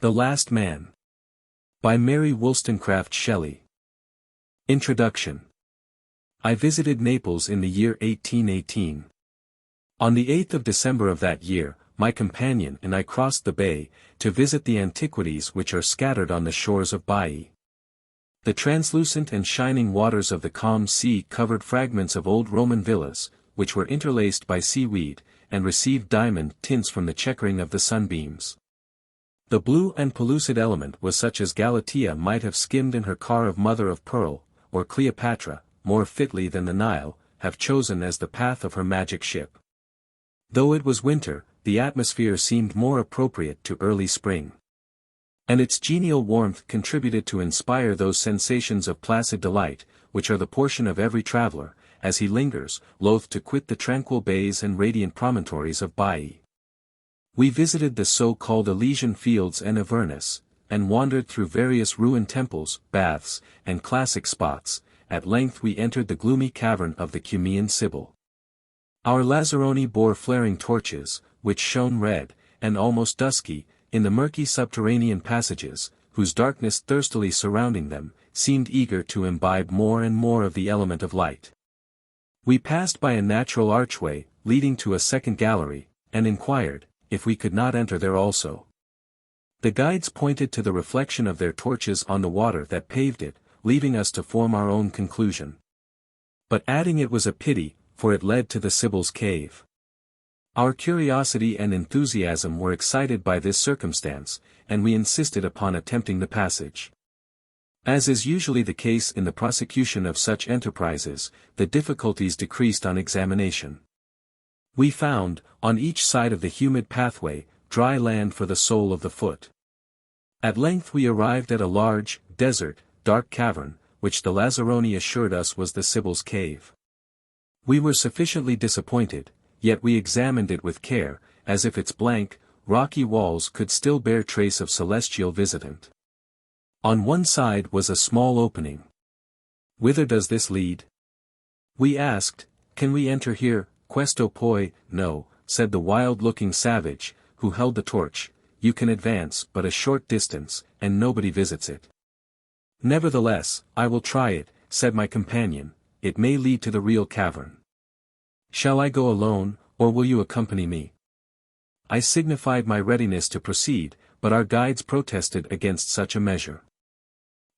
The Last Man. By Mary Wollstonecraft Shelley. Introduction. I visited Naples in the year 1818. On the 8th of December of that year, my companion and I crossed the bay, to visit the antiquities which are scattered on the shores of Baiae. The translucent and shining waters of the calm sea covered fragments of old Roman villas, which were interlaced by seaweed, and received diamond tints from the checkering of the sunbeams. The blue and pellucid element was such as Galatea might have skimmed in her car of mother of pearl, or Cleopatra, more fitly than the Nile, have chosen as the path of her magic ship. Though it was winter, the atmosphere seemed more appropriate to early spring. And its genial warmth contributed to inspire those sensations of placid delight, which are the portion of every traveler, as he lingers, loath to quit the tranquil bays and radiant promontories of Baiae. We visited the so-called Elysian fields and Avernus, and wandered through various ruined temples, baths, and classic spots. At length we entered the gloomy cavern of the Cumaean Sibyl. Our lazzaroni bore flaring torches, which shone red, and almost dusky, in the murky subterranean passages, whose darkness thirstily surrounding them, seemed eager to imbibe more and more of the element of light. We passed by a natural archway, leading to a second gallery, and inquired, if we could not enter there also. The guides pointed to the reflection of their torches on the water that paved it, leaving us to form our own conclusion. But adding it was a pity, for it led to the Sibyl's cave. Our curiosity and enthusiasm were excited by this circumstance, and we insisted upon attempting the passage. As is usually the case in the prosecution of such enterprises, the difficulties decreased on examination. We found, on each side of the humid pathway, dry land for the sole of the foot. At length we arrived at a large, desert, dark cavern, which the lazzaroni assured us was the Sibyl's cave. We were sufficiently disappointed, yet we examined it with care, as if its blank, rocky walls could still bear trace of celestial visitant. On one side was a small opening. Whither does this lead? We asked. Can we enter here? Questo poi, no, said the wild-looking savage, who held the torch, you can advance but a short distance, and nobody visits it. Nevertheless, I will try it, said my companion, it may lead to the real cavern. Shall I go alone, or will you accompany me? I signified my readiness to proceed, but our guides protested against such a measure.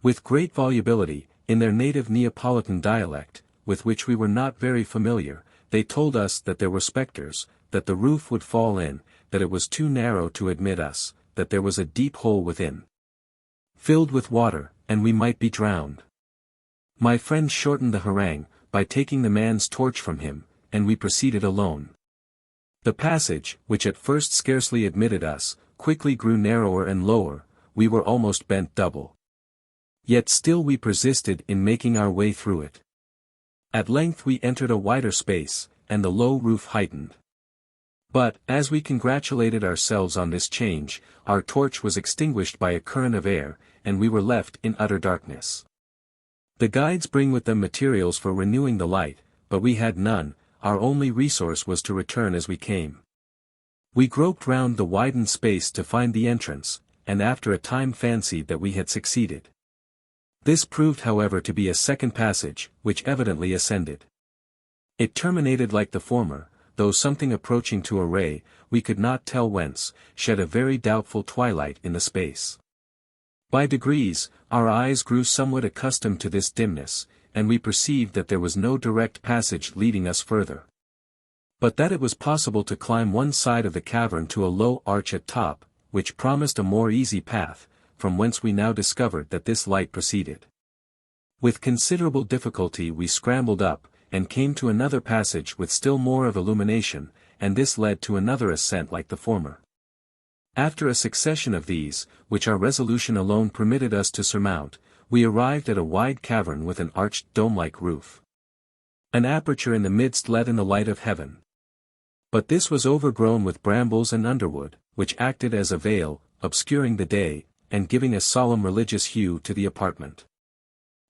With great volubility, in their native Neapolitan dialect, with which we were not very familiar, they told us that there were spectres, that the roof would fall in, that it was too narrow to admit us, that there was a deep hole within, filled with water, and we might be drowned. My friend shortened the harangue, by taking the man's torch from him, and we proceeded alone. The passage, which at first scarcely admitted us, quickly grew narrower and lower, we were almost bent double. Yet still we persisted in making our way through it. At length we entered a wider space, and the low roof heightened. But, as we congratulated ourselves on this change, our torch was extinguished by a current of air, and we were left in utter darkness. The guides bring with them materials for renewing the light, but we had none, our only resource was to return as we came. We groped round the widened space to find the entrance, and after a time fancied that we had succeeded. This proved however to be a second passage, which evidently ascended. It terminated like the former, though something approaching to a ray, we could not tell whence, shed a very doubtful twilight in the space. By degrees, our eyes grew somewhat accustomed to this dimness, and we perceived that there was no direct passage leading us further. But that it was possible to climb one side of the cavern to a low arch at top, which promised a more easy path, from whence we now discovered that this light proceeded. With considerable difficulty we scrambled up, and came to another passage with still more of illumination, and this led to another ascent like the former. After a succession of these, which our resolution alone permitted us to surmount, we arrived at a wide cavern with an arched dome-like roof. An aperture in the midst let in the light of heaven. But this was overgrown with brambles and underwood, which acted as a veil, obscuring the day, and giving a solemn religious hue to the apartment.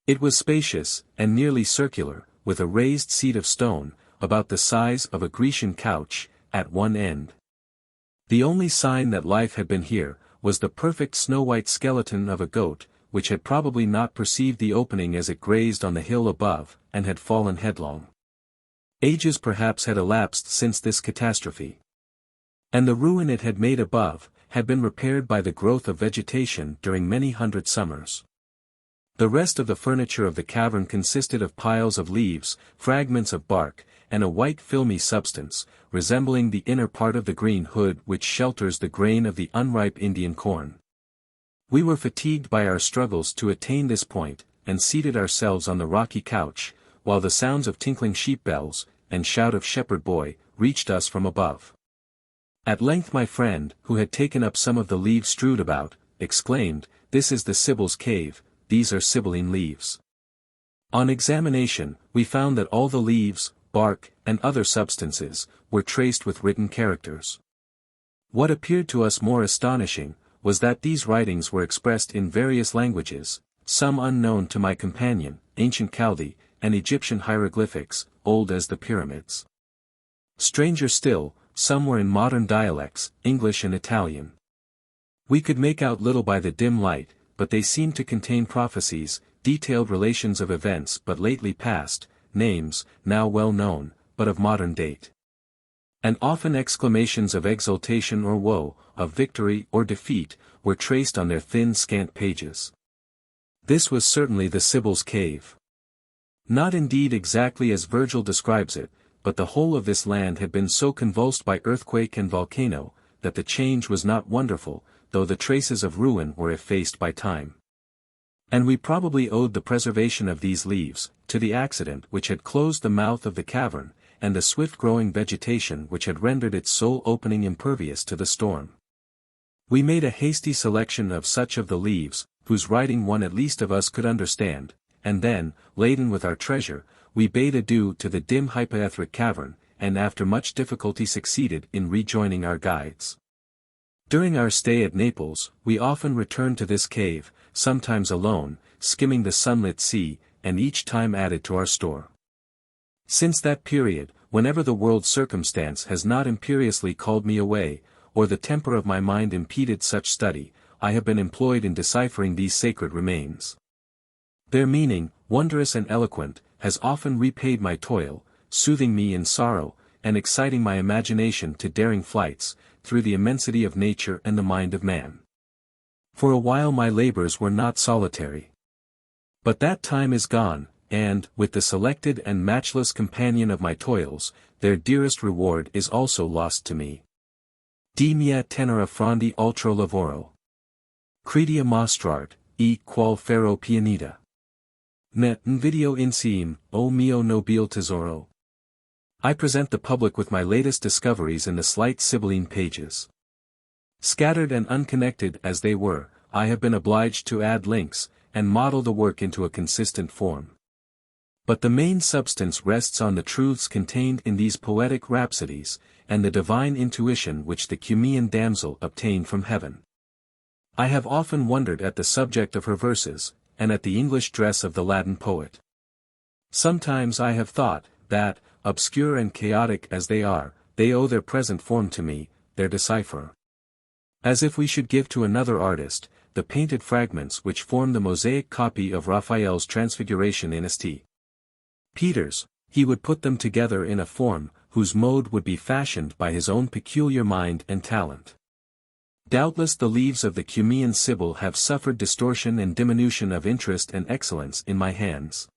It was spacious, and nearly circular, with a raised seat of stone, about the size of a Grecian couch, at one end. The only sign that life had been here, was the perfect snow-white skeleton of a goat, which had probably not perceived the opening as it grazed on the hill above, and had fallen headlong. Ages perhaps had elapsed since this catastrophe. And the ruin it had made above, had been repaired by the growth of vegetation during many hundred summers. The rest of the furniture of the cavern consisted of piles of leaves, fragments of bark, and a white filmy substance, resembling the inner part of the green hood which shelters the grain of the unripe Indian corn. We were fatigued by our struggles to attain this point, and seated ourselves on the rocky couch, while the sounds of tinkling sheep bells, and shout of shepherd boy, reached us from above. At length my friend, who had taken up some of the leaves strewed about, exclaimed, "This is the Sibyl's cave, these are Sibylline leaves." On examination, we found that all the leaves, bark, and other substances, were traced with written characters. What appeared to us more astonishing, was that these writings were expressed in various languages, some unknown to my companion, ancient Chaldee, and Egyptian hieroglyphics, old as the pyramids. Stranger still, some were in modern dialects, English and Italian. We could make out little by the dim light, but they seemed to contain prophecies, detailed relations of events but lately past, names, now well known, but of modern date. And often exclamations of exultation or woe, of victory or defeat, were traced on their thin scant pages. This was certainly the Sibyl's cave. Not indeed exactly as Virgil describes it, but the whole of this land had been so convulsed by earthquake and volcano, that the change was not wonderful, though the traces of ruin were effaced by time. And we probably owed the preservation of these leaves, to the accident which had closed the mouth of the cavern, and the swift-growing vegetation which had rendered its sole opening impervious to the storm. We made a hasty selection of such of the leaves, whose writing one at least of us could understand, and then, laden with our treasure, we bade adieu to the dim hypaethric cavern, and after much difficulty succeeded in rejoining our guides. During our stay at Naples, we often returned to this cave, sometimes alone, skimming the sunlit sea, and each time added to our store. Since that period, whenever the world's circumstance has not imperiously called me away, or the temper of my mind impeded such study, I have been employed in deciphering these sacred remains. Their meaning, wondrous and eloquent, has often repaid my toil, soothing me in sorrow, and exciting my imagination to daring flights, through the immensity of nature and the mind of man. For a while my labors were not solitary. But that time is gone, and, with the selected and matchless companion of my toils, their dearest reward is also lost to me. Di mia tenera frondi altro lavoro. Credia mostrart, e qual ferro pianita. Ne invidio insieme, o mio nobile tesoro. I present the public with my latest discoveries in the slight Sibylline pages. Scattered and unconnected as they were, I have been obliged to add links, and model the work into a consistent form. But the main substance rests on the truths contained in these poetic rhapsodies, and the divine intuition which the Cumean damsel obtained from heaven. I have often wondered at the subject of her verses, and at the English dress of the Latin poet. Sometimes I have thought, that, obscure and chaotic as they are, they owe their present form to me, their decipherer. As if we should give to another artist, the painted fragments which form the mosaic copy of Raphael's Transfiguration in St. Peter's, he would put them together in a form, whose mode would be fashioned by his own peculiar mind and talent. Doubtless the leaves of the Cumean Sibyl have suffered distortion and diminution of interest and excellence in my hands.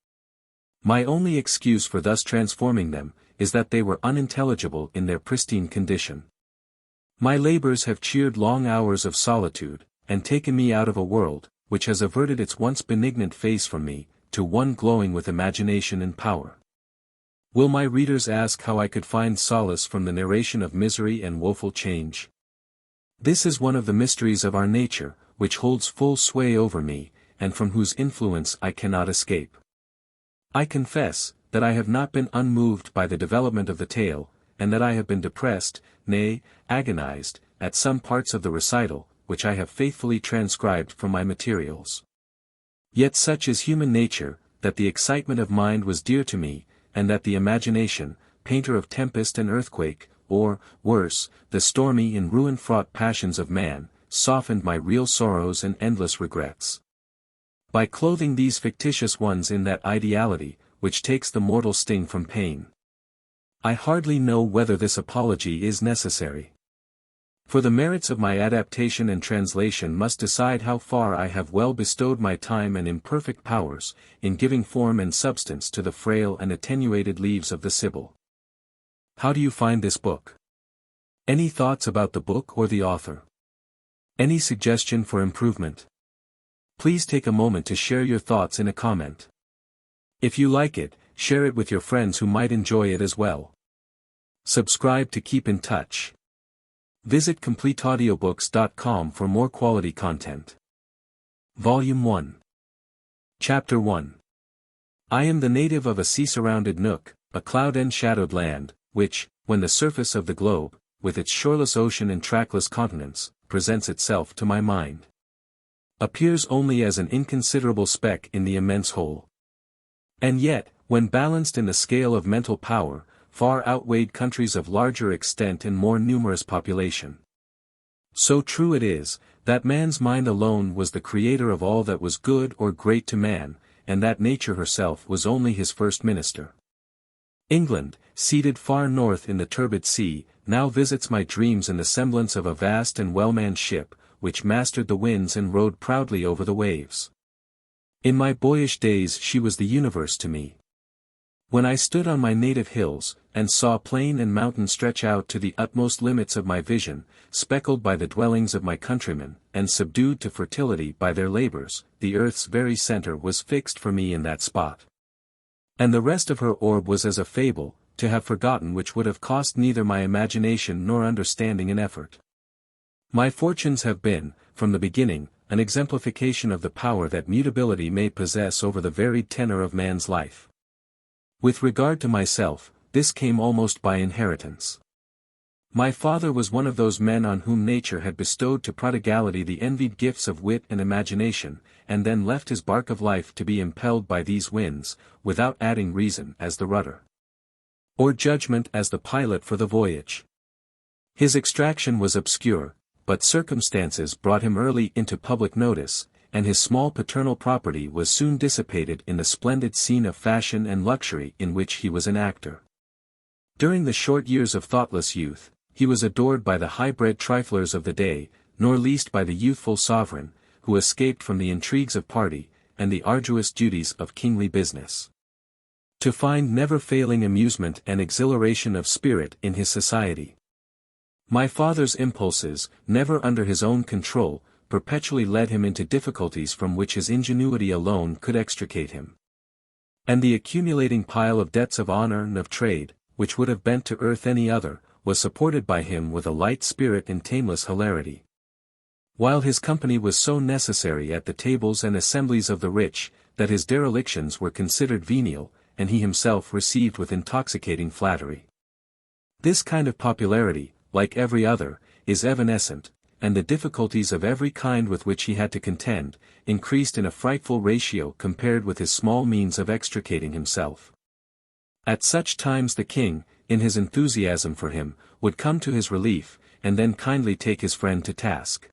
My only excuse for thus transforming them, is that they were unintelligible in their pristine condition. My labors have cheered long hours of solitude, and taken me out of a world, which has averted its once benignant face from me, to one glowing with imagination and power. Will my readers ask how I could find solace from the narration of misery and woeful change? This is one of the mysteries of our nature, which holds full sway over me, and from whose influence I cannot escape. I confess, that I have not been unmoved by the development of the tale, and that I have been depressed, nay, agonized, at some parts of the recital, which I have faithfully transcribed from my materials. Yet such is human nature, that the excitement of mind was dear to me, and that the imagination, painter of tempest and earthquake, or, worse, the stormy and ruin-fraught passions of man, softened my real sorrows and endless regrets. By clothing these fictitious ones in that ideality, which takes the mortal sting from pain. I hardly know whether this apology is necessary. For the merits of my adaptation and translation must decide how far I have well bestowed my time and imperfect powers, in giving form and substance to the frail and attenuated leaves of the Sibyl. How do you find this book? Any thoughts about the book or the author? Any suggestion for improvement? Please take a moment to share your thoughts in a comment. If you like it, share it with your friends who might enjoy it as well. Subscribe to keep in touch. Visit CompleteAudiobooks.com for more quality content. Volume 1. Chapter 1. I am the native of a sea-surrounded nook, a cloud-enshadowed land, which, when the surface of the globe, with its shoreless ocean and trackless continents, presents itself to my mind, appears only as an inconsiderable speck in the immense whole. And yet, when balanced in the scale of mental power, far outweighed countries of larger extent and more numerous population. So true it is, that man's mind alone was the creator of all that was good or great to man, and that nature herself was only his first minister. England, seated far north in the turbid sea, now visits my dreams in the semblance of a vast and well-manned ship, which mastered the winds and rode proudly over the waves. In my boyish days she was the universe to me. When I stood on my native hills, and saw plain and mountain stretch out to the utmost limits of my vision, speckled by the dwellings of my countrymen, and subdued to fertility by their labors, the earth's very center was fixed for me in that spot. And the rest of her orb was as a fable, to have forgotten which would have cost neither my imagination nor understanding an effort. My fortunes have been, from the beginning, an exemplification of the power that mutability may possess over the varied tenor of man's life. With regard to myself, this came almost by inheritance. My father was one of those men on whom nature had bestowed to prodigality the envied gifts of wit and imagination, and then left his bark of life to be impelled by these winds, without adding reason as the rudder, or judgment as the pilot for the voyage. His extraction was obscure, but circumstances brought him early into public notice, and his small paternal property was soon dissipated in the splendid scene of fashion and luxury in which he was an actor. During the short years of thoughtless youth, he was adored by the high-bred triflers of the day, nor least by the youthful sovereign, who escaped from the intrigues of party, and the arduous duties of kingly business, to find never-failing amusement and exhilaration of spirit in his society. My father's impulses, never under his own control, perpetually led him into difficulties from which his ingenuity alone could extricate him. And the accumulating pile of debts of honor and of trade, which would have bent to earth any other, was supported by him with a light spirit and tameless hilarity. While his company was so necessary at the tables and assemblies of the rich, that his derelictions were considered venial, and he himself received with intoxicating flattery. This kind of popularity, like every other, is evanescent, and the difficulties of every kind with which he had to contend, increased in a frightful ratio compared with his small means of extricating himself. At such times the king, in his enthusiasm for him, would come to his relief, and then kindly take his friend to task.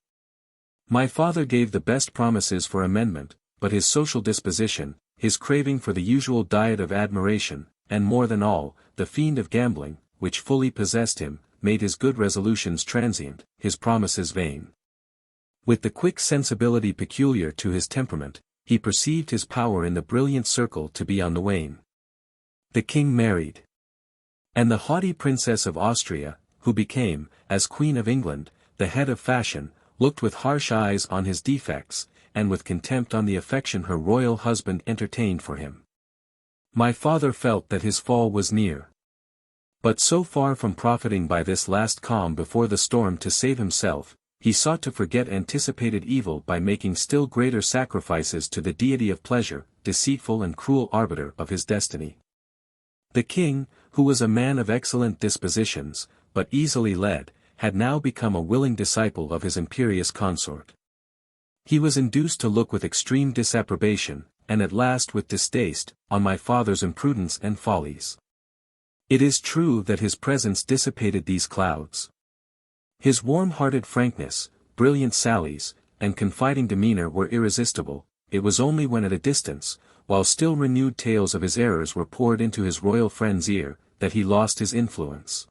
My father gave the best promises for amendment, but his social disposition, his craving for the usual diet of admiration, and more than all, the fiend of gambling, which fully possessed him, made his good resolutions transient, his promises vain. With the quick sensibility peculiar to his temperament, he perceived his power in the brilliant circle to be on the wane. The king married. And the haughty Princess of Austria, who became, as Queen of England, the head of fashion, looked with harsh eyes on his defects, and with contempt on the affection her royal husband entertained for him. My father felt that his fall was near. But so far from profiting by this last calm before the storm to save himself, he sought to forget anticipated evil by making still greater sacrifices to the deity of pleasure, deceitful and cruel arbiter of his destiny. The king, who was a man of excellent dispositions, but easily led, had now become a willing disciple of his imperious consort. He was induced to look with extreme disapprobation, and at last with distaste, on my father's imprudence and follies. It is true that his presence dissipated these clouds. His warm-hearted frankness, brilliant sallies, and confiding demeanor were irresistible. It was only when at a distance, while still renewed tales of his errors were poured into his royal friend's ear, that he lost his influence.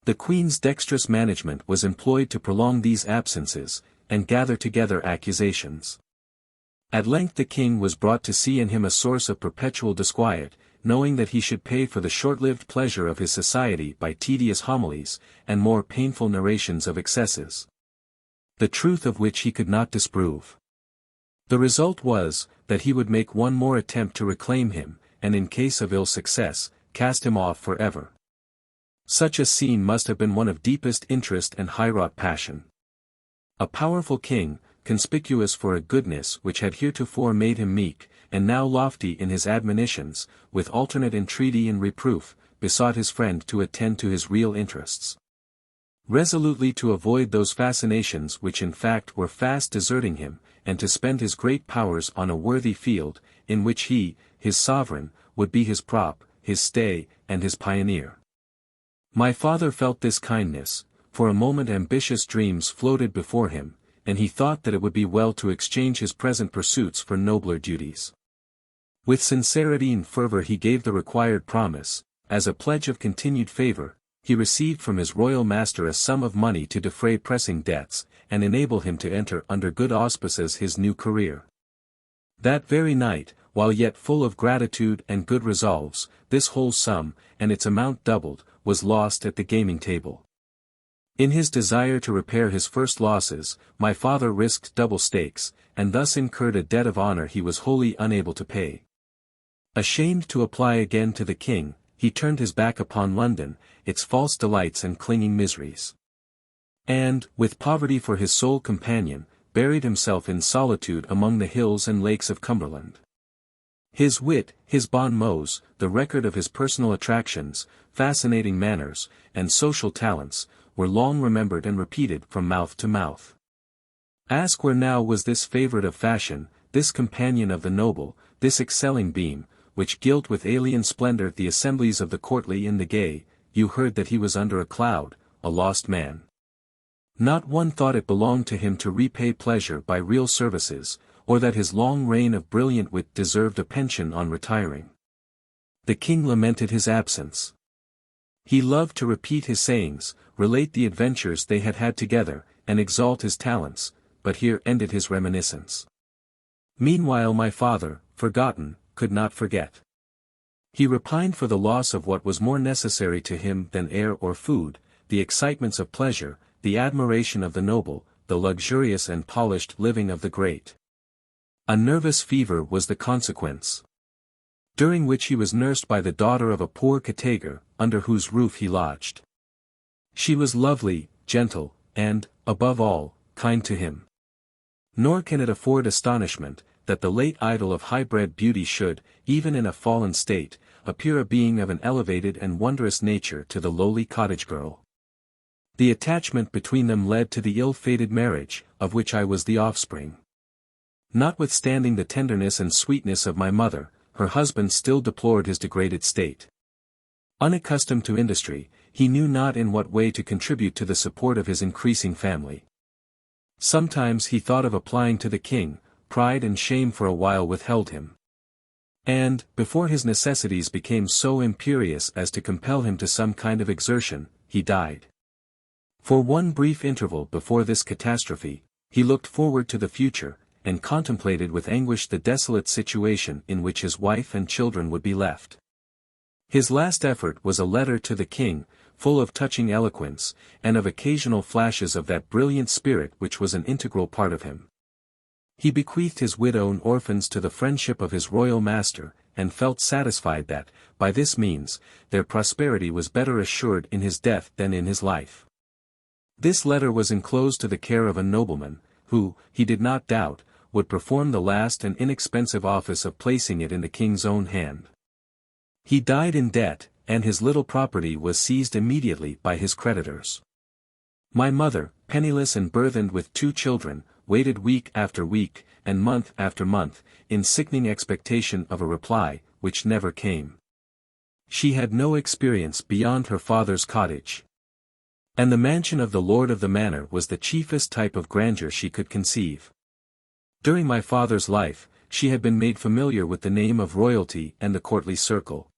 The Queen's dexterous management was employed to prolong these absences, and gather together accusations. At length the king was brought to see in him a source of perpetual disquiet, knowing that he should pay for the short-lived pleasure of his society by tedious homilies, and more painful narrations of excesses, the truth of which he could not disprove. The result was, that he would make one more attempt to reclaim him, and in case of ill success, cast him off for ever. Such a scene must have been one of deepest interest and high-wrought passion. A powerful king, conspicuous for a goodness which had heretofore made him meek, and now lofty in his admonitions, with alternate entreaty and reproof, besought his friend to attend to his real interests. Resolutely to avoid those fascinations which in fact were fast deserting him, and to spend his great powers on a worthy field, in which he, his sovereign, would be his prop, his stay, and his pioneer. My father felt this kindness. For a moment ambitious dreams floated before him, and he thought that it would be well to exchange his present pursuits for nobler duties. With sincerity and fervor he gave the required promise. As a pledge of continued favor, he received from his royal master a sum of money to defray pressing debts, and enable him to enter under good auspices his new career. That very night, while yet full of gratitude and good resolves, this whole sum, and its amount doubled, was lost at the gaming table. In his desire to repair his first losses, my father risked double stakes, and thus incurred a debt of honor he was wholly unable to pay. Ashamed to apply again to the king, he turned his back upon London, its false delights and clinging miseries. And, with poverty for his sole companion, buried himself in solitude among the hills and lakes of Cumberland. His wit, his bon mots, the record of his personal attractions, fascinating manners, and social talents, were long remembered and repeated from mouth to mouth. Ask where now was this favorite of fashion, this companion of the noble, this excelling beam, which gilt with alien splendor the assemblies of the courtly and the gay. You heard that he was under a cloud, a lost man. Not one thought it belonged to him to repay pleasure by real services, or that his long reign of brilliant wit deserved a pension on retiring. The king lamented his absence. He loved to repeat his sayings, relate the adventures they had had together, and exalt his talents, but here ended his reminiscence. Meanwhile my father, forgotten, could not forget. He repined for the loss of what was more necessary to him than air or food, the excitements of pleasure, the admiration of the noble, the luxurious and polished living of the great. A nervous fever was the consequence, during which he was nursed by the daughter of a poor category, under whose roof he lodged. She was lovely, gentle, and, above all, kind to him. Nor can it afford astonishment, that the late idol of high-bred beauty should, even in a fallen state, appear a being of an elevated and wondrous nature to the lowly cottage girl. The attachment between them led to the ill-fated marriage, of which I was the offspring. Notwithstanding the tenderness and sweetness of my mother, her husband still deplored his degraded state. Unaccustomed to industry, he knew not in what way to contribute to the support of his increasing family. Sometimes he thought of applying to the king, pride and shame for a while withheld him. And, before his necessities became so imperious as to compel him to some kind of exertion, he died. For one brief interval before this catastrophe, he looked forward to the future, and contemplated with anguish the desolate situation in which his wife and children would be left. His last effort was a letter to the king, full of touching eloquence, and of occasional flashes of that brilliant spirit which was an integral part of him. He bequeathed his widow and orphans to the friendship of his royal master, and felt satisfied that, by this means, their prosperity was better assured in his death than in his life. This letter was enclosed to the care of a nobleman, who, he did not doubt, would perform the last and inexpensive office of placing it in the king's own hand. He died in debt, and his little property was seized immediately by his creditors. My mother, penniless and burthened with 2 children, waited week after week, and month after month, in sickening expectation of a reply, which never came. She had no experience beyond her father's cottage. And the mansion of the lord of the manor was the chiefest type of grandeur she could conceive. During my father's life, she had been made familiar with the name of royalty and the courtly circle.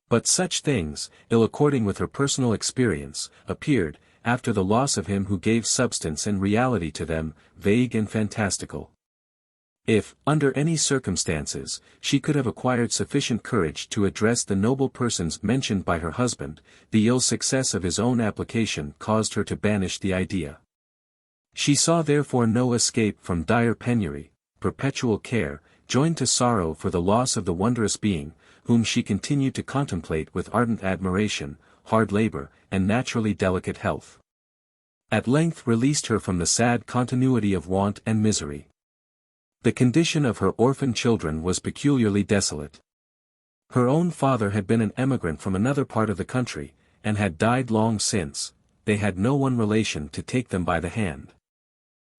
But such things, ill according with her personal experience, appeared, after the loss of him who gave substance and reality to them, vague and fantastical. If, under any circumstances, she could have acquired sufficient courage to address the noble persons mentioned by her husband, the ill success of his own application caused her to banish the idea. She saw therefore no escape from dire penury, perpetual care, joined to sorrow for the loss of the wondrous being, whom she continued to contemplate with ardent admiration, hard labor, and naturally delicate health. At length released her from the sad continuity of want and misery. The condition of her orphan children was peculiarly desolate. Her own father had been an emigrant from another part of the country, and had died long since. They had no one relation to take them by the hand.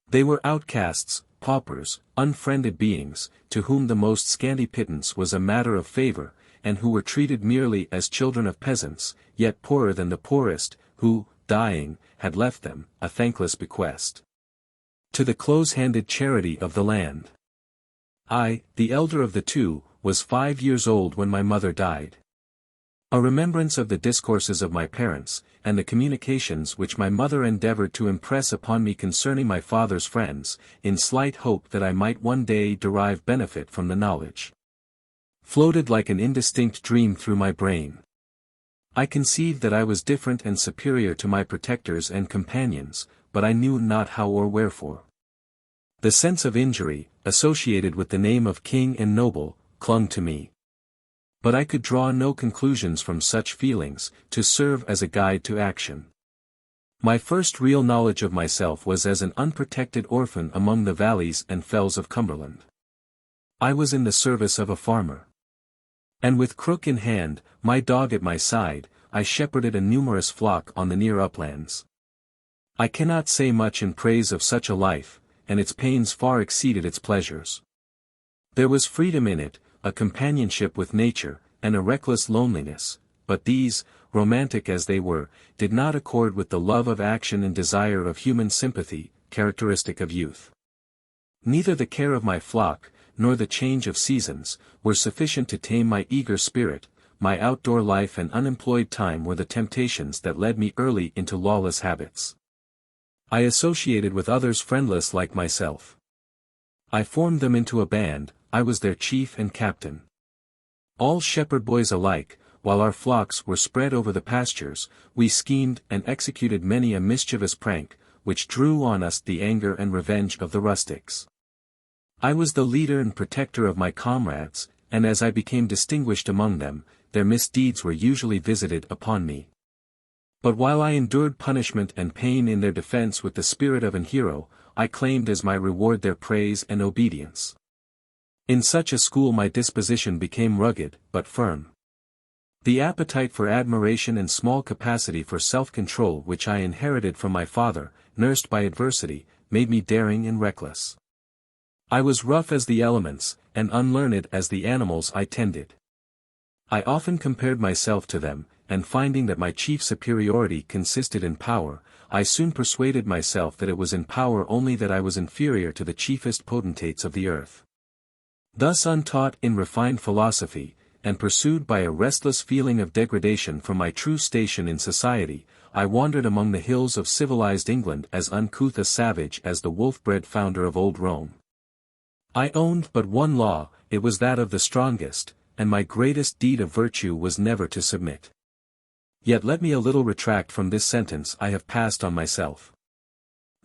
They were outcasts, paupers, unfriended beings, to whom the most scanty pittance was a matter of favor, and who were treated merely as children of peasants, yet poorer than the poorest, who, dying, had left them, a thankless bequest to the close-handed charity of the land. I, the elder of the two, was 5 years old when my mother died. A remembrance of the discourses of my parents, and the communications which my mother endeavored to impress upon me concerning my father's friends, in slight hope that I might one day derive benefit from the knowledge, floated like an indistinct dream through my brain. I conceived that I was different and superior to my protectors and companions, but I knew not how or wherefore. The sense of injury, associated with the name of king and noble, clung to me. But I could draw no conclusions from such feelings, to serve as a guide to action. My first real knowledge of myself was as an unprotected orphan among the valleys and fells of Cumberland. I was in the service of a farmer. And with crook in hand, my dog at my side, I shepherded a numerous flock on the near uplands. I cannot say much in praise of such a life, and its pains far exceeded its pleasures. There was freedom in it, a companionship with nature, and a reckless loneliness, but these, romantic as they were, did not accord with the love of action and desire of human sympathy, characteristic of youth. Neither the care of my flock, nor the change of seasons, were sufficient to tame my eager spirit. My outdoor life and unemployed time were the temptations that led me early into lawless habits. I associated with others friendless like myself. I formed them into a band, I was their chief and captain. All shepherd boys alike, while our flocks were spread over the pastures, we schemed and executed many a mischievous prank, which drew on us the anger and revenge of the rustics. I was the leader and protector of my comrades, and as I became distinguished among them, their misdeeds were usually visited upon me. But while I endured punishment and pain in their defense with the spirit of an hero, I claimed as my reward their praise and obedience. In such a school my disposition became rugged, but firm. The appetite for admiration and small capacity for self-control which I inherited from my father, nursed by adversity, made me daring and reckless. I was rough as the elements, and unlearned as the animals I tended. I often compared myself to them, and finding that my chief superiority consisted in power, I soon persuaded myself that it was in power only that I was inferior to the chiefest potentates of the earth. Thus untaught in refined philosophy, and pursued by a restless feeling of degradation from my true station in society, I wandered among the hills of civilized England as uncouth a savage as the wolf-bred founder of old Rome. I owned but one law, it was that of the strongest, and my greatest deed of virtue was never to submit. Yet let me a little retract from this sentence I have passed on myself.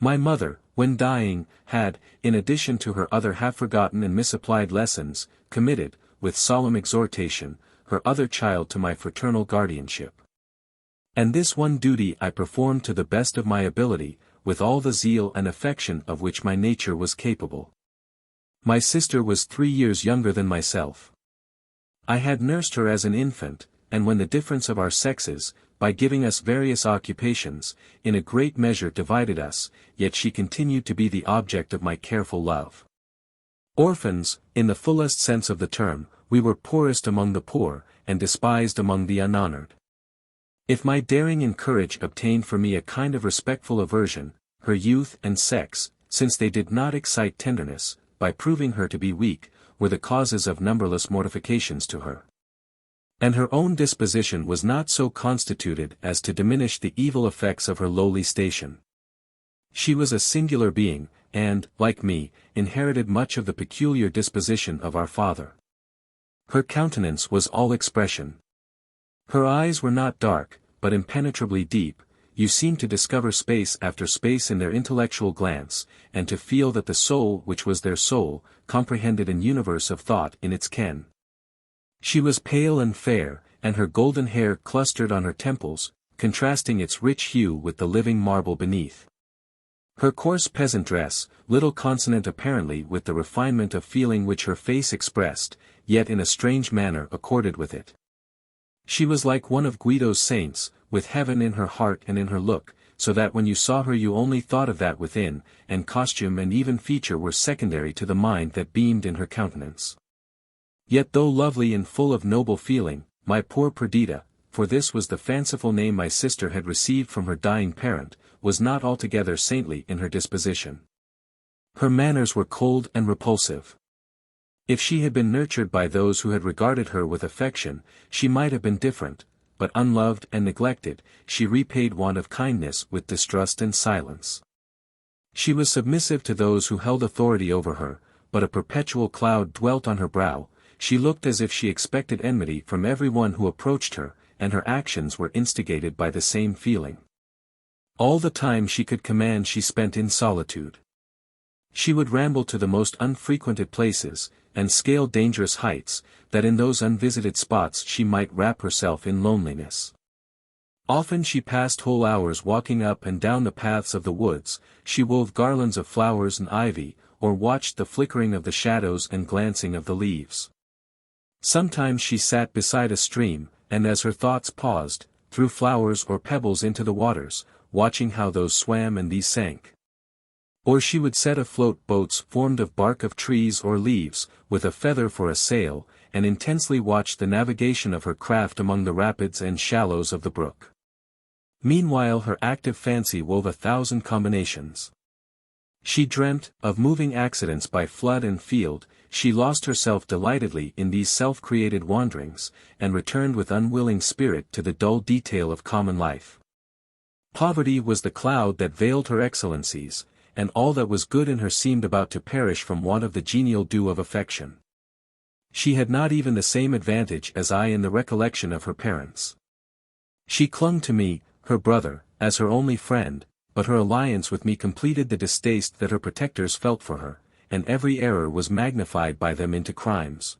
My mother, when dying, had, in addition to her other half-forgotten and misapplied lessons, committed, with solemn exhortation, her other child to my fraternal guardianship. And this one duty I performed to the best of my ability, with all the zeal and affection of which my nature was capable. My sister was 3 years younger than myself. I had nursed her as an infant, and when the difference of our sexes, by giving us various occupations, in a great measure divided us, yet she continued to be the object of my careful love. Orphans, in the fullest sense of the term, we were poorest among the poor, and despised among the unhonored. If my daring and courage obtained for me a kind of respectful aversion, her youth and sex, since they did not excite tenderness, by proving her to be weak, were the causes of numberless mortifications to her. And her own disposition was not so constituted as to diminish the evil effects of her lowly station. She was a singular being, and, like me, inherited much of the peculiar disposition of our father. Her countenance was all expression. Her eyes were not dark, but impenetrably deep. You seemed to discover space after space in their intellectual glance, and to feel that the soul which was their soul, comprehended an universe of thought in its ken. She was pale and fair, and her golden hair clustered on her temples, contrasting its rich hue with the living marble beneath. Her coarse peasant dress, little consonant apparently with the refinement of feeling which her face expressed, yet in a strange manner accorded with it. She was like one of Guido's saints, with heaven in her heart and in her look, so that when you saw her you only thought of that within, and costume and even feature were secondary to the mind that beamed in her countenance. Yet though lovely and full of noble feeling, my poor Perdita, for this was the fanciful name my sister had received from her dying parent, was not altogether saintly in her disposition. Her manners were cold and repulsive. If she had been nurtured by those who had regarded her with affection, she might have been different, but unloved and neglected, she repaid want of kindness with distrust and silence. She was submissive to those who held authority over her, but a perpetual cloud dwelt on her brow. She looked as if she expected enmity from every one who approached her, and her actions were instigated by the same feeling. All the time she could command she spent in solitude. She would ramble to the most unfrequented places, and scale dangerous heights, that in those unvisited spots she might wrap herself in loneliness. Often she passed whole hours walking up and down the paths of the woods. She wove garlands of flowers and ivy, or watched the flickering of the shadows and glancing of the leaves. Sometimes she sat beside a stream, and as her thoughts paused, threw flowers or pebbles into the waters, watching how those swam and these sank. Or she would set afloat boats formed of bark of trees or leaves, with a feather for a sail, and intensely watch the navigation of her craft among the rapids and shallows of the brook. Meanwhile her active fancy wove 1,000 combinations. She dreamt of moving accidents by flood and field. She lost herself delightedly in these self-created wanderings, and returned with unwilling spirit to the dull detail of common life. Poverty was the cloud that veiled her excellencies, and all that was good in her seemed about to perish from want of the genial dew of affection. She had not even the same advantage as I in the recollection of her parents. She clung to me, her brother, as her only friend, but her alliance with me completed the distaste that her protectors felt for her, and every error was magnified by them into crimes.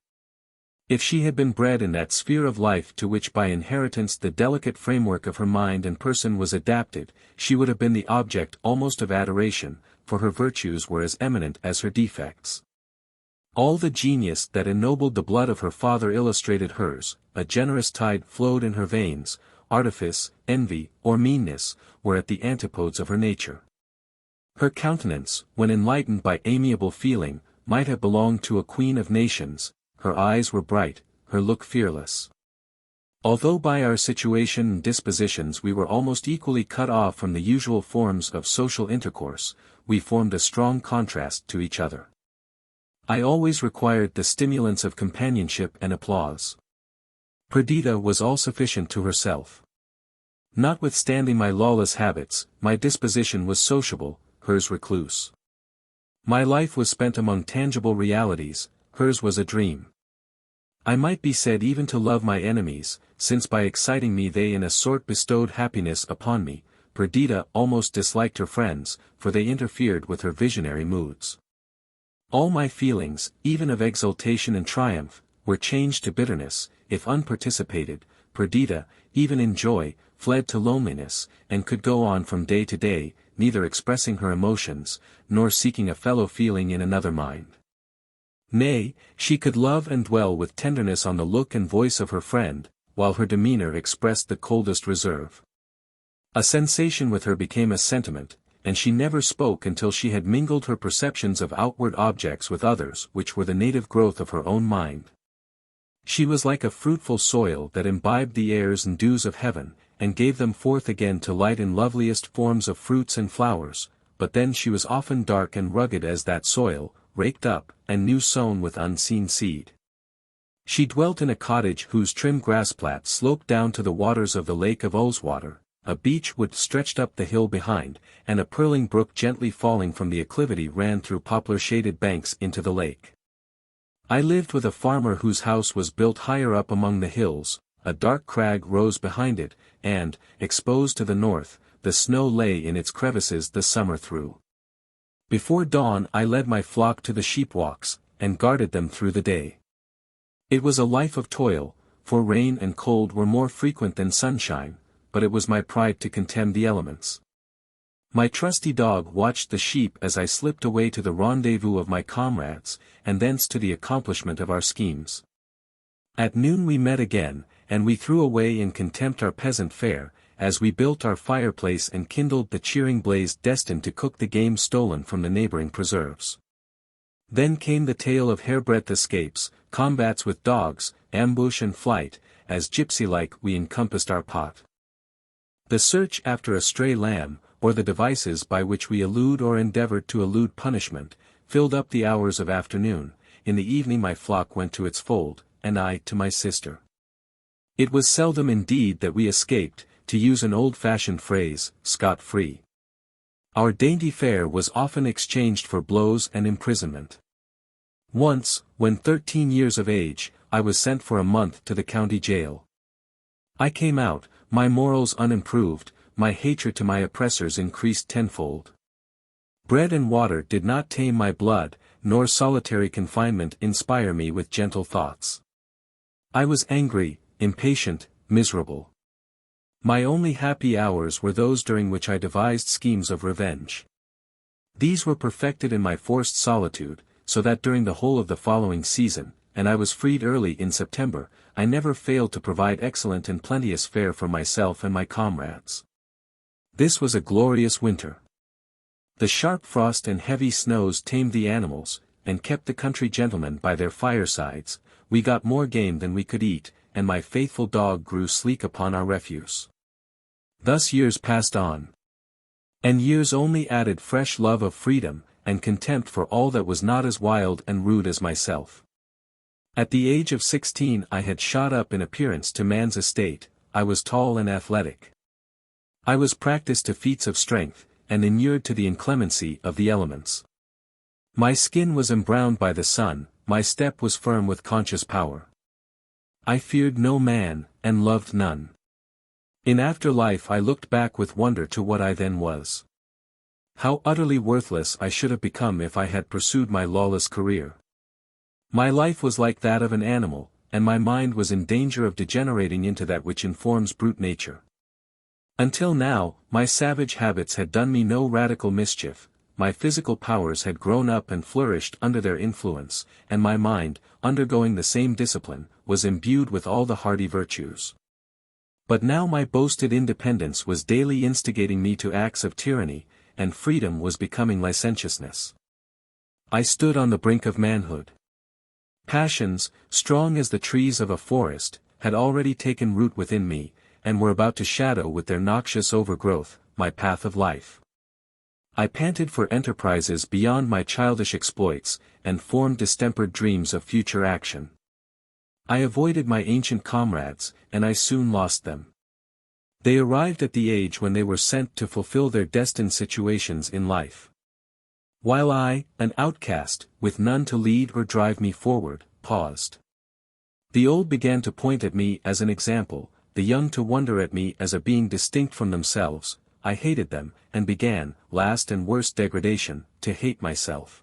If she had been bred in that sphere of life to which by inheritance the delicate framework of her mind and person was adapted, she would have been the object almost of adoration, for her virtues were as eminent as her defects. All the genius that ennobled the blood of her father illustrated hers, a generous tide flowed in her veins. Artifice, envy, or meanness, were at the antipodes of her nature. Her countenance, when enlightened by amiable feeling, might have belonged to a queen of nations. Her eyes were bright, her look fearless. Although by our situation and dispositions we were almost equally cut off from the usual forms of social intercourse, we formed a strong contrast to each other. I always required the stimulants of companionship and applause. Perdita was all sufficient to herself. Notwithstanding my lawless habits, my disposition was sociable, hers recluse. My life was spent among tangible realities, hers was a dream. I might be said even to love my enemies, since by exciting me they in a sort bestowed happiness upon me. Perdita almost disliked her friends, for they interfered with her visionary moods. All my feelings, even of exultation and triumph, were changed to bitterness. If unparticipated, Perdita, even in joy, fled to loneliness, and could go on from day to day, neither expressing her emotions, nor seeking a fellow feeling in another mind. Nay, she could love and dwell with tenderness on the look and voice of her friend, while her demeanor expressed the coldest reserve. A sensation with her became a sentiment, and she never spoke until she had mingled her perceptions of outward objects with others which were the native growth of her own mind. She was like a fruitful soil that imbibed the airs and dews of heaven, and gave them forth again to light in loveliest forms of fruits and flowers, but then she was often dark and rugged as that soil, raked up, and new sown with unseen seed. She dwelt in a cottage whose trim grassplat sloped down to the waters of the lake of Ullswater, a beech wood stretched up the hill behind, and a purling brook gently falling from the acclivity ran through poplar-shaded banks into the lake. I lived with a farmer whose house was built higher up among the hills, a dark crag rose behind it, and, exposed to the north, the snow lay in its crevices the summer through. Before dawn I led my flock to the sheepwalks, and guarded them through the day. It was a life of toil, for rain and cold were more frequent than sunshine, but it was my pride to contemn the elements. My trusty dog watched the sheep as I slipped away to the rendezvous of my comrades, and thence to the accomplishment of our schemes. At noon we met again, and we threw away in contempt our peasant fare, as we built our fireplace and kindled the cheering blaze destined to cook the game stolen from the neighboring preserves. Then came the tale of hairbreadth escapes, combats with dogs, ambush and flight, as gypsy-like we encompassed our pot. The search after a stray lamb, or the devices by which we elude or endeavored to elude punishment, filled up the hours of afternoon. In the evening my flock went to its fold, and I to my sister. It was seldom indeed that we escaped, to use an old-fashioned phrase, scot-free. Our dainty fare was often exchanged for blows and imprisonment. Once, when 13 years of age, I was sent for a month to the county jail. I came out, my morals unimproved, my hatred to my oppressors increased tenfold. Bread and water did not tame my blood, nor solitary confinement inspire me with gentle thoughts. I was angry, impatient, miserable. My only happy hours were those during which I devised schemes of revenge. These were perfected in my forced solitude, so that during the whole of the following season, and I was freed early in September, I never failed to provide excellent and plenteous fare for myself and my comrades. This was a glorious winter. The sharp frost and heavy snows tamed the animals, and kept the country gentlemen by their firesides. We got more game than we could eat, and my faithful dog grew sleek upon our refuse. Thus years passed on. And years only added fresh love of freedom, and contempt for all that was not as wild and rude as myself. At the age of 16 I had shot up in appearance to man's estate. I was tall and athletic. I was practiced to feats of strength, and inured to the inclemency of the elements. My skin was embrowned by the sun, my step was firm with conscious power. I feared no man, and loved none. In after life I looked back with wonder to what I then was. How utterly worthless I should have become if I had pursued my lawless career. My life was like that of an animal, and my mind was in danger of degenerating into that which informs brute nature. Until now, my savage habits had done me no radical mischief, my physical powers had grown up and flourished under their influence, and my mind, undergoing the same discipline, was imbued with all the hardy virtues. But now my boasted independence was daily instigating me to acts of tyranny, and freedom was becoming licentiousness. I stood on the brink of manhood. Passions, strong as the trees of a forest, had already taken root within me, and were about to shadow with their noxious overgrowth my path of life. I panted for enterprises beyond my childish exploits, and formed distempered dreams of future action. I avoided my ancient comrades, and I soon lost them. They arrived at the age when they were sent to fulfill their destined situations in life. While I, an outcast, with none to lead or drive me forward, paused. The old began to point at me as an example, the young to wonder at me as a being distinct from themselves. I hated them, and began, last and worst degradation, to hate myself.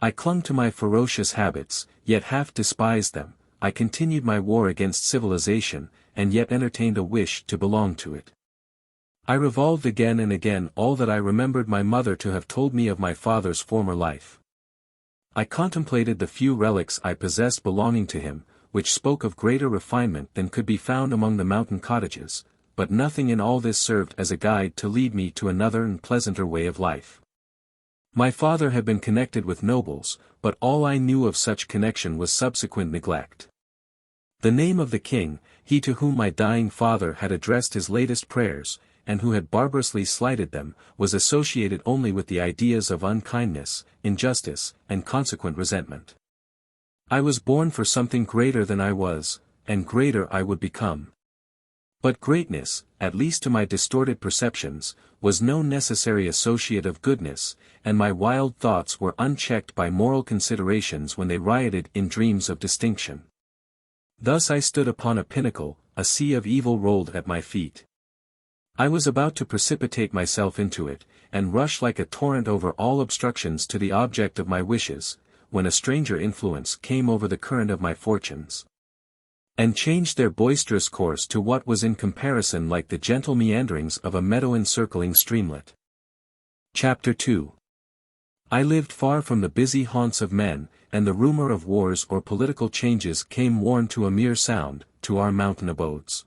I clung to my ferocious habits, yet half despised them. I continued my war against civilization, and yet entertained a wish to belong to it. I revolved again and again all that I remembered my mother to have told me of my father's former life. I contemplated the few relics I possessed belonging to him, which spoke of greater refinement than could be found among the mountain cottages, but nothing in all this served as a guide to lead me to another and pleasanter way of life. My father had been connected with nobles, but all I knew of such connection was subsequent neglect. The name of the king, he to whom my dying father had addressed his latest prayers, and who had barbarously slighted them, was associated only with the ideas of unkindness, injustice, and consequent resentment. I was born for something greater than I was, and greater I would become. But greatness, at least to my distorted perceptions, was no necessary associate of goodness, and my wild thoughts were unchecked by moral considerations when they rioted in dreams of distinction. Thus I stood upon a pinnacle, a sea of evil rolled at my feet. I was about to precipitate myself into it, and rush like a torrent over all obstructions to the object of my wishes, when a stranger influence came over the current of my fortunes, and changed their boisterous course to what was in comparison like the gentle meanderings of a meadow-encircling streamlet. Chapter 2. I lived far from the busy haunts of men, and the rumor of wars or political changes came worn to a mere sound, to our mountain abodes.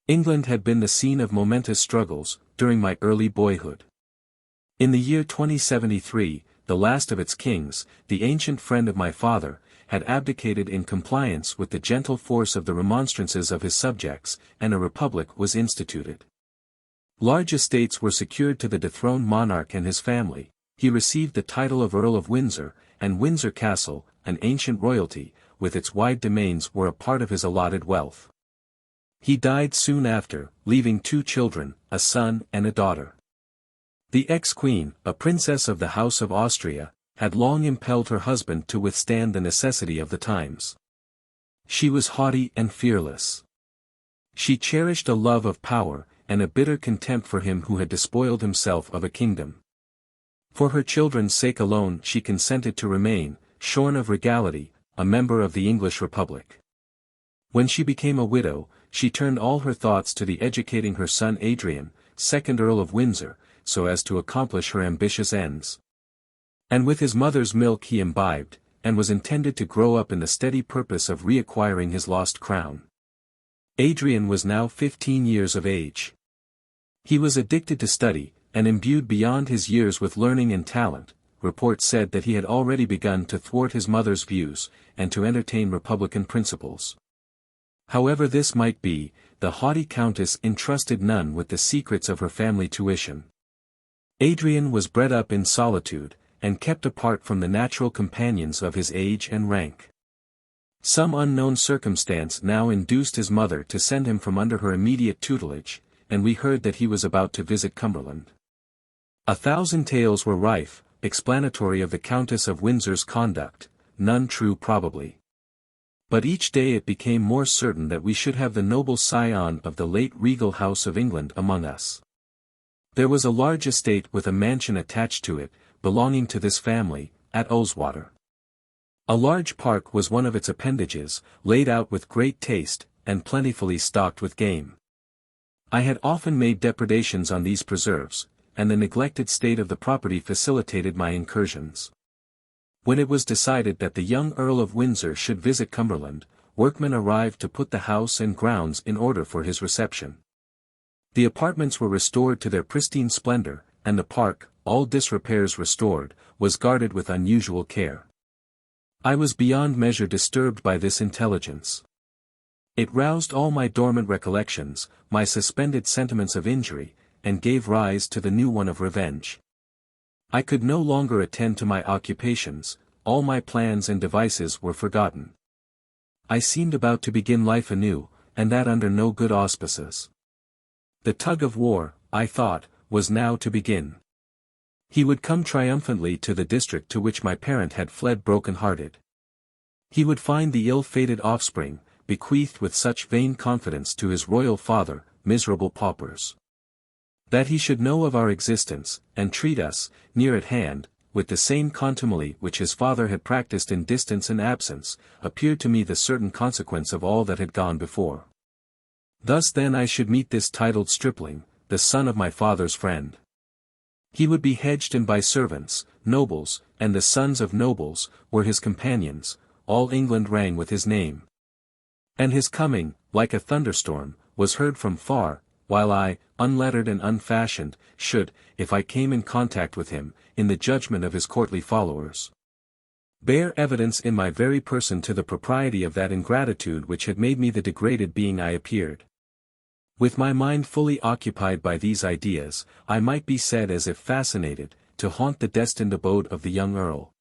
England had been the scene of momentous struggles, during my early boyhood. In the year 2073, the last of its kings, the ancient friend of my father, had abdicated in compliance with the gentle force of the remonstrances of his subjects, and a republic was instituted. Large estates were secured to the dethroned monarch and his family. He received the title of Earl of Windsor, and Windsor Castle, an ancient royalty, with its wide domains were a part of his allotted wealth. He died soon after, leaving 2 children, a son and a daughter. The ex-queen, a princess of the House of Austria, had long impelled her husband to withstand the necessity of the times. She was haughty and fearless. She cherished a love of power, and a bitter contempt for him who had despoiled himself of a kingdom. For her children's sake alone she consented to remain, shorn of regality, a member of the English Republic. When she became a widow, she turned all her thoughts to the educating her son Adrian, 2nd Earl of Windsor, so as to accomplish her ambitious ends. And with his mother's milk he imbibed, and was intended to grow up in the steady purpose of reacquiring his lost crown. Adrian was now 15 years of age. He was addicted to study, and imbued beyond his years with learning and talent. Report said that he had already begun to thwart his mother's views, and to entertain republican principles. However this might be, the haughty countess entrusted none with the secrets of her family tuition. Adrian was bred up in solitude, and kept apart from the natural companions of his age and rank. Some unknown circumstance now induced his mother to send him from under her immediate tutelage, and we heard that he was about to visit Cumberland. 1,000 tales were rife, explanatory of the Countess of Windsor's conduct, none true probably. But each day it became more certain that we should have the noble scion of the late regal House of England among us. There was a large estate with a mansion attached to it, belonging to this family, at Ullswater. A large park was one of its appendages, laid out with great taste, and plentifully stocked with game. I had often made depredations on these preserves, and the neglected state of the property facilitated my incursions. When it was decided that the young Earl of Windsor should visit Cumberland, workmen arrived to put the house and grounds in order for his reception. The apartments were restored to their pristine splendor, and the park, all disrepairs restored, was guarded with unusual care. I was beyond measure disturbed by this intelligence. It roused all my dormant recollections, my suspended sentiments of injury, and gave rise to the new one of revenge. I could no longer attend to my occupations, all my plans and devices were forgotten. I seemed about to begin life anew, and that under no good auspices. The tug of war, I thought, was now to begin. He would come triumphantly to the district to which my parent had fled broken-hearted. He would find the ill-fated offspring, bequeathed with such vain confidence to his royal father, miserable paupers. That he should know of our existence, and treat us, near at hand, with the same contumely which his father had practiced in distance and absence, appeared to me the certain consequence of all that had gone before. Thus then I should meet this titled stripling, the son of my father's friend. He would be hedged in by servants, nobles, and the sons of nobles, were his companions, all England rang with his name. And his coming, like a thunderstorm, was heard from far, while I, unlettered and unfashioned, should, if I came in contact with him, in the judgment of his courtly followers, bear evidence in my very person to the propriety of that ingratitude which had made me the degraded being I appeared. With my mind fully occupied by these ideas, I might be said as if fascinated, to haunt the destined abode of the young earl.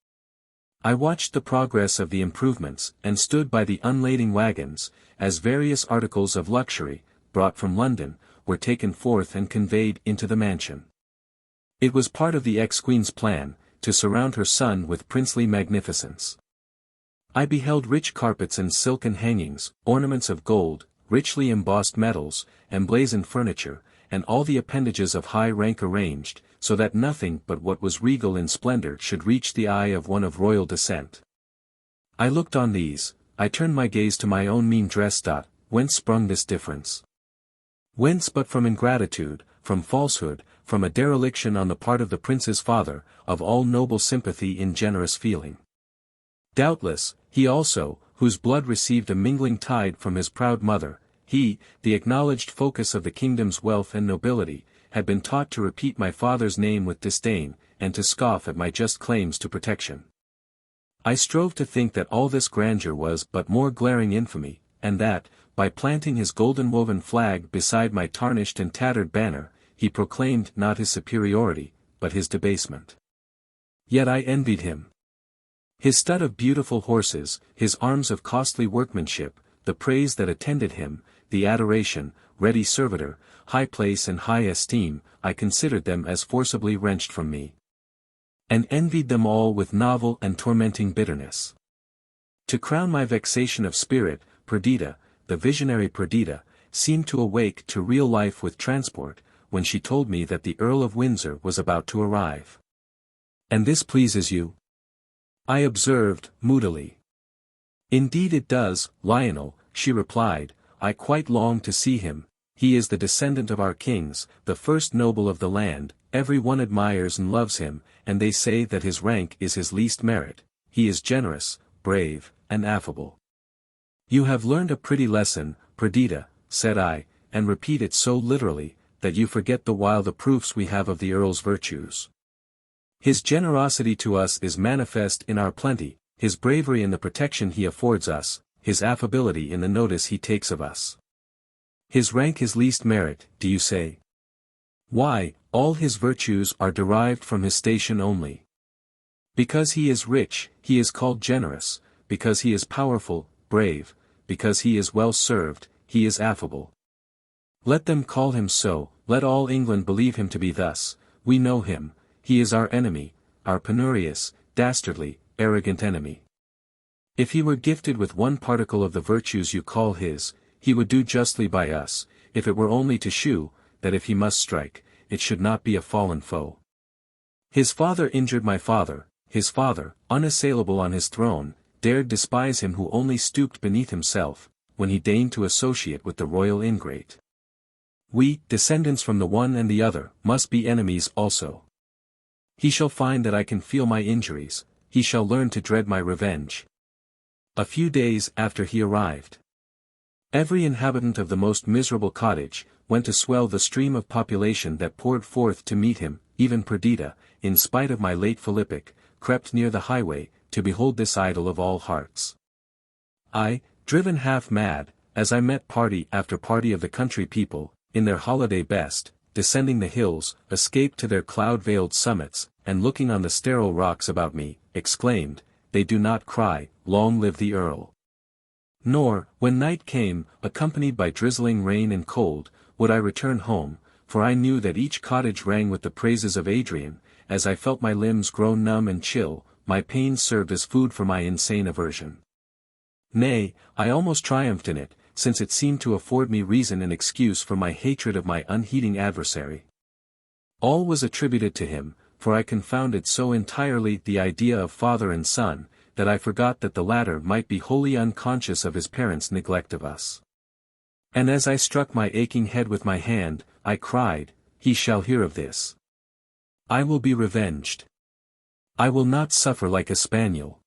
I watched the progress of the improvements, and stood by the unlading wagons, as various articles of luxury, brought from London, were taken forth and conveyed into the mansion. It was part of the ex-queen's plan, to surround her son with princely magnificence. I beheld rich carpets and silken hangings, ornaments of gold, richly embossed metals, emblazoned furniture, and all the appendages of high rank arranged, so that nothing but what was regal in splendor should reach the eye of one of royal descent. I looked on these, I turned my gaze to my own mean dress. Whence sprung this difference? Whence but from ingratitude, from falsehood, from a dereliction on the part of the prince's father, of all noble sympathy in generous feeling. Doubtless, he also, whose blood received a mingling tide from his proud mother, he, the acknowledged focus of the kingdom's wealth and nobility, had been taught to repeat my father's name with disdain, and to scoff at my just claims to protection. I strove to think that all this grandeur was but more glaring infamy, and that, by planting his golden-woven flag beside my tarnished and tattered banner, he proclaimed not his superiority, but his debasement. Yet I envied him. His stud of beautiful horses, his arms of costly workmanship, the praise that attended him, the adoration, ready servitor, high place and high esteem, I considered them as forcibly wrenched from me. And envied them all with novel and tormenting bitterness. To crown my vexation of spirit, Perdita, the visionary Perdita, seemed to awake to real life with transport, when she told me that the Earl of Windsor was about to arrive. And this pleases you? I observed, moodily. Indeed it does, Lionel, she replied, I quite long to see him. He is the descendant of our kings, the first noble of the land, every one admires and loves him, and they say that his rank is his least merit. He is generous, brave, and affable. You have learned a pretty lesson, Perdita, said I, and repeat it so literally, that you forget the while the proofs we have of the Earl's virtues. His generosity to us is manifest in our plenty, his bravery in the protection he affords us, his affability in the notice he takes of us. His rank his least merit, do you say? Why, all his virtues are derived from his station only. Because he is rich, he is called generous, because he is powerful, brave, because he is well served, he is affable. Let them call him so, let all England believe him to be thus, we know him, he is our enemy, our penurious, dastardly, arrogant enemy. If he were gifted with one particle of the virtues you call his, he would do justly by us, if it were only to shew, that if he must strike, it should not be a fallen foe. His father injured my father, his father, unassailable on his throne, dared despise him who only stooped beneath himself, when he deigned to associate with the royal ingrate. We, descendants from the one and the other, must be enemies also. He shall find that I can feel my injuries, he shall learn to dread my revenge. A few days after he arrived, every inhabitant of the most miserable cottage, went to swell the stream of population that poured forth to meet him, even Perdita, in spite of my late philippic, crept near the highway, to behold this idol of all hearts. I, driven half mad, as I met party after party of the country people, in their holiday best, descending the hills, escaped to their cloud-veiled summits, and looking on the sterile rocks about me, exclaimed, they do not cry, long live the Earl. Nor, when night came, accompanied by drizzling rain and cold, would I return home, for I knew that each cottage rang with the praises of Adrian. As I felt my limbs grow numb and chill, my pain served as food for my insane aversion. Nay, I almost triumphed in it, since it seemed to afford me reason and excuse for my hatred of my unheeding adversary. All was attributed to him, for I confounded so entirely the idea of father and son, that I forgot that the latter might be wholly unconscious of his parents' neglect of us. And as I struck my aching head with my hand, I cried, he shall hear of this. I will be revenged. I will not suffer like a spaniel.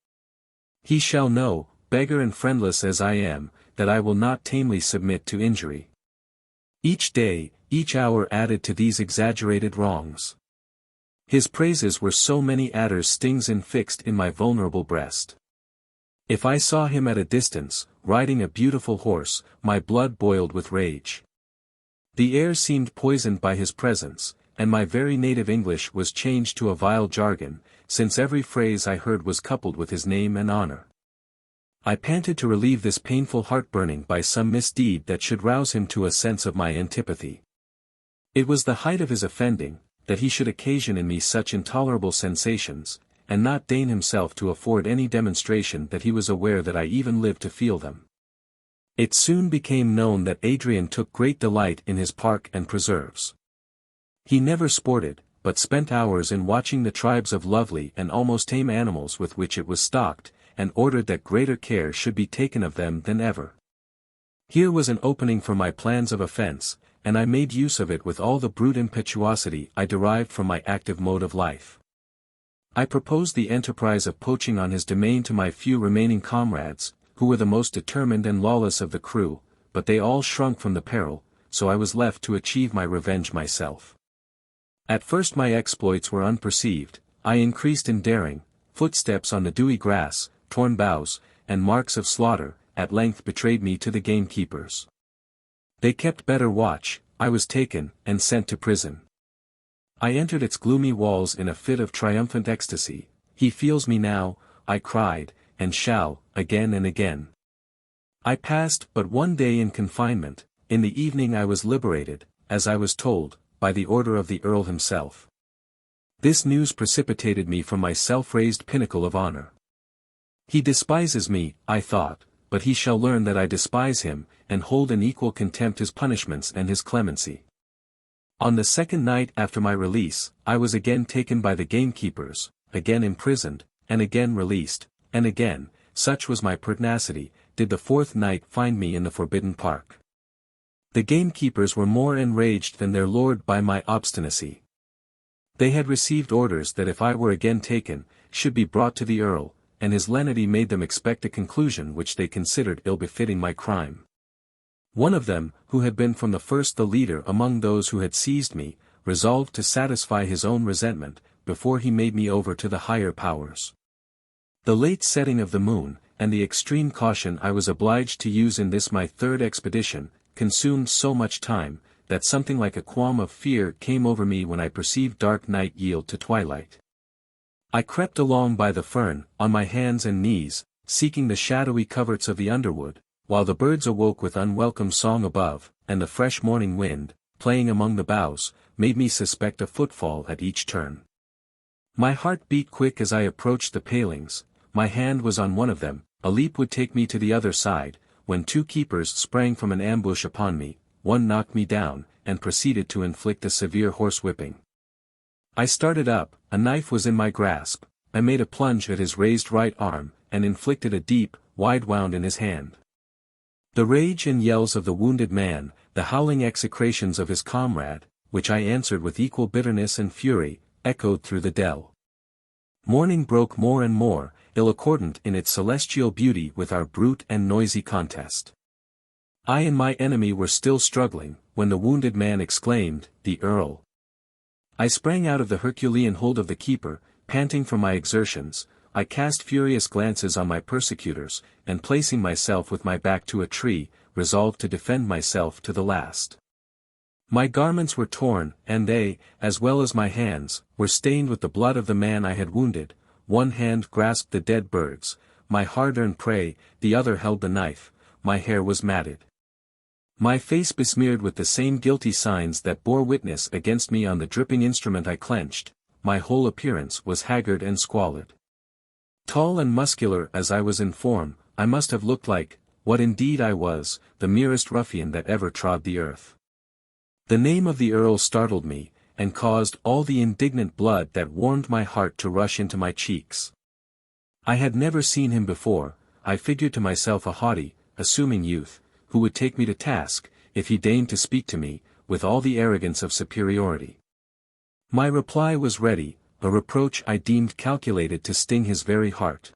He shall know, beggar and friendless as I am, that I will not tamely submit to injury. Each day, each hour added to these exaggerated wrongs. His praises were so many adder's stings infixed in my vulnerable breast. If I saw him at a distance, riding a beautiful horse, my blood boiled with rage. The air seemed poisoned by his presence, and my very native English was changed to a vile jargon, since every phrase I heard was coupled with his name and honor. I panted to relieve this painful heartburning by some misdeed that should rouse him to a sense of my antipathy. It was the height of his offending, that he should occasion in me such intolerable sensations, and not deign himself to afford any demonstration that he was aware that I even lived to feel them. It soon became known that Adrian took great delight in his park and preserves. He never sported, but spent hours in watching the tribes of lovely and almost tame animals with which it was stocked, and ordered that greater care should be taken of them than ever. Here was an opening for my plans of offense, and I made use of it with all the brute impetuosity I derived from my active mode of life. I proposed the enterprise of poaching on his domain to my few remaining comrades, who were the most determined and lawless of the crew, but they all shrunk from the peril, so I was left to achieve my revenge myself. At first my exploits were unperceived, I increased in daring, footsteps on the dewy grass, torn boughs, and marks of slaughter, at length betrayed me to the gamekeepers. They kept better watch, I was taken, and sent to prison. I entered its gloomy walls in a fit of triumphant ecstasy. He feels me now, I cried, and shall, again and again. I passed but one day in confinement. In the evening I was liberated, as I was told, by the order of the Earl himself. This news precipitated me from my self-raised pinnacle of honor. He despises me, I thought, but he shall learn that I despise him, and hold in equal contempt his punishments and his clemency. On the second night after my release, I was again taken by the gamekeepers, again imprisoned, and again released, and again, such was my pertinacity, did the fourth night find me in the forbidden park. The gamekeepers were more enraged than their lord by my obstinacy. They had received orders that if I were again taken, should be brought to the Earl, and his lenity made them expect a conclusion which they considered ill-befitting my crime. One of them, who had been from the first the leader among those who had seized me, resolved to satisfy his own resentment, before he made me over to the higher powers. The late setting of the moon, and the extreme caution I was obliged to use in this my third expedition, consumed so much time, that something like a qualm of fear came over me when I perceived dark night yield to twilight. I crept along by the fern, on my hands and knees, seeking the shadowy coverts of the underwood, while the birds awoke with unwelcome song above, and the fresh morning wind, playing among the boughs, made me suspect a footfall at each turn. My heart beat quick as I approached the palings, my hand was on one of them, a leap would take me to the other side, when two keepers sprang from an ambush upon me, one knocked me down, and proceeded to inflict a severe horsewhipping. I started up, a knife was in my grasp, I made a plunge at his raised right arm, and inflicted a deep, wide wound in his hand. The rage and yells of the wounded man, the howling execrations of his comrade, which I answered with equal bitterness and fury, echoed through the dell. Morning broke more and more, ill-accordant in its celestial beauty with our brute and noisy contest. I and my enemy were still struggling, when the wounded man exclaimed, "The Earl!" I sprang out of the Herculean hold of the keeper, panting from my exertions. I cast furious glances on my persecutors, and placing myself with my back to a tree, resolved to defend myself to the last. My garments were torn, and they, as well as my hands, were stained with the blood of the man I had wounded. One hand grasped the dead birds, my hard-earned prey, the other held the knife. My hair was matted. My face besmeared with the same guilty signs that bore witness against me on the dripping instrument I clenched. My whole appearance was haggard and squalid. Tall and muscular as I was in form, I must have looked like, what indeed I was, the merest ruffian that ever trod the earth. The name of the Earl startled me, and caused all the indignant blood that warmed my heart to rush into my cheeks. I had never seen him before. I figured to myself a haughty, assuming youth, who would take me to task, if he deigned to speak to me, with all the arrogance of superiority. My reply was ready, a reproach I deemed calculated to sting his very heart.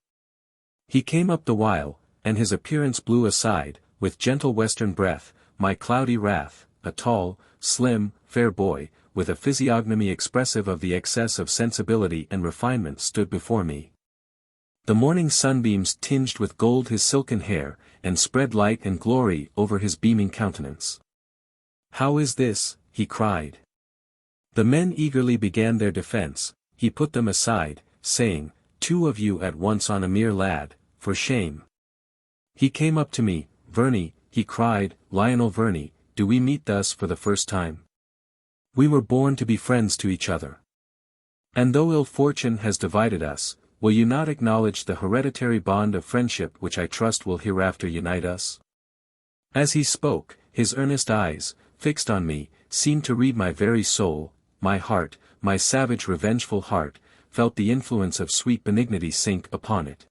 He came up the while, and his appearance blew aside, with gentle western breath, my cloudy wrath. A tall, slim, fair boy, with a physiognomy expressive of the excess of sensibility and refinement, stood before me. The morning sunbeams tinged with gold his silken hair, and spread light and glory over his beaming countenance. "How is this?" he cried. The men eagerly began their defense. He put them aside, saying, "Two of you at once on a mere lad, for shame." He came up to me. "Verney," he cried, "Lionel Verney, do we meet thus for the first time? We were born to be friends to each other. And though ill fortune has divided us, will you not acknowledge the hereditary bond of friendship which I trust will hereafter unite us?" As he spoke, his earnest eyes, fixed on me, seemed to read my very soul. My heart, my savage revengeful heart, felt the influence of sweet benignity sink upon it.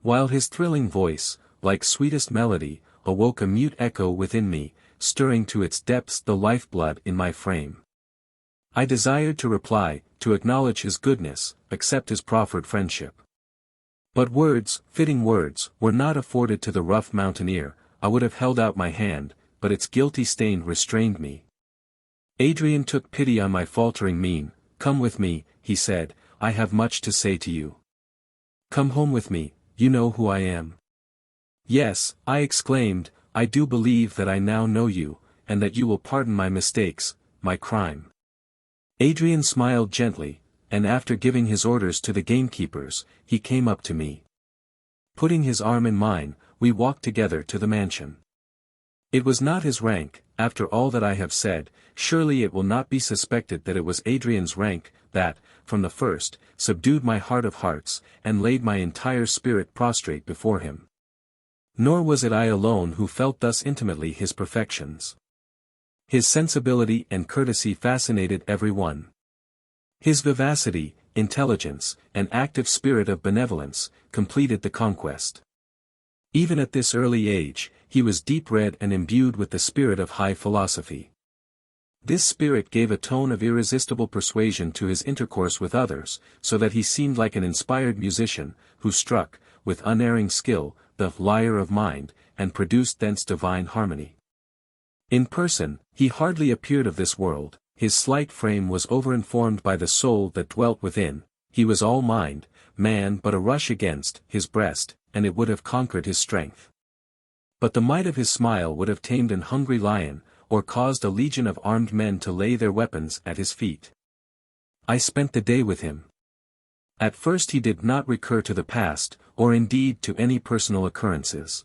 While his thrilling voice, like sweetest melody, awoke a mute echo within me, stirring to its depths the lifeblood in my frame. I desired to reply, to acknowledge his goodness, accept his proffered friendship. But words, fitting words, were not afforded to the rough mountaineer. I would have held out my hand, but its guilty stain restrained me. Adrian took pity on my faltering mien. "Come with me," he said, "I have much to say to you." "Come home with me, you know who I am." "Yes," I exclaimed, "I do believe that I now know you, and that you will pardon my mistakes, my crime." Adrian smiled gently, and after giving his orders to the gamekeepers, he came up to me. Putting his arm in mine, we walked together to the mansion. It was not his rank. After all that I have said, surely it will not be suspected that it was Adrian's rank that, from the first, subdued my heart of hearts, and laid my entire spirit prostrate before him. Nor was it I alone who felt thus intimately his perfections. His sensibility and courtesy fascinated every one. His vivacity, intelligence, and active spirit of benevolence, completed the conquest. Even at this early age, he was deep-read and imbued with the spirit of high philosophy. This spirit gave a tone of irresistible persuasion to his intercourse with others, so that he seemed like an inspired musician, who struck, with unerring skill, the lyre of mind, and produced thence divine harmony. In person, he hardly appeared of this world. His slight frame was overinformed by the soul that dwelt within. He was all mind, man but a rush against his breast, and it would have conquered his strength. But the might of his smile would have tamed an hungry lion, or caused a legion of armed men to lay their weapons at his feet. I spent the day with him. At first he did not recur to the past, or indeed to any personal occurrences.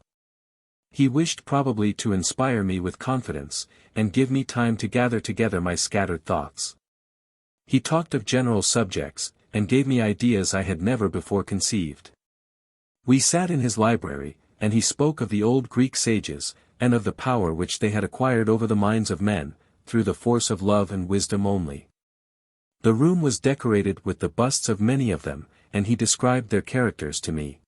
He wished probably to inspire me with confidence, and give me time to gather together my scattered thoughts. He talked of general subjects, and gave me ideas I had never before conceived. We sat in his library, and he spoke of the old Greek sages, and of the power which they had acquired over the minds of men, through the force of love and wisdom only. The room was decorated with the busts of many of them, and he described their characters to me.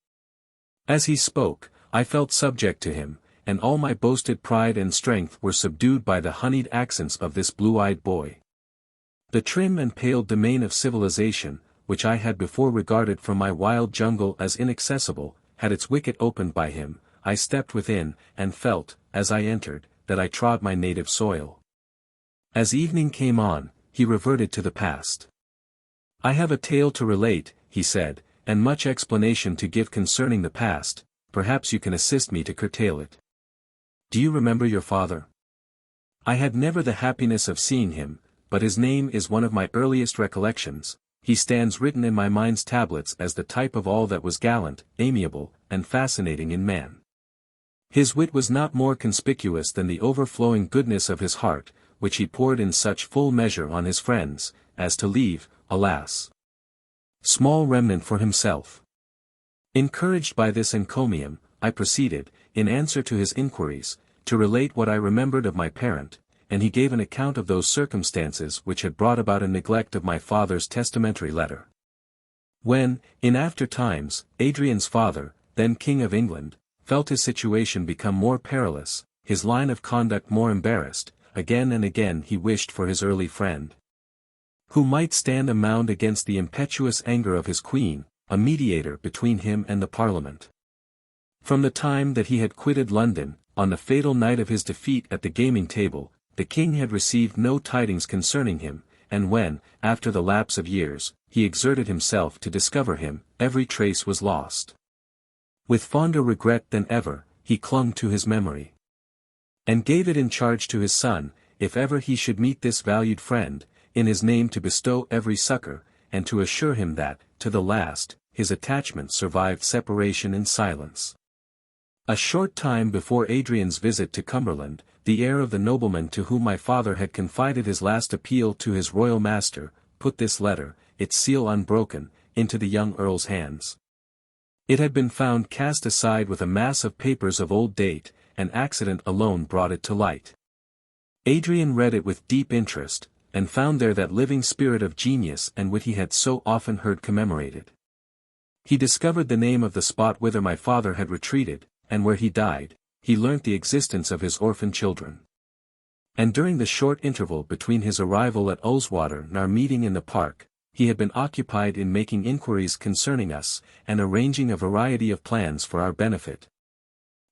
As he spoke, I felt subject to him, and all my boasted pride and strength were subdued by the honeyed accents of this blue-eyed boy. The trim and pale domain of civilization, which I had before regarded from my wild jungle as inaccessible, had its wicket opened by him. I stepped within, and felt, as I entered, that I trod my native soil. As evening came on, he reverted to the past. "I have a tale to relate," he said, "and much explanation to give concerning the past. Perhaps you can assist me to curtail it. Do you remember your father? I had never the happiness of seeing him, but his name is one of my earliest recollections. He stands written in my mind's tablets as the type of all that was gallant, amiable, and fascinating in man. His wit was not more conspicuous than the overflowing goodness of his heart, which he poured in such full measure on his friends, as to leave, alas, small remnant for himself." Encouraged by this encomium, I proceeded, in answer to his inquiries, to relate what I remembered of my parent, and he gave an account of those circumstances which had brought about a neglect of my father's testamentary letter. When, in after times, Adrian's father, then King of England, felt his situation become more perilous, his line of conduct more embarrassed, again and again he wished for his early friend, who might stand a mound against the impetuous anger of his queen, a mediator between him and the Parliament. From the time that he had quitted London, on the fatal night of his defeat at the gaming table, the king had received no tidings concerning him, and when, after the lapse of years, he exerted himself to discover him, every trace was lost. With fonder regret than ever, he clung to his memory, and gave it in charge to his son, if ever he should meet this valued friend, in his name to bestow every succor, and to assure him that, to the last, his attachment survived separation in silence. A short time before Adrian's visit to Cumberland, the heir of the nobleman to whom my father had confided his last appeal to his royal master, put this letter, its seal unbroken, into the young earl's hands. It had been found cast aside with a mass of papers of old date, and accident alone brought it to light. Adrian read it with deep interest, and found there that living spirit of genius and wit he had so often heard commemorated. He discovered the name of the spot whither my father had retreated, and where he died. He learnt the existence of his orphan children. And during the short interval between his arrival at Ullswater and our meeting in the park, he had been occupied in making inquiries concerning us, and arranging a variety of plans for our benefit,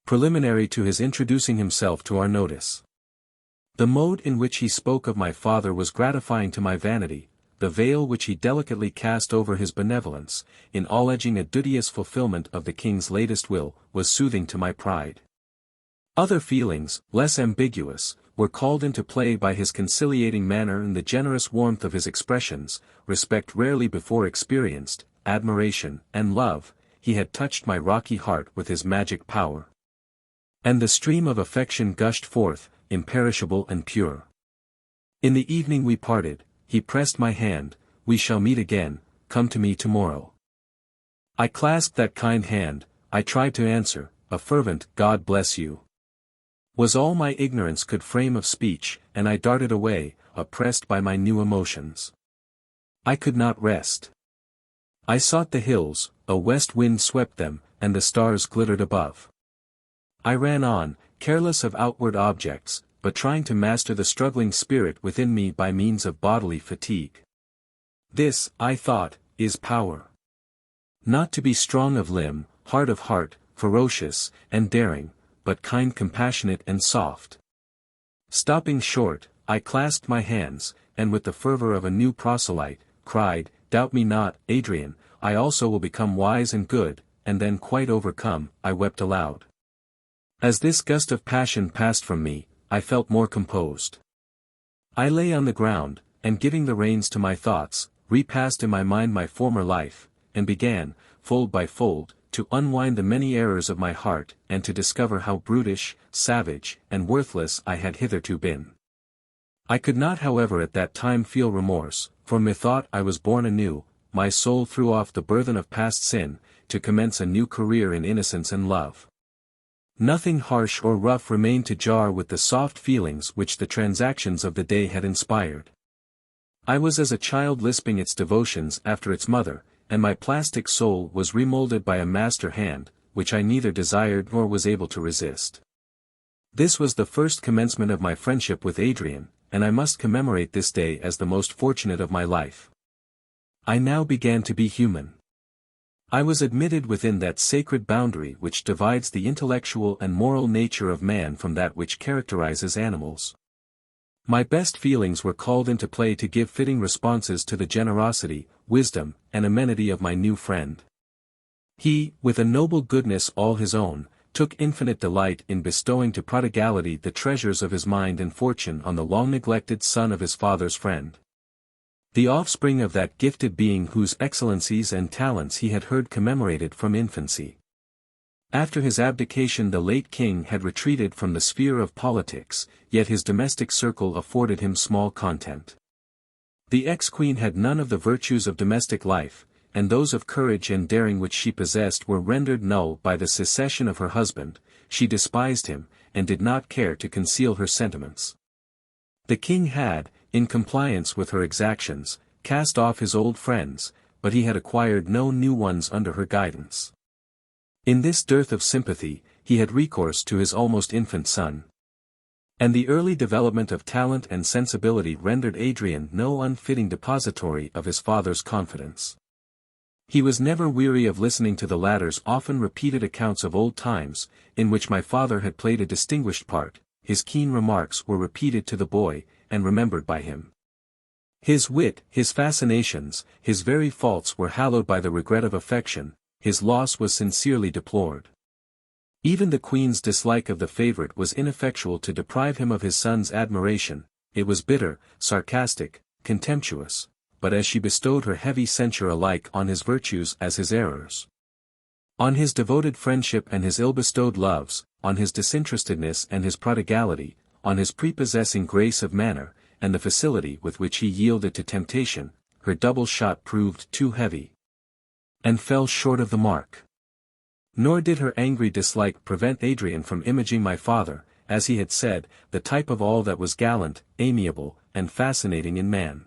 preliminary to his introducing himself to our notice. The mode in which he spoke of my father was gratifying to my vanity, the veil which he delicately cast over his benevolence, in alleging a duteous fulfillment of the king's latest will, was soothing to my pride. Other feelings, less ambiguous, were called into play by his conciliating manner and the generous warmth of his expressions, respect rarely before experienced, admiration, and love. He had touched my rocky heart with his magic power, and the stream of affection gushed forth, imperishable and pure. In the evening we parted. He pressed my hand. "We shall meet again, come to me tomorrow." I clasped that kind hand. I tried to answer, a fervent "God bless you," was all my ignorance could frame of speech, and I darted away, oppressed by my new emotions. I could not rest. I sought the hills, a west wind swept them, and the stars glittered above. I ran on, careless of outward objects, but trying to master the struggling spirit within me by means of bodily fatigue. This, I thought, is power. Not to be strong of limb, hard of heart, ferocious, and daring, but kind, compassionate and soft. Stopping short, I clasped my hands, and with the fervor of a new proselyte, cried, "Doubt me not, Adrian, I also will become wise and good," and then quite overcome, I wept aloud. As this gust of passion passed from me, I felt more composed. I lay on the ground, and giving the reins to my thoughts, repassed in my mind my former life, and began, fold by fold, to unwind the many errors of my heart, and to discover how brutish, savage, and worthless I had hitherto been. I could not however at that time feel remorse, for methought I was born anew, my soul threw off the burthen of past sin, to commence a new career in innocence and love. Nothing harsh or rough remained to jar with the soft feelings which the transactions of the day had inspired. I was as a child lisping its devotions after its mother, and my plastic soul was remoulded by a master hand, which I neither desired nor was able to resist. This was the first commencement of my friendship with Adrian, and I must commemorate this day as the most fortunate of my life. I now began to be human. I was admitted within that sacred boundary which divides the intellectual and moral nature of man from that which characterizes animals. My best feelings were called into play to give fitting responses to the generosity, wisdom, and amenity of my new friend. He, with a noble goodness all his own, took infinite delight in bestowing to prodigality the treasures of his mind and fortune on the long-neglected son of his father's friend, the offspring of that gifted being whose excellencies and talents he had heard commemorated from infancy. After his abdication the late king had retreated from the sphere of politics, yet his domestic circle afforded him small content. The ex-queen had none of the virtues of domestic life, and those of courage and daring which she possessed were rendered null by the secession of her husband. She despised him, and did not care to conceal her sentiments. The king had, in compliance with her exactions, cast off his old friends, but he had acquired no new ones under her guidance. In this dearth of sympathy, he had recourse to his almost infant son. And the early development of talent and sensibility rendered Adrian no unfitting depository of his father's confidence. He was never weary of listening to the latter's often repeated accounts of old times, in which my father had played a distinguished part, his keen remarks were repeated to the boy, and remembered by him. His wit, his fascinations, his very faults were hallowed by the regret of affection, his loss was sincerely deplored. Even the queen's dislike of the favourite was ineffectual to deprive him of his son's admiration, it was bitter, sarcastic, contemptuous, but as she bestowed her heavy censure alike on his virtues as his errors. On his devoted friendship and his ill-bestowed loves, on his disinterestedness and his prodigality, on his prepossessing grace of manner, and the facility with which he yielded to temptation, her double shot proved too heavy, and fell short of the mark. Nor did her angry dislike prevent Adrian from imaging my father, as he had said, the type of all that was gallant, amiable, and fascinating in man.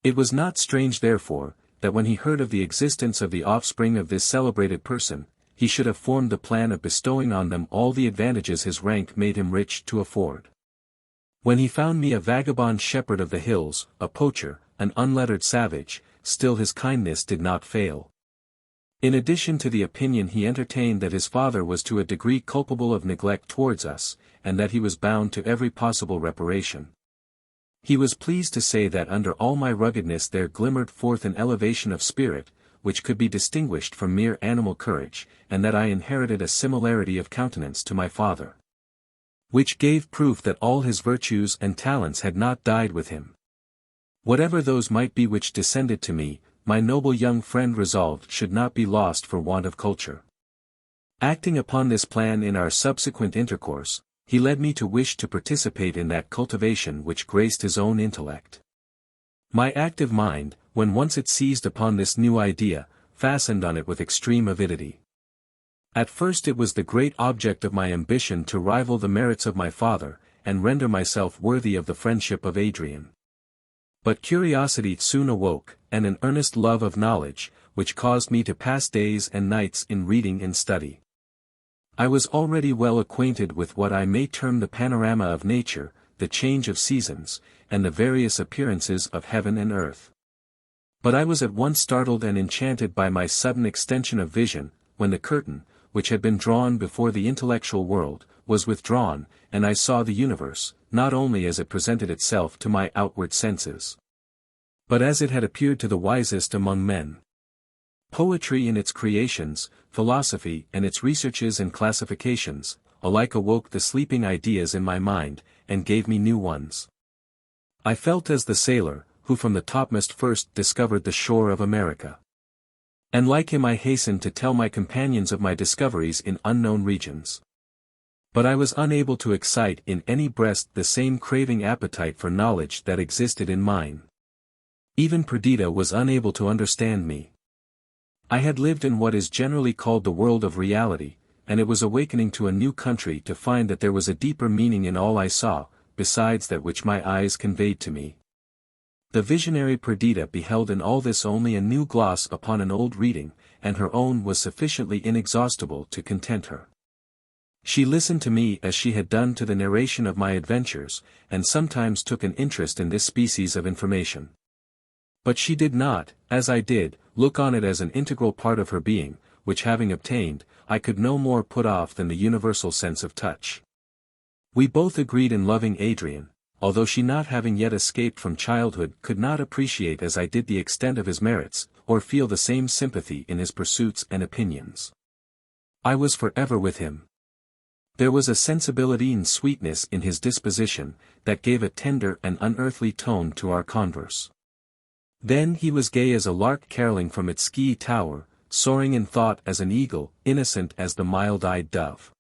It was not strange therefore, that when he heard of the existence of the offspring of this celebrated person, he should have formed the plan of bestowing on them all the advantages his rank made him rich to afford. When he found me a vagabond shepherd of the hills, a poacher, an unlettered savage, still his kindness did not fail. In addition to the opinion he entertained that his father was to a degree culpable of neglect towards us, and that he was bound to every possible reparation. He was pleased to say that under all my ruggedness there glimmered forth an elevation of spirit, which could be distinguished from mere animal courage, and that I inherited a similarity of countenance to my father, which gave proof that all his virtues and talents had not died with him. Whatever those might be which descended to me, my noble young friend resolved should not be lost for want of culture. Acting upon this plan in our subsequent intercourse, he led me to wish to participate in that cultivation which graced his own intellect. My active mind, when once it seized upon this new idea, fastened on it with extreme avidity. At first it was the great object of my ambition to rival the merits of my father, and render myself worthy of the friendship of Adrian. But curiosity soon awoke, and an earnest love of knowledge, which caused me to pass days and nights in reading and study. I was already well acquainted with what I may term the panorama of nature, the change of seasons, and the various appearances of heaven and earth. But I was at once startled and enchanted by my sudden extension of vision, when the curtain, which had been drawn before the intellectual world, was withdrawn, and I saw the universe, not only as it presented itself to my outward senses, but as it had appeared to the wisest among men. Poetry in its creations, philosophy and its researches and classifications, alike awoke the sleeping ideas in my mind, and gave me new ones. I felt as the sailor, who from the topmast first discovered the shore of America. And like him I hastened to tell my companions of my discoveries in unknown regions. But I was unable to excite in any breast the same craving appetite for knowledge that existed in mine. Even Perdita was unable to understand me. I had lived in what is generally called the world of reality, and it was awakening to a new country to find that there was a deeper meaning in all I saw, besides that which my eyes conveyed to me. The visionary Perdita beheld in all this only a new gloss upon an old reading, and her own was sufficiently inexhaustible to content her. She listened to me as she had done to the narration of my adventures, and sometimes took an interest in this species of information. But she did not, as I did, look on it as an integral part of her being, which having obtained, I could no more put off than the universal sense of touch. We both agreed in loving Adrian, although she not having yet escaped from childhood could not appreciate as I did the extent of his merits, or feel the same sympathy in his pursuits and opinions. I was forever with him. There was a sensibility and sweetness in his disposition, that gave a tender and unearthly tone to our converse. Then he was gay as a lark caroling from its ski tower, soaring in thought as an eagle, innocent as the mild-eyed dove.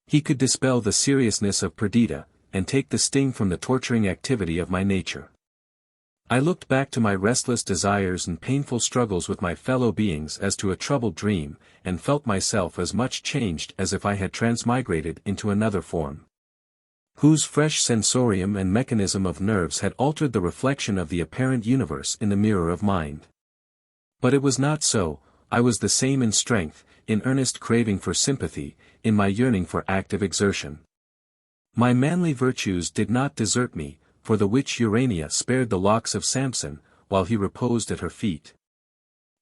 He could dispel the seriousness of Perdita, and take the sting from the torturing activity of my nature. I looked back to my restless desires and painful struggles with my fellow beings as to a troubled dream, and felt myself as much changed as if I had transmigrated into another form, whose fresh sensorium and mechanism of nerves had altered the reflection of the apparent universe in the mirror of mind. But it was not so. I was the same in strength, in earnest craving for sympathy, in my yearning for active exertion. My manly virtues did not desert me, for the witch Urania spared the locks of Samson, while he reposed at her feet.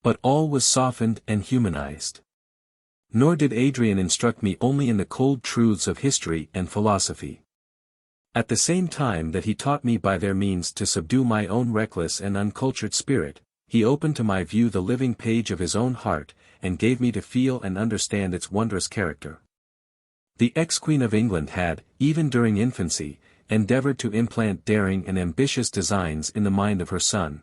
But all was softened and humanized. Nor did Adrian instruct me only in the cold truths of history and philosophy. At the same time that he taught me by their means to subdue my own reckless and uncultured spirit, he opened to my view the living page of his own heart, and gave me to feel and understand its wondrous character. The ex-Queen of England had, even during infancy, endeavored to implant daring and ambitious designs in the mind of her son.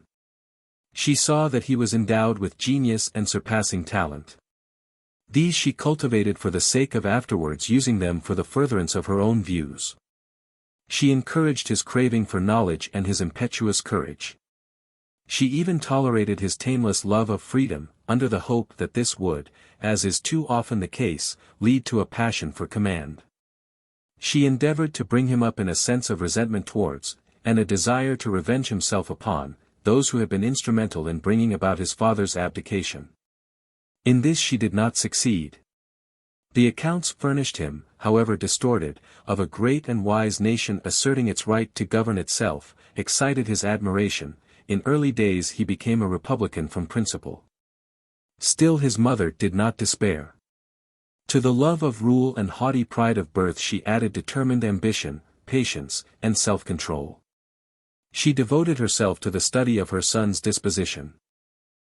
She saw that he was endowed with genius and surpassing talent. These she cultivated for the sake of afterwards using them for the furtherance of her own views. She encouraged his craving for knowledge and his impetuous courage. She even tolerated his tameless love of freedom, under the hope that this would, as is too often the case, lead to a passion for command. She endeavored to bring him up in a sense of resentment towards, and a desire to revenge himself upon, those who had been instrumental in bringing about his father's abdication. In this she did not succeed. The accounts furnished him, however distorted, of a great and wise nation asserting its right to govern itself, excited his admiration. In early days he became a republican from principle. Still his mother did not despair. To the love of rule and haughty pride of birth she added determined ambition, patience, and self-control. She devoted herself to the study of her son's disposition.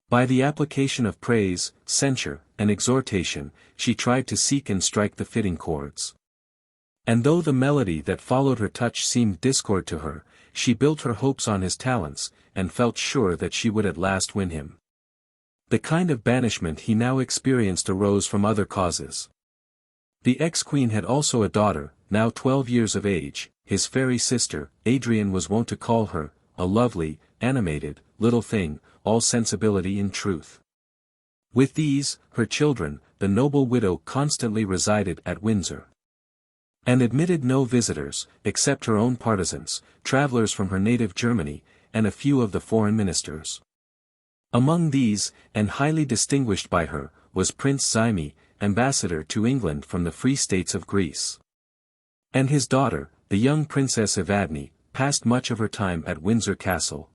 By the application of praise, censure, and exhortation, she tried to seek and strike the fitting chords. And though the melody that followed her touch seemed discord to her, she built her hopes on his talents, and felt sure that she would at last win him. The kind of banishment he now experienced arose from other causes. The ex-queen had also a daughter, now 12 years of age. His fairy sister, Adrian, was wont to call her, a lovely, animated, little thing, all sensibility in truth. With these, her children, the noble widow constantly resided at Windsor, and admitted no visitors, except her own partisans, travellers from her native Germany, and a few of the foreign ministers. Among these, and highly distinguished by her, was Prince Zyme, ambassador to England from the Free States of Greece. And his daughter, the young Princess Evadne, passed much of her time at Windsor Castle.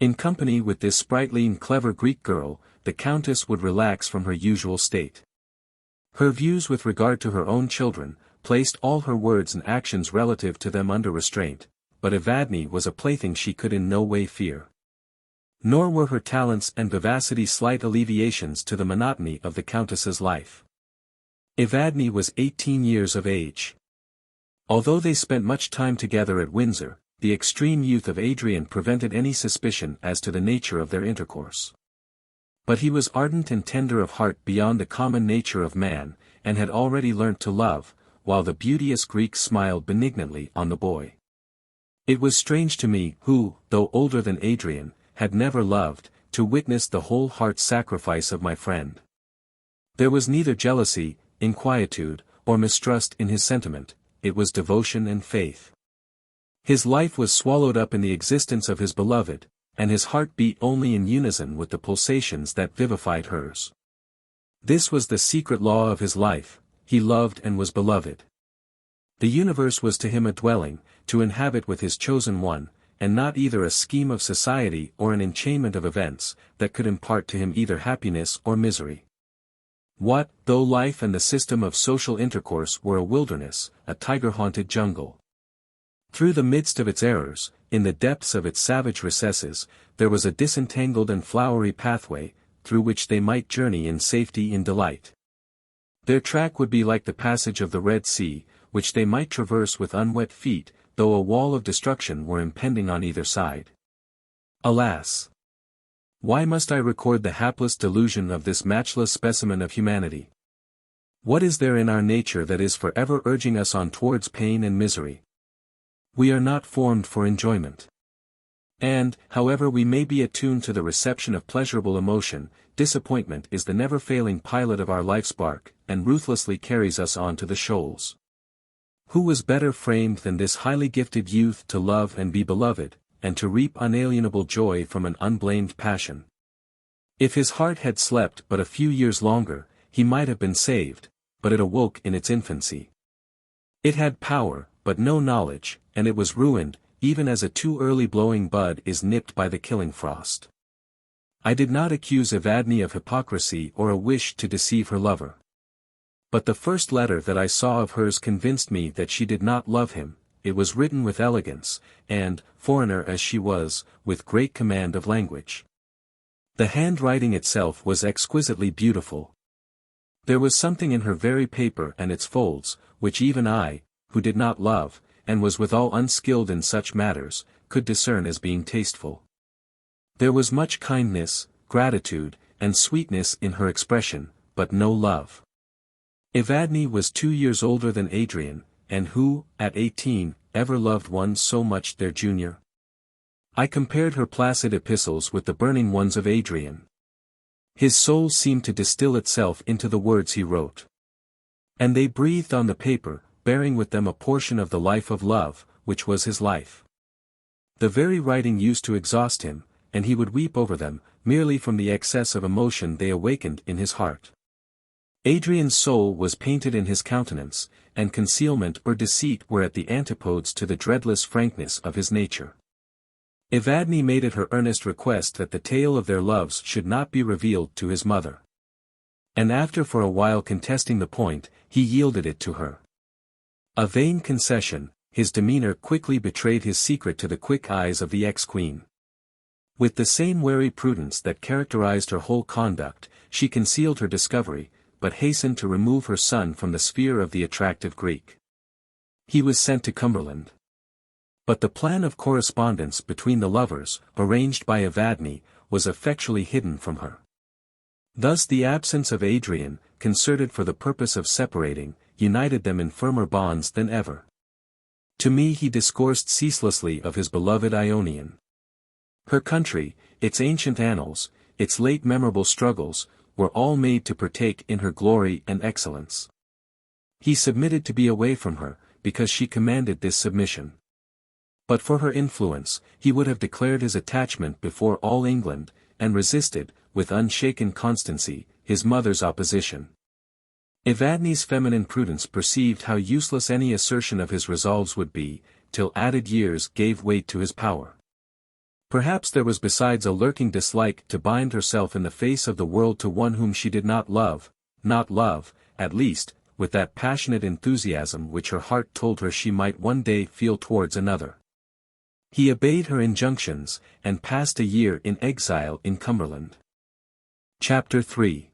In company with this sprightly and clever Greek girl, the Countess would relax from her usual state. Her views with regard to her own children, placed all her words and actions relative to them under restraint, but Evadne was a plaything she could in no way fear. Nor were her talents and vivacity slight alleviations to the monotony of the Countess's life. Evadne was 18 years of age. Although they spent much time together at Windsor, the extreme youth of Adrian prevented any suspicion as to the nature of their intercourse. But he was ardent and tender of heart beyond the common nature of man, and had already learnt to love, while the beauteous Greek smiled benignantly on the boy. It was strange to me, who, though older than Adrian, had never loved, to witness the whole heart sacrifice of my friend. There was neither jealousy, inquietude, or mistrust in his sentiment, it was devotion and faith. His life was swallowed up in the existence of his beloved, and his heart beat only in unison with the pulsations that vivified hers. This was the secret law of his life, he loved and was beloved. The universe was to him a dwelling, to inhabit with his chosen one, and not either a scheme of society or an enchainment of events, that could impart to him either happiness or misery. What, though life and the system of social intercourse were a wilderness, a tiger-haunted jungle? Through the midst of its errors, in the depths of its savage recesses, there was a disentangled and flowery pathway, through which they might journey in safety in delight. Their track would be like the passage of the Red Sea, which they might traverse with unwet feet, though a wall of destruction were impending on either side. Alas! Why must I record the hapless delusion of this matchless specimen of humanity? What is there in our nature that is forever urging us on towards pain and misery? We are not formed for enjoyment. And, however we may be attuned to the reception of pleasurable emotion, disappointment is the never-failing pilot of our life's bark, and ruthlessly carries us on to the shoals. Who was better framed than this highly gifted youth to love and be beloved, and to reap unalienable joy from an unblamed passion? If his heart had slept but a few years longer, he might have been saved, but it awoke in its infancy. It had power, but no knowledge, and it was ruined, even as a too early blowing bud is nipped by the killing frost. I did not accuse Evadne of hypocrisy or a wish to deceive her lover. But the first letter that I saw of hers convinced me that she did not love him. It was written with elegance, and, foreigner as she was, with great command of language. The handwriting itself was exquisitely beautiful. There was something in her very paper and its folds, which even I, who did not love, and was withal unskilled in such matters, could discern as being tasteful. There was much kindness, gratitude, and sweetness in her expression, but no love. Evadne was 2 years older than Adrian, and who, at 18, ever loved one so much their junior? I compared her placid epistles with the burning ones of Adrian. His soul seemed to distill itself into the words he wrote. And they breathed on the paper, bearing with them a portion of the life of love, which was his life. The very writing used to exhaust him, and he would weep over them, merely from the excess of emotion they awakened in his heart. Adrian's soul was painted in his countenance, and concealment or deceit were at the antipodes to the dreadless frankness of his nature. Evadne made it her earnest request that the tale of their loves should not be revealed to his mother. And after for a while contesting the point, he yielded it to her. A vain concession, his demeanor quickly betrayed his secret to the quick eyes of the ex-queen. With the same wary prudence that characterized her whole conduct, she concealed her discovery, but hastened to remove her son from the sphere of the attractive Greek. He was sent to Cumberland. But the plan of correspondence between the lovers, arranged by Evadne, was effectually hidden from her. Thus the absence of Adrian, concerted for the purpose of separating, united them in firmer bonds than ever. To me he discoursed ceaselessly of his beloved Ionian. Her country, its ancient annals, its late memorable struggles, were all made to partake in her glory and excellence. He submitted to be away from her, because she commanded this submission. But for her influence, he would have declared his attachment before all England, and resisted, with unshaken constancy, his mother's opposition. Evadne's feminine prudence perceived how useless any assertion of his resolves would be, till added years gave weight to his power. Perhaps there was besides a lurking dislike to bind herself in the face of the world to one whom she did not love, at least, with that passionate enthusiasm which her heart told her she might one day feel towards another. He obeyed her injunctions, and passed a year in exile in Cumberland. Chapter 3.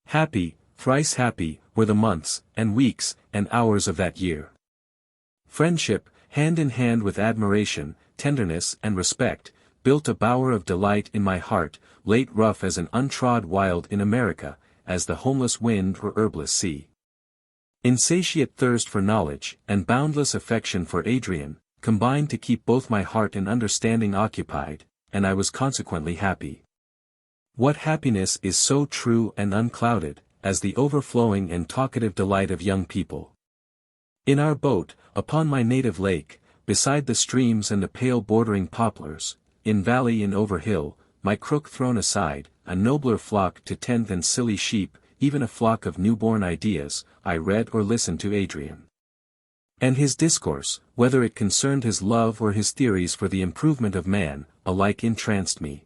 Happy, thrice happy, were the months, and weeks, and hours of that year. Friendship, hand in hand with admiration, tenderness and respect, built a bower of delight in my heart, late rough as an untrod wild in America, as the homeless wind or herbless sea. Insatiate thirst for knowledge, and boundless affection for Adrian, combined to keep both my heart and understanding occupied, and I was consequently happy. What happiness is so true and unclouded, as the overflowing and talkative delight of young people? In our boat, upon my native lake, beside the streams and the pale bordering poplars, in valley and over hill, my crook thrown aside, a nobler flock to tend than silly sheep, even a flock of newborn ideas, I read or listened to Adrian. And his discourse, whether it concerned his love or his theories for the improvement of man, alike entranced me.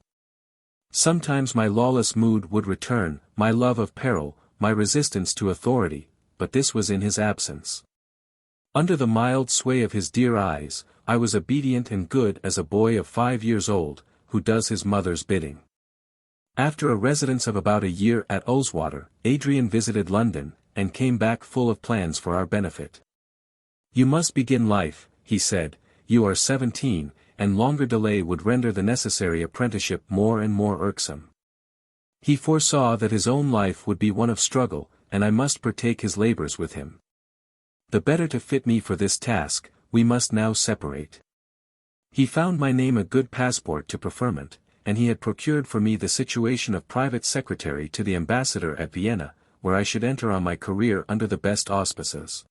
Sometimes my lawless mood would return, my love of peril, my resistance to authority, but this was in his absence. Under the mild sway of his dear eyes, I was obedient and good as a boy of 5 years old, who does his mother's bidding. After a residence of about a year at Ullswater, Adrian visited London, and came back full of plans for our benefit. "You must begin life," he said, "you are 17, and longer delay would render the necessary apprenticeship more and more irksome." He foresaw that his own life would be one of struggle, and I must partake his labors with him. The better to fit me for this task, we must now separate. He found my name a good passport to preferment, and he had procured for me the situation of private secretary to the ambassador at Vienna, where I should enter on my career under the best auspices.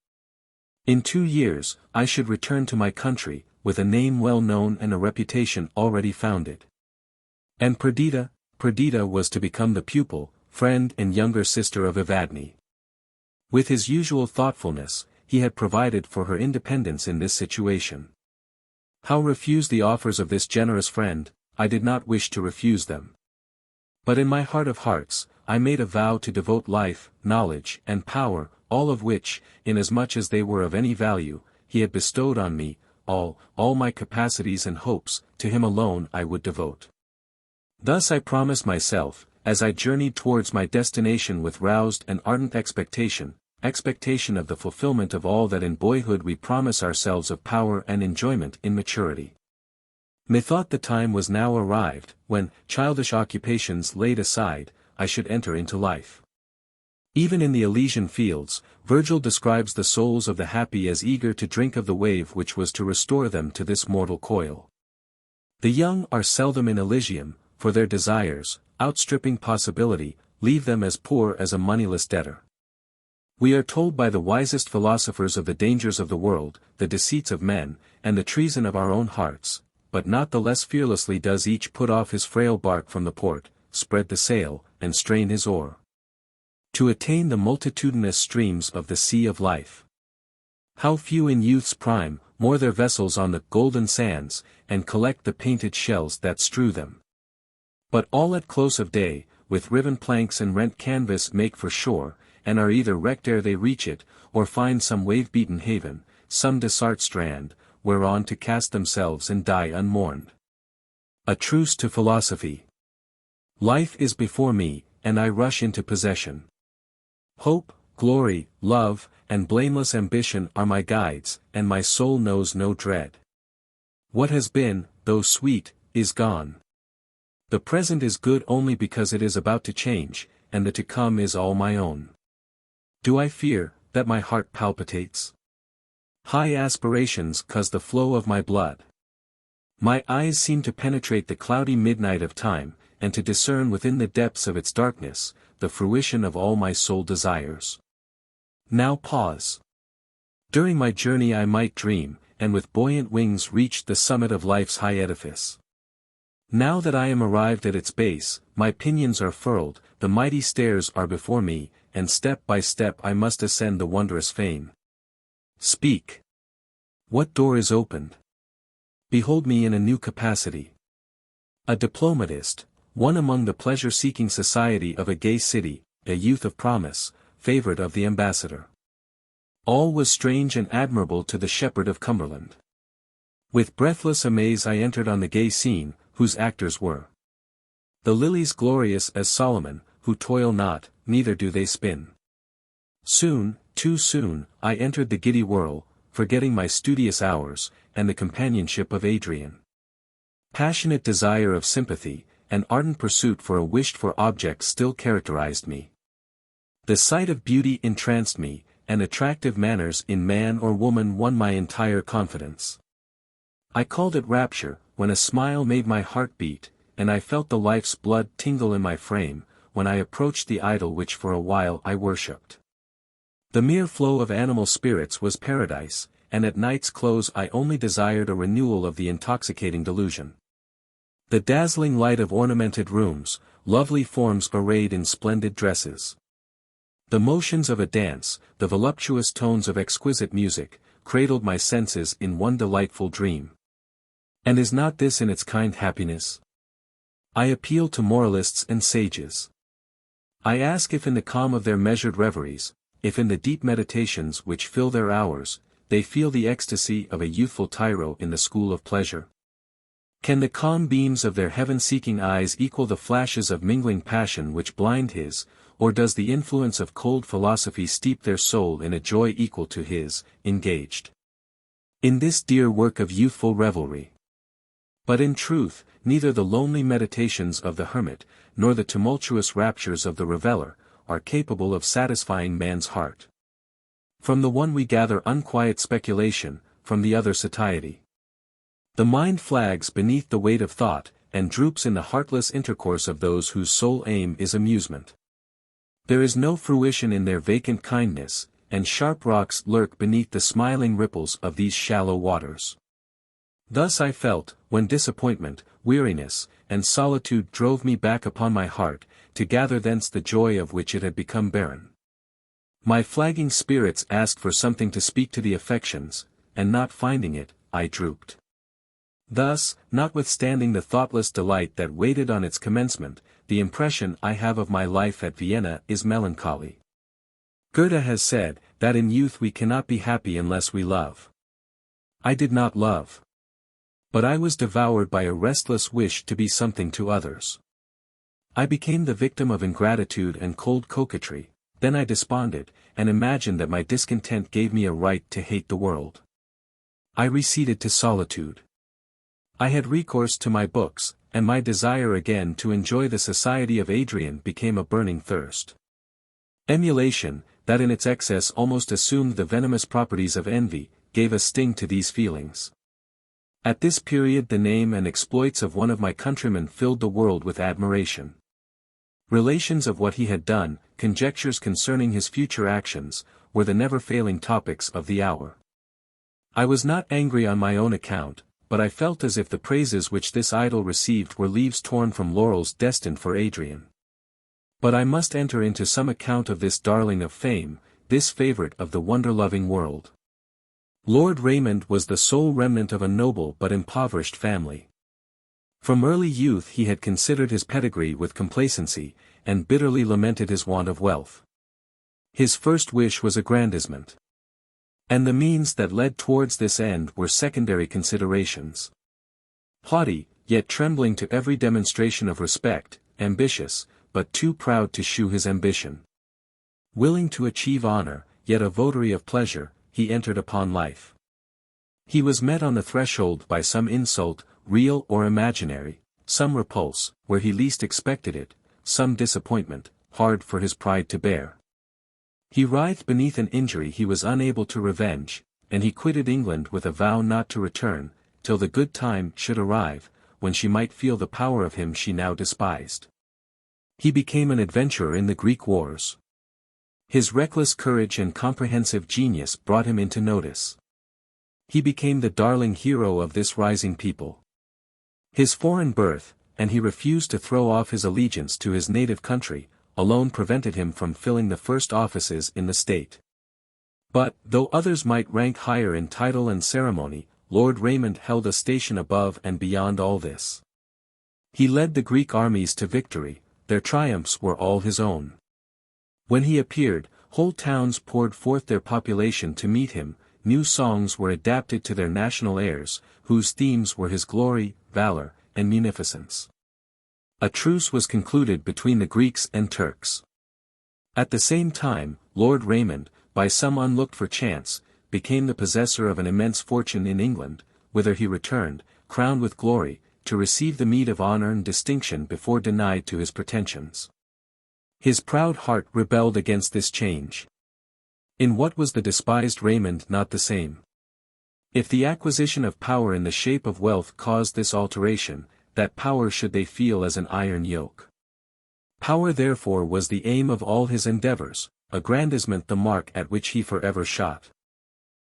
In 2 years, I should return to my country, with a name well known and a reputation already founded. And Perdita was to become the pupil, friend and younger sister of Evadne. With his usual thoughtfulness, he had provided for her independence in this situation. How refuse the offers of this generous friend? I did not wish to refuse them. But in my heart of hearts, I made a vow to devote life, knowledge, and power, all of which, inasmuch as they were of any value, he had bestowed on me, all my capacities and hopes, to him alone I would devote. Thus I promised myself, as I journeyed towards my destination with roused and ardent expectation of the fulfillment of all that in boyhood we promise ourselves of power and enjoyment in maturity. Methought the time was now arrived, when, childish occupations laid aside, I should enter into life. Even in the Elysian fields, Virgil describes the souls of the happy as eager to drink of the wave which was to restore them to this mortal coil. The young are seldom in Elysium, for their desires, outstripping possibility, leave them as poor as a moneyless debtor. We are told by the wisest philosophers of the dangers of the world, the deceits of men, and the treason of our own hearts, but not the less fearlessly does each put off his frail bark from the port, spread the sail, and strain his oar, to attain the multitudinous streams of the sea of life. How few in youth's prime, moor their vessels on the golden sands, and collect the painted shells that strew them. But all at close of day, with riven planks and rent canvas make for shore, and are either wrecked ere they reach it, or find some wave-beaten haven, some desart strand, whereon to cast themselves and die unmourned. A truce to philosophy. Life is before me, and I rush into possession. Hope, glory, love, and blameless ambition are my guides, and my soul knows no dread. What has been, though sweet, is gone. The present is good only because it is about to change, and the to come is all my own. Do I fear, that my heart palpitates? High aspirations cause the flow of my blood. My eyes seem to penetrate the cloudy midnight of time, and to discern within the depths of its darkness, the fruition of all my soul desires. Now pause. During my journey I might dream, and with buoyant wings reach the summit of life's high edifice. Now that I am arrived at its base, my pinions are furled, the mighty stairs are before me, and step by step I must ascend the wondrous fane. Speak. What door is opened? Behold me in a new capacity. A diplomatist, one among the pleasure-seeking society of a gay city, a youth of promise, favorite of the ambassador. All was strange and admirable to the shepherd of Cumberland. With breathless amaze I entered on the gay scene, whose actors were the lilies glorious as Solomon, who toil not, neither do they spin. Soon, too soon, I entered the giddy whirl, forgetting my studious hours, and the companionship of Adrian. Passionate desire of sympathy, and ardent pursuit for a wished-for object still characterized me. The sight of beauty entranced me, and attractive manners in man or woman won my entire confidence. I called it rapture, when a smile made my heart beat, and I felt the life's blood tingle in my frame, when I approached the idol which for a while I worshipped. The mere flow of animal spirits was paradise, and at night's close I only desired a renewal of the intoxicating delusion. The dazzling light of ornamented rooms, lovely forms arrayed in splendid dresses. The motions of a dance, the voluptuous tones of exquisite music, cradled my senses in one delightful dream. And is not this in its kind happiness? I appeal to moralists and sages. I ask if in the calm of their measured reveries, if in the deep meditations which fill their hours, they feel the ecstasy of a youthful tyro in the school of pleasure. Can the calm beams of their heaven-seeking eyes equal the flashes of mingling passion which blind his, or does the influence of cold philosophy steep their soul in a joy equal to his, engaged in this dear work of youthful revelry? But in truth, neither the lonely meditations of the hermit, nor the tumultuous raptures of the reveller, are capable of satisfying man's heart. From the one we gather unquiet speculation, from the other satiety. The mind flags beneath the weight of thought, and droops in the heartless intercourse of those whose sole aim is amusement. There is no fruition in their vacant kindness, and sharp rocks lurk beneath the smiling ripples of these shallow waters. Thus I felt, when disappointment, weariness, and solitude drove me back upon my heart, to gather thence the joy of which it had become barren. My flagging spirits asked for something to speak to the affections, and not finding it, I drooped. Thus, notwithstanding the thoughtless delight that waited on its commencement, the impression I have of my life at Vienna is melancholy. Goethe has said, that in youth we cannot be happy unless we love. I did not love. But I was devoured by a restless wish to be something to others. I became the victim of ingratitude and cold coquetry, then I desponded, and imagined that my discontent gave me a right to hate the world. I receded to solitude. I had recourse to my books, and my desire again to enjoy the society of Adrian became a burning thirst. Emulation, that in its excess almost assumed the venomous properties of envy, gave a sting to these feelings. At this period the name and exploits of one of my countrymen filled the world with admiration. Relations of what he had done, conjectures concerning his future actions, were the never-failing topics of the hour. I was not angry on my own account, but I felt as if the praises which this idol received were leaves torn from laurels destined for Adrian. But I must enter into some account of this darling of fame, this favourite of the wonder-loving world. Lord Raymond was the sole remnant of a noble but impoverished family. From early youth he had considered his pedigree with complacency, and bitterly lamented his want of wealth. His first wish was aggrandizement. And the means that led towards this end were secondary considerations. Haughty, yet trembling to every demonstration of respect, ambitious, but too proud to shew his ambition. Willing to achieve honor, yet a votary of pleasure, he entered upon life. He was met on the threshold by some insult, real or imaginary, some repulse, where he least expected it, some disappointment, hard for his pride to bear. He writhed beneath an injury he was unable to revenge, and he quitted England with a vow not to return, till the good time should arrive, when she might feel the power of him she now despised. He became an adventurer in the Greek wars. His reckless courage and comprehensive genius brought him into notice. He became the darling hero of this rising people. His foreign birth, and he refused to throw off his allegiance to his native country, alone prevented him from filling the first offices in the state. But, though others might rank higher in title and ceremony, Lord Raymond held a station above and beyond all this. He led the Greek armies to victory, their triumphs were all his own. When he appeared, whole towns poured forth their population to meet him, new songs were adapted to their national airs, whose themes were his glory, valor, and munificence. A truce was concluded between the Greeks and Turks. At the same time, Lord Raymond, by some unlooked-for chance, became the possessor of an immense fortune in England, whither he returned, crowned with glory, to receive the meed of honor and distinction before denied to his pretensions. His proud heart rebelled against this change. In what was the despised Raymond not the same? If the acquisition of power in the shape of wealth caused this alteration, that power should they feel as an iron yoke. Power therefore was the aim of all his endeavors, aggrandizement the mark at which he forever shot.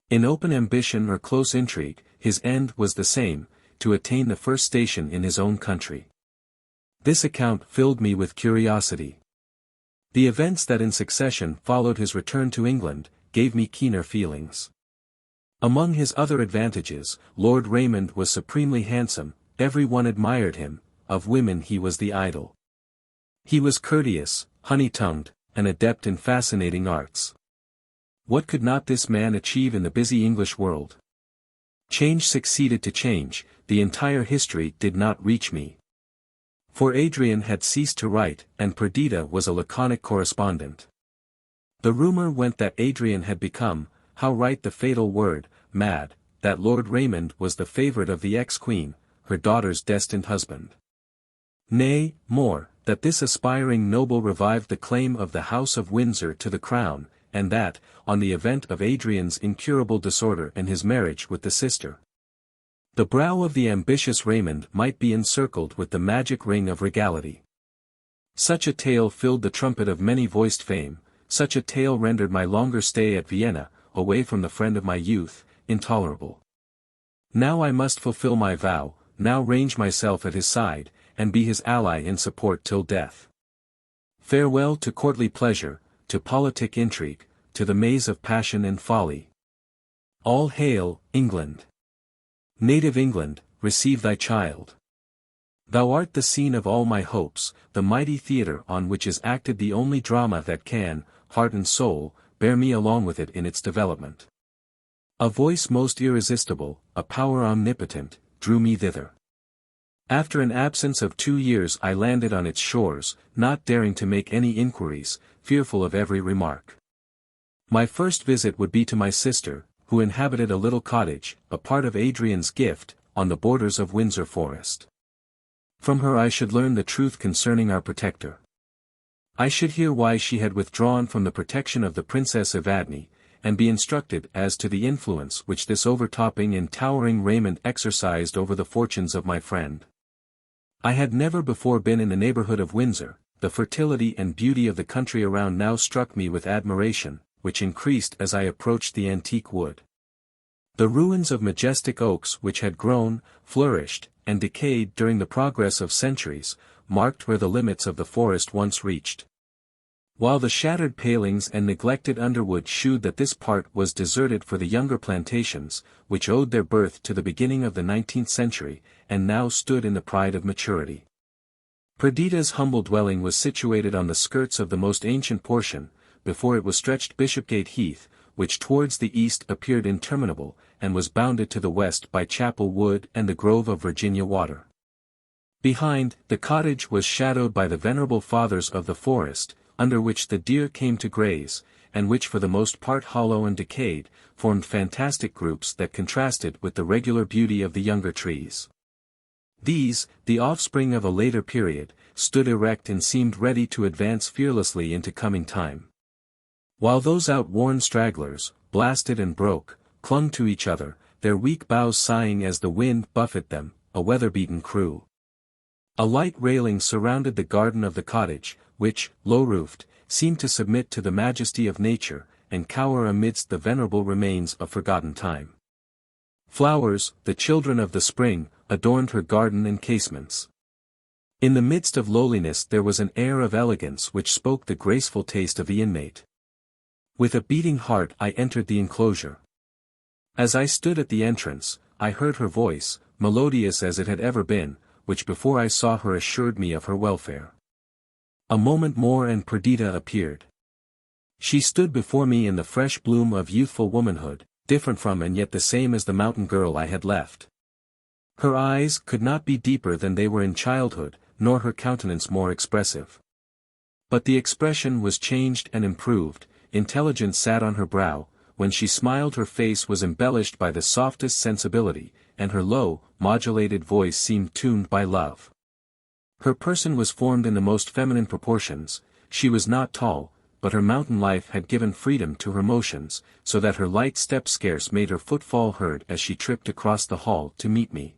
In open ambition or close intrigue, his end was the same, to attain the first station in his own country. This account filled me with curiosity. The events that in succession followed his return to England, gave me keener feelings. Among his other advantages, Lord Raymond was supremely handsome, every one admired him, of women he was the idol. He was courteous, honey-tongued, an adept in fascinating arts. What could not this man achieve in the busy English world? Change succeeded to change, the entire history did not reach me. For Adrian had ceased to write, and Perdita was a laconic correspondent. The rumor went that Adrian had become, how write the fatal word, mad, that Lord Raymond was the favourite of the ex-queen, her daughter's destined husband. Nay, more, that this aspiring noble revived the claim of the House of Windsor to the crown, and that, on the event of Adrian's incurable disorder and his marriage with the sister, the brow of the ambitious Raymond might be encircled with the magic ring of regality. Such a tale filled the trumpet of many-voiced fame, such a tale rendered my longer stay at Vienna, away from the friend of my youth, intolerable. Now I must fulfill my vow, now range myself at his side, and be his ally in support till death. Farewell to courtly pleasure, to politic intrigue, to the maze of passion and folly. All hail, England! Native England, receive thy child. Thou art the scene of all my hopes, the mighty theatre on which is acted the only drama that can, heart and soul, bear me along with it in its development. A voice most irresistible, a power omnipotent, drew me thither. After an absence of 2 years I landed on its shores, not daring to make any inquiries, fearful of every remark. My first visit would be to my sister, who inhabited a little cottage, a part of Adrian's gift, on the borders of Windsor Forest. From her I should learn the truth concerning our protector. I should hear why she had withdrawn from the protection of the Princess Evadne, and be instructed as to the influence which this overtopping and towering Raymond exercised over the fortunes of my friend. I had never before been in the neighborhood of Windsor. The fertility and beauty of the country around now struck me with admiration, which increased as I approached the antique wood. The ruins of majestic oaks which had grown, flourished, and decayed during the progress of centuries, marked where the limits of the forest once reached. While the shattered palings and neglected underwood shewed that this part was deserted for the younger plantations, which owed their birth to the beginning of the 19th century, and now stood in the pride of maturity. Perdita's humble dwelling was situated on the skirts of the most ancient portion. Before it was stretched Bishopgate Heath, which towards the east appeared interminable, and was bounded to the west by Chapel Wood and the grove of Virginia Water. Behind, the cottage was shadowed by the venerable fathers of the forest, under which the deer came to graze, and which for the most part hollow and decayed, formed fantastic groups that contrasted with the regular beauty of the younger trees. These, the offspring of a later period, stood erect and seemed ready to advance fearlessly into coming time. While those outworn stragglers, blasted and broke, clung to each other, their weak boughs sighing as the wind buffeted them, a weather-beaten crew. A light railing surrounded the garden of the cottage, which, low-roofed, seemed to submit to the majesty of nature, and cower amidst the venerable remains of forgotten time. Flowers, the children of the spring, adorned her garden and casements. In the midst of lowliness there was an air of elegance which spoke the graceful taste of the inmate. With a beating heart I entered the enclosure. As I stood at the entrance, I heard her voice, melodious as it had ever been, which before I saw her assured me of her welfare. A moment more and Perdita appeared. She stood before me in the fresh bloom of youthful womanhood, different from and yet the same as the mountain girl I had left. Her eyes could not be deeper than they were in childhood, nor her countenance more expressive. But the expression was changed and improved, intelligence sat on her brow, when she smiled her face was embellished by the softest sensibility, and her low, modulated voice seemed tuned by love. Her person was formed in the most feminine proportions. She was not tall, but her mountain life had given freedom to her motions, so that her light step scarce made her footfall heard as she tripped across the hall to meet me.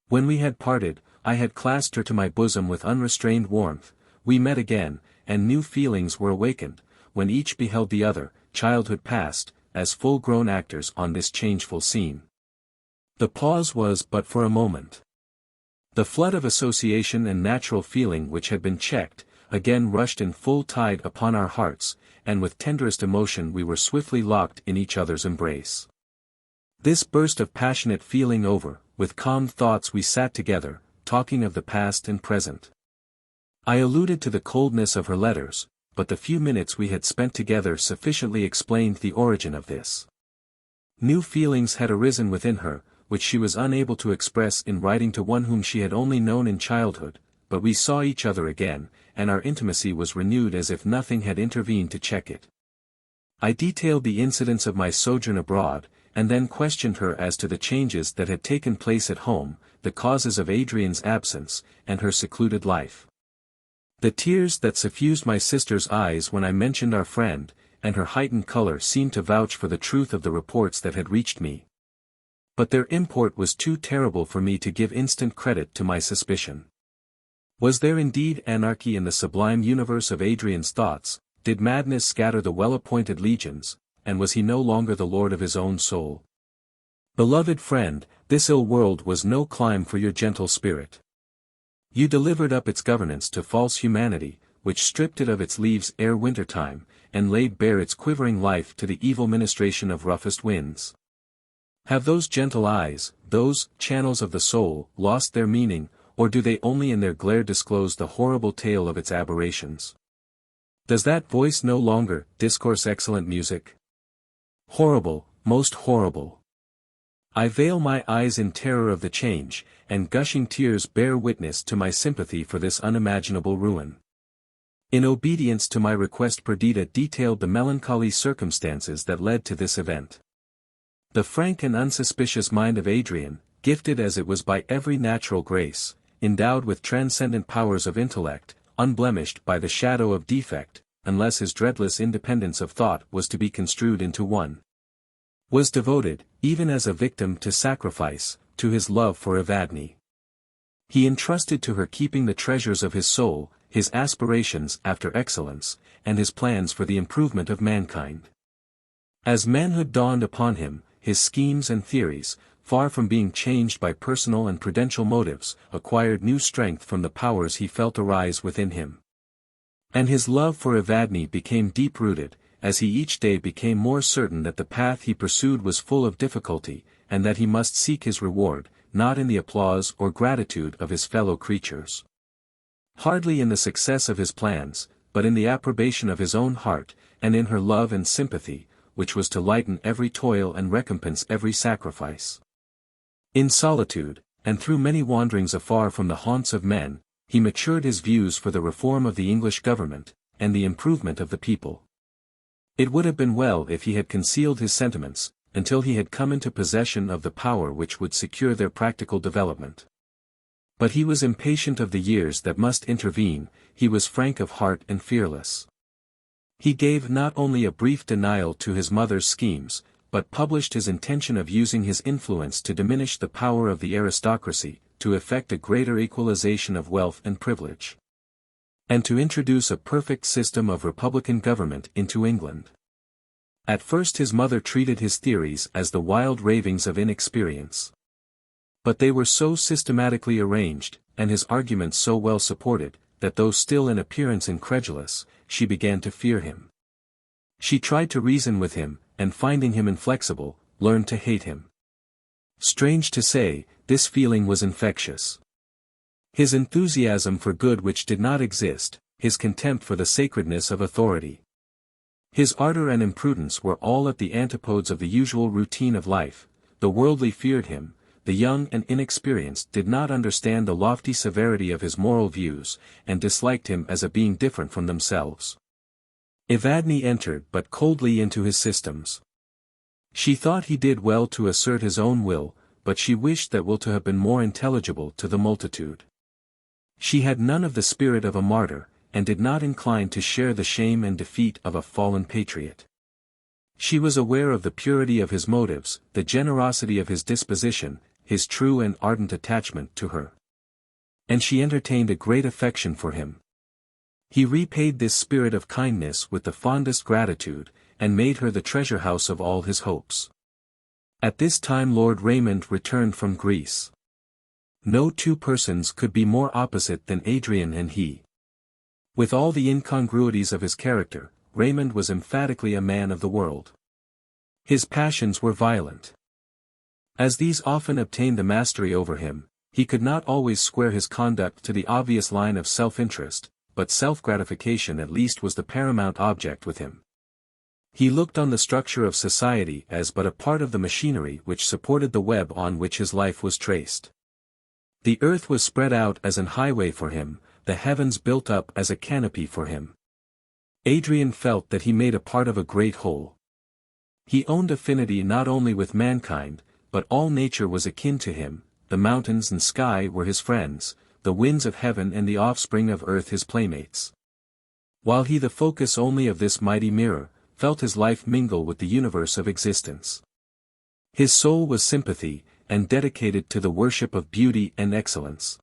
When we had parted, I had clasped her to my bosom with unrestrained warmth. We met again, and new feelings were awakened, when each beheld the other, childhood past, as full-grown actors on this changeful scene. The pause was but for a moment. The flood of association and natural feeling which had been checked, again rushed in full tide upon our hearts, and with tenderest emotion we were swiftly locked in each other's embrace. This burst of passionate feeling over, with calm thoughts we sat together, talking of the past and present. I alluded to the coldness of her letters, but the few minutes we had spent together sufficiently explained the origin of this. New feelings had arisen within her, which she was unable to express in writing to one whom she had only known in childhood, but we saw each other again, and our intimacy was renewed as if nothing had intervened to check it. I detailed the incidents of my sojourn abroad, and then questioned her as to the changes that had taken place at home, the causes of Adrian's absence, and her secluded life. The tears that suffused my sister's eyes when I mentioned our friend, and her heightened color seemed to vouch for the truth of the reports that had reached me. But their import was too terrible for me to give instant credit to my suspicion. Was there indeed anarchy in the sublime universe of Adrian's thoughts? Did madness scatter the well-appointed legions, and was he no longer the lord of his own soul? Beloved friend, this ill world was no clime for your gentle spirit. You delivered up its governance to false humanity, which stripped it of its leaves ere winter-time, and laid bare its quivering life to the evil ministration of roughest winds. Have those gentle eyes, those channels of the soul, lost their meaning, or do they only in their glare disclose the horrible tale of its aberrations? Does that voice no longer discourse excellent music? Horrible, most horrible. I veil my eyes in terror of the change, and gushing tears bear witness to my sympathy for this unimaginable ruin. In obedience to my request, Perdita detailed the melancholy circumstances that led to this event. The frank and unsuspicious mind of Adrian, gifted as it was by every natural grace, endowed with transcendent powers of intellect, unblemished by the shadow of defect, unless his dreadless independence of thought was to be construed into one, was devoted, even as a victim to sacrifice, to his love for Evadne. He entrusted to her keeping the treasures of his soul, his aspirations after excellence, and his plans for the improvement of mankind. As manhood dawned upon him, his schemes and theories, far from being changed by personal and prudential motives, acquired new strength from the powers he felt arise within him. And his love for Evadne became deep-rooted, as he each day became more certain that the path he pursued was full of difficulty, and that he must seek his reward, not in the applause or gratitude of his fellow creatures. Hardly in the success of his plans, but in the approbation of his own heart, and in her love and sympathy, which was to lighten every toil and recompense every sacrifice. In solitude, and through many wanderings afar from the haunts of men, he matured his views for the reform of the English government, and the improvement of the people. It would have been well if he had concealed his sentiments, until he had come into possession of the power which would secure their practical development. But he was impatient of the years that must intervene, he was frank of heart and fearless. He gave not only a brief denial to his mother's schemes, but published his intention of using his influence to diminish the power of the aristocracy, to effect a greater equalization of wealth and privilege, and to introduce a perfect system of republican government into England. At first his mother treated his theories as the wild ravings of inexperience. But they were so systematically arranged, and his arguments so well supported, that though still in appearance incredulous, she began to fear him. She tried to reason with him, and finding him inflexible, learned to hate him. Strange to say, this feeling was infectious. His enthusiasm for good which did not exist, his contempt for the sacredness of authority, his ardor and imprudence were all at the antipodes of the usual routine of life. The worldly feared him, the young and inexperienced did not understand the lofty severity of his moral views, and disliked him as a being different from themselves. Evadne entered but coldly into his systems. She thought he did well to assert his own will, but she wished that will to have been more intelligible to the multitude. She had none of the spirit of a martyr, and did not incline to share the shame and defeat of a fallen patriot. She was aware of the purity of his motives, the generosity of his disposition, his true and ardent attachment to her. And she entertained a great affection for him. He repaid this spirit of kindness with the fondest gratitude, and made her the treasure house of all his hopes. At this time Lord Raymond returned from Greece. No two persons could be more opposite than Adrian and he. With all the incongruities of his character, Raymond was emphatically a man of the world. His passions were violent. As these often obtained the mastery over him, he could not always square his conduct to the obvious line of self-interest, but self-gratification at least was the paramount object with him. He looked on the structure of society as but a part of the machinery which supported the web on which his life was traced. The earth was spread out as an highway for him, the heavens built up as a canopy for him. Adrian felt that he made a part of a great whole. He owned affinity not only with mankind, but all nature was akin to him, the mountains and sky were his friends, the winds of heaven and the offspring of earth his playmates. While he, the focus only of this mighty mirror, felt his life mingle with the universe of existence. His soul was sympathy, and dedicated to the worship of beauty and excellence.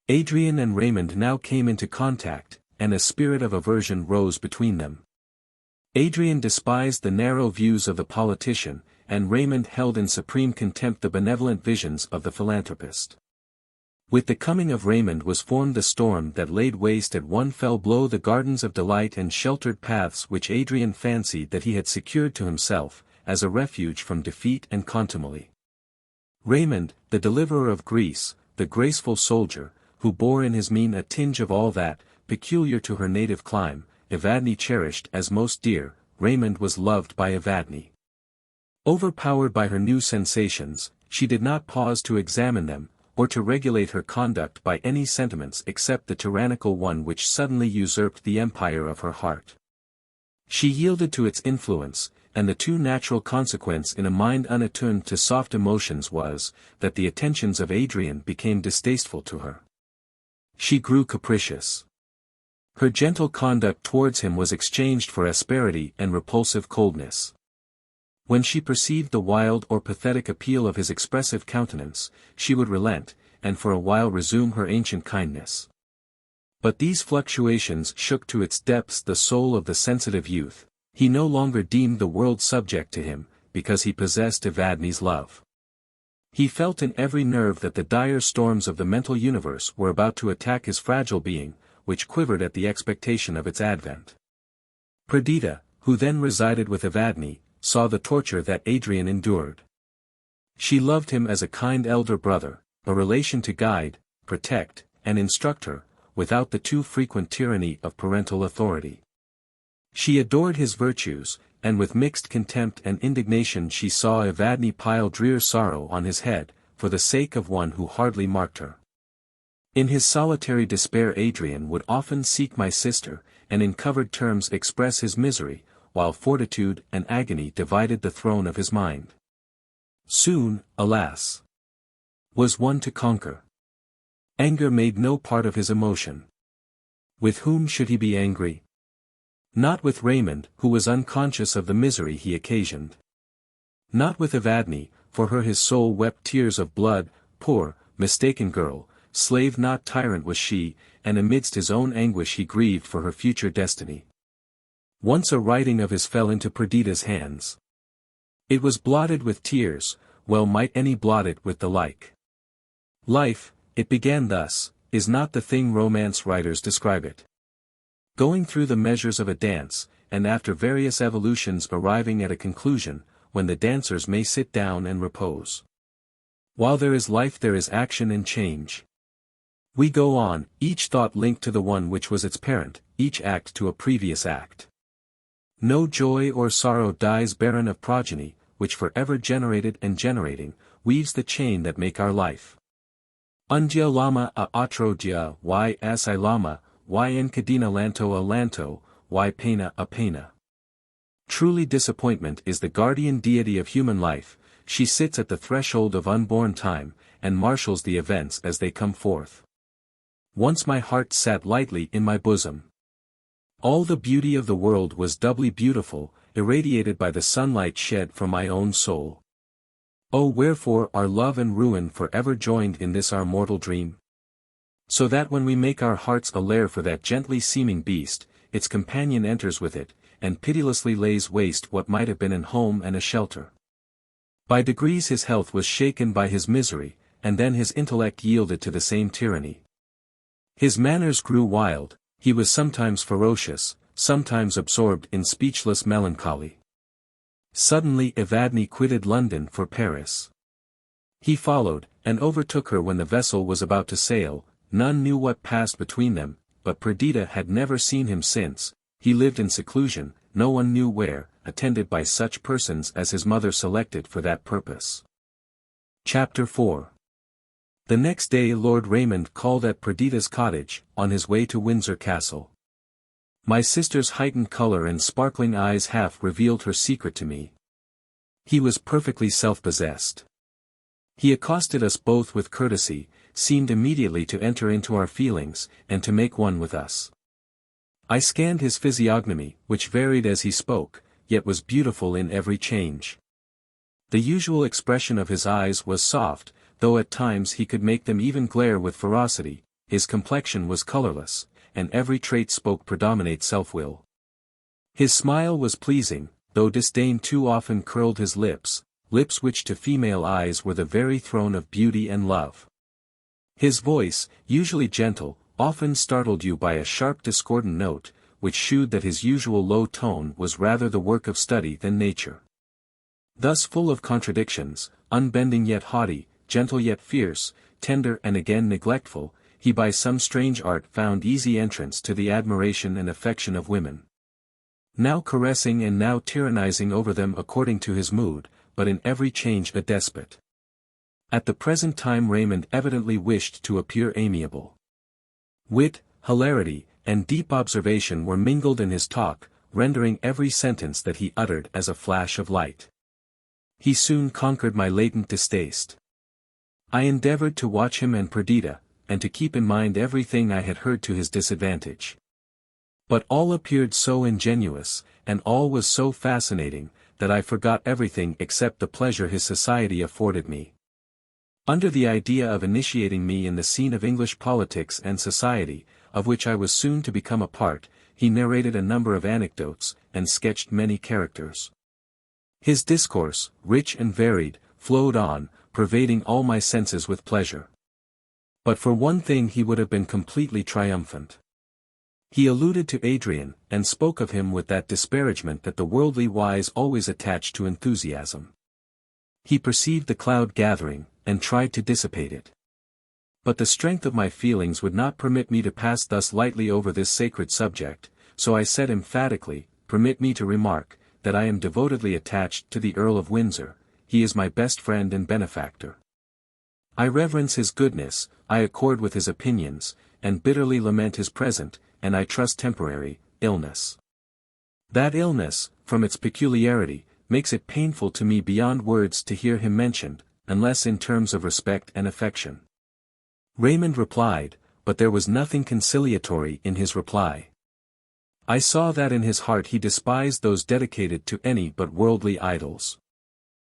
Adrian and Raymond now came into contact, and a spirit of aversion rose between them. Adrian despised the narrow views of the politician, and Raymond held in supreme contempt the benevolent visions of the philanthropist. With the coming of Raymond was formed the storm that laid waste at one fell blow the gardens of delight and sheltered paths which Adrian fancied that he had secured to himself, as a refuge from defeat and contumely. Raymond, the deliverer of Greece, the graceful soldier, who bore in his mien a tinge of all that, peculiar to her native clime, Evadne cherished as most dear. Raymond was loved by Evadne. Overpowered by her new sensations, she did not pause to examine them, or to regulate her conduct by any sentiments except the tyrannical one which suddenly usurped the empire of her heart. She yielded to its influence, and the too natural consequence in a mind unattuned to soft emotions was, that the attentions of Adrian became distasteful to her. She grew capricious. Her gentle conduct towards him was exchanged for asperity and repulsive coldness. When she perceived the wild or pathetic appeal of his expressive countenance, she would relent, and for a while resume her ancient kindness. But these fluctuations shook to its depths the soul of the sensitive youth. He no longer deemed the world subject to him, because he possessed Evadne's love. He felt in every nerve that the dire storms of the mental universe were about to attack his fragile being, which quivered at the expectation of its advent. Perdita, who then resided with Evadne, saw the torture that Adrian endured. She loved him as a kind elder brother, a relation to guide, protect, and instruct her, without the too frequent tyranny of parental authority. She adored his virtues, and with mixed contempt and indignation she saw Evadne pile drear sorrow on his head, for the sake of one who hardly marked her. In his solitary despair Adrian would often seek my sister, and in covered terms express his misery, while fortitude and agony divided the throne of his mind. Soon, alas, was one to conquer. Anger made no part of his emotion. With whom should he be angry? Not with Raymond, who was unconscious of the misery he occasioned. Not with Evadne, for her his soul wept tears of blood. Poor, mistaken girl, slave not tyrant was she, and amidst his own anguish he grieved for her future destiny. Once a writing of his fell into Perdita's hands. It was blotted with tears, well might any blot it with the like. Life, it began thus, is not the thing romance writers describe it. Going through the measures of a dance, and after various evolutions arriving at a conclusion, when the dancers may sit down and repose. While there is life there is action and change. We go on, each thought linked to the one which was its parent, each act to a previous act. No joy or sorrow dies barren of progeny, which forever generated and generating, weaves the chain that make our life. Undia lama a otro dia y asai lama, y encadena lanto a lanto, y pena a pena. Truly disappointment is the guardian deity of human life. She sits at the threshold of unborn time, and marshals the events as they come forth. Once my heart sat lightly in my bosom. All the beauty of the world was doubly beautiful, irradiated by the sunlight shed from my own soul. Oh, wherefore are love and ruin forever joined in this our mortal dream? So that when we make our hearts a lair for that gently seeming beast, its companion enters with it, and pitilessly lays waste what might have been an home and a shelter. By degrees his health was shaken by his misery, and then his intellect yielded to the same tyranny. His manners grew wild, he was sometimes ferocious, sometimes absorbed in speechless melancholy. Suddenly Evadne quitted London for Paris. He followed, and overtook her when the vessel was about to sail. None knew what passed between them, but Perdita had never seen him since. He lived in seclusion, no one knew where, attended by such persons as his mother selected for that purpose. Chapter 4. The next day Lord Raymond called at Perdita's cottage, on his way to Windsor Castle. My sister's heightened color and sparkling eyes half revealed her secret to me. He was perfectly self-possessed. He accosted us both with courtesy, seemed immediately to enter into our feelings, and to make one with us. I scanned his physiognomy, which varied as he spoke, yet was beautiful in every change. The usual expression of his eyes was soft, though at times he could make them even glare with ferocity. His complexion was colorless, and every trait spoke predominate self-will. His smile was pleasing, though disdain too often curled his lips, lips which to female eyes were the very throne of beauty and love. His voice, usually gentle, often startled you by a sharp discordant note, which shewed that his usual low tone was rather the work of study than nature. Thus full of contradictions, unbending yet haughty, gentle yet fierce, tender and again neglectful, he by some strange art found easy entrance to the admiration and affection of women. Now caressing and now tyrannizing over them according to his mood, but in every change a despot. At the present time Raymond evidently wished to appear amiable. Wit, hilarity, and deep observation were mingled in his talk, rendering every sentence that he uttered as a flash of light. He soon conquered my latent distaste. I endeavored to watch him and Perdita, and to keep in mind everything I had heard to his disadvantage. But all appeared so ingenuous, and all was so fascinating, that I forgot everything except the pleasure his society afforded me. Under the idea of initiating me in the scene of English politics and society, of which I was soon to become a part, he narrated a number of anecdotes, and sketched many characters. His discourse, rich and varied, flowed on, pervading all my senses with pleasure. But for one thing he would have been completely triumphant. He alluded to Adrian, and spoke of him with that disparagement that the worldly wise always attach to enthusiasm. He perceived the cloud gathering, and tried to dissipate it. But the strength of my feelings would not permit me to pass thus lightly over this sacred subject, so I said emphatically, "Permit me to remark, that I am devotedly attached to the Earl of Windsor, he is my best friend and benefactor. I reverence his goodness, I accord with his opinions, and bitterly lament his present, and I trust temporary, illness. That illness, from its peculiarity, makes it painful to me beyond words to hear him mentioned, unless in terms of respect and affection." Raymond replied, but there was nothing conciliatory in his reply. I saw that in his heart he despised those dedicated to any but worldly idols.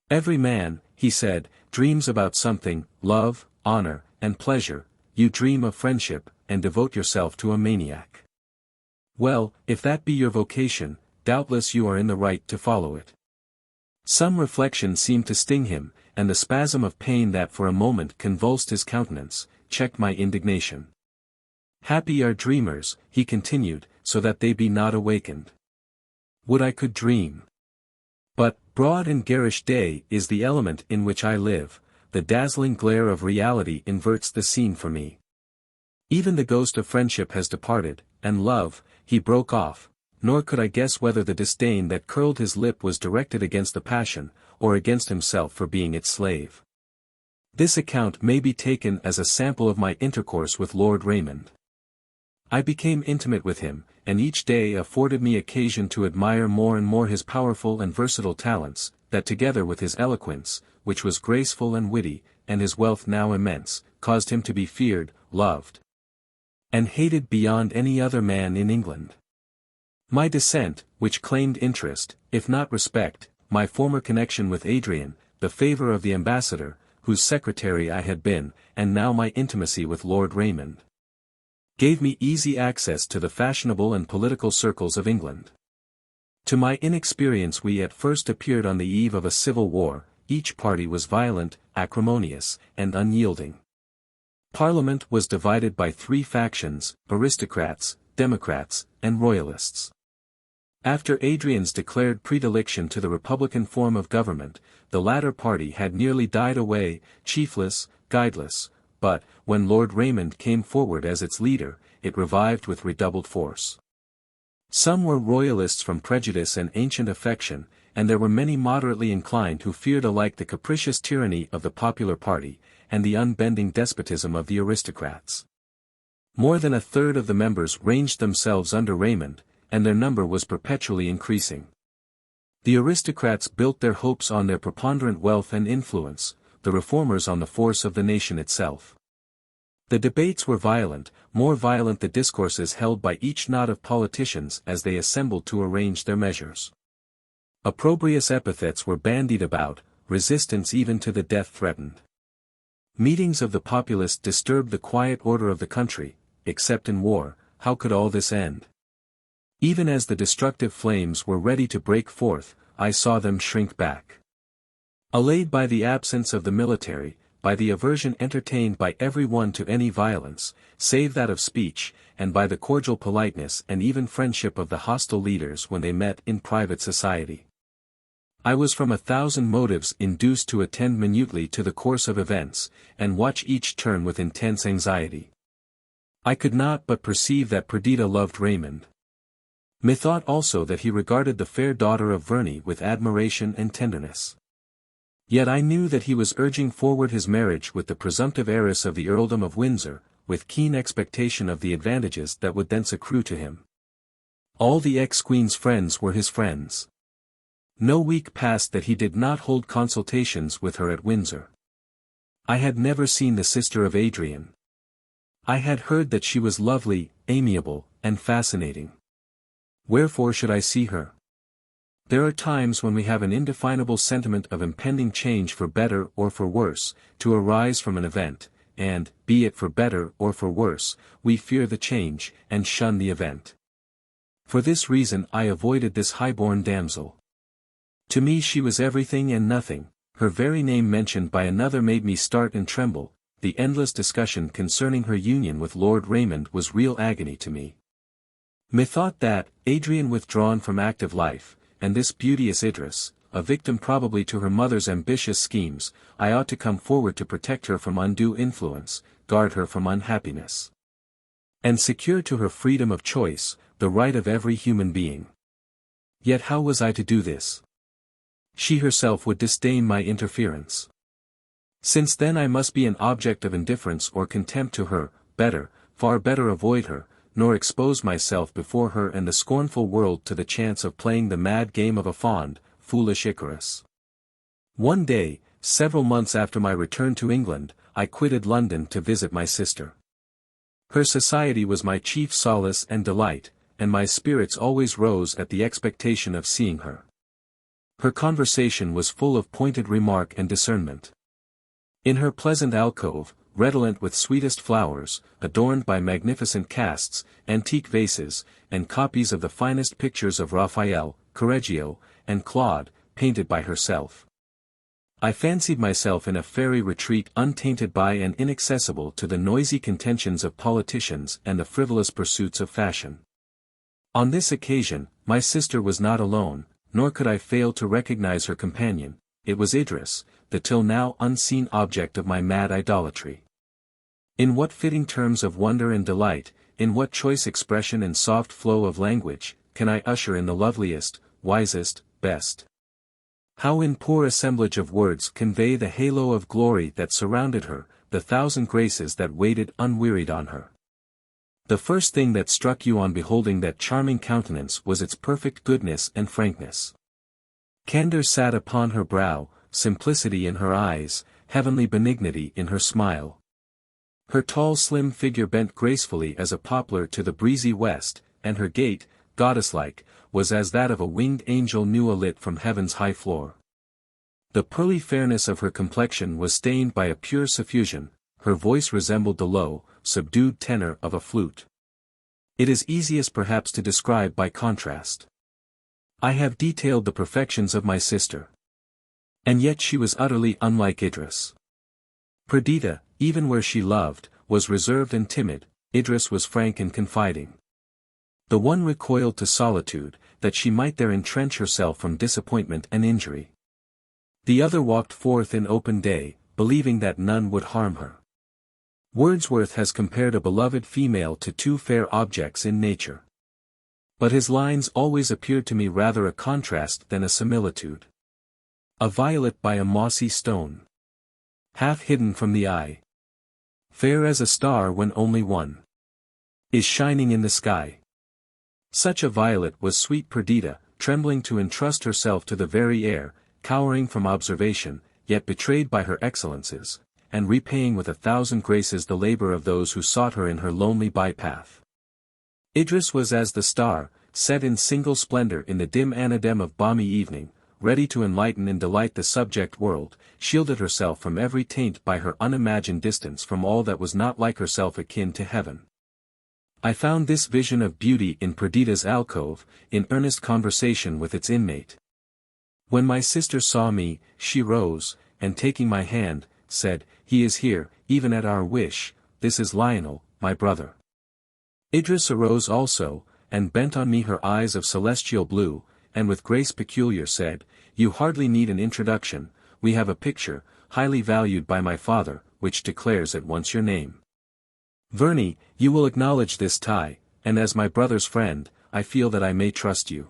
"Every man," he said, "dreams about something, love, honor, and pleasure, you dream of friendship, and devote yourself to a maniac. Well, if that be your vocation, doubtless you are in the right to follow it." Some reflection seemed to sting him, and the spasm of pain that for a moment convulsed his countenance, checked my indignation. "Happy are dreamers," he continued, "so that they be not awakened. Would I could dream. But, broad and garish day is the element in which I live, the dazzling glare of reality inverts the scene for me. Even the ghost of friendship has departed, and love," he broke off, nor could I guess whether the disdain that curled his lip was directed against the passion, or against himself for being its slave. This account may be taken as a sample of my intercourse with Lord Raymond. I became intimate with him, and each day afforded me occasion to admire more and more his powerful and versatile talents, that together with his eloquence, which was graceful and witty, and his wealth now immense, caused him to be feared, loved, and hated beyond any other man in England. My descent, which claimed interest, if not respect, my former connection with Adrian, the favor of the ambassador, whose secretary I had been, and now my intimacy with Lord Raymond, gave me easy access to the fashionable and political circles of England. To my inexperience we at first appeared on the eve of a civil war, each party was violent, acrimonious, and unyielding. Parliament was divided by three factions, aristocrats, democrats, and royalists. After Adrian's declared predilection to the republican form of government, the latter party had nearly died away, chiefless, guideless, but, when Lord Raymond came forward as its leader, it revived with redoubled force. Some were royalists from prejudice and ancient affection, and there were many moderately inclined who feared alike the capricious tyranny of the popular party, and the unbending despotism of the aristocrats. More than a third of the members ranged themselves under Raymond, and their number was perpetually increasing. The aristocrats built their hopes on their preponderant wealth and influence, the reformers on the force of the nation itself. The debates were violent, more violent the discourses held by each knot of politicians as they assembled to arrange their measures. Opprobrious epithets were bandied about, resistance even to the death threatened. Meetings of the populace disturbed the quiet order of the country. Except in war, how could all this end? Even as the destructive flames were ready to break forth, I saw them shrink back. Allayed by the absence of the military, by the aversion entertained by every one to any violence, save that of speech, and by the cordial politeness and even friendship of the hostile leaders when they met in private society, I was from 1,000 motives induced to attend minutely to the course of events, and watch each turn with intense anxiety. I could not but perceive that Perdita loved Raymond. Methought also that he regarded the fair daughter of Verney with admiration and tenderness. Yet I knew that he was urging forward his marriage with the presumptive heiress of the earldom of Windsor, with keen expectation of the advantages that would thence accrue to him. All the ex-queen's friends were his friends. No week passed that he did not hold consultations with her at Windsor. I had never seen the sister of Adrian. I had heard that she was lovely, amiable, and fascinating. Wherefore should I see her? There are times when we have an indefinable sentiment of impending change for better or for worse, to arise from an event, and, be it for better or for worse, we fear the change, and shun the event. For this reason I avoided this high-born damsel. To me she was everything and nothing, her very name mentioned by another made me start and tremble, the endless discussion concerning her union with Lord Raymond was real agony to me. Methought that, Adrian withdrawn from active life, and this beauteous Idris, a victim probably to her mother's ambitious schemes, I ought to come forward to protect her from undue influence, guard her from unhappiness, and secure to her freedom of choice, the right of every human being. Yet how was I to do this? She herself would disdain my interference. Since then I must be an object of indifference or contempt to her, better, far better avoid her, nor expose myself before her and the scornful world to the chance of playing the mad game of a fond, foolish Icarus. One day, several months after my return to England, I quitted London to visit my sister. Her society was my chief solace and delight, and my spirits always rose at the expectation of seeing her. Her conversation was full of pointed remark and discernment. In her pleasant alcove, redolent with sweetest flowers, adorned by magnificent casts, antique vases, and copies of the finest pictures of Raphael, Correggio, and Claude, painted by herself, I fancied myself in a fairy retreat untainted by and inaccessible to the noisy contentions of politicians and the frivolous pursuits of fashion. On this occasion, my sister was not alone, nor could I fail to recognize her companion. It was Idris, the till now unseen object of my mad idolatry. In what fitting terms of wonder and delight, in what choice expression and soft flow of language, can I usher in the loveliest, wisest, best? How in poor assemblage of words convey the halo of glory that surrounded her, the thousand graces that waited unwearied on her? The first thing that struck you on beholding that charming countenance was its perfect goodness and frankness. Candor sat upon her brow, simplicity in her eyes, heavenly benignity in her smile. Her tall slim figure bent gracefully as a poplar to the breezy west, and her gait, goddess-like, was as that of a winged angel new alit from heaven's high floor. The pearly fairness of her complexion was stained by a pure suffusion, her voice resembled the low, subdued tenor of a flute. It is easiest perhaps to describe by contrast. I have detailed the perfections of my sister. And yet she was utterly unlike Idris. Perdita, even where she loved, was reserved and timid, Idris was frank and confiding. The one recoiled to solitude, that she might there entrench herself from disappointment and injury. The other walked forth in open day, believing that none would harm her. Wordsworth has compared a beloved female to two fair objects in nature. But his lines always appeared to me rather a contrast than a similitude. A violet by a mossy stone, half hidden from the eye, fair as a star when only one is shining in the sky. Such a violet was sweet Perdita, trembling to entrust herself to the very air, cowering from observation, yet betrayed by her excellences, and repaying with 1,000 graces the labor of those who sought her in her lonely bypath. Idris was as the star, set in single splendor in the dim anadem of balmy evening, ready to enlighten and delight the subject world, shielded herself from every taint by her unimagined distance from all that was not like herself akin to heaven. I found this vision of beauty in Perdita's alcove, in earnest conversation with its inmate. When my sister saw me, she rose, and taking my hand, said, "He is here, even at our wish, this is Lionel, my brother." Idris arose also, and bent on me her eyes of celestial blue, and with grace peculiar said, you hardly need an introduction. We have a picture, highly valued by my father, which declares at once your name. Verney, you will acknowledge this tie, and as my brother's friend, I feel that I may trust you."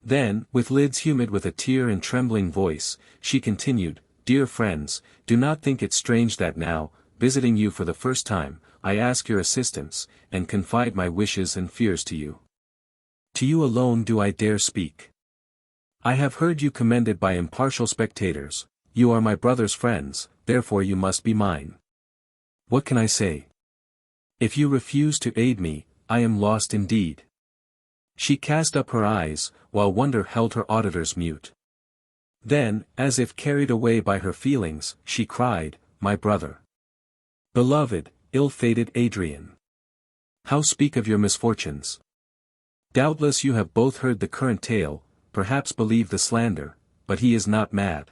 Then, with lids humid with a tear and trembling voice, she continued, "Dear friends, do not think it strange that now, visiting you for the first time, I ask your assistance, and confide my wishes and fears to you. To you alone do I dare speak. I have heard you commended by impartial spectators. You are my brother's friends, therefore you must be mine. What can I say? If you refuse to aid me, I am lost indeed." She cast up her eyes, while wonder held her auditors mute. Then, as if carried away by her feelings, she cried, "My brother! Beloved, ill-fated Adrian! How speak of your misfortunes? Doubtless you have both heard the current tale, perhaps believe the slander, but he is not mad.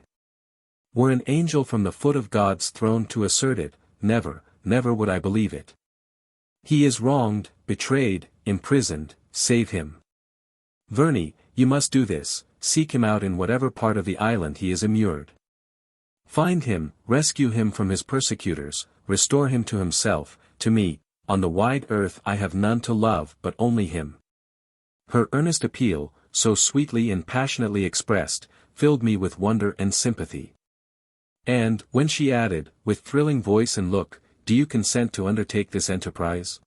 Were an angel from the foot of God's throne to assert it, never, never would I believe it. He is wronged, betrayed, imprisoned, save him. Verney, you must do this, seek him out in whatever part of the island he is immured. Find him, rescue him from his persecutors, restore him to himself, to me. On the wide earth I have none to love but only him." Her earnest appeal, so sweetly and passionately expressed, filled me with wonder and sympathy. And, when she added, with thrilling voice and look, "Do you consent to undertake this enterprise?"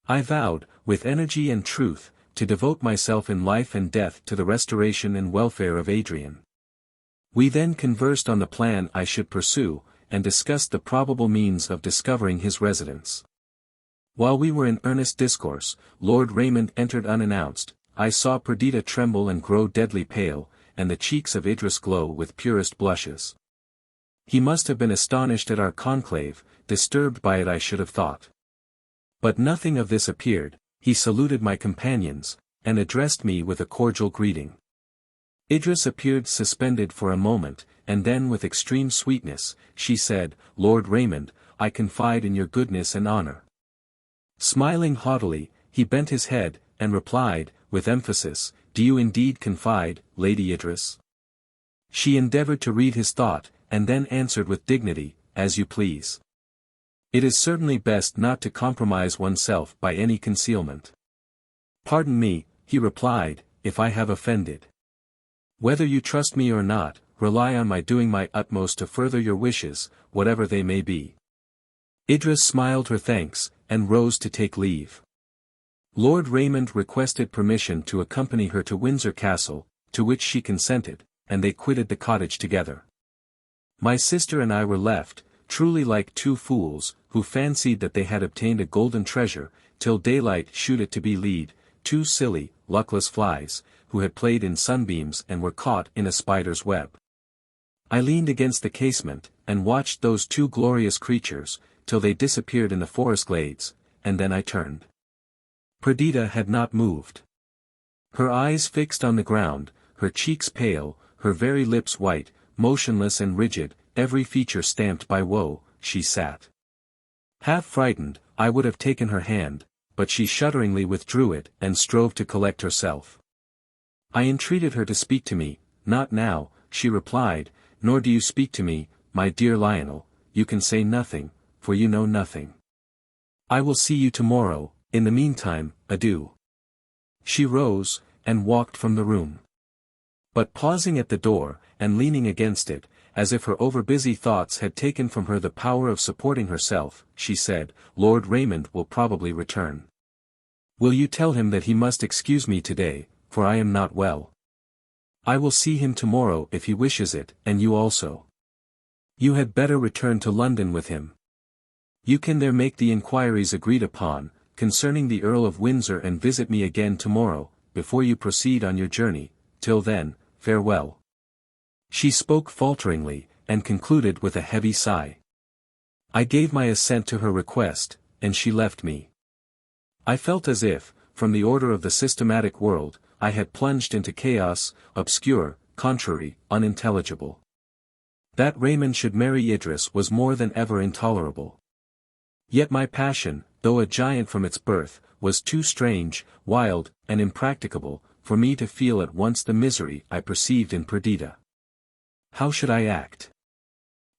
I vowed, with energy and truth, to devote myself in life and death to the restoration and welfare of Adrian. We then conversed on the plan I should pursue, and discussed the probable means of discovering his residence. While we were in earnest discourse, Lord Raymond entered unannounced. I saw Perdita tremble and grow deadly pale, and the cheeks of Idris glow with purest blushes. He must have been astonished at our conclave, disturbed by it I should have thought. But nothing of this appeared. He saluted my companions, and addressed me with a cordial greeting. Idris appeared suspended for a moment, and then with extreme sweetness, she said, "Lord Raymond, I confide in your goodness and honor." Smiling haughtily, he bent his head, and replied, with emphasis, "Do you indeed confide, Lady Idris?" She endeavored to read his thought, and then answered with dignity, "As you please. It is certainly best not to compromise oneself by any concealment." "Pardon me," he replied, "if I have offended. Whether you trust me or not, rely on my doing my utmost to further your wishes, whatever they may be." Idris smiled her thanks, and rose to take leave. Lord Raymond requested permission to accompany her to Windsor Castle, to which she consented, and they quitted the cottage together. My sister and I were left, truly like two fools, who fancied that they had obtained a golden treasure, till daylight shewed it to be lead, two silly, luckless flies, who had played in sunbeams and were caught in a spider's web. I leaned against the casement, and watched those two glorious creatures, till they disappeared in the forest glades, and then I turned. Perdita had not moved. Her eyes fixed on the ground, her cheeks pale, her very lips white, motionless and rigid, every feature stamped by woe, she sat. Half frightened, I would have taken her hand, but she shudderingly withdrew it and strove to collect herself. I entreated her to speak to me. "Not now," she replied, "nor do you speak to me, my dear Lionel, you can say nothing, for you know nothing. I will see you tomorrow, in the meantime, adieu." She rose, and walked from the room. But pausing at the door, and leaning against it, as if her overbusy thoughts had taken from her the power of supporting herself, she said, "Lord Raymond will probably return. Will you tell him that he must excuse me today, for I am not well? I will see him tomorrow if he wishes it, and you also. You had better return to London with him. You can there make the inquiries agreed upon, concerning the Earl of Windsor, and visit me again tomorrow, before you proceed on your journey. Till then, farewell." She spoke falteringly, and concluded with a heavy sigh. I gave my assent to her request, and she left me. I felt as if, from the order of the systematic world, I had plunged into chaos, obscure, contrary, unintelligible. That Raymond should marry Idris was more than ever intolerable. Yet my passion, though a giant from its birth, was too strange, wild, and impracticable, for me to feel at once the misery I perceived in Perdita. How should I act?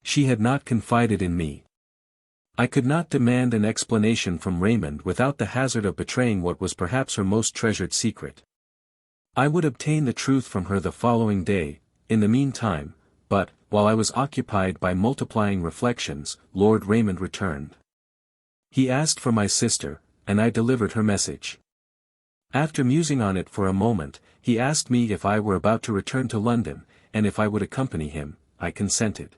She had not confided in me. I could not demand an explanation from Raymond without the hazard of betraying what was perhaps her most treasured secret. I would obtain the truth from her the following day, in the meantime, but, while I was occupied by multiplying reflections, Lord Raymond returned. He asked for my sister, and I delivered her message. After musing on it for a moment, he asked me if I were about to return to London, and if I would accompany him. I consented.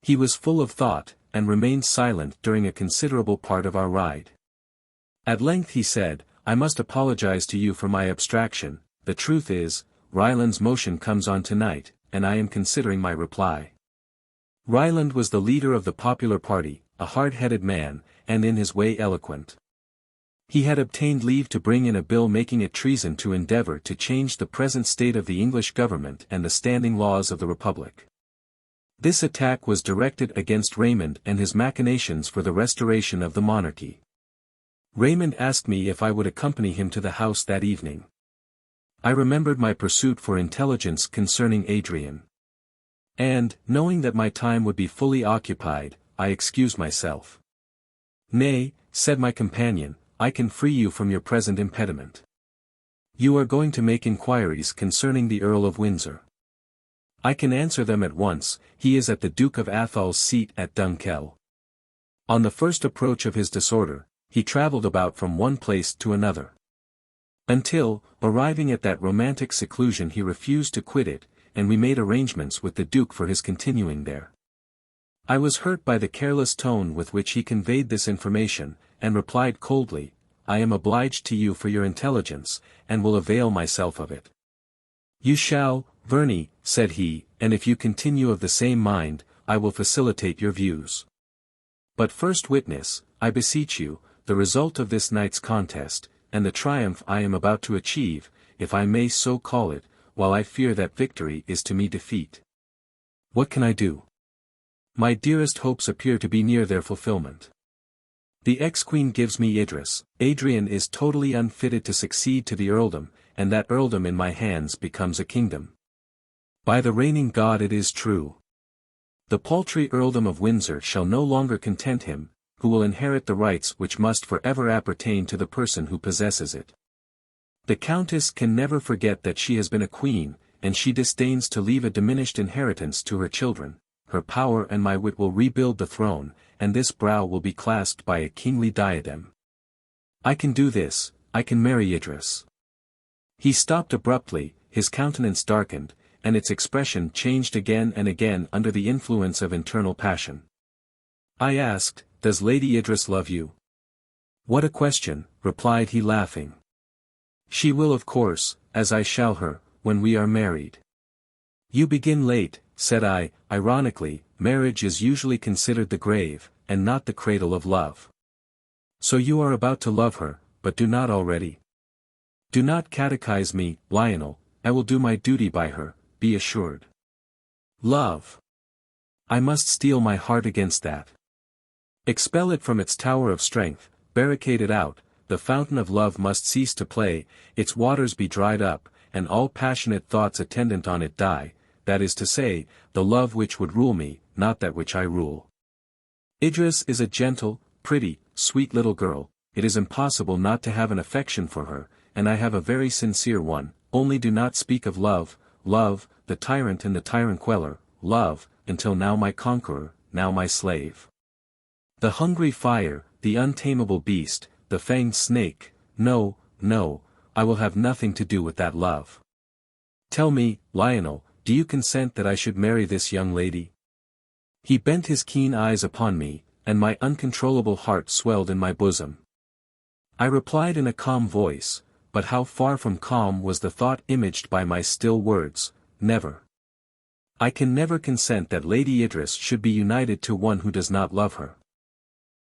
He was full of thought, and remained silent during a considerable part of our ride. At length he said, "I must apologize to you for my abstraction. The truth is, Ryland's motion comes on tonight, and I am considering my reply." Ryland was the leader of the popular party, a hard-headed man, and in his way eloquent. He had obtained leave to bring in a bill making it treason to endeavor to change the present state of the English government and the standing laws of the Republic. This attack was directed against Raymond and his machinations for the restoration of the monarchy. Raymond asked me if I would accompany him to the house that evening. I remembered my pursuit for intelligence concerning Adrian. And, knowing that my time would be fully occupied, I excused myself. "Nay," said my companion, "I can free you from your present impediment. You are going to make inquiries concerning the Earl of Windsor. I can answer them at once. He is at the Duke of Athol's seat at Dunkeld." On the first approach of his disorder, he travelled about from one place to another. Until, arriving at that romantic seclusion, he refused to quit it, and we made arrangements with the Duke for his continuing there. I was hurt by the careless tone with which he conveyed this information, and replied coldly, "I am obliged to you for your intelligence, and will avail myself of it." "You shall, Verney," said he, "and if you continue of the same mind, I will facilitate your views. But first witness, I beseech you, the result of this night's contest, and the triumph I am about to achieve, if I may so call it, while I fear that victory is to me defeat. What can I do? My dearest hopes appear to be near their fulfillment. The ex-queen gives me Idris, Adrian is totally unfitted to succeed to the earldom, and that earldom in my hands becomes a kingdom. By the reigning God it is true. The paltry earldom of Windsor shall no longer content him, who will inherit the rights which must forever appertain to the person who possesses it. The countess can never forget that she has been a queen, and she disdains to leave a diminished inheritance to her children. Her power and my wit will rebuild the throne, and this brow will be clasped by a kingly diadem. I can do this, I can marry Idris." He stopped abruptly, his countenance darkened, and its expression changed again and again under the influence of internal passion. I asked, "Does Lady Idris love you?" "What a question," replied he laughing. "She will of course, as I shall her, when we are married." "You begin late," said I, ironically. "Marriage is usually considered the grave, and not the cradle of love. So you are about to love her, but do not already. Do not catechize me, Lionel, I will do my duty by her, be assured. Love. I must steel my heart against that. Expel it from its tower of strength, barricade it out, the fountain of love must cease to play, its waters be dried up, and all passionate thoughts attendant on it die, that is to say, the love which would rule me, not that which I rule. Idris is a gentle, pretty, sweet little girl, it is impossible not to have an affection for her, and I have a very sincere one, only do not speak of love, love, the tyrant and the tyrant queller, love, until now my conqueror, now my slave. The hungry fire, the untamable beast, the fanged snake, no, no, I will have nothing to do with that love. Tell me, Lionel, do you consent that I should marry this young lady?" He bent his keen eyes upon me, and my uncontrollable heart swelled in my bosom. I replied in a calm voice, but how far from calm was the thought imaged by my still words, "Never. I can never consent that Lady Idris should be united to one who does not love her.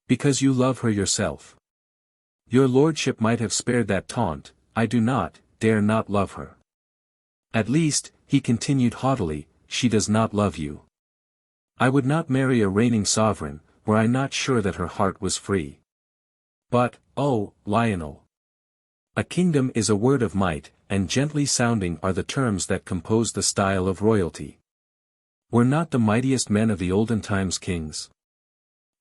Because you love her yourself. Your lordship might have spared that taunt, I do not, dare not love her. At least," he continued haughtily, "she does not love you. I would not marry a reigning sovereign, were I not sure that her heart was free. But, oh, Lionel! A kingdom is a word of might, and gently sounding are the terms that compose the style of royalty. Were not the mightiest men of the olden times kings?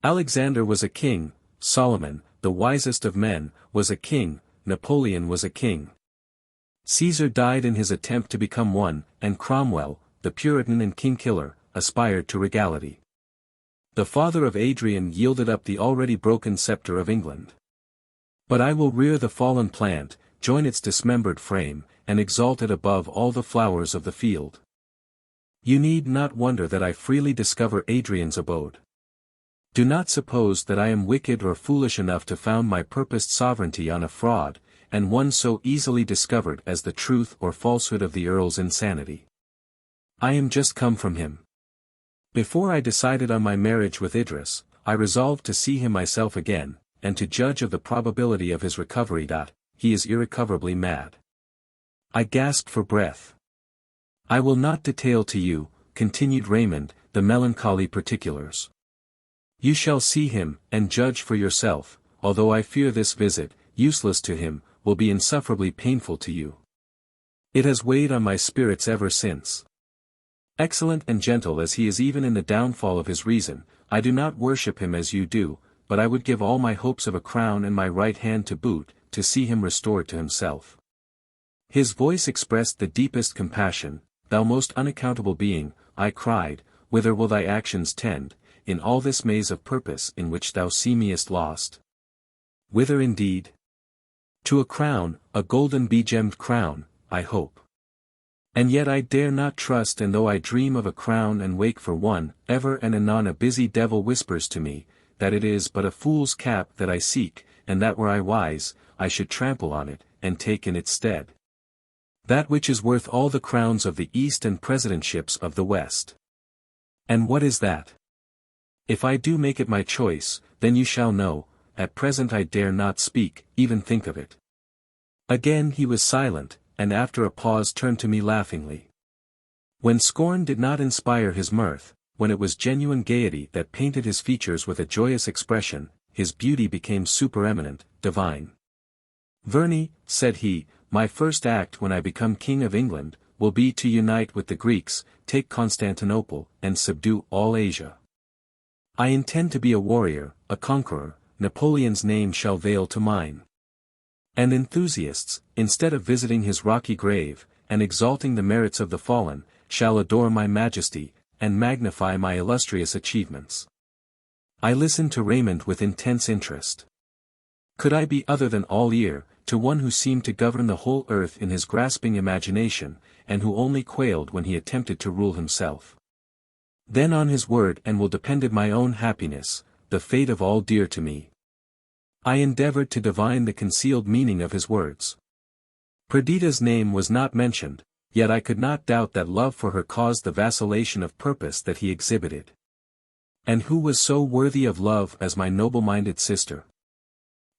Alexander was a king, Solomon, the wisest of men, was a king, Napoleon was a king. Caesar died in his attempt to become one, and Cromwell, the Puritan and king-killer, aspired to regality. The father of Adrian yielded up the already broken scepter of England. But I will rear the fallen plant, join its dismembered frame, and exalt it above all the flowers of the field. You need not wonder that I freely discover Adrian's abode. Do not suppose that I am wicked or foolish enough to found my purposed sovereignty on a fraud, and one so easily discovered as the truth or falsehood of the earl's insanity. I am just come from him. Before I decided on my marriage with Idris, I resolved to see him myself again, and to judge of the probability of his recovery. He is irrecoverably mad. I gasped for breath. I will not detail to you, continued Raymond, the melancholy particulars. You shall see him, and judge for yourself, although I fear this visit, useless to him, will be insufferably painful to you. It has weighed on my spirits ever since. Excellent and gentle as he is even in the downfall of his reason, I do not worship him as you do, but I would give all my hopes of a crown and my right hand to boot, to see him restored to himself. His voice expressed the deepest compassion. Thou most unaccountable being, I cried, whither will thy actions tend, in all this maze of purpose in which thou seemest lost? Whither indeed? To a crown, a golden begemmed crown, I hope. And yet I dare not trust, and though I dream of a crown and wake for one, ever and anon a busy devil whispers to me, that it is but a fool's cap that I seek, and that were I wise, I should trample on it, and take in its stead that which is worth all the crowns of the East and presidentships of the West. And what is that? If I do make it my choice, then you shall know. At present I dare not speak, even think of it. Again he was silent, and after a pause turned to me laughingly. When scorn did not inspire his mirth, when it was genuine gaiety that painted his features with a joyous expression, his beauty became supereminent, divine. Verney, said he, my first act when I become King of England, will be to unite with the Greeks, take Constantinople, and subdue all Asia. I intend to be a warrior, a conqueror, Napoleon's name shall veil to mine. And enthusiasts, instead of visiting his rocky grave, and exalting the merits of the fallen, shall adore my majesty, and magnify my illustrious achievements. I listened to Raymond with intense interest. Could I be other than all ear, to one who seemed to govern the whole earth in his grasping imagination, and who only quailed when he attempted to rule himself? Then on his word and will depended my own happiness, the fate of all dear to me. I endeavored to divine the concealed meaning of his words. Perdita's name was not mentioned, yet I could not doubt that love for her caused the vacillation of purpose that he exhibited. And who was so worthy of love as my noble-minded sister?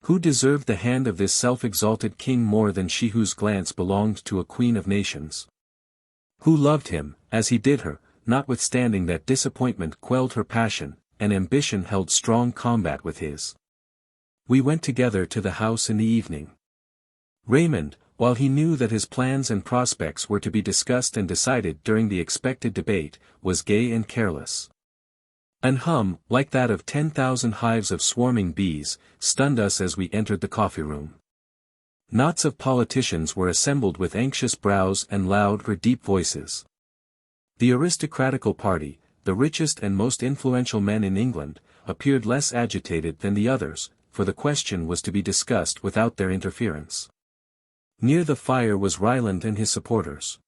Who deserved the hand of this self-exalted king more than she whose glance belonged to a queen of nations? Who loved him, as he did her, notwithstanding that disappointment quelled her passion, and ambition held strong combat with his? We went together to the house in the evening. Raymond, while he knew that his plans and prospects were to be discussed and decided during the expected debate, was gay and careless. An hum, like that of 10,000 hives of swarming bees, stunned us as we entered the coffee-room. Knots of politicians were assembled with anxious brows and loud or deep voices. The aristocratical party, the richest and most influential men in England, appeared less agitated than the others, for the question was to be discussed without their interference. Near the fire was Ryland and his supporters.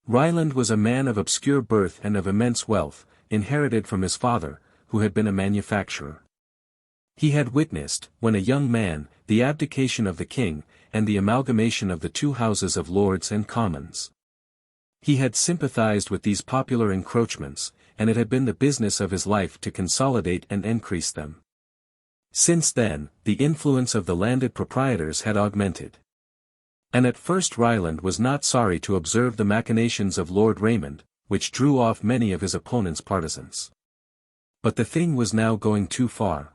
Ryland was a man of obscure birth and of immense wealth, inherited from his father, who had been a manufacturer. He had witnessed, when a young man, the abdication of the king, and the amalgamation of the two houses of Lords and Commons. He had sympathized with these popular encroachments, and it had been the business of his life to consolidate and increase them. Since then, the influence of the landed proprietors had augmented. And at first Ryland was not sorry to observe the machinations of Lord Raymond, which drew off many of his opponent's partisans. But the thing was now going too far.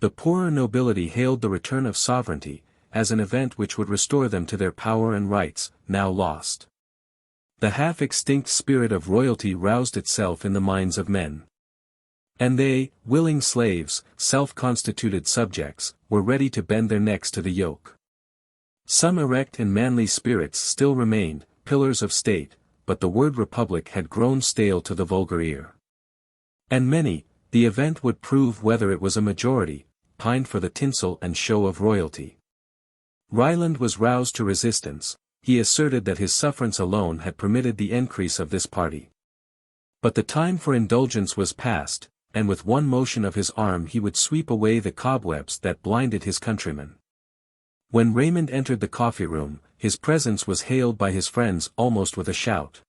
The poorer nobility hailed the return of sovereignty, as an event which would restore them to their power and rights, now lost. The half-extinct spirit of royalty roused itself in the minds of men. And they, willing slaves, self-constituted subjects, were ready to bend their necks to the yoke. Some erect and manly spirits still remained, pillars of state, but the word republic had grown stale to the vulgar ear. And many, the event would prove whether it was a majority, pined for the tinsel and show of royalty. Ryland was roused to resistance. He asserted that his sufferance alone had permitted the increase of this party. But the time for indulgence was past, and with one motion of his arm he would sweep away the cobwebs that blinded his countrymen. When Raymond entered the coffee-room, his presence was hailed by his friends almost with a shout.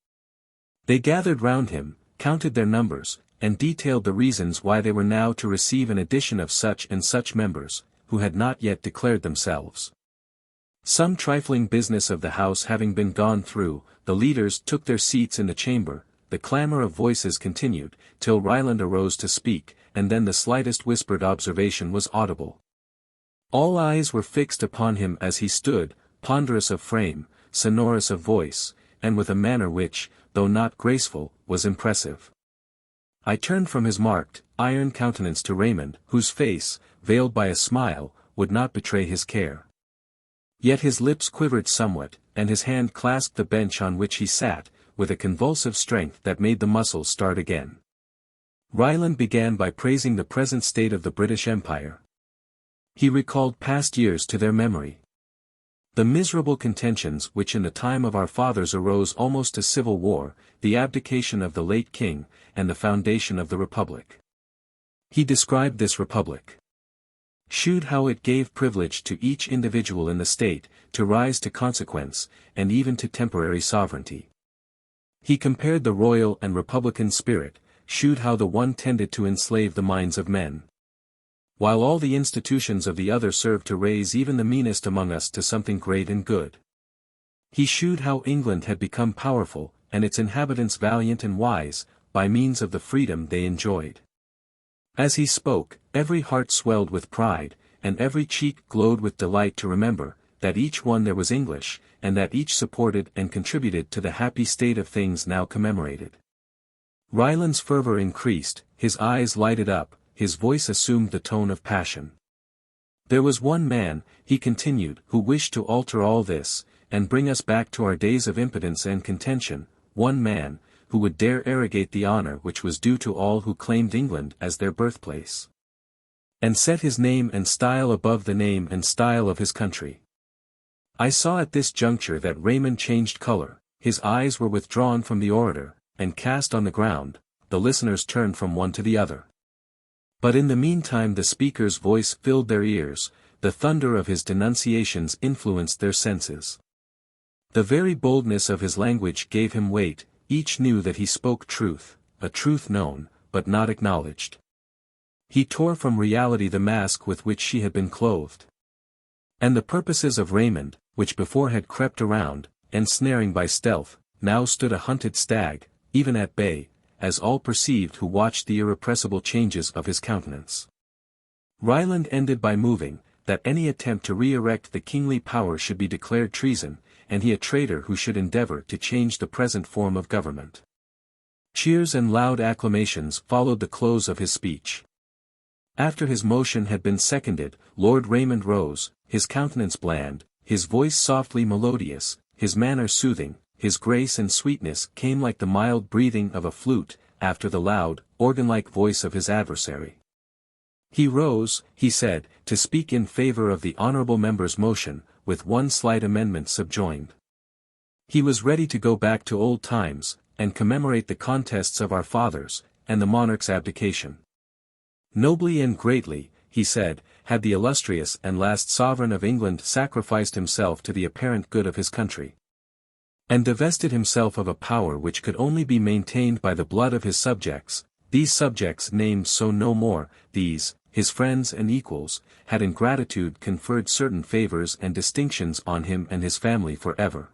They gathered round him, counted their numbers, and detailed the reasons why they were now to receive an addition of such and such members, who had not yet declared themselves. Some trifling business of the house having been gone through, the leaders took their seats in the chamber, the clamour of voices continued, till Ryland arose to speak, and then the slightest whispered observation was audible. All eyes were fixed upon him as he stood, ponderous of frame, sonorous of voice, and with a manner which, though not graceful, was impressive. I turned from his marked, iron countenance to Raymond, whose face, veiled by a smile, would not betray his care. Yet his lips quivered somewhat, and his hand clasped the bench on which he sat, with a convulsive strength that made the muscles start again. Ryland began by praising the present state of the British Empire. He recalled past years to their memory. The miserable contentions which in the time of our fathers arose almost to civil war, the abdication of the late king, and the foundation of the Republic. He described this Republic. Shewed how it gave privilege to each individual in the state, to rise to consequence, and even to temporary sovereignty. He compared the royal and republican spirit, shewed how the one tended to enslave the minds of men, while all the institutions of the other served to raise even the meanest among us to something great and good. He shewed how England had become powerful, and its inhabitants valiant and wise, by means of the freedom they enjoyed. As he spoke, every heart swelled with pride, and every cheek glowed with delight to remember, that each one there was English, and that each supported and contributed to the happy state of things now commemorated. Ryland's fervour increased, his eyes lighted up, his voice assumed the tone of passion. There was one man, he continued, who wished to alter all this, and bring us back to our days of impotence and contention, one man, who would dare arrogate the honour which was due to all who claimed England as their birthplace, and set his name and style above the name and style of his country. I saw at this juncture that Raymond changed colour, his eyes were withdrawn from the orator, and cast on the ground, the listeners turned from one to the other. But in the meantime the speaker's voice filled their ears, the thunder of his denunciations influenced their senses. The very boldness of his language gave him weight, each knew that he spoke truth, a truth known, but not acknowledged. He tore from reality the mask with which she had been clothed. And the purposes of Raymond, which before had crept around, ensnaring by stealth, now stood a hunted stag, even at bay, as all perceived who watched the irrepressible changes of his countenance. Ryland ended by moving, that any attempt to re-erect the kingly power should be declared treason, and he a traitor who should endeavour to change the present form of government. Cheers and loud acclamations followed the close of his speech. After his motion had been seconded, Lord Raymond rose, his countenance bland, his voice softly melodious, his manner soothing, his grace and sweetness came like the mild breathing of a flute, after the loud, organ-like voice of his adversary. He rose, he said, to speak in favour of the honourable member's motion, with one slight amendment subjoined. He was ready to go back to old times, and commemorate the contests of our fathers, and the monarch's abdication. Nobly and greatly, he said, had the illustrious and last sovereign of England sacrificed himself to the apparent good of his country, and divested himself of a power which could only be maintained by the blood of his subjects. These subjects named so no more, these, his friends and equals, had in gratitude conferred certain favours and distinctions on him and his family for ever.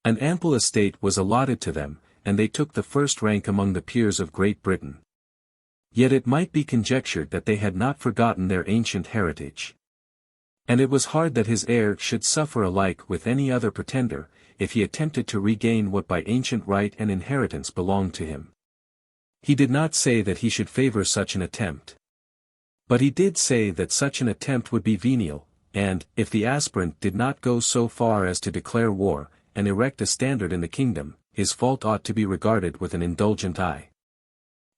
An ample estate was allotted to them, and they took the first rank among the peers of Great Britain. Yet it might be conjectured that they had not forgotten their ancient heritage. And it was hard that his heir should suffer alike with any other pretender, if he attempted to regain what by ancient right and inheritance belonged to him. He did not say that he should favor such an attempt. But he did say that such an attempt would be venial, and, if the aspirant did not go so far as to declare war, and erect a standard in the kingdom, his fault ought to be regarded with an indulgent eye.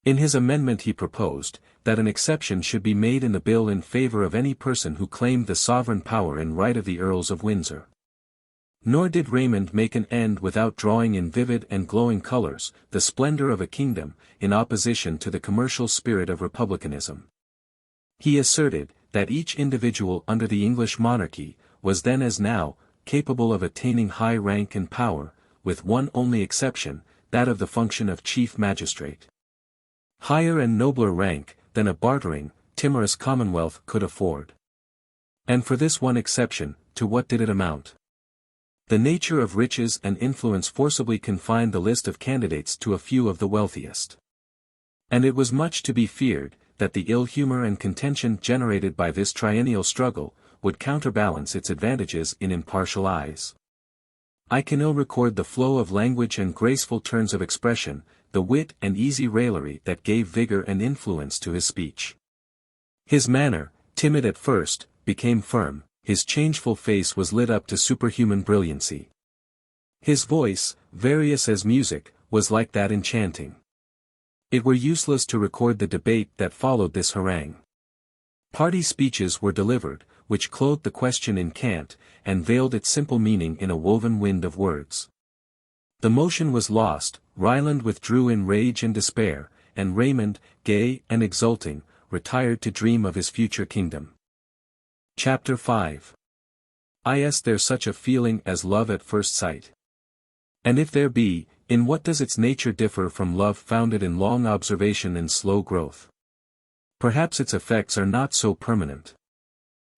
In his amendment he proposed, that an exception should be made in the bill in favor of any person who claimed the sovereign power in right of the Earls of Windsor. Nor did Raymond make an end without drawing in vivid and glowing colors, the splendor of a kingdom, in opposition to the commercial spirit of republicanism. He asserted, that each individual under the English monarchy, was then as now, capable of attaining high rank and power, with one only exception, that of the function of chief magistrate. Higher and nobler rank, than a bartering, timorous commonwealth could afford. And for this one exception, to what did it amount? The nature of riches and influence forcibly confined the list of candidates to a few of the wealthiest. And it was much to be feared, that the ill humor and contention generated by this triennial struggle, would counterbalance its advantages in impartial eyes. I can ill record the flow of language and graceful turns of expression, the wit and easy raillery that gave vigor and influence to his speech. His manner, timid at first, became firm, his changeful face was lit up to superhuman brilliancy. His voice, various as music, was like that enchanting. It were useless to record the debate that followed this harangue. Party speeches were delivered, which clothed the question in cant, and veiled its simple meaning in a woven wind of words. The motion was lost, Ryland withdrew in rage and despair, and Raymond, gay and exulting, retired to dream of his future kingdom. Chapter 5. Is there such a feeling as love at first sight? And if there be, in what does its nature differ from love founded in long observation and slow growth? Perhaps its effects are not so permanent.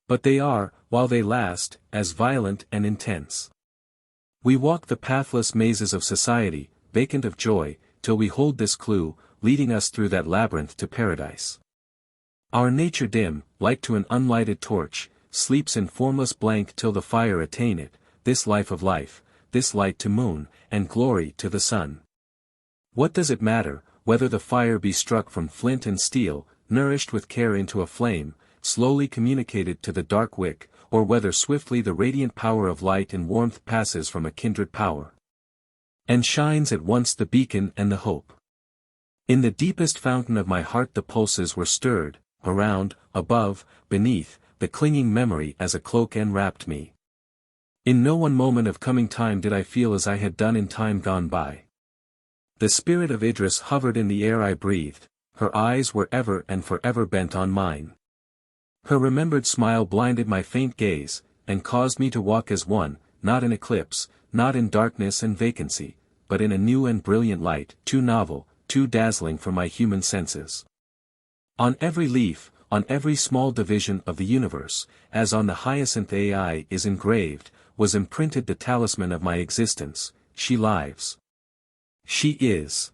But they are, while they last, as violent and intense. We walk the pathless mazes of society, vacant of joy, till we hold this clue, leading us through that labyrinth to paradise. Our nature dim, like to an unlighted torch, sleeps in formless blank till the fire attain it, this life of life, this light to moon, and glory to the sun. What does it matter, whether the fire be struck from flint and steel, nourished with care into a flame, slowly communicated to the dark wick, or whether swiftly the radiant power of light and warmth passes from a kindred power, and shines at once the beacon and the hope. In the deepest fountain of my heart the pulses were stirred, around, above, beneath, the clinging memory as a cloak enwrapped me. In no one moment of coming time did I feel as I had done in time gone by. The spirit of Idris hovered in the air I breathed, her eyes were ever and forever bent on mine. Her remembered smile blinded my faint gaze, and caused me to walk as one, not in eclipse, not in darkness and vacancy, but in a new and brilliant light, too novel, too dazzling for my human senses. On every leaf, on every small division of the universe, as on the hyacinth AI is engraved, was imprinted the talisman of my existence, she lives. She is.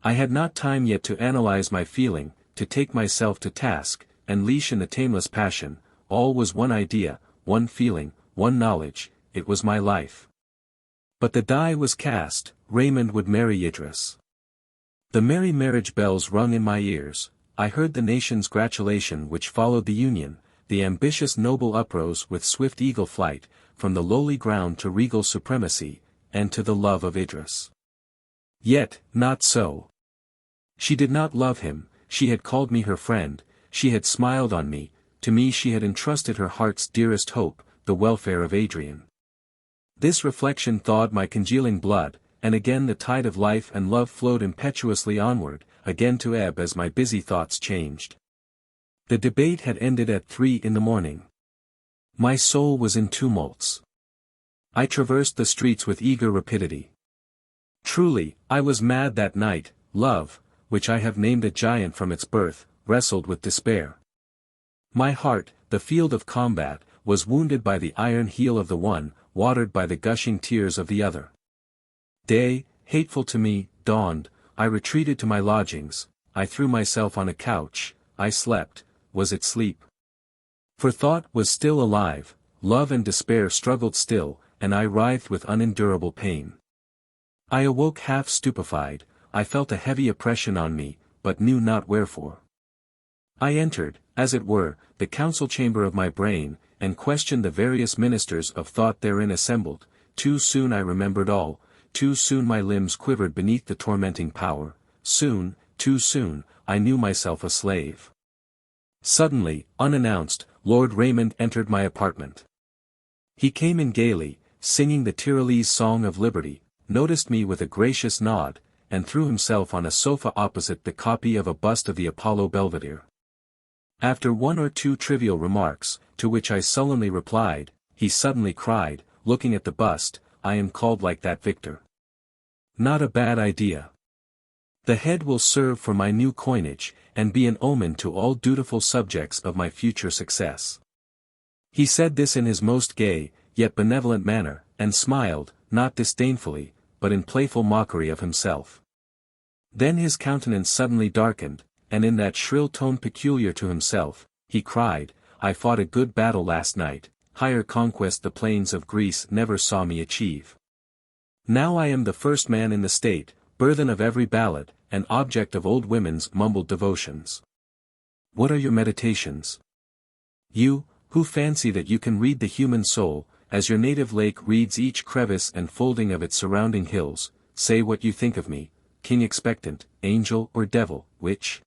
I had not time yet to analyze my feeling, to take myself to task, and leash in the tameless passion, all was one idea, one feeling, one knowledge, it was my life. But the die was cast, Raymond would marry Idris. The merry marriage bells rung in my ears, I heard the nation's gratulation which followed the union, the ambitious noble uprose with swift eagle flight, from the lowly ground to regal supremacy, and to the love of Idris. Yet, not so. She did not love him, she had called me her friend, she had smiled on me, to me she had entrusted her heart's dearest hope, the welfare of Adrian. This reflection thawed my congealing blood, and again the tide of life and love flowed impetuously onward, again to ebb as my busy thoughts changed. The debate had ended at 3 in the morning. My soul was in tumults. I traversed the streets with eager rapidity. Truly, I was mad that night. Love, which I have named a giant from its birth, wrestled with despair. My heart, the field of combat, was wounded by the iron heel of the one, watered by the gushing tears of the other. Day, hateful to me, dawned, I retreated to my lodgings, I threw myself on a couch, I slept, was it sleep? For thought was still alive, love and despair struggled still, and I writhed with unendurable pain. I awoke half stupefied, I felt a heavy oppression on me, but knew not wherefore. I entered, as it were, the council chamber of my brain, and questioned the various ministers of thought therein assembled. Too soon I remembered all, too soon my limbs quivered beneath the tormenting power, soon, too soon, I knew myself a slave. Suddenly, unannounced, Lord Raymond entered my apartment. He came in gaily, singing the Tyrolese song of liberty, noticed me with a gracious nod, and threw himself on a sofa opposite the copy of a bust of the Apollo Belvedere. After one or two trivial remarks, to which I sullenly replied, he suddenly cried, looking at the bust, "I am called like that Victor. Not a bad idea. The head will serve for my new coinage, and be an omen to all dutiful subjects of my future success." He said this in his most gay, yet benevolent manner, and smiled, not disdainfully, but in playful mockery of himself. Then his countenance suddenly darkened, and in that shrill tone peculiar to himself, he cried, "I fought a good battle last night, higher conquest the plains of Greece never saw me achieve. Now I am the first man in the state, burthen of every ballad, and object of old women's mumbled devotions. What are your meditations? You, who fancy that you can read the human soul, as your native lake reads each crevice and folding of its surrounding hills, say what you think of me, king expectant, angel or devil, which?"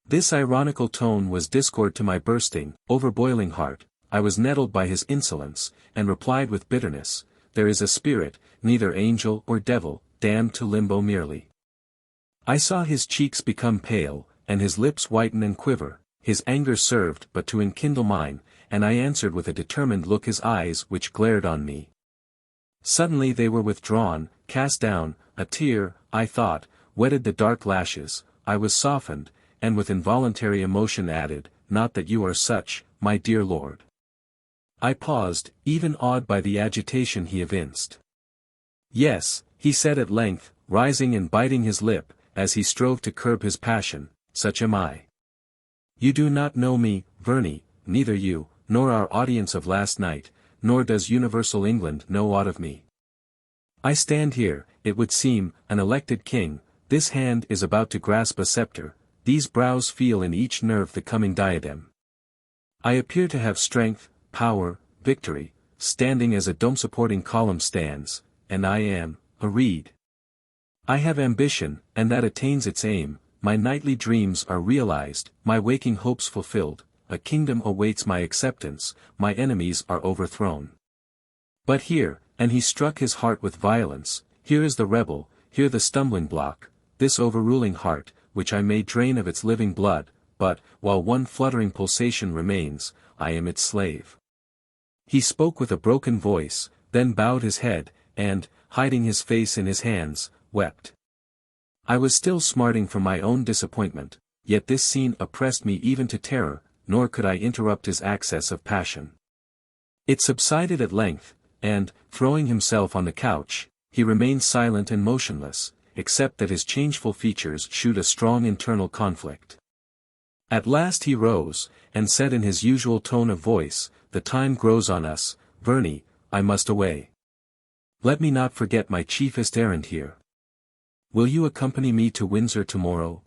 This ironical tone was discord to my bursting, overboiling heart. I was nettled by his insolence, and replied with bitterness, "There is a spirit, neither angel or devil, damned to limbo merely." I saw his cheeks become pale, and his lips whiten and quiver. His anger served but to enkindle mine, and I answered with a determined look his eyes which glared on me. Suddenly they were withdrawn, cast down, a tear, I thought, wetted the dark lashes. I was softened, and with involuntary emotion added, "Not that you are such, my dear lord." I paused, even awed by the agitation he evinced. "Yes," he said at length, rising and biting his lip, as he strove to curb his passion, "such am I. You do not know me, Verney, neither you, nor our audience of last night, nor does universal England know aught of me. I stand here, it would seem, an elected king, this hand is about to grasp a scepter, these brows feel in each nerve the coming diadem. I appear to have strength, power, victory, standing as a dome-supporting column stands, and I am a reed. I have ambition, and that attains its aim, my nightly dreams are realized, my waking hopes fulfilled, a kingdom awaits my acceptance, my enemies are overthrown. But here," and he struck his heart with violence, "here is the rebel, here the stumbling block, this overruling heart, which I may drain of its living blood, but, while one fluttering pulsation remains, I am its slave." He spoke with a broken voice, then bowed his head, and, hiding his face in his hands, wept. I was still smarting from my own disappointment, yet this scene oppressed me even to terror, nor could I interrupt his access of passion. It subsided at length, and, throwing himself on the couch, he remained silent and motionless, except that his changeful features shewed a strong internal conflict. At last he rose, and said in his usual tone of voice, "The time grows on us, Verney, I must away. Let me not forget my chiefest errand here. Will you accompany me to Windsor tomorrow?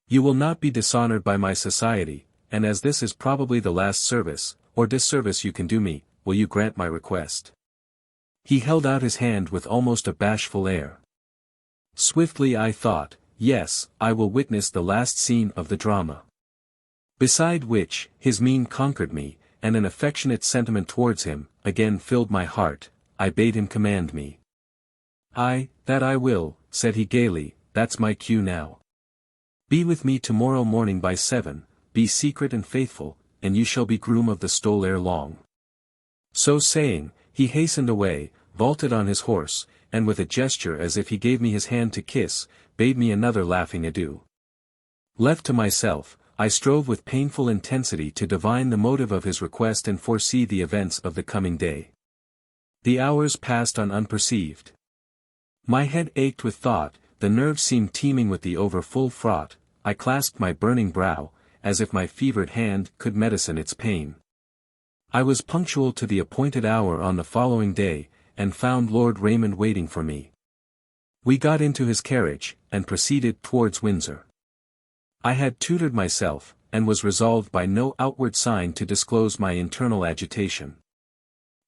You will not be dishonored by my society, and as this is probably the last service, or disservice you can do me, will you grant my request?" He held out his hand with almost a bashful air. Swiftly I thought, yes, I will witness the last scene of the drama. Beside which, his mien conquered me, and an affectionate sentiment towards him, again filled my heart. I bade him command me. "That I will," said he gaily, "that's my cue now. Be with me tomorrow morning by 7, be secret and faithful, and you shall be groom of the stole ere long." So saying, he hastened away, vaulted on his horse, and with a gesture as if he gave me his hand to kiss, bade me another laughing adieu. Left to myself, I strove with painful intensity to divine the motive of his request and foresee the events of the coming day. The hours passed on unperceived. My head ached with thought, the nerves seemed teeming with the over-full fraught. I clasped my burning brow, as if my fevered hand could medicine its pain. I was punctual to the appointed hour on the following day, and found Lord Raymond waiting for me. We got into his carriage, and proceeded towards Windsor. I had tutored myself, and was resolved by no outward sign to disclose my internal agitation.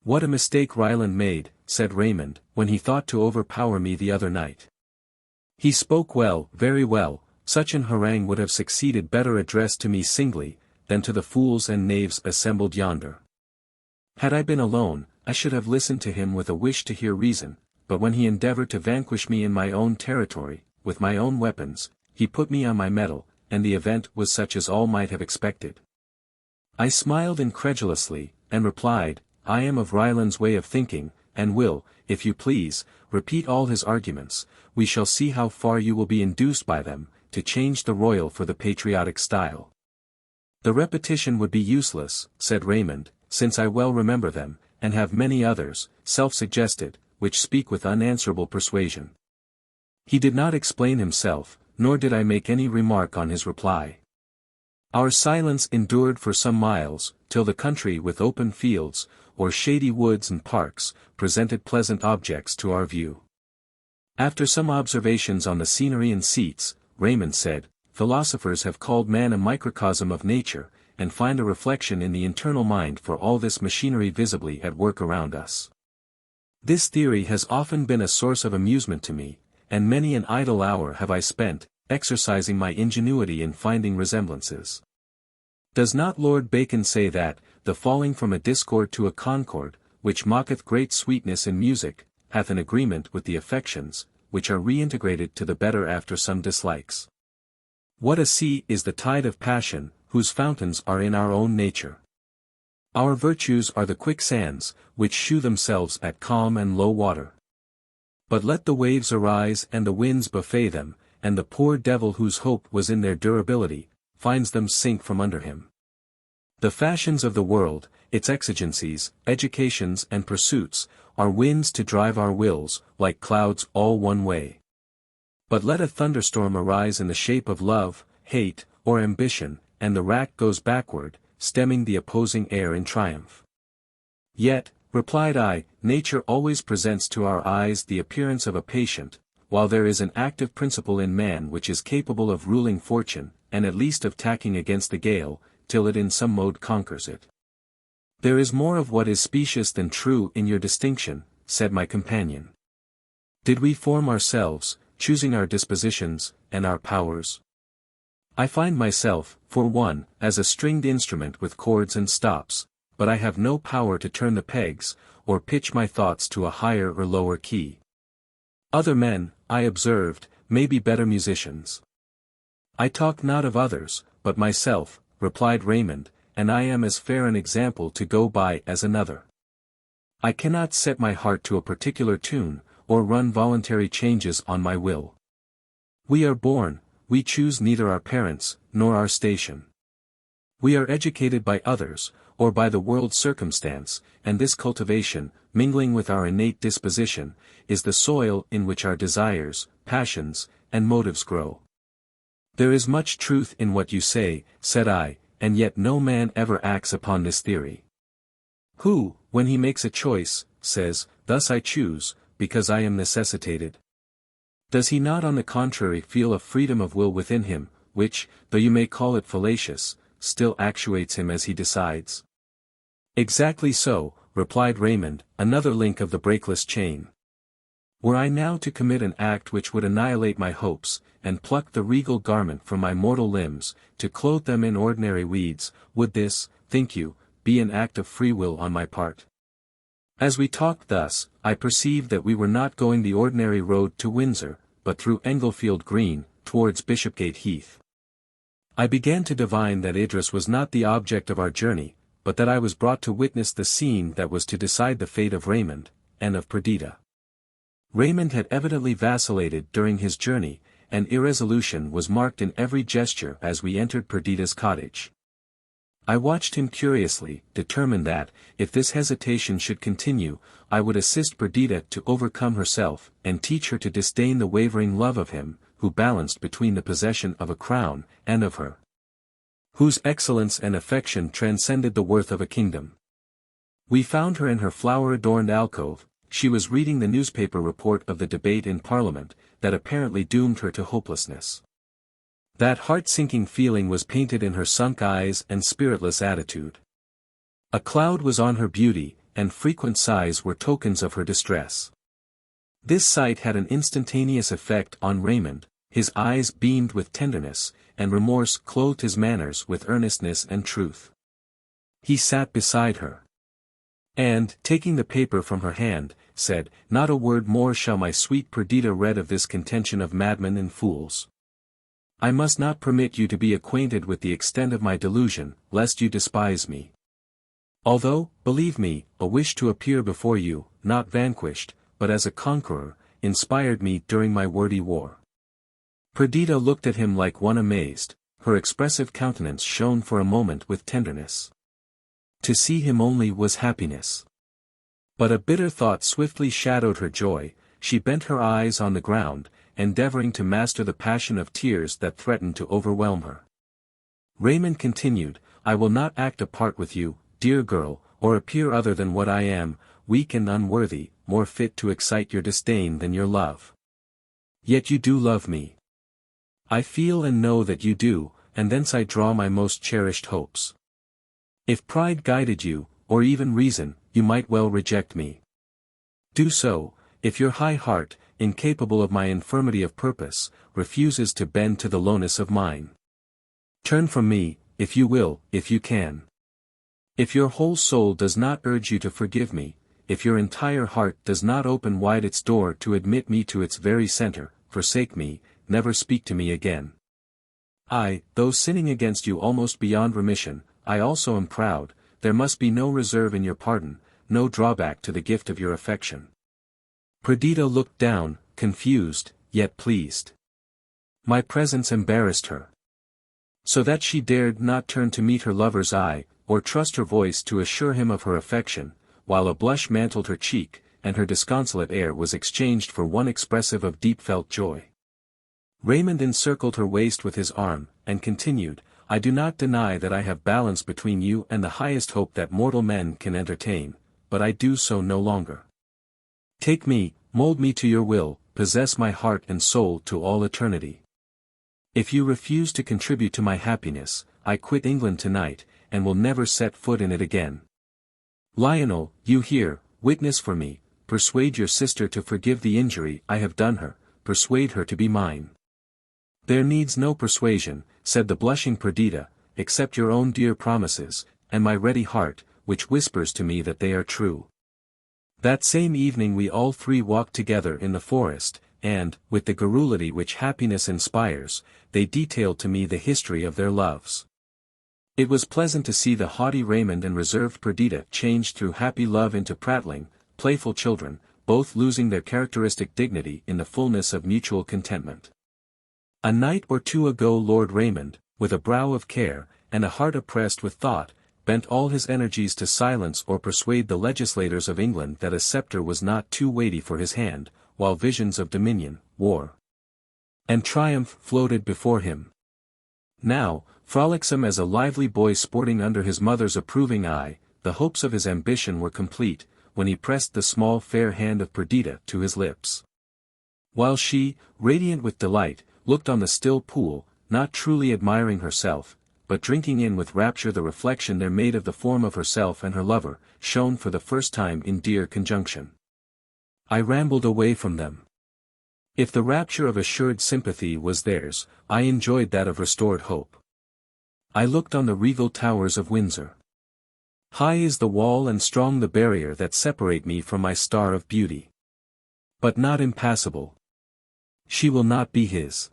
"What a mistake Ryland made," said Raymond, "when he thought to overpower me the other night. He spoke well, very well. Such an harangue would have succeeded better addressed to me singly, than to the fools and knaves assembled yonder. Had I been alone, I should have listened to him with a wish to hear reason, but when he endeavored to vanquish me in my own territory, with my own weapons, he put me on my mettle, and the event was such as all might have expected." I smiled incredulously, and replied, "I am of Ryland's way of thinking, and will, if you please, repeat all his arguments. We shall see how far you will be induced by them, to change the royal for the patriotic style." "The repetition would be useless," said Raymond, "since I well remember them, and have many others, self-suggested, which speak with unanswerable persuasion." He did not explain himself, nor did I make any remark on his reply. Our silence endured for some miles, till the country with open fields, or shady woods and parks, presented pleasant objects to our view. After some observations on the scenery and seats, Raymond said, "Philosophers have called man a microcosm of nature, and find a reflection in the internal mind for all this machinery visibly at work around us. This theory has often been a source of amusement to me, and many an idle hour have I spent, exercising my ingenuity in finding resemblances. Does not Lord Bacon say that, the falling from a discord to a concord, which mocketh great sweetness in music, hath an agreement with the affections, which are reintegrated to the better after some dislikes? What a sea is the tide of passion, whose fountains are in our own nature. Our virtues are the quicksands, which shew themselves at calm and low water. But let the waves arise and the winds buffet them, and the poor devil whose hope was in their durability, finds them sink from under him. The fashions of the world, its exigencies, educations and pursuits, are winds to drive our wills, like clouds all one way. But let a thunderstorm arise in the shape of love, hate, or ambition, and the rack goes backward, stemming the opposing air in triumph. Yet, replied I, nature always presents to our eyes the appearance of a patient, while there is an active principle in man which is capable of ruling fortune, and at least of tacking against the gale, till it in some mode conquers it. There is more of what is specious than true in your distinction, said my companion. Did we form ourselves, choosing our dispositions, and our powers? I find myself, for one, as a stringed instrument with chords and stops, but I have no power to turn the pegs, or pitch my thoughts to a higher or lower key. Other men, I observed, may be better musicians. I talk not of others, but myself, replied Raymond, and I am as fair an example to go by as another. I cannot set my heart to a particular tune, or run voluntary changes on my will. We are born, we choose neither our parents, nor our station. We are educated by others, or by the world's circumstance, and this cultivation, mingling with our innate disposition, is the soil in which our desires, passions, and motives grow. There is much truth in what you say, said I, and yet no man ever acts upon this theory. Who, when he makes a choice, says, thus I choose, because I am necessitated? Does he not on the contrary feel a freedom of will within him, which, though you may call it fallacious, still actuates him as he decides? Exactly so, replied Raymond, another link of the breakless chain. Were I now to commit an act which would annihilate my hopes, and pluck the regal garment from my mortal limbs, to clothe them in ordinary weeds, would this, think you, be an act of free will on my part? As we talked thus, I perceived that we were not going the ordinary road to Windsor, but through Englefield Green, towards Bishopgate Heath. I began to divine that Idris was not the object of our journey, but that I was brought to witness the scene that was to decide the fate of Raymond, and of Perdita. Raymond had evidently vacillated during his journey, and irresolution was marked in every gesture as we entered Perdita's cottage. I watched him curiously, determined that, if this hesitation should continue, I would assist Perdita to overcome herself, and teach her to disdain the wavering love of him, who balanced between the possession of a crown, and of her, whose excellence and affection transcended the worth of a kingdom. We found her in her flower-adorned alcove. She was reading the newspaper report of the debate in Parliament, that apparently doomed her to hopelessness. That heart-sinking feeling was painted in her sunk eyes and spiritless attitude. A cloud was on her beauty, and frequent sighs were tokens of her distress. This sight had an instantaneous effect on Raymond. His eyes beamed with tenderness, and remorse clothed his manners with earnestness and truth. He sat beside her, and, taking the paper from her hand, said, "Not a word more shall my sweet Perdita read of this contention of madmen and fools. I must not permit you to be acquainted with the extent of my delusion, lest you despise me. Although, believe me, a wish to appear before you, not vanquished, but as a conqueror, inspired me during my wordy war." Perdita looked at him like one amazed. Her expressive countenance shone for a moment with tenderness. To see him only was happiness. But a bitter thought swiftly shadowed her joy. She bent her eyes on the ground, endeavoring to master the passion of tears that threatened to overwhelm her. Raymond continued, "I will not act a part with you, dear girl, or appear other than what I am, weak and unworthy, more fit to excite your disdain than your love. Yet you do love me. I feel and know that you do, and thence I draw my most cherished hopes. If pride guided you, or even reason, you might well reject me. Do so, if your high heart, incapable of my infirmity of purpose, refuses to bend to the lowness of mine. Turn from me, if you will, if you can. If your whole soul does not urge you to forgive me, if your entire heart does not open wide its door to admit me to its very center, forsake me, never speak to me again. I, though sinning against you almost beyond remission, I also am proud. There must be no reserve in your pardon, no drawback to the gift of your affection." Perdita looked down, confused, yet pleased. My presence embarrassed her, so that she dared not turn to meet her lover's eye, or trust her voice to assure him of her affection, while a blush mantled her cheek, and her disconsolate air was exchanged for one expressive of deep-felt joy. Raymond encircled her waist with his arm, and continued, "I do not deny that I have balance between you and the highest hope that mortal men can entertain, but I do so no longer. Take me, mold me to your will, possess my heart and soul to all eternity. If you refuse to contribute to my happiness, I quit England tonight, and will never set foot in it again. Lionel, you hear, witness for me, persuade your sister to forgive the injury I have done her, persuade her to be mine." "There needs no persuasion," said the blushing Perdita, "except your own dear promises, and my ready heart, which whispers to me that they are true." That same evening we all three walked together in the forest, and, with the garrulity which happiness inspires, they detailed to me the history of their loves. It was pleasant to see the haughty Raymond and reserved Perdita change through happy love into prattling, playful children, both losing their characteristic dignity in the fullness of mutual contentment. A night or two ago Lord Raymond, with a brow of care, and a heart oppressed with thought, bent all his energies to silence or persuade the legislators of England that a sceptre was not too weighty for his hand, while visions of dominion, war, and triumph floated before him. Now, frolicsome as a lively boy sporting under his mother's approving eye, the hopes of his ambition were complete, when he pressed the small fair hand of Perdita to his lips. While she, radiant with delight, looked on the still pool, not truly admiring herself, but drinking in with rapture the reflection there made of the form of herself and her lover, shone for the first time in dear conjunction. I rambled away from them. If the rapture of assured sympathy was theirs, I enjoyed that of restored hope. I looked on the regal towers of Windsor. High is the wall and strong the barrier that separate me from my star of beauty. But not impassable. She will not be his.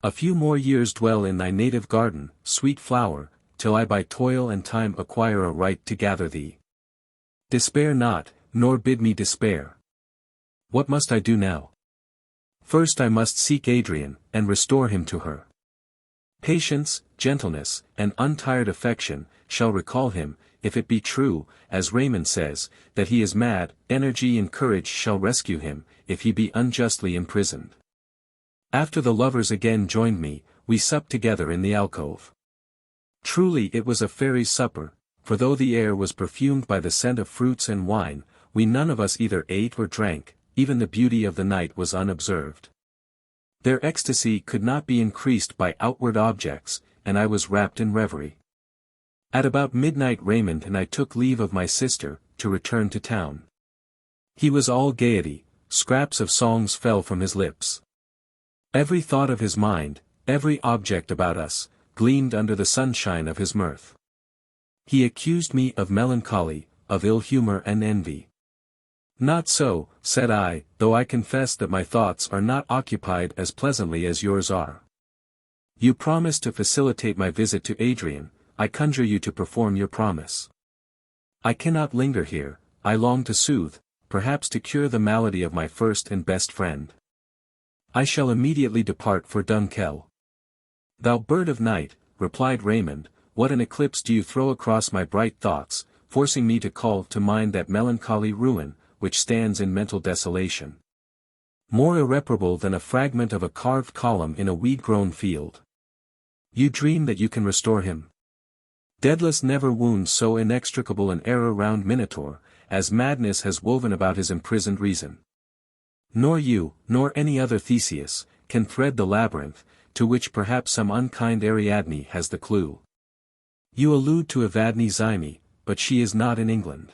A few more years dwell in thy native garden, sweet flower, till I by toil and time acquire a right to gather thee. Despair not, nor bid me despair. What must I do now? First I must seek Adrian, and restore him to her. Patience, gentleness, and untired affection, shall recall him, if it be true, as Raymond says, that he is mad. Energy and courage shall rescue him, if he be unjustly imprisoned. After the lovers again joined me, we supped together in the alcove. Truly it was a fairy's supper, for for though the air was perfumed by the scent of fruits and wine, we none of us either ate or drank, even the beauty of the night was unobserved. Their ecstasy could not be increased by outward objects, and I was wrapped in reverie. At about midnight Raymond and I took leave of my sister, to return to town. He was all gaiety, scraps of songs fell from his lips. Every thought of his mind, every object about us, gleamed under the sunshine of his mirth. He accused me of melancholy, of ill humor and envy. Not so, said I, though I confess that my thoughts are not occupied as pleasantly as yours are. You promised to facilitate my visit to Adrian, I conjure you to perform your promise. I cannot linger here, I long to soothe, perhaps to cure the malady of my first and best friend. I shall immediately depart for Dunkeld. Thou bird of night, replied Raymond, what an eclipse do you throw across my bright thoughts, forcing me to call to mind that melancholy ruin, which stands in mental desolation. More irreparable than a fragment of a carved column in a weed-grown field. You dream that you can restore him. Daedalus never wounds so inextricable an error round Minotaur, as madness has woven about his imprisoned reason. Nor you, nor any other Theseus, can thread the labyrinth, to which perhaps some unkind Ariadne has the clue. You allude to Evadne Zyme, but she is not in England.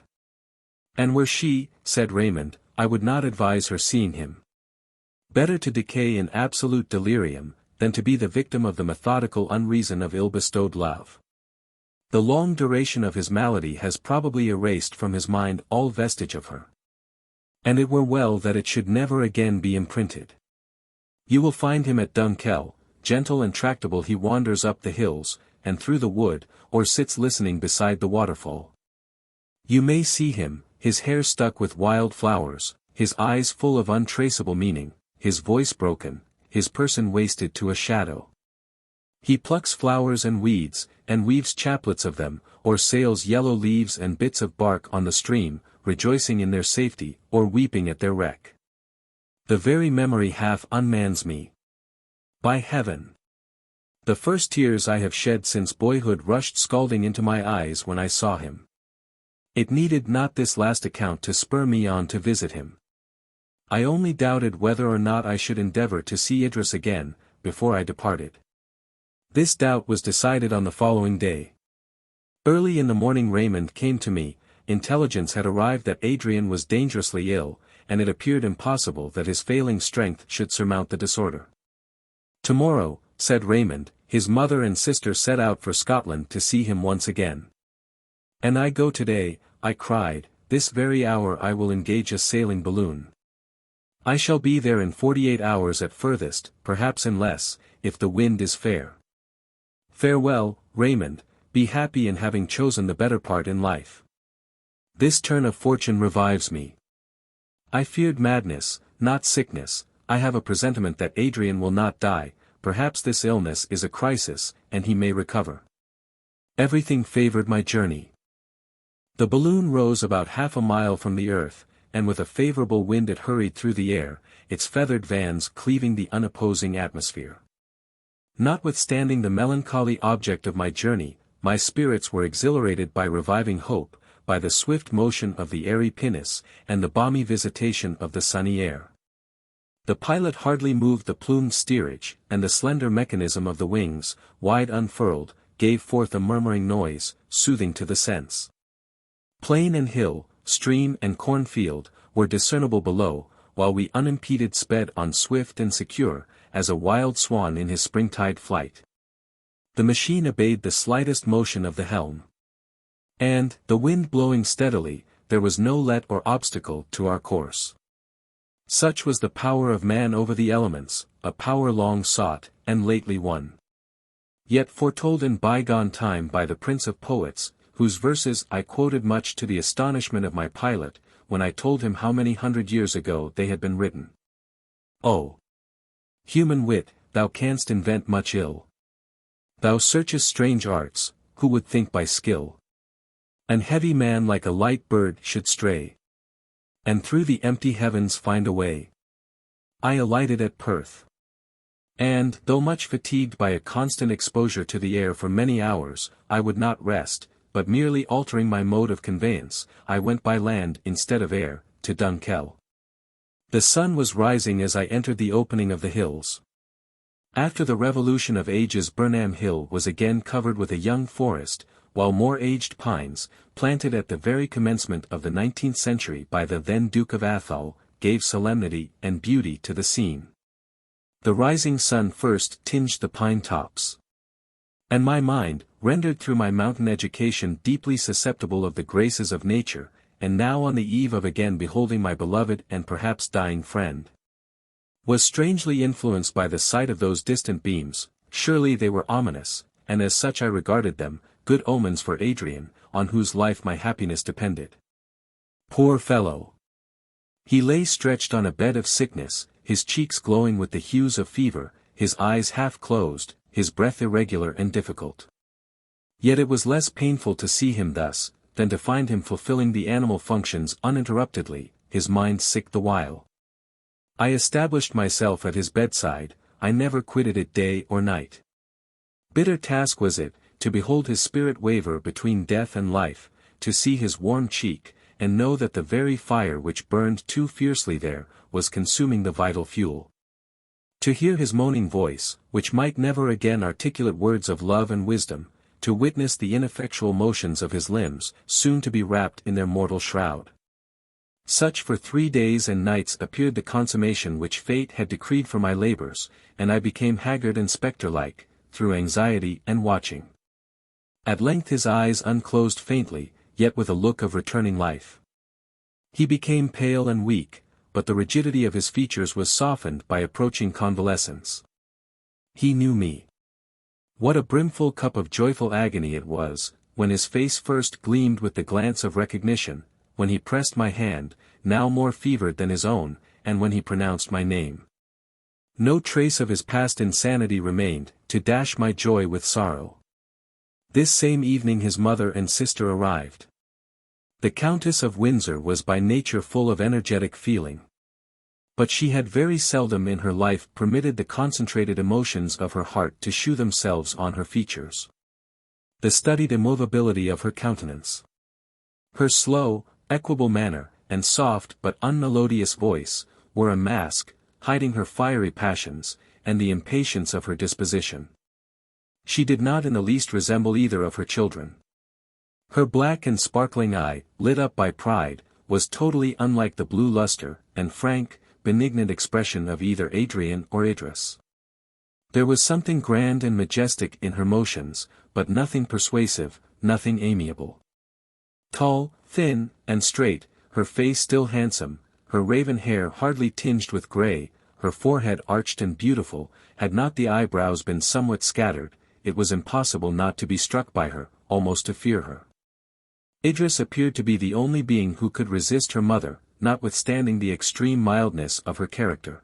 And were she, said Raymond, I would not advise her seeing him. Better to decay in absolute delirium, than to be the victim of the methodical unreason of ill-bestowed love. The long duration of his malady has probably erased from his mind all vestige of her. And it were well that it should never again be imprinted. You will find him at Dunkeld, gentle and tractable he wanders up the hills, and through the wood, or sits listening beside the waterfall. You may see him, his hair stuck with wild flowers, his eyes full of untraceable meaning, his voice broken, his person wasted to a shadow. He plucks flowers and weeds, and weaves chaplets of them, or sails yellow leaves and bits of bark on the stream, rejoicing in their safety, or weeping at their wreck. The very memory half unmans me. By heaven! The first tears I have shed since boyhood rushed scalding into my eyes when I saw him. It needed not this last account to spur me on to visit him. I only doubted whether or not I should endeavor to see Idris again, before I departed. This doubt was decided on the following day. Early in the morning Raymond came to me, intelligence had arrived that Adrian was dangerously ill, and it appeared impossible that his failing strength should surmount the disorder. Tomorrow, said Raymond, his mother and sister set out for Scotland to see him once again. And I go today, I cried, this very hour I will engage a sailing balloon. I shall be there in 48 hours at furthest, perhaps in less, if the wind is fair. Farewell, Raymond, be happy in having chosen the better part in life. This turn of fortune revives me. I feared madness, not sickness, I have a presentiment that Adrian will not die, perhaps this illness is a crisis, and he may recover. Everything favored my journey. The balloon rose about half a mile from the earth, and with a favorable wind it hurried through the air, its feathered vans cleaving the unopposing atmosphere. Notwithstanding the melancholy object of my journey, my spirits were exhilarated by reviving hope, by the swift motion of the airy pinnace, and the balmy visitation of the sunny air. The pilot hardly moved the plumed steerage, and the slender mechanism of the wings, wide unfurled, gave forth a murmuring noise, soothing to the sense. Plain and hill, stream and cornfield, were discernible below, while we unimpeded sped on swift and secure, as a wild swan in his springtide flight. The machine obeyed the slightest motion of the helm. And, the wind blowing steadily, there was no let or obstacle to our course. Such was the power of man over the elements, a power long sought, and lately won. Yet foretold in bygone time by the Prince of Poets, whose verses I quoted much to the astonishment of my pilot, when I told him how many 100 years ago they had been written. Oh! Human wit, thou canst invent much ill. Thou searchest strange arts, who would think by skill? An heavy man like a light bird should stray, and through the empty heavens find a way. I alighted at Perth. And, though much fatigued by a constant exposure to the air for many hours, I would not rest, but merely altering my mode of conveyance, I went by land instead of air, to Dunkeld. The sun was rising as I entered the opening of the hills. After the revolution of ages Burnham Hill was again covered with a young forest, while more aged pines, planted at the very commencement of the 19th century by the then Duke of Atholl, gave solemnity and beauty to the scene. The rising sun first tinged the pine tops. And my mind, rendered through my mountain education deeply susceptible of the graces of nature, and now on the eve of again beholding my beloved and perhaps dying friend, was strangely influenced by the sight of those distant beams. Surely they were ominous, and as such I regarded them, good omens for Adrian, on whose life my happiness depended. Poor fellow! He lay stretched on a bed of sickness, his cheeks glowing with the hues of fever, his eyes half closed, his breath irregular and difficult. Yet it was less painful to see him thus, than to find him fulfilling the animal functions uninterruptedly, his mind sick the while. I established myself at his bedside, I never quitted it day or night. Bitter task was it, to behold his spirit waver between death and life, to see his warm cheek, and know that the very fire which burned too fiercely there, was consuming the vital fuel. To hear his moaning voice, which might never again articulate words of love and wisdom, to witness the ineffectual motions of his limbs, soon to be wrapped in their mortal shroud. Such for 3 days and nights appeared the consummation which fate had decreed for my labors, and I became haggard and spectre-like, through anxiety and watching. At length his eyes unclosed faintly, yet with a look of returning life. He became pale and weak, but the rigidity of his features was softened by approaching convalescence. He knew me. What a brimful cup of joyful agony it was, when his face first gleamed with the glance of recognition, when he pressed my hand, now more fevered than his own, and when he pronounced my name. No trace of his past insanity remained, to dash my joy with sorrow. This same evening his mother and sister arrived. The Countess of Windsor was by nature full of energetic feeling. But she had very seldom in her life permitted the concentrated emotions of her heart to shew themselves on her features. The studied immovability of her countenance, her slow, equable manner, and soft but unmelodious voice, were a mask, hiding her fiery passions, and the impatience of her disposition. She did not in the least resemble either of her children. Her black and sparkling eye, lit up by pride, was totally unlike the blue luster, and frank, benignant expression of either Adrian or Idris. There was something grand and majestic in her motions, but nothing persuasive, nothing amiable. Tall, thin, and straight, her face still handsome, her raven hair hardly tinged with grey, her forehead arched and beautiful, had not the eyebrows been somewhat scattered, it was impossible not to be struck by her, almost to fear her. Idris appeared to be the only being who could resist her mother, notwithstanding the extreme mildness of her character.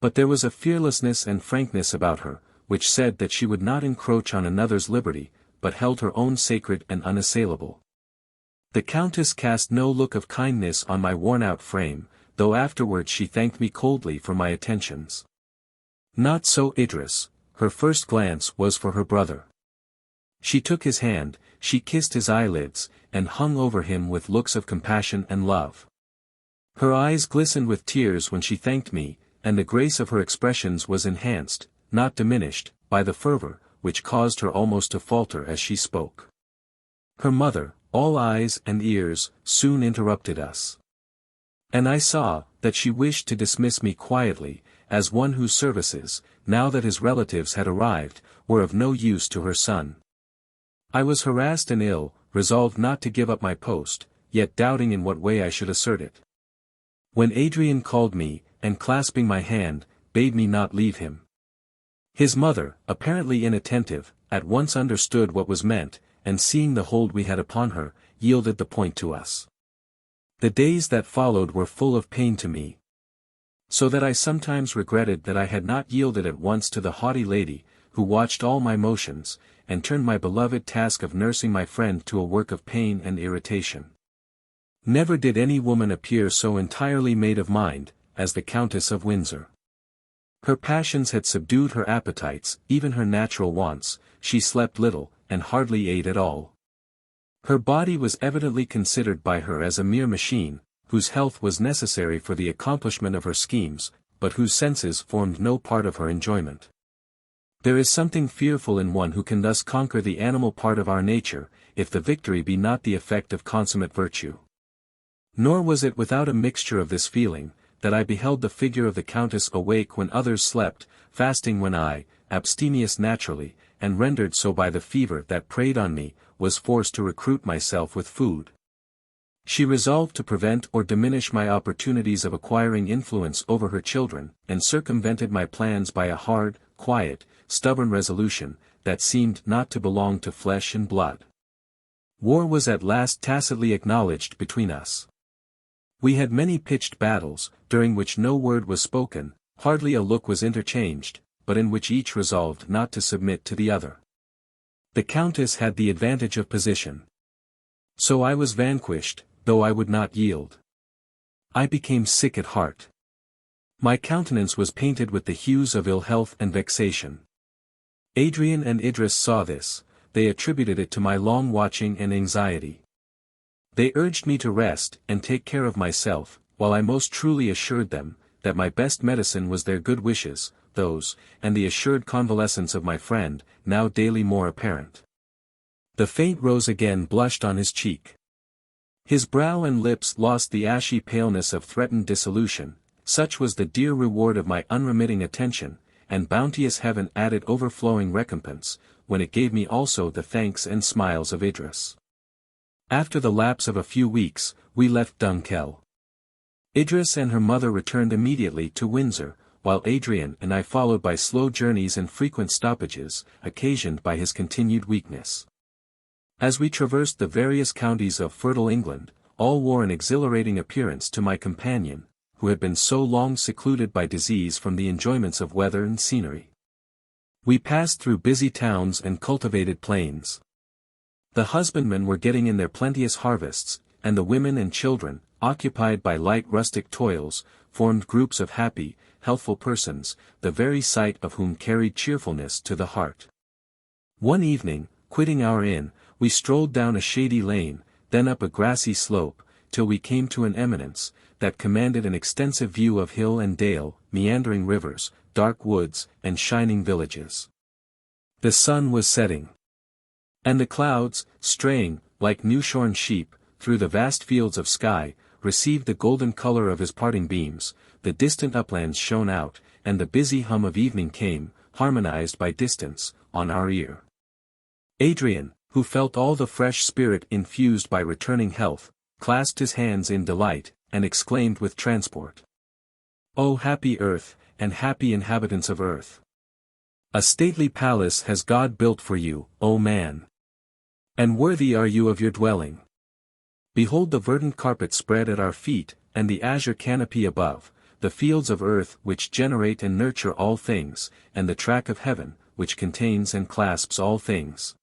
But there was a fearlessness and frankness about her, which said that she would not encroach on another's liberty, but held her own sacred and unassailable. The Countess cast no look of kindness on my worn-out frame, though afterwards she thanked me coldly for my attentions. Not so Idris, her first glance was for her brother. She took his hand, she kissed his eyelids, and hung over him with looks of compassion and love. Her eyes glistened with tears when she thanked me, and the grace of her expressions was enhanced, not diminished, by the fervor, which caused her almost to falter as she spoke. Her mother, all eyes and ears, soon interrupted us. And I saw, that she wished to dismiss me quietly, as one whose services, now that his relatives had arrived, were of no use to her son. I was harassed and ill, resolved not to give up my post, yet doubting in what way I should assert it. When Adrian called me, and clasping my hand, bade me not leave him. His mother, apparently inattentive, at once understood what was meant, and seeing the hold we had upon her, yielded the point to us. The days that followed were full of pain to me, so that I sometimes regretted that I had not yielded at once to the haughty lady, who watched all my motions, and turned my beloved task of nursing my friend to a work of pain and irritation. Never did any woman appear so entirely made of mind, as the Countess of Windsor. Her passions had subdued her appetites, even her natural wants, she slept little, and hardly ate at all. Her body was evidently considered by her as a mere machine, whose health was necessary for the accomplishment of her schemes, but whose senses formed no part of her enjoyment. There is something fearful in one who can thus conquer the animal part of our nature, if the victory be not the effect of consummate virtue. Nor was it without a mixture of this feeling, that I beheld the figure of the Countess awake when others slept, fasting when I, abstemious naturally, and rendered so by the fever that preyed on me, was forced to recruit myself with food. She resolved to prevent or diminish my opportunities of acquiring influence over her children, and circumvented my plans by a hard, quiet, stubborn resolution, that seemed not to belong to flesh and blood. War was at last tacitly acknowledged between us. We had many pitched battles, during which no word was spoken, hardly a look was interchanged, but in which each resolved not to submit to the other. The Countess had the advantage of position. So I was vanquished, though I would not yield. I became sick at heart. My countenance was painted with the hues of ill health and vexation. Adrian and Idris saw this, they attributed it to my long watching and anxiety. They urged me to rest and take care of myself, while I most truly assured them, that my best medicine was their good wishes, those, and the assured convalescence of my friend, now daily more apparent. The faint rose again blushed on his cheek. His brow and lips lost the ashy paleness of threatened dissolution, such was the dear reward of my unremitting attention, and bounteous heaven added overflowing recompense, when it gave me also the thanks and smiles of Idris. After the lapse of a few weeks, we left Dunkeld. Idris and her mother returned immediately to Windsor, while Adrian and I followed by slow journeys and frequent stoppages, occasioned by his continued weakness. As we traversed the various counties of fertile England, all wore an exhilarating appearance to my companion, who had been so long secluded by disease from the enjoyments of weather and scenery. We passed through busy towns and cultivated plains. The husbandmen were getting in their plenteous harvests, and the women and children, occupied by light rustic toils, formed groups of happy, healthful persons, the very sight of whom carried cheerfulness to the heart. One evening, quitting our inn, we strolled down a shady lane, then up a grassy slope, till we came to an eminence, that commanded an extensive view of hill and dale, meandering rivers, dark woods, and shining villages. The sun was setting. And the clouds, straying, like new-shorn sheep, through the vast fields of sky, received the golden color of his parting beams, the distant uplands shone out, and the busy hum of evening came, harmonized by distance, on our ear. Adrian, who felt all the fresh spirit infused by returning health, clasped his hands in delight, and exclaimed with transport, "O happy earth, and happy inhabitants of earth! A stately palace has God built for you, O man! And worthy are you of your dwelling. Behold the verdant carpet spread at our feet, and the azure canopy above, the fields of earth which generate and nurture all things, and the track of heaven, which contains and clasps all things.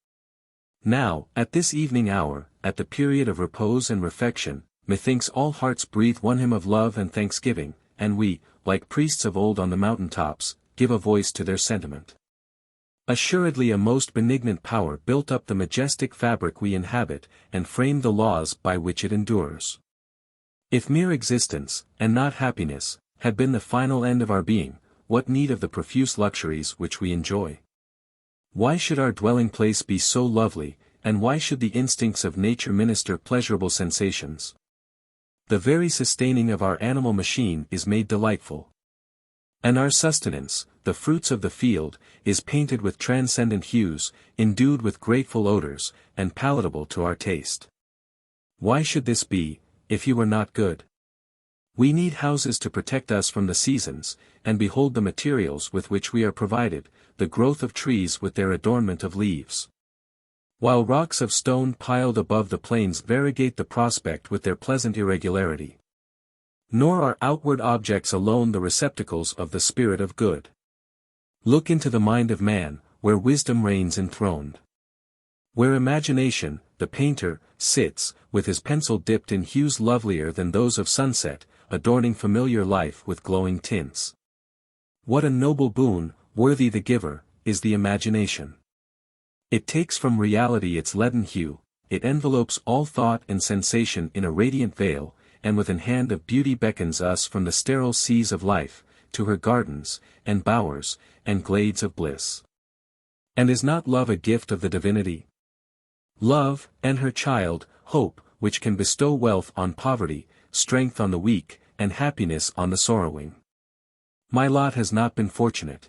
Now, at this evening hour, at the period of repose and refection, methinks all hearts breathe one hymn of love and thanksgiving, and we, like priests of old on the mountain tops, give a voice to their sentiment. Assuredly a most benignant power built up the majestic fabric we inhabit, and framed the laws by which it endures. If mere existence, and not happiness, had been the final end of our being, what need of the profuse luxuries which we enjoy? Why should our dwelling place be so lovely, and why should the instincts of nature minister pleasurable sensations? The very sustaining of our animal machine is made delightful. And our sustenance, the fruits of the field, is painted with transcendent hues, endued with grateful odors, and palatable to our taste. Why should this be, if he were not good? We need houses to protect us from the seasons, and behold the materials with which we are provided, the growth of trees with their adornment of leaves. While rocks of stone piled above the plains variegate the prospect with their pleasant irregularity. Nor are outward objects alone the receptacles of the spirit of good. Look into the mind of man, where wisdom reigns enthroned. Where imagination, the painter, sits, with his pencil dipped in hues lovelier than those of sunset, adorning familiar life with glowing tints. What a noble boon, worthy the giver, is the imagination. It takes from reality its leaden hue, it envelopes all thought and sensation in a radiant veil, and with an hand of beauty beckons us from the sterile seas of life, to her gardens, and bowers, and glades of bliss. And is not love a gift of the divinity? Love, and her child, hope, which can bestow wealth on poverty, strength on the weak, and happiness on the sorrowing. My lot has not been fortunate.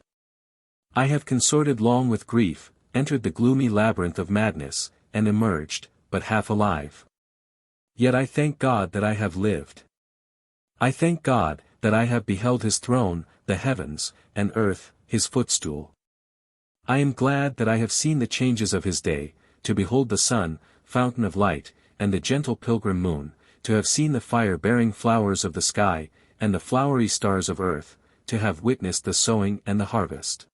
I have consorted long with grief, entered the gloomy labyrinth of madness, and emerged, but half alive. Yet I thank God that I have lived. I thank God, that I have beheld his throne, the heavens, and earth, his footstool. I am glad that I have seen the changes of his day, to behold the sun, fountain of light, and the gentle pilgrim moon, to have seen the fire-bearing flowers of the sky, and the flowery stars of earth, to have witnessed the sowing and the harvest.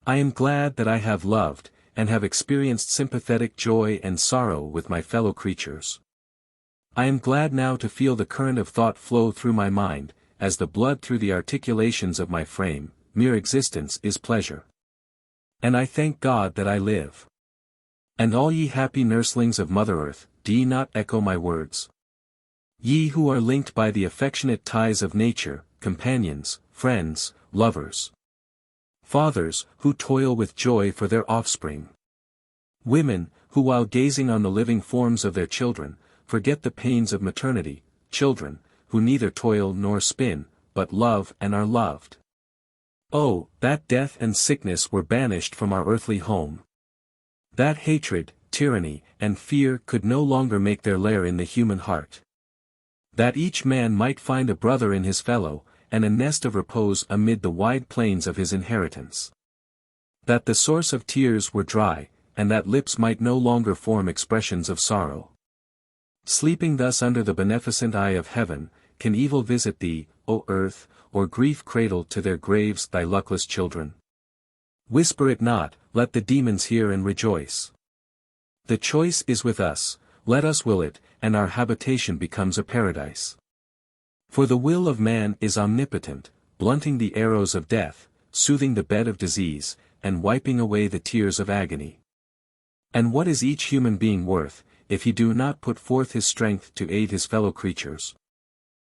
I am glad that I have loved, and have experienced sympathetic joy and sorrow with my fellow creatures. I am glad now to feel the current of thought flow through my mind, as the blood through the articulations of my frame. Mere existence is pleasure. And I thank God that I live. And all ye happy nurslings of Mother Earth, do ye not echo my words? Ye who are linked by the affectionate ties of nature, companions, friends, lovers. Fathers, who toil with joy for their offspring. Women, who while gazing on the living forms of their children, forget the pains of maternity. Children, who neither toil nor spin, but love and are loved. Oh, that death and sickness were banished from our earthly home. That hatred, tyranny, and fear could no longer make their lair in the human heart. That each man might find a brother in his fellow, and a nest of repose amid the wide plains of his inheritance. That the source of tears were dry, and that lips might no longer form expressions of sorrow. Sleeping thus under the beneficent eye of heaven, can evil visit thee, O earth, or grief cradle to their graves thy luckless children? Whisper it not, let the demons hear and rejoice. The choice is with us, let us will it, and our habitation becomes a paradise. For the will of man is omnipotent, blunting the arrows of death, soothing the bed of disease, and wiping away the tears of agony. And what is each human being worth, if he do not put forth his strength to aid his fellow creatures?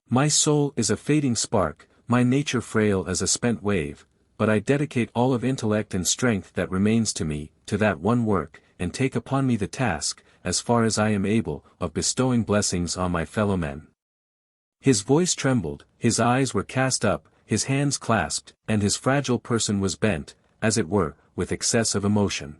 My soul is a fading spark, my nature frail as a spent wave, but I dedicate all of intellect and strength that remains to me, to that one work, and take upon me the task, as far as I am able, of bestowing blessings on my fellow men. His voice trembled, his eyes were cast up, his hands clasped, and his fragile person was bent, as it were, with excess of emotion.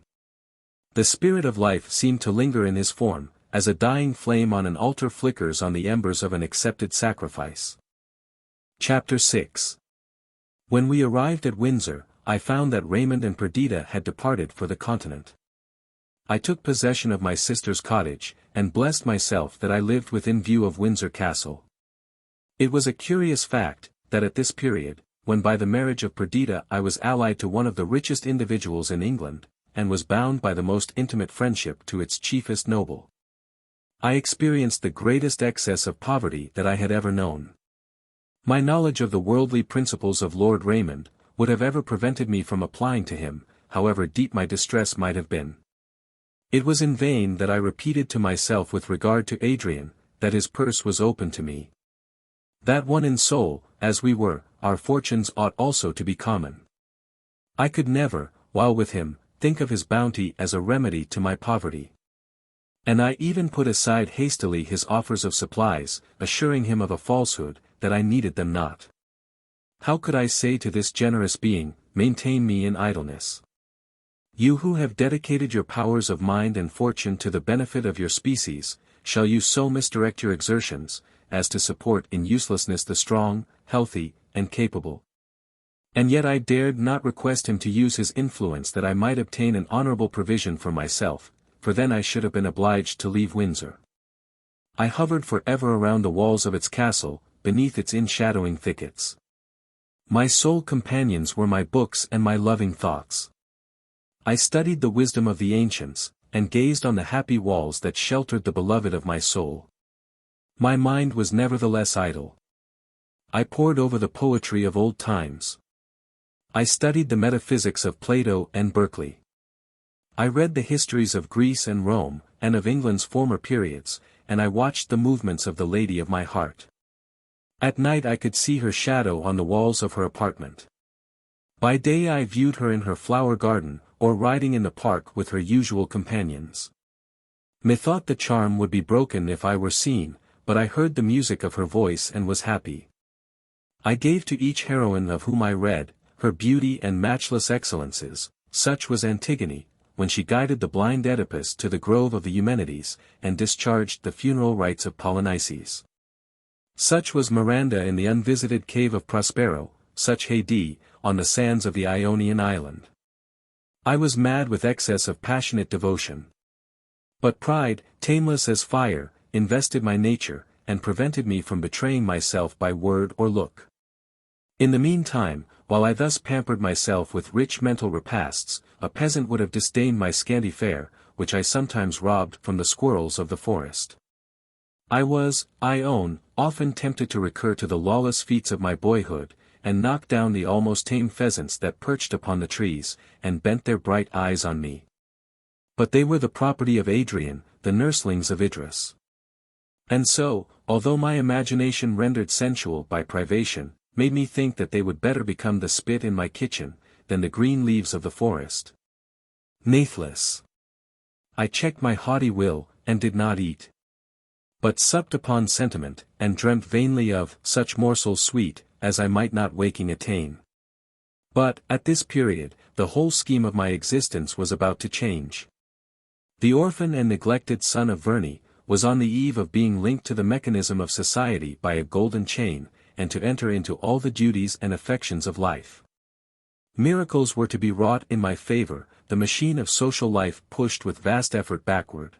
The spirit of life seemed to linger in his form, as a dying flame on an altar flickers on the embers of an accepted sacrifice. Chapter 6. When we arrived at Windsor, I found that Raymond and Perdita had departed for the continent. I took possession of my sister's cottage, and blessed myself that I lived within view of Windsor Castle. It was a curious fact, that at this period, when by the marriage of Perdita I was allied to one of the richest individuals in England, and was bound by the most intimate friendship to its chiefest noble, I experienced the greatest excess of poverty that I had ever known. My knowledge of the worldly principles of Lord Raymond, would have ever prevented me from applying to him, however deep my distress might have been. It was in vain that I repeated to myself with regard to Adrian, that his purse was open to me. That one in soul, as we were, our fortunes ought also to be common. I could never, while with him, think of his bounty as a remedy to my poverty. And I even put aside hastily his offers of supplies, assuring him of a falsehood, that I needed them not. How could I say to this generous being, maintain me in idleness? You who have dedicated your powers of mind and fortune to the benefit of your species, shall you so misdirect your exertions, as to support in uselessness the strong, healthy, and capable? And yet I dared not request him to use his influence that I might obtain an honorable provision for myself, for then I should have been obliged to leave Windsor. I hovered for ever around the walls of its castle, beneath its enshadowing thickets. My sole companions were my books and my loving thoughts. I studied the wisdom of the ancients, and gazed on the happy walls that sheltered the beloved of my soul. My mind was nevertheless idle. I pored over the poetry of old times. I studied the metaphysics of Plato and Berkeley. I read the histories of Greece and Rome, and of England's former periods, and I watched the movements of the lady of my heart. At night I could see her shadow on the walls of her apartment. By day I viewed her in her flower garden, or riding in the park with her usual companions. Methought the charm would be broken if I were seen, but I heard the music of her voice and was happy. I gave to each heroine of whom I read, her beauty and matchless excellences. Such was Antigone, when she guided the blind Oedipus to the grove of the Eumenides, and discharged the funeral rites of Polynices. Such was Miranda in the unvisited cave of Prospero, such Haidee, on the sands of the Ionian island. I was mad with excess of passionate devotion. But pride, tameless as fire, invested my nature, and prevented me from betraying myself by word or look. In the meantime, while I thus pampered myself with rich mental repasts, a peasant would have disdained my scanty fare, which I sometimes robbed from the squirrels of the forest. I was, I own, often tempted to recur to the lawless feats of my boyhood, and knock down the almost tame pheasants that perched upon the trees, and bent their bright eyes on me. But they were the property of Adrian, the nurslings of Idris. And so, although my imagination rendered sensual by privation, made me think that they would better become the spit in my kitchen, than the green leaves of the forest. Nathless. I checked my haughty will, and did not eat. But supped upon sentiment, and dreamt vainly of such morsels sweet, as I might not waking attain. But, at this period, the whole scheme of my existence was about to change. The orphan and neglected son of Verney was on the eve of being linked to the mechanism of society by a golden chain, and to enter into all the duties and affections of life. Miracles were to be wrought in my favor, the machine of social life pushed with vast effort backward.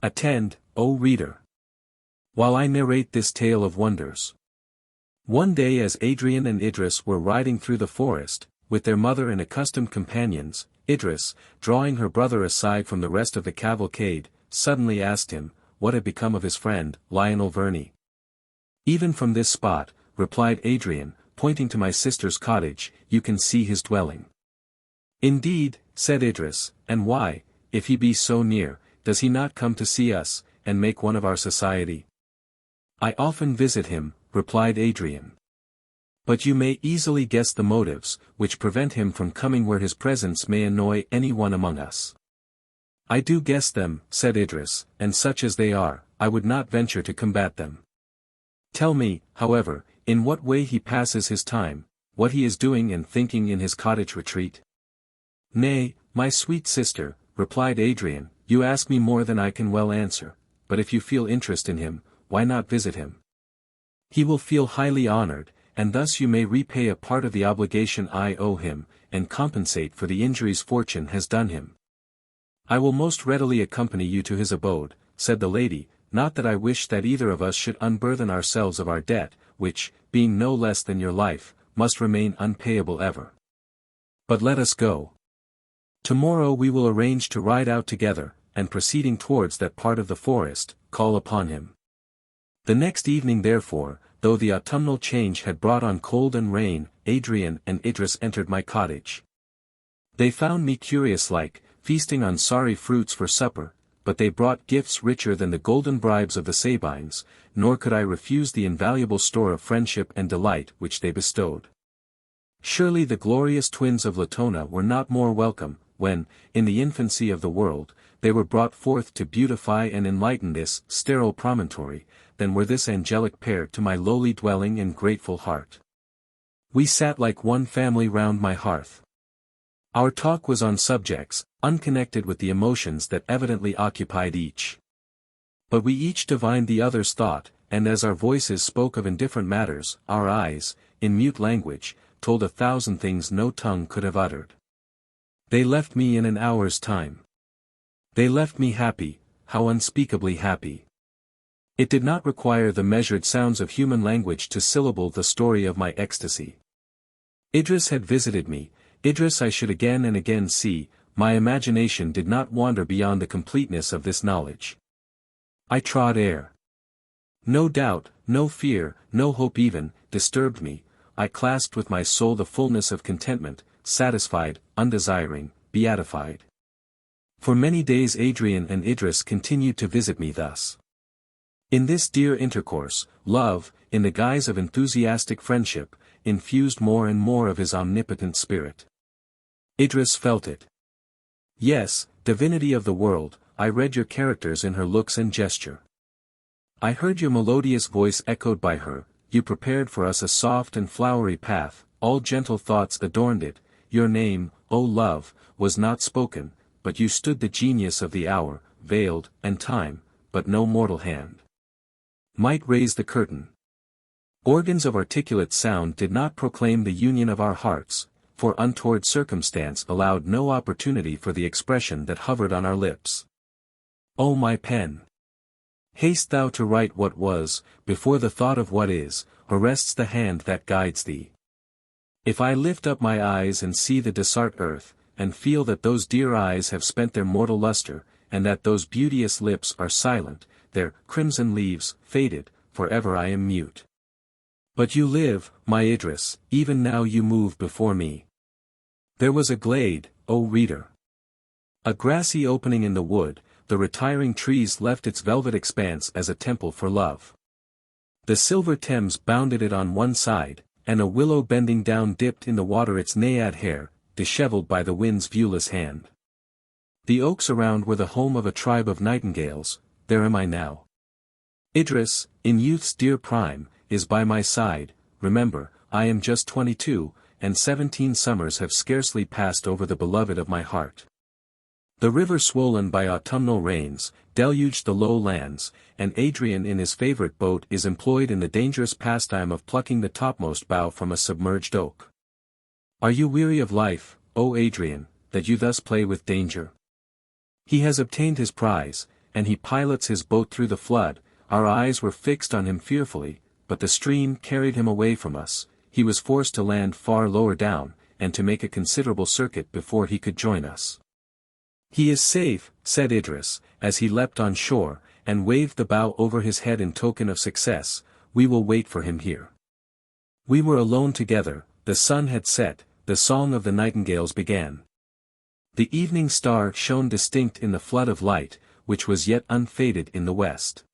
Attend, O reader, while I narrate this tale of wonders. One day as Adrian and Idris were riding through the forest, with their mother and accustomed companions, Idris, drawing her brother aside from the rest of the cavalcade, suddenly asked him, what had become of his friend, Lionel Verney. Even from this spot, replied Adrian, pointing to my sister's cottage, you can see his dwelling. Indeed, said Idris, and why, if he be so near, does he not come to see us, and make one of our society? I often visit him, replied Adrian. But you may easily guess the motives, which prevent him from coming where his presence may annoy any one among us. I do guess them, said Idris, and such as they are, I would not venture to combat them. Tell me, however, in what way he passes his time, what he is doing and thinking in his cottage retreat. Nay, my sweet sister, replied Adrian, you ask me more than I can well answer, but if you feel interest in him, why not visit him? He will feel highly honored, and thus you may repay a part of the obligation I owe him, and compensate for the injuries fortune has done him. I will most readily accompany you to his abode, said the lady, not that I wish that either of us should unburthen ourselves of our debt, which, being no less than your life, must remain unpayable ever. But let us go. Tomorrow we will arrange to ride out together, and proceeding towards that part of the forest, call upon him. The next evening therefore, though the autumnal change had brought on cold and rain, Adrian and Idris entered my cottage. They found me curious-like, feasting on sorry fruits for supper, but they brought gifts richer than the golden bribes of the Sabines, nor could I refuse the invaluable store of friendship and delight which they bestowed. Surely the glorious twins of Latona were not more welcome, when, in the infancy of the world, they were brought forth to beautify and enlighten this sterile promontory, than were this angelic pair to my lowly dwelling and grateful heart. We sat like one family round my hearth. Our talk was on subjects, unconnected with the emotions that evidently occupied each. But we each divined the other's thought, and as our voices spoke of indifferent matters, our eyes, in mute language, told 1,000 things no tongue could have uttered. They left me in an hour's time. They left me happy, how unspeakably happy. It did not require the measured sounds of human language to syllable the story of my ecstasy. Idris had visited me, Idris I should again and again see, my imagination did not wander beyond the completeness of this knowledge. I trod air. No doubt, no fear, no hope even, disturbed me, I clasped with my soul the fullness of contentment, satisfied, undesiring, beatified. For many days Adrian and Idris continued to visit me thus. In this dear intercourse, love, in the guise of enthusiastic friendship, infused more and more of his omnipotent spirit. Idris felt it. Yes, divinity of the world, I read your characters in her looks and gesture. I heard your melodious voice echoed by her, you prepared for us a soft and flowery path, all gentle thoughts adorned it, your name, O love, was not spoken, but you stood the genius of the hour, veiled, and time, but no mortal hand might raise the curtain. Organs of articulate sound did not proclaim the union of our hearts, for untoward circumstance allowed no opportunity for the expression that hovered on our lips. O my pen! Haste thou to write what was, before the thought of what is, arrests the hand that guides thee. If I lift up my eyes and see the distraught earth, and feel that those dear eyes have spent their mortal luster, and that those beauteous lips are silent, their crimson leaves, faded, forever I am mute. But you live, my Idris, even now you move before me. There was a glade, O reader. A grassy opening in the wood, the retiring trees left its velvet expanse as a temple for love. The silver Thames bounded it on one side, and a willow bending down dipped in the water its naiad hair, dishevelled by the wind's viewless hand. The oaks around were the home of a tribe of nightingales, there am I now. Idris, in youth's dear prime, is by my side, remember, I am just 22, and 17 summers have scarcely passed over the beloved of my heart. The river swollen by autumnal rains, deluged the low lands, and Adrian in his favourite boat is employed in the dangerous pastime of plucking the topmost bough from a submerged oak. Are you weary of life, O Adrian, that you thus play with danger? He has obtained his prize, and he pilots his boat through the flood. Our eyes were fixed on him fearfully, but the stream carried him away from us, he was forced to land far lower down, and to make a considerable circuit before he could join us. He is safe, said Idris, as he leapt on shore, and waved the bough over his head in token of success, we will wait for him here. We were alone together, the sun had set, the song of the nightingales began. The evening star shone distinct in the flood of light, which was yet unfaded in the west.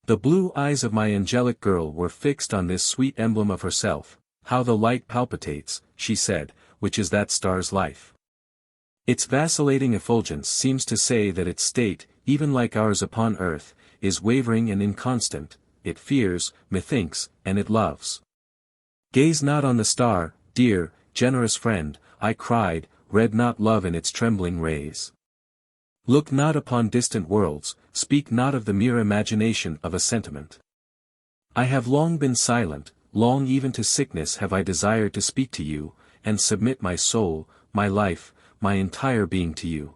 The blue eyes of my angelic girl were fixed on this sweet emblem of herself. How the light palpitates, she said, which is that star's life. Its vacillating effulgence seems to say that its state, even like ours upon earth, is wavering and inconstant, it fears, methinks, and it loves. Gaze not on the star, dear, generous friend, I cried, read not love in its trembling rays. Look not upon distant worlds, speak not of the mere imagination of a sentiment. I have long been silent, long even to sickness have I desired to speak to you, and submit my soul, my life, my entire being to you.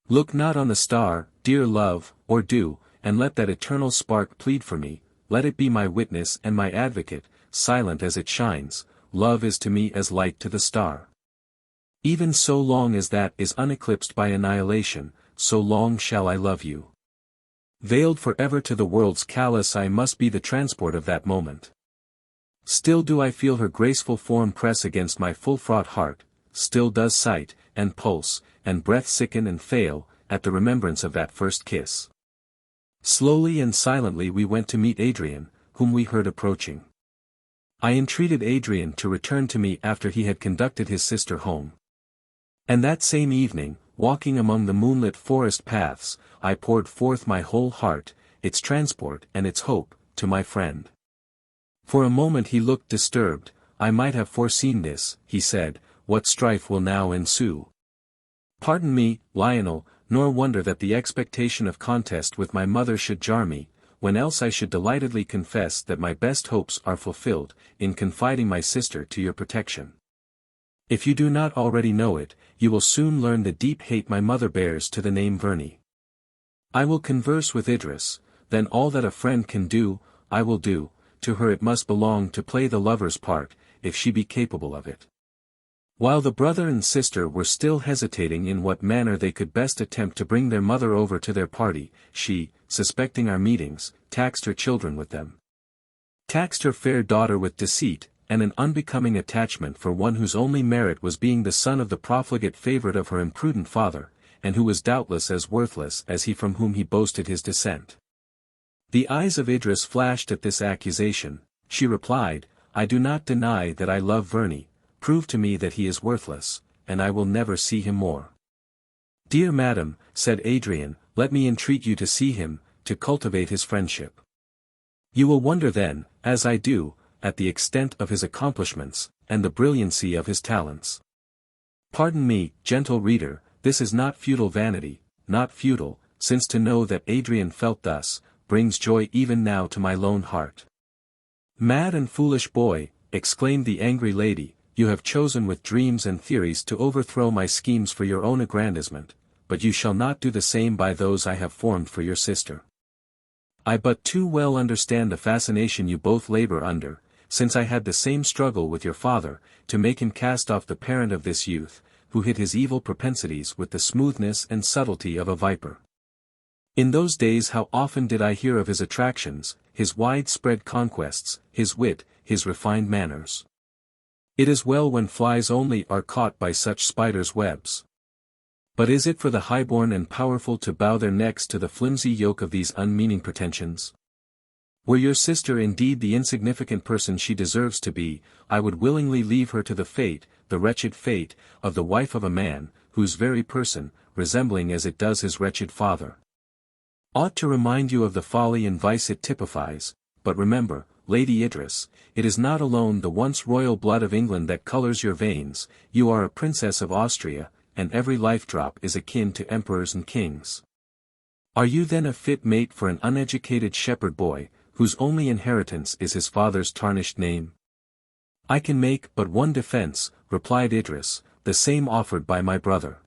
Look not on the star, dear love, or do, and let that eternal spark plead for me, let it be my witness and my advocate, silent as it shines, love is to me as light to the star. Even so long as that is uneclipsed by annihilation, so long shall I love you. Veiled forever to the world's callous I must be the transport of that moment. Still do I feel her graceful form press against my full-fraught heart, still does sight, and pulse, and breath sicken and fail, at the remembrance of that first kiss. Slowly and silently we went to meet Adrian, whom we heard approaching. I entreated Adrian to return to me after he had conducted his sister home. And that same evening, walking among the moonlit forest paths, I poured forth my whole heart, its transport and its hope, to my friend. For a moment he looked disturbed. I might have foreseen this, he said, what strife will now ensue? Pardon me, Lionel, nor wonder that the expectation of contest with my mother should jar me, when else I should delightedly confess that my best hopes are fulfilled, in confiding my sister to your protection. If you do not already know it, you will soon learn the deep hate my mother bears to the name Verney. I will converse with Idris, then all that a friend can do, I will do, to her it must belong to play the lover's part, if she be capable of it. While the brother and sister were still hesitating in what manner they could best attempt to bring their mother over to their party, she, suspecting our meetings, taxed her children with them. Taxed her fair daughter with deceit, and an unbecoming attachment for one whose only merit was being the son of the profligate favourite of her imprudent father, and who was doubtless as worthless as he from whom he boasted his descent. The eyes of Idris flashed at this accusation. She replied, "I do not deny that I love Verney, prove to me that he is worthless, and I will never see him more." "Dear madam," said Adrian, "let me entreat you to see him, to cultivate his friendship. You will wonder then, as I do, at the extent of his accomplishments, and the brilliancy of his talents. Pardon me, gentle reader, this is not futile vanity, not futile, since to know that Adrian felt thus, brings joy even now to my lone heart." "Mad and foolish boy," exclaimed the angry lady, "you have chosen with dreams and theories to overthrow my schemes for your own aggrandizement, but you shall not do the same by those I have formed for your sister. I but too well understand the fascination you both labor under, since I had the same struggle with your father, to make him cast off the parent of this youth, who hid his evil propensities with the smoothness and subtlety of a viper. In those days how often did I hear of his attractions, his wide-spread conquests, his wit, his refined manners. It is well when flies only are caught by such spiders' webs. But is it for the highborn and powerful to bow their necks to the flimsy yoke of these unmeaning pretensions? Were your sister indeed the insignificant person she deserves to be, I would willingly leave her to the fate, the wretched fate, of the wife of a man, whose very person, resembling as it does his wretched father, ought to remind you of the folly and vice it typifies. But remember, Lady Idris, it is not alone the once royal blood of England that colours your veins, you are a princess of Austria, and every life drop is akin to emperors and kings. Are you then a fit mate for an uneducated shepherd boy, whose only inheritance is his father's tarnished name?" "I can make but one defence," replied Idris, "the same offered by my brother."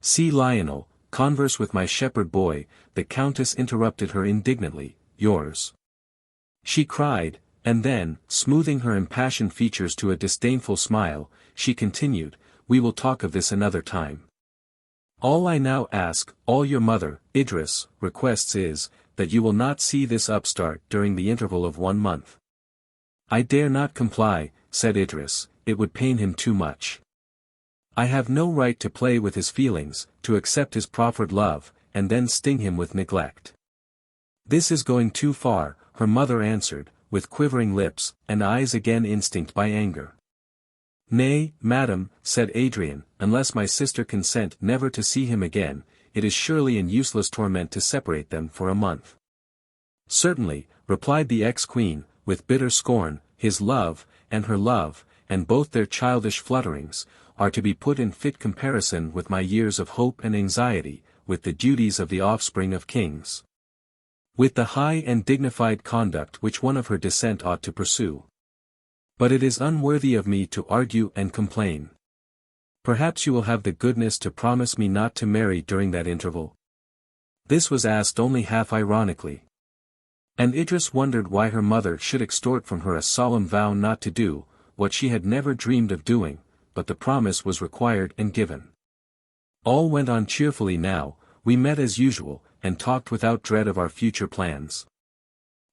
"See Lionel, converse with my shepherd boy," the countess interrupted her indignantly, "yours," she cried, and then, smoothing her impassioned features to a disdainful smile, she continued, "We will talk of this another time. All I now ask, all your mother, Idris, requests is, that you will not see this upstart during the interval of 1 month." "I dare not comply," said Idris, "it would pain him too much. I have no right to play with his feelings, to accept his proffered love, and then sting him with neglect." "This is going too far," her mother answered, with quivering lips, and eyes again instinct by anger. "Nay, madam," said Adrian, "unless my sister consent never to see him again, it is surely an useless torment to separate them for a month." "Certainly," replied the ex-queen, with bitter scorn, "his love, and her love, and both their childish flutterings, are to be put in fit comparison with my years of hope and anxiety, with the duties of the offspring of kings, with the high and dignified conduct which one of her descent ought to pursue. But it is unworthy of me to argue and complain. Perhaps you will have the goodness to promise me not to marry during that interval." This was asked only half ironically. And Idris wondered why her mother should extort from her a solemn vow not to do, what she had never dreamed of doing, but the promise was required and given. All went on cheerfully now, we met as usual, and talked without dread of our future plans.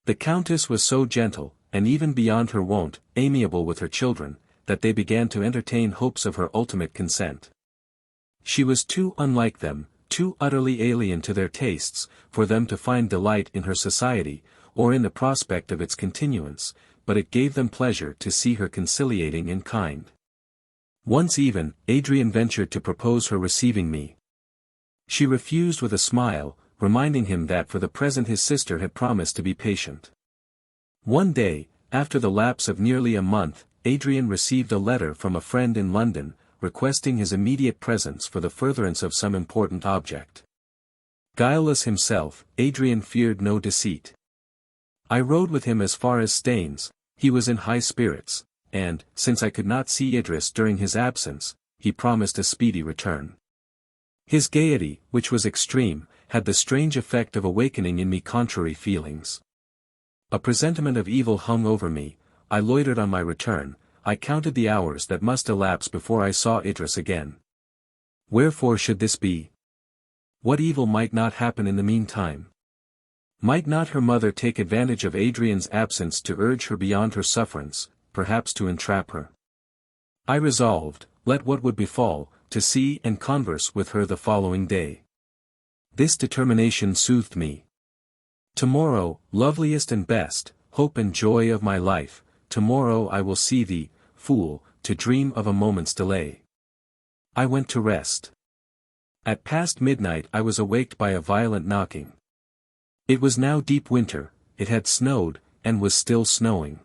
The countess was so gentle, and even beyond her wont, amiable with her children, that they began to entertain hopes of her ultimate consent. She was too unlike them, too utterly alien to their tastes, for them to find delight in her society, or in the prospect of its continuance, but it gave them pleasure to see her conciliating and kind. Once even, Adrian ventured to propose her receiving me. She refused with a smile, reminding him that for the present his sister had promised to be patient. One day, after the lapse of nearly a month, Adrian received a letter from a friend in London, requesting his immediate presence for the furtherance of some important object. Guileless himself, Adrian feared no deceit. I rode with him as far as Staines. He was in high spirits, and, since I could not see Idris during his absence, he promised a speedy return. His gaiety, which was extreme, had the strange effect of awakening in me contrary feelings. A presentiment of evil hung over me. I loitered on my return, I counted the hours that must elapse before I saw Idris again. Wherefore should this be? What evil might not happen in the meantime? Might not her mother take advantage of Adrian's absence to urge her beyond her sufferance, perhaps to entrap her? I resolved, let what would befall, to see and converse with her the following day. This determination soothed me. Tomorrow, loveliest and best, hope and joy of my life, tomorrow I will see thee, fool, to dream of a moment's delay. I went to rest. At past midnight I was awaked by a violent knocking. It was now deep winter, it had snowed, and was still snowing.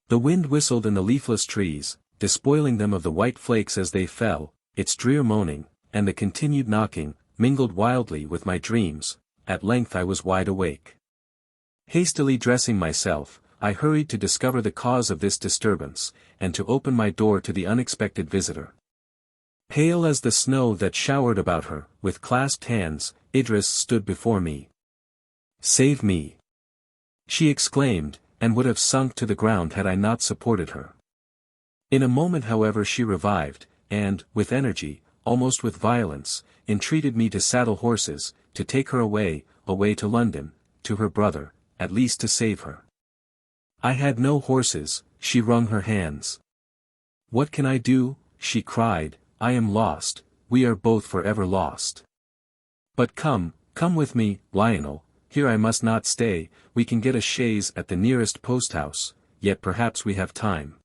The wind whistled in the leafless trees, despoiling them of the white flakes as they fell, its drear moaning, and the continued knocking, mingled wildly with my dreams. At length I was wide awake. Hastily dressing myself, I hurried to discover the cause of this disturbance, and to open my door to the unexpected visitor. Pale as the snow that showered about her, with clasped hands, Idris stood before me. "Save me!" she exclaimed, and would have sunk to the ground had I not supported her. In a moment however she revived, and, with energy, almost with violence, entreated me to saddle horses, to take her away to London, to her brother, at least to save her. I had no horses, she wrung her hands. "What can I do?" she cried, "I am lost, we are both forever lost. But come with me, Lionel, here I must not stay, we can get a chaise at the nearest post-house, yet perhaps we have time.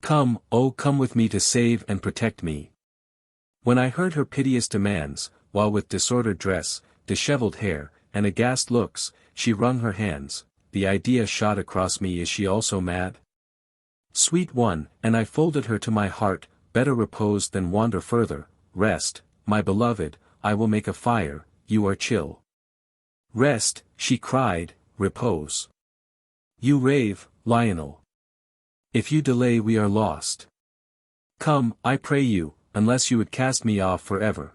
Come, oh come with me to save and protect me." When I heard her piteous demands, while with disordered dress, dishevelled hair, and aghast looks, she wrung her hands, the idea shot across me, is she also mad? Sweet one, and I folded her to my heart, better repose than wander further, rest, my beloved, I will make a fire, you are chill. Rest, she cried, repose. You rave, Lionel. If you delay we are lost. Come, I pray you, unless you would cast me off forever.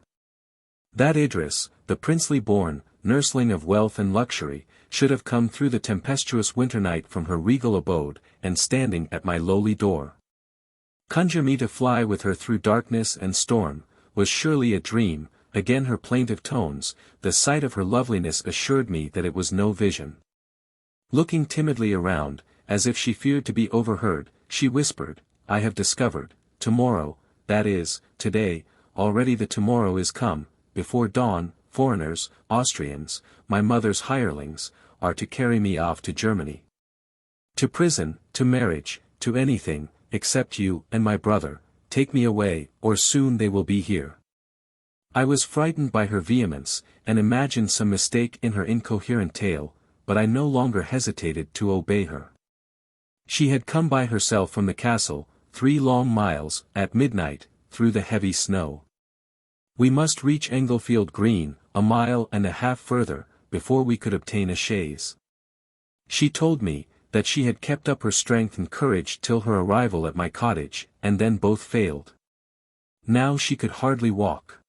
That Idris, the princely born, nursling of wealth and luxury, should have come through the tempestuous winter night from her regal abode, and standing at my lowly door. Conjure me to fly with her through darkness and storm, was surely a dream. Again her plaintive tones, the sight of her loveliness assured me that it was no vision. Looking timidly around, as if she feared to be overheard, she whispered, "I have discovered, tomorrow, that is, today, already the tomorrow is come, before dawn, foreigners, Austrians, my mother's hirelings, are to carry me off to Germany. To prison, to marriage, to anything, except you and my brother, take me away, or soon they will be here." I was frightened by her vehemence, and imagined some mistake in her incoherent tale, but I no longer hesitated to obey her. She had come by herself from the castle, 3 long miles, at midnight, through the heavy snow. We must reach Englefield Green, 1.5 miles further, before we could obtain a chaise. She told me, that she had kept up her strength and courage till her arrival at my cottage, and then both failed. Now she could hardly walk.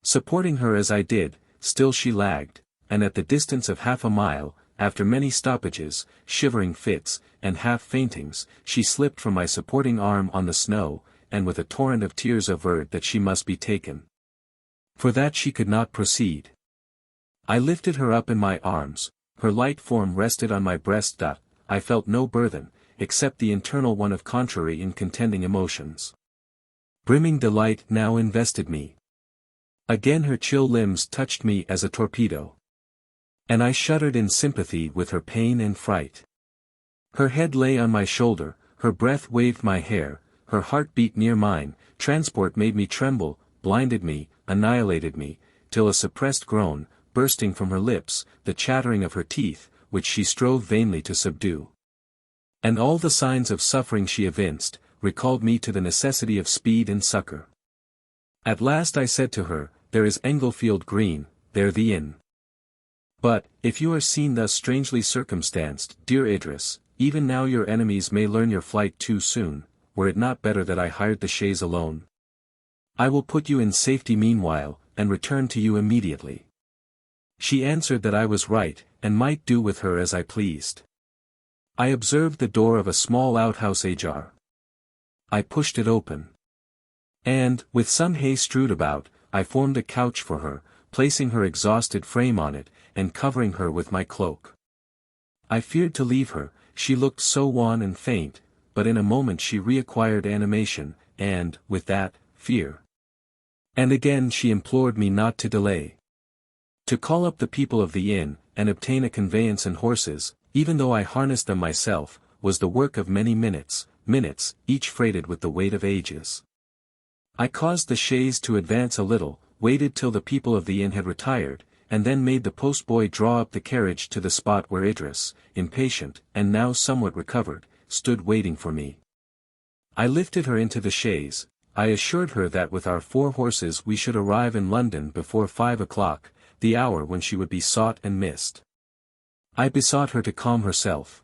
Supporting her as I did, still she lagged, and at the distance of 1/2 mile, after many stoppages, shivering fits, and half-faintings, she slipped from my supporting arm on the snow, and with a torrent of tears averred that she must be taken. For that she could not proceed. I lifted her up in my arms, her light form rested on my breast. I felt no burthen, except the internal one of contrary and contending emotions. Brimming delight now invested me. Again her chill limbs touched me as a torpedo. And I shuddered in sympathy with her pain and fright. Her head lay on my shoulder, her breath waved my hair, her heart beat near mine, transport made me tremble, blinded me, annihilated me, till a suppressed groan, bursting from her lips, the chattering of her teeth, which she strove vainly to subdue. And all the signs of suffering she evinced, recalled me to the necessity of speed and succor. At last I said to her, "There is Englefield Green, there the inn. But, if you are seen thus strangely circumstanced, dear Idris, even now your enemies may learn your flight too soon, were it not better that I hired the chaise alone? I will put you in safety meanwhile, and return to you immediately." She answered that I was right, and might do with her as I pleased. I observed the door of a small outhouse ajar. I pushed it open. And, with some hay strewed about, I formed a couch for her, placing her exhausted frame on it, and covering her with my cloak. I feared to leave her, she looked so wan and faint, but in a moment she reacquired animation, and, with that, fear. And again she implored me not to delay. To call up the people of the inn, and obtain a conveyance and horses, even though I harnessed them myself, was the work of many minutes, each freighted with the weight of ages. I caused the chaise to advance a little, waited till the people of the inn had retired, and then made the postboy draw up the carriage to the spot where Idris, impatient, and now somewhat recovered, stood waiting for me. I lifted her into the chaise. I assured her that with our 4 horses we should arrive in London before 5 o'clock, the hour when she would be sought and missed. I besought her to calm herself.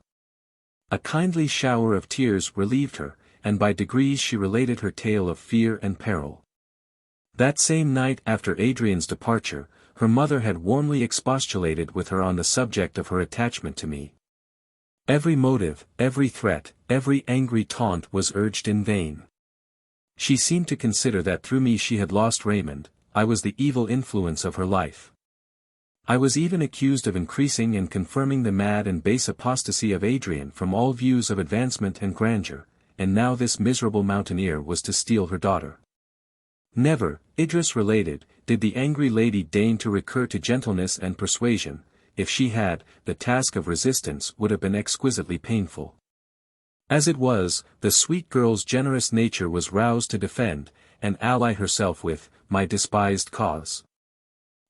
A kindly shower of tears relieved her, and by degrees she related her tale of fear and peril. That same night after Adrian's departure, her mother had warmly expostulated with her on the subject of her attachment to me. Every motive, every threat, every angry taunt was urged in vain. She seemed to consider that through me she had lost Raymond. I was the evil influence of her life. I was even accused of increasing and confirming the mad and base apostasy of Adrian from all views of advancement and grandeur, and now this miserable mountaineer was to steal her daughter. Never, Idris related, did the angry lady deign to recur to gentleness and persuasion. If she had, the task of resistance would have been exquisitely painful. As it was, the sweet girl's generous nature was roused to defend, and ally herself with, my despised cause.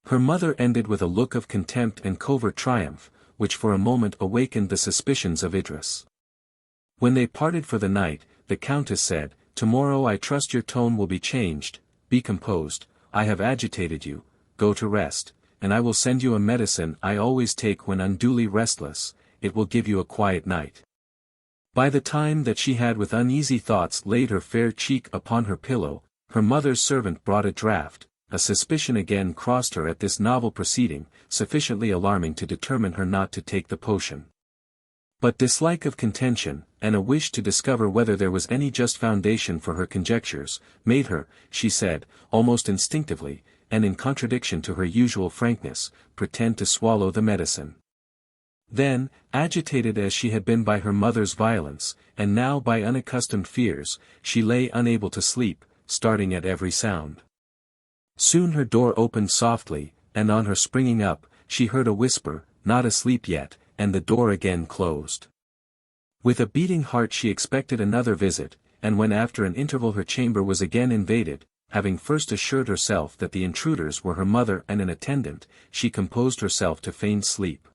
Her mother ended with a look of contempt and covert triumph, which for a moment awakened the suspicions of Idris. When they parted for the night, the Countess said, "Tomorrow I trust your tone will be changed, be composed, I have agitated you, go to rest, and I will send you a medicine I always take when unduly restless, it will give you a quiet night." By the time that she had with uneasy thoughts laid her fair cheek upon her pillow, her mother's servant brought a draught. A suspicion again crossed her at this novel proceeding, sufficiently alarming to determine her not to take the potion. But dislike of contention, and a wish to discover whether there was any just foundation for her conjectures, made her, she said, almost instinctively, and in contradiction to her usual frankness, pretend to swallow the medicine. Then, agitated as she had been by her mother's violence, and now by unaccustomed fears, she lay unable to sleep, starting at every sound. Soon her door opened softly, and on her springing up, she heard a whisper, "Not asleep yet," and the door again closed. With a beating heart she expected another visit, and when after an interval her chamber was again invaded, having first assured herself that the intruders were her mother and an attendant, she composed herself to feign sleep.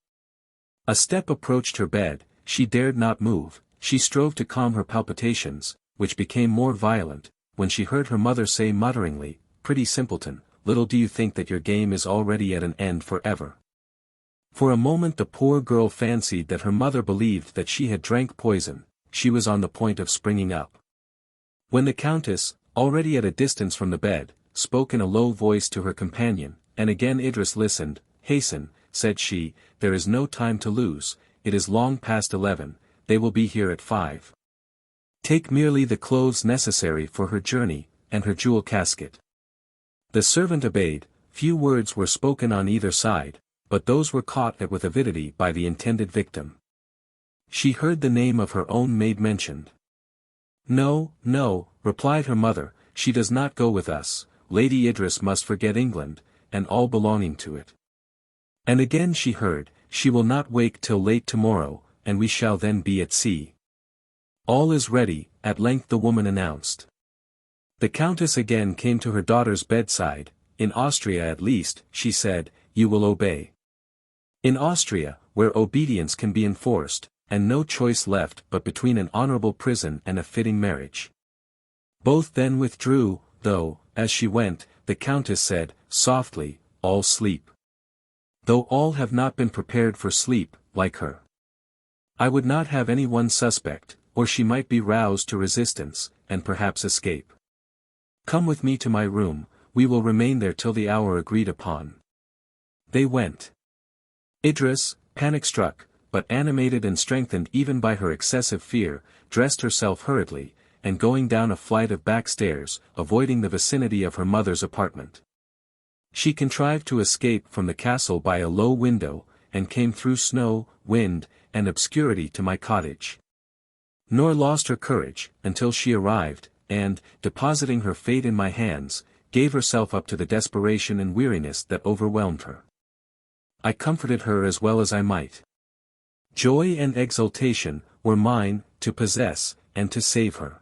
A step approached her bed, she dared not move, she strove to calm her palpitations, which became more violent, when she heard her mother say mutteringly, "Pretty simpleton, little do you think that your game is already at an end forever." For a moment the poor girl fancied that her mother believed that she had drank poison. She was on the point of springing up, when the Countess, already at a distance from the bed, spoke in a low voice to her companion, and again Idris listened. "Hasten," said she, "there is no time to lose, it is long past 11, they will be here at 5. Take merely the clothes necessary for her journey, and her jewel casket." The servant obeyed. Few words were spoken on either side, but those were caught at with avidity by the intended victim. She heard the name of her own maid mentioned. "No, no," replied her mother, "she does not go with us, Lady Idris must forget England, and all belonging to it." And again she heard, "She will not wake till late tomorrow, and we shall then be at sea." "All is ready," at length the woman announced. The Countess again came to her daughter's bedside. "In Austria at least," she said, "you will obey. In Austria, where obedience can be enforced, and no choice left but between an honorable prison and a fitting marriage." Both then withdrew, though, as she went, the Countess said, softly, "All sleep. Though all have not been prepared for sleep, like her. I would not have any one suspect, or she might be roused to resistance, and perhaps escape. Come with me to my room, we will remain there till the hour agreed upon." They went. Idris, panic-struck, but animated and strengthened even by her excessive fear, dressed herself hurriedly, and going down a flight of back stairs, avoiding the vicinity of her mother's apartment. She contrived to escape from the castle by a low window, and came through snow, wind, and obscurity to my cottage. Nor lost her courage, until she arrived, and, depositing her fate in my hands, gave herself up to the desperation and weariness that overwhelmed her. I comforted her as well as I might. Joy and exultation were mine, to possess, and to save her.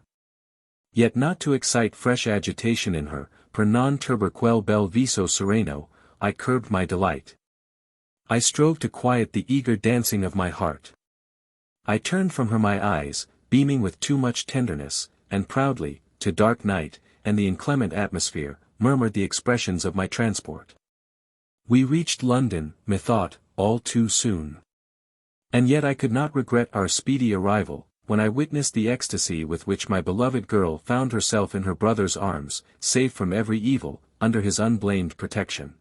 Yet not to excite fresh agitation in her, per non turber quel bel viso sereno, I curbed my delight. I strove to quiet the eager dancing of my heart. I turned from her my eyes, beaming with too much tenderness, and proudly, to dark night, and the inclement atmosphere, murmured the expressions of my transport. We reached London, methought, all too soon. And yet I could not regret our speedy arrival, when I witnessed the ecstasy with which my beloved girl found herself in her brother's arms, safe from every evil, under his unblamed protection.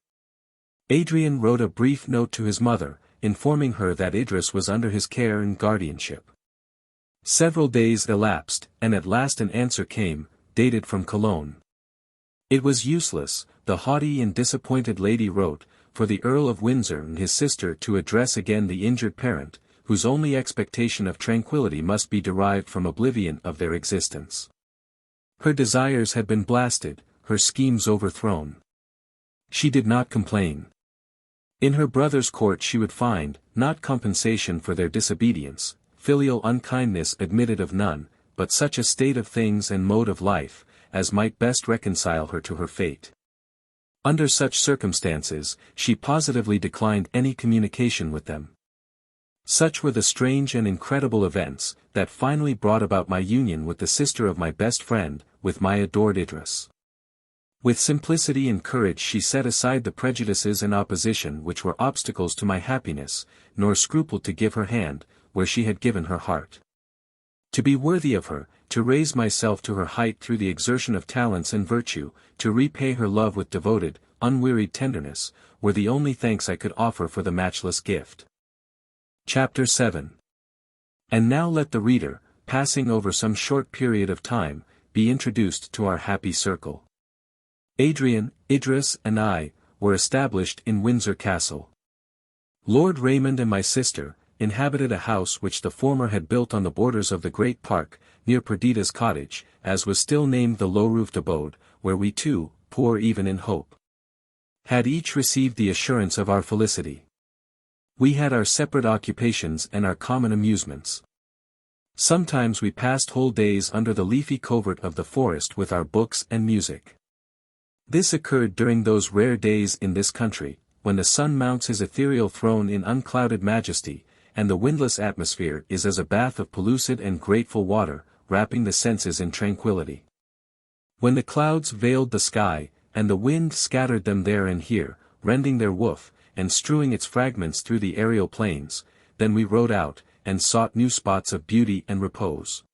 Adrian wrote a brief note to his mother, informing her that Idris was under his care and guardianship. Several days elapsed, and at last an answer came, dated from Cologne. It was useless, the haughty and disappointed lady wrote, for the Earl of Windsor and his sister to address again the injured parent, whose only expectation of tranquillity must be derived from oblivion of their existence. Her desires had been blasted, her schemes overthrown. She did not complain. In her brother's court she would find, not compensation for their disobedience, filial unkindness admitted of none, but such a state of things and mode of life, as might best reconcile her to her fate. Under such circumstances, she positively declined any communication with them. Such were the strange and incredible events, that finally brought about my union with the sister of my best friend, with my adored Idris. With simplicity and courage she set aside the prejudices and opposition which were obstacles to my happiness, nor scrupled to give her hand, where she had given her heart. To be worthy of her, to raise myself to her height through the exertion of talents and virtue, to repay her love with devoted, unwearied tenderness, were the only thanks I could offer for the matchless gift. Chapter 7. And now let the reader, passing over some short period of time, be introduced to our happy circle. Adrian, Idris and I, were established in Windsor Castle. Lord Raymond and my sister, inhabited a house which the former had built on the borders of the great park, near Perdita's cottage, as was still named the low-roofed abode, where we too, poor even in hope, had each received the assurance of our felicity. We had our separate occupations and our common amusements. Sometimes we passed whole days under the leafy covert of the forest with our books and music. This occurred during those rare days in this country, when the sun mounts his ethereal throne in unclouded majesty, and the windless atmosphere is as a bath of pellucid and grateful water, wrapping the senses in tranquillity. When the clouds veiled the sky, and the wind scattered them there and here, rending their woof, and strewing its fragments through the aerial plains, then we rode out, and sought new spots of beauty and repose.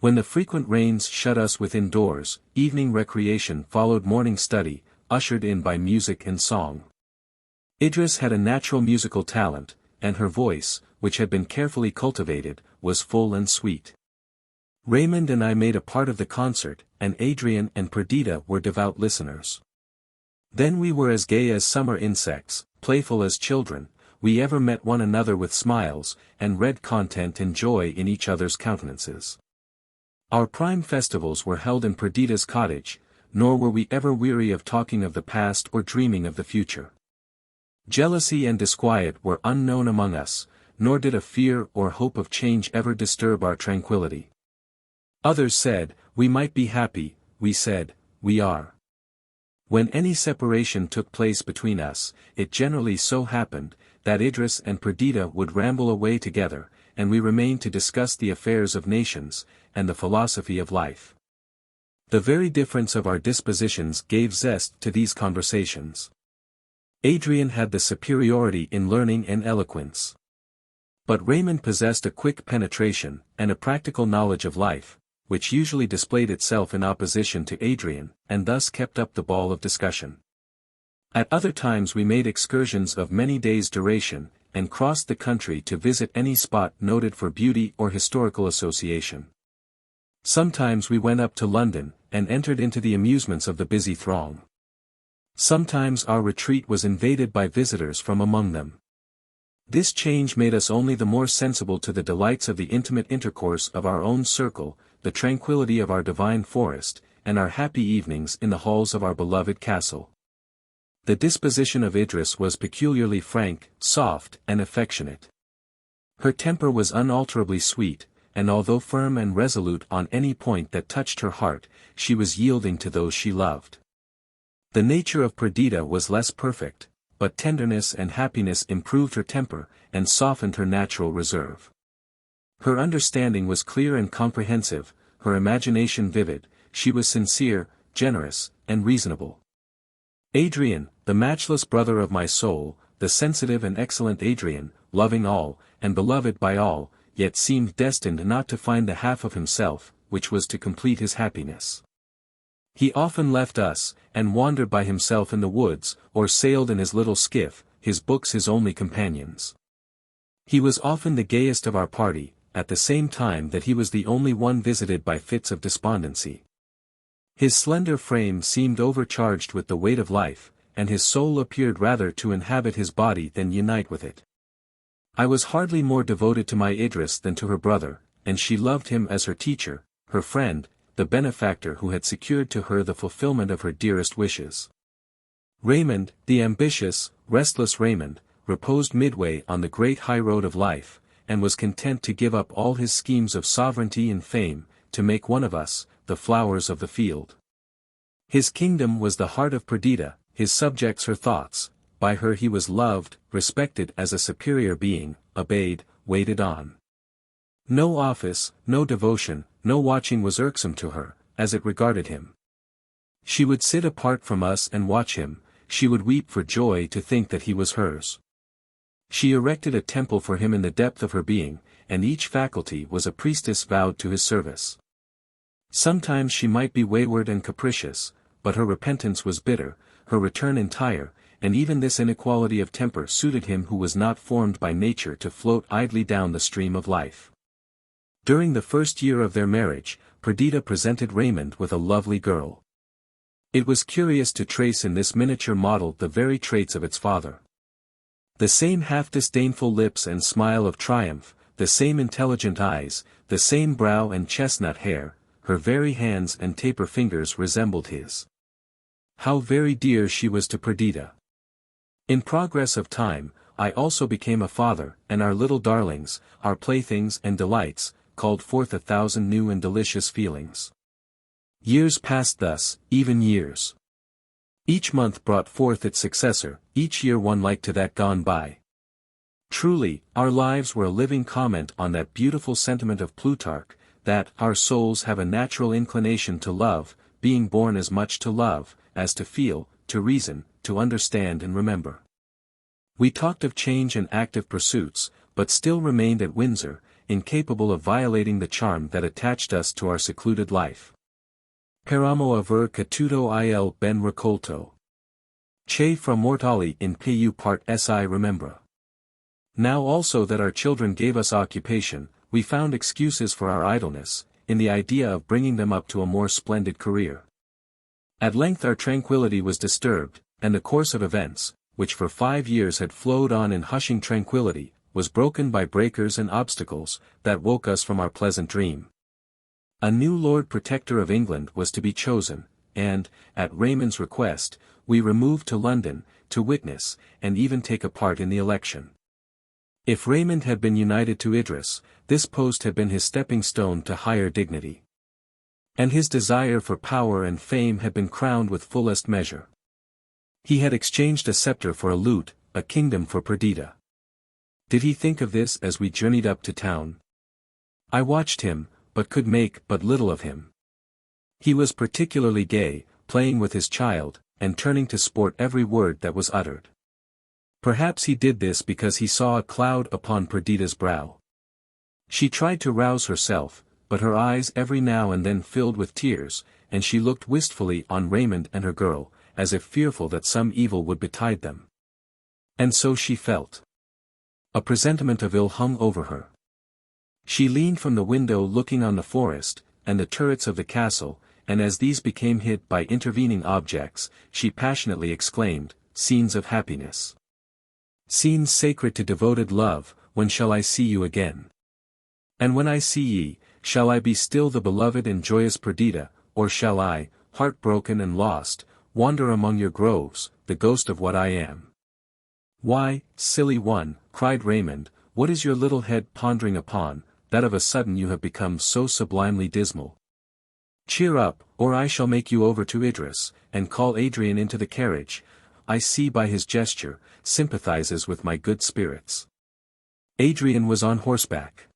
When the frequent rains shut us within doors, evening recreation followed morning study, ushered in by music and song. Idris had a natural musical talent, and her voice, which had been carefully cultivated, was full and sweet. Raymond and I made a part of the concert, and Adrian and Perdita were devout listeners. Then we were as gay as summer insects, playful as children, we ever met one another with smiles, and read content and joy in each other's countenances. Our prime festivals were held in Perdita's cottage, nor were we ever weary of talking of the past or dreaming of the future. Jealousy and disquiet were unknown among us, nor did a fear or hope of change ever disturb our tranquillity. Others said, we might be happy, we said, we are. When any separation took place between us, it generally so happened, that Idris and Perdita would ramble away together, and we remained to discuss the affairs of nations, and the philosophy of life. The very difference of our dispositions gave zest to these conversations. Adrian had the superiority in learning and eloquence. But Raymond possessed a quick penetration, and a practical knowledge of life, which usually displayed itself in opposition to Adrian, and thus kept up the ball of discussion. At other times we made excursions of many days' duration, and crossed the country to visit any spot noted for beauty or historical association. Sometimes we went up to London, and entered into the amusements of the busy throng. Sometimes our retreat was invaded by visitors from among them. This change made us only the more sensible to the delights of the intimate intercourse of our own circle, the tranquillity of our divine forest, and our happy evenings in the halls of our beloved castle. The disposition of Idris was peculiarly frank, soft, and affectionate. Her temper was unalterably sweet, and although firm and resolute on any point that touched her heart, she was yielding to those she loved. The nature of Perdita was less perfect, but tenderness and happiness improved her temper, and softened her natural reserve. Her understanding was clear and comprehensive, her imagination vivid, she was sincere, generous, and reasonable. Adrian, the matchless brother of my soul, the sensitive and excellent Adrian, loving all, and beloved by all, yet seemed destined not to find the half of himself, which was to complete his happiness. He often left us, and wandered by himself in the woods, or sailed in his little skiff, his books his only companions. He was often the gayest of our party, at the same time that he was the only one visited by fits of despondency. His slender frame seemed overcharged with the weight of life, and his soul appeared rather to inhabit his body than unite with it. I was hardly more devoted to my Idris than to her brother, and she loved him as her teacher, her friend, the benefactor who had secured to her the fulfillment of her dearest wishes. Raymond, the ambitious, restless Raymond, reposed midway on the great high road of life, and was content to give up all his schemes of sovereignty and fame, to make one of us, the flowers of the field. His kingdom was the heart of Perdita, his subjects her thoughts, by her he was loved, respected as a superior being, obeyed, waited on. No office, no devotion, no watching was irksome to her, as it regarded him. She would sit apart from us and watch him, she would weep for joy to think that he was hers. She erected a temple for him in the depth of her being, and each faculty was a priestess vowed to his service. Sometimes she might be wayward and capricious, but her repentance was bitter, her return entire, and even this inequality of temper suited him who was not formed by nature to float idly down the stream of life. During the first year of their marriage, Perdita presented Raymond with a lovely girl. It was curious to trace in this miniature model the very traits of its father. The same half-disdainful lips and smile of triumph, the same intelligent eyes, the same brow and chestnut hair, her very hands and taper fingers resembled his. How very dear she was to Perdita. In progress of time, I also became a father, and our little darlings, our playthings and delights, called forth 1,000 new and delicious feelings. Years passed thus, even years. Each month brought forth its successor, each year one like to that gone by. Truly, our lives were a living comment on that beautiful sentiment of Plutarch, that our souls have a natural inclination to love, being born as much to love, as to feel, to reason, to understand and remember. We talked of change and active pursuits, but still remained at Windsor, incapable of violating the charm that attached us to our secluded life. Peramo aver che tutto il ben raccolto. Che fra mortali in più part si remembra. Now also that our children gave us occupation, we found excuses for our idleness, in the idea of bringing them up to a more splendid career. At length our tranquillity was disturbed, and the course of events, which for 5 years had flowed on in hushing tranquillity, was broken by breakers and obstacles, that woke us from our pleasant dream. A new Lord Protector of England was to be chosen, and, at Raymond's request, we removed to London, to witness, and even take a part in the election. If Raymond had been united to Idris, this post had been his stepping stone to higher dignity. And his desire for power and fame had been crowned with fullest measure. He had exchanged a scepter for a lute, a kingdom for Perdita. Did he think of this as we journeyed up to town? I watched him, but could make but little of him. He was particularly gay, playing with his child, and turning to sport every word that was uttered. Perhaps he did this because he saw a cloud upon Perdita's brow. She tried to rouse herself, but her eyes every now and then filled with tears, and she looked wistfully on Raymond and her girl, as if fearful that some evil would betide them. And so she felt. A presentiment of ill hung over her. She leaned from the window looking on the forest, and the turrets of the castle, and as these became hid by intervening objects, she passionately exclaimed, "Scenes of happiness! Scenes sacred to devoted love, when shall I see you again? And when I see ye, shall I be still the beloved and joyous Perdita, or shall I, heartbroken and lost, wander among your groves, the ghost of what I am. Why, silly one, cried Raymond, what is your little head pondering upon, that of a sudden you have become so sublimely dismal? Cheer up, or I shall make you over to Idris, and call Adrian into the carriage. I see by his gesture, sympathizes with my good spirits. Adrian was on horseback.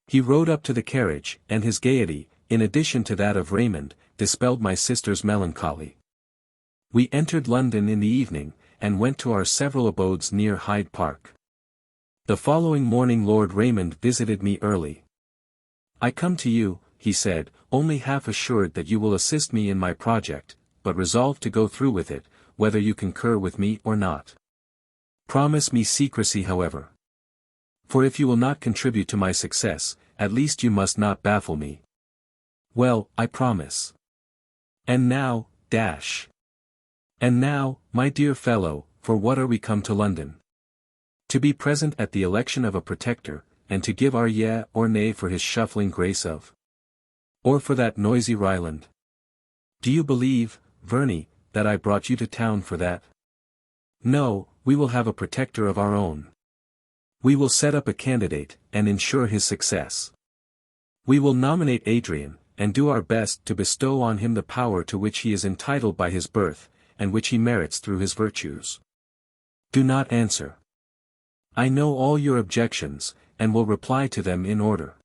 He rode up to the carriage, and his gaiety, in addition to that of Raymond, dispelled my sister's melancholy. We entered London in the evening, and went to our several abodes near Hyde Park. The following morning Lord Raymond visited me early. I come to you, he said, only half assured that you will assist me in my project, but resolved to go through with it, whether you concur with me or not. Promise me secrecy however. For if you will not contribute to my success, at least you must not baffle me. Well, I promise. And now, dash. And now, my dear fellow, for what are we come to London? To be present at the election of a protector, and to give our yea or nay for his shuffling grace of. Or for that noisy Ryland. Do you believe, Verney, that I brought you to town for that? No, we will have a protector of our own. We will set up a candidate, and ensure his success. We will nominate Adrian, and do our best to bestow on him the power to which he is entitled by his birth, and which he merits through his virtues. Do not answer. I know all your objections, and will reply to them in order.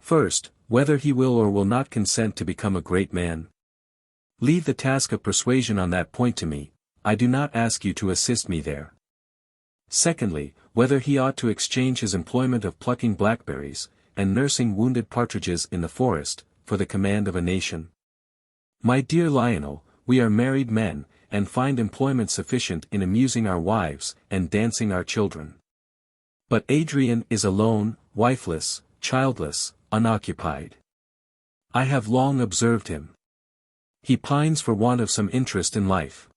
First, whether he will or will not consent to become a great man. Leave the task of persuasion on that point to me, I do not ask you to assist me there. Secondly, whether he ought to exchange his employment of plucking blackberries, and nursing wounded partridges in the forest, for the command of a nation. My dear Lionel, we are married men, and find employment sufficient in amusing our wives, and dancing our children. But Adrian is alone, wifeless, childless, unoccupied. I have long observed him. He pines for want of some interest in life.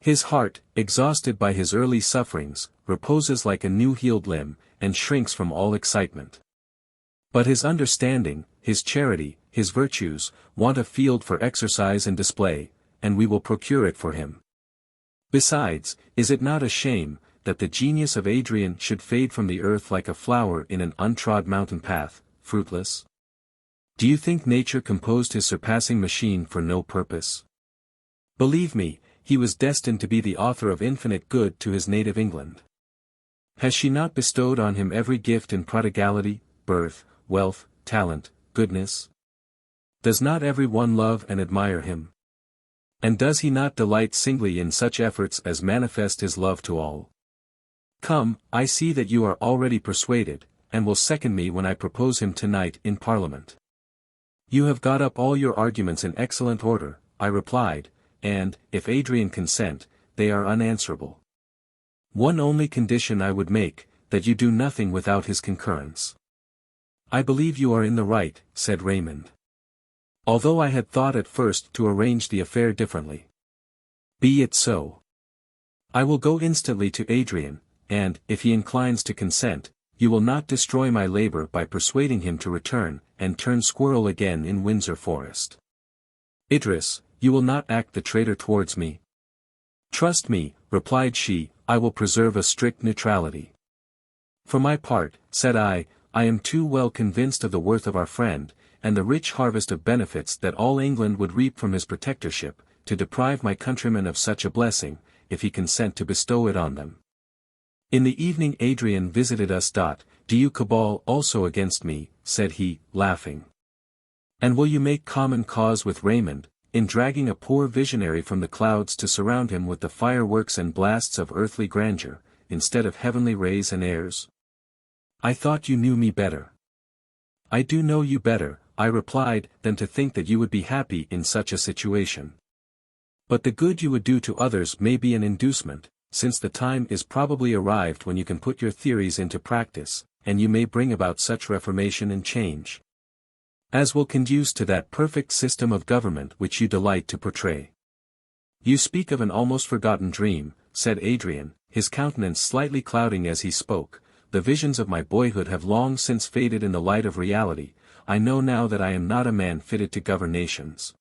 His heart, exhausted by his early sufferings, reposes like a new-healed limb, and shrinks from all excitement. But his understanding, his charity, his virtues, want a field for exercise and display, and we will procure it for him. Besides, is it not a shame, that the genius of Adrian should fade from the earth like a flower in an untrod mountain path, fruitless? Do you think nature composed his surpassing machine for no purpose? Believe me, he was destined to be the author of infinite good to his native England. Has she not bestowed on him every gift in prodigality, birth, wealth, talent, goodness? Does not every one love and admire him? And does he not delight singly in such efforts as manifest his love to all? Come, I see that you are already persuaded, and will second me when I propose him tonight in Parliament. You have got up all your arguments in excellent order, I replied, and, if Adrian consent, they are unanswerable. One only condition I would make, that you do nothing without his concurrence. I believe you are in the right, said Raymond. Although I had thought at first to arrange the affair differently. Be it so. I will go instantly to Adrian, and, if he inclines to consent, you will not destroy my labor by persuading him to return, and turn squirrel again in Windsor Forest. Idris, you will not act the traitor towards me. Trust me, replied she, I will preserve a strict neutrality. For my part, said I am too well convinced of the worth of our friend, and the rich harvest of benefits that all England would reap from his protectorship, to deprive my countrymen of such a blessing, if he consent to bestow it on them. In the evening Adrian visited us. Do you cabal also against me, said he, laughing. And will you make common cause with Raymond, in dragging a poor visionary from the clouds to surround him with the fireworks and blasts of earthly grandeur, instead of heavenly rays and airs? I thought you knew me better. I do know you better, I replied, than to think that you would be happy in such a situation. But the good you would do to others may be an inducement, since the time is probably arrived when you can put your theories into practice, and you may bring about such reformation and change as will conduce to that perfect system of government which you delight to portray. You speak of an almost forgotten dream, said Adrian, his countenance slightly clouding as he spoke. The visions of my boyhood have long since faded in the light of reality. I know now that I am not a man fitted to govern nations.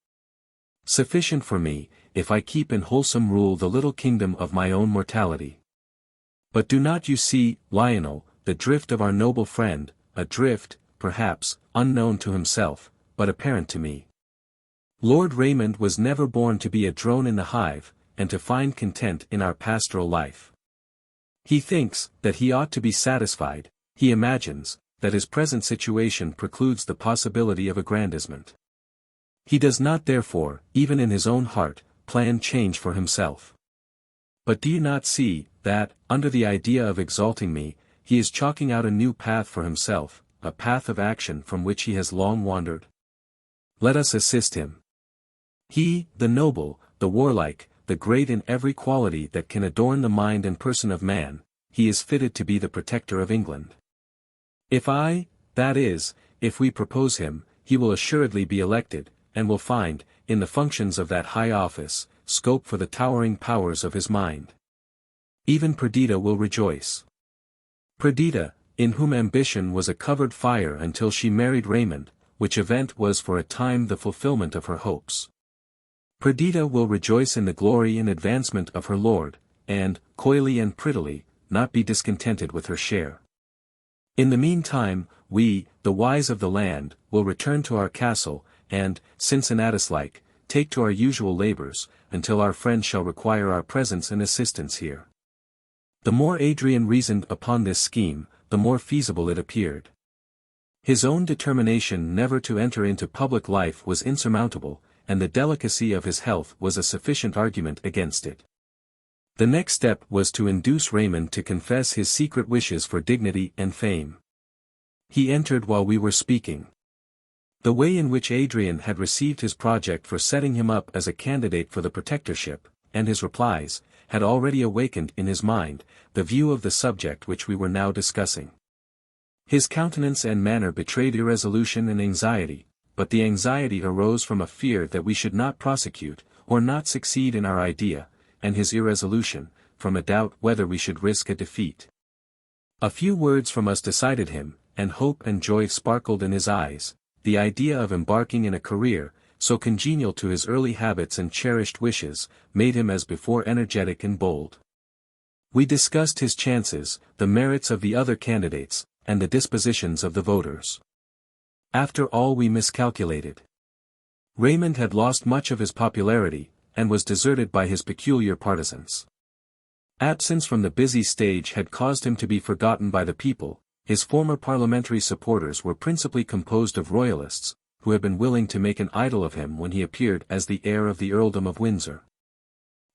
sufficient for me, if I keep in wholesome rule the little kingdom of my own mortality. But do not you see, Lionel, the drift of our noble friend, a drift, perhaps, unknown to himself, but apparent to me. Lord Raymond was never born to be a drone in the hive, and to find content in our pastoral life. He thinks that he ought to be satisfied, he imagines that his present situation precludes the possibility of aggrandizement. He does not therefore, even in his own heart, plan change for himself. But do you not see, that, under the idea of exalting me, he is chalking out a new path for himself, a path of action from which he has long wandered? Let us assist him. He, the noble, the warlike, the great in every quality that can adorn the mind and person of man, he is fitted to be the protector of England. That is, if we propose him, he will assuredly be elected, and will find, in the functions of that high office, scope for the towering powers of his mind. Even Perdita will rejoice. Perdita, in whom ambition was a covered fire until she married Raymond, which event was for a time the fulfillment of her hopes. Perdita will rejoice in the glory and advancement of her lord, and, coyly and prettily, not be discontented with her share. In the meantime, we, the wise of the land, will return to our castle, and, Cincinnatus-like, take to our usual labors, until our friend shall require our presence and assistance here. The more Adrian reasoned upon this scheme, the more feasible it appeared. His own determination never to enter into public life was insurmountable, and the delicacy of his health was a sufficient argument against it. The next step was to induce Raymond to confess his secret wishes for dignity and fame. He entered while we were speaking. The way in which Adrian had received his project for setting him up as a candidate for the protectorship, and his replies, had already awakened in his mind the view of the subject which we were now discussing. His countenance and manner betrayed irresolution and anxiety, but the anxiety arose from a fear that we should not prosecute, or not succeed in our idea, and his irresolution, from a doubt whether we should risk a defeat. A few words from us decided him, and hope and joy sparkled in his eyes. The idea of embarking in a career, so congenial to his early habits and cherished wishes, made him as before energetic and bold. We discussed his chances, the merits of the other candidates, and the dispositions of the voters. After all we miscalculated. Raymond had lost much of his popularity, and was deserted by his peculiar partisans. Absence from the busy stage had caused him to be forgotten by the people. His former parliamentary supporters were principally composed of royalists, who had been willing to make an idol of him when he appeared as the heir of the earldom of Windsor.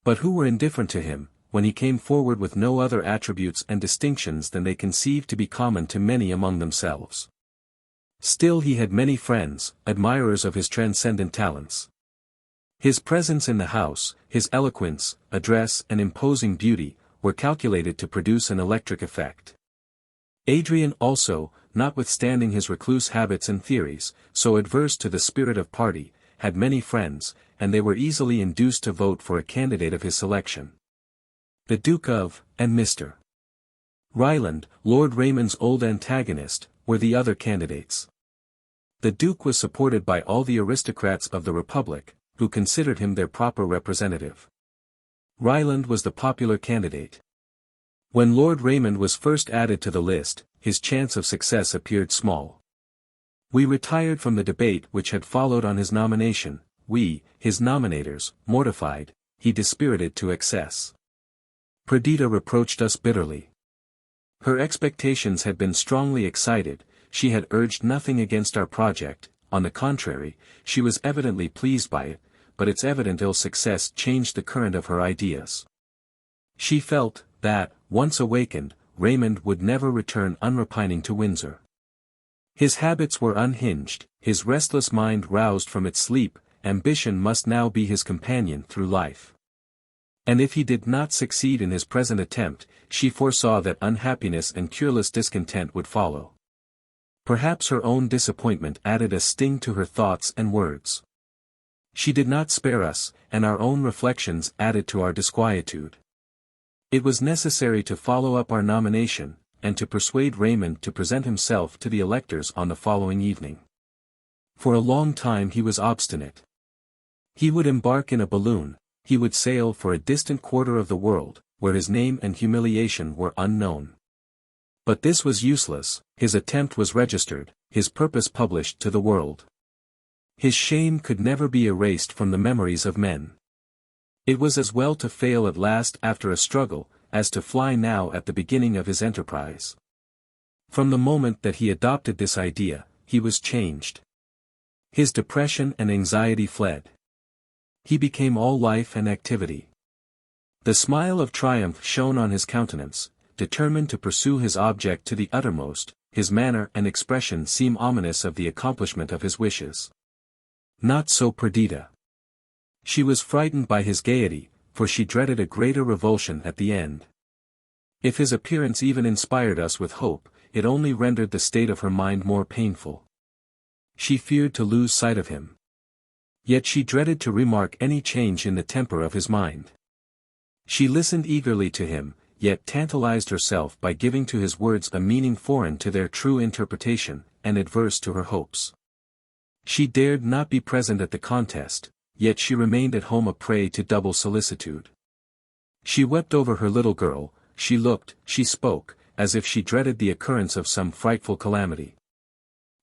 But who were indifferent to him, when he came forward with no other attributes and distinctions than they conceived to be common to many among themselves. Still he had many friends, admirers of his transcendent talents. His presence in the house, his eloquence, address and imposing beauty, were calculated to produce an electric effect. Adrian also, notwithstanding his recluse habits and theories, so adverse to the spirit of party, had many friends, and they were easily induced to vote for a candidate of his selection. The Duke of, and Mr. Ryland, Lord Raymond's old antagonist, were the other candidates. The Duke was supported by all the aristocrats of the Republic, who considered him their proper representative. Ryland was the popular candidate. When Lord Raymond was first added to the list, his chance of success appeared small. We retired from the debate which had followed on his nomination, we, his nominators, mortified, he dispirited to excess. Perdita reproached us bitterly. Her expectations had been strongly excited, she had urged nothing against our project, on the contrary, she was evidently pleased by it, but its evident ill success changed the current of her ideas. She felt, that, once awakened, Raymond would never return unrepining to Windsor. His habits were unhinged, his restless mind roused from its sleep, ambition must now be his companion through life. And if he did not succeed in his present attempt, she foresaw that unhappiness and cureless discontent would follow. Perhaps her own disappointment added a sting to her thoughts and words. She did not spare us, and our own reflections added to our disquietude. It was necessary to follow up our nomination, and to persuade Raymond to present himself to the electors on the following evening. For a long time he was obstinate. He would embark in a balloon, he would sail for a distant quarter of the world, where his name and humiliation were unknown. But this was useless, his attempt was registered, his purpose published to the world. His shame could never be erased from the memories of men. It was as well to fail at last after a struggle, as to fly now at the beginning of his enterprise. From the moment that he adopted this idea, he was changed. His depression and anxiety fled. He became all life and activity. The smile of triumph shone on his countenance, determined to pursue his object to the uttermost. His manner and expression seemed ominous of the accomplishment of his wishes. Not so Perdita. She was frightened by his gaiety, for she dreaded a greater revulsion at the end. If his appearance even inspired us with hope, it only rendered the state of her mind more painful. She feared to lose sight of him. Yet she dreaded to remark any change in the temper of his mind. She listened eagerly to him, yet tantalized herself by giving to his words a meaning foreign to their true interpretation, and adverse to her hopes. She dared not be present at the contest, yet she remained at home a prey to double solicitude. She wept over her little girl, she looked, she spoke, as if she dreaded the occurrence of some frightful calamity.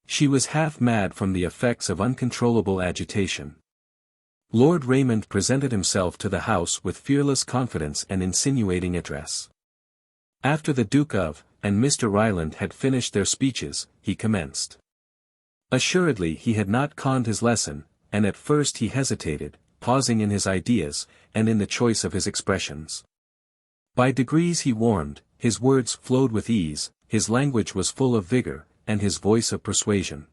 She was half mad from the effects of uncontrollable agitation. Lord Raymond presented himself to the house with fearless confidence and insinuating address. After the Duke of, and Mr. Ryland had finished their speeches, he commenced. Assuredly he had not conned his lesson, and at first he hesitated, pausing in his ideas, and in the choice of his expressions. By degrees he warmed, his words flowed with ease, his language was full of vigor, and his voice of persuasion.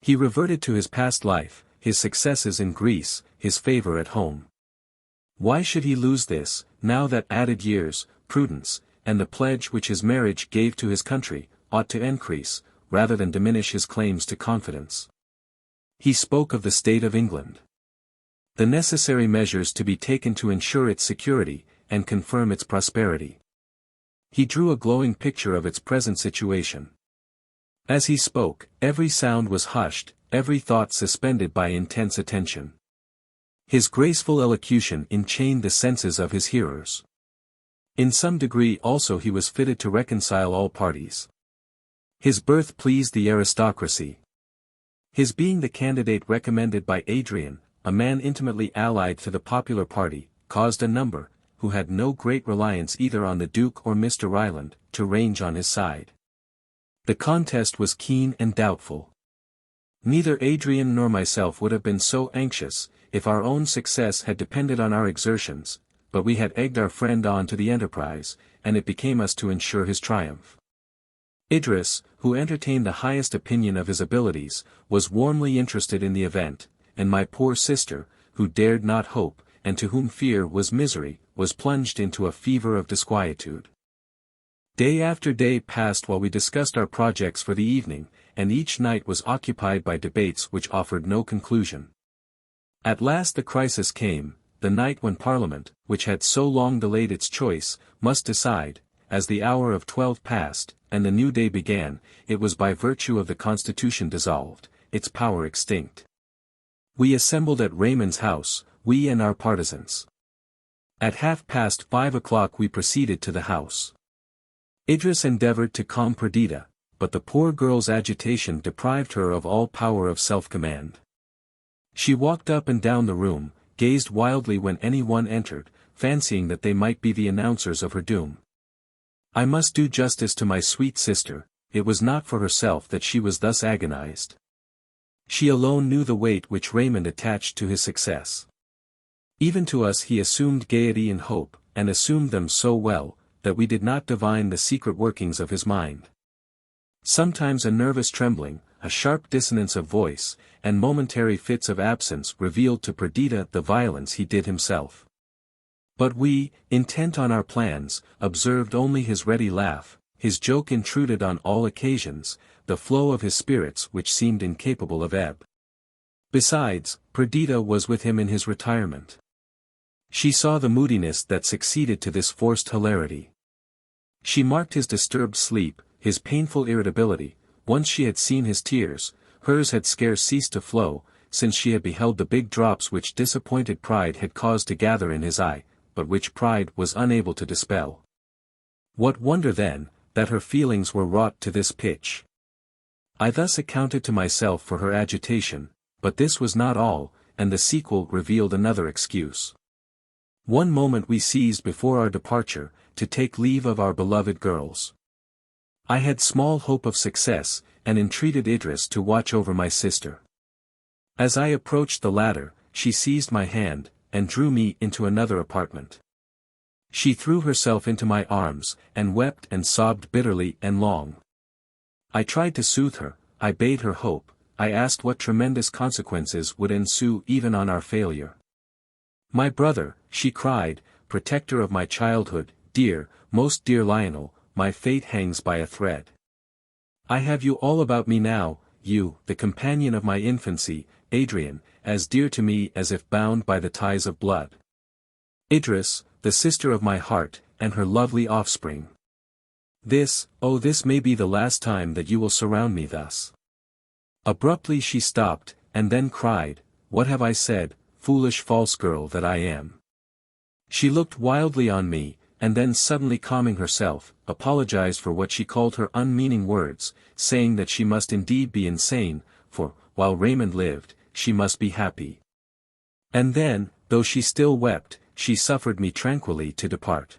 He reverted to his past life, his successes in Greece, his favor at home. Why should he lose this, now that added years, prudence, and the pledge which his marriage gave to his country, ought to increase, rather than diminish his claims to confidence? He spoke of the state of England. The necessary measures to be taken to ensure its security, and confirm its prosperity. He drew a glowing picture of its present situation. As he spoke, every sound was hushed, every thought suspended by intense attention. His graceful elocution enchained the senses of his hearers. In some degree also he was fitted to reconcile all parties. His birth pleased the aristocracy. His being the candidate recommended by Adrian, a man intimately allied to the popular party, caused a number, who had no great reliance either on the Duke or Mr. Ryland, to range on his side. The contest was keen and doubtful. Neither Adrian nor myself would have been so anxious, if our own success had depended on our exertions, but we had egged our friend on to the enterprise, and it became us to ensure his triumph. Idris, who entertained the highest opinion of his abilities, was warmly interested in the event, and my poor sister, who dared not hope, and to whom fear was misery, was plunged into a fever of disquietude. Day after day passed while we discussed our projects for the evening, and each night was occupied by debates which offered no conclusion. At last the crisis came, the night when Parliament, which had so long delayed its choice, must decide. As the hour of 12 passed, and the new day began, it was by virtue of the Constitution dissolved, its power extinct. We assembled at Raymond's house, we and our partisans. At 5:30 we proceeded to the house. Idris endeavored to calm Perdita, but the poor girl's agitation deprived her of all power of self-command. She walked up and down the room, gazed wildly when anyone entered, fancying that they might be the announcers of her doom. I must do justice to my sweet sister, it was not for herself that she was thus agonized. She alone knew the weight which Raymond attached to his success. Even to us he assumed gaiety and hope, and assumed them so well, that we did not divine the secret workings of his mind. Sometimes a nervous trembling, a sharp dissonance of voice, and momentary fits of absence revealed to Perdita the violence he did himself. But we, intent on our plans, observed only his ready laugh, his joke intruded on all occasions, the flow of his spirits which seemed incapable of ebb. Besides, Perdita was with him in his retirement. She saw the moodiness that succeeded to this forced hilarity. She marked his disturbed sleep, his painful irritability. Once she had seen his tears, hers had scarce ceased to flow, since she had beheld the big drops which disappointed pride had caused to gather in his eye, but which pride was unable to dispel. What wonder then, that her feelings were wrought to this pitch? I thus accounted to myself for her agitation, but this was not all, and the sequel revealed another excuse. One moment we seized before our departure, to take leave of our beloved girls. I had small hope of success, and entreated Idris to watch over my sister. As I approached the latter, she seized my hand, and drew me into another apartment. She threw herself into my arms, and wept and sobbed bitterly and long. I tried to soothe her, I bade her hope, I asked what tremendous consequences would ensue even on our failure. My brother, she cried, protector of my childhood, dear, most dear Lionel, my fate hangs by a thread. I have you all about me now, you, the companion of my infancy, Adrian, as dear to me as if bound by the ties of blood. Idris, the sister of my heart, and her lovely offspring. This, oh this may be the last time that you will surround me thus. Abruptly she stopped, and then cried, what have I said, foolish false girl that I am? She looked wildly on me, and then suddenly calming herself, apologized for what she called her unmeaning words, saying that she must indeed be insane, for, while Raymond lived, she must be happy. And then, though she still wept, she suffered me tranquilly to depart.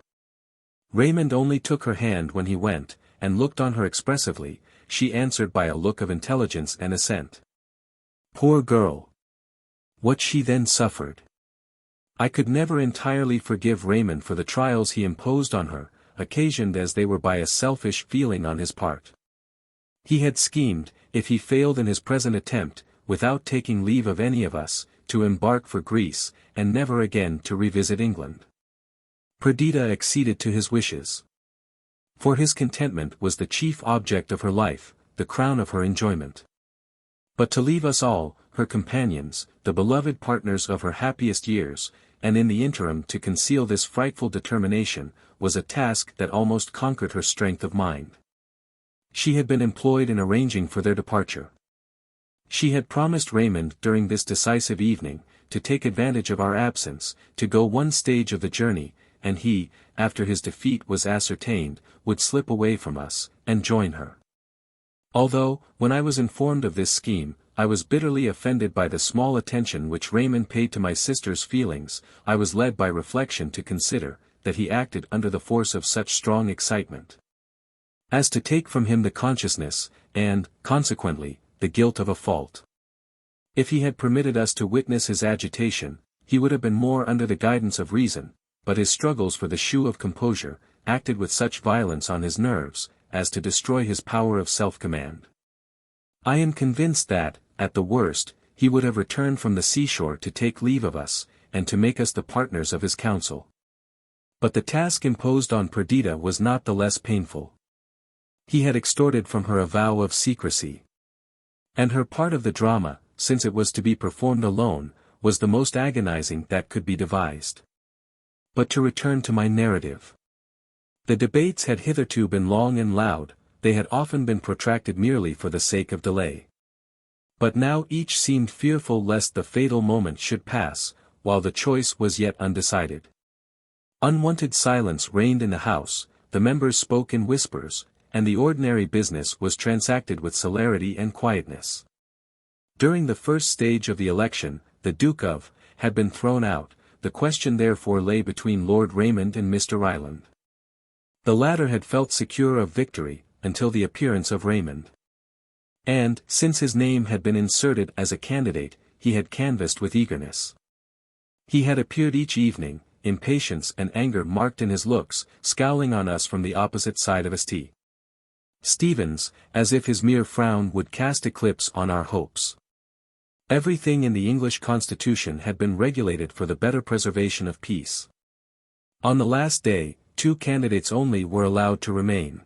Raymond only took her hand when he went, and looked on her expressively. She answered by a look of intelligence and assent. Poor girl! What she then suffered! I could never entirely forgive Raymond for the trials he imposed on her, occasioned as they were by a selfish feeling on his part. He had schemed, if he failed in his present attempt, without taking leave of any of us, to embark for Greece, and never again to revisit England. Perdita acceded to his wishes. For his contentment was the chief object of her life, the crown of her enjoyment. But to leave us all, her companions, the beloved partners of her happiest years, and in the interim to conceal this frightful determination, was a task that almost conquered her strength of mind. She had been employed in arranging for their departure. She had promised Raymond during this decisive evening, to take advantage of our absence, to go one stage of the journey, and he, after his defeat was ascertained, would slip away from us, and join her. Although, when I was informed of this scheme, I was bitterly offended by the small attention which Raymond paid to my sister's feelings, I was led by reflection to consider, that he acted under the force of such strong excitement as to take from him the consciousness, and, consequently, the guilt of a fault. If he had permitted us to witness his agitation, he would have been more under the guidance of reason, but his struggles for the shoe of composure, acted with such violence on his nerves, as to destroy his power of self-command. I am convinced that, at the worst, he would have returned from the seashore to take leave of us, and to make us the partners of his council. But the task imposed on Perdita was not the less painful. He had extorted from her a vow of secrecy. And her part of the drama, since it was to be performed alone, was the most agonizing that could be devised. But to return to my narrative. The debates had hitherto been long and loud, they had often been protracted merely for the sake of delay. But now each seemed fearful lest the fatal moment should pass, while the choice was yet undecided. Unwonted silence reigned in the house, the members spoke in whispers, and the ordinary business was transacted with celerity and quietness. During the first stage of the election, the Duke of, had been thrown out, the question therefore lay between Lord Raymond and Mr. Ryland. The latter had felt secure of victory, until the appearance of Raymond. And, since his name had been inserted as a candidate, he had canvassed with eagerness. He had appeared each evening, impatience and anger marked in his looks, scowling on us from the opposite side of St. Stephen's, as if his mere frown would cast eclipse on our hopes. Everything in the English constitution had been regulated for the better preservation of peace. On the last day, 2 candidates only were allowed to remain.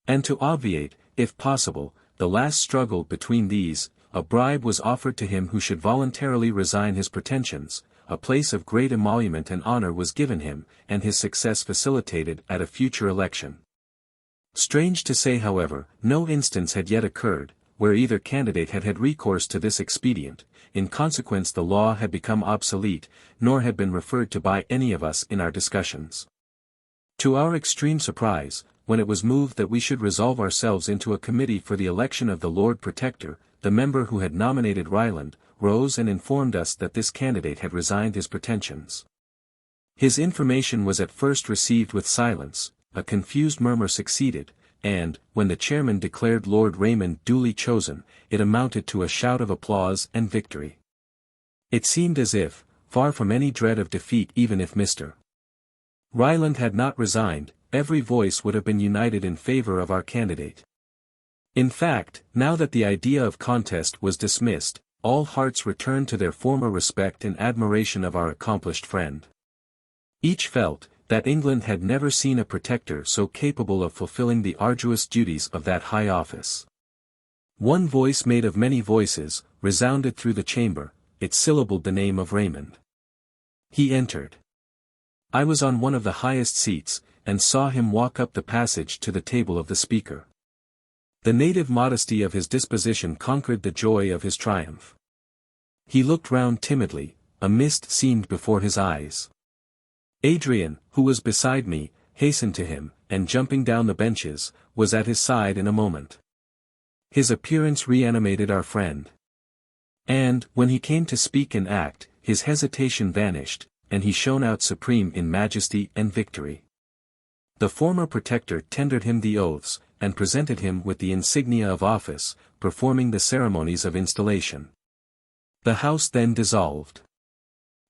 And to obviate, if possible, the last struggle between these, a bribe was offered to him who should voluntarily resign his pretensions, a place of great emolument and honor was given him, and his success facilitated at a future election. Strange to say however, no instance had yet occurred, where either candidate had had recourse to this expedient, in consequence the law had become obsolete, nor had been referred to by any of us in our discussions. To our extreme surprise, when it was moved that we should resolve ourselves into a committee for the election of the Lord Protector, the member who had nominated Ryland, rose and informed us that this candidate had resigned his pretensions. His information was at first received with silence, a confused murmur succeeded, and, when the chairman declared Lord Raymond duly chosen, it amounted to a shout of applause and victory. It seemed as if, far from any dread of defeat even if Mr. Ryland had not resigned, every voice would have been united in favor of our candidate. In fact, now that the idea of contest was dismissed, all hearts returned to their former respect and admiration of our accomplished friend. Each felt that England had never seen a protector so capable of fulfilling the arduous duties of that high office. One voice made of many voices, resounded through the chamber, it syllabled the name of Raymond. He entered. I was on one of the highest seats, and saw him walk up the passage to the table of the speaker. The native modesty of his disposition conquered the joy of his triumph. He looked round timidly, a mist seemed before his eyes. Adrian, who was beside me, hastened to him, and jumping down the benches, was at his side in a moment. His appearance reanimated our friend. And, when he came to speak and act, his hesitation vanished, and he shone out supreme in majesty and victory. The former protector tendered him the oaths, and presented him with the insignia of office, performing the ceremonies of installation. The House then dissolved.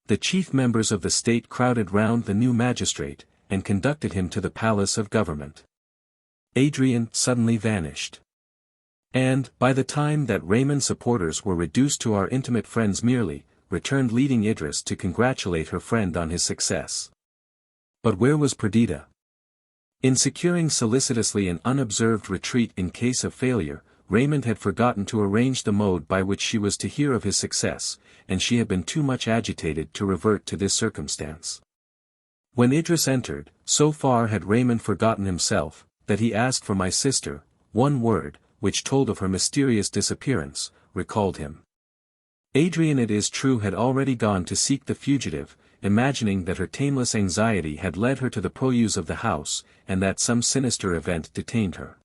The chief members of the state crowded round the new magistrate, and conducted him to the palace of government. Adrian suddenly vanished. And, by the time that Raymond's supporters were reduced to our intimate friends merely, returned leading Idris to congratulate her friend on his success. But where was Perdita? In securing solicitously an unobserved retreat in case of failure, Raymond had forgotten to arrange the mode by which she was to hear of his success, and she had been too much agitated to revert to this circumstance. When Idris entered, so far had Raymond forgotten himself, that he asked for my sister, one word, which told of her mysterious disappearance, recalled him. Adrian, it is true, had already gone to seek the fugitive, imagining that her tameless anxiety had led her to the purlieus of the house, and that some sinister event detained her.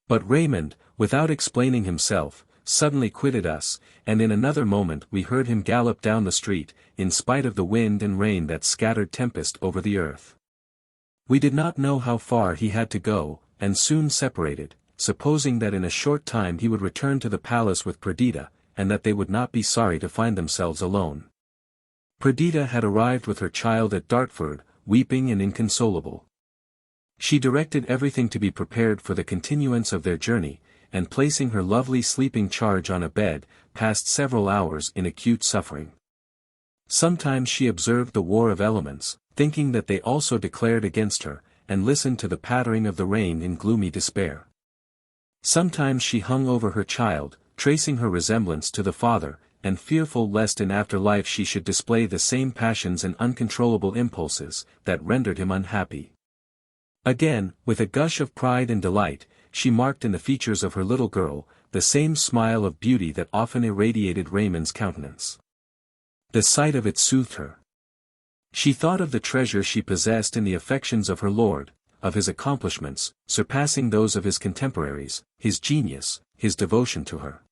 But Raymond, without explaining himself, suddenly quitted us, and in another moment we heard him gallop down the street, in spite of the wind and rain that scattered tempest over the earth. We did not know how far he had to go, and soon separated, supposing that in a short time he would return to the palace with Perdita, and that they would not be sorry to find themselves alone. Perdita had arrived with her child at Dartford, weeping and inconsolable. She directed everything to be prepared for the continuance of their journey, and placing her lovely sleeping charge on a bed, passed several hours in acute suffering. Sometimes she observed the war of elements, thinking that they also declared against her, and listened to the pattering of the rain in gloomy despair. Sometimes she hung over her child, tracing her resemblance to the father, and fearful lest in after life she should display the same passions and uncontrollable impulses, that rendered him unhappy. Again, with a gush of pride and delight, she marked in the features of her little girl, the same smile of beauty that often irradiated Raymond's countenance. The sight of it soothed her. She thought of the treasure she possessed in the affections of her lord, of his accomplishments, surpassing those of his contemporaries, his genius, his devotion to her.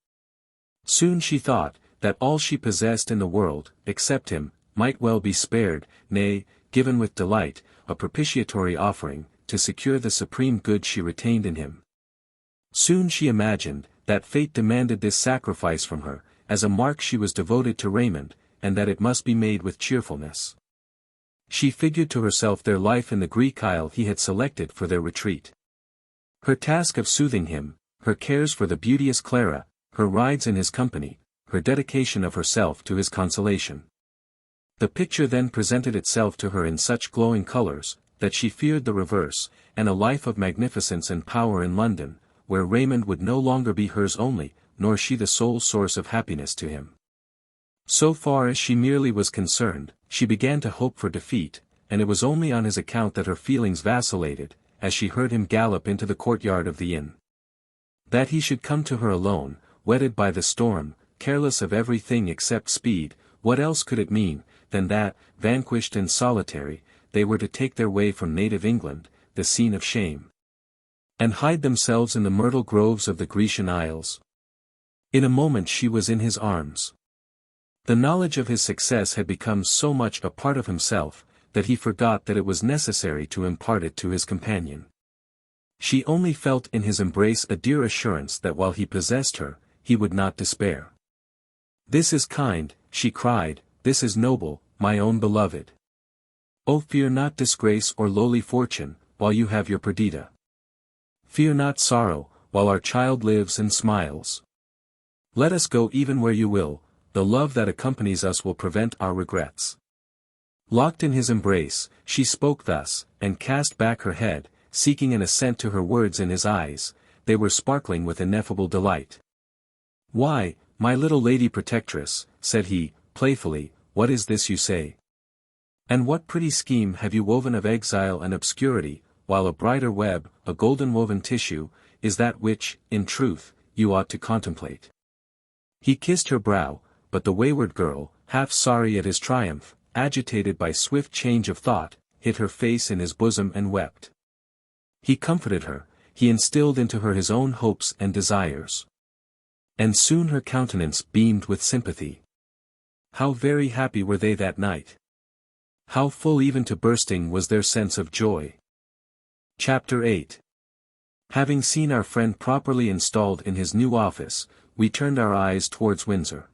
Soon she thought, that all she possessed in the world, except him, might well be spared, nay, given with delight, a propitiatory offering, to secure the supreme good she retained in him. Soon she imagined, that fate demanded this sacrifice from her, as a mark she was devoted to Raymond, and that it must be made with cheerfulness. She figured to herself their life in the Greek isle he had selected for their retreat. Her task of soothing him, her cares for the beauteous Clara, her rides in his company, her dedication of herself to his consolation. The picture then presented itself to her in such glowing colors, that she feared the reverse, and a life of magnificence and power in London, where Raymond would no longer be hers only, nor she the sole source of happiness to him. So far as she merely was concerned, she began to hope for defeat, and it was only on his account that her feelings vacillated, as she heard him gallop into the courtyard of the inn. That he should come to her alone, wetted by the storm, careless of everything except speed. What else could it mean, than that, vanquished and solitary, they were to take their way from native England, the scene of shame, and hide themselves in the myrtle groves of the Grecian Isles? In a moment she was in his arms. The knowledge of his success had become so much a part of himself, that he forgot that it was necessary to impart it to his companion. She only felt in his embrace a dear assurance that while he possessed her, he would not despair. "This is kind," she cried, "this is noble, my own beloved. Oh, fear not disgrace or lowly fortune, while you have your Perdita. Fear not sorrow, while our child lives and smiles. Let us go even where you will, the love that accompanies us will prevent our regrets." Locked in his embrace, she spoke thus, and cast back her head, seeking an assent to her words in his eyes. They were sparkling with ineffable delight. "Why, my little lady protectress," said he, playfully, "what is this you say? And what pretty scheme have you woven of exile and obscurity, while a brighter web, a golden woven tissue, is that which, in truth, you ought to contemplate?" He kissed her brow, but the wayward girl, half sorry at his triumph, agitated by swift change of thought, hid her face in his bosom and wept. He comforted her, he instilled into her his own hopes and desires. And soon her countenance beamed with sympathy. How very happy were they that night! How full even to bursting was their sense of joy! Chapter 8. Having seen our friend properly installed in his new office, we turned our eyes towards Windsor.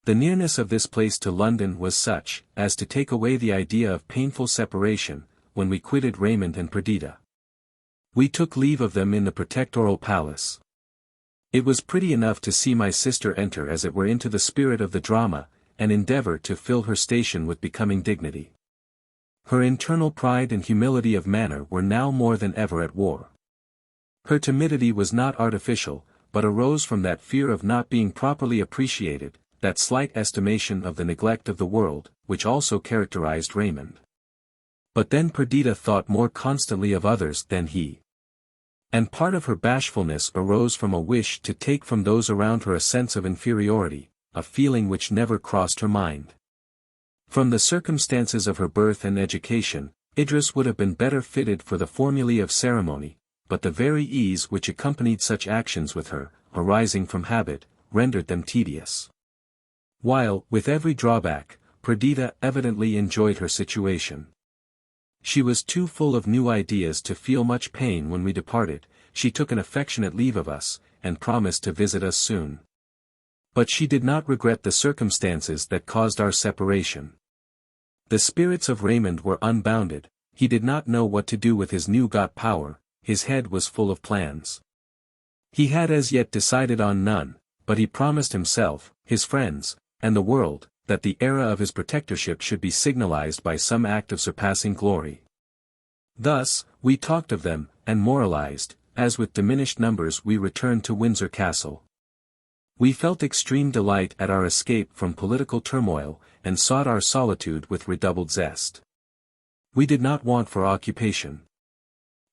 The nearness of this place to London was such, as to take away the idea of painful separation, when we quitted Raymond and Perdita. We took leave of them in the Protectoral Palace. It was pretty enough to see my sister enter as it were into the spirit of the drama, and endeavor to fill her station with becoming dignity. Her internal pride and humility of manner were now more than ever at war. Her timidity was not artificial, but arose from that fear of not being properly appreciated, that slight estimation of the neglect of the world, which also characterized Raymond. But then Perdita thought more constantly of others than he. And part of her bashfulness arose from a wish to take from those around her a sense of inferiority, a feeling which never crossed her mind. From the circumstances of her birth and education, Idris would have been better fitted for the formulae of ceremony, but the very ease which accompanied such actions with her, arising from habit, rendered them tedious. While, with every drawback, Perdita evidently enjoyed her situation. She was too full of new ideas to feel much pain when we departed. She took an affectionate leave of us, and promised to visit us soon. But she did not regret the circumstances that caused our separation. The spirits of Raymond were unbounded, he did not know what to do with his new-got power, his head was full of plans. He had as yet decided on none, but he promised himself, his friends, and the world, that the era of his protectorship should be signalized by some act of surpassing glory. Thus, we talked of them, and moralized, as with diminished numbers we returned to Windsor Castle. We felt extreme delight at our escape from political turmoil, and sought our solitude with redoubled zest. We did not want for occupation.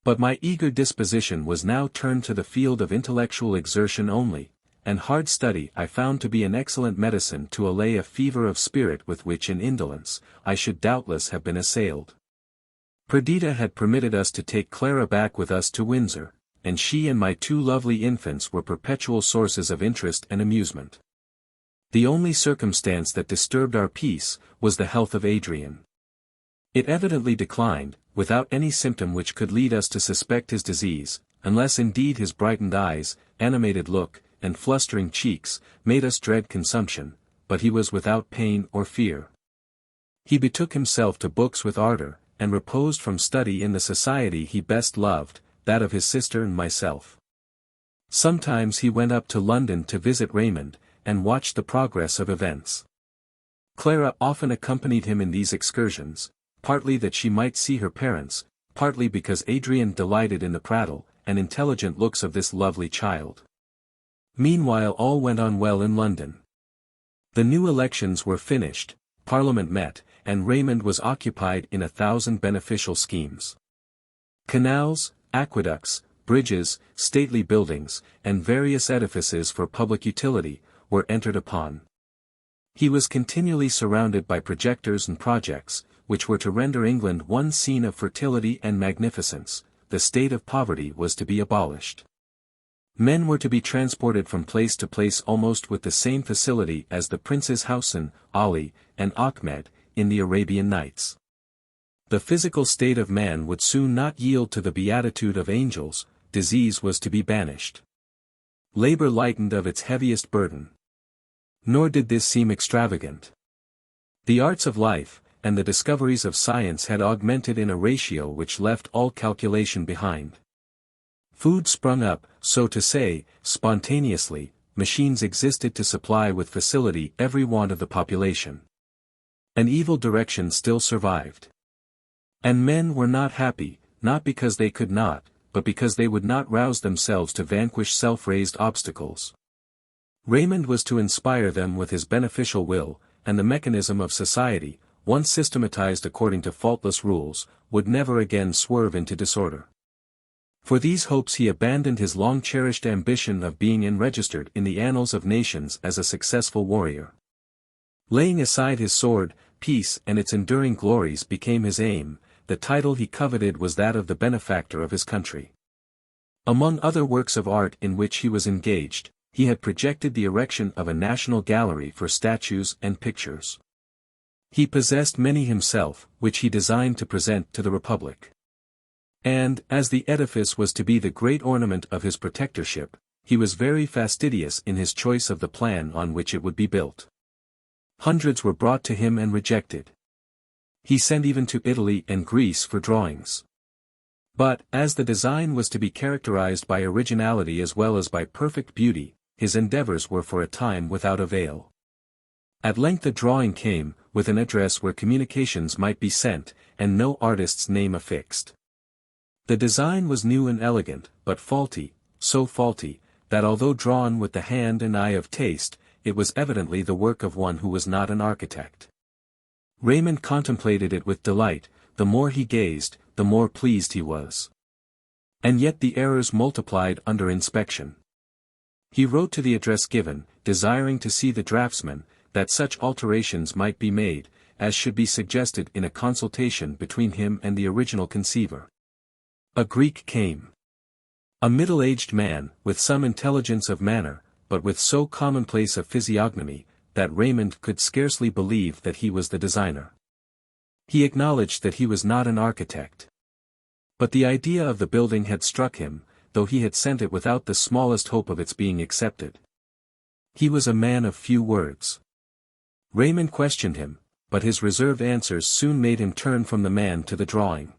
But my eager disposition was now turned to the field of intellectual exertion only, and hard study I found to be an excellent medicine to allay a fever of spirit with which in indolence, I should doubtless have been assailed. Perdita had permitted us to take Clara back with us to Windsor, and she and my two lovely infants were perpetual sources of interest and amusement. The only circumstance that disturbed our peace, was the health of Adrian. It evidently declined, without any symptom which could lead us to suspect his disease, unless indeed his brightened eyes, animated look, and flustering cheeks, made us dread consumption, but he was without pain or fear. He betook himself to books with ardor, and reposed from study in the society he best loved, that of his sister and myself. Sometimes he went up to London to visit Raymond, and watch the progress of events. Clara often accompanied him in these excursions, partly that she might see her parents, partly because Adrian delighted in the prattle and intelligent looks of this lovely child. Meanwhile all went on well in London. The new elections were finished, Parliament met, and Raymond was occupied in 1,000 beneficial schemes. Canals, aqueducts, bridges, stately buildings, and various edifices for public utility, were entered upon. He was continually surrounded by projectors and projects, which were to render England one scene of fertility and magnificence. The state of poverty was to be abolished. Men were to be transported from place to place almost with the same facility as the Princes Hausen, Ali, and Ahmed, in the Arabian Nights. The physical state of man would soon not yield to the beatitude of angels. Disease was to be banished. Labor lightened of its heaviest burden. Nor did this seem extravagant. The arts of life, and the discoveries of science had augmented in a ratio which left all calculation behind. Food sprung up, so to say, spontaneously, machines existed to supply with facility every want of the population. An evil direction still survived. And men were not happy, not because they could not, but because they would not rouse themselves to vanquish self-raised obstacles. Raymond was to inspire them with his beneficial will, and the mechanism of society, once systematized according to faultless rules, would never again swerve into disorder. For these hopes he abandoned his long-cherished ambition of being enregistered in the annals of nations as a successful warrior. Laying aside his sword, peace and its enduring glories became his aim. The title he coveted was that of the benefactor of his country. Among other works of art in which he was engaged, he had projected the erection of a national gallery for statues and pictures. He possessed many himself, which he designed to present to the Republic. And, as the edifice was to be the great ornament of his protectorship, he was very fastidious in his choice of the plan on which it would be built. Hundreds were brought to him and rejected. He sent even to Italy and Greece for drawings. But, as the design was to be characterized by originality as well as by perfect beauty, his endeavors were for a time without avail. At length a drawing came, with an address where communications might be sent, and no artist's name affixed. The design was new and elegant, but faulty, so faulty, that although drawn with the hand and eye of taste, it was evidently the work of one who was not an architect. Raymond contemplated it with delight. The more he gazed, the more pleased he was. And yet the errors multiplied under inspection. He wrote to the address given, desiring to see the draftsman, that such alterations might be made, as should be suggested in a consultation between him and the original conceiver. A Greek came. A middle-aged man, with some intelligence of manner, but with so commonplace a physiognomy, that Raymond could scarcely believe that he was the designer. He acknowledged that he was not an architect. But the idea of the building had struck him, though he had sent it without the smallest hope of its being accepted. He was a man of few words. Raymond questioned him, but his reserved answers soon made him turn from the man to the drawing.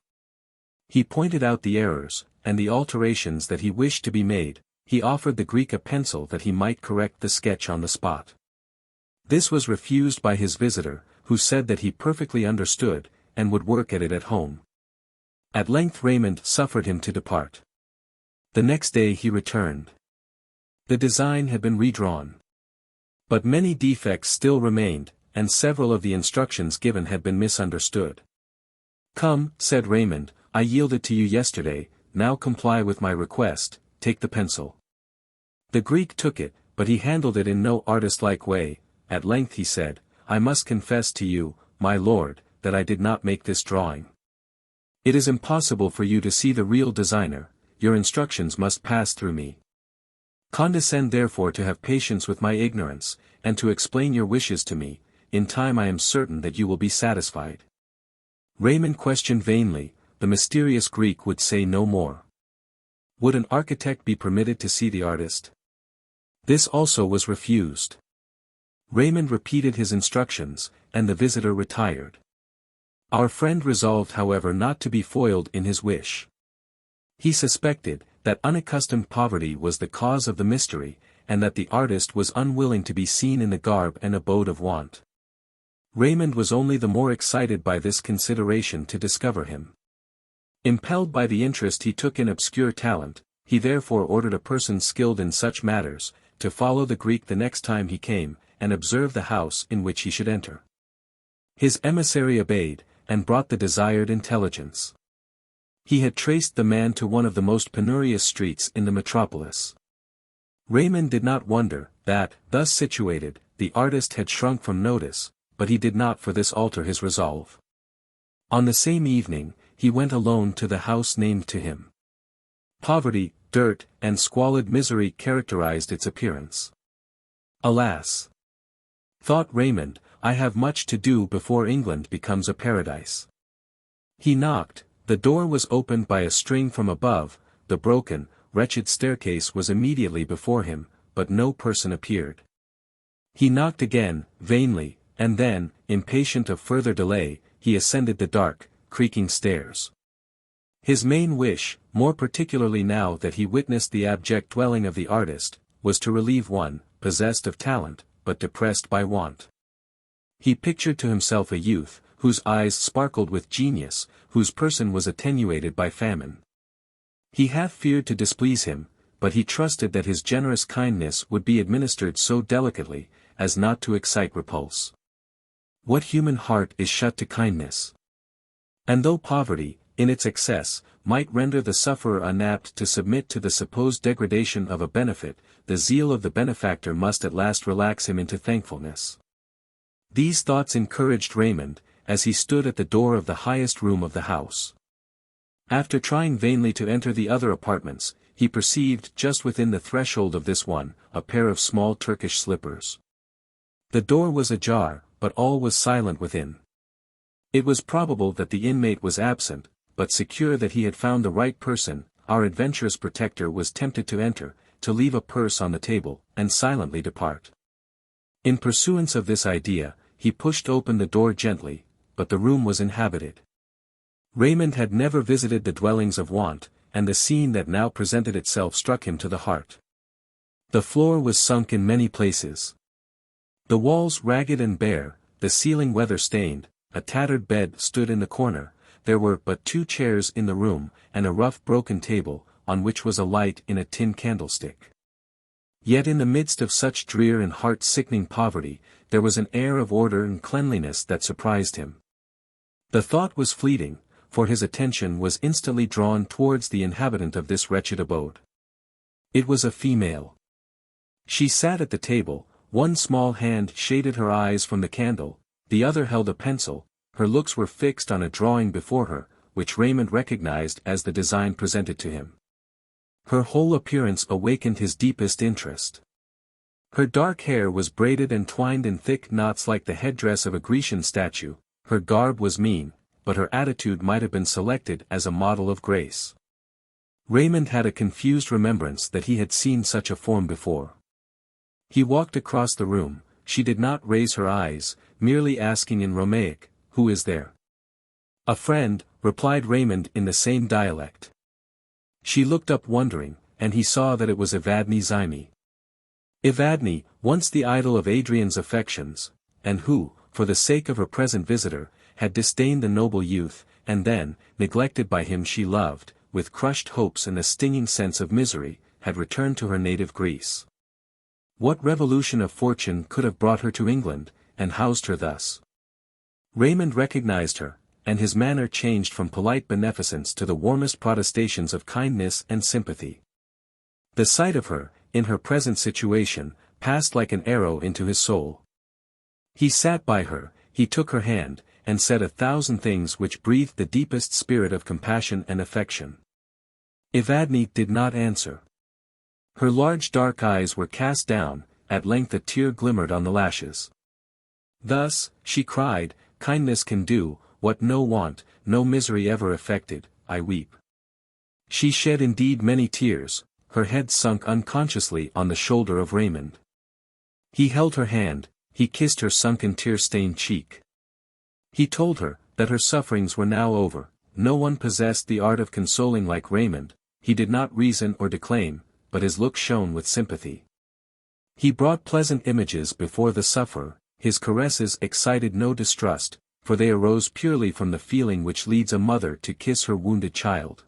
He pointed out the errors, and the alterations that he wished to be made. He offered the Greek a pencil that he might correct the sketch on the spot. This was refused by his visitor, who said that he perfectly understood, and would work at it at home. At length Raymond suffered him to depart. The next day he returned. The design had been redrawn. But many defects still remained, and several of the instructions given had been misunderstood. "Come," said Raymond, "I yielded to you yesterday, now comply with my request, take the pencil." The Greek took it, but he handled it in no artist-like way. At length he said, "I must confess to you, my lord, that I did not make this drawing. It is impossible for you to see the real designer, your instructions must pass through me. Condescend therefore to have patience with my ignorance, and to explain your wishes to me. In time I am certain that you will be satisfied." Raymond questioned vainly. The mysterious Greek would say no more. Would an architect be permitted to see the artist? This also was refused. Raymond repeated his instructions, and the visitor retired. Our friend resolved however not to be foiled in his wish. He suspected that unaccustomed poverty was the cause of the mystery, and that the artist was unwilling to be seen in the garb and abode of want. Raymond was only the more excited by this consideration to discover him. Impelled by the interest he took in obscure talent, he therefore ordered a person skilled in such matters, to follow the Greek the next time he came, and observe the house in which he should enter. His emissary obeyed, and brought the desired intelligence. He had traced the man to one of the most penurious streets in the metropolis. Raymond did not wonder, that, thus situated, the artist had shrunk from notice, but he did not for this alter his resolve. On the same evening, he went alone to the house named to him. Poverty, dirt, and squalid misery characterized its appearance. Alas! Thought Raymond, I have much to do before England becomes a paradise. He knocked, the door was opened by a string from above, the broken, wretched staircase was immediately before him, but no person appeared. He knocked again, vainly, and then, impatient of further delay, he ascended the dark, creaking stairs. His main wish, more particularly now that he witnessed the abject dwelling of the artist, was to relieve one, possessed of talent, but depressed by want. He pictured to himself a youth, whose eyes sparkled with genius, whose person was attenuated by famine. He half feared to displease him, but he trusted that his generous kindness would be administered so delicately, as not to excite repulse. What human heart is shut to kindness? And though poverty, in its excess, might render the sufferer unapt to submit to the supposed degradation of a benefit, the zeal of the benefactor must at last relax him into thankfulness. These thoughts encouraged Raymond, as he stood at the door of the highest room of the house. After trying vainly to enter the other apartments, he perceived just within the threshold of this one, a pair of small Turkish slippers. The door was ajar, but all was silent within. It was probable that the inmate was absent, but secure that he had found the right person, our adventurous protector was tempted to enter, to leave a purse on the table, and silently depart. In pursuance of this idea, he pushed open the door gently, but the room was inhabited. Raymond had never visited the dwellings of want, and the scene that now presented itself struck him to the heart. The floor was sunk in many places. The walls ragged and bare, the ceiling weather-stained, a tattered bed stood in the corner, there were but 2 chairs in the room, and a rough broken table, on which was a light in a tin candlestick. Yet in the midst of such drear and heart-sickening poverty, there was an air of order and cleanliness that surprised him. The thought was fleeting, for his attention was instantly drawn towards the inhabitant of this wretched abode. It was a female. She sat at the table, one small hand shaded her eyes from the candle, the other held a pencil, her looks were fixed on a drawing before her, which Raymond recognized as the design presented to him. Her whole appearance awakened his deepest interest. Her dark hair was braided and twined in thick knots like the headdress of a Grecian statue, her garb was mean, but her attitude might have been selected as a model of grace. Raymond had a confused remembrance that he had seen such a form before. He walked across the room, she did not raise her eyes, merely asking in Romaic, "Who is there?" "A friend," replied Raymond in the same dialect. She looked up wondering, and he saw that it was Evadne Zyme. Evadne, once the idol of Adrian's affections, and who, for the sake of her present visitor, had disdained the noble youth, and then, neglected by him she loved, with crushed hopes and a stinging sense of misery, had returned to her native Greece. What revolution of fortune could have brought her to England, and housed her thus? Raymond recognized her, and his manner changed from polite beneficence to the warmest protestations of kindness and sympathy. The sight of her, in her present situation, passed like an arrow into his soul. He sat by her, he took her hand, and said 1,000 things which breathed the deepest spirit of compassion and affection. Evadne did not answer. Her large dark eyes were cast down, at length a tear glimmered on the lashes. "Thus," she cried, "kindness can do, what no want, no misery ever effected, I weep." She shed indeed many tears, her head sunk unconsciously on the shoulder of Raymond. He held her hand, he kissed her sunken tear-stained cheek. He told her, that her sufferings were now over, no one possessed the art of consoling like Raymond, he did not reason or declaim, but his look shone with sympathy. He brought pleasant images before the sufferer, his caresses excited no distrust, for they arose purely from the feeling which leads a mother to kiss her wounded child.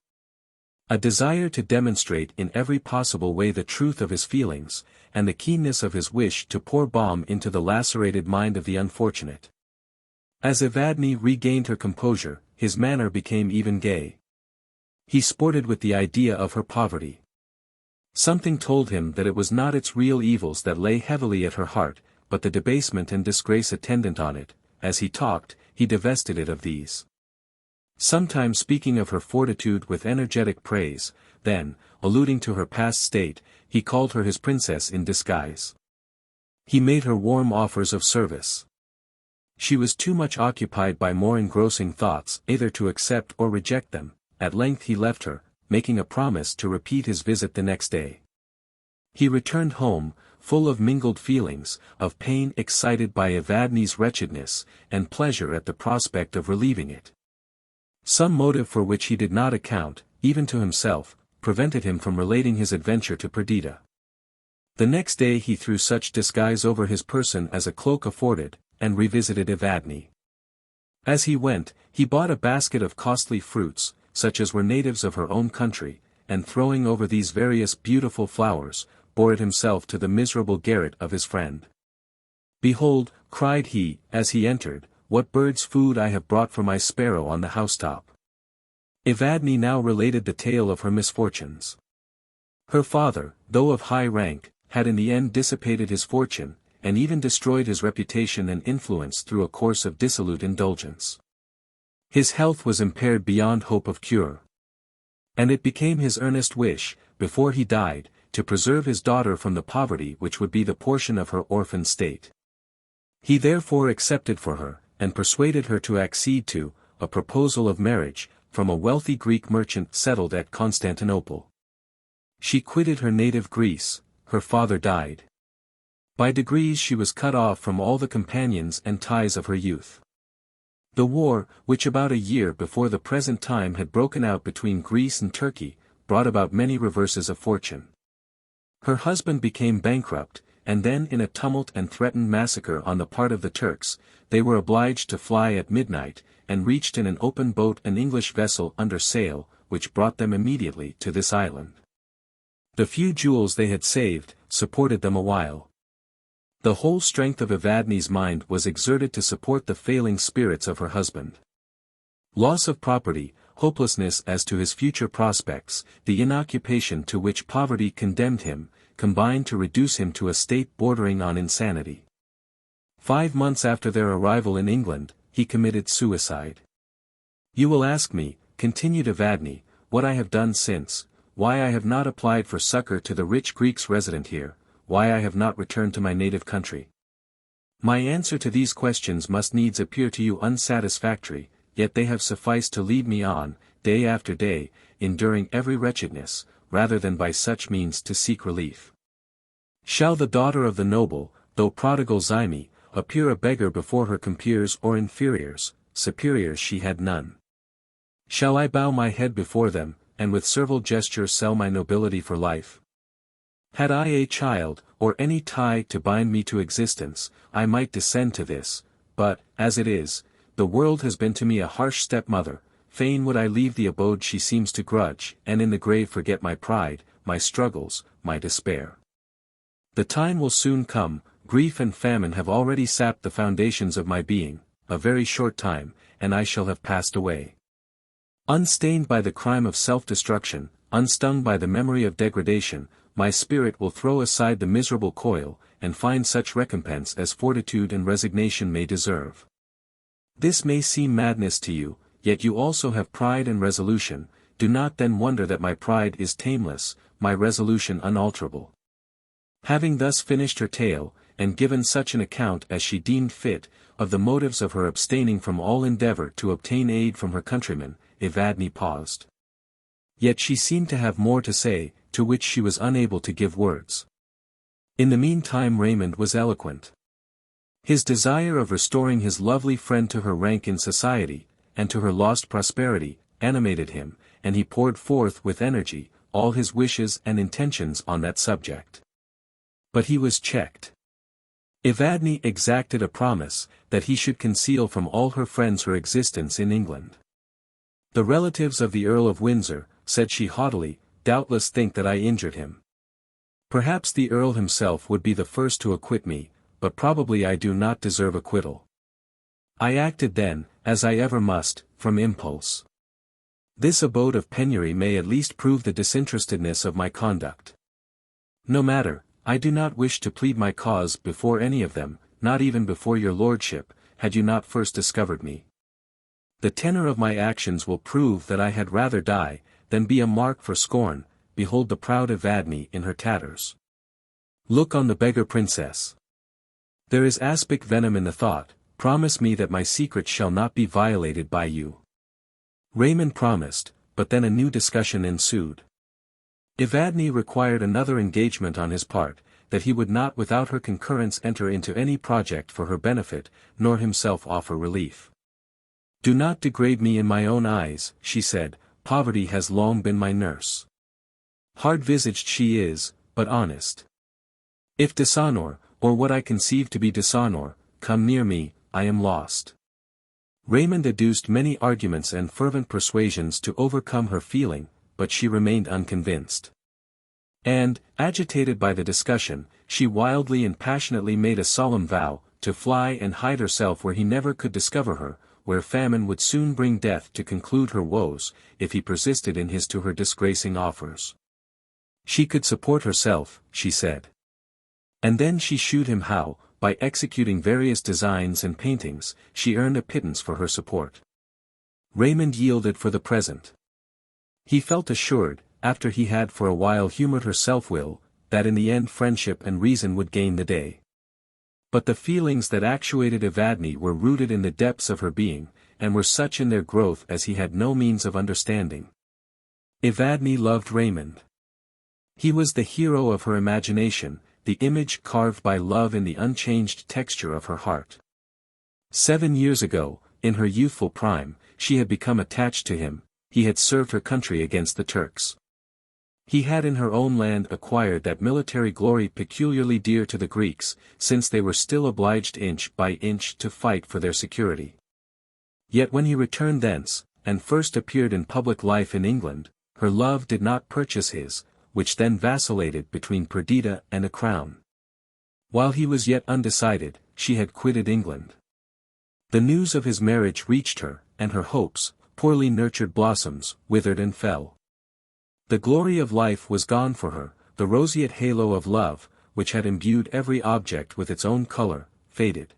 A desire to demonstrate in every possible way the truth of his feelings, and the keenness of his wish to pour balm into the lacerated mind of the unfortunate. As Evadne regained her composure, his manner became even gay. He sported with the idea of her poverty. Something told him that it was not its real evils that lay heavily at her heart, but the debasement and disgrace attendant on it. As he talked, he divested it of these. Sometimes speaking of her fortitude with energetic praise, then, alluding to her past state, he called her his princess in disguise. He made her warm offers of service. She was too much occupied by more engrossing thoughts either to accept or reject them. At length he left her, making a promise to repeat his visit the next day. He returned home, full of mingled feelings, of pain excited by Evadne's wretchedness, and pleasure at the prospect of relieving it. Some motive for which he did not account, even to himself, prevented him from relating his adventure to Perdita. The next day he threw such disguise over his person as a cloak afforded, and revisited Evadne. As he went, he bought a basket of costly fruits, such as were natives of her own country, and throwing over these various beautiful flowers, bore it himself to the miserable garret of his friend. "Behold," cried he, as he entered, "what bird's food I have brought for my sparrow on the housetop." Evadne now related the tale of her misfortunes. Her father, though of high rank, had in the end dissipated his fortune, and even destroyed his reputation and influence through a course of dissolute indulgence. His health was impaired beyond hope of cure. And it became his earnest wish, before he died, to preserve his daughter from the poverty which would be the portion of her orphan state. He therefore accepted for her, and persuaded her to accede to, a proposal of marriage, from a wealthy Greek merchant settled at Constantinople. She quitted her native Greece, her father died. By degrees she was cut off from all the companions and ties of her youth. The war, which about a year before the present time had broken out between Greece and Turkey, brought about many reverses of fortune. Her husband became bankrupt, and then in a tumult and threatened massacre on the part of the Turks, they were obliged to fly at midnight, and reached in an open boat an English vessel under sail, which brought them immediately to this island. The few jewels they had saved, supported them a while. The whole strength of Evadne's mind was exerted to support the failing spirits of her husband. Loss of property, hopelessness as to his future prospects, the inoccupation to which poverty condemned him, combined to reduce him to a state bordering on insanity. 5 months after their arrival in England, he committed suicide. "You will ask me," continued Evadne, "what I have done since, why I have not applied for succor to the rich Greeks resident here, why I have not returned to my native country. My answer to these questions must needs appear to you unsatisfactory, yet they have sufficed to lead me on, day after day, enduring every wretchedness, rather than by such means to seek relief. Shall the daughter of the noble, though prodigal Zyme, appear a beggar before her compeers or inferiors, superiors she had none? Shall I bow my head before them, and with servile gesture sell my nobility for life? Had I a child, or any tie to bind me to existence, I might descend to this, but, as it is, the world has been to me a harsh stepmother. Fain would I leave the abode she seems to grudge, and in the grave forget my pride, my struggles, my despair. The time will soon come, grief and famine have already sapped the foundations of my being, a very short time, and I shall have passed away. Unstained by the crime of self-destruction, unstung by the memory of degradation, my spirit will throw aside the miserable coil, and find such recompense as fortitude and resignation may deserve. This may seem madness to you, yet you also have pride and resolution. Do not then wonder that my pride is tameless, my resolution unalterable." Having thus finished her tale, and given such an account as she deemed fit, of the motives of her abstaining from all endeavor to obtain aid from her countrymen, Evadne paused. Yet she seemed to have more to say, to which she was unable to give words. In the meantime Raymond was eloquent. His desire of restoring his lovely friend to her rank in society, and to her lost prosperity, animated him, and he poured forth with energy all his wishes and intentions on that subject. But he was checked. Evadne exacted a promise, that he should conceal from all her friends her existence in England. "The relatives of the Earl of Windsor," said she haughtily, "doubtless think that I injured him. Perhaps the Earl himself would be the first to acquit me, but probably I do not deserve acquittal. I acted then, as I ever must, from impulse. This abode of penury may at least prove the disinterestedness of my conduct. No matter, I do not wish to plead my cause before any of them, not even before your lordship, had you not first discovered me. The tenor of my actions will prove that I had rather die, than be a mark for scorn. Behold the proud Evadne in her tatters. Look on the beggar princess. There is aspic venom in the thought. Promise me that my secret shall not be violated by you. Raymond promised, but then a new discussion ensued. Evadne required another engagement on his part, that he would not without her concurrence enter into any project for her benefit, nor himself offer relief. Do not degrade me in my own eyes, she said, poverty has long been my nurse. Hard-visaged she is, but honest. If dishonor, or what I conceive to be dishonor, come near me, I am lost. Raymond adduced many arguments and fervent persuasions to overcome her feeling, but she remained unconvinced. And, agitated by the discussion, she wildly and passionately made a solemn vow, to fly and hide herself where he never could discover her, where famine would soon bring death to conclude her woes, if he persisted in his to her disgracing offers. She could support herself, she said. And then she shewed him how, by executing various designs and paintings, she earned a pittance for her support. Raymond yielded for the present. He felt assured, after he had for a while humoured her self-will, that in the end friendship and reason would gain the day. But the feelings that actuated Evadne were rooted in the depths of her being, and were such in their growth as he had no means of understanding. Evadne loved Raymond. He was the hero of her imagination, the image carved by love in the unchanged texture of her heart. 7 years ago, in her youthful prime, she had become attached to him. He had served her country against the Turks. He had in her own land acquired that military glory peculiarly dear to the Greeks, since they were still obliged inch by inch to fight for their security. Yet when he returned thence, and first appeared in public life in England, her love did not purchase his, which then vacillated between Perdita and a crown. While he was yet undecided, she had quitted England. The news of his marriage reached her, and her hopes, poorly nurtured blossoms, withered and fell. The glory of life was gone for her, the roseate halo of love, which had imbued every object with its own color, faded.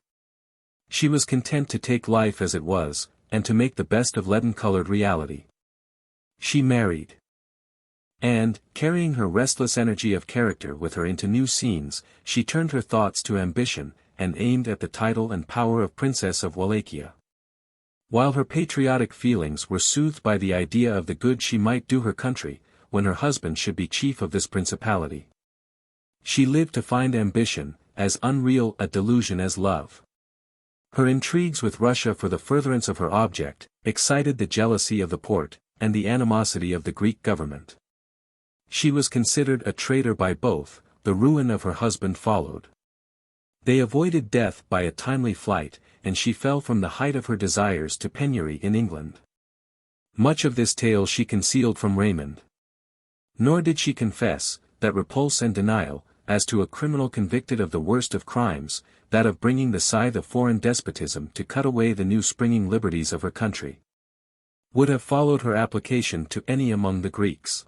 She was content to take life as it was, and to make the best of leaden-colored reality. She married. And, carrying her restless energy of character with her into new scenes, she turned her thoughts to ambition, and aimed at the title and power of Princess of Wallachia. While her patriotic feelings were soothed by the idea of the good she might do her country, when her husband should be chief of this principality. She lived to find ambition, as unreal a delusion as love. Her intrigues with Russia for the furtherance of her object, excited the jealousy of the Porte, and the animosity of the Greek government. She was considered a traitor by both, the ruin of her husband followed. They avoided death by a timely flight, and she fell from the height of her desires to penury in England. Much of this tale she concealed from Raymond. Nor did she confess, that repulse and denial, as to a criminal convicted of the worst of crimes, that of bringing the scythe of foreign despotism to cut away the new springing liberties of her country, would have followed her application to any among the Greeks.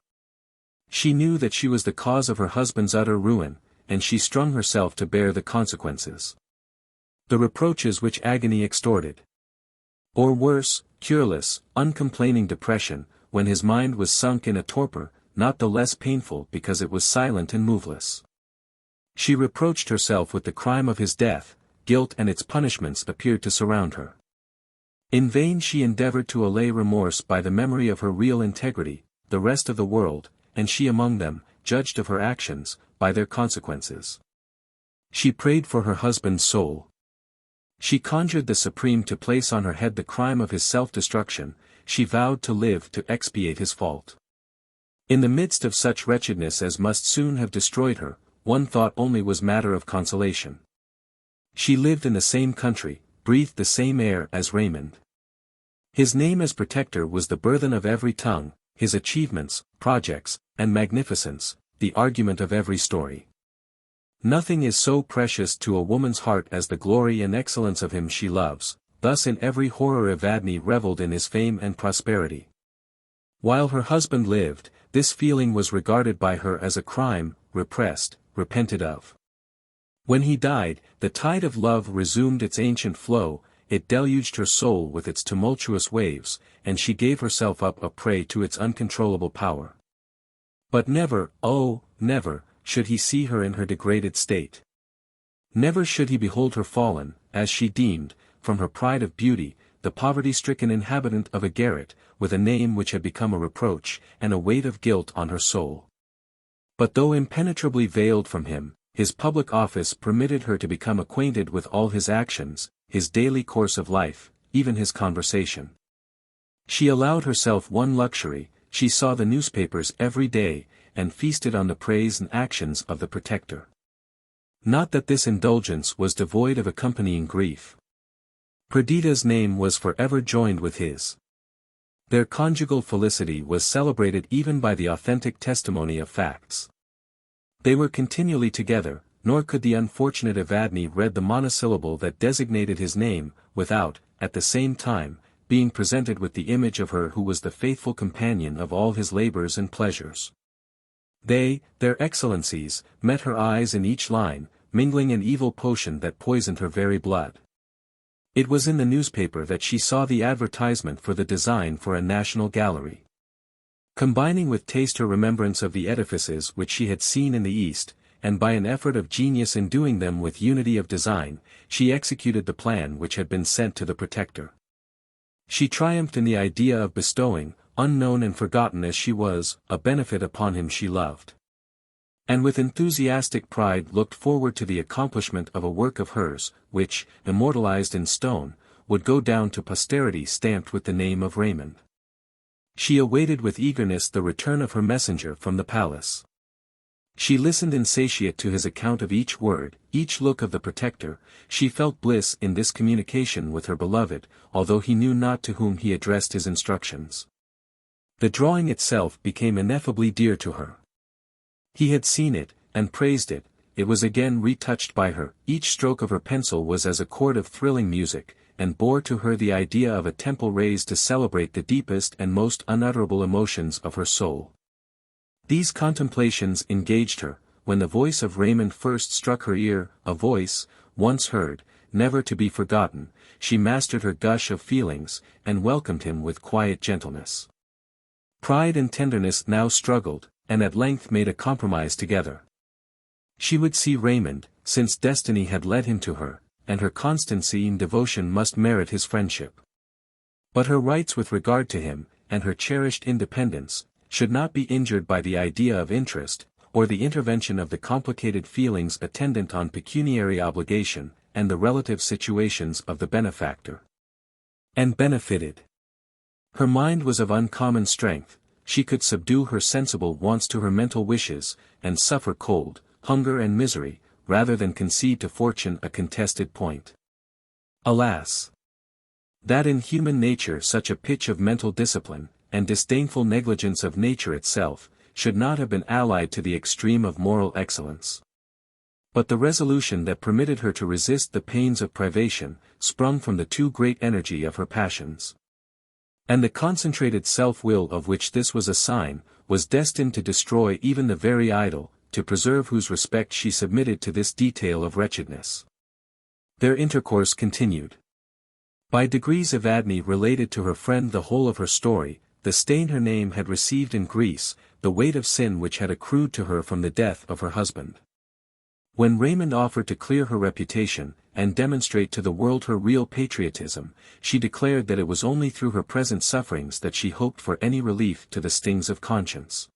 She knew that she was the cause of her husband's utter ruin, and she strung herself to bear the consequences. The reproaches which agony extorted. Or worse, cureless, uncomplaining depression, when his mind was sunk in a torpor, not the less painful because it was silent and moveless. She reproached herself with the crime of his death, guilt and its punishments appeared to surround her. In vain she endeavored to allay remorse by the memory of her real integrity, the rest of the world, and she among them, judged of her actions, by their consequences. She prayed for her husband's soul. She conjured the Supreme to place on her head the crime of his self-destruction, she vowed to live to expiate his fault. In the midst of such wretchedness as must soon have destroyed her, one thought only was matter of consolation. She lived in the same country, breathed the same air as Raymond. His name as protector was the burthen of every tongue, his achievements, projects, and magnificence, the argument of every story. Nothing is so precious to a woman's heart as the glory and excellence of him she loves, thus in every horror Evadne revelled in his fame and prosperity. While her husband lived, this feeling was regarded by her as a crime, repressed, repented of. When he died, the tide of love resumed its ancient flow, it deluged her soul with its tumultuous waves, and she gave herself up a prey to its uncontrollable power. But never, oh, never, should he see her in her degraded state. Never should he behold her fallen, as she deemed, from her pride of beauty, the poverty-stricken inhabitant of a garret, with a name which had become a reproach, and a weight of guilt on her soul. But though impenetrably veiled from him, his public office permitted her to become acquainted with all his actions, his daily course of life, even his conversation. She allowed herself one luxury, she saw the newspapers every day, and feasted on the praise and actions of the protector. Not that this indulgence was devoid of accompanying grief. Perdita's name was forever joined with his. Their conjugal felicity was celebrated even by the authentic testimony of facts. They were continually together, nor could the unfortunate Evadne read the monosyllable that designated his name, without, at the same time, being presented with the image of her who was the faithful companion of all his labors and pleasures. They, their excellencies, met her eyes in each line, mingling an evil potion that poisoned her very blood. It was in the newspaper that she saw the advertisement for the design for a national gallery. Combining with taste her remembrance of the edifices which she had seen in the East, and by an effort of genius enduing them with unity of design, she executed the plan which had been sent to the Protector. She triumphed in the idea of bestowing, unknown and forgotten as she was, a benefit upon him she loved. And with enthusiastic pride looked forward to the accomplishment of a work of hers, which, immortalized in stone, would go down to posterity stamped with the name of Raymond. She awaited with eagerness the return of her messenger from the palace. She listened insatiate to his account of each word, each look of the Protector. She felt bliss in this communication with her beloved, although he knew not to whom he addressed his instructions. The drawing itself became ineffably dear to her. He had seen it, and praised it, it was again retouched by her, each stroke of her pencil was as a chord of thrilling music, and bore to her the idea of a temple raised to celebrate the deepest and most unutterable emotions of her soul. These contemplations engaged her, when the voice of Raymond first struck her ear, a voice, once heard, never to be forgotten. She mastered her gush of feelings, and welcomed him with quiet gentleness. Pride and tenderness now struggled, and at length made a compromise together. She would see Raymond, since destiny had led him to her, and her constancy and devotion must merit his friendship. But her rights with regard to him, and her cherished independence, should not be injured by the idea of interest, or the intervention of the complicated feelings attendant on pecuniary obligation, and the relative situations of the benefactor and benefited. Her mind was of uncommon strength, she could subdue her sensible wants to her mental wishes, and suffer cold, hunger and misery, rather than concede to fortune a contested point. Alas! That in human nature such a pitch of mental discipline, and disdainful negligence of nature itself, should not have been allied to the extreme of moral excellence. But the resolution that permitted her to resist the pains of privation, sprung from the too great energy of her passions. And the concentrated self-will of which this was a sign, was destined to destroy even the very idle, to preserve whose respect she submitted to this detail of wretchedness. Their intercourse continued. By degrees Evadne related to her friend the whole of her story, the stain her name had received in Greece, the weight of sin which had accrued to her from the death of her husband. When Raymond offered to clear her reputation, and demonstrate to the world her real patriotism, she declared that it was only through her present sufferings that she hoped for any relief to the stings of conscience.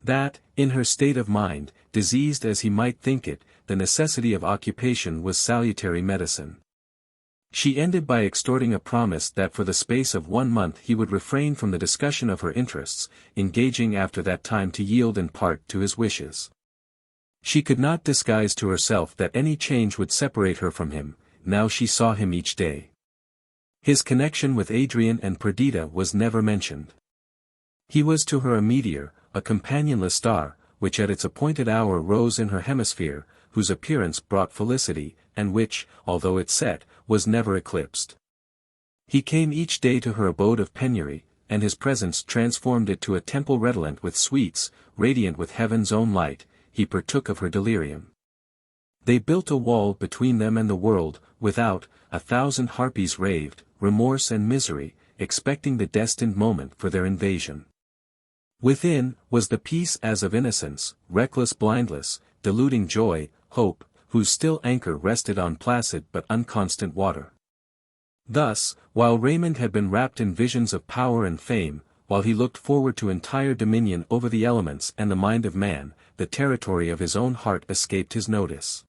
That, in her state of mind, diseased as he might think it, the necessity of occupation was salutary medicine. She ended by extorting a promise that for the space of 1 month he would refrain from the discussion of her interests, engaging after that time to yield in part to his wishes. She could not disguise to herself that any change would separate her from him, now she saw him each day. His connection with Adrian and Perdita was never mentioned. He was to her a meteor, a companionless star, which at its appointed hour rose in her hemisphere, whose appearance brought felicity, and which, although it set, was never eclipsed. He came each day to her abode of penury, and his presence transformed it to a temple redolent with sweets, radiant with heaven's own light. he partook of her delirium. They built a wall between them and the world, without, 1,000 harpies raved, remorse and misery, expecting the destined moment for their invasion. Within, was the peace as of innocence, reckless blindless, deluding joy, hope, whose still anchor rested on placid but unconstant water. Thus, while Raymond had been wrapped in visions of power and fame, while he looked forward to entire dominion over the elements and the mind of man, the territory of his own heart escaped his notice.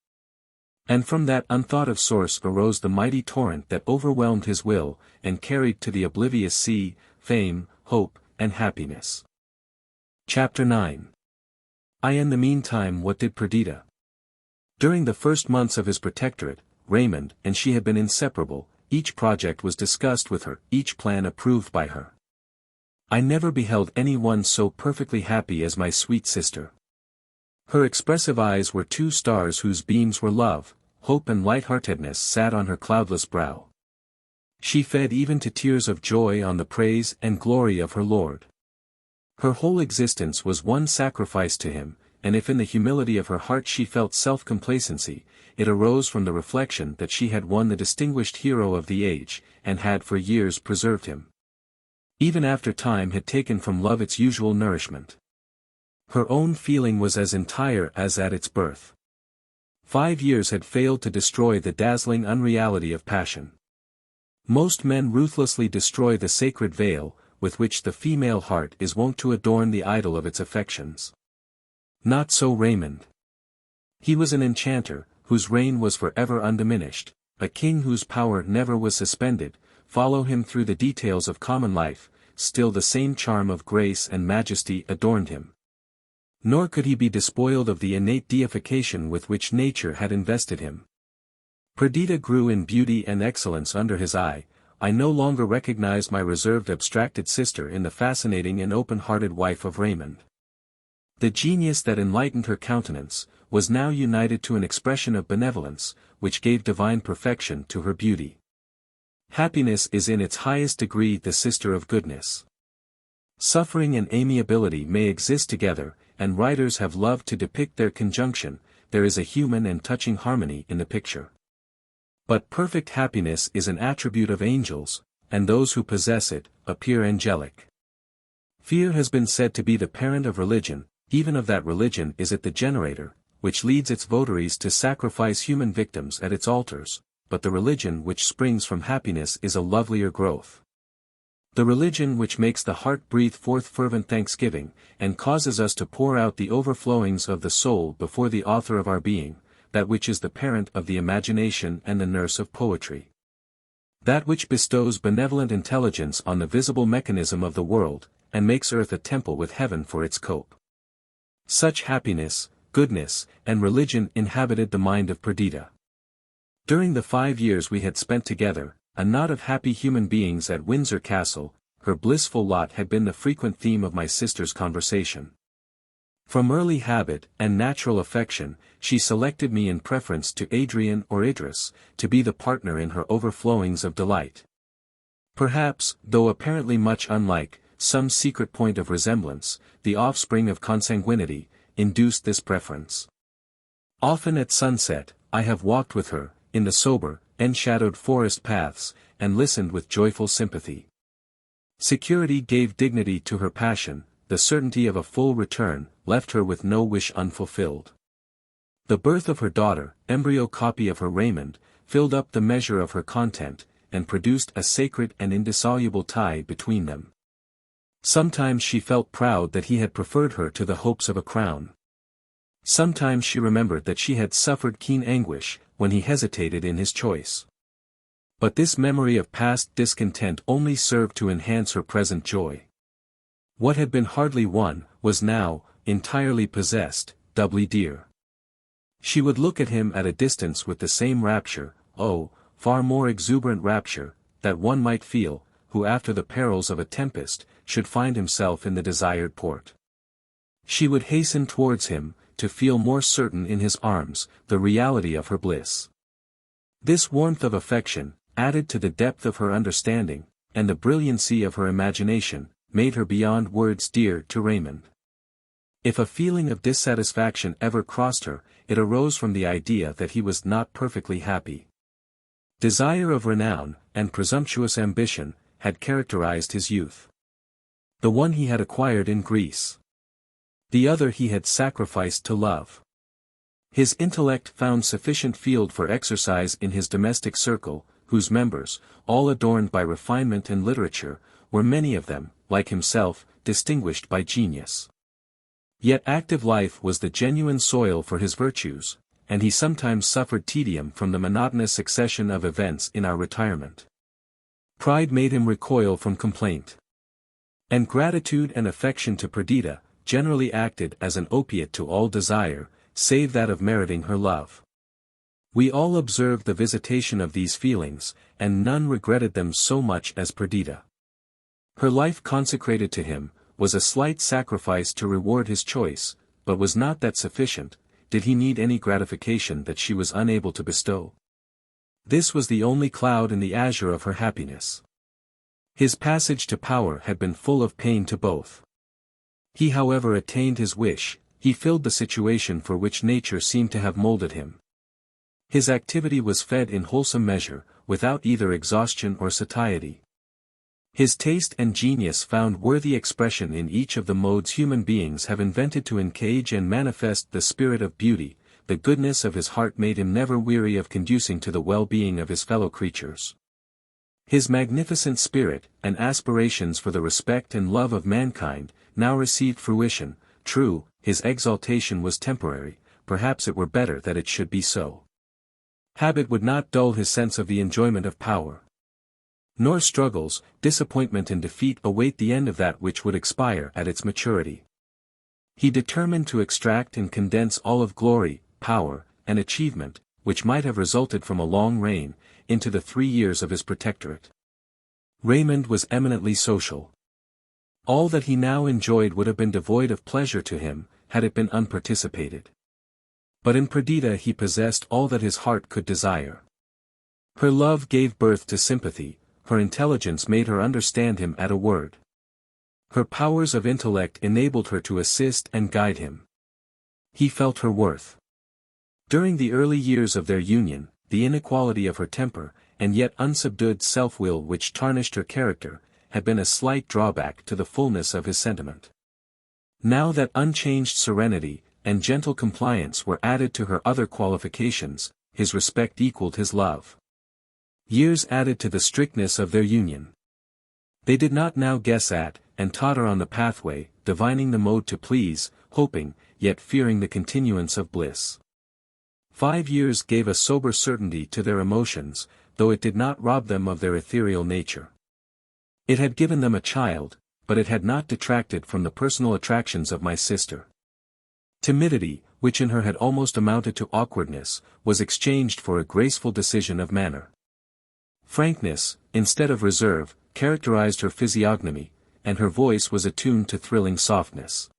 And from that unthought-of source arose the mighty torrent that overwhelmed his will, and carried to the oblivious sea, fame, hope, and happiness. Chapter 9. In the meantime, what did Perdita? During the first months of his protectorate, Raymond and she had been inseparable. Each project was discussed with her, each plan approved by her. I never beheld anyone so perfectly happy as my sweet sister. Her expressive eyes were two stars whose beams were love, hope and lightheartedness sat on her cloudless brow. She fed even to tears of joy on the praise and glory of her Lord. Her whole existence was one sacrifice to him, and if in the humility of her heart she felt self-complacency, it arose from the reflection that she had won the distinguished hero of the age, and had for years preserved him, even after time had taken from love its usual nourishment. Her own feeling was as entire as at its birth. 5 years had failed to destroy the dazzling unreality of passion. Most men ruthlessly destroy the sacred veil, with which the female heart is wont to adorn the idol of its affections. Not so Raymond. He was an enchanter, whose reign was forever undiminished, a king whose power never was suspended. Follow him through the details of common life, still the same charm of grace and majesty adorned him. Nor could he be despoiled of the innate deification with which nature had invested him. Perdita grew in beauty and excellence under his eye. I no longer recognized my reserved abstracted sister in the fascinating and open-hearted wife of Raymond. The genius that enlightened her countenance, was now united to an expression of benevolence, which gave divine perfection to her beauty. Happiness is in its highest degree the sister of goodness. Suffering and amiability may exist together, and writers have loved to depict their conjunction. There is a human and touching harmony in the picture. But perfect happiness is an attribute of angels, and those who possess it, appear angelic. Fear has been said to be the parent of religion. Even of that religion is it the generator, which leads its votaries to sacrifice human victims at its altars, but the religion which springs from happiness is a lovelier growth. The religion which makes the heart breathe forth fervent thanksgiving, and causes us to pour out the overflowings of the soul before the author of our being, that which is the parent of the imagination and the nurse of poetry. That which bestows benevolent intelligence on the visible mechanism of the world, and makes earth a temple with heaven for its cope. Such happiness, goodness, and religion inhabited the mind of Perdita. During the 5 years we had spent together, a knot of happy human beings at Windsor Castle, her blissful lot had been the frequent theme of my sister's conversation. From early habit and natural affection, she selected me in preference to Adrian or Idris, to be the partner in her overflowings of delight. Perhaps, though apparently much unlike, some secret point of resemblance, the offspring of consanguinity, induced this preference. Often at sunset, I have walked with her, in the sober, enshadowed forest paths, and listened with joyful sympathy. Security gave dignity to her passion, the certainty of a full return, left her with no wish unfulfilled. The birth of her daughter, embryo copy of her Raymond, filled up the measure of her content, and produced a sacred and indissoluble tie between them. Sometimes she felt proud that he had preferred her to the hopes of a crown. Sometimes she remembered that she had suffered keen anguish, when he hesitated in his choice. But this memory of past discontent only served to enhance her present joy. What had been hardly won, was now, entirely possessed, doubly dear. She would look at him at a distance with the same rapture, oh, far more exuberant rapture, that one might feel, who after the perils of a tempest, should find himself in the desired port. She would hasten towards him, to feel more certain in his arms, the reality of her bliss. This warmth of affection, added to the depth of her understanding, and the brilliancy of her imagination, made her beyond words dear to Raymond. If a feeling of dissatisfaction ever crossed her, it arose from the idea that he was not perfectly happy. Desire of renown, and presumptuous ambition, had characterized his youth. The one he had acquired in Greece. The other he had sacrificed to love. His intellect found sufficient field for exercise in his domestic circle, whose members, all adorned by refinement and literature, were many of them, like himself, distinguished by genius. Yet active life was the genuine soil for his virtues, and he sometimes suffered tedium from the monotonous succession of events in our retirement. Pride made him recoil from complaint. And gratitude and affection to Perdita, generally acted as an opiate to all desire, save that of meriting her love. We all observed the visitation of these feelings, and none regretted them so much as Perdita. Her life consecrated to him, was a slight sacrifice to reward his choice, but was not that sufficient? Did he need any gratification that she was unable to bestow? This was the only cloud in the azure of her happiness. His passage to power had been full of pain to both. He however attained his wish, he filled the situation for which nature seemed to have molded him. His activity was fed in wholesome measure, without either exhaustion or satiety. His taste and genius found worthy expression in each of the modes human beings have invented to encage and manifest the spirit of beauty. The goodness of his heart made him never weary of conducing to the well-being of his fellow creatures. His magnificent spirit, and aspirations for the respect and love of mankind, now received fruition. True, his exaltation was temporary, perhaps it were better that it should be so. Habit would not dull his sense of the enjoyment of power. Nor struggles, disappointment and defeat await the end of that which would expire at its maturity. He determined to extract and condense all of glory, power, and achievement, which might have resulted from a long reign, into the 3 years of his protectorate. Raymond was eminently social. All that he now enjoyed would have been devoid of pleasure to him, had it been unparticipated. But in Perdita he possessed all that his heart could desire. Her love gave birth to sympathy, her intelligence made her understand him at a word. Her powers of intellect enabled her to assist and guide him. He felt her worth. During the early years of their union, the inequality of her temper, and yet unsubdued self-will which tarnished her character, had been a slight drawback to the fullness of his sentiment. Now that unchanged serenity, and gentle compliance were added to her other qualifications, his respect equaled his love. Years added to the strictness of their union. They did not now guess at, and totter on the pathway, divining the mode to please, hoping, yet fearing the continuance of bliss. 5 years gave a sober certainty to their emotions, though it did not rob them of their ethereal nature. It had given them a child, but it had not detracted from the personal attractions of my sister. Timidity, which in her had almost amounted to awkwardness, was exchanged for a graceful decision of manner. Frankness, instead of reserve, characterized her physiognomy, and her voice was attuned to thrilling softness.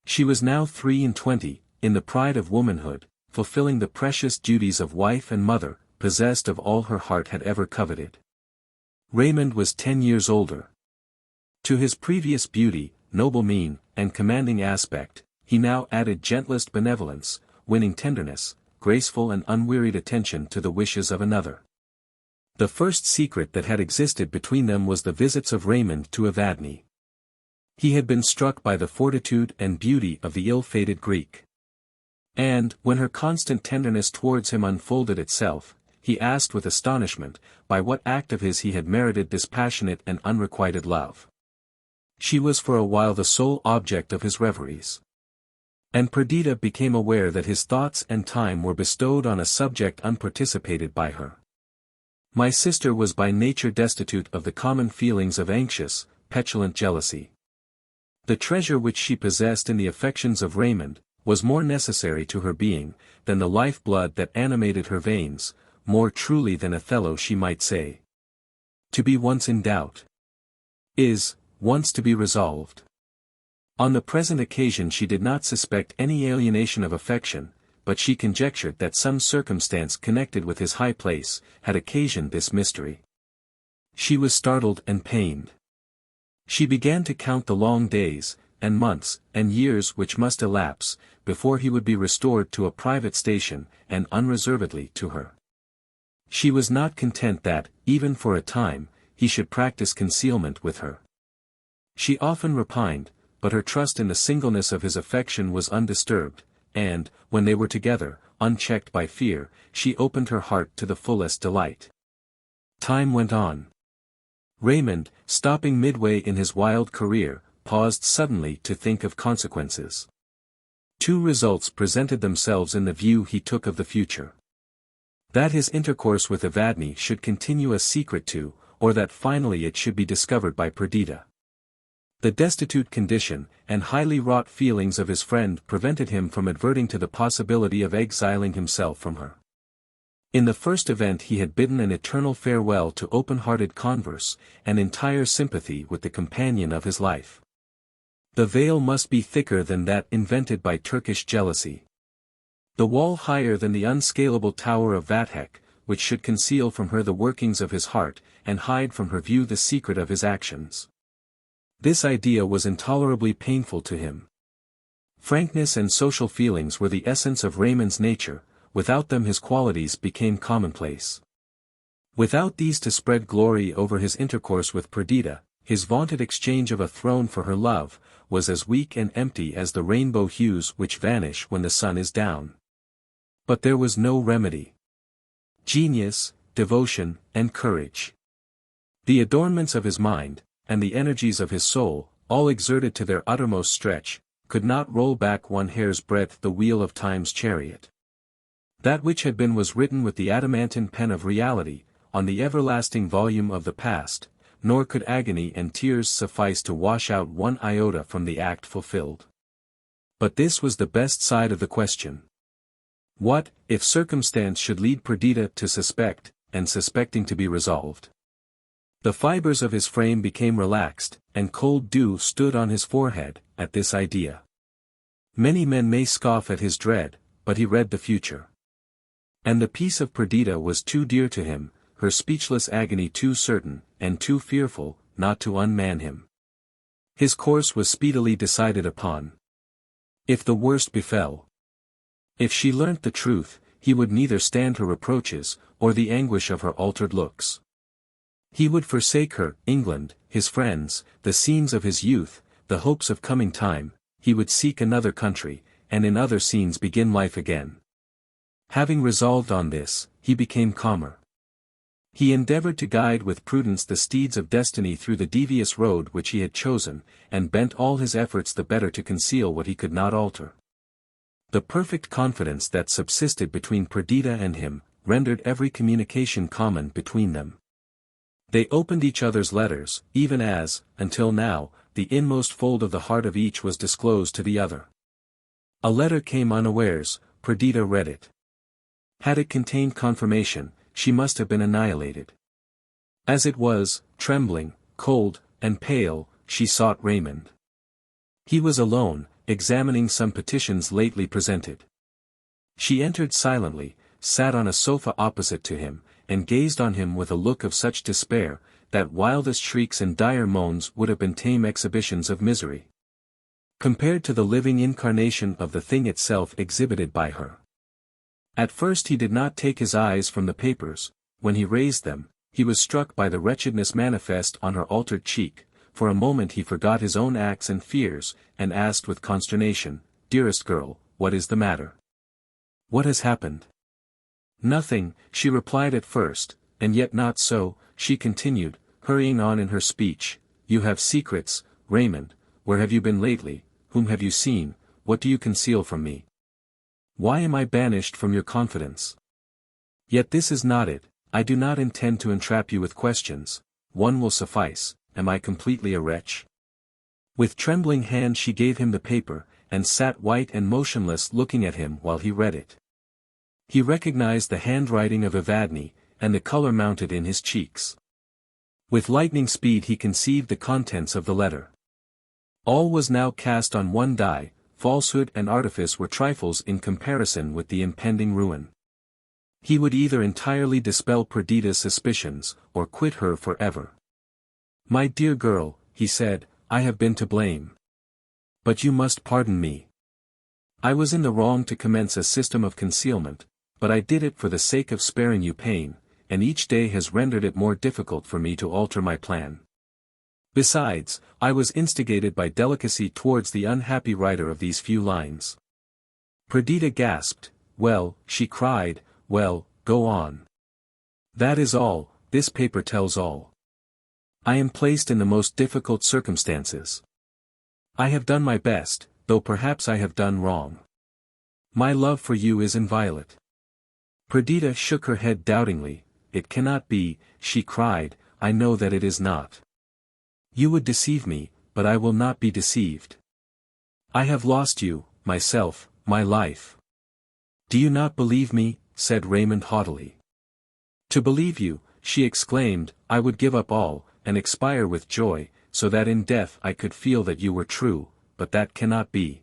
She was now 23, in the pride of womanhood, fulfilling the precious duties of wife and mother, possessed of all her heart had ever coveted. Raymond was 10 years older. To his previous beauty, noble mien, and commanding aspect, he now added gentlest benevolence, winning tenderness, graceful and unwearied attention to the wishes of another. The first secret that had existed between them was the visits of Raymond to Evadne. He had been struck by the fortitude and beauty of the ill-fated Greek. And, when her constant tenderness towards him unfolded itself, he asked with astonishment, by what act of his he had merited this passionate and unrequited love. She was for a while the sole object of his reveries. And Perdita became aware that his thoughts and time were bestowed on a subject unparticipated by her. My sister was by nature destitute of the common feelings of anxious, petulant jealousy. The treasure which she possessed in the affections of Raymond, was more necessary to her being, than the life-blood that animated her veins, more truly than Othello she might say. To be once in doubt is, once to be resolved. On the present occasion she did not suspect any alienation of affection, but she conjectured that some circumstance connected with his high place, had occasioned this mystery. She was startled and pained. She began to count the long days, and months, and years which must elapse, before he would be restored to a private station, and unreservedly to her. She was not content that, even for a time, he should practice concealment with her. She often repined, but her trust in the singleness of his affection was undisturbed, and, when they were together, unchecked by fear, she opened her heart to the fullest delight. Time went on. Raymond, stopping midway in his wild career, paused suddenly to think of consequences. Two results presented themselves in the view he took of the future. That his intercourse with Evadne should continue a secret to, or that finally it should be discovered by Perdita. The destitute condition, and highly wrought feelings of his friend prevented him from adverting to the possibility of exiling himself from her. In the first event he had bidden an eternal farewell to open-hearted converse, and entire sympathy with the companion of his life. The veil must be thicker than that invented by Turkish jealousy. The wall higher than the unscalable tower of Vathek, which should conceal from her the workings of his heart, and hide from her view the secret of his actions. This idea was intolerably painful to him. Frankness and social feelings were the essence of Raymond's nature, without them his qualities became commonplace. Without these to spread glory over his intercourse with Perdita, his vaunted exchange of a throne for her love, was as weak and empty as the rainbow hues which vanish when the sun is down. But there was no remedy. Genius, devotion, and courage. The adornments of his mind, and the energies of his soul, all exerted to their uttermost stretch, could not roll back one hair's breadth the wheel of time's chariot. That which had been was written with the adamantine pen of reality, on the everlasting volume of the past, nor could agony and tears suffice to wash out one iota from the act fulfilled. But this was the best side of the question. What, if circumstance should lead Perdita to suspect, and suspecting to be resolved? The fibers of his frame became relaxed, and cold dew stood on his forehead, at this idea. Many men may scoff at his dread, but he read the future. And the peace of Perdita was too dear to him, her speechless agony too certain, and too fearful, not to unman him. His course was speedily decided upon. If the worst befell, if she learnt the truth, he would neither stand her reproaches, or the anguish of her altered looks. He would forsake her, England, his friends, the scenes of his youth, the hopes of coming time, he would seek another country, and in other scenes begin life again. Having resolved on this, he became calmer. He endeavored to guide with prudence the steeds of destiny through the devious road which he had chosen, and bent all his efforts the better to conceal what he could not alter. The perfect confidence that subsisted between Perdita and him, rendered every communication common between them. They opened each other's letters, even as, until now, the inmost fold of the heart of each was disclosed to the other. A letter came unawares, Perdita read it. Had it contained confirmation, she must have been annihilated. As it was, trembling, cold, and pale, she sought Raymond. He was alone, examining some petitions lately presented. She entered silently, sat on a sofa opposite to him, and gazed on him with a look of such despair, that wildest shrieks and dire moans would have been tame exhibitions of misery, compared to the living incarnation of the thing itself exhibited by her. At first he did not take his eyes from the papers. When he raised them, he was struck by the wretchedness manifest on her altered cheek. For a moment he forgot his own acts and fears, and asked with consternation, "Dearest girl, what is the matter? What has happened?" "Nothing," she replied at first, "and yet not so," she continued, hurrying on in her speech. "You have secrets, Raymond. Where have you been lately? Whom have you seen? What do you conceal from me? Why am I banished from your confidence? Yet this is not it. I do not intend to entrap you with questions. One will suffice. Am I completely a wretch?" With trembling hand she gave him the paper, and sat white and motionless looking at him while he read it. He recognized the handwriting of Evadne, and the color mounted in his cheeks. With lightning speed he conceived the contents of the letter. All was now cast on one die. Falsehood and artifice were trifles in comparison with the impending ruin. He would either entirely dispel Perdita's suspicions, or quit her for ever. "My dear girl," he said, "I have been to blame. But you must pardon me. I was in the wrong to commence a system of concealment, but I did it for the sake of sparing you pain, and each day has rendered it more difficult for me to alter my plan. Besides, I was instigated by delicacy towards the unhappy writer of these few lines. Perdita gasped. Well, she cried, well, go on. That is all, this paper tells all. I am placed in the most difficult circumstances. I have done my best, though perhaps I have done wrong. My love for you is inviolate. Perdita shook her head doubtingly. It cannot be, she cried, I know that it is not. You would deceive me, but I will not be deceived. I have lost you, myself, my life. Do you not believe me? Said Raymond haughtily. To believe you, she exclaimed, I would give up all, and expire with joy, so that in death I could feel that you were true, but that cannot be.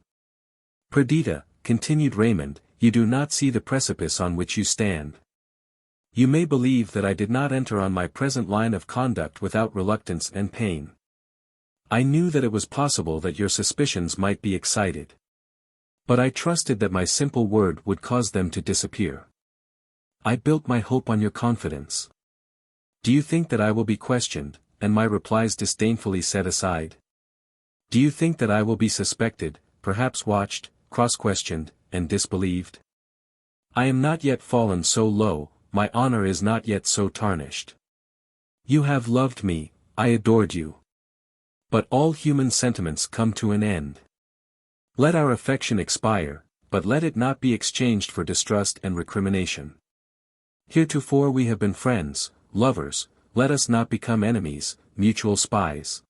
Perdita, continued Raymond, you do not see the precipice on which you stand. You may believe that I did not enter on my present line of conduct without reluctance and pain. I knew that it was possible that your suspicions might be excited. But I trusted that my simple word would cause them to disappear. I built my hope on your confidence. Do you think that I will be questioned, and my replies disdainfully set aside? Do you think that I will be suspected, perhaps watched, cross-questioned, and disbelieved? I am not yet fallen so low, my honor is not yet so tarnished. You have loved me, I adored you. But all human sentiments come to an end. Let our affection expire, but let it not be exchanged for distrust and recrimination. Heretofore we have been friends, lovers, let us not become enemies, mutual spies.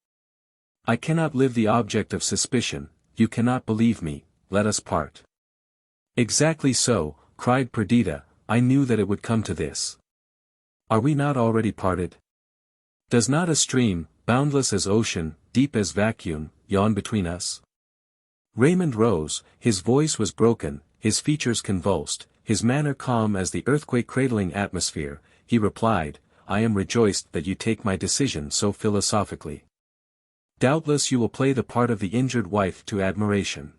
I cannot live the object of suspicion, you cannot believe me, let us part. Exactly so, cried Perdita, I knew that it would come to this. Are we not already parted? Does not a stream, boundless as ocean, deep as vacuum, yawn between us? Raymond rose, his voice was broken, his features convulsed, his manner calm as the earthquake-cradling atmosphere. He replied, I am rejoiced that you take my decision so philosophically. Doubtless you will play the part of the injured wife to admiration.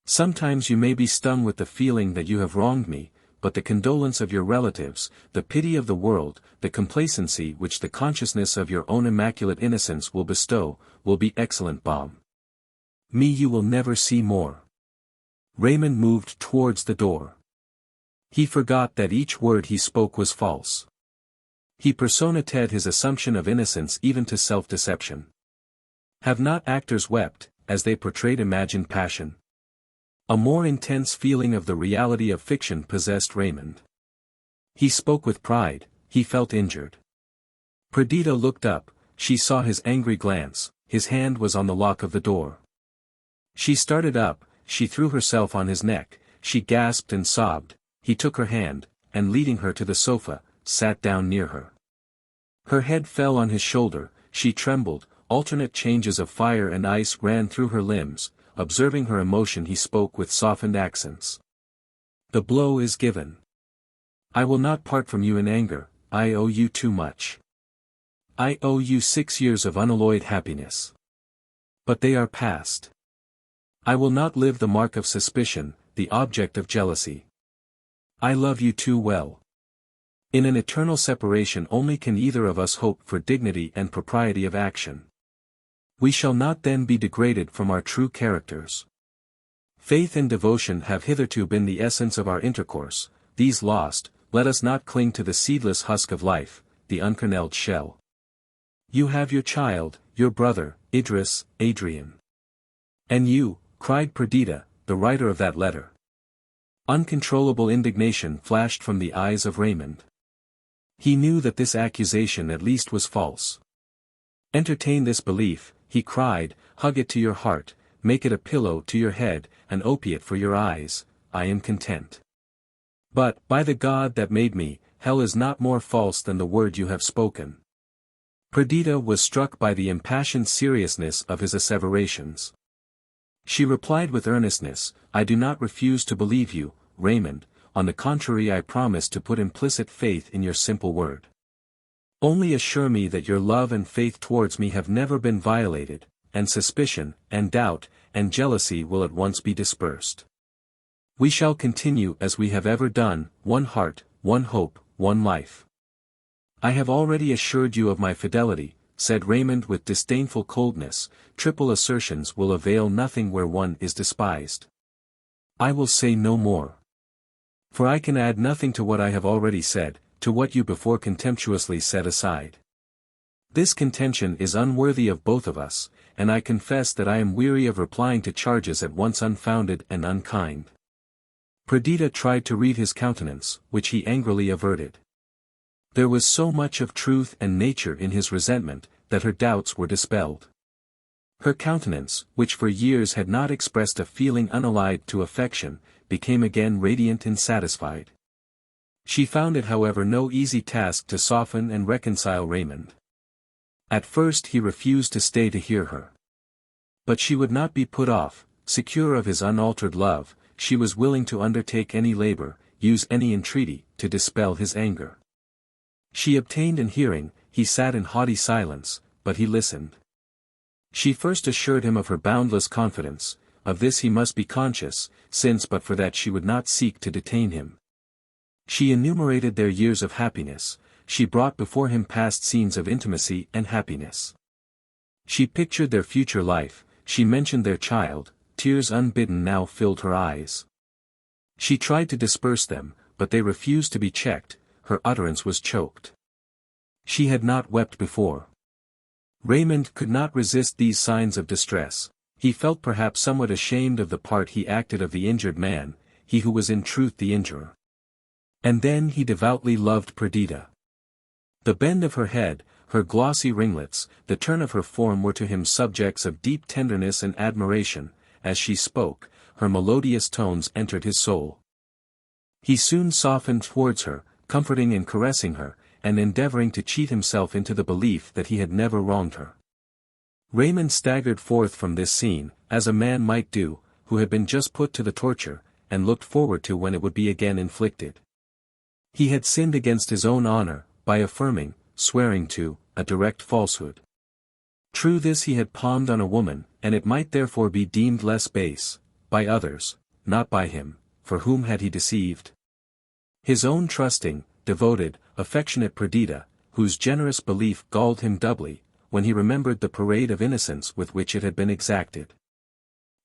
Sometimes you may be stung with the feeling that you have wronged me, but the condolence of your relatives, the pity of the world, the complacency which the consciousness of your own immaculate innocence will bestow, will be excellent balm. Me you will never see more. Raymond moved towards the door. He forgot that each word he spoke was false. He personated his assumption of innocence even to self-deception. Have not actors wept, as they portrayed imagined passion? A more intense feeling of the reality of fiction possessed Raymond. He spoke with pride, he felt injured. Perdita looked up, she saw his angry glance, his hand was on the lock of the door. She started up, she threw herself on his neck, she gasped and sobbed, he took her hand, and leading her to the sofa, sat down near her. Her head fell on his shoulder, she trembled, alternate changes of fire and ice ran through her limbs. Observing her emotion he spoke with softened accents. The blow is given. I will not part from you in anger, I owe you too much. I owe you 6 years of unalloyed happiness. But they are past. I will not live the mark of suspicion, the object of jealousy. I love you too well. In an eternal separation only can either of us hope for dignity and propriety of action. We shall not then be degraded from our true characters. Faith and devotion have hitherto been the essence of our intercourse, these lost, let us not cling to the seedless husk of life, the unkernelled shell. You have your child, your brother, Idris, Adrian. And you, cried Perdita, the writer of that letter. Uncontrollable indignation flashed from the eyes of Raymond. He knew that this accusation at least was false. Entertain this belief, he cried, hug it to your heart, make it a pillow to your head, an opiate for your eyes, I am content. But, by the God that made me, hell is not more false than the word you have spoken. Perdita was struck by the impassioned seriousness of his asseverations. She replied with earnestness, I do not refuse to believe you, Raymond, on the contrary I promise to put implicit faith in your simple word. Only assure me that your love and faith towards me have never been violated, and suspicion, and doubt, and jealousy will at once be dispersed. We shall continue as we have ever done, one heart, one hope, one life. I have already assured you of my fidelity, said Raymond with disdainful coldness. Triple assertions will avail nothing where one is despised. I will say no more. For I can add nothing to what I have already said, to what you before contemptuously set aside. This contention is unworthy of both of us, and I confess that I am weary of replying to charges at once unfounded and unkind. Perdita tried to read his countenance, which he angrily averted. There was so much of truth and nature in his resentment, that her doubts were dispelled. Her countenance, which for years had not expressed a feeling unallied to affection, became again radiant and satisfied. She found it however no easy task to soften and reconcile Raymond. At first he refused to stay to hear her. But she would not be put off. Secure of his unaltered love, she was willing to undertake any labor, use any entreaty, to dispel his anger. She obtained an hearing. He sat in haughty silence, but he listened. She first assured him of her boundless confidence. Of this he must be conscious, since but for that she would not seek to detain him. She enumerated their years of happiness. She brought before him past scenes of intimacy and happiness. She pictured their future life. She mentioned their child. Tears unbidden now filled her eyes. She tried to disperse them, but they refused to be checked. Her utterance was choked. She had not wept before. Raymond could not resist these signs of distress. He felt perhaps somewhat ashamed of the part he acted of the injured man, he who was in truth the injurer. And then he devoutly loved Perdita. The bend of her head, her glossy ringlets, the turn of her form were to him subjects of deep tenderness and admiration. As she spoke, her melodious tones entered his soul. He soon softened towards her, comforting and caressing her, and endeavoring to cheat himself into the belief that he had never wronged her. Raymond staggered forth from this scene, as a man might do, who had been just put to the torture, and looked forward to when it would be again inflicted. He had sinned against his own honor, by affirming, swearing to, a direct falsehood. True, this he had palmed on a woman, and it might therefore be deemed less base, by others, not by him, for whom had he deceived? His own trusting, devoted, affectionate Perdita, whose generous belief galled him doubly, when he remembered the parade of innocence with which it had been exacted.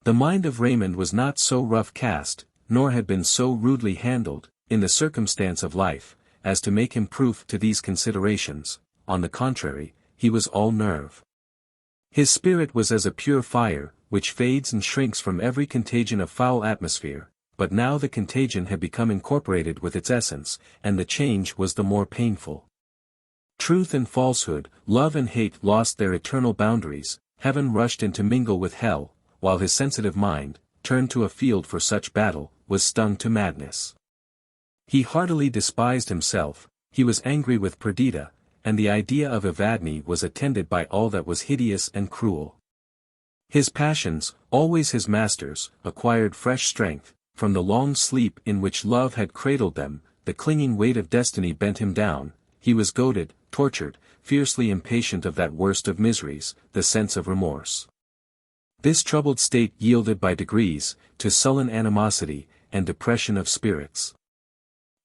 The mind of Raymond was not so rough cast, nor had been so rudely handled, in the circumstance of life, as to make him proof to these considerations. On the contrary, he was all nerve. His spirit was as a pure fire, which fades and shrinks from every contagion of foul atmosphere, but now the contagion had become incorporated with its essence, and the change was the more painful. Truth and falsehood, love and hate lost their eternal boundaries, heaven rushed in to mingle with hell, while his sensitive mind, turned to a field for such battle, was stung to madness. He heartily despised himself, he was angry with Perdita, and the idea of Evadne was attended by all that was hideous and cruel. His passions, always his masters, acquired fresh strength. From the long sleep in which love had cradled them, the clinging weight of destiny bent him down. He was goaded, tortured, fiercely impatient of that worst of miseries, the sense of remorse. This troubled state yielded by degrees, to sullen animosity, and depression of spirits.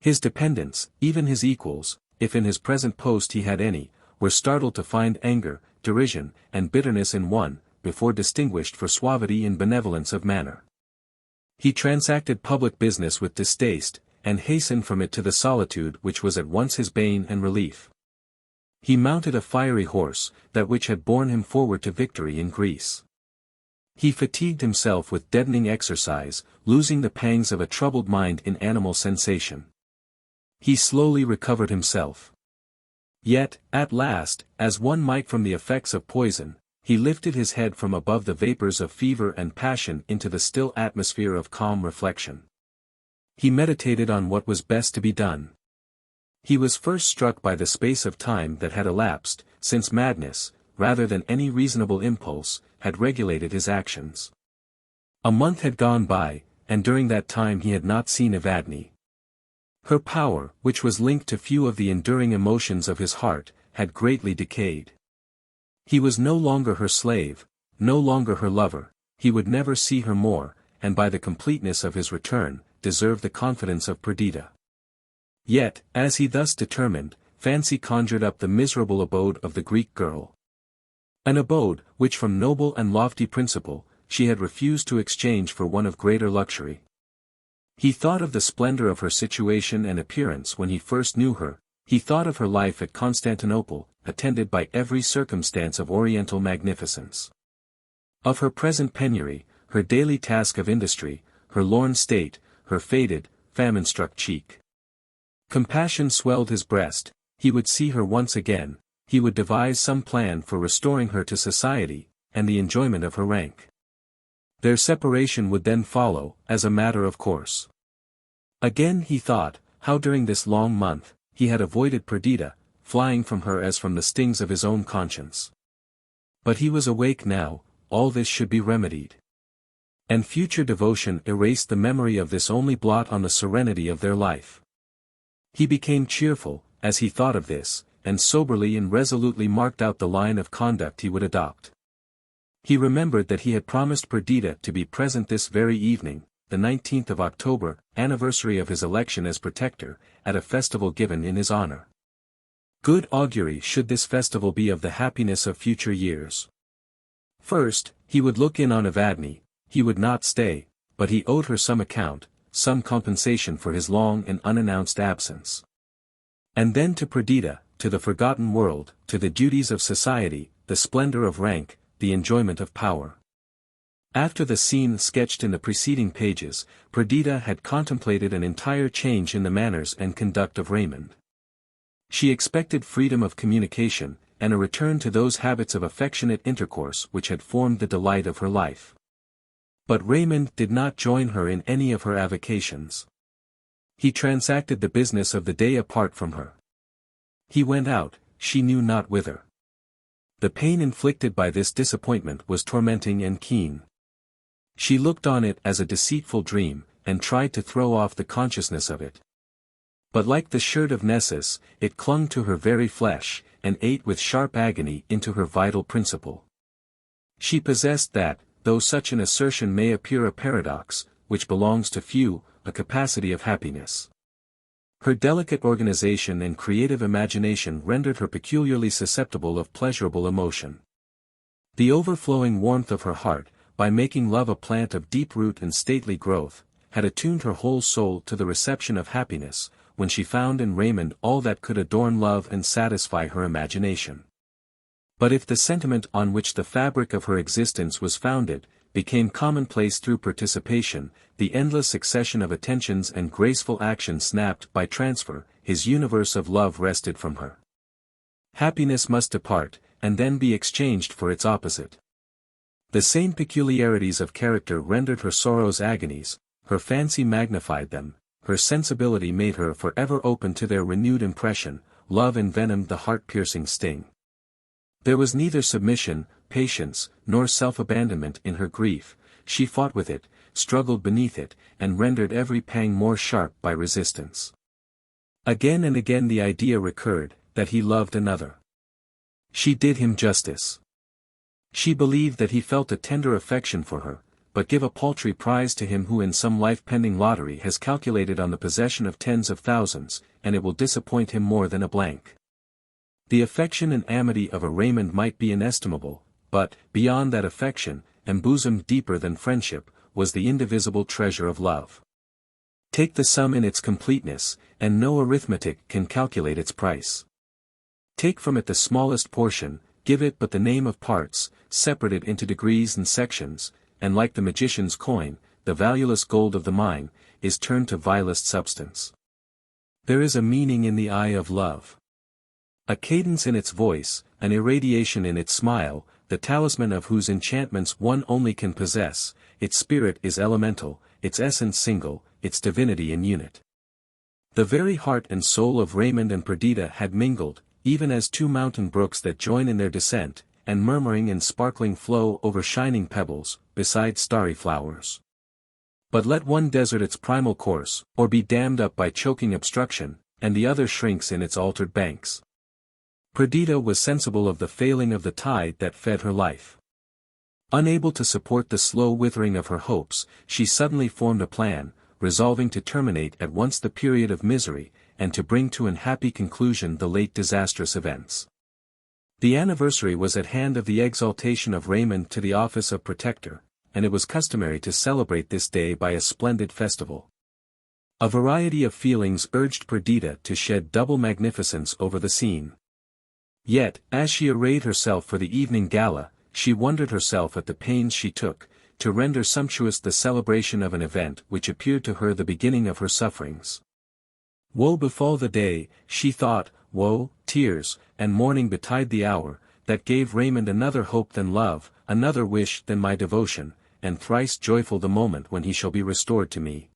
His dependents, even his equals, if in his present post he had any, were startled to find anger, derision, and bitterness in one, before distinguished for suavity and benevolence of manner. He transacted public business with distaste, and hastened from it to the solitude which was at once his bane and relief. He mounted a fiery horse, that which had borne him forward to victory in Greece. He fatigued himself with deadening exercise, losing the pangs of a troubled mind in animal sensation. He slowly recovered himself. Yet, at last, as one might from the effects of poison, he lifted his head from above the vapors of fever and passion into the still atmosphere of calm reflection. He meditated on what was best to be done. He was first struck by the space of time that had elapsed, since madness, rather than any reasonable impulse, had regulated his actions. A month had gone by, and during that time he had not seen Evadne. Her power, which was linked to few of the enduring emotions of his heart, had greatly decayed. He was no longer her slave, no longer her lover, he would never see her more, and by the completeness of his return, deserve the confidence of Perdita. Yet, as he thus determined, fancy conjured up the miserable abode of the Greek girl. An abode, which from noble and lofty principle, she had refused to exchange for one of greater luxury. He thought of the splendor of her situation and appearance when he first knew her, he thought of her life at Constantinople, attended by every circumstance of oriental magnificence. Of her present penury, her daily task of industry, her lorn state, her faded, famine-struck cheek. Compassion swelled his breast, he would see her once again, he would devise some plan for restoring her to society, and the enjoyment of her rank. Their separation would then follow, as a matter of course. Again he thought, how during this long month, he had avoided Perdita, flying from her as from the stings of his own conscience. But he was awake now, all this should be remedied. And future devotion erased the memory of this only blot on the serenity of their life. He became cheerful, as he thought of this, and soberly and resolutely marked out the line of conduct he would adopt. He remembered that he had promised Perdita to be present this very evening, the 19th of October, anniversary of his election as protector, at a festival given in his honor. Good augury should this festival be of the happiness of future years. First, he would look in on Evadne, he would not stay, but he owed her some account, some compensation for his long and unannounced absence. And then to Perdita, to the forgotten world, to the duties of society, the splendor of rank, the enjoyment of power. After the scene sketched in the preceding pages, Perdita had contemplated an entire change in the manners and conduct of Raymond. She expected freedom of communication, and a return to those habits of affectionate intercourse which had formed the delight of her life. But Raymond did not join her in any of her avocations. He transacted the business of the day apart from her. He went out, she knew not whither. The pain inflicted by this disappointment was tormenting and keen. She looked on it as a deceitful dream, and tried to throw off the consciousness of it. But like the shirt of Nessus, it clung to her very flesh, and ate with sharp agony into her vital principle. She possessed that, though such an assertion may appear a paradox, which belongs to few, a capacity of happiness. Her delicate organization and creative imagination rendered her peculiarly susceptible of pleasurable emotion. The overflowing warmth of her heart, by making love a plant of deep root and stately growth, had attuned her whole soul to the reception of happiness, when she found in Raymond all that could adorn love and satisfy her imagination. But if the sentiment on which the fabric of her existence was founded, became commonplace through participation, the endless succession of attentions and graceful action snapped by transfer, his universe of love wrested from her. Happiness must depart, and then be exchanged for its opposite. The same peculiarities of character rendered her sorrows agonies, her fancy magnified them, her sensibility made her forever open to their renewed impression, love envenomed the heart-piercing sting. There was neither submission, patience, nor self-abandonment in her grief, she fought with it, struggled beneath it, and rendered every pang more sharp by resistance. Again and again the idea recurred, that he loved another. She did him justice. She believed that he felt a tender affection for her, but give a paltry prize to him who in some life-pending lottery has calculated on the possession of tens of thousands, and it will disappoint him more than a blank. The affection and amity of a Raymond might be inestimable, but, beyond that affection, embosomed deeper than friendship, was the indivisible treasure of love. Take the sum in its completeness, and no arithmetic can calculate its price. Take from it the smallest portion, give it but the name of parts, separate it into degrees and sections, and like the magician's coin, the valueless gold of the mine, is turned to vilest substance. There is a meaning in the eye of love. A cadence in its voice, an irradiation in its smile, the talisman of whose enchantments one only can possess, its spirit is elemental, its essence single, its divinity in unit. The very heart and soul of Raymond and Perdita had mingled, even as two mountain brooks that join in their descent, and murmuring and sparkling flow over shining pebbles, beside starry flowers. But let one desert its primal course, or be dammed up by choking obstruction, and the other shrinks in its altered banks. Perdita was sensible of the failing of the tide that fed her life. Unable to support the slow withering of her hopes, she suddenly formed a plan, resolving to terminate at once the period of misery, and to bring to an happy conclusion the late disastrous events. The anniversary was at hand of the exaltation of Raymond to the office of protector, and it was customary to celebrate this day by a splendid festival. A variety of feelings urged Perdita to shed double magnificence over the scene. Yet, as she arrayed herself for the evening gala, she wondered herself at the pains she took, to render sumptuous the celebration of an event which appeared to her the beginning of her sufferings. Woe befall the day, she thought, woe, tears, and mourning betide the hour, that gave Raymond another hope than love, another wish than my devotion, and thrice joyful the moment when he shall be restored to me.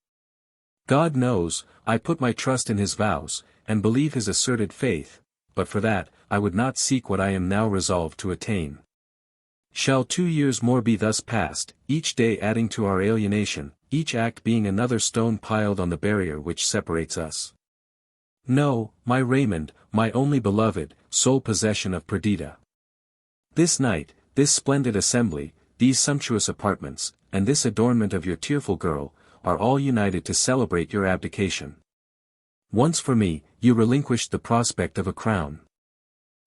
God knows, I put my trust in his vows, and believe his asserted faith, but for that, I would not seek what I am now resolved to attain. Shall 2 years more be thus passed, each day adding to our alienation, each act being another stone piled on the barrier which separates us? No, my Raymond, my only beloved, sole possession of Perdita. This night, this splendid assembly, these sumptuous apartments, and this adornment of your tearful girl, are all united to celebrate your abdication. Once for me, you relinquished the prospect of a crown.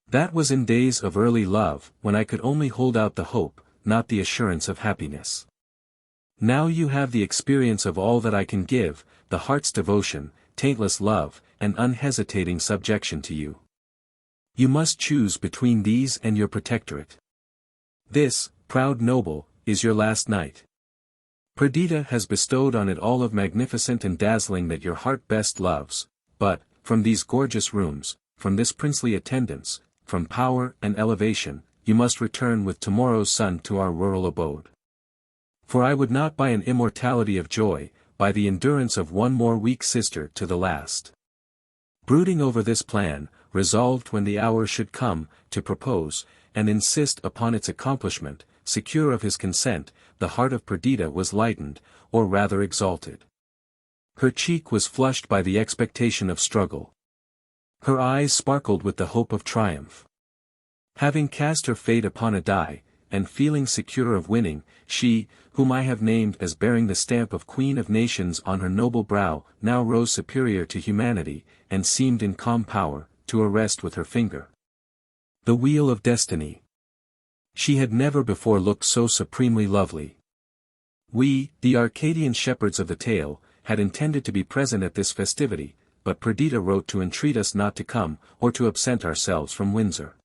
That was in days of early love, when I could only hold out the hope, not the assurance of happiness. Now you have the experience of all that I can give, the heart's devotion, taintless love, and unhesitating subjection to you. You must choose between these and your protectorate. This, proud noble, is your last night. Perdita has bestowed on it all of magnificent and dazzling that your heart best loves, but, from these gorgeous rooms, from this princely attendance, from power and elevation, you must return with tomorrow's sun to our rural abode. For I would not buy an immortality of joy, by the endurance of one more weak sister to the last. Brooding over this plan, resolved when the hour should come, to propose, and insist upon its accomplishment, secure of his consent, the heart of Perdita was lightened, or rather exalted. Her cheek was flushed by the expectation of struggle. Her eyes sparkled with the hope of triumph. Having cast her fate upon a die, and feeling secure of winning, she, whom I have named as bearing the stamp of Queen of Nations on her noble brow, now rose superior to humanity, and seemed in calm power, to arrest with her finger the wheel of destiny. She had never before looked so supremely lovely. We, the Arcadian shepherds of the tale, had intended to be present at this festivity, but Perdita wrote to entreat us not to come, or to absent ourselves from Windsor.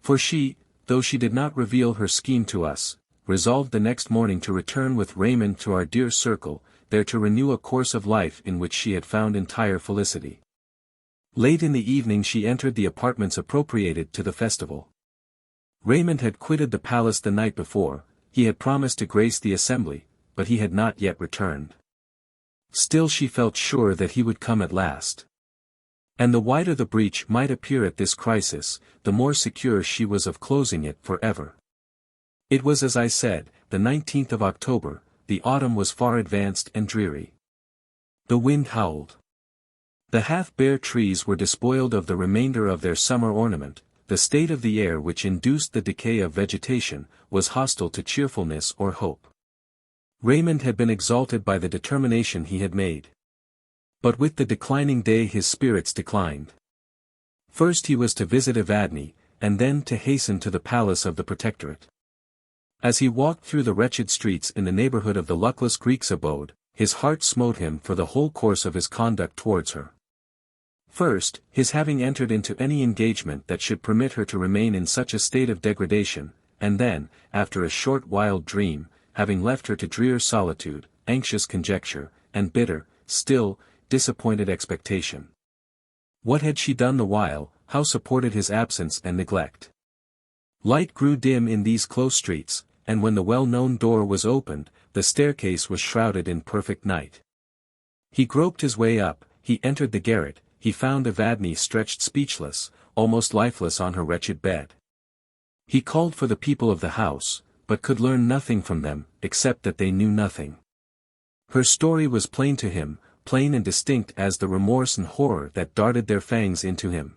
For she, though she did not reveal her scheme to us, resolved the next morning to return with Raymond to our dear circle, there to renew a course of life in which she had found entire felicity. Late in the evening she entered the apartments appropriated to the festival. Raymond had quitted the palace the night before, he had promised to grace the assembly, but he had not yet returned. Still she felt sure that he would come at last. And the wider the breach might appear at this crisis, the more secure she was of closing it for ever. It was as I said, the 19th of October, the autumn was far advanced and dreary. The wind howled. The half-bare trees were despoiled of the remainder of their summer ornament, the state of the air which induced the decay of vegetation, was hostile to cheerfulness or hope. Raymond had been exalted by the determination he had made. But with the declining day his spirits declined. First he was to visit Evadne, and then to hasten to the palace of the Protectorate. As he walked through the wretched streets in the neighborhood of the luckless Greek's abode, his heart smote him for the whole course of his conduct towards her. First, his having entered into any engagement that should permit her to remain in such a state of degradation, and then, after a short wild dream, having left her to drear solitude, anxious conjecture, and bitter, still, disappointed expectation. What had she done the while, how supported his absence and neglect? Light grew dim in these close streets, and when the well-known door was opened, the staircase was shrouded in perfect night. He groped his way up, he entered the garret, he found Evadne stretched speechless, almost lifeless on her wretched bed. He called for the people of the house, but could learn nothing from them, except that they knew nothing. Her story was plain to him, plain and distinct as the remorse and horror that darted their fangs into him.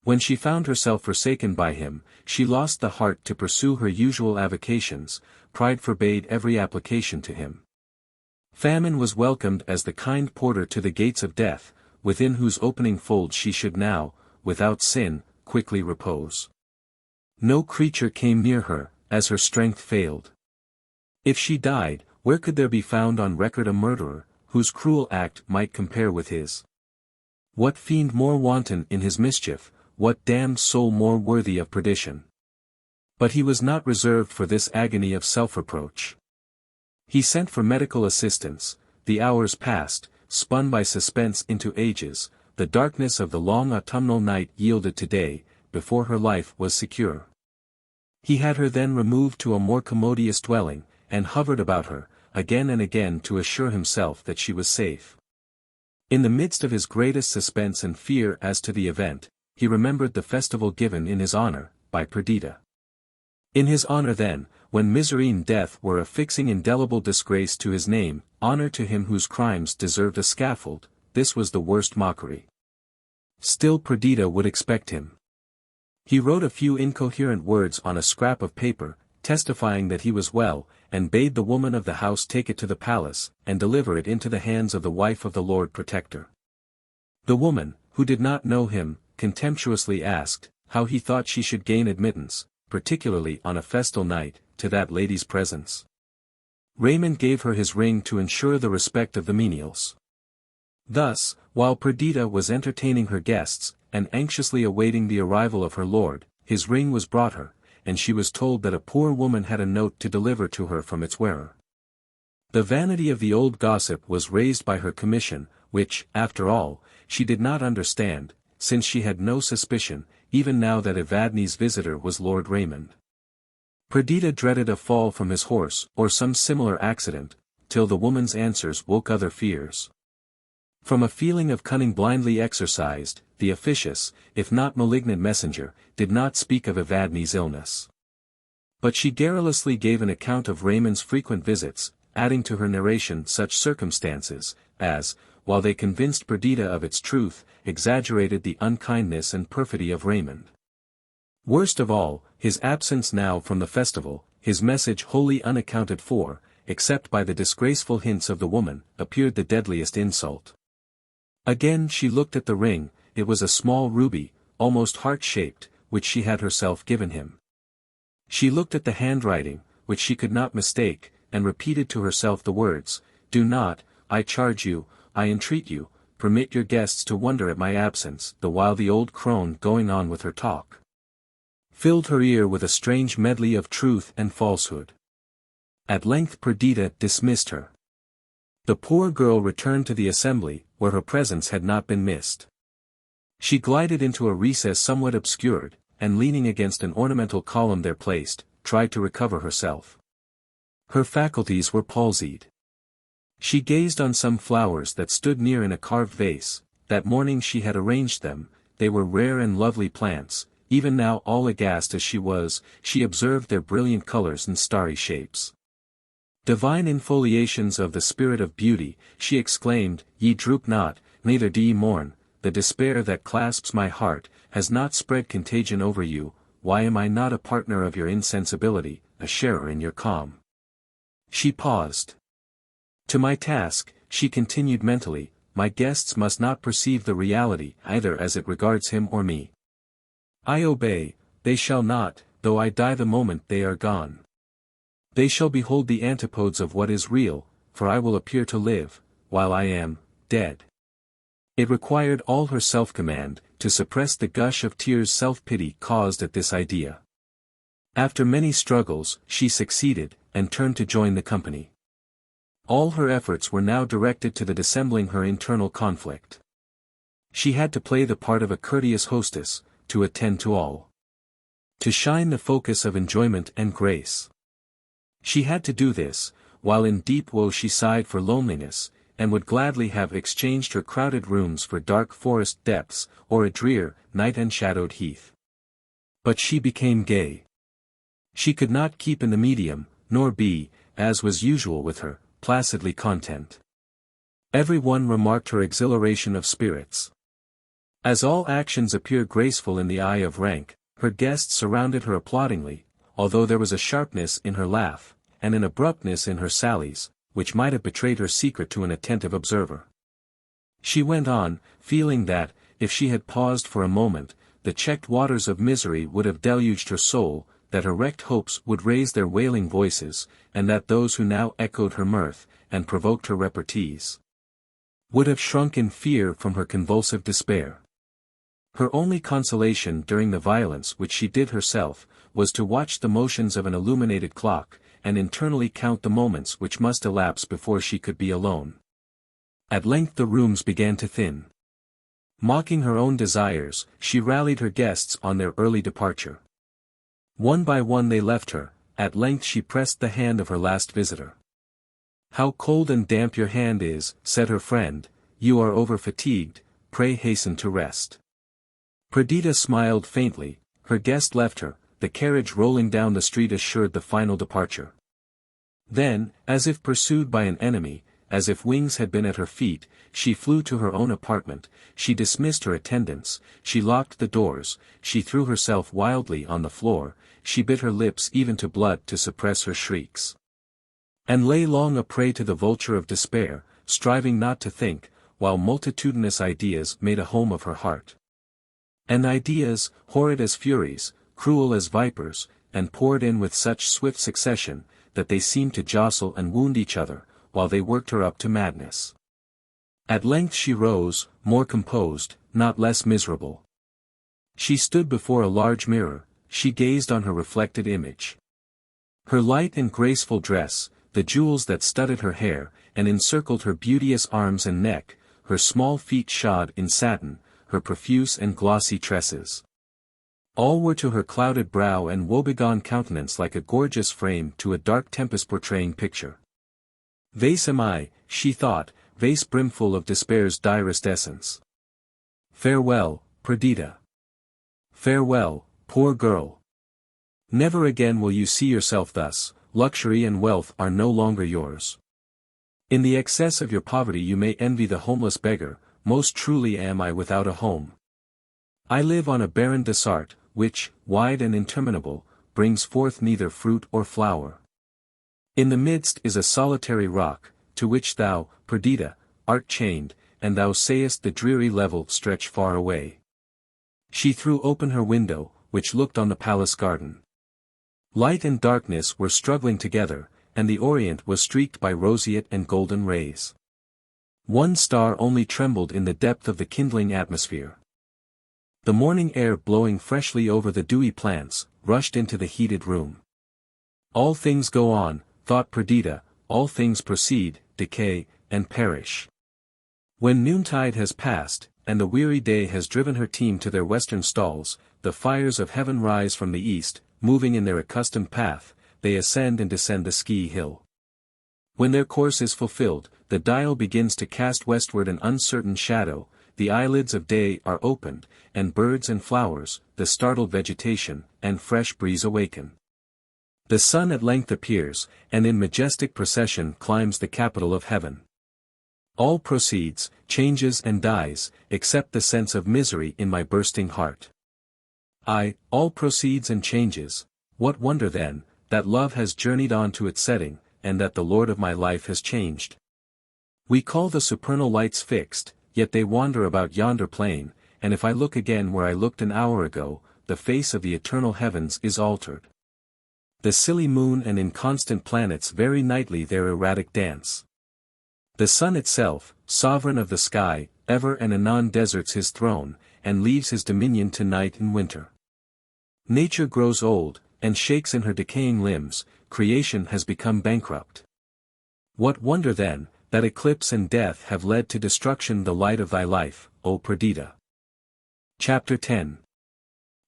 When she found herself forsaken by him, she lost the heart to pursue her usual avocations, pride forbade every application to him. Famine was welcomed as the kind porter to the gates of death, within whose opening fold she should now, without sin, quickly repose. No creature came near her, as her strength failed. If she died, where could there be found on record a murderer, whose cruel act might compare with his? What fiend more wanton in his mischief, what damned soul more worthy of perdition? But he was not reserved for this agony of self-reproach. He sent for medical assistance, the hours passed, spun by suspense into ages, the darkness of the long autumnal night yielded to day, before her life was secure. He had her then removed to a more commodious dwelling, and hovered about her, again and again to assure himself that she was safe. In the midst of his greatest suspense and fear as to the event, he remembered the festival given in his honor, by Perdita. In his honor then, when misery and death were affixing indelible disgrace to his name, honor to him whose crimes deserved a scaffold, this was the worst mockery. Still Perdita would expect him. He wrote a few incoherent words on a scrap of paper, testifying that he was well, and bade the woman of the house take it to the palace, and deliver it into the hands of the wife of the Lord Protector. The woman, who did not know him, contemptuously asked, how he thought she should gain admittance, particularly on a festal night, to that lady's presence. Raymond gave her his ring to ensure the respect of the menials. Thus, while Perdita was entertaining her guests, and anxiously awaiting the arrival of her lord, his ring was brought her, and she was told that a poor woman had a note to deliver to her from its wearer. The vanity of the old gossip was raised by her commission, which, after all, she did not understand, since she had no suspicion, even now that Evadne's visitor was Lord Raymond. Perdita dreaded a fall from his horse, or some similar accident, till the woman's answers woke other fears. From a feeling of cunning blindly exercised, the officious, if not malignant messenger, did not speak of Evadne's illness. But she garrulously gave an account of Raymond's frequent visits, adding to her narration such circumstances, as, while they convinced Perdita of its truth, exaggerated the unkindness and perfidy of Raymond. Worst of all, his absence now from the festival, his message wholly unaccounted for, except by the disgraceful hints of the woman, appeared the deadliest insult. Again she looked at the ring. It was a small ruby, almost heart-shaped, which she had herself given him. She looked at the handwriting, which she could not mistake, and repeated to herself the words, "Do not, I charge you, I entreat you, permit your guests to wonder at my absence," the while the old crone going on with her talk filled her ear with a strange medley of truth and falsehood. At length Perdita dismissed her. The poor girl returned to the assembly, where her presence had not been missed. She glided into a recess somewhat obscured, and leaning against an ornamental column there placed, tried to recover herself. Her faculties were palsied. She gazed on some flowers that stood near in a carved vase. That morning she had arranged them, they were rare and lovely plants. Even now, all aghast as she was, she observed their brilliant colors and starry shapes. Divine infoliations of the spirit of beauty, she exclaimed, "Ye droop not, neither do ye mourn, the despair that clasps my heart, has not spread contagion over you, why am I not a partner of your insensibility, a sharer in your calm?" She paused. "To my task," she continued mentally, "my guests must not perceive the reality either as it regards him or me. I obey, they shall not, though I die the moment they are gone. They shall behold the antipodes of what is real, for I will appear to live, while I am dead." It required all her self-command, to suppress the gush of tears self-pity caused at this idea. After many struggles, she succeeded, and turned to join the company. All her efforts were now directed to the dissembling her internal conflict. She had to play the part of a courteous hostess, to attend to all. To shine the focus of enjoyment and grace. She had to do this, while in deep woe she sighed for loneliness, and would gladly have exchanged her crowded rooms for dark forest depths, or a drear, night-enshadowed heath. But she became gay. She could not keep in the medium, nor be, as was usual with her, placidly content. Every one remarked her exhilaration of spirits. As all actions appear graceful in the eye of rank, her guests surrounded her applaudingly, although there was a sharpness in her laugh, and an abruptness in her sallies, which might have betrayed her secret to an attentive observer. She went on, feeling that, if she had paused for a moment, the checked waters of misery would have deluged her soul, that her wrecked hopes would raise their wailing voices, and that those who now echoed her mirth, and provoked her repartees, would have shrunk in fear from her convulsive despair. Her only consolation during the violence which she did herself, was to watch the motions of an illuminated clock, and internally count the moments which must elapse before she could be alone. At length the rooms began to thin. Mocking her own desires, she rallied her guests on their early departure. One by one they left her. At length she pressed the hand of her last visitor. "How cold and damp your hand is," said her friend, "you are over-fatigued, pray hasten to rest." Perdita smiled faintly. Her guest left her, the carriage rolling down the street assured the final departure. Then, as if pursued by an enemy, as if wings had been at her feet, she flew to her own apartment, she dismissed her attendants, she locked the doors, she threw herself wildly on the floor, she bit her lips even to blood to suppress her shrieks, and lay long a prey to the vulture of despair, striving not to think, while multitudinous ideas made a home of her heart. And ideas, horrid as furies, cruel as vipers, and poured in with such swift succession, that they seemed to jostle and wound each other, while they worked her up to madness. At length she rose, more composed, not less miserable. She stood before a large mirror, she gazed on her reflected image. Her light and graceful dress, the jewels that studded her hair, and encircled her beauteous arms and neck, her small feet shod in satin, her profuse and glossy tresses, all were to her clouded brow and woebegone countenance like a gorgeous frame to a dark tempest-portraying picture. "Vase am I," she thought, "vase brimful of despair's direst essence. Farewell, Perdita. Farewell, poor girl. Never again will you see yourself thus, luxury and wealth are no longer yours. In the excess of your poverty you may envy the homeless beggar, most truly am I without a home. I live on a barren desert, which, wide and interminable, brings forth neither fruit or flower. In the midst is a solitary rock, to which thou, Perdita, art chained, and thou sayest the dreary level stretch far away." She threw open her window, which looked on the palace garden. Light and darkness were struggling together, and the orient was streaked by roseate and golden rays. One star only trembled in the depth of the kindling atmosphere. The morning air blowing freshly over the dewy plants, rushed into the heated room. All things go on, thought Perdita, all things proceed, decay, and perish. When noontide has passed, and the weary day has driven her team to their western stalls, the fires of heaven rise from the east, moving in their accustomed path, they ascend and descend the ski hill. When their course is fulfilled, the dial begins to cast westward an uncertain shadow, the eyelids of day are opened, and birds and flowers, the startled vegetation, and fresh breeze awaken. The sun at length appears, and in majestic procession climbs the capital of heaven. All proceeds, changes and dies, except the sense of misery in my bursting heart. All proceeds and changes. What wonder then, that love has journeyed on to its setting, and that the Lord of my life has changed? We call the supernal lights fixed, yet they wander about yonder plain, and if I look again where I looked an hour ago, the face of the eternal heavens is altered. The silly moon and inconstant planets vary nightly their erratic dance. The sun itself, sovereign of the sky, ever and anon deserts his throne, and leaves his dominion to night and winter. Nature grows old, and shakes in her decaying limbs, creation has become bankrupt. What wonder then, that eclipse and death have led to destruction the light of thy life, O Perdita. Chapter 10.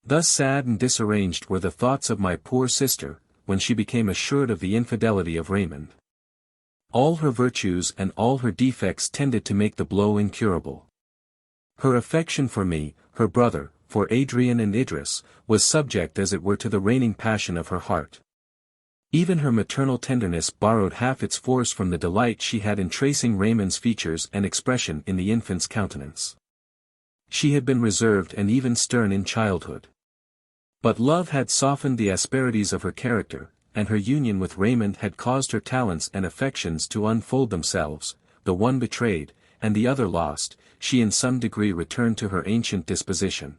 Thus sad and disarranged were the thoughts of my poor sister, when she became assured of the infidelity of Raymond. All her virtues and all her defects tended to make the blow incurable. Her affection for me, her brother, for Adrian and Idris, was subject as it were to the reigning passion of her heart. Even her maternal tenderness borrowed half its force from the delight she had in tracing Raymond's features and expression in the infant's countenance. She had been reserved and even stern in childhood. But love had softened the asperities of her character, and her union with Raymond had caused her talents and affections to unfold themselves. The one betrayed, and the other lost, she in some degree returned to her ancient disposition.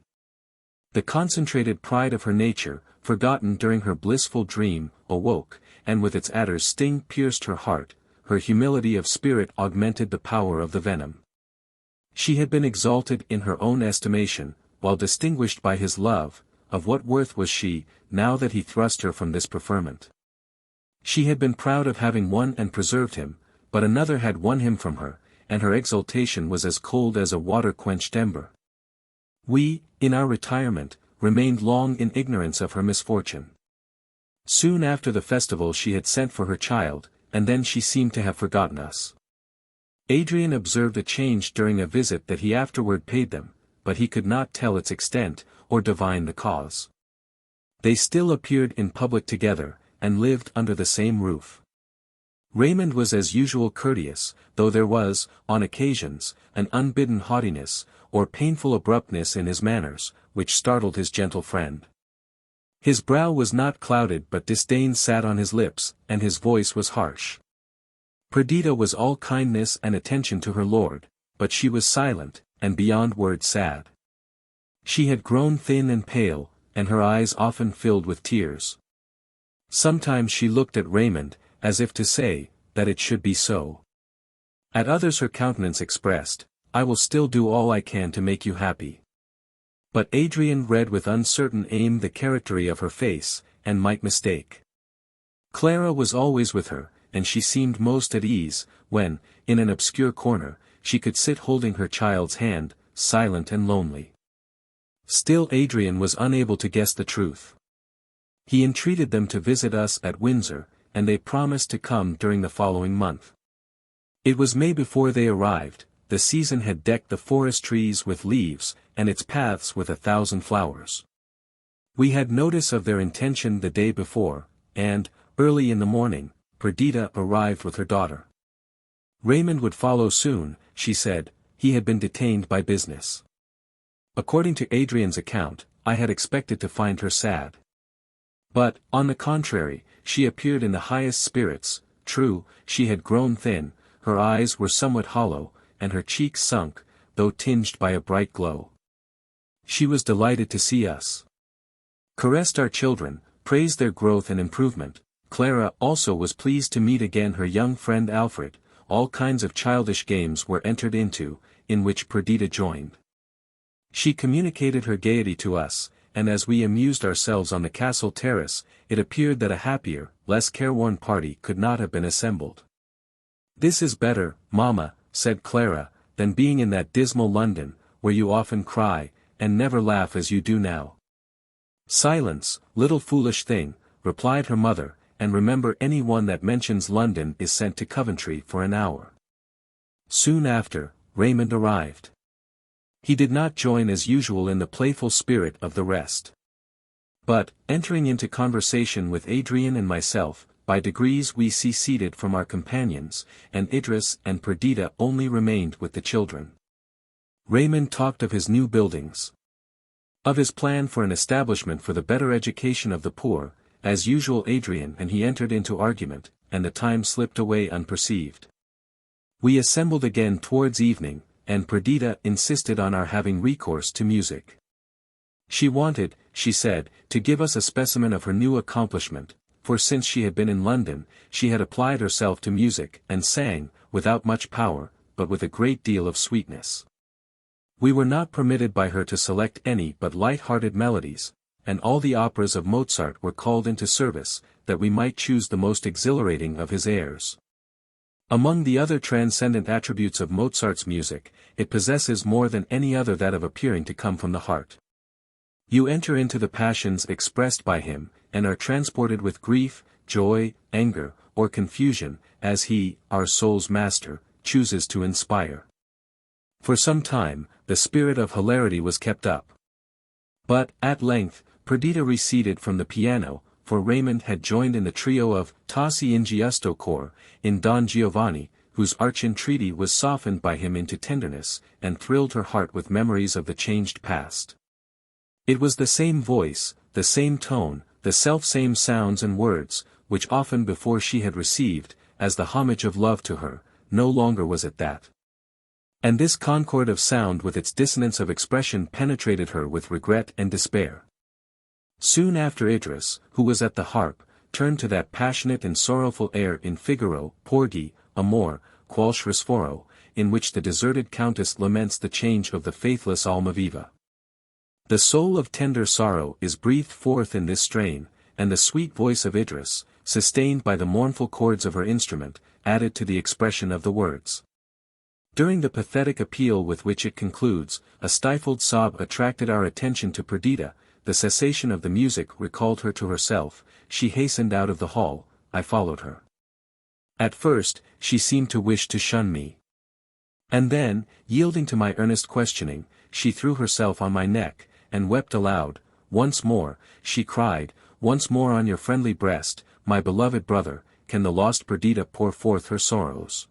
The concentrated pride of her nature, forgotten during her blissful dream, awoke, and with its adder's sting pierced her heart. Her humility of spirit augmented the power of the venom. She had been exalted in her own estimation, while distinguished by his love. Of what worth was she, now that he thrust her from this preferment? She had been proud of having won and preserved him, but another had won him from her, and her exultation was as cold as a water-quenched ember. We, in our retirement, remained long in ignorance of her misfortune. Soon after the festival she had sent for her child, and then she seemed to have forgotten us. Adrian observed a change during a visit that he afterward paid them, but he could not tell its extent, or divine the cause. They still appeared in public together, and lived under the same roof. Raymond was as usual courteous, though there was, on occasions, an unbidden haughtiness, or painful abruptness in his manners, which startled his gentle friend. His brow was not clouded but disdain sat on his lips, and his voice was harsh. Perdita was all kindness and attention to her lord, but she was silent, and beyond words sad. She had grown thin and pale, and her eyes often filled with tears. Sometimes she looked at Raymond, as if to say, that it should be so. At others her countenance expressed, "I will still do all I can to make you happy." But Adrian read with uncertain aim the charactery of her face, and might mistake. Clara was always with her, and she seemed most at ease, when, in an obscure corner, she could sit holding her child's hand, silent and lonely. Still Adrian was unable to guess the truth. He entreated them to visit us at Windsor, and they promised to come during the following month. It was May before they arrived. The season had decked the forest trees with leaves, and its paths with 1,000 flowers. We had notice of their intention the day before, and, early in the morning, Perdita arrived with her daughter. Raymond would follow soon, she said, he had been detained by business. According to Adrian's account, I had expected to find her sad. But, on the contrary, she appeared in the highest spirits. True, she had grown thin, her eyes were somewhat hollow, and her cheeks sunk, though tinged by a bright glow. She was delighted to see us. Caressed our children, praised their growth and improvement. Clara also was pleased to meet again her young friend Alfred. All kinds of childish games were entered into, in which Perdita joined. She communicated her gaiety to us, and as we amused ourselves on the castle terrace, it appeared that a happier, less careworn party could not have been assembled. "This is better, mamma," said Clara, "than being in that dismal London, where you often cry, and never laugh as you do now." "Silence, little foolish thing," replied her mother, "and remember any one that mentions London is sent to Coventry for an hour." Soon after, Raymond arrived. He did not join as usual in the playful spirit of the rest. But, entering into conversation with Adrian and myself, by degrees we seceded from our companions, and Idris and Perdita only remained with the children. Raymond talked of his new buildings, of his plan for an establishment for the better education of the poor. As usual Adrian and he entered into argument, and the time slipped away unperceived. We assembled again towards evening, and Perdita insisted on our having recourse to music. She wanted, she said, to give us a specimen of her new accomplishment, for since she had been in London, she had applied herself to music, and sang, without much power, but with a great deal of sweetness. We were not permitted by her to select any but light-hearted melodies, and all the operas of Mozart were called into service, that we might choose the most exhilarating of his airs. Among the other transcendent attributes of Mozart's music, it possesses more than any other that of appearing to come from the heart. You enter into the passions expressed by him, and are transported with grief, joy, anger, or confusion, as he, our soul's master, chooses to inspire. For some time, the spirit of hilarity was kept up. But, at length, Perdita receded from the piano, for Raymond had joined in the trio of Tassi in Giusto Cor, in Don Giovanni, whose arch entreaty was softened by him into tenderness, and thrilled her heart with memories of the changed past. It was the same voice, the same tone, the self-same sounds and words, which often before she had received, as the homage of love to her, no longer was it that. And this concord of sound with its dissonance of expression penetrated her with regret and despair. Soon after Idris, who was at the harp, turned to that passionate and sorrowful air in Figaro, Porgy, Amor, qualche risforo, in which the deserted countess laments the change of the faithless Almaviva. The soul of tender sorrow is breathed forth in this strain, and the sweet voice of Idris, sustained by the mournful chords of her instrument, added to the expression of the words. During the pathetic appeal with which it concludes, a stifled sob attracted our attention to Perdita. The cessation of the music recalled her to herself. She hastened out of the hall. I followed her. At first, she seemed to wish to shun me. And then, yielding to my earnest questioning, she threw herself on my neck, and wept aloud. Once more, she cried, once more on your friendly breast, my beloved brother, can the lost Perdita pour forth her sorrows.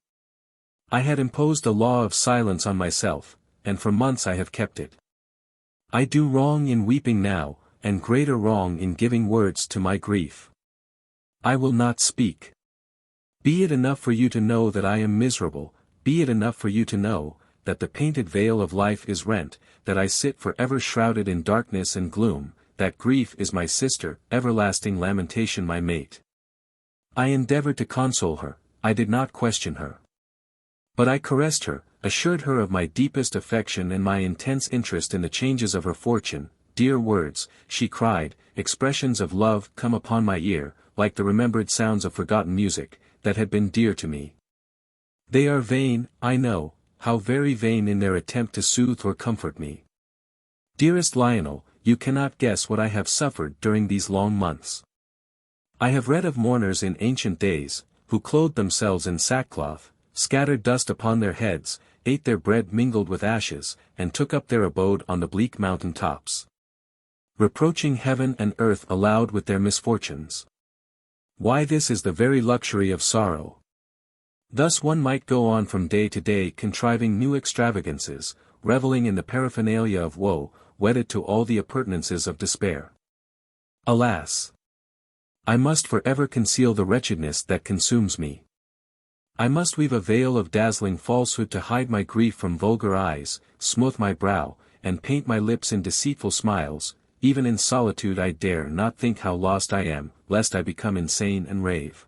I had imposed a law of silence on myself, and for months I have kept it. I do wrong in weeping now, and greater wrong in giving words to my grief. I will not speak. Be it enough for you to know that I am miserable, be it enough for you to know, that the painted veil of life is rent, that I sit for ever shrouded in darkness and gloom, that grief is my sister, everlasting lamentation my mate. I endeavored to console her, I did not question her. But I caressed her, assured her of my deepest affection and my intense interest in the changes of her fortune. Dear words, she cried, expressions of love come upon my ear, like the remembered sounds of forgotten music, that had been dear to me. They are vain, I know, how very vain in their attempt to soothe or comfort me. Dearest Lionel, you cannot guess what I have suffered during these long months. I have read of mourners in ancient days, who clothed themselves in sackcloth, scattered dust upon their heads, ate their bread mingled with ashes, and took up their abode on the bleak mountain tops, reproaching heaven and earth aloud with their misfortunes. Why, this is the very luxury of sorrow. Thus one might go on from day to day contriving new extravagances, reveling in the paraphernalia of woe, wedded to all the appurtenances of despair. Alas! I must forever conceal the wretchedness that consumes me. I must weave a veil of dazzling falsehood to hide my grief from vulgar eyes, smooth my brow, and paint my lips in deceitful smiles. Even in solitude I dare not think how lost I am, lest I become insane and rave.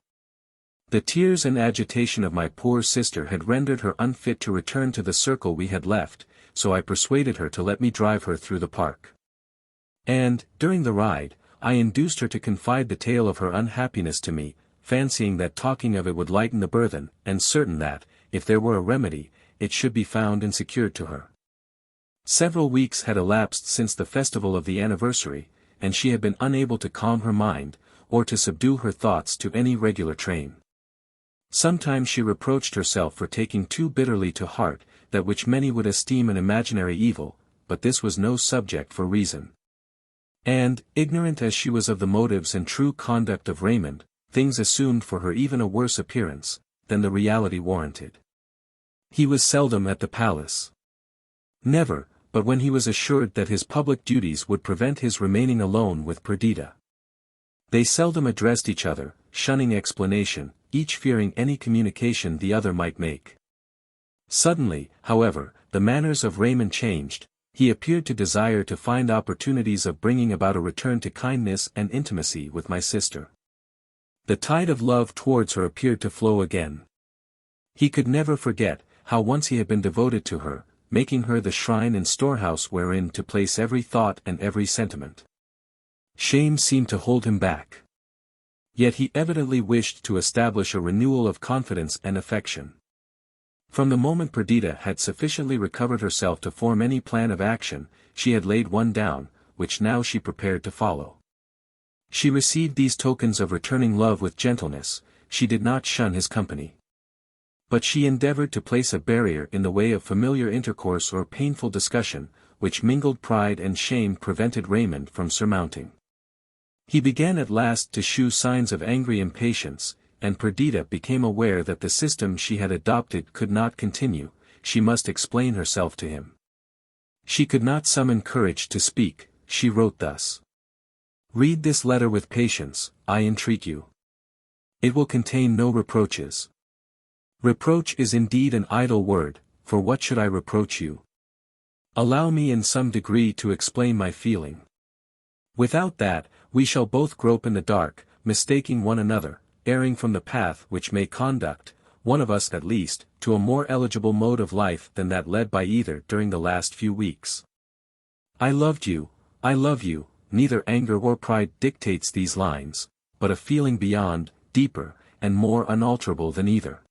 The tears and agitation of my poor sister had rendered her unfit to return to the circle we had left, so I persuaded her to let me drive her through the park. And, during the ride, I induced her to confide the tale of her unhappiness to me, fancying that talking of it would lighten the burthen, and certain that, if there were a remedy, it should be found and secured to her. Several weeks had elapsed since the festival of the anniversary, and she had been unable to calm her mind, or to subdue her thoughts to any regular train. Sometimes she reproached herself for taking too bitterly to heart that which many would esteem an imaginary evil, but this was no subject for reason. And, ignorant as she was of the motives and true conduct of Raymond, things assumed for her even a worse appearance than the reality warranted. He was seldom at the palace. Never, but when he was assured that his public duties would prevent his remaining alone with Perdita. They seldom addressed each other, shunning explanation, each fearing any communication the other might make. Suddenly, however, the manners of Raymond changed. He appeared to desire to find opportunities of bringing about a return to kindness and intimacy with my sister. The tide of love towards her appeared to flow again. He could never forget how once he had been devoted to her, making her the shrine and storehouse wherein to place every thought and every sentiment. Shame seemed to hold him back. Yet he evidently wished to establish a renewal of confidence and affection. From the moment Perdita had sufficiently recovered herself to form any plan of action, she had laid one down, which now she prepared to follow. She received these tokens of returning love with gentleness. She did not shun his company. But she endeavored to place a barrier in the way of familiar intercourse or painful discussion, which mingled pride and shame prevented Raymond from surmounting. He began at last to shew signs of angry impatience. and Perdita became aware that the system she had adopted could not continue, she must explain herself to him. She could not summon courage to speak, she wrote thus. Read this letter with patience, I entreat you. It will contain no reproaches. Reproach is indeed an idle word, for what should I reproach you? Allow me in some degree to explain my feeling. Without that, we shall both grope in the dark, mistaking one another, erring from the path which may conduct, one of us at least, to a more eligible mode of life than that led by either during the last few weeks. I loved you, I love you, neither anger or pride dictates these lines, but a feeling beyond, deeper, and more unalterable than either.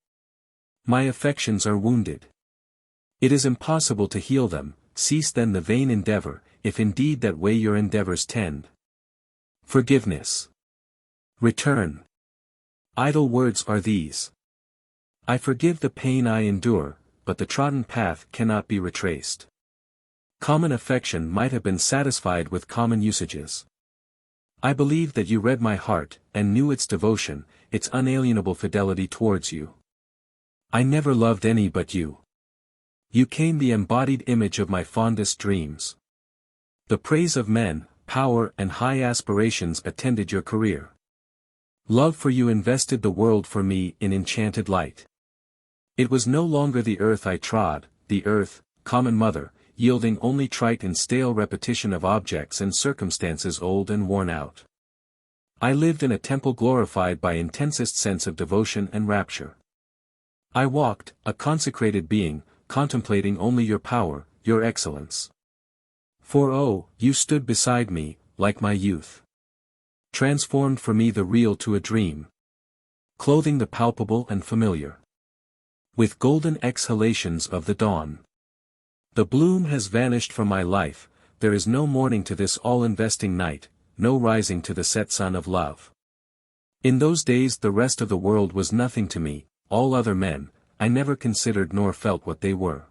My affections are wounded. It is impossible to heal them, cease then the vain endeavor, if indeed that way your endeavors tend. Forgiveness. Return. Idle words are these. I forgive the pain I endure, but the trodden path cannot be retraced. Common affection might have been satisfied with common usages. I believe that you read my heart, and knew its devotion, its unalienable fidelity towards you. I never loved any but you. You came the embodied image of my fondest dreams. The praise of men, power and high aspirations attended your career. Love for you invested the world for me in enchanted light. It was no longer the earth I trod, the earth, common mother, yielding only trite and stale repetition of objects and circumstances old and worn out. I lived in a temple glorified by intensest sense of devotion and rapture. I walked, a consecrated being, contemplating only your power, your excellence. For oh, you stood beside me, like my youth. Transformed for me the real to a dream. Clothing the palpable and familiar. With golden exhalations of the dawn. The bloom has vanished from my life, there is no morning to this all-investing night, no rising to the set sun of love. In those days the rest of the world was nothing to me, all other men, I never considered nor felt what they were.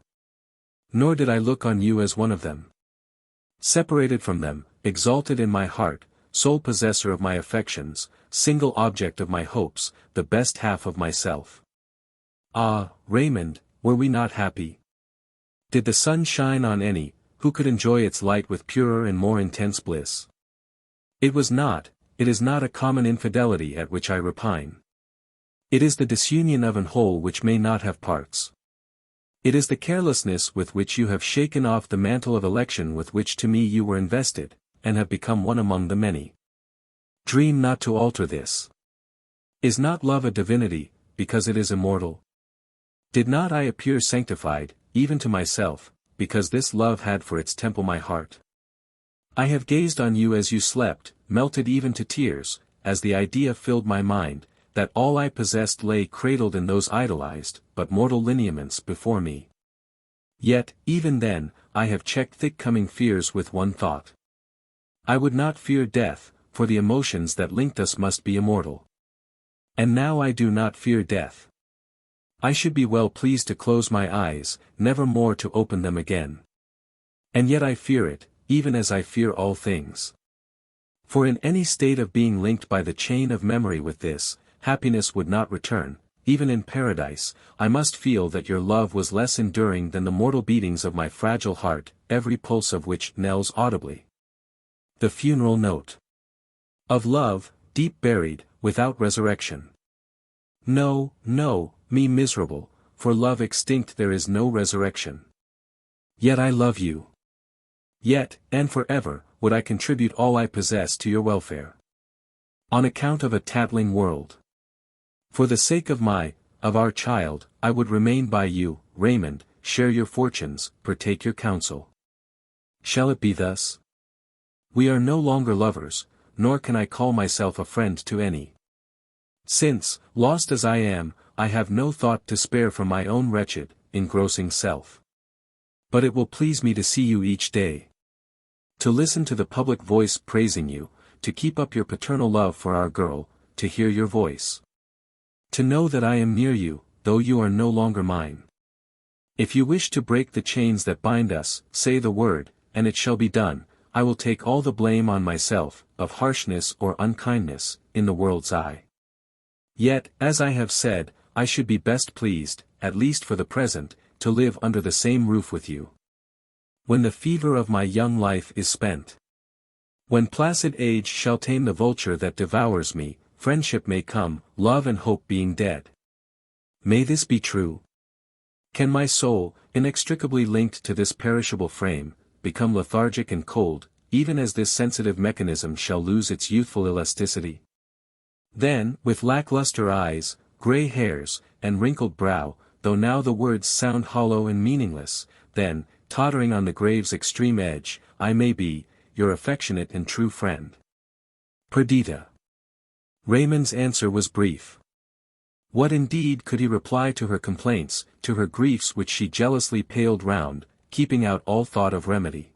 Nor did I look on you as one of them. Separated from them, exalted in my heart, sole possessor of my affections, single object of my hopes, the best half of myself. Ah, Raymond, were we not happy? Did the sun shine on any, who could enjoy its light with purer and more intense bliss? It is not a common infidelity at which I repine. It is the disunion of an whole which may not have parts. It is the carelessness with which you have shaken off the mantle of election with which to me you were invested, and have become one among the many. Dream not to alter this. Is not love a divinity, because it is immortal? Did not I appear sanctified, even to myself, because this love had for its temple my heart? I have gazed on you as you slept, melted even to tears, as the idea filled my mind, that all I possessed lay cradled in those idolized, but mortal lineaments before me. Yet, even then, I have checked thick-coming fears with one thought. I would not fear death, for the emotions that linked us must be immortal. And now I do not fear death. I should be well pleased to close my eyes, never more to open them again. And yet I fear it, even as I fear all things. For in any state of being linked by the chain of memory with this, happiness would not return, even in paradise, I must feel that your love was less enduring than the mortal beatings of my fragile heart, every pulse of which knells audibly. The funeral note. Of love, deep buried, without resurrection. No, no, me miserable, for love extinct there is no resurrection. Yet I love you. Yet, and forever, would I contribute all I possess to your welfare. On account of a tattling world. For the sake of our child, I would remain by you, Raymond, share your fortunes, partake your counsel. Shall it be thus? We are no longer lovers, nor can I call myself a friend to any. Since, lost as I am, I have no thought to spare from my own wretched, engrossing self. But it will please me to see you each day. To listen to the public voice praising you, to keep up your paternal love for our girl, to hear your voice. To know that I am near you, though you are no longer mine. If you wish to break the chains that bind us, say the word, and it shall be done. I will take all the blame on myself, of harshness or unkindness, in the world's eye. Yet, as I have said, I should be best pleased, at least for the present, to live under the same roof with you. When the fever of my young life is spent. When placid age shall tame the vulture that devours me, friendship may come, love and hope being dead. May this be true? Can my soul, inextricably linked to this perishable frame, become lethargic and cold, even as this sensitive mechanism shall lose its youthful elasticity? Then, with lackluster eyes, grey hairs, and wrinkled brow, though now the words sound hollow and meaningless, then, tottering on the grave's extreme edge, I may be, your affectionate and true friend. Perdita. Raymond's answer was brief. What indeed could he reply to her complaints, to her griefs which she jealously paled round, keeping out all thought of remedy?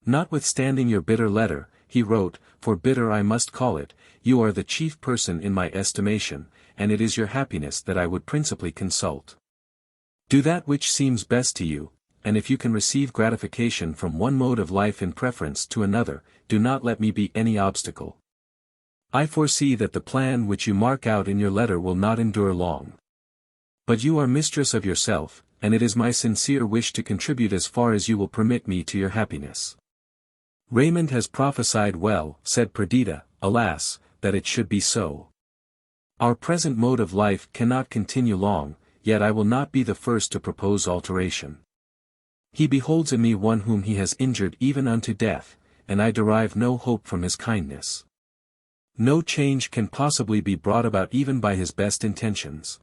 Notwithstanding your bitter letter, he wrote, for bitter I must call it, you are the chief person in my estimation, and it is your happiness that I would principally consult. Do that which seems best to you, and if you can receive gratification from one mode of life in preference to another, do not let me be any obstacle. I foresee that the plan which you mark out in your letter will not endure long. But you are mistress of yourself, and it is my sincere wish to contribute as far as you will permit me to your happiness. Raymond has prophesied well, said Perdita, alas, that it should be so. Our present mode of life cannot continue long, yet I will not be the first to propose alteration. He beholds in me one whom he has injured even unto death, and I derive no hope from his kindness. No change can possibly be brought about even by his best intentions.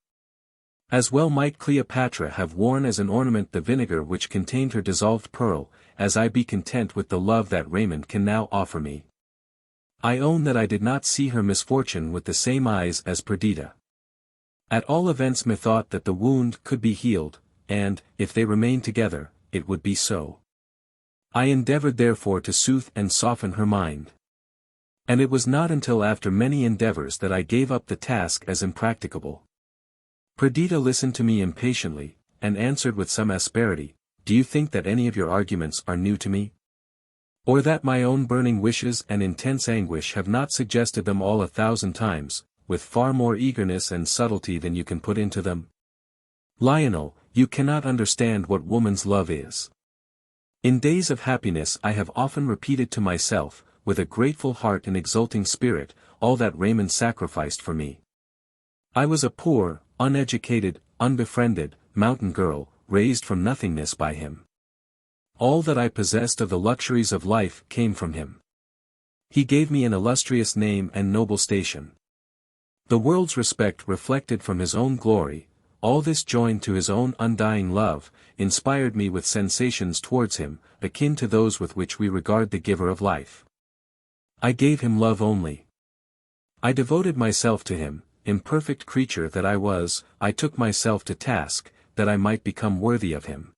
As well might Cleopatra have worn as an ornament the vinegar which contained her dissolved pearl, as I be content with the love that Raymond can now offer me. I own that I did not see her misfortune with the same eyes as Perdita. At all events methought that the wound could be healed, and, if they remained together, it would be so. I endeavored therefore to soothe and soften her mind. And it was not until after many endeavors that I gave up the task as impracticable. Perdita listened to me impatiently, and answered with some asperity, do you think that any of your arguments are new to me? Or that my own burning wishes and intense anguish have not suggested them all 1,000 times, with far more eagerness and subtlety than you can put into them? Lionel, you cannot understand what woman's love is. In days of happiness I have often repeated to myself, with a grateful heart and exulting spirit, all that Raymond sacrificed for me. I was a poor, uneducated, unbefriended, mountain girl, raised from nothingness by him. All that I possessed of the luxuries of life came from him. He gave me an illustrious name and noble station. The world's respect reflected from his own glory, all this joined to his own undying love, inspired me with sensations towards him, akin to those with which we regard the giver of life. I gave him love only. I devoted myself to him, imperfect creature that I was, I took myself to task, that I might become worthy of him.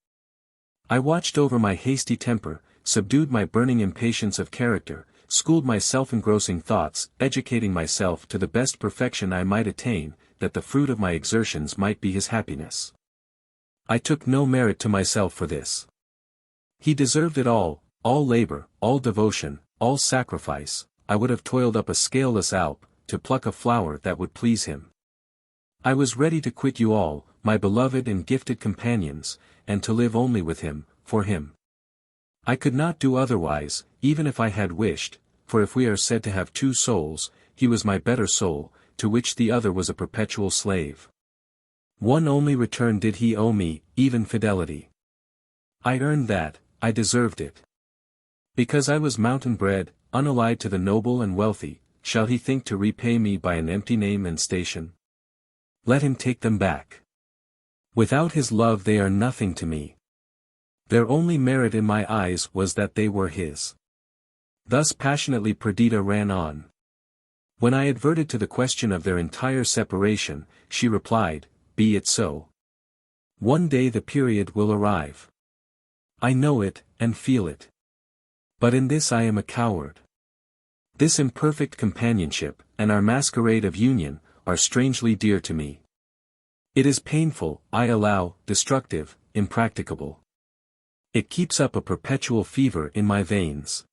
I watched over my hasty temper, subdued my burning impatience of character, schooled my self-engrossing thoughts, educating myself to the best perfection I might attain, that the fruit of my exertions might be his happiness. I took no merit to myself for this. He deserved it all labor, all devotion, all sacrifice. I would have toiled up a scaleless Alp, to pluck a flower that would please him. I was ready to quit you all, my beloved and gifted companions, and to live only with him, for him. I could not do otherwise, even if I had wished, for if we are said to have two souls, he was my better soul, to which the other was a perpetual slave. One only return did he owe me, even fidelity. I earned that, I deserved it. Because I was mountain-bred, unallied to the noble and wealthy, shall he think to repay me by an empty name and station? Let him take them back. Without his love they are nothing to me. Their only merit in my eyes was that they were his. Thus passionately Perdita ran on. When I adverted to the question of their entire separation, she replied, be it so. One day the period will arrive. I know it, and feel it. But in this I am a coward. This imperfect companionship, and our masquerade of union, are strangely dear to me. It is painful, I allow, destructive, impracticable. It keeps up a perpetual fever in my veins.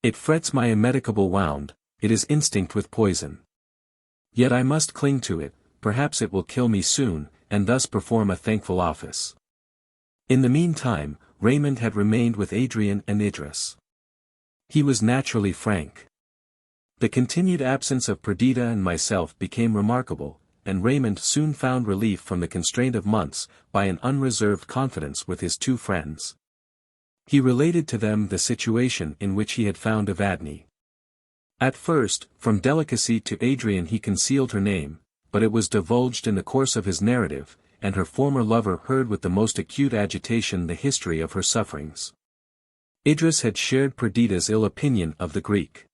It frets my immedicable wound, it is instinct with poison. Yet I must cling to it, perhaps it will kill me soon, and thus perform a thankful office. In the meantime, Raymond had remained with Adrian and Idris. He was naturally frank. The continued absence of Perdita and myself became remarkable, and Raymond soon found relief from the constraint of months, by an unreserved confidence with his two friends. He related to them the situation in which he had found Evadne. At first, from delicacy to Adrian he concealed her name, but it was divulged in the course of his narrative, and her former lover heard with the most acute agitation the history of her sufferings. Idris had shared Perdita's ill opinion of the Greek.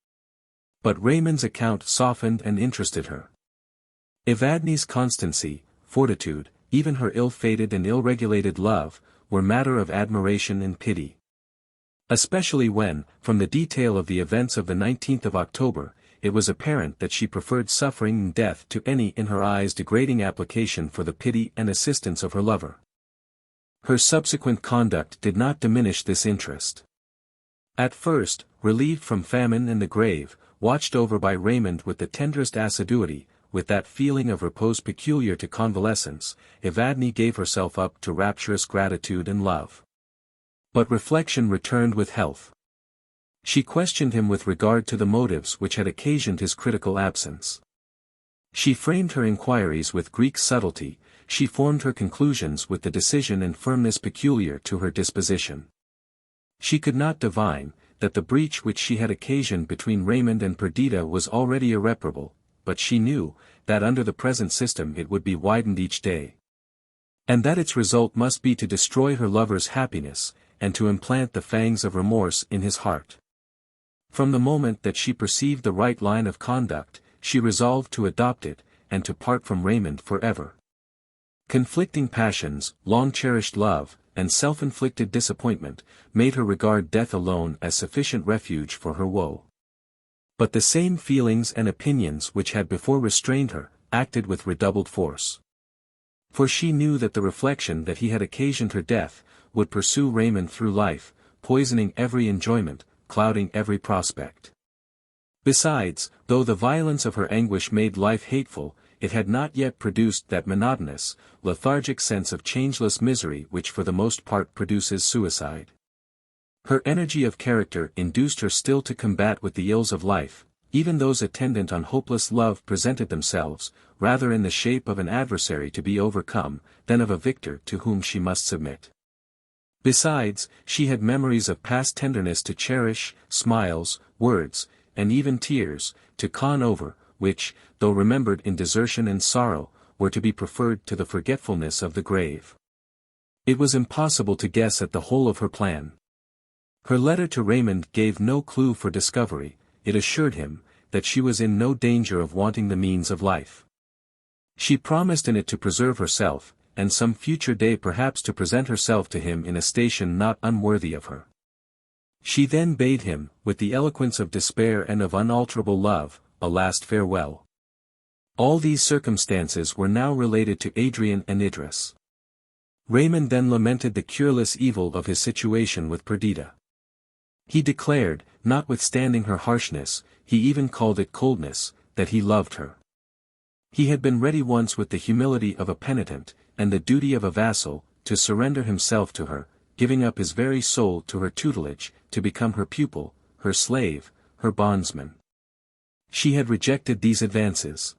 But Raymond's account softened and interested her. Evadne's constancy, fortitude, even her ill-fated and ill-regulated love, were matter of admiration and pity. Especially when, from the detail of the events of the 19th of October, it was apparent that she preferred suffering and death to any in her eyes degrading application for the pity and assistance of her lover. Her subsequent conduct did not diminish this interest. At first, relieved from famine and the grave, watched over by Raymond with the tenderest assiduity, with that feeling of repose peculiar to convalescence, Evadne gave herself up to rapturous gratitude and love. But reflection returned with health. She questioned him with regard to the motives which had occasioned his critical absence. She framed her inquiries with Greek subtlety, she formed her conclusions with the decision and firmness peculiar to her disposition. She could not divine, that the breach which she had occasioned between Raymond and Perdita was already irreparable, but she knew, that under the present system it would be widened each day. And that its result must be to destroy her lover's happiness, and to implant the fangs of remorse in his heart. From the moment that she perceived the right line of conduct, she resolved to adopt it, and to part from Raymond forever. Conflicting passions, long-cherished love, and self-inflicted disappointment, made her regard death alone as sufficient refuge for her woe. But the same feelings and opinions which had before restrained her, acted with redoubled force. For she knew that the reflection that he had occasioned her death, would pursue Raymond through life, poisoning every enjoyment, clouding every prospect. Besides, though the violence of her anguish made life hateful, it had not yet produced that monotonous, lethargic sense of changeless misery which for the most part produces suicide. Her energy of character induced her still to combat with the ills of life, even those attendant on hopeless love presented themselves, rather in the shape of an adversary to be overcome, than of a victor to whom she must submit. Besides, she had memories of past tenderness to cherish, smiles, words, and even tears, to con over, which, though remembered in desertion and sorrow, were to be preferred to the forgetfulness of the grave. It was impossible to guess at the whole of her plan. Her letter to Raymond gave no clue for discovery, it assured him, that she was in no danger of wanting the means of life. She promised in it to preserve herself, and some future day perhaps to present herself to him in a station not unworthy of her. She then bade him, with the eloquence of despair and of unalterable love, a last farewell. All these circumstances were now related to Adrian and Idris. Raymond then lamented the cureless evil of his situation with Perdita. He declared, notwithstanding her harshness, he even called it coldness, that he loved her. He had been ready once with the humility of a penitent, and the duty of a vassal, to surrender himself to her, giving up his very soul to her tutelage, to become her pupil, her slave, her bondsman. She had rejected these advances.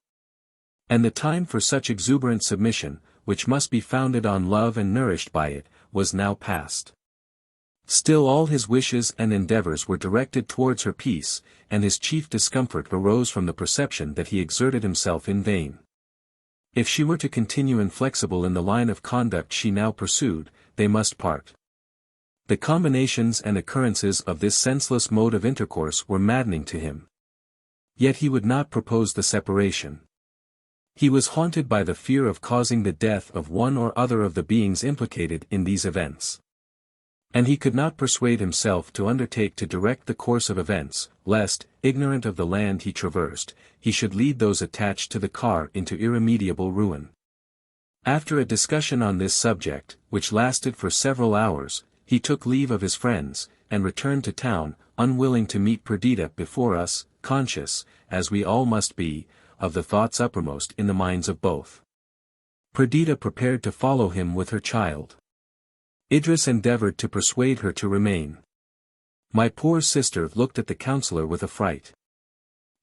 And the time for such exuberant submission, which must be founded on love and nourished by it, was now past. Still all his wishes and endeavors were directed towards her peace, and his chief discomfort arose from the perception that he exerted himself in vain. If she were to continue inflexible in the line of conduct she now pursued, they must part. The combinations and occurrences of this senseless mode of intercourse were maddening to him. Yet he would not propose the separation. He was haunted by the fear of causing the death of one or other of the beings implicated in these events. And he could not persuade himself to undertake to direct the course of events, lest, ignorant of the land he traversed, he should lead those attached to the car into irremediable ruin. After a discussion on this subject, which lasted for several hours, he took leave of his friends, and returned to town, unwilling to meet Perdita before us, conscious, as we all must be, of the thoughts uppermost in the minds of both. Perdita prepared to follow him with her child. Idris endeavored to persuade her to remain. My poor sister looked at the counselor with affright.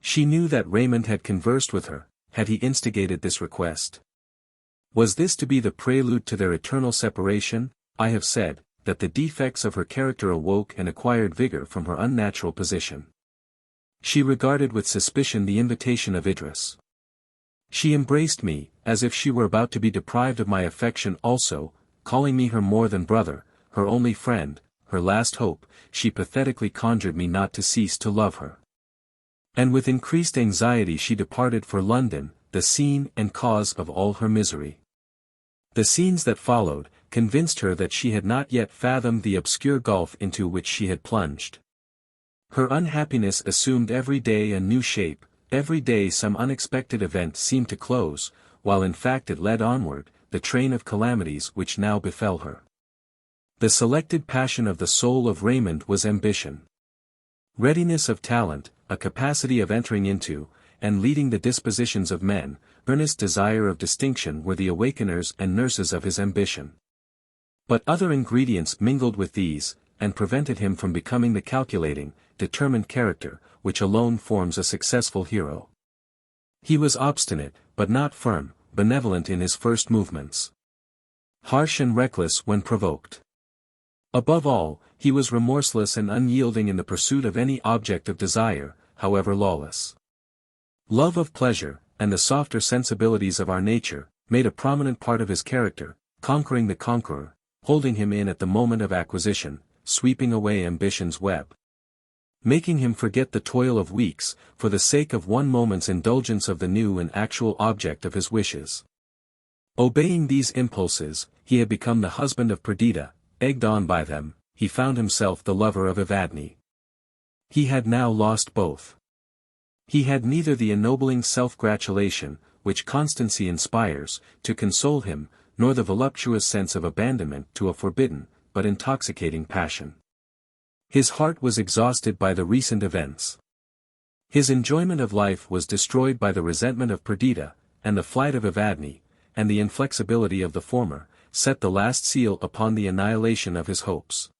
She knew that Raymond had conversed with her, had he instigated this request. Was this to be the prelude to their eternal separation? I have said, that the defects of her character awoke and acquired vigor from her unnatural position. She regarded with suspicion the invitation of Idris. She embraced me, as if she were about to be deprived of my affection also, calling me her more than brother, her only friend, her last hope. She pathetically conjured me not to cease to love her. And with increased anxiety she departed for London, the scene and cause of all her misery. The scenes that followed, convinced her that she had not yet fathomed the obscure gulf into which she had plunged. Her unhappiness assumed every day a new shape, every day some unexpected event seemed to close, while in fact it led onward, the train of calamities which now befell her. The selected passion of the soul of Raymond was ambition. Readiness of talent, a capacity of entering into, and leading the dispositions of men, earnest desire of distinction were the awakeners and nurses of his ambition. But other ingredients mingled with these, and prevented him from becoming the calculating, determined character, which alone forms a successful hero. He was obstinate, but not firm, benevolent in his first movements. Harsh and reckless when provoked. Above all, he was remorseless and unyielding in the pursuit of any object of desire, however lawless. Love of pleasure, and the softer sensibilities of our nature, made a prominent part of his character, conquering the conqueror, holding him in at the moment of acquisition, sweeping away ambition's web. Making him forget the toil of weeks, for the sake of one moment's indulgence of the new and actual object of his wishes. Obeying these impulses, he had become the husband of Perdita. Egged on by them, he found himself the lover of Evadne. He had now lost both. He had neither the ennobling self-gratulation, which constancy inspires, to console him, nor the voluptuous sense of abandonment to a forbidden, but intoxicating passion. His heart was exhausted by the recent events. His enjoyment of life was destroyed by the resentment of Perdita, and the flight of Evadne, and the inflexibility of the former, set the last seal upon the annihilation of his hopes.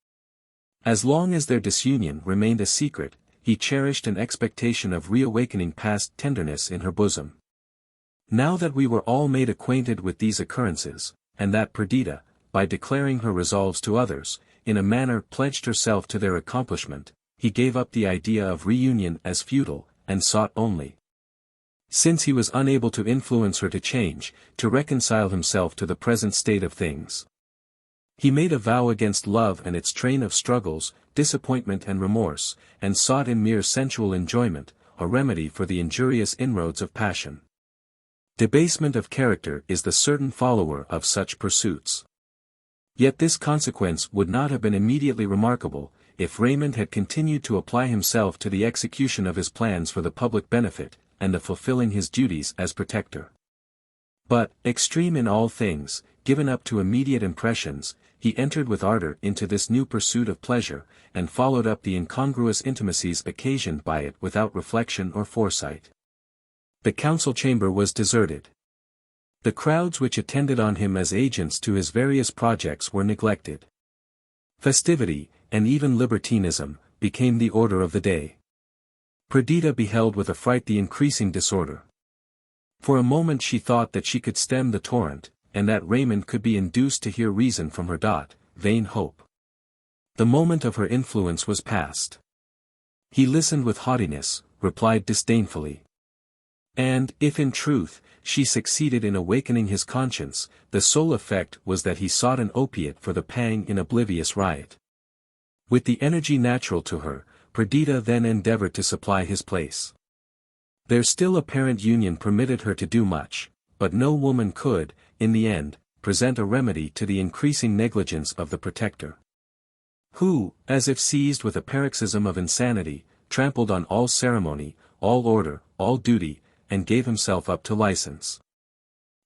As long as their disunion remained a secret, he cherished an expectation of reawakening past tenderness in her bosom. Now that we were all made acquainted with these occurrences, and that Perdita, by declaring her resolves to others, in a manner pledged herself to their accomplishment, he gave up the idea of reunion as futile, and sought only, since he was unable to influence her to change, to reconcile himself to the present state of things. He made a vow against love and its train of struggles, disappointment and remorse, and sought in mere sensual enjoyment, a remedy for the injurious inroads of passion. Debasement of character is the certain follower of such pursuits. Yet this consequence would not have been immediately remarkable, if Raymond had continued to apply himself to the execution of his plans for the public benefit, and the fulfilling his duties as protector. But, extreme in all things, given up to immediate impressions, he entered with ardor into this new pursuit of pleasure, and followed up the incongruous intimacies occasioned by it without reflection or foresight. The council chamber was deserted. The crowds which attended on him as agents to his various projects were neglected. Festivity, and even libertinism, became the order of the day. Perdita beheld with affright the increasing disorder. For a moment she thought that she could stem the torrent, and that Raymond could be induced to hear reason from her. Vain hope. The moment of her influence was past. He listened with haughtiness, replied disdainfully. And, if in truth, she succeeded in awakening his conscience, the sole effect was that he sought an opiate for the pang in oblivious riot. With the energy natural to her, Perdita then endeavored to supply his place. Their still apparent union permitted her to do much, but no woman could, in the end, present a remedy to the increasing negligence of the protector. Who, as if seized with a paroxysm of insanity, trampled on all ceremony, all order, all duty, and gave himself up to license.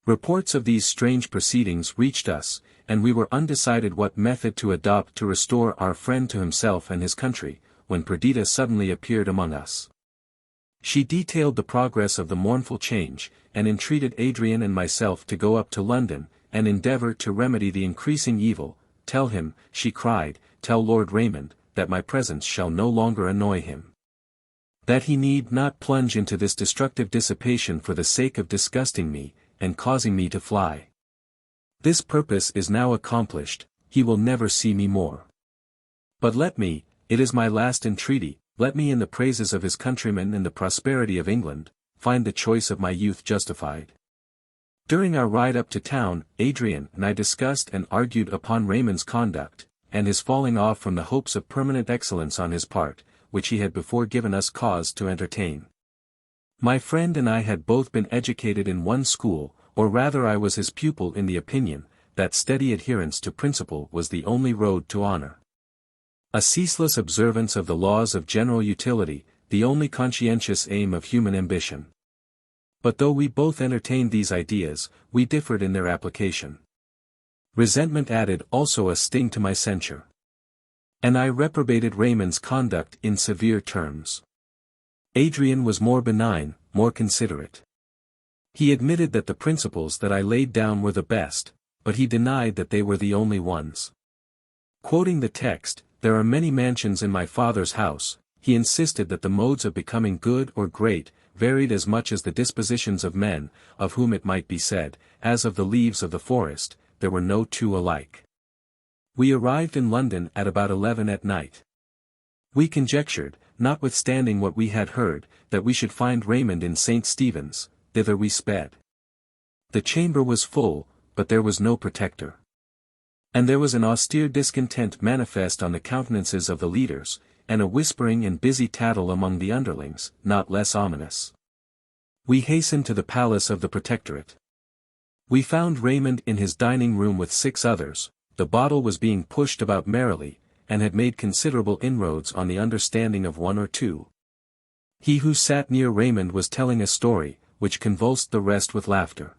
Reports of these strange proceedings reached us, and we were undecided what method to adopt to restore our friend to himself and his country, when Perdita suddenly appeared among us. She detailed the progress of the mournful change, and entreated Adrian and myself to go up to London, and endeavour to remedy the increasing evil. Tell him, she cried, tell Lord Raymond, that my presence shall no longer annoy him. That he need not plunge into this destructive dissipation for the sake of disgusting me, and causing me to fly. This purpose is now accomplished, he will never see me more. But let me, it is my last entreaty, let me in the praises of his countrymen and the prosperity of England, find the choice of my youth justified. During our ride up to town, Adrian and I discussed and argued upon Raymond's conduct, and his falling off from the hopes of permanent excellence on his part, which he had before given us cause to entertain. My friend and I had both been educated in one school, or rather I was his pupil in the opinion, that steady adherence to principle was the only road to honour. A ceaseless observance of the laws of general utility, the only conscientious aim of human ambition. But though we both entertained these ideas, we differed in their application. Resentment added also a sting to my censure. And I reprobated Raymond's conduct in severe terms. Adrian was more benign, more considerate. He admitted that the principles that I laid down were the best, but he denied that they were the only ones. Quoting the text, "There are many mansions in my Father's house," he insisted that the modes of becoming good or great varied as much as the dispositions of men, of whom it might be said, as of the leaves of the forest, there were no two alike. We arrived in London at about 11 at night. We conjectured, notwithstanding what we had heard, that we should find Raymond in St. Stephen's. Thither we sped. The chamber was full, but there was no protector. And there was an austere discontent manifest on the countenances of the leaders, and a whispering and busy tattle among the underlings, not less ominous. We hastened to the palace of the Protectorate. We found Raymond in his dining room with 6 others. The bottle was being pushed about merrily, and had made considerable inroads on the understanding of 1 or 2. He who sat near Raymond was telling a story, which convulsed the rest with laughter.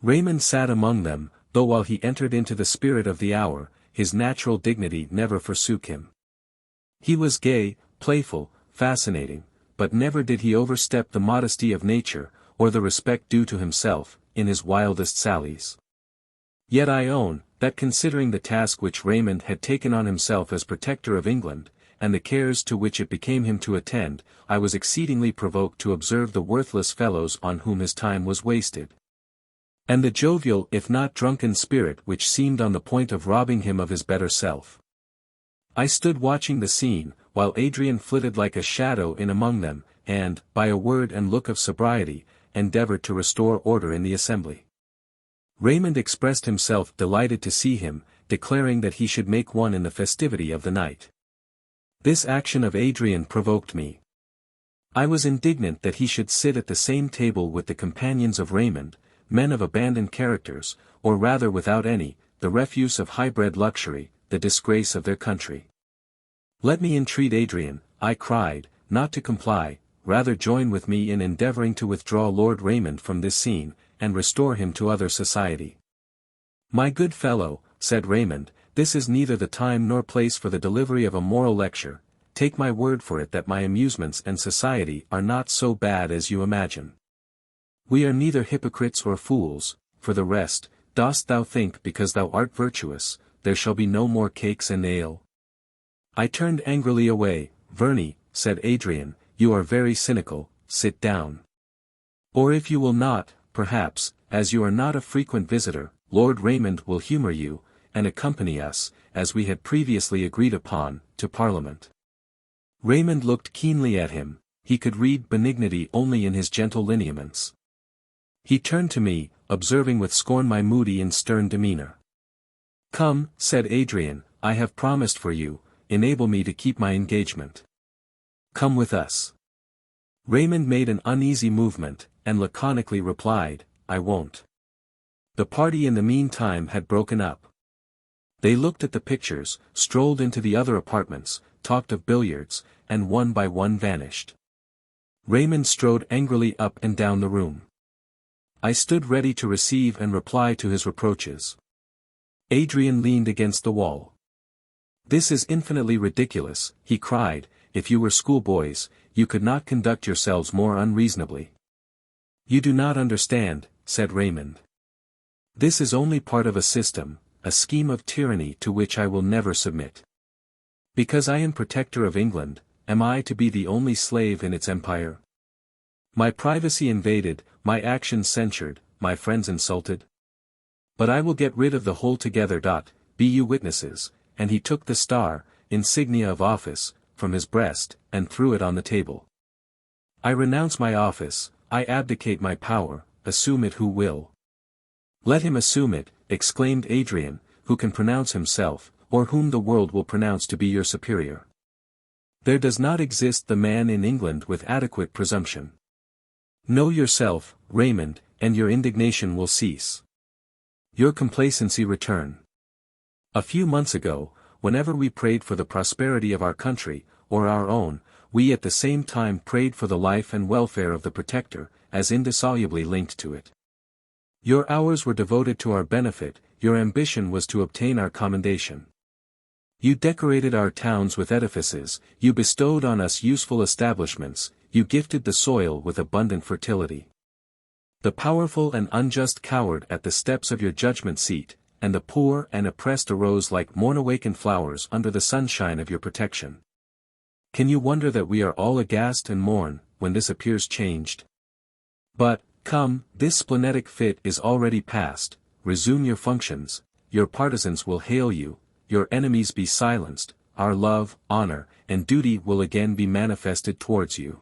Raymond sat among them, though while he entered into the spirit of the hour, his natural dignity never forsook him. He was gay, playful, fascinating, but never did he overstep the modesty of nature, or the respect due to himself, in his wildest sallies. Yet I own, that considering the task which Raymond had taken on himself as protector of England, and the cares to which it became him to attend, I was exceedingly provoked to observe the worthless fellows on whom his time was wasted. And the jovial if not drunken spirit which seemed on the point of robbing him of his better self. I stood watching the scene, while Adrian flitted like a shadow in among them, and, by a word and look of sobriety, endeavoured to restore order in the assembly. Raymond expressed himself delighted to see him, declaring that he should make one in the festivity of the night. This action of Adrian provoked me. I was indignant that he should sit at the same table with the companions of Raymond, men of abandoned characters, or rather without any, the refuse of high-bred luxury, the disgrace of their country. Let me entreat Adrian, I cried, not to comply, rather join with me in endeavouring to withdraw Lord Raymond from this scene, and restore him to other society. My good fellow, said Raymond, this is neither the time nor place for the delivery of a moral lecture. Take my word for it that my amusements and society are not so bad as you imagine. We are neither hypocrites or fools. For the rest, dost thou think because thou art virtuous, there shall be no more cakes and ale? I turned angrily away. Verney, said Adrian, you are very cynical, sit down. Or if you will not, perhaps, as you are not a frequent visitor, Lord Raymond will humour you, and accompany us, as we had previously agreed upon, to Parliament. Raymond looked keenly at him, he could read benignity only in his gentle lineaments. He turned to me, observing with scorn my moody and stern demeanour. Come, said Adrian, I have promised for you, enable me to keep my engagement. Come with us. Raymond made an uneasy movement, and laconically replied, I won't. The party in the meantime had broken up. They looked at the pictures, strolled into the other apartments, talked of billiards, and one by one vanished. Raymond strode angrily up and down the room. I stood ready to receive and reply to his reproaches. Adrian leaned against the wall. This is infinitely ridiculous, he cried, if you were schoolboys, you could not conduct yourselves more unreasonably. You do not understand, said Raymond. This is only part of a system, a scheme of tyranny to which I will never submit. Because I am protector of England, am I to be the only slave in its empire? My privacy invaded, my actions censured, my friends insulted? But I will get rid of the whole together. Be you witnesses, and he took the star, insignia of office, from his breast, and threw it on the table. I renounce my office, I abdicate my power, assume it who will. Let him assume it, exclaimed Adrian, who can pronounce himself, or whom the world will pronounce to be your superior. There does not exist the man in England with adequate presumption. Know yourself, Raymond, and your indignation will cease. Your complacency return. A few months ago, whenever we prayed for the prosperity of our country, or our own, we at the same time prayed for the life and welfare of the Protector, as indissolubly linked to it. Your hours were devoted to our benefit, your ambition was to obtain our commendation. You decorated our towns with edifices, you bestowed on us useful establishments, you gifted the soil with abundant fertility. The powerful and unjust cowered at the steps of your judgment seat, and the poor and oppressed arose like morn-awakened flowers under the sunshine of your protection. Can you wonder that we are all aghast and mourn, when this appears changed? But, come, this splenetic fit is already past, resume your functions, your partisans will hail you, your enemies be silenced, our love, honor, and duty will again be manifested towards you.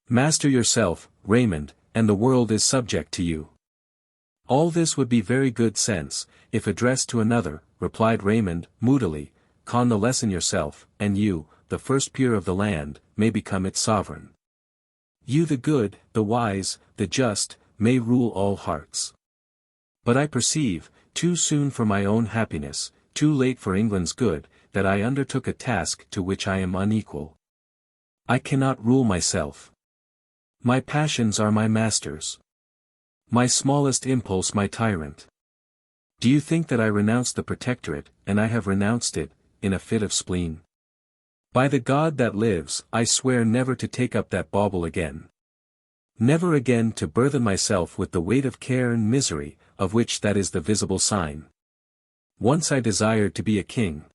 Master yourself, Raymond, and the world is subject to you. All this would be very good sense, if addressed to another, replied Raymond, moodily, con the lesson yourself, and you, the first peer of the land, may become its sovereign. You the good, the wise, the just, may rule all hearts. But I perceive, too soon for my own happiness, too late for England's good, that I undertook a task to which I am unequal. I cannot rule myself. My passions are my masters. My smallest impulse my tyrant. Do you think that I renounced the protectorate, and I have renounced it, in a fit of spleen? By the God that lives, I swear never to take up that bauble again. Never again to burthen myself with the weight of care and misery, of which that is the visible sign. Once I desired to be a king.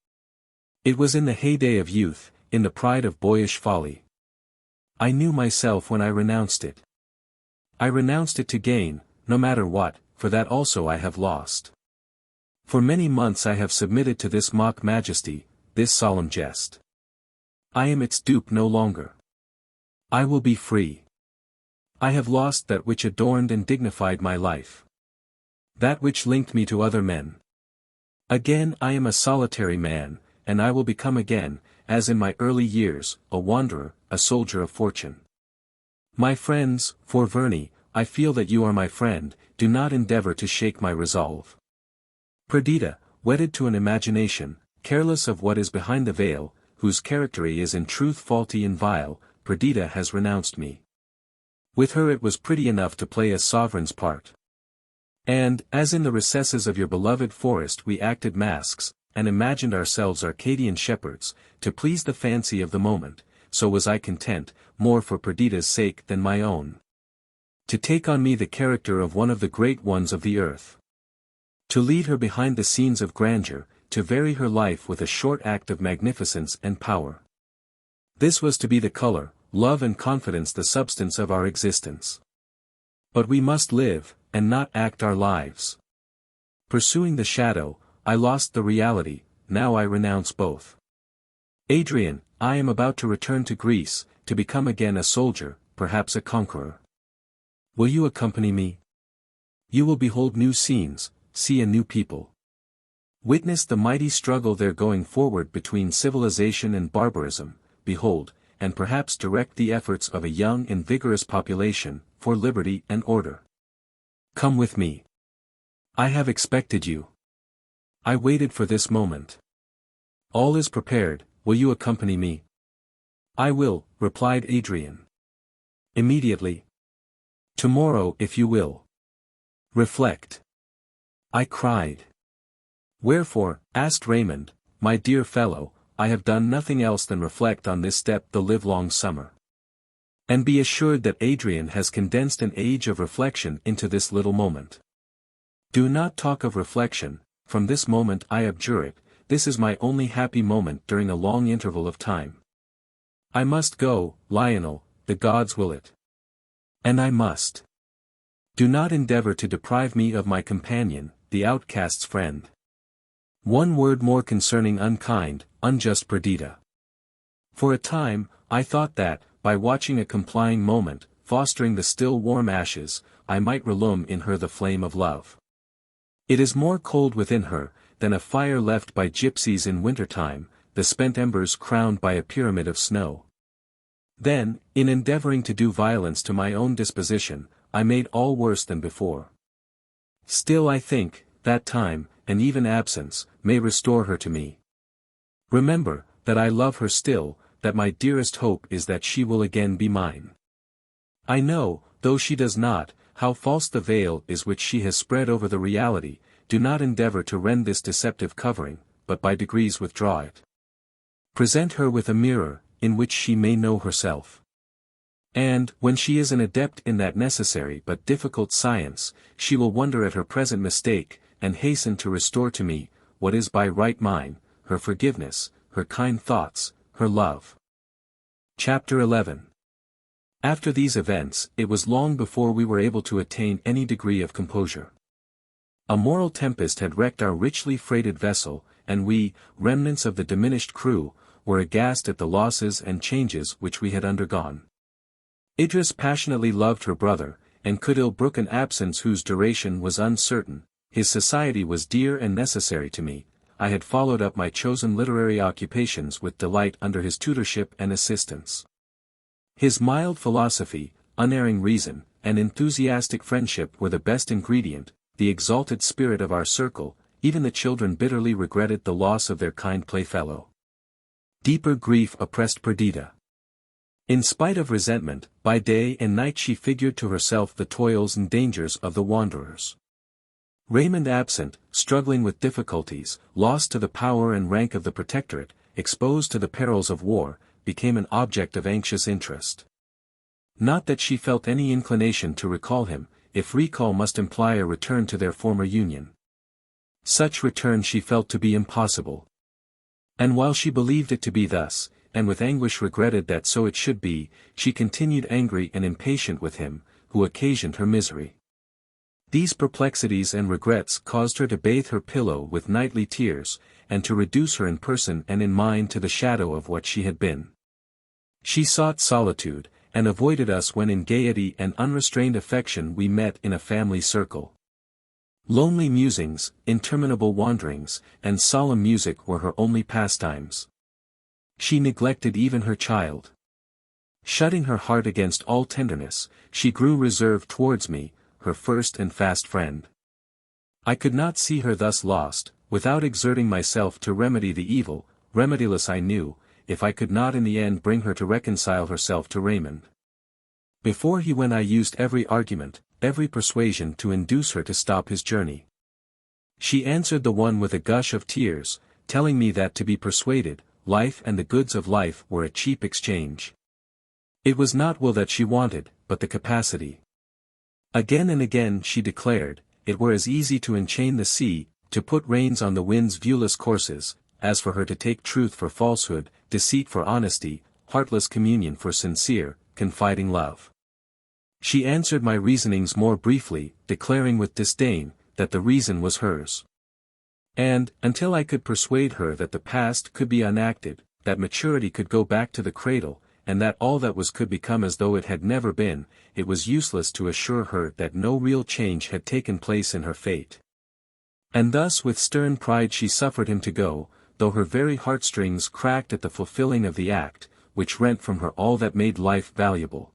It was in the heyday of youth, in the pride of boyish folly. I knew myself when I renounced it. I renounced it to gain, no matter what, for that also I have lost. For many months I have submitted to this mock majesty, this solemn jest. I am its dupe no longer. I will be free. I have lost that which adorned and dignified my life. That which linked me to other men. Again I am a solitary man, and I will become again, as in my early years, a wanderer, a soldier of fortune. My friends, for Verney, I feel that you are my friend, do not endeavor to shake my resolve. Perdita, wedded to an imagination, careless of what is behind the veil, whose character is in truth faulty and vile, Perdita has renounced me. With her it was pretty enough to play a sovereign's part. And, as in the recesses of your beloved forest we acted masks, and imagined ourselves Arcadian shepherds, to please the fancy of the moment, so was I content, more for Perdita's sake than my own, to take on me the character of one of the great ones of the earth. To lead her behind the scenes of grandeur, to vary her life with a short act of magnificence and power. This was to be the color, love and confidence the substance of our existence. But we must live, and not act our lives. Pursuing the shadow, I lost the reality, now I renounce both. Adrian, I am about to return to Greece, to become again a soldier, perhaps a conqueror. Will you accompany me? You will behold new scenes, see a new people. Witness the mighty struggle there going forward between civilization and barbarism, behold, and perhaps direct the efforts of a young and vigorous population, for liberty and order. Come with me. I have expected you. I waited for this moment. All is prepared, will you accompany me? I will, replied Adrian. Immediately. Tomorrow if you will. Reflect. I cried. Wherefore, asked Raymond, my dear fellow, I have done nothing else than reflect on this step the livelong summer. And be assured that Adrian has condensed an age of reflection into this little moment. Do not talk of reflection, from this moment I abjure it, this is my only happy moment during a long interval of time. I must go, Lionel, the gods will it. And I must. Do not endeavor to deprive me of my companion, the outcast's friend. One word more concerning unkind, unjust Perdita. For a time, I thought that, by watching a complying moment, fostering the still warm ashes, I might relume in her the flame of love. It is more cold within her, than a fire left by gypsies in winter-time, the spent embers crowned by a pyramid of snow. Then, in endeavoring to do violence to my own disposition, I made all worse than before. Still I think, that time, and even absence, may restore her to me. Remember, that I love her still, that my dearest hope is that she will again be mine. I know, though she does not, how false the veil is which she has spread over the reality. Do not endeavor to rend this deceptive covering, but by degrees withdraw it. Present her with a mirror, in which she may know herself. And, when she is an adept in that necessary but difficult science, she will wonder at her present mistake, and hasten to restore to me, what is by right mine, her forgiveness, her kind thoughts, her love. Chapter 11. After these events, it was long before we were able to attain any degree of composure. A moral tempest had wrecked our richly freighted vessel, and we, remnants of the diminished crew, were aghast at the losses and changes which we had undergone. Idris passionately loved her brother, and could ill brook an absence whose duration was uncertain. His society was dear and necessary to me. I had followed up my chosen literary occupations with delight under his tutorship and assistance. His mild philosophy, unerring reason, and enthusiastic friendship were the best ingredient, the exalted spirit of our circle. Even the children bitterly regretted the loss of their kind playfellow. Deeper grief oppressed Perdita. In spite of resentment, by day and night she figured to herself the toils and dangers of the wanderers. Raymond absent, struggling with difficulties, lost to the power and rank of the protectorate, exposed to the perils of war, became an object of anxious interest. Not that she felt any inclination to recall him, if recall must imply a return to their former union. Such return she felt to be impossible. And while she believed it to be thus, and with anguish regretted that so it should be, she continued angry and impatient with him, who occasioned her misery. These perplexities and regrets caused her to bathe her pillow with nightly tears, and to reduce her in person and in mind to the shadow of what she had been. She sought solitude, and avoided us when in gaiety and unrestrained affection we met in a family circle. Lonely musings, interminable wanderings, and solemn music were her only pastimes. She neglected even her child. Shutting her heart against all tenderness, she grew reserved towards me, her first and fast friend. I could not see her thus lost, without exerting myself to remedy the evil. Remediless I knew, if I could not in the end bring her to reconcile herself to Raymond. Before he went I used every argument, every persuasion to induce her to stop his journey. She answered the one with a gush of tears, telling me that to be persuaded, life and the goods of life were a cheap exchange. It was not will that she wanted, but the capacity. Again and again she declared, it were as easy to enchain the sea, to put reins on the wind's viewless courses, as for her to take truth for falsehood, deceit for honesty, heartless communion for sincere, confiding love. She answered my reasonings more briefly, declaring with disdain, that the reason was hers. And, until I could persuade her that the past could be unacted, that maturity could go back to the cradle, and that all that was could become as though it had never been, it was useless to assure her that no real change had taken place in her fate. And thus with stern pride she suffered him to go, though her very heartstrings cracked at the fulfilling of the act, which rent from her all that made life valuable.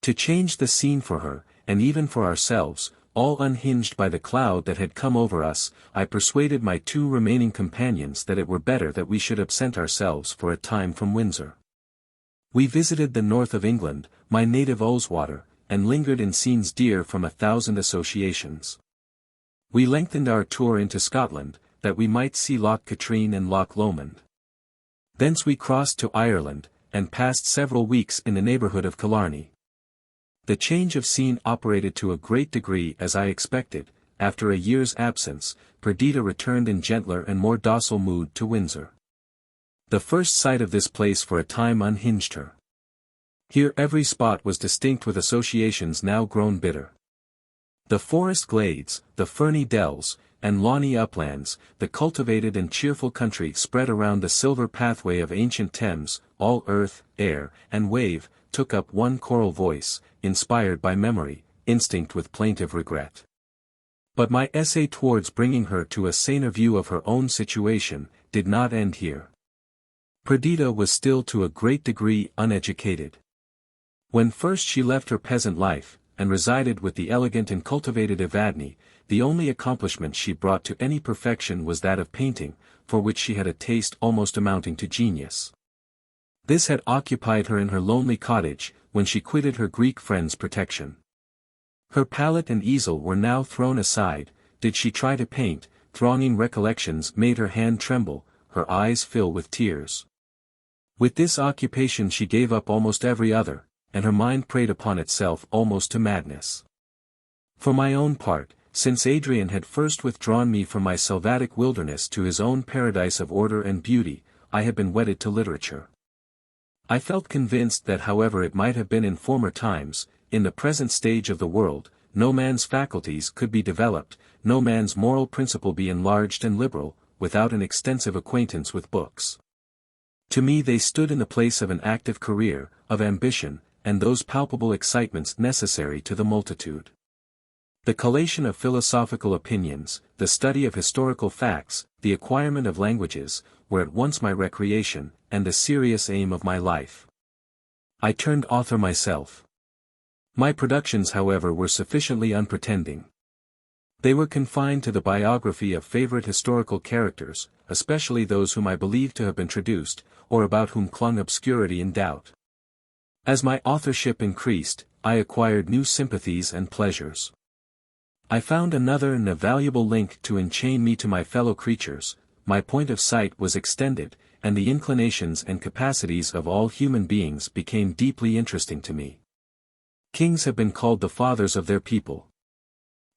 To change the scene for her, and even for ourselves, all unhinged by the cloud that had come over us, I persuaded my two remaining companions that it were better that we should absent ourselves for a time from Windsor. We visited the north of England, my native Ullswater, and lingered in scenes dear from 1,000 associations. We lengthened our tour into Scotland, that we might see Loch Katrine and Loch Lomond. Thence we crossed to Ireland, and passed several weeks in the neighbourhood of Killarney. The change of scene operated to a great degree as I expected. After a year's absence, Perdita returned in gentler and more docile mood to Windsor. The first sight of this place for a time unhinged her. Here every spot was distinct with associations now grown bitter. The forest glades, the ferny dells, and lawny uplands, the cultivated and cheerful country spread around the silver pathway of ancient Thames, all earth, air, and wave, took up one choral voice, inspired by memory, instinct with plaintive regret. But my essay towards bringing her to a saner view of her own situation, did not end here. Perdita was still to a great degree uneducated. When first she left her peasant life, and resided with the elegant and cultivated Evadne, the only accomplishment she brought to any perfection was that of painting, for which she had a taste almost amounting to genius. This had occupied her in her lonely cottage, when she quitted her Greek friend's protection. Her palette and easel were now thrown aside. Did she try to paint, thronging recollections made her hand tremble, her eyes fill with tears. With this occupation she gave up almost every other, and her mind preyed upon itself almost to madness. For my own part, since Adrian had first withdrawn me from my selvatic wilderness to his own paradise of order and beauty, I had been wedded to literature. I felt convinced that however it might have been in former times, in the present stage of the world, no man's faculties could be developed, no man's moral principle be enlarged and liberal, without an extensive acquaintance with books. To me they stood in the place of an active career, of ambition, and those palpable excitements necessary to the multitude. The collation of philosophical opinions, the study of historical facts, the acquirement of languages, were at once my recreation, and the serious aim of my life. I turned author myself. My productions however were sufficiently unpretending. They were confined to the biography of favorite historical characters, especially those whom I believed to have been traduced, or about whom clung obscurity and doubt. As my authorship increased, I acquired new sympathies and pleasures. I found another and a valuable link to enchain me to my fellow creatures. My point of sight was extended, and the inclinations and capacities of all human beings became deeply interesting to me. Kings have been called the fathers of their people.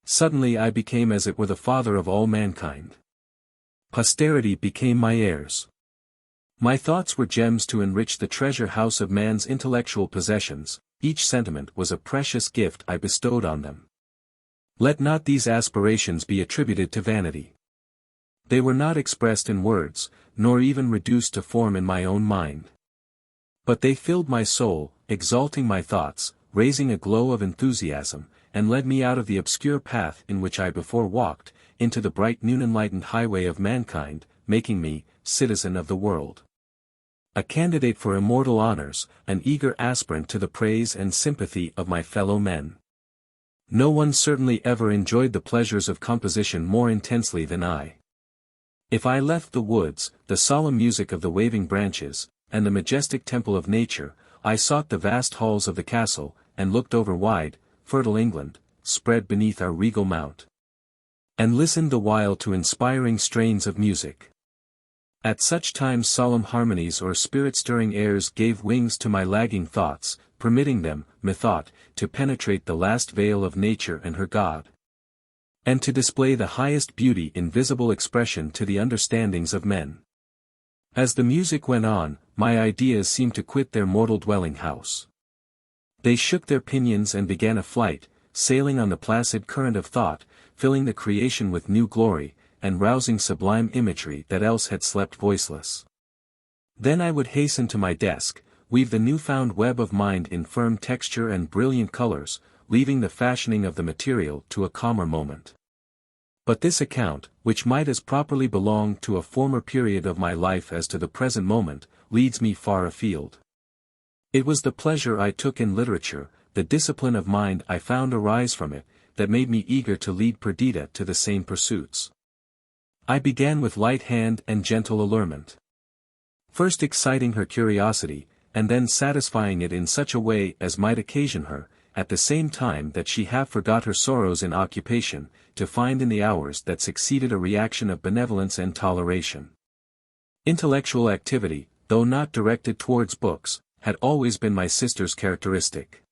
Suddenly I became as it were the father of all mankind. Posterity became my heirs. My thoughts were gems to enrich the treasure house of man's intellectual possessions. Each sentiment was a precious gift I bestowed on them. Let not these aspirations be attributed to vanity. They were not expressed in words, nor even reduced to form in my own mind. But they filled my soul, exalting my thoughts, raising a glow of enthusiasm, and led me out of the obscure path in which I before walked, into the bright noon-enlightened highway of mankind, making me, citizen of the world. A candidate for immortal honors, an eager aspirant to the praise and sympathy of my fellow men. No one certainly ever enjoyed the pleasures of composition more intensely than I. If I left the woods, the solemn music of the waving branches, and the majestic temple of nature, I sought the vast halls of the castle, and looked over wide, fertile England, spread beneath our regal mount. And listened the while to inspiring strains of music. At such times solemn harmonies or spirit-stirring airs gave wings to my lagging thoughts, permitting them, methought, to penetrate the last veil of nature and her God. And to display the highest beauty in visible expression to the understandings of men. As the music went on, my ideas seemed to quit their mortal dwelling house. They shook their pinions and began a flight, sailing on the placid current of thought, filling the creation with new glory, and rousing sublime imagery that else had slept voiceless. Then I would hasten to my desk, weave the new-found web of mind in firm texture and brilliant colors, leaving the fashioning of the material to a calmer moment. But this account, which might as properly belong to a former period of my life as to the present moment, leads me far afield. It was the pleasure I took in literature, the discipline of mind I found arise from it, that made me eager to lead Perdita to the same pursuits. I began with light hand and gentle allurement. First exciting her curiosity, and then satisfying it in such a way as might occasion her, at the same time that she half forgot her sorrows in occupation, to find in the hours that succeeded a reaction of benevolence and toleration. Intellectual activity, though not directed towards books, had always been my sister's characteristic.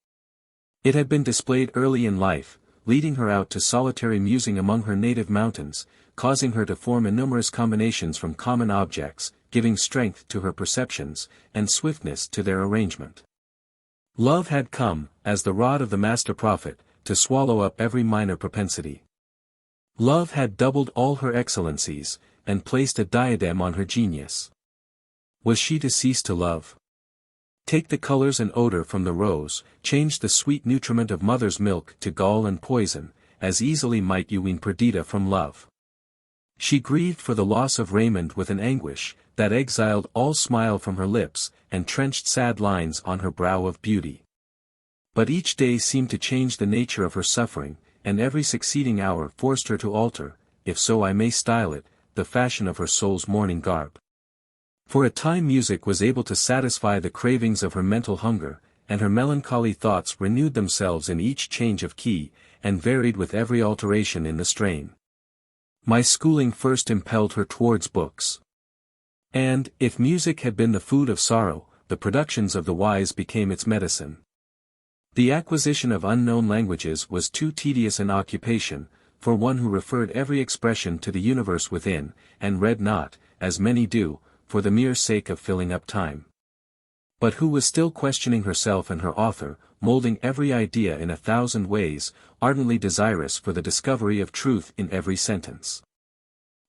It had been displayed early in life, leading her out to solitary musing among her native mountains, causing her to form innumerous combinations from common objects, giving strength to her perceptions, and swiftness to their arrangement. Love had come, as the rod of the master prophet, to swallow up every minor propensity. Love had doubled all her excellencies, and placed a diadem on her genius. Was she to cease to love? Take the colors and odor from the rose, change the sweet nutriment of mother's milk to gall and poison, as easily might you wean Perdita from love. She grieved for the loss of Raymond with an anguish, that exiled all smile from her lips, and trenched sad lines on her brow of beauty. But each day seemed to change the nature of her suffering, and every succeeding hour forced her to alter, if so I may style it, the fashion of her soul's mourning garb. For a time music was able to satisfy the cravings of her mental hunger, and her melancholy thoughts renewed themselves in each change of key, and varied with every alteration in the strain. My schooling first impelled her towards books. And, if music had been the food of sorrow, the productions of the wise became its medicine. The acquisition of unknown languages was too tedious an occupation, for one who referred every expression to the universe within, and read not, as many do, for the mere sake of filling up time. But who was still questioning herself and her author, molding every idea in 1,000 ways, ardently desirous for the discovery of truth in every sentence.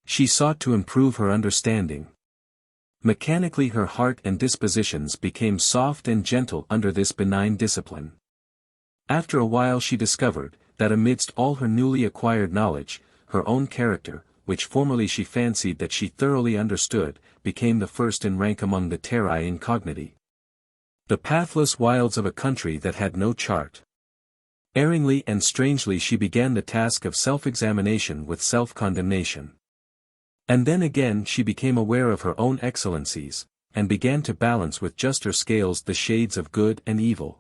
She sought to improve her understanding. Mechanically her heart and dispositions became soft and gentle under this benign discipline. After a while she discovered, that amidst all her newly acquired knowledge, her own character, which formerly she fancied that she thoroughly understood, became the first in rank among the terrae incogniti. The pathless wilds of a country that had no chart. Erringly and strangely she began the task of self-examination with self-condemnation. And then again she became aware of her own excellencies, and began to balance with juster scales the shades of good and evil.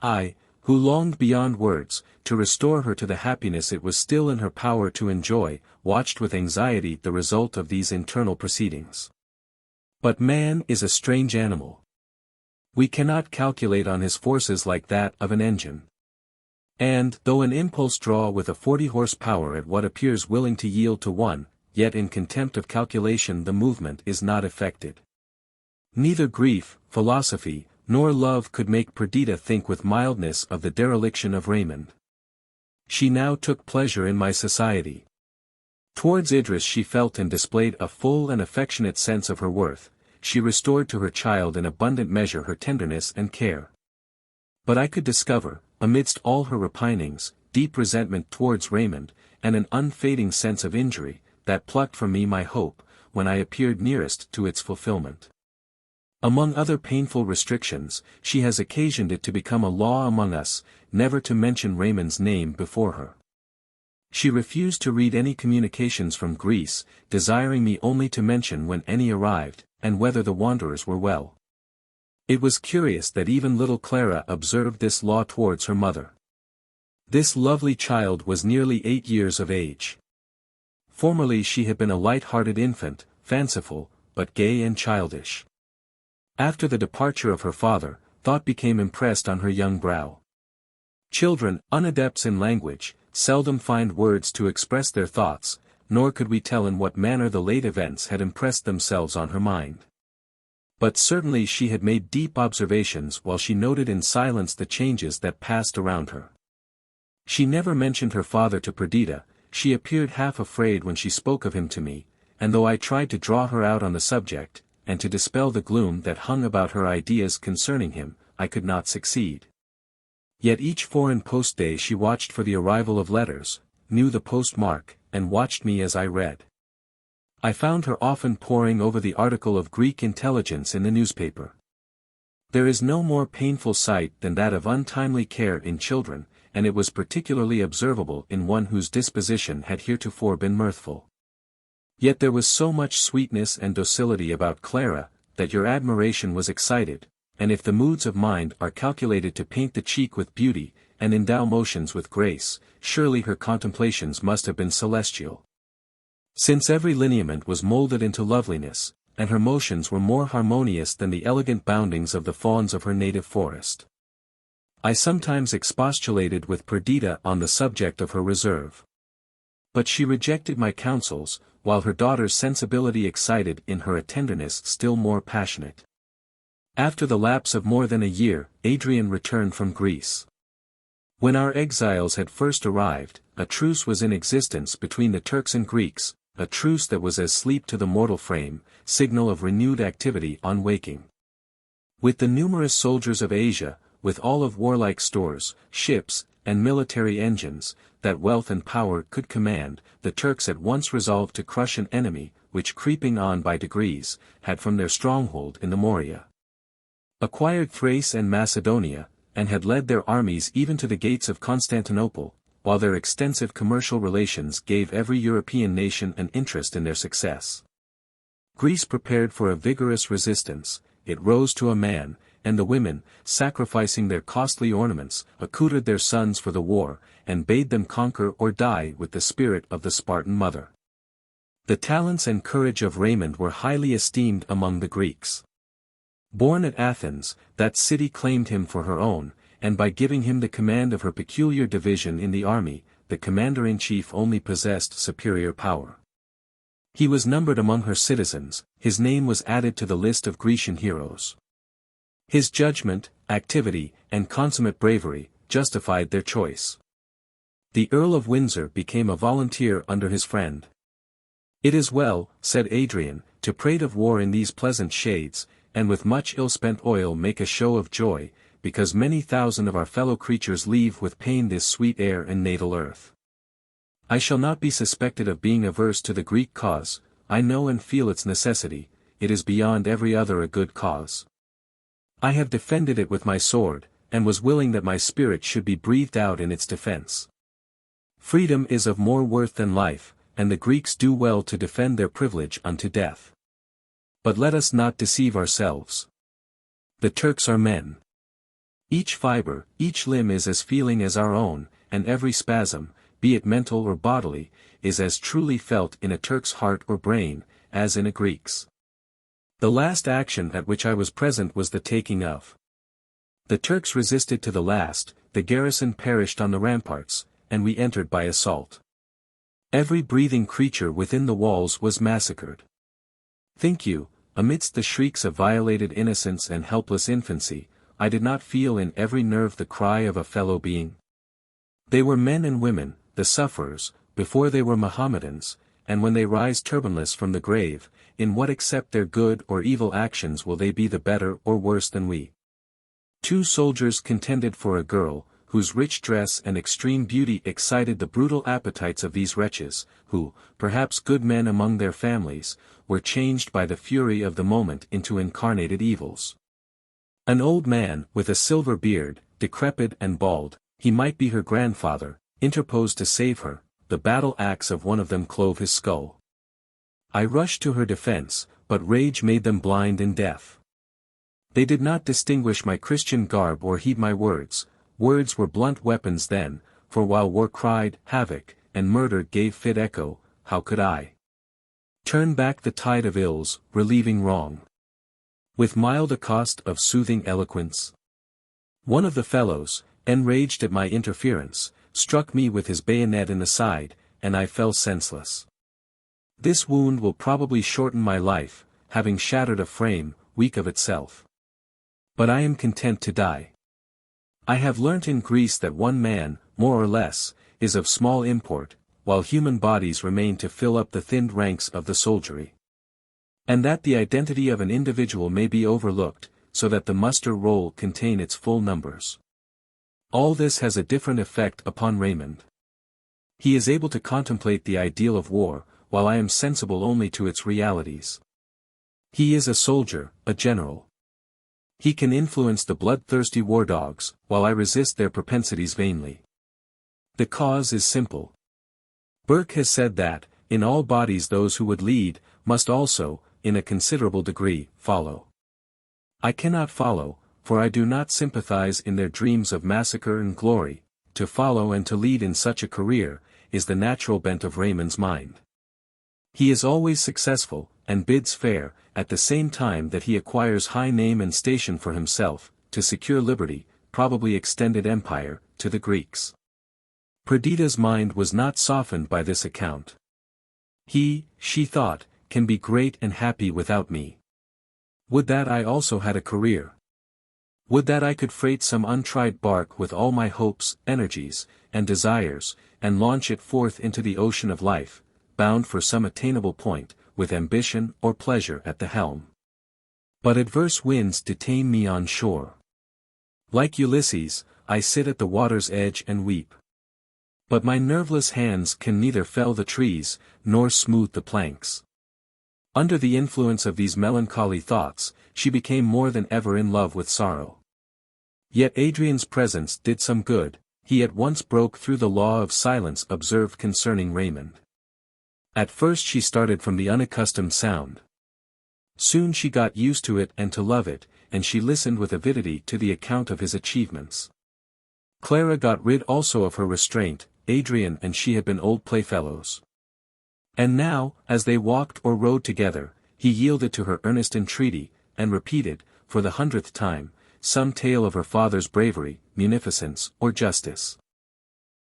I, who longed beyond words, to restore her to the happiness it was still in her power to enjoy, watched with anxiety the result of these internal proceedings. But man is a strange animal. We cannot calculate on his forces like that of an engine. And, though an impulse draw with a 40 horsepower at what appears willing to yield to 1, yet in contempt of calculation the movement is not effected. Neither grief, philosophy, nor love could make Perdita think with mildness of the dereliction of Raymond. She now took pleasure in my society. Towards Idris she felt and displayed a full and affectionate sense of her worth, she restored to her child in abundant measure her tenderness and care. But I could discover, amidst all her repinings, deep resentment towards Raymond, and an unfading sense of injury, that plucked from me my hope, when I appeared nearest to its fulfillment. Among other painful restrictions, she has occasioned it to become a law among us, never to mention Raymond's name before her. She refused to read any communications from Greece, desiring me only to mention when any arrived, and whether the wanderers were well. It was curious that even little Clara observed this law towards her mother. This lovely child was nearly 8 years of age. Formerly she had been a light-hearted infant, fanciful, but gay and childish. After the departure of her father, thought became impressed on her young brow. Children, unadepts in language, seldom find words to express their thoughts, nor could we tell in what manner the late events had impressed themselves on her mind. But certainly she had made deep observations while she noted in silence the changes that passed around her. She never mentioned her father to Perdita, she appeared half afraid when she spoke of him to me, and though I tried to draw her out on the subject, and to dispel the gloom that hung about her ideas concerning him, I could not succeed. Yet each foreign post day she watched for the arrival of letters, knew the postmark, and watched me as I read. I found her often poring over the article of Greek intelligence in the newspaper. There is no more painful sight than that of untimely care in children, and it was particularly observable in one whose disposition had heretofore been mirthful. Yet there was so much sweetness and docility about Clara, that your admiration was excited, and if the moods of mind are calculated to paint the cheek with beauty, and endow motions with grace, surely her contemplations must have been celestial. Since every lineament was moulded into loveliness, and her motions were more harmonious than the elegant boundings of the fawns of her native forest. I sometimes expostulated with Perdita on the subject of her reserve. But she rejected my counsels, while her daughter's sensibility excited in her a tenderness still more passionate. After the lapse of more than a year, Adrian returned from Greece. When our exiles had first arrived, a truce was in existence between the Turks and Greeks, a truce that was as sleep to the mortal frame, signal of renewed activity on waking. With the numerous soldiers of Asia, with all of warlike stores, ships, and military engines, that wealth and power could command, the Turks at once resolved to crush an enemy, which creeping on by degrees, had from their stronghold in the Morea acquired Thrace and Macedonia, and had led their armies even to the gates of Constantinople, while their extensive commercial relations gave every European nation an interest in their success. Greece prepared for a vigorous resistance, it rose to a man, and the women, sacrificing their costly ornaments, accoutred their sons for the war, and bade them conquer or die with the spirit of the Spartan mother. The talents and courage of Raymond were highly esteemed among the Greeks. Born at Athens, that city claimed him for her own, and by giving him the command of her peculiar division in the army, the commander-in-chief only possessed superior power. He was numbered among her citizens, his name was added to the list of Grecian heroes. His judgment, activity, and consummate bravery, justified their choice. The Earl of Windsor became a volunteer under his friend. "It is well," said Adrian, "to prate of war in these pleasant shades, and with much ill-spent oil make a show of joy, because many thousand of our fellow creatures leave with pain this sweet air and natal earth. I shall not be suspected of being averse to the Greek cause, I know and feel its necessity, it is beyond every other a good cause. I have defended it with my sword, and was willing that my spirit should be breathed out in its defense. Freedom is of more worth than life, and the Greeks do well to defend their privilege unto death. But let us not deceive ourselves. The Turks are men. Each fiber, each limb is as feeling as our own, and every spasm, be it mental or bodily, is as truly felt in a Turk's heart or brain, as in a Greek's. The last action at which I was present was the taking of. The Turks resisted to the last, the garrison perished on the ramparts, and we entered by assault. Every breathing creature within the walls was massacred. Think you, amidst the shrieks of violated innocence and helpless infancy, I did not feel in every nerve the cry of a fellow being? They were men and women, the sufferers, before they were Mohammedans, and when they rise turbanless from the grave, in what except their good or evil actions will they be the better or worse than we? Two soldiers contended for a girl, whose rich dress and extreme beauty excited the brutal appetites of these wretches, who, perhaps good men among their families, were changed by the fury of the moment into incarnated evils. An old man, with a silver beard, decrepit and bald, he might be her grandfather, interposed to save her, the battle axe of one of them clove his skull. I rushed to her defense, but rage made them blind and deaf. They did not distinguish my Christian garb or heed my words. Words were blunt weapons then, for while war cried, havoc, and murder gave fit echo, how could I turn back the tide of ills, relieving wrong with mild accost of soothing eloquence? One of the fellows, enraged at my interference, struck me with his bayonet in the side, and I fell senseless. This wound will probably shorten my life, having shattered a frame, weak of itself. But I am content to die. I have learnt in Greece that one man, more or less, is of small import, while human bodies remain to fill up the thinned ranks of the soldiery. And that the identity of an individual may be overlooked, so that the muster roll contain its full numbers. All this has a different effect upon Raymond. He is able to contemplate the ideal of war, while I am sensible only to its realities. He is a soldier, a general. He can influence the bloodthirsty war dogs, while I resist their propensities vainly. The cause is simple. Burke has said that, in all bodies those who would lead, must also, in a considerable degree, follow. I cannot follow, for I do not sympathize in their dreams of massacre and glory. To follow and to lead in such a career, is the natural bent of Raymond's mind. He is always successful, and bids fair, at the same time that he acquires high name and station for himself, to secure liberty, probably extended empire, to the Greeks. Perdita's mind was not softened by this account. She thought, can be great and happy without me. Would that I also had a career. Would that I could freight some untried bark with all my hopes, energies, and desires, and launch it forth into the ocean of life, bound for some attainable point, with ambition or pleasure at the helm. But adverse winds detain me on shore. Like Ulysses, I sit at the water's edge and weep. But my nerveless hands can neither fell the trees, nor smooth the planks. Under the influence of these melancholy thoughts, she became more than ever in love with sorrow. Yet Adrian's presence did some good. He at once broke through the law of silence observed concerning Raymond. At first she started from the unaccustomed sound. Soon she got used to it and to love it, and she listened with avidity to the account of his achievements. Clara got rid also of her restraint. Adrian and she had been old playfellows. And now, as they walked or rode together, he yielded to her earnest entreaty, and repeated, for the 100th time, some tale of her father's bravery, munificence, or justice.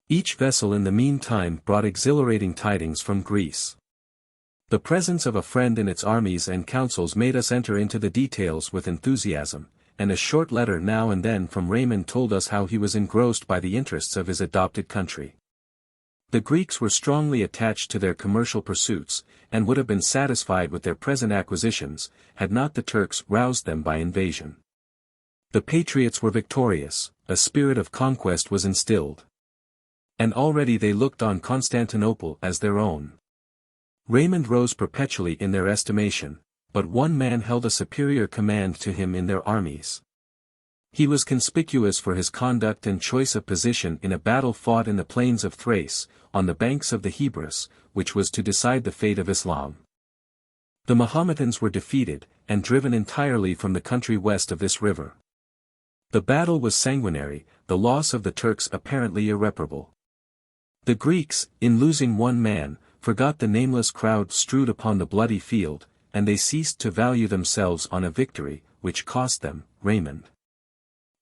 Each vessel in the meantime brought exhilarating tidings from Greece. The presence of a friend in its armies and councils made us enter into the details with enthusiasm, and a short letter now and then from Raymond told us how he was engrossed by the interests of his adopted country. The Greeks were strongly attached to their commercial pursuits, and would have been satisfied with their present acquisitions, had not the Turks roused them by invasion. The patriots were victorious, a spirit of conquest was instilled. And already they looked on Constantinople as their own. Raymond rose perpetually in their estimation, but one man held a superior command to him in their armies. He was conspicuous for his conduct and choice of position in a battle fought in the plains of Thrace, on the banks of the Hebrus, which was to decide the fate of Islam. The Mahometans were defeated, and driven entirely from the country west of this river. The battle was sanguinary, the loss of the Turks apparently irreparable. The Greeks, in losing one man, forgot the nameless crowd strewed upon the bloody field, and they ceased to value themselves on a victory, which cost them, Raymond.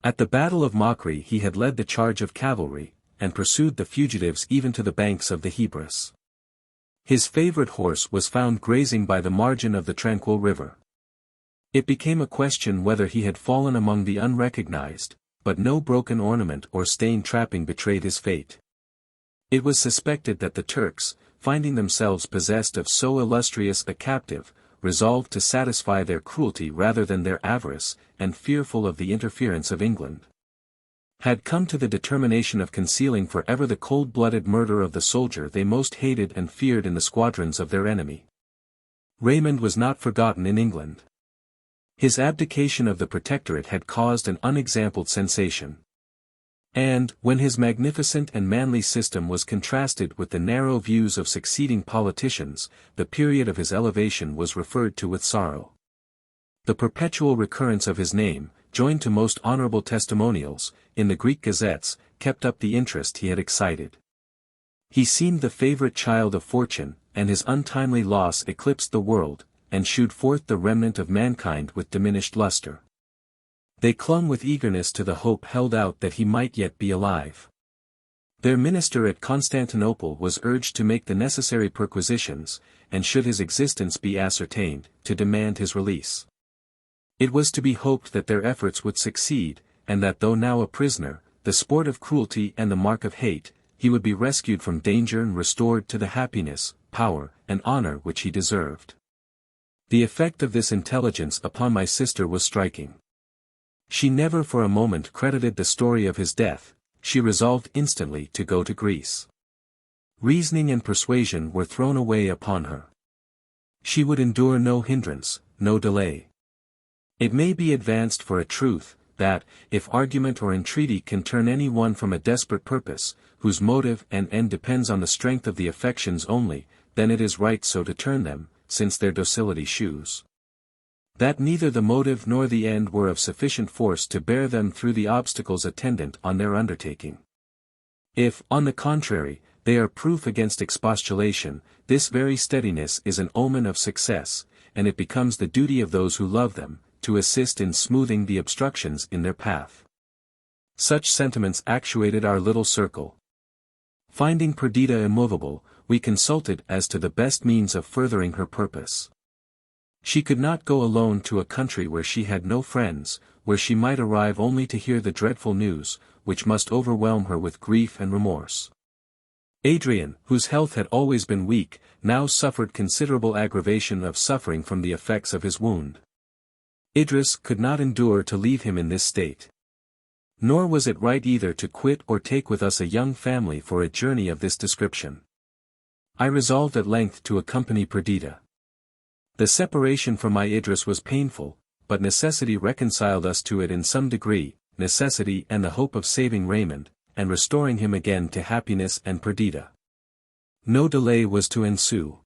At the Battle of Mockery he had led the charge of cavalry, and pursued the fugitives even to the banks of the Hebrus. His favorite horse was found grazing by the margin of the tranquil river. It became a question whether he had fallen among the unrecognized, but no broken ornament or stained trapping betrayed his fate. It was suspected that the Turks, finding themselves possessed of so illustrious a captive, resolved to satisfy their cruelty rather than their avarice, and fearful of the interference of England, had come to the determination of concealing forever the cold-blooded murder of the soldier they most hated and feared in the squadrons of their enemy. Raymond was not forgotten in England. His abdication of the Protectorate had caused an unexampled sensation. And, when his magnificent and manly system was contrasted with the narrow views of succeeding politicians, the period of his elevation was referred to with sorrow. The perpetual recurrence of his name, joined to most honorable testimonials, in the Greek gazettes, kept up the interest he had excited. He seemed the favorite child of fortune, and his untimely loss eclipsed the world, and shewed forth the remnant of mankind with diminished luster. They clung with eagerness to the hope held out that he might yet be alive. Their minister at Constantinople was urged to make the necessary perquisitions, and should his existence be ascertained, to demand his release. It was to be hoped that their efforts would succeed, and that though now a prisoner, the sport of cruelty and the mark of hate, he would be rescued from danger and restored to the happiness, power, and honor which he deserved. The effect of this intelligence upon my sister was striking. She never for a moment credited the story of his death. She resolved instantly to go to Greece. Reasoning and persuasion were thrown away upon her. She would endure no hindrance, no delay. It may be advanced for a truth, that, if argument or entreaty can turn any one from a desperate purpose, whose motive and end depends on the strength of the affections only, then it is right so to turn them, since their docility shews that neither the motive nor the end were of sufficient force to bear them through the obstacles attendant on their undertaking. If, on the contrary, they are proof against expostulation, this very steadiness is an omen of success, and it becomes the duty of those who love them, to assist in smoothing the obstructions in their path. Such sentiments actuated our little circle. Finding Perdita immovable, we consulted as to the best means of furthering her purpose. She could not go alone to a country where she had no friends, where she might arrive only to hear the dreadful news, which must overwhelm her with grief and remorse. Adrian, whose health had always been weak, now suffered considerable aggravation of suffering from the effects of his wound. Idris could not endure to leave him in this state. Nor was it right either to quit or take with us a young family for a journey of this description. I resolved at length to accompany Perdita. The separation from my Idris was painful, but necessity reconciled us to it in some degree, necessity and the hope of saving Raymond, and restoring him again to happiness and Perdita. No delay was to ensue.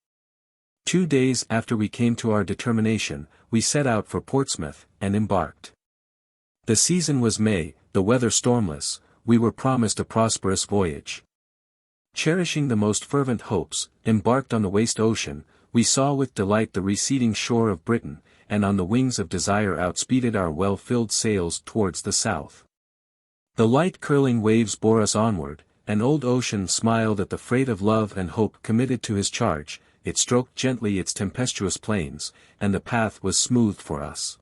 2 days after we came to our determination, we set out for Portsmouth, and embarked. The season was May, the weather stormless, we were promised a prosperous voyage. Cherishing the most fervent hopes, embarked on the waste ocean, we saw with delight the receding shore of Britain, and on the wings of desire outspeeded our well-filled sails towards the south. The light curling waves bore us onward, and old ocean smiled at the freight of love and hope committed to his charge, it stroked gently its tempestuous plains, and the path was smoothed for us.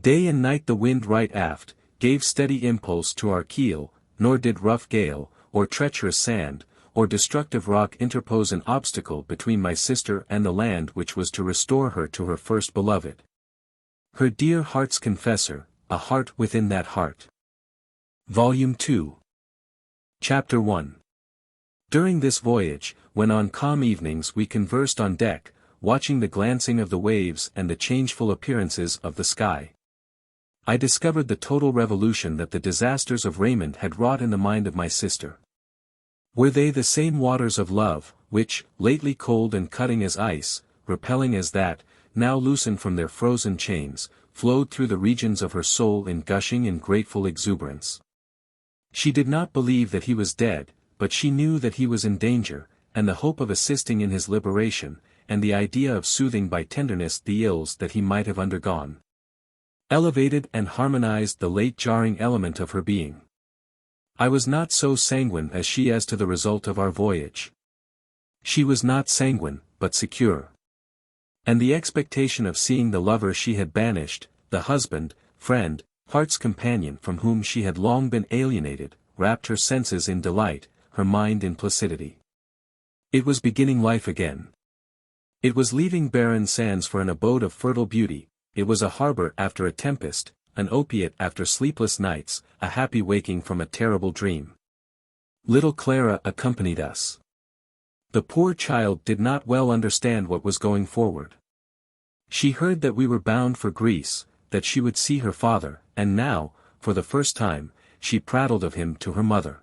Day and night the wind right aft, gave steady impulse to our keel, nor did rough gale, or treacherous sand, or destructive rock interpose an obstacle between my sister and the land which was to restore her to her first beloved. Her dear heart's confessor, a heart within that heart. Volume 2. Chapter 1. During this voyage, when on calm evenings we conversed on deck, watching the glancing of the waves and the changeful appearances of the sky, I discovered the total revolution that the disasters of Raymond had wrought in the mind of my sister. Were they the same waters of love, which, lately cold and cutting as ice, repelling as that, now loosened from their frozen chains, flowed through the regions of her soul in gushing and grateful exuberance? She did not believe that he was dead, but she knew that he was in danger, and the hope of assisting in his liberation, and the idea of soothing by tenderness the ills that he might have undergone, elevated and harmonized the late jarring element of her being. I was not so sanguine as she as to the result of our voyage. She was not sanguine, but secure. And the expectation of seeing the lover she had banished, the husband, friend, heart's companion from whom she had long been alienated, wrapped her senses in delight, her mind in placidity. It was beginning life again. It was leaving barren sands for an abode of fertile beauty, it was a harbor after a tempest, an opiate after sleepless nights, a happy waking from a terrible dream. Little Clara accompanied us. The poor child did not well understand what was going forward. She heard that we were bound for Greece, that she would see her father, and now, for the first time, she prattled of him to her mother.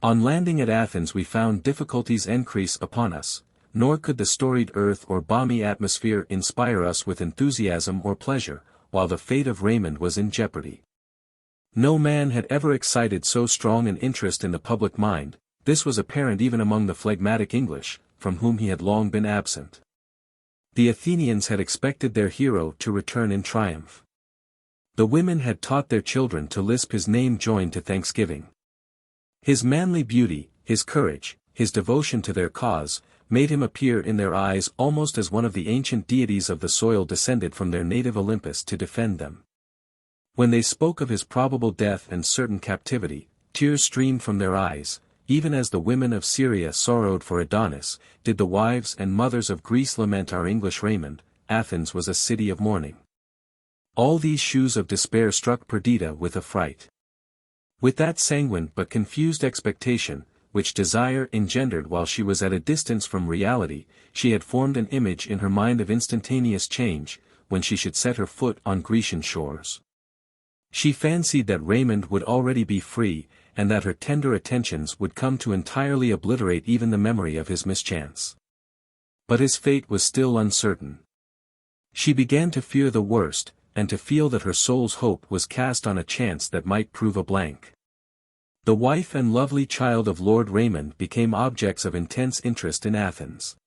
On landing at Athens we found difficulties increase upon us, nor could the storied earth or balmy atmosphere inspire us with enthusiasm or pleasure, while the fate of Raymond was in jeopardy. No man had ever excited so strong an interest in the public mind, this was apparent even among the phlegmatic English, from whom he had long been absent. The Athenians had expected their hero to return in triumph. The women had taught their children to lisp his name joined to thanksgiving. His manly beauty, his courage, his devotion to their cause, made him appear in their eyes almost as one of the ancient deities of the soil descended from their native Olympus to defend them. When they spoke of his probable death and certain captivity, tears streamed from their eyes, even as the women of Syria sorrowed for Adonis, did the wives and mothers of Greece lament our English Raymond. Athens was a city of mourning. All these shoes of despair struck Perdita with affright. With that sanguine but confused expectation, which desire engendered while she was at a distance from reality, she had formed an image in her mind of instantaneous change, when she should set her foot on Grecian shores. She fancied that Raymond would already be free, and that her tender attentions would come to entirely obliterate even the memory of his mischance. But his fate was still uncertain. She began to fear the worst, and to feel that her soul's hope was cast on a chance that might prove a blank. The wife and lovely child of Lord Raymond became objects of intense interest in Athens.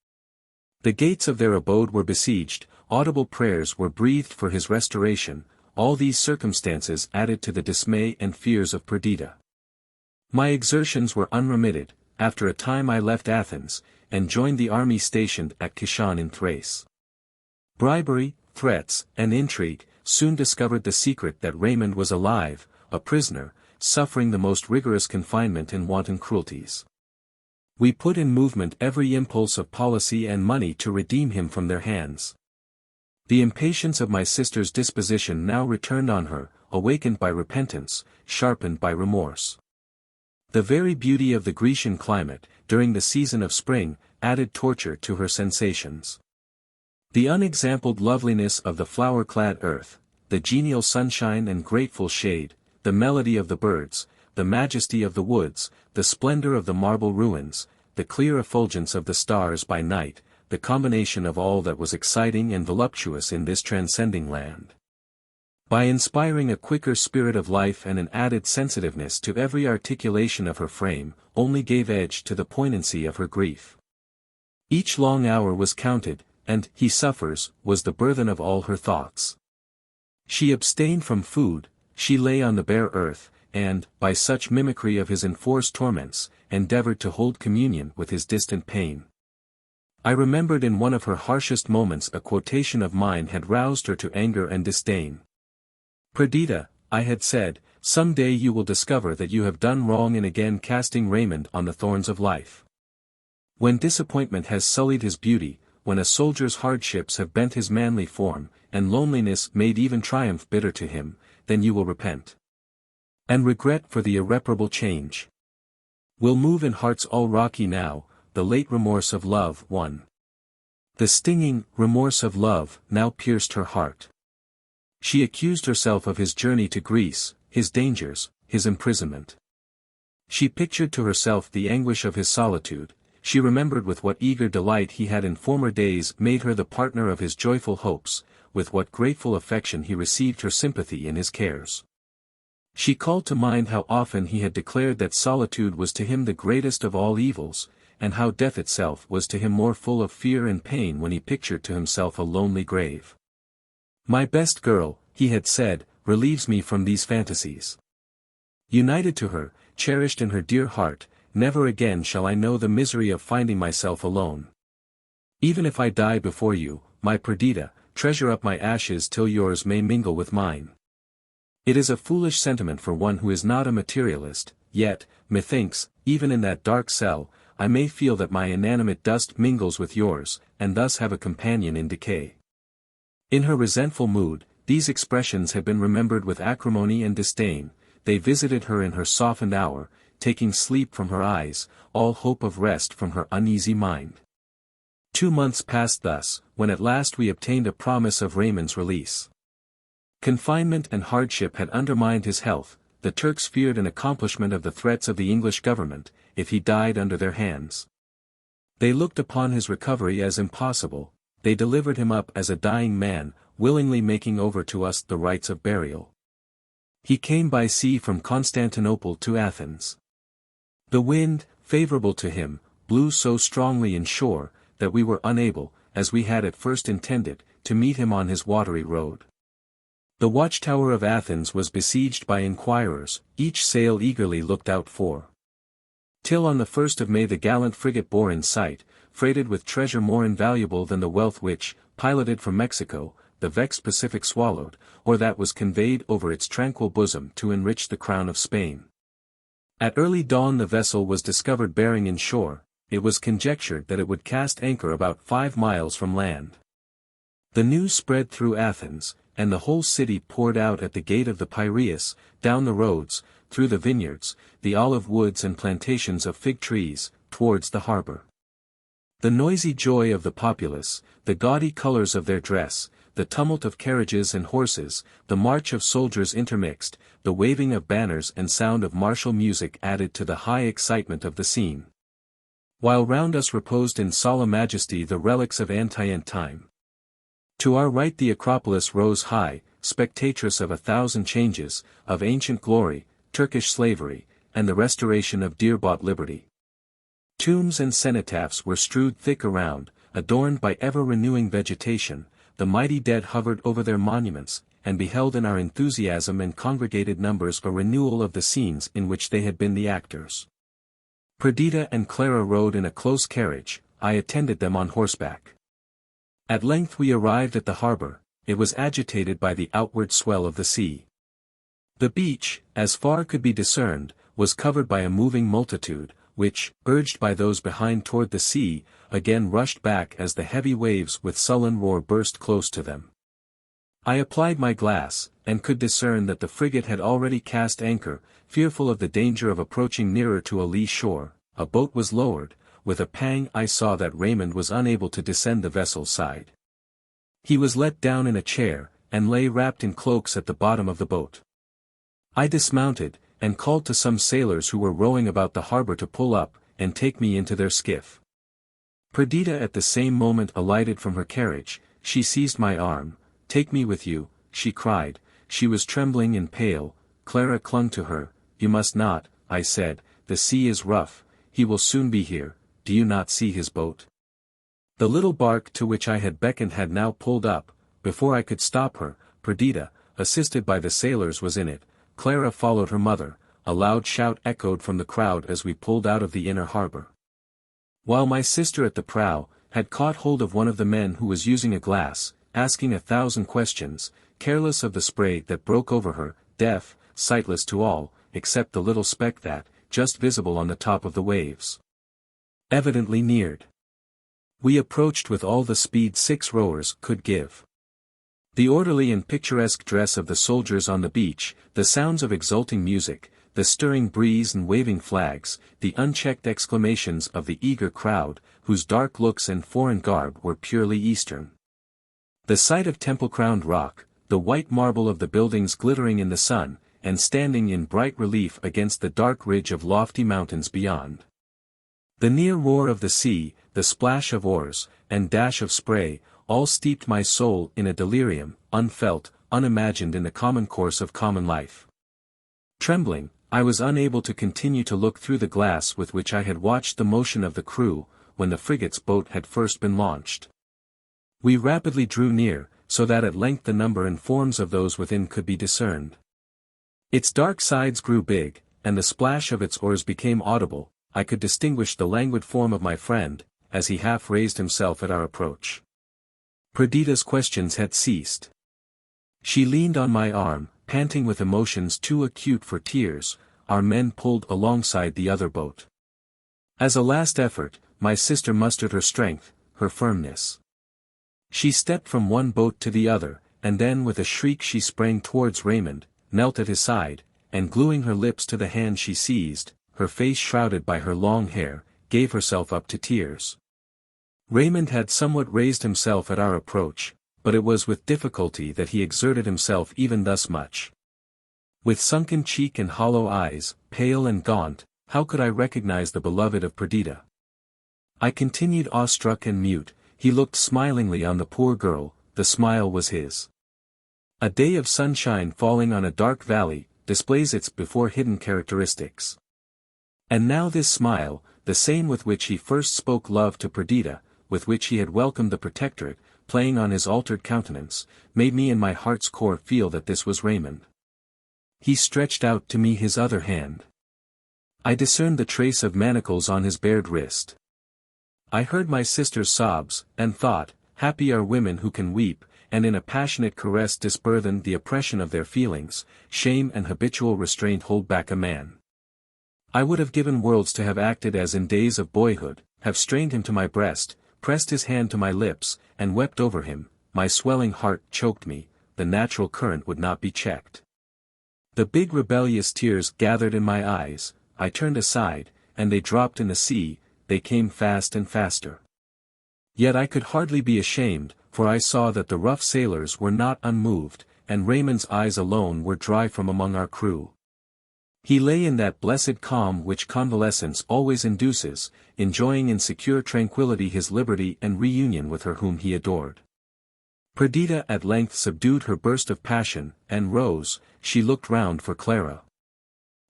The gates of their abode were besieged, audible prayers were breathed for his restoration. All these circumstances added to the dismay and fears of Perdita. My exertions were unremitted. After a time I left Athens, and joined the army stationed at Kishon in Thrace. Bribery, threats, and intrigue soon discovered the secret that Raymond was alive, a prisoner, suffering the most rigorous confinement and wanton cruelties. We put in movement every impulse of policy and money to redeem him from their hands. The impatience of my sister's disposition now returned on her, awakened by repentance, sharpened by remorse. The very beauty of the Grecian climate, during the season of spring, added torture to her sensations. The unexampled loveliness of the flower-clad earth, the genial sunshine and grateful shade, the melody of the birds, the majesty of the woods, the splendor of the marble ruins, the clear effulgence of the stars by night, the combination of all that was exciting and voluptuous in this transcending land. By inspiring a quicker spirit of life and an added sensitiveness to every articulation of her frame, only gave edge to the poignancy of her grief. Each long hour was counted, and "he suffers" was the burthen of all her thoughts. She abstained from food, she lay on the bare earth, and, by such mimicry of his enforced torments, endeavored to hold communion with his distant pain. I remembered in one of her harshest moments a quotation of mine had roused her to anger and disdain. "Perdita," I had said, "some day you will discover that you have done wrong in again casting Raymond on the thorns of life. When disappointment has sullied his beauty, when a soldier's hardships have bent his manly form, and loneliness made even triumph bitter to him, then you will repent. And regret for the irreparable change will move in hearts all rocky now, the late remorse of love won." The stinging remorse of love now pierced her heart. She accused herself of his journey to Greece, his dangers, his imprisonment. She pictured to herself the anguish of his solitude. She remembered with what eager delight he had in former days made her the partner of his joyful hopes, with what grateful affection he received her sympathy in his cares. She called to mind how often he had declared that solitude was to him the greatest of all evils, and how death itself was to him more full of fear and pain when he pictured to himself a lonely grave. "My best girl," he had said, "relieves me from these fantasies. United to her, cherished in her dear heart, never again shall I know the misery of finding myself alone. Even if I die before you, my Perdita, treasure up my ashes till yours may mingle with mine." It is a foolish sentiment for one who is not a materialist, yet, methinks, even in that dark cell, I may feel that my inanimate dust mingles with yours, and thus have a companion in decay. In her resentful mood, these expressions had been remembered with acrimony and disdain. They visited her in her softened hour, taking sleep from her eyes, all hope of rest from her uneasy mind. 2 months passed thus, when at last we obtained a promise of Raymond's release. Confinement and hardship had undermined his health. The Turks feared an accomplishment of the threats of the English government, if he died under their hands. They looked upon his recovery as impossible. They delivered him up as a dying man, willingly making over to us the rites of burial. He came by sea from Constantinople to Athens. The wind, favorable to him, blew so strongly inshore, that we were unable, as we had at first intended, to meet him on his watery road. The watchtower of Athens was besieged by inquirers, each sail eagerly looked out for. Till on the 1st of May the gallant frigate bore in sight, freighted with treasure more invaluable than the wealth which, piloted from Mexico, the vexed Pacific swallowed, or that was conveyed over its tranquil bosom to enrich the crown of Spain. At early dawn the vessel was discovered bearing in shore. It was conjectured that it would cast anchor about 5 miles from land. The news spread through Athens, and the whole city poured out at the gate of the Piraeus, down the roads, through the vineyards, the olive woods and plantations of fig trees, towards the harbor. The noisy joy of the populace, the gaudy colors of their dress, the tumult of carriages and horses, the march of soldiers intermixed, the waving of banners and sound of martial music added to the high excitement of the scene. While round us reposed in solemn majesty the relics of antient time. To our right the Acropolis rose high, spectatress of 1,000 changes, of ancient glory, Turkish slavery, and the restoration of dear-bought liberty. Tombs and cenotaphs were strewed thick around, adorned by ever-renewing vegetation, the mighty dead hovered over their monuments, and beheld in our enthusiasm and congregated numbers a renewal of the scenes in which they had been the actors. Perdita and Clara rode in a close carriage, I attended them on horseback. At length we arrived at the harbour. It was agitated by the outward swell of the sea. The beach, as far could be discerned, was covered by a moving multitude, which, urged by those behind toward the sea, again rushed back as the heavy waves with sullen roar burst close to them. I applied my glass, and could discern that the frigate had already cast anchor. Fearful of the danger of approaching nearer to a lee shore, a boat was lowered. With a pang I saw that Raymond was unable to descend the vessel's side. He was let down in a chair, and lay wrapped in cloaks at the bottom of the boat. I dismounted, and called to some sailors who were rowing about the harbour to pull up, and take me into their skiff. Perdita at the same moment alighted from her carriage. She seized my arm. "Take me with you," she cried. She was trembling and pale. Clara clung to her. "You must not," I said, "the sea is rough. He will soon be here. Do you not see his boat?" The little bark to which I had beckoned had now pulled up. Before I could stop her, Perdita, assisted by the sailors, was in it. Clara followed her mother. A loud shout echoed from the crowd as we pulled out of the inner harbour. While my sister at the prow, had caught hold of one of the men who was using a glass, asking 1,000 questions, careless of the spray that broke over her, deaf, sightless to all, except the little speck that, just visible on the top of the waves, evidently neared. We approached with all the speed 6 rowers could give. The orderly and picturesque dress of the soldiers on the beach, the sounds of exulting music, the stirring breeze and waving flags, the unchecked exclamations of the eager crowd, whose dark looks and foreign garb were purely Eastern. The sight of temple-crowned rock, the white marble of the buildings glittering in the sun, and standing in bright relief against the dark ridge of lofty mountains beyond. The near roar of the sea, the splash of oars, and dash of spray, all steeped my soul in a delirium, unfelt, unimagined in the common course of common life. Trembling, I was unable to continue to look through the glass with which I had watched the motion of the crew, when the frigate's boat had first been launched. We rapidly drew near, so that at length the number and forms of those within could be discerned. Its dark sides grew big, and the splash of its oars became audible. I could distinguish the languid form of my friend, as he half raised himself at our approach. Perdita's questions had ceased. She leaned on my arm, panting with emotions too acute for tears. Our men pulled alongside the other boat. As a last effort, my sister mustered her strength, her firmness. She stepped from one boat to the other, and then with a shriek she sprang towards Raymond, knelt at his side, and gluing her lips to the hand she seized, her face shrouded by her long hair, gave herself up to tears. Raymond had somewhat raised himself at our approach, but it was with difficulty that he exerted himself even thus much. With sunken cheek and hollow eyes, pale and gaunt, how could I recognize the beloved of Perdita? I continued awestruck and mute. He looked smilingly on the poor girl. The smile was his. A day of sunshine falling on a dark valley, displays its before hidden characteristics. And now this smile, the same with which he first spoke love to Perdita, with which he had welcomed the protectorate, playing on his altered countenance, made me in my heart's core feel that this was Raymond. He stretched out to me his other hand. I discerned the trace of manacles on his bared wrist. I heard my sister's sobs, and thought, happy are women who can weep, and in a passionate caress disburthen the oppression of their feelings. Shame and habitual restraint hold back a man. I would have given worlds to have acted as in days of boyhood, have strained him to my breast, pressed his hand to my lips, and wept over him. My swelling heart choked me. The natural current would not be checked. The big rebellious tears gathered in my eyes. I turned aside, and they dropped in the sea. They came fast and faster. Yet I could hardly be ashamed, for I saw that the rough sailors were not unmoved, and Raymond's eyes alone were dry from among our crew. He lay in that blessed calm which convalescence always induces, enjoying in secure tranquillity his liberty and reunion with her whom he adored. Perdita at length subdued her burst of passion, and rose. She looked round for Clara.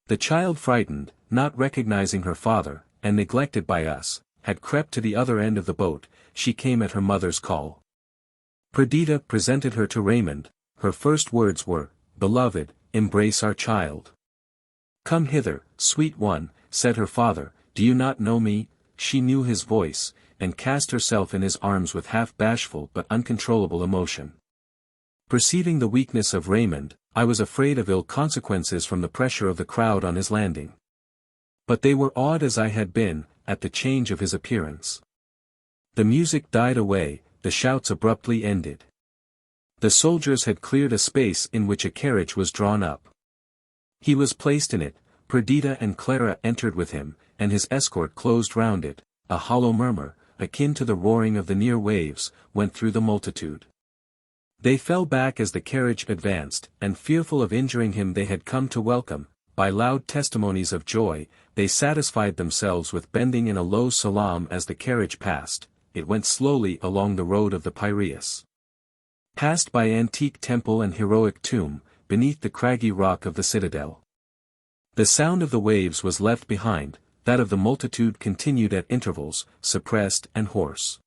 The child, frightened, not recognizing her father, and neglected by us, had crept to the other end of the boat. She came at her mother's call. Perdita presented her to Raymond. Her first words were, "Beloved, embrace our child." "Come hither, sweet one," said her father, "do you not know me?" She knew his voice, and cast herself in his arms with half bashful but uncontrollable emotion. Perceiving the weakness of Raymond, I was afraid of ill consequences from the pressure of the crowd on his landing. But they were awed as I had been, at the change of his appearance. The music died away, the shouts abruptly ended. The soldiers had cleared a space in which a carriage was drawn up. He was placed in it, Perdita and Clara entered with him, and his escort closed round it. A hollow murmur, akin to the roaring of the near waves, went through the multitude. They fell back as the carriage advanced, and fearful of injuring him they had come to welcome. By loud testimonies of joy, they satisfied themselves with bending in a low salaam as the carriage passed. It went slowly along the road of the Piraeus. Passed by antique temple and heroic tomb, beneath the craggy rock of the citadel. The sound of the waves was left behind, that of the multitude continued at intervals, suppressed and hoarse.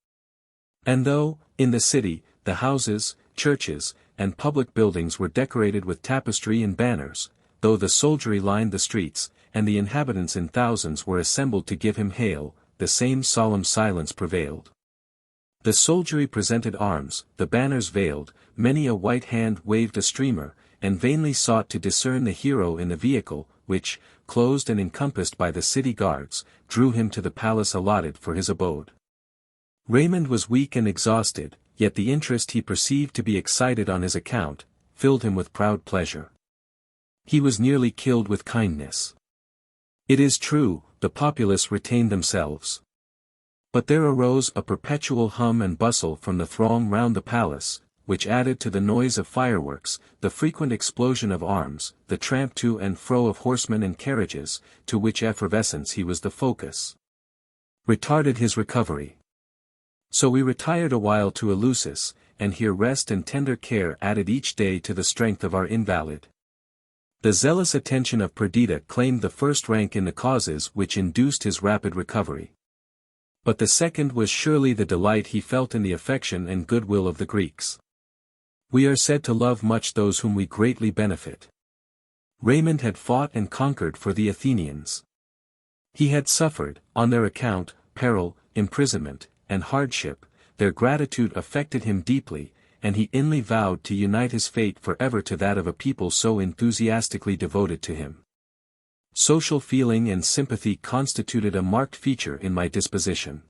And though, in the city, the houses, churches, and public buildings were decorated with tapestry and banners, though the soldiery lined the streets, and the inhabitants in thousands were assembled to give him hail, the same solemn silence prevailed. The soldiery presented arms, the banners veiled, many a white hand waved a streamer, and vainly sought to discern the hero in the vehicle, which, closed and encompassed by the city guards, drew him to the palace allotted for his abode. Raymond was weak and exhausted, yet the interest he perceived to be excited on his account, filled him with proud pleasure. He was nearly killed with kindness. It is true, the populace retained themselves. But there arose a perpetual hum and bustle from the throng round the palace, which added to the noise of fireworks, the frequent explosion of arms, the tramp to and fro of horsemen and carriages, to which effervescence he was the focus. Retarded his recovery. So we retired awhile to Eleusis, and here rest and tender care added each day to the strength of our invalid. The zealous attention of Perdita claimed the first rank in the causes which induced his rapid recovery. But the second was surely the delight he felt in the affection and goodwill of the Greeks. We are said to love much those whom we greatly benefit. Raymond had fought and conquered for the Athenians. He had suffered, on their account, peril, imprisonment, and hardship. Their gratitude affected him deeply, and he inly vowed to unite his fate forever to that of a people so enthusiastically devoted to him. Social feeling and sympathy constituted a marked feature in my disposition.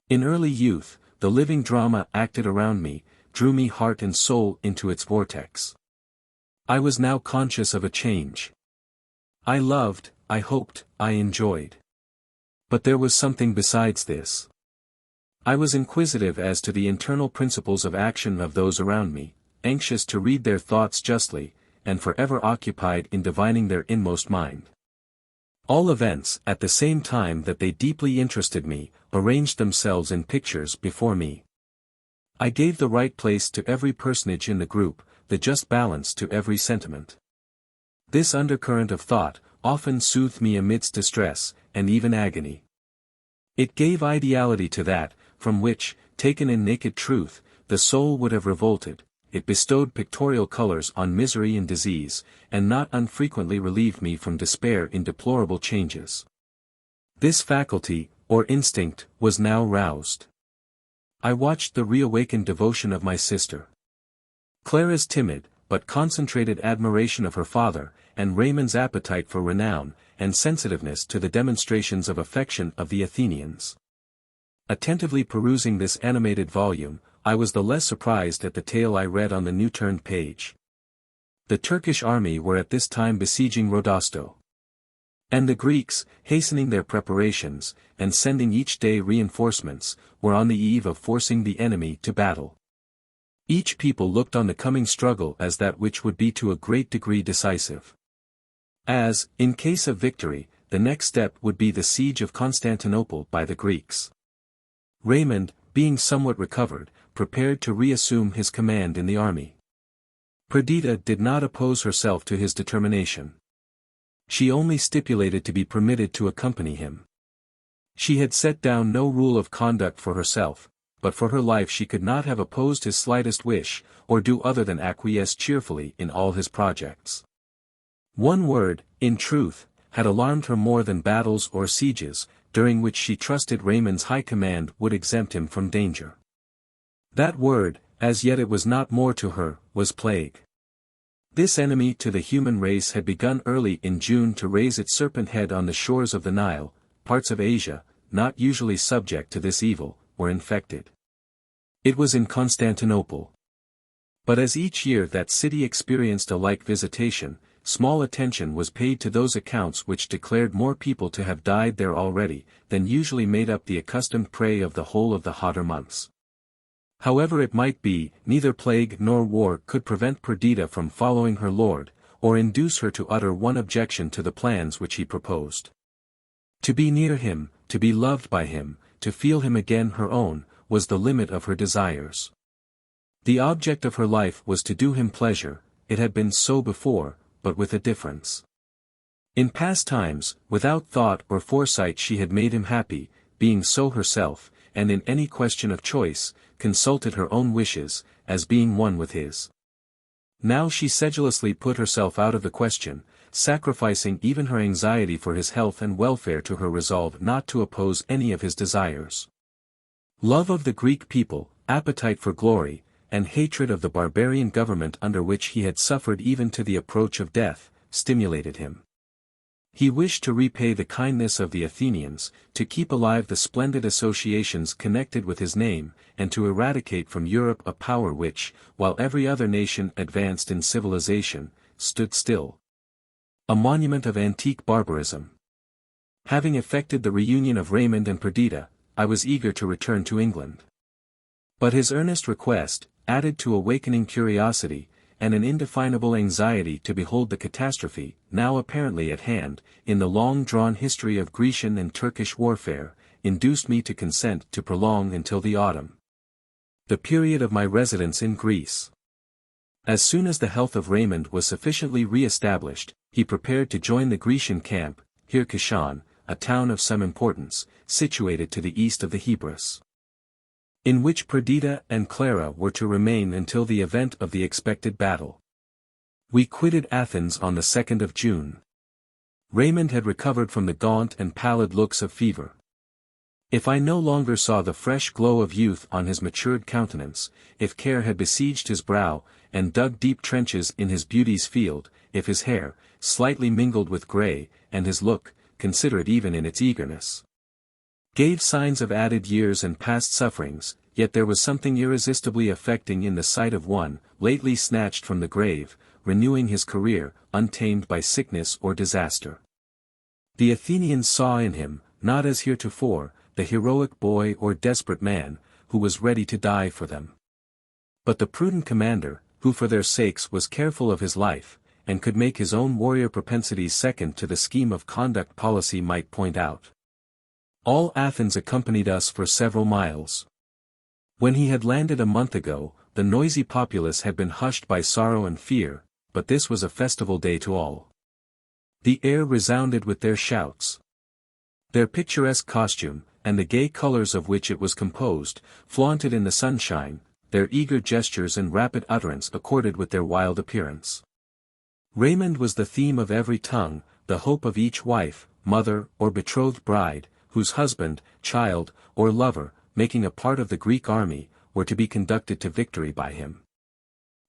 In early youth, the living drama acted around me, drew me heart and soul into its vortex. I was now conscious of a change. I loved, I hoped, I enjoyed. But there was something besides this. I was inquisitive as to the internal principles of action of those around me, anxious to read their thoughts justly, and forever occupied in divining their inmost mind. All events, at the same time that they deeply interested me, arranged themselves in pictures before me. I gave the right place to every personage in the group, the just balance to every sentiment. This undercurrent of thought often soothed me amidst distress, and even agony. It gave ideality to that, from which, taken in naked truth, the soul would have revolted. It bestowed pictorial colors on misery and disease, and not unfrequently relieved me from despair in deplorable changes. This faculty, or instinct, was now roused. I watched the reawakened devotion of my sister. Clara's timid, but concentrated admiration of her father, and Raymond's appetite for renown, and sensitiveness to the demonstrations of affection of the Athenians. Attentively perusing this animated volume, I was the less surprised at the tale I read on the new turned page. The Turkish army were at this time besieging Rodosto. And the Greeks, hastening their preparations, and sending each day reinforcements, were on the eve of forcing the enemy to battle. Each people looked on the coming struggle as that which would be to a great degree decisive. As, in case of victory, the next step would be the siege of Constantinople by the Greeks. Raymond, being somewhat recovered, prepared to reassume his command in the army. Perdita did not oppose herself to his determination. She only stipulated to be permitted to accompany him. She had set down no rule of conduct for herself, but for her life she could not have opposed his slightest wish, or do other than acquiesce cheerfully in all his projects. One word, in truth, had alarmed her more than battles or sieges, during which she trusted Raymond's high command would exempt him from danger. That word, as yet it was not more to her, was plague. This enemy to the human race had begun early in June to raise its serpent head on the shores of the Nile. Parts of Asia, not usually subject to this evil, were infected. It was in Constantinople. But as each year that city experienced a like visitation, small attention was paid to those accounts which declared more people to have died there already, than usually made up the accustomed prey of the whole of the hotter months. However it might be, neither plague nor war could prevent Perdita from following her lord, or induce her to utter one objection to the plans which he proposed. To be near him, to be loved by him, to feel him again her own, was the limit of her desires. The object of her life was to do him pleasure. It had been so before, but with a difference. In past times, without thought or foresight she had made him happy, being so herself, and in any question of choice, consulted her own wishes, as being one with his. Now she sedulously put herself out of the question, sacrificing even her anxiety for his health and welfare to her resolve not to oppose any of his desires. Love of the Greek people, appetite for glory, and hatred of the barbarian government under which he had suffered even to the approach of death, stimulated him. He wished to repay the kindness of the Athenians, to keep alive the splendid associations connected with his name, and to eradicate from Europe a power which, while every other nation advanced in civilization, stood still. A monument of antique barbarism. Having effected the reunion of Raymond and Perdita, I was eager to return to England. But his earnest request, added to awakening curiosity, and an indefinable anxiety to behold the catastrophe, now apparently at hand, in the long-drawn history of Grecian and Turkish warfare, induced me to consent to prolong until the autumn the period of my residence in Greece. As soon as the health of Raymond was sufficiently re-established, he prepared to join the Grecian camp, near Kashan, a town of some importance, situated to the east of the Hebrus, in which Perdita and Clara were to remain until the event of the expected battle. We quitted Athens on the 2nd of June. Raymond had recovered from the gaunt and pallid looks of fever. If I no longer saw the fresh glow of youth on his matured countenance, if care had besieged his brow, and dug deep trenches in his beauty's field, if his hair, slightly mingled with grey, and his look, considerate even in its eagerness, gave signs of added years and past sufferings, yet there was something irresistibly affecting in the sight of one, lately snatched from the grave, renewing his career, untamed by sickness or disaster. The Athenians saw in him, not as heretofore, the heroic boy or desperate man, who was ready to die for them, but the prudent commander, who for their sakes was careful of his life, and could make his own warrior propensities second to the scheme of conduct policy might point out. All Athens accompanied us for several miles. When he had landed a month ago, the noisy populace had been hushed by sorrow and fear, but this was a festival day to all. The air resounded with their shouts. Their picturesque costume, and the gay colors of which it was composed, flaunted in the sunshine, their eager gestures and rapid utterance accorded with their wild appearance. Raymond was the theme of every tongue, the hope of each wife, mother, or betrothed bride, whose husband, child, or lover, making a part of the Greek army, were to be conducted to victory by him.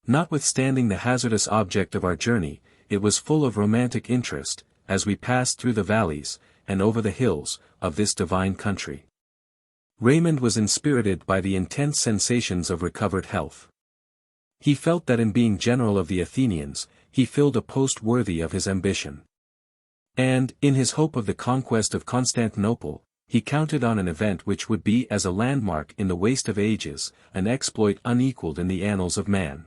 Notwithstanding the hazardous object of our journey, it was full of romantic interest, as we passed through the valleys, and over the hills, of this divine country. Raymond was inspirited by the intense sensations of recovered health. He felt that in being general of the Athenians, he filled a post worthy of his ambition. And, in his hope of the conquest of Constantinople, he counted on an event which would be as a landmark in the waste of ages, an exploit unequaled in the annals of man.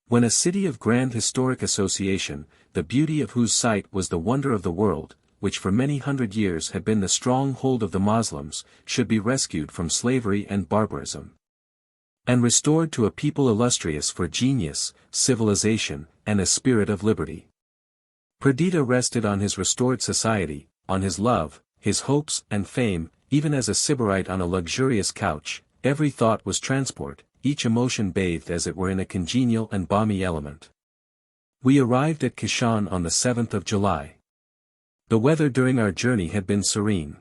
When a city of grand historic association, the beauty of whose site was the wonder of the world, which for many hundred years had been the stronghold of the Moslems, should be rescued from slavery and barbarism, and restored to a people illustrious for genius, civilization, and a spirit of liberty. Perdita rested on his restored society, on his love, his hopes and fame, even as a sybarite on a luxurious couch, every thought was transport, each emotion bathed as it were in a congenial and balmy element. We arrived at Kishan on the 7th of July. The weather during our journey had been serene.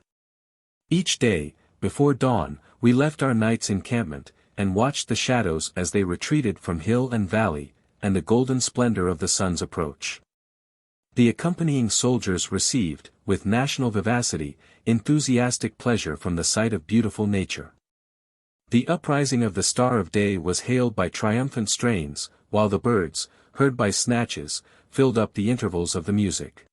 Each day, before dawn, we left our night's encampment, and watched the shadows as they retreated from hill and valley, and the golden splendor of the sun's approach. The accompanying soldiers received, with national vivacity, enthusiastic pleasure from the sight of beautiful nature. The uprising of the star of day was hailed by triumphant strains, while the birds, heard by snatches, filled up the intervals of the music.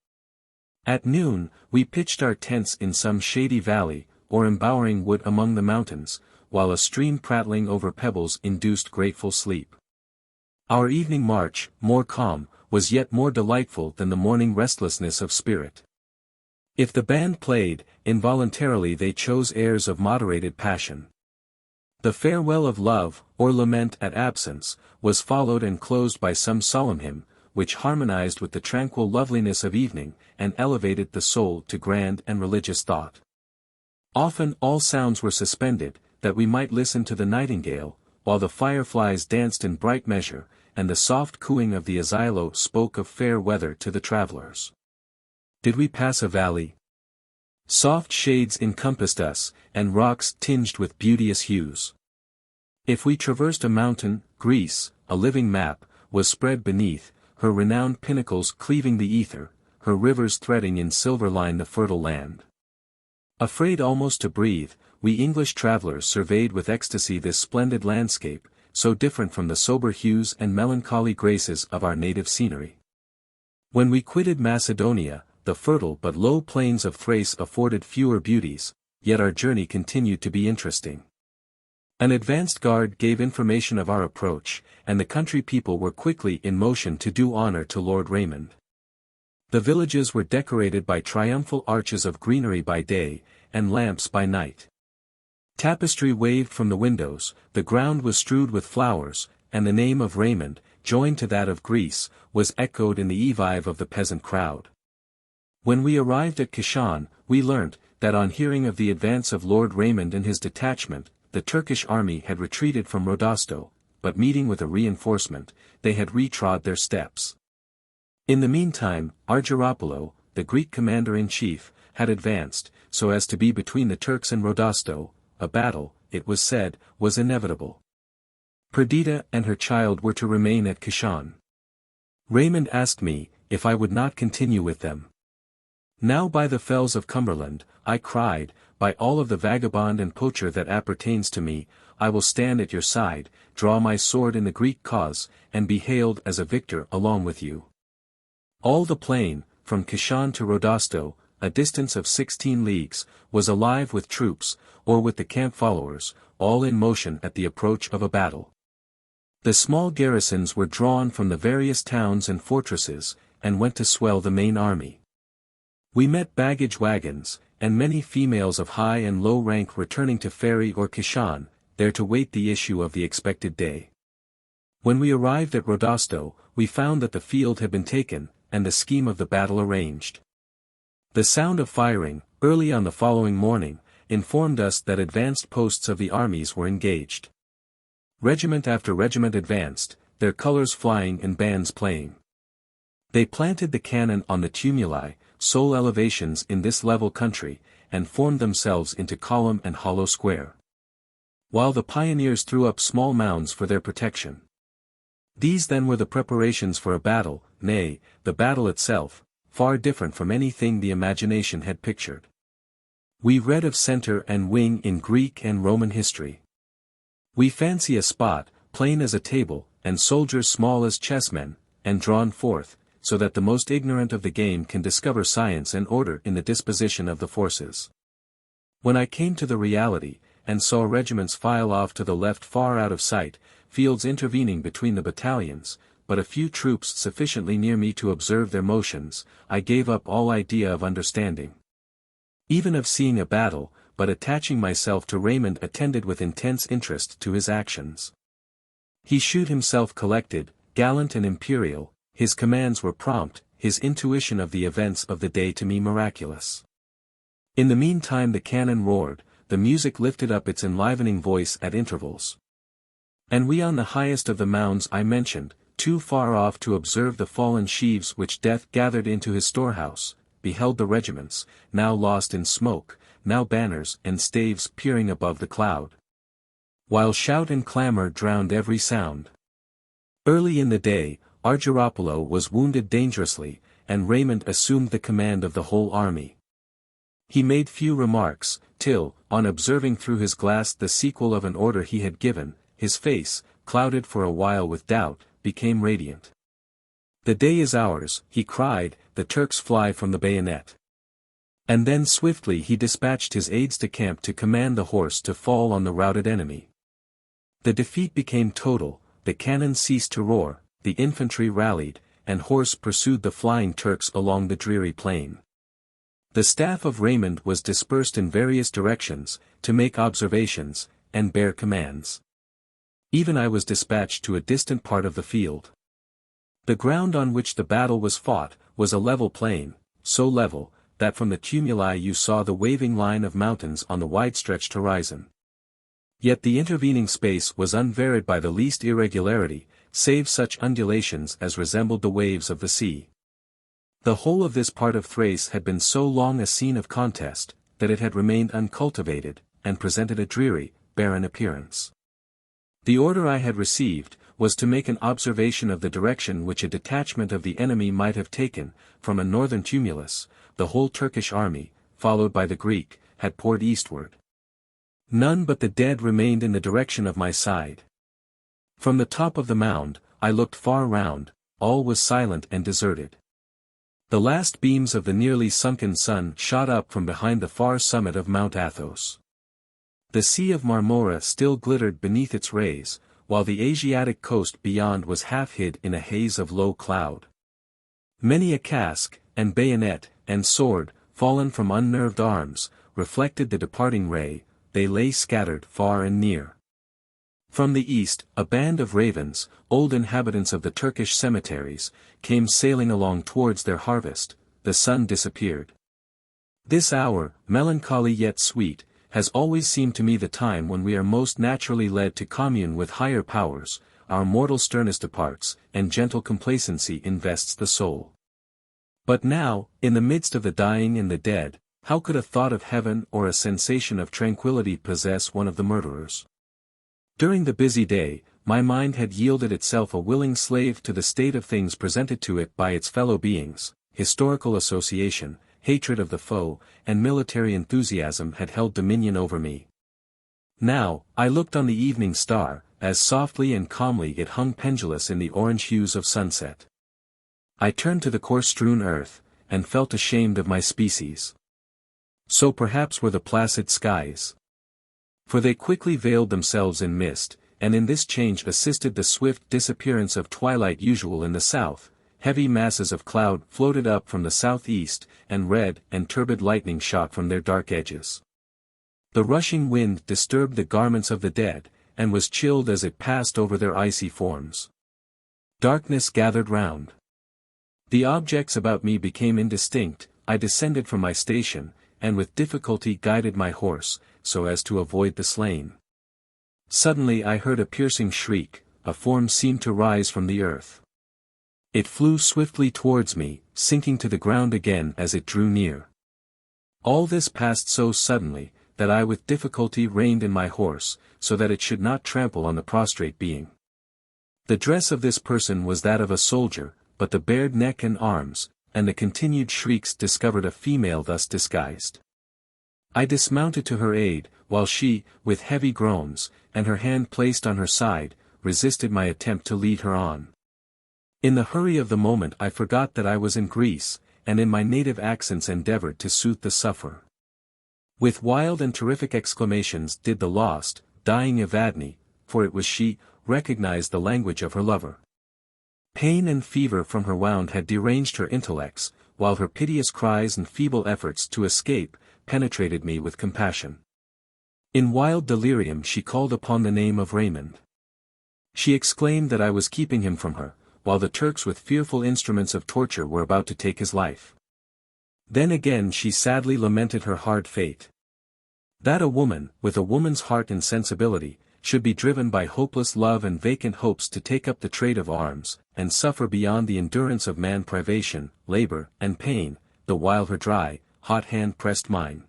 At noon, we pitched our tents in some shady valley, or embowering wood among the mountains, while a stream prattling over pebbles induced grateful sleep. Our evening march, more calm, was yet more delightful than the morning restlessness of spirit. If the band played, involuntarily they chose airs of moderated passion. The farewell of love, or lament at absence, was followed and closed by some solemn hymn, which harmonized with the tranquil loveliness of evening, and elevated the soul to grand and religious thought. Often all sounds were suspended, that we might listen to the nightingale, while the fireflies danced in bright measure, and the soft cooing of the asilo spoke of fair weather to the travelers. Did we pass a valley? Soft shades encompassed us, and rocks tinged with beauteous hues. If we traversed a mountain, Greece, a living map, was spread beneath, her renowned pinnacles cleaving the ether, her rivers threading in silver line the fertile land. Afraid almost to breathe, we English travelers surveyed with ecstasy this splendid landscape, so different from the sober hues and melancholy graces of our native scenery. When we quitted Macedonia, the fertile but low plains of Thrace afforded fewer beauties, yet our journey continued to be interesting. An advanced guard gave information of our approach, and the country people were quickly in motion to do honor to Lord Raymond. The villages were decorated by triumphal arches of greenery by day, and lamps by night. Tapestry waved from the windows, the ground was strewed with flowers, and the name of Raymond, joined to that of Greece, was echoed in the evive of the peasant crowd. When we arrived at Kishan, we learnt, that on hearing of the advance of Lord Raymond and his detachment, the Turkish army had retreated from Rodosto, but meeting with a reinforcement, they had retrod their steps. In the meantime, Argyropoulo, the Greek commander-in-chief, had advanced, so as to be between the Turks and Rodosto. A battle, it was said, was inevitable. Perdita and her child were to remain at Kishan. Raymond asked me, if I would not continue with them. Now by the fells of Cumberland, I cried, by all of the vagabond and poacher that appertains to me, I will stand at your side, draw my sword in the Greek cause, and be hailed as a victor along with you. All the plain, from Kishan to Rodosto, a distance of 16 leagues, was alive with troops, or with the camp followers, all in motion at the approach of a battle. The small garrisons were drawn from the various towns and fortresses, and went to swell the main army. We met baggage wagons, and many females of high and low rank returning to Ferry or Kishan, there to wait the issue of the expected day. When we arrived at Rodosto, we found that the field had been taken, and the scheme of the battle arranged. The sound of firing, early on the following morning, informed us that advanced posts of the armies were engaged. Regiment after regiment advanced, their colors flying and bands playing. They planted the cannon on the tumuli, sole elevations in this level country, and formed themselves into column and hollow square. While the pioneers threw up small mounds for their protection. These then were the preparations for a battle, nay, the battle itself, far different from anything the imagination had pictured. We read of center and wing in Greek and Roman history. We fancy a spot, plain as a table, and soldiers small as chessmen, and drawn forth, so that the most ignorant of the game can discover science and order in the disposition of the forces. When I came to the reality, and saw regiments file off to the left far out of sight, fields intervening between the battalions, but a few troops sufficiently near me to observe their motions, I gave up all idea of understanding. Even of seeing a battle, but attaching myself to Raymond attended with intense interest to his actions. He shewed himself collected, gallant and imperial, his commands were prompt, his intuition of the events of the day to me miraculous. In the meantime the cannon roared, the music lifted up its enlivening voice at intervals. And we on the highest of the mounds I mentioned, too far off to observe the fallen sheaves which death gathered into his storehouse, beheld the regiments, now lost in smoke, now banners and staves peering above the cloud. While shout and clamor drowned every sound. Early in the day, Argyropoulo was wounded dangerously, and Raymond assumed the command of the whole army. He made few remarks, till, on observing through his glass the sequel of an order he had given, his face, clouded for a while with doubt, became radiant. "The day is ours," he cried, "the Turks fly from the bayonet." And then swiftly he dispatched his aides-de-camp to command the horse to fall on the routed enemy. The defeat became total, the cannon ceased to roar, the infantry rallied, and horse pursued the flying Turks along the dreary plain. The staff of Raymond was dispersed in various directions, to make observations, and bear commands. Even I was dispatched to a distant part of the field. The ground on which the battle was fought, was a level plain, so level, that from the tumuli you saw the waving line of mountains on the wide-stretched horizon. Yet the intervening space was unvaried by the least irregularity, save such undulations as resembled the waves of the sea. The whole of this part of Thrace had been so long a scene of contest, that it had remained uncultivated, and presented a dreary, barren appearance. The order I had received, was to make an observation of the direction which a detachment of the enemy might have taken, from a northern tumulus. The whole Turkish army, followed by the Greek, had poured eastward. None but the dead remained in the direction of my side. From the top of the mound, I looked far round, all was silent and deserted. The last beams of the nearly sunken sun shot up from behind the far summit of Mount Athos. The Sea of Marmora still glittered beneath its rays, while the Asiatic coast beyond was half hid in a haze of low cloud. Many a casque, and bayonet, and sword, fallen from unnerved arms, reflected the departing ray, they lay scattered far and near. From the east, a band of ravens, old inhabitants of the Turkish cemeteries, came sailing along towards their harvest. The sun disappeared. This hour, melancholy yet sweet, has always seemed to me the time when we are most naturally led to commune with higher powers, our mortal sternness departs, and gentle complacency invests the soul. But now, in the midst of the dying and the dead, how could a thought of heaven or a sensation of tranquility possess one of the murderers? During the busy day, my mind had yielded itself a willing slave to the state of things presented to it by its fellow beings. Historical association, hatred of the foe, and military enthusiasm had held dominion over me. Now, I looked on the evening star, as softly and calmly it hung pendulous in the orange hues of sunset. I turned to the corse-strewn earth, and felt ashamed of my species. So perhaps were the placid skies. For they quickly veiled themselves in mist, and in this change assisted the swift disappearance of twilight usual in the south. Heavy masses of cloud floated up from the southeast, and red and turbid lightning shot from their dark edges. The rushing wind disturbed the garments of the dead, and was chilled as it passed over their icy forms. Darkness gathered round. The objects about me became indistinct. I descended from my station, and with difficulty guided my horse, so as to avoid the slain. Suddenly I heard a piercing shriek, a form seemed to rise from the earth. It flew swiftly towards me, sinking to the ground again as it drew near. All this passed so suddenly, that I with difficulty reined in my horse, so that it should not trample on the prostrate being. The dress of this person was that of a soldier, but the bared neck and arms, and the continued shrieks discovered a female thus disguised. I dismounted to her aid, while she, with heavy groans, and her hand placed on her side, resisted my attempt to lead her on. In the hurry of the moment I forgot that I was in Greece, and in my native accents endeavored to soothe the sufferer. With wild and terrific exclamations did the lost, dying Evadne, for it was she, recognize the language of her lover. Pain and fever from her wound had deranged her intellects, while her piteous cries and feeble efforts to escape, penetrated me with compassion. In wild delirium she called upon the name of Raymond. She exclaimed that I was keeping him from her, while the Turks with fearful instruments of torture were about to take his life. Then again she sadly lamented her hard fate. That a woman, with a woman's heart and sensibility, should be driven by hopeless love and vacant hopes to take up the trade of arms, and suffer beyond the endurance of man privation, labor, and pain, the while her dry, hot hand pressed mine.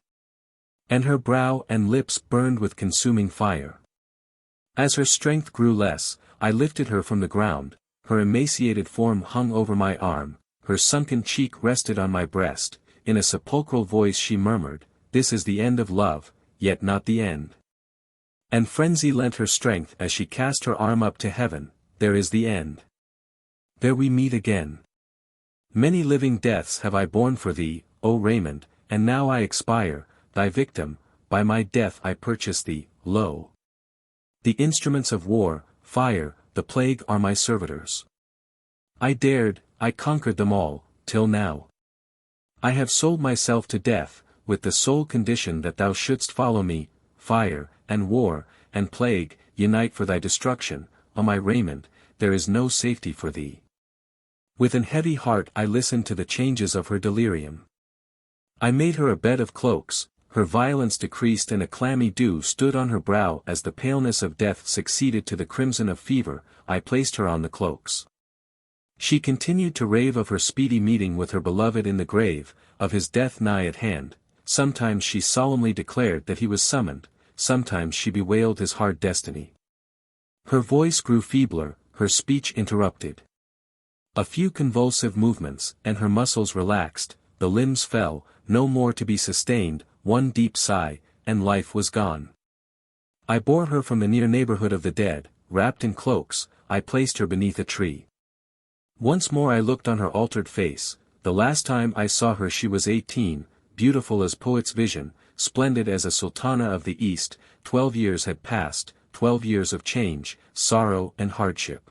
And her brow and lips burned with consuming fire. As her strength grew less, I lifted her from the ground, her emaciated form hung over my arm, her sunken cheek rested on my breast, in a sepulchral voice she murmured, "This is the end of love, yet not the end." And frenzy lent her strength as she cast her arm up to heaven, "There is the end. There we meet again. Many living deaths have I borne for thee, O Raymond, and now I expire, thy victim, by my death I purchase thee, lo. The instruments of war, fire, the plague are my servitors. I conquered them all, till now. I have sold myself to death, with the sole condition that thou shouldst follow me, fire, and war, and plague, unite for thy destruction, O my Raymond, there is no safety for thee." With an heavy heart I listened to the changes of her delirium. I made her a bed of cloaks, her violence decreased and a clammy dew stood on her brow as the paleness of death succeeded to the crimson of fever. I placed her on the cloaks. She continued to rave of her speedy meeting with her beloved in the grave, of his death nigh at hand. Sometimes she solemnly declared that he was summoned, sometimes she bewailed his hard destiny. Her voice grew feebler, her speech interrupted. A few convulsive movements, and her muscles relaxed, the limbs fell, no more to be sustained, one deep sigh, and life was gone. I bore her from the near neighborhood of the dead, wrapped in cloaks, I placed her beneath a tree. Once more I looked on her altered face. The last time I saw her she was 18, beautiful as poet's vision, splendid as a sultana of the East. 12 years had passed, 12 years of change, sorrow and hardship.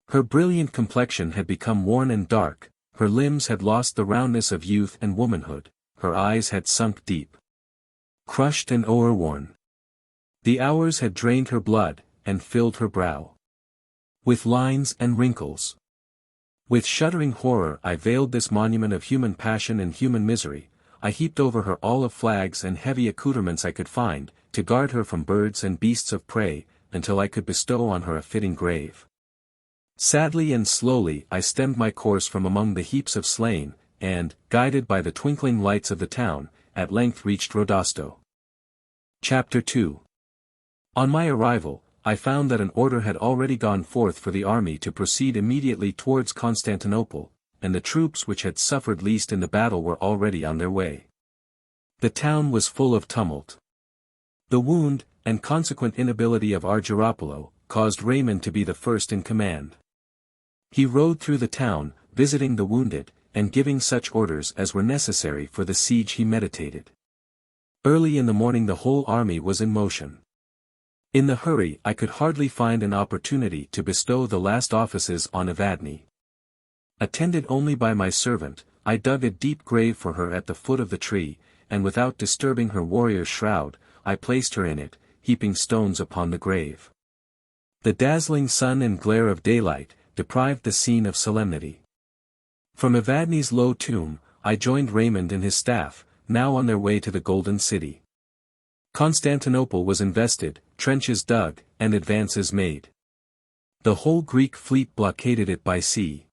Her brilliant complexion had become worn and dark, her limbs had lost the roundness of youth and womanhood, her eyes had sunk deep, crushed and o'erworn. The hours had drained her blood, and filled her brow with lines and wrinkles. With shuddering horror I veiled this monument of human passion and human misery. I heaped over her all of flags and heavy accoutrements I could find, to guard her from birds and beasts of prey, until I could bestow on her a fitting grave. Sadly and slowly I stemmed my course from among the heaps of slain, and, guided by the twinkling lights of the town, at length reached Rodosto. Chapter 2. On my arrival, I found that an order had already gone forth for the army to proceed immediately towards Constantinople, and the troops which had suffered least in the battle were already on their way. The town was full of tumult. The wound, and consequent inability of Argyropoulo, caused Raymond to be the first in command. He rode through the town, visiting the wounded, and giving such orders as were necessary for the siege he meditated. Early in the morning the whole army was in motion. In the hurry I could hardly find an opportunity to bestow the last offices on Evadne. Attended only by my servant, I dug a deep grave for her at the foot of the tree, and without disturbing her warrior's shroud, I placed her in it, heaping stones upon the grave. The dazzling sun and glare of daylight deprived the scene of solemnity. From Evadne's low tomb, I joined Raymond and his staff, now on their way to the Golden City. Constantinople was invested, trenches dug, and advances made. The whole Greek fleet blockaded it by sea.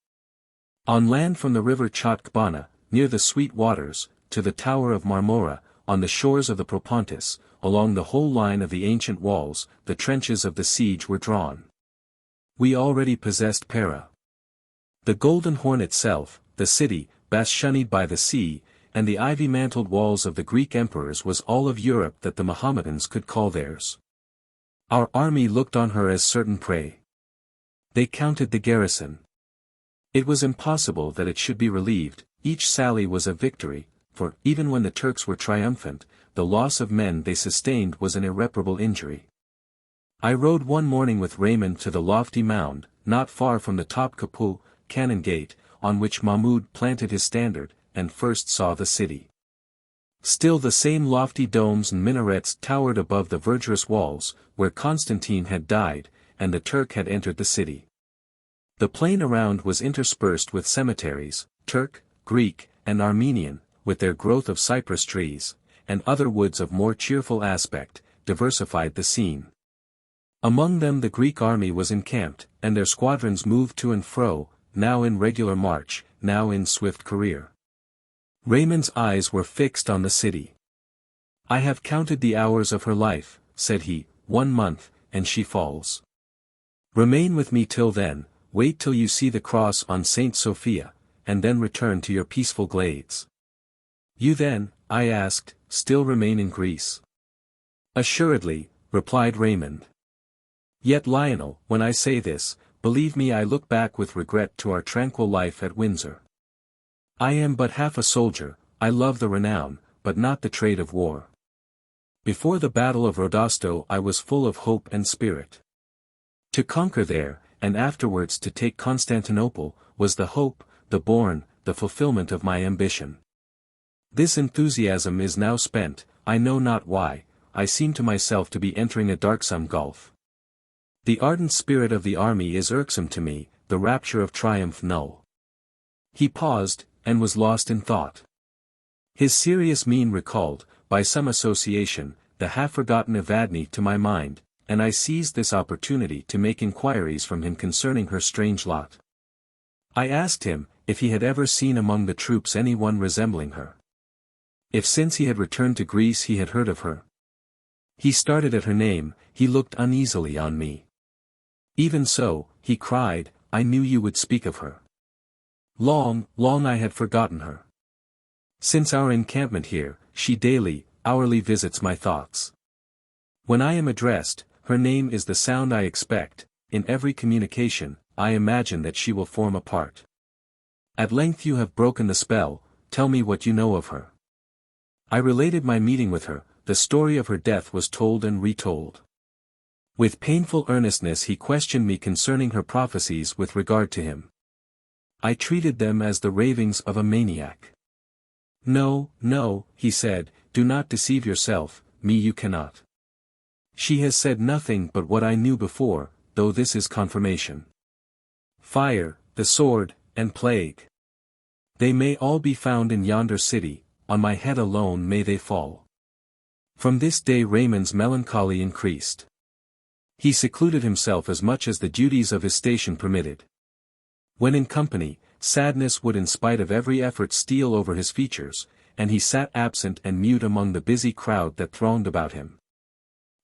On land from the river Chatkbana, near the Sweet Waters, to the Tower of Marmora, on the shores of the Propontis, along the whole line of the ancient walls, the trenches of the siege were drawn. We already possessed Pera. The Golden Horn itself, the city, bastioned by the sea, and the ivy-mantled walls of the Greek emperors was all of Europe that the Mohammedans could call theirs. Our army looked on her as certain prey. They counted the garrison. It was impossible that it should be relieved. Each sally was a victory, for, even when the Turks were triumphant, the loss of men they sustained was an irreparable injury. I rode one morning with Raymond to the lofty mound, not far from the Top Kapu, cannon gate, on which Mahmud planted his standard, and first saw the city. Still the same lofty domes and minarets towered above the verdurous walls, where Constantine had died, and the Turk had entered the city. The plain around was interspersed with cemeteries, Turk, Greek, and Armenian, with their growth of cypress trees, and other woods of more cheerful aspect, diversified the scene. Among them the Greek army was encamped, and their squadrons moved to and fro, now in regular march, now in swift career. Raymond's eyes were fixed on the city. "I have counted the hours of her life," said he, "1 month, and she falls. Remain with me till then, wait till you see the cross on Saint Sophia, and then return to your peaceful glades." "You then," I asked, "still remain in Greece?" "Assuredly," replied Raymond. "Yet Lionel, when I say this, believe me I look back with regret to our tranquil life at Windsor. I am but half a soldier, I love the renown, but not the trade of war. Before the battle of Rodosto I was full of hope and spirit. To conquer there, and afterwards to take Constantinople, was the hope, the bourne, the fulfillment of my ambition. This enthusiasm is now spent, I know not why, I seem to myself to be entering a darksome gulf. The ardent spirit of the army is irksome to me, the rapture of triumph null." He paused, and was lost in thought. His serious mien recalled, by some association, the half-forgotten Evadne to my mind, and I seized this opportunity to make inquiries from him concerning her strange lot. I asked him, if he had ever seen among the troops any one resembling her. If since he had returned to Greece he had heard of her. He started at her name, he looked uneasily on me. "Even so," he cried, "I knew you would speak of her. Long, long I had forgotten her. Since our encampment here, she daily, hourly visits my thoughts. When I am addressed, her name is the sound I expect, in every communication, I imagine that she will form a part. At length you have broken the spell, tell me what you know of her." I related my meeting with her, the story of her death was told and retold. With painful earnestness he questioned me concerning her prophecies with regard to him. I treated them as the ravings of a maniac. "No, no," he said, "do not deceive yourself, me you cannot. She has said nothing but what I knew before, though this is confirmation. Fire, the sword, and plague. They may all be found in yonder city, on my head alone may they fall." From this day Raymond's melancholy increased. He secluded himself as much as the duties of his station permitted. When in company, sadness would in spite of every effort steal over his features, and he sat absent and mute among the busy crowd that thronged about him.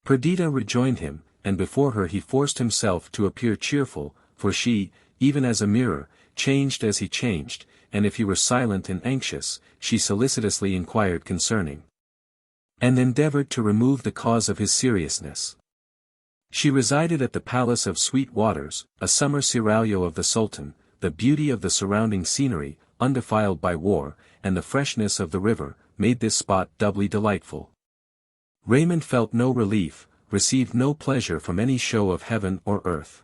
Perdita rejoined him, and before her he forced himself to appear cheerful, for she, even as a mirror, changed as he changed, and if he were silent and anxious, she solicitously inquired concerning, and endeavored to remove the cause of his seriousness. She resided at the Palace of Sweet Waters, a summer seraglio of the Sultan. The beauty of the surrounding scenery, undefiled by war, and the freshness of the river, made this spot doubly delightful. Raymond felt no relief, received no pleasure from any show of heaven or earth.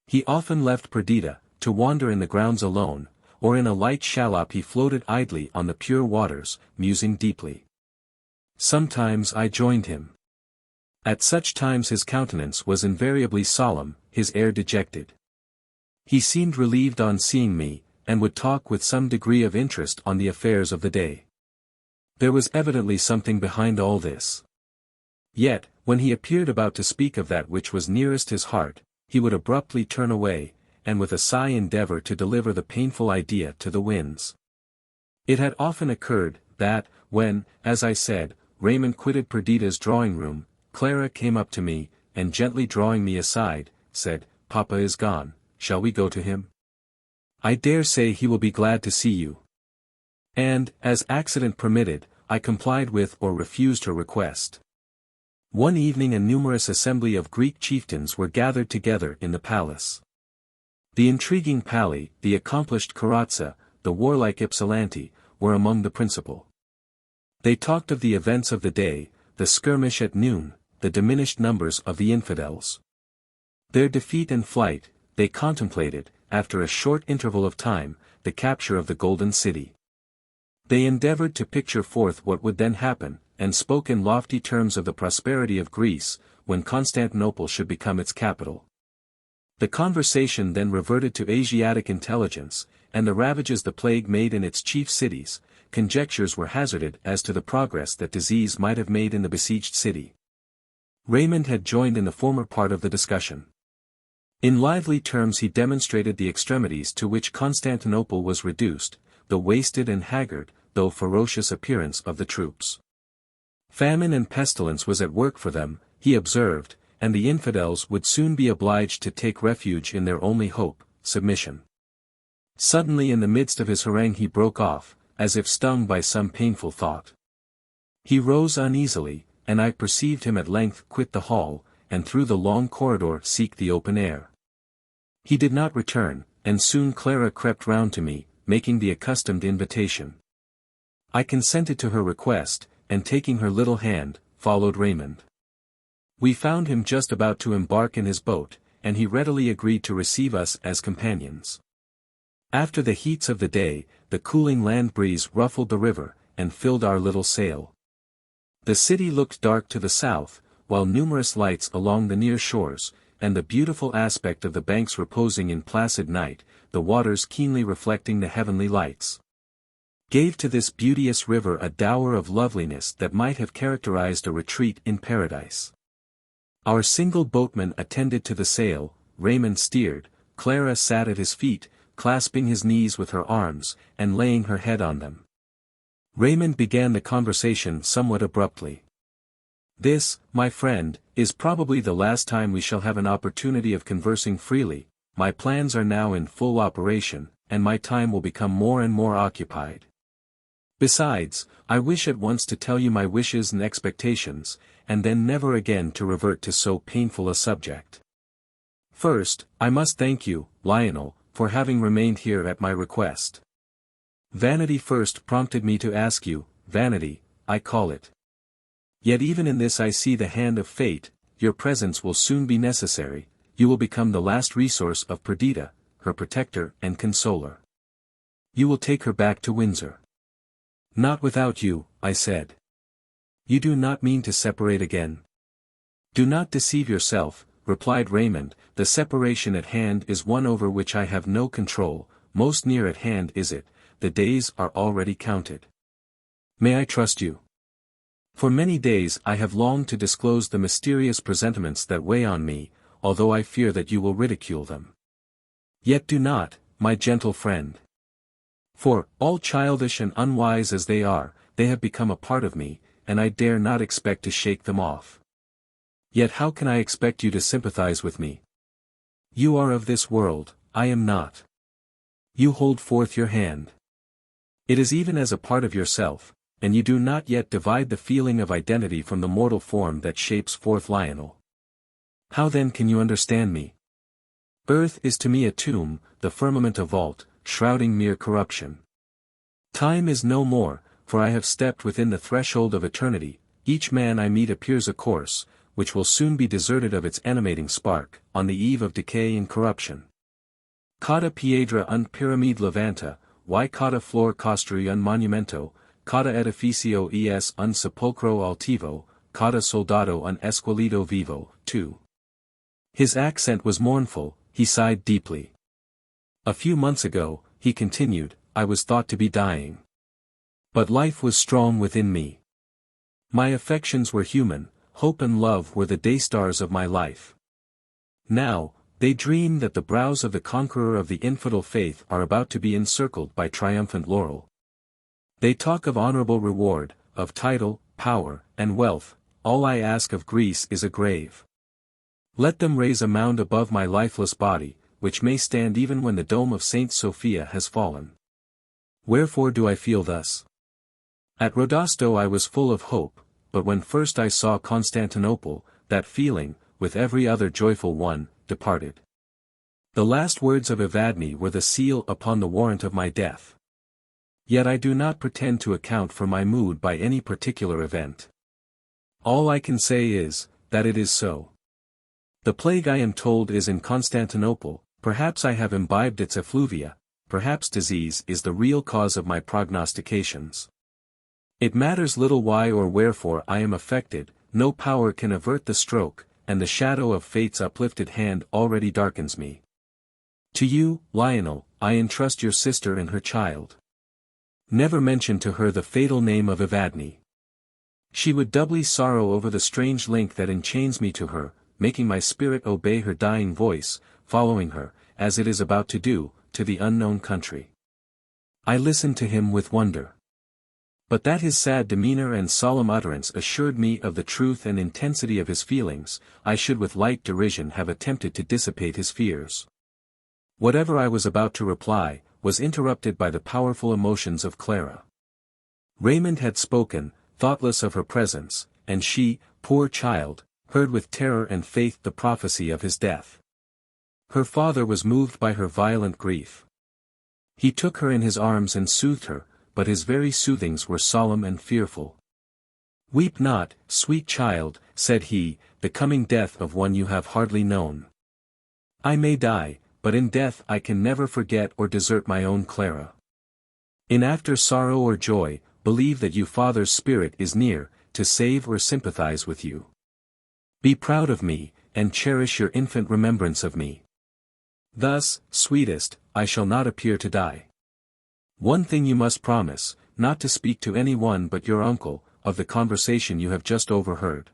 He often left Perdita, to wander in the grounds alone, or in a light shallop he floated idly on the pure waters, musing deeply. Sometimes I joined him. At such times his countenance was invariably solemn, his air dejected. He seemed relieved on seeing me, and would talk with some degree of interest on the affairs of the day. There was evidently something behind all this. Yet, when he appeared about to speak of that which was nearest his heart, he would abruptly turn away, and with a sigh endeavor to deliver the painful idea to the winds. It had often occurred, that, when, as I said, Raymond quitted Perdita's drawing-room, Clara came up to me, and gently drawing me aside, said, "Papa is gone. Shall we go to him? I dare say he will be glad to see you." And, as accident permitted, I complied with or refused her request. One evening a numerous assembly of Greek chieftains were gathered together in the palace. The intriguing Pali, the accomplished Carazza, the warlike Ypsilanti, were among the principal. They talked of the events of the day, the skirmish at noon, the diminished numbers of the infidels. Their defeat and flight. They contemplated, after a short interval of time, the capture of the Golden City. They endeavored to picture forth what would then happen, and spoke in lofty terms of the prosperity of Greece, when Constantinople should become its capital. The conversation then reverted to Asiatic intelligence, and the ravages the plague made in its chief cities, conjectures were hazarded as to the progress that disease might have made in the besieged city. Raymond had joined in the former part of the discussion. In lively terms he demonstrated the extremities to which Constantinople was reduced, the wasted and haggard, though ferocious appearance of the troops. Famine and pestilence was at work for them, he observed, and the infidels would soon be obliged to take refuge in their only hope, submission. Suddenly in the midst of his harangue he broke off, as if stung by some painful thought. He rose uneasily, and I perceived him at length quit the hall, and through the long corridor seek the open air. He did not return, and soon Clara crept round to me, making the accustomed invitation. I consented to her request, and taking her little hand, followed Raymond. We found him just about to embark in his boat, and he readily agreed to receive us as companions. After the heats of the day, the cooling land breeze ruffled the river, and filled our little sail. The city looked dark to the south, while numerous lights along the near shores, and the beautiful aspect of the banks reposing in placid night, the waters keenly reflecting the heavenly lights, gave to this beauteous river a dower of loveliness that might have characterized a retreat in paradise. Our single boatman attended to the sail, Raymond steered, Clara sat at his feet, clasping his knees with her arms, and laying her head on them. Raymond began the conversation somewhat abruptly. "This, my friend, is probably the last time we shall have an opportunity of conversing freely. My plans are now in full operation, and my time will become more and more occupied. Besides, I wish at once to tell you my wishes and expectations, and then never again to revert to so painful a subject. First, I must thank you, Lionel, for having remained here at my request. Vanity first prompted me to ask you, vanity, I call it. Yet even in this I see the hand of fate. Your presence will soon be necessary, you will become the last resource of Perdita, her protector and consoler. You will take her back to Windsor." "Not without you," I said. "You do not mean to separate again?" "Do not deceive yourself," replied Raymond, "the separation at hand is one over which I have no control, most near at hand is it, the days are already counted. May I trust you? For many days I have longed to disclose the mysterious presentiments that weigh on me, although I fear that you will ridicule them. Yet do not, my gentle friend. For, all childish and unwise as they are, they have become a part of me, and I dare not expect to shake them off. Yet how can I expect you to sympathize with me? You are of this world, I am not. You hold forth your hand. It is even as a part of yourself, and you do not yet divide the feeling of identity from the mortal form that shapes forth Lionel. How then can you understand me? Earth is to me a tomb, the firmament a vault, shrouding mere corruption. Time is no more, for I have stepped within the threshold of eternity. Each man I meet appears a corse, which will soon be deserted of its animating spark, on the eve of decay and corruption. Cauda piedra un pyramide levanta, y cauda flor construi un monumento, cauda edificio es un sepulcro altivo, cauda soldado un esqueleto vivo. 2. His accent was mournful, he sighed deeply. A few months ago, he continued, I was thought to be dying. But life was strong within me. My affections were human, hope and love were the day-stars of my life. Now, they dream that the brows of the conqueror of the infidel faith are about to be encircled by triumphant laurel. They talk of honorable reward, of title, power, and wealth. All I ask of Greece is a grave. Let them raise a mound above my lifeless body, which may stand even when the dome of Saint Sophia has fallen. Wherefore do I feel thus? At Rodosto I was full of hope, but when first I saw Constantinople, that feeling, with every other joyful one, departed. The last words of Evadne were the seal upon the warrant of my death. Yet I do not pretend to account for my mood by any particular event. All I can say is, that it is so. The plague I am told is in Constantinople, perhaps I have imbibed its effluvia, perhaps disease is the real cause of my prognostications. It matters little why or wherefore I am affected, no power can avert the stroke, and the shadow of fate's uplifted hand already darkens me. To you, Lionel, I entrust your sister and her child. never mentioned to her the fatal name of Evadne. She would doubly sorrow over the strange link that enchains me to her, making my spirit obey her dying voice, following her, as it is about to do, to the unknown country. I listened to him with wonder. But that his sad demeanor and solemn utterance assured me of the truth and intensity of his feelings, I should with light derision have attempted to dissipate his fears. Whatever I was about to reply, was interrupted by the powerful emotions of Clara. Raymond had spoken, thoughtless of her presence, and she, poor child, heard with terror and faith the prophecy of his death. Her father was moved by her violent grief. He took her in his arms and soothed her, but his very soothings were solemn and fearful. "Weep not, sweet child," said he, "the coming death of one you have hardly known. I may die, but in death I can never forget or desert my own Clara. In after sorrow or joy, believe that your father's spirit is near, to save or sympathize with you. Be proud of me, and cherish your infant remembrance of me. Thus, sweetest, I shall not appear to die. One thing you must promise, not to speak to any one but your uncle, of the conversation you have just overheard.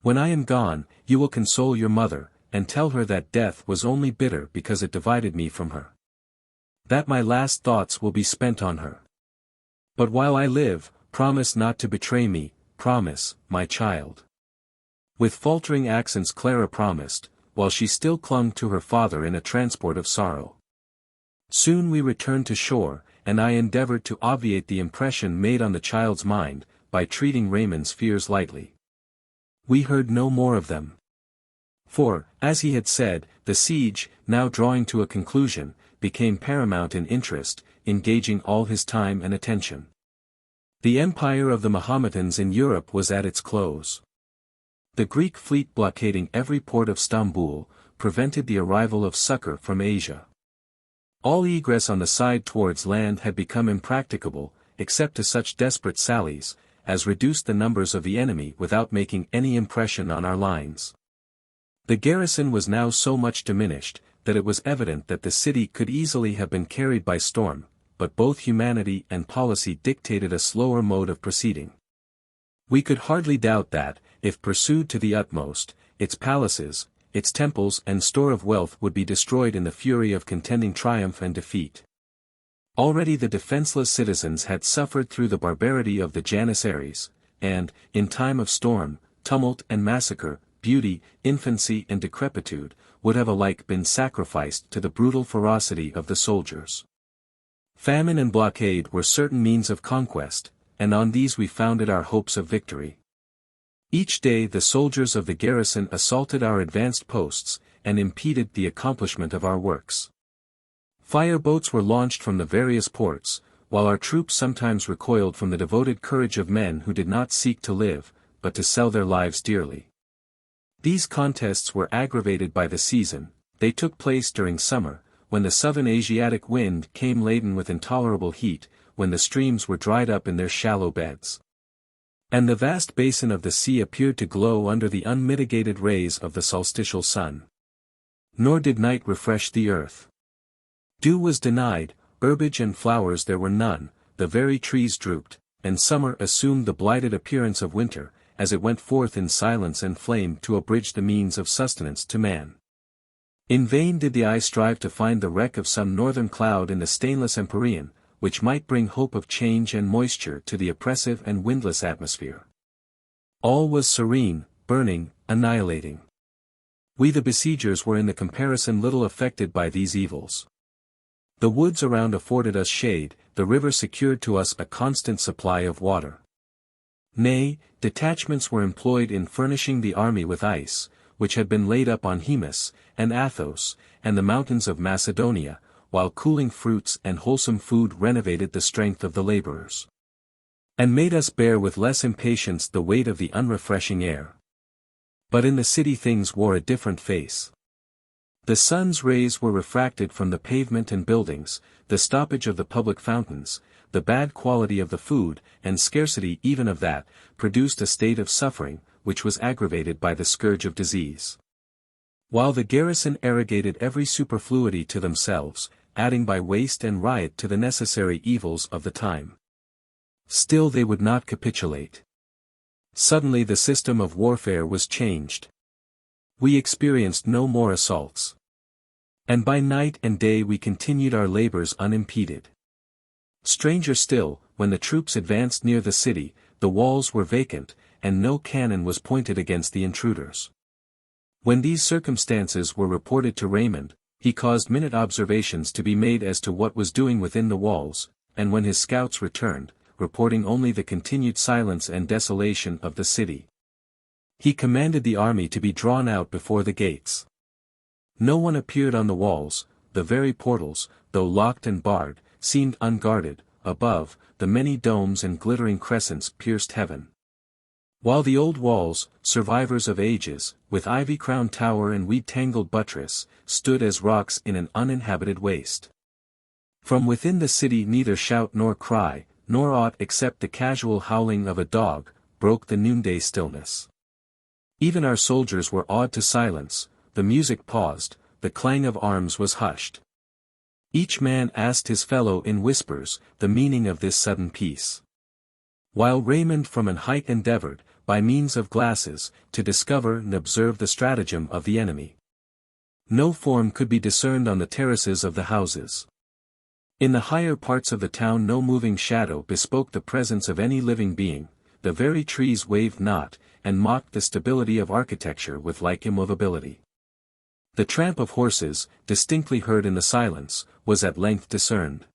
When I am gone, you will console your mother, and tell her that death was only bitter because it divided me from her. That my last thoughts will be spent on her. But while I live, promise not to betray me, promise, my child." With faltering accents Clara promised, while she still clung to her father in a transport of sorrow. Soon we returned to shore, and I endeavored to obviate the impression made on the child's mind, by treating Raymond's fears lightly. We heard no more of them. For, as he had said, the siege, now drawing to a conclusion, became paramount in interest, engaging all his time and attention. The empire of the Mahometans in Europe was at its close. The Greek fleet blockading every port of Stamboul, prevented the arrival of succor from Asia. All egress on the side towards land had become impracticable, except to such desperate sallies, as reduced the numbers of the enemy without making any impression on our lines. The garrison was now so much diminished, that it was evident that the city could easily have been carried by storm, but both humanity and policy dictated a slower mode of proceeding. We could hardly doubt that, if pursued to the utmost, its palaces, its temples and store of wealth would be destroyed in the fury of contending triumph and defeat. Already the defenseless citizens had suffered through the barbarity of the Janissaries, and, in time of storm, tumult and massacre, beauty, infancy and decrepitude, would have alike been sacrificed to the brutal ferocity of the soldiers. Famine and blockade were certain means of conquest, and on these we founded our hopes of victory. Each day the soldiers of the garrison assaulted our advanced posts, and impeded the accomplishment of our works. Fireboats were launched from the various ports, while our troops sometimes recoiled from the devoted courage of men who did not seek to live, but to sell their lives dearly. These contests were aggravated by the season. They took place during summer, when the southern Asiatic wind came laden with intolerable heat, when the streams were dried up in their shallow beds. And the vast basin of the sea appeared to glow under the unmitigated rays of the solstitial sun. Nor did night refresh the earth. Dew was denied, herbage and flowers there were none, the very trees drooped, and summer assumed the blighted appearance of winter, as it went forth in silence and flame to abridge the means of sustenance to man. In vain did the eye strive to find the wreck of some northern cloud in the stainless empyrean, which might bring hope of change and moisture to the oppressive and windless atmosphere. All was serene, burning, annihilating. We the besiegers were in the comparison little affected by these evils. The woods around afforded us shade, the river secured to us a constant supply of water. Nay, detachments were employed in furnishing the army with ice, which had been laid up on Hemus, and Athos, and the mountains of Macedonia, while cooling fruits and wholesome food renovated the strength of the laborers, and made us bear with less impatience the weight of the unrefreshing air. But in the city things wore a different face. The sun's rays were refracted from the pavement and buildings, the stoppage of the public fountains, the bad quality of the food, and scarcity even of that, produced a state of suffering, which was aggravated by the scourge of disease. While the garrison arrogated every superfluity to themselves, adding by waste and riot to the necessary evils of the time. Still they would not capitulate. Suddenly the system of warfare was changed. We experienced no more assaults. And by night and day we continued our labors unimpeded. Stranger still, when the troops advanced near the city, the walls were vacant, and no cannon was pointed against the intruders. When these circumstances were reported to Raymond, he caused minute observations to be made as to what was doing within the walls, and when his scouts returned, reporting only the continued silence and desolation of the city. He commanded the army to be drawn out before the gates. No one appeared on the walls, the very portals, though locked and barred, seemed unguarded. Above, the many domes and glittering crescents pierced heaven. While the old walls, survivors of ages, with ivy-crowned tower and weed-tangled buttress, stood as rocks in an uninhabited waste. From within the city neither shout nor cry, nor aught except the casual howling of a dog, broke the noonday stillness. Even our soldiers were awed to silence, the music paused, the clang of arms was hushed. Each man asked his fellow in whispers, the meaning of this sudden peace. While Raymond from an height endeavored, by means of glasses, to discover and observe the stratagem of the enemy. No form could be discerned on the terraces of the houses. In the higher parts of the town no moving shadow bespoke the presence of any living being, the very trees waved not, and mocked the stability of architecture with like immovability. The tramp of horses, distinctly heard in the silence, was at length discerned.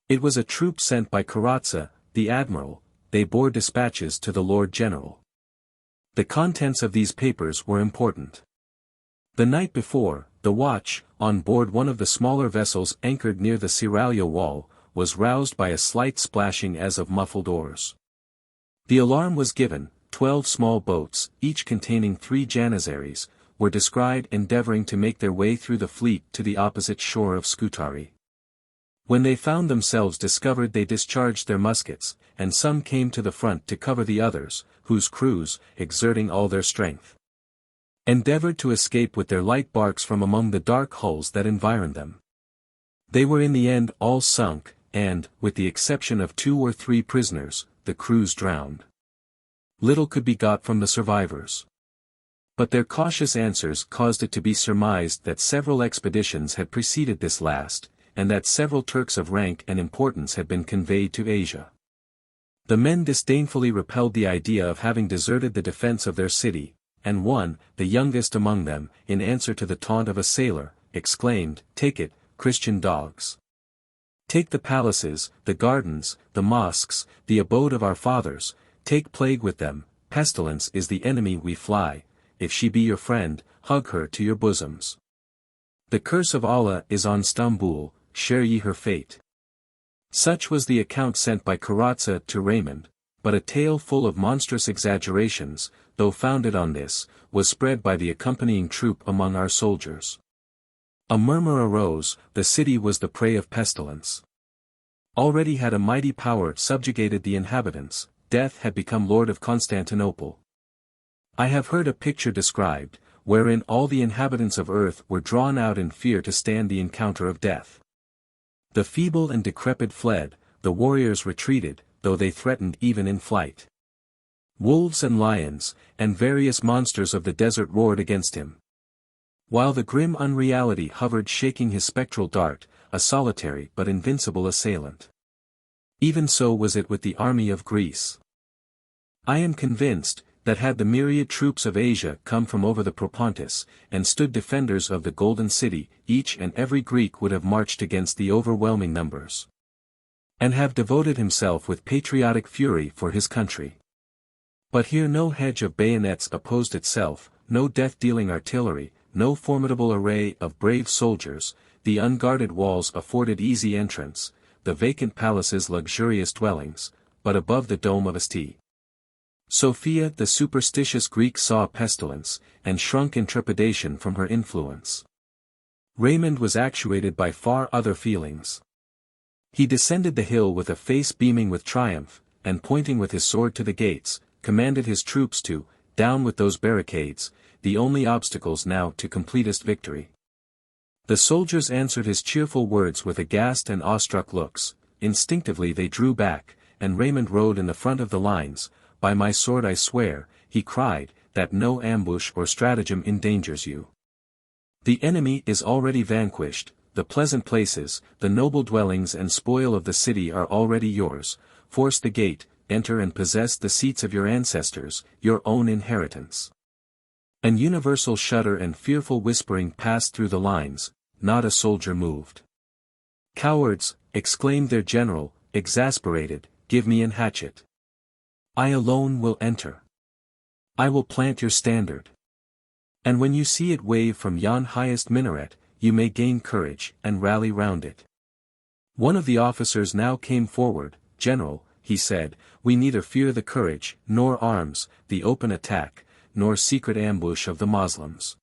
It was a troop sent by Carazza, the admiral. They bore dispatches to the Lord General. The contents of these papers were important. The night before, the watch, on board one of the smaller vessels anchored near the Seraglio wall, was roused by a slight splashing as of muffled oars. The alarm was given. 12 small boats, each containing 3 janissaries, were descried endeavoring to make their way through the fleet to the opposite shore of Scutari. When they found themselves discovered they discharged their muskets, and some came to the front to cover the others, whose crews, exerting all their strength, endeavored to escape with their light barks from among the dark hulls that environed them. They were in the end all sunk, and, with the exception of 2 or 3 prisoners, the crews drowned. Little could be got from the survivors. But their cautious answers caused it to be surmised that several expeditions had preceded this last, and that several Turks of rank and importance had been conveyed to Asia. The men disdainfully repelled the idea of having deserted the defense of their city, and one, the youngest among them, in answer to the taunt of a sailor, exclaimed, "Take it, Christian dogs! Take the palaces, the gardens, the mosques, the abode of our fathers, take plague with them, pestilence is the enemy we fly, if she be your friend, hug her to your bosoms. The curse of Allah is on Stamboul, share ye her fate." Such was the account sent by Carazza to Raymond, but a tale full of monstrous exaggerations, though founded on this, was spread by the accompanying troop among our soldiers. A murmur arose, the city was the prey of pestilence. Already had a mighty power subjugated the inhabitants, death had become lord of Constantinople. I have heard a picture described, wherein all the inhabitants of earth were drawn out in fear to stand the encounter of death. The feeble and decrepit fled, the warriors retreated, though they threatened even in flight. Wolves and lions, and various monsters of the desert roared against him. While the grim unreality hovered shaking his spectral dart, a solitary but invincible assailant. Even so was it with the army of Greece. I am convinced, that had the myriad troops of Asia come from over the Propontis, and stood defenders of the Golden City, each and every Greek would have marched against the overwhelming numbers, and have devoted himself with patriotic fury for his country. But here no hedge of bayonets opposed itself, no death-dealing artillery, no formidable array of brave soldiers, the unguarded walls afforded easy entrance, the vacant palaces luxurious dwellings, but above the dome of St. Sophia the superstitious Greek saw pestilence, and shrunk in trepidation from her influence. Raymond was actuated by far other feelings. He descended the hill with a face beaming with triumph, and pointing with his sword to the gates, commanded his troops to, down with those barricades, the only obstacles now to completest victory. The soldiers answered his cheerful words with aghast and awestruck looks. Instinctively they drew back, and Raymond rode in the front of the lines. "By my sword I swear," he cried, "that no ambush or stratagem endangers you. The enemy is already vanquished, the pleasant places, the noble dwellings and spoil of the city are already yours. Force the gate, enter and possess the seats of your ancestors, your own inheritance." An universal shudder and fearful whispering passed through the lines. Not a soldier moved. "Cowards," exclaimed their general, exasperated, "give me an hatchet. I alone will enter. I will plant your standard. And when you see it wave from yon highest minaret, you may gain courage, and rally round it." One of the officers now came forward. "General," he said, "we neither fear the courage, nor arms, the open attack, nor secret ambush of the Moslems.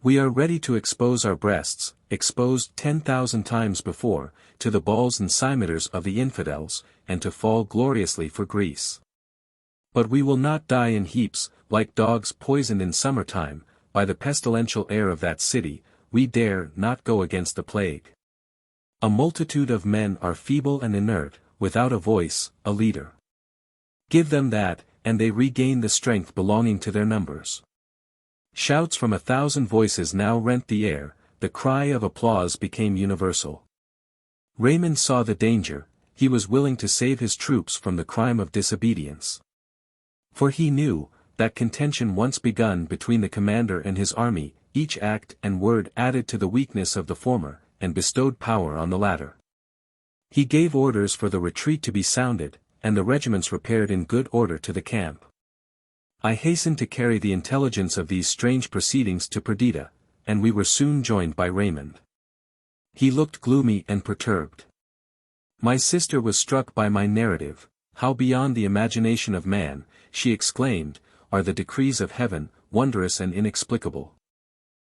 We are ready to expose our breasts, exposed 10,000 times before, to the balls and cimeters of the infidels, and to fall gloriously for Greece. But we will not die in heaps, like dogs poisoned in summertime, by the pestilential air of that city. We dare not go against the plague. A multitude of men are feeble and inert, without a voice, a leader. Give them that, and they regain the strength belonging to their numbers." Shouts from 1,000 voices now rent the air. The cry of applause became universal. Raymond saw the danger. He was willing to save his troops from the crime of disobedience. For he knew, that contention once begun between the commander and his army, each act and word added to the weakness of the former, and bestowed power on the latter. He gave orders for the retreat to be sounded, and the regiments repaired in good order to the camp. I hastened to carry the intelligence of these strange proceedings to Perdita, and we were soon joined by Raymond. He looked gloomy and perturbed. My sister was struck by my narrative. "How beyond the imagination of man," she exclaimed, "are the decrees of heaven, wondrous and inexplicable."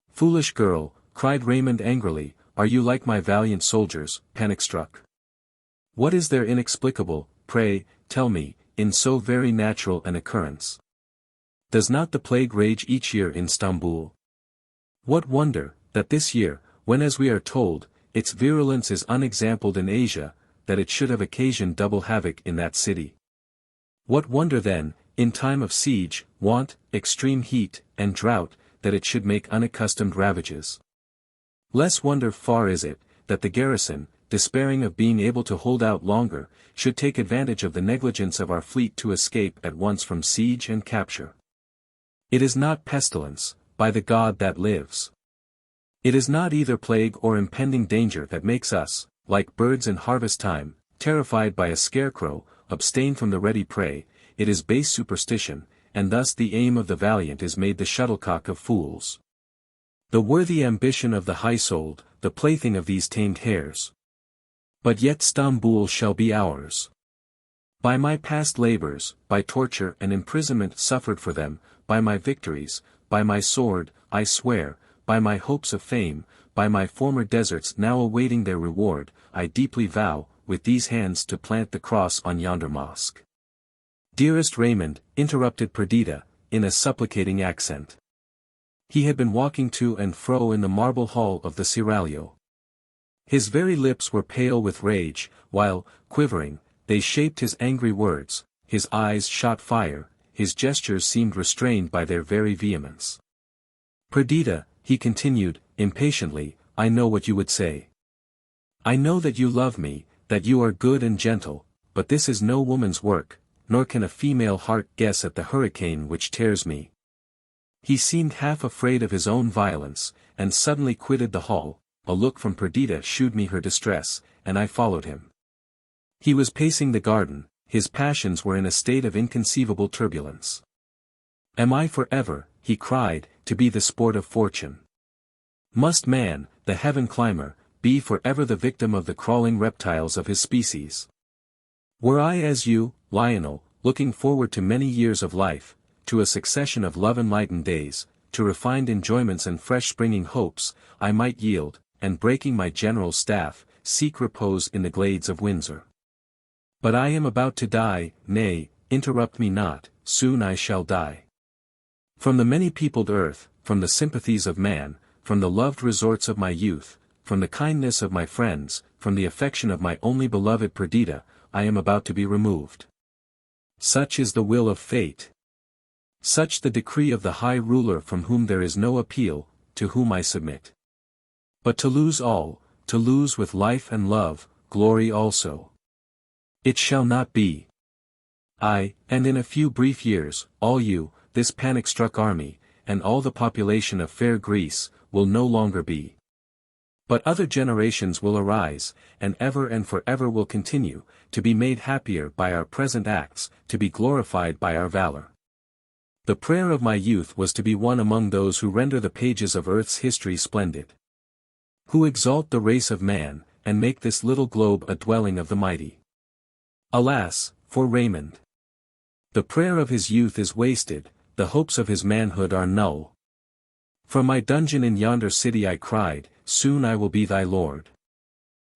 "Foolish girl," cried Raymond angrily, "are you like my valiant soldiers, panic-struck? What is there inexplicable, pray, tell me, in so very natural an occurrence? Does not the plague rage each year in Stamboul? What wonder, that this year, when as we are told, its virulence is unexampled in Asia, that it should have occasioned double havoc in that city? What wonder then, in time of siege, want, extreme heat, and drought, that it should make unaccustomed ravages? Less wonder far is it, that the garrison, despairing of being able to hold out longer, should take advantage of the negligence of our fleet to escape at once from siege and capture. It is not pestilence, by the God that lives. It is not either plague or impending danger that makes us, like birds in harvest time, terrified by a scarecrow, abstain from the ready prey. It is base superstition, and thus the aim of the valiant is made the shuttlecock of fools. The worthy ambition of the high-souled, the plaything of these tamed hares. But yet Stamboul shall be ours. By my past labors, by torture and imprisonment suffered for them, by my victories, by my sword, I swear, by my hopes of fame, by my former deserts now awaiting their reward, I deeply vow, with these hands to plant the cross on yonder mosque." "Dearest Raymond," interrupted Perdita, in a supplicating accent. He had been walking to and fro in the marble hall of the Seraglio. His very lips were pale with rage, while, quivering, they shaped his angry words. His eyes shot fire, his gestures seemed restrained by their very vehemence. "Perdita," he continued, impatiently, "I know what you would say. I know that you love me, that you are good and gentle, but this is no woman's work, nor can a female heart guess at the hurricane which tears me." He seemed half afraid of his own violence, and suddenly quitted the hall. A look from Perdita shewed me her distress, and I followed him. He was pacing the garden, his passions were in a state of inconceivable turbulence. "Am I forever," he cried, "to be the sport of fortune? Must man, the heaven climber, be forever the victim of the crawling reptiles of his species? Were I as you, Lionel, looking forward to many years of life, to a succession of love-enlightened days, to refined enjoyments and fresh-springing hopes, I might yield, and breaking my general's staff, seek repose in the glades of Windsor. But I am about to die, nay, interrupt me not, soon I shall die. From the many-peopled earth, from the sympathies of man, from the loved resorts of my youth, from the kindness of my friends, from the affection of my only beloved Perdita, I am about to be removed. Such is the will of fate. Such the decree of the high ruler from whom there is no appeal, to whom I submit. But to lose all, to lose with life and love, glory also. It shall not be. And in a few brief years, all you, this panic-struck army, and all the population of fair Greece, will no longer be. But other generations will arise, and forever will continue, to be made happier by our present acts, to be glorified by our valor. The prayer of my youth was to be one among those who render the pages of earth's history splendid. Who exalt the race of man, and make this little globe a dwelling of the mighty. Alas, for Raymond! The prayer of his youth is wasted, the hopes of his manhood are null. From my dungeon in yonder city I cried, soon I will be thy lord.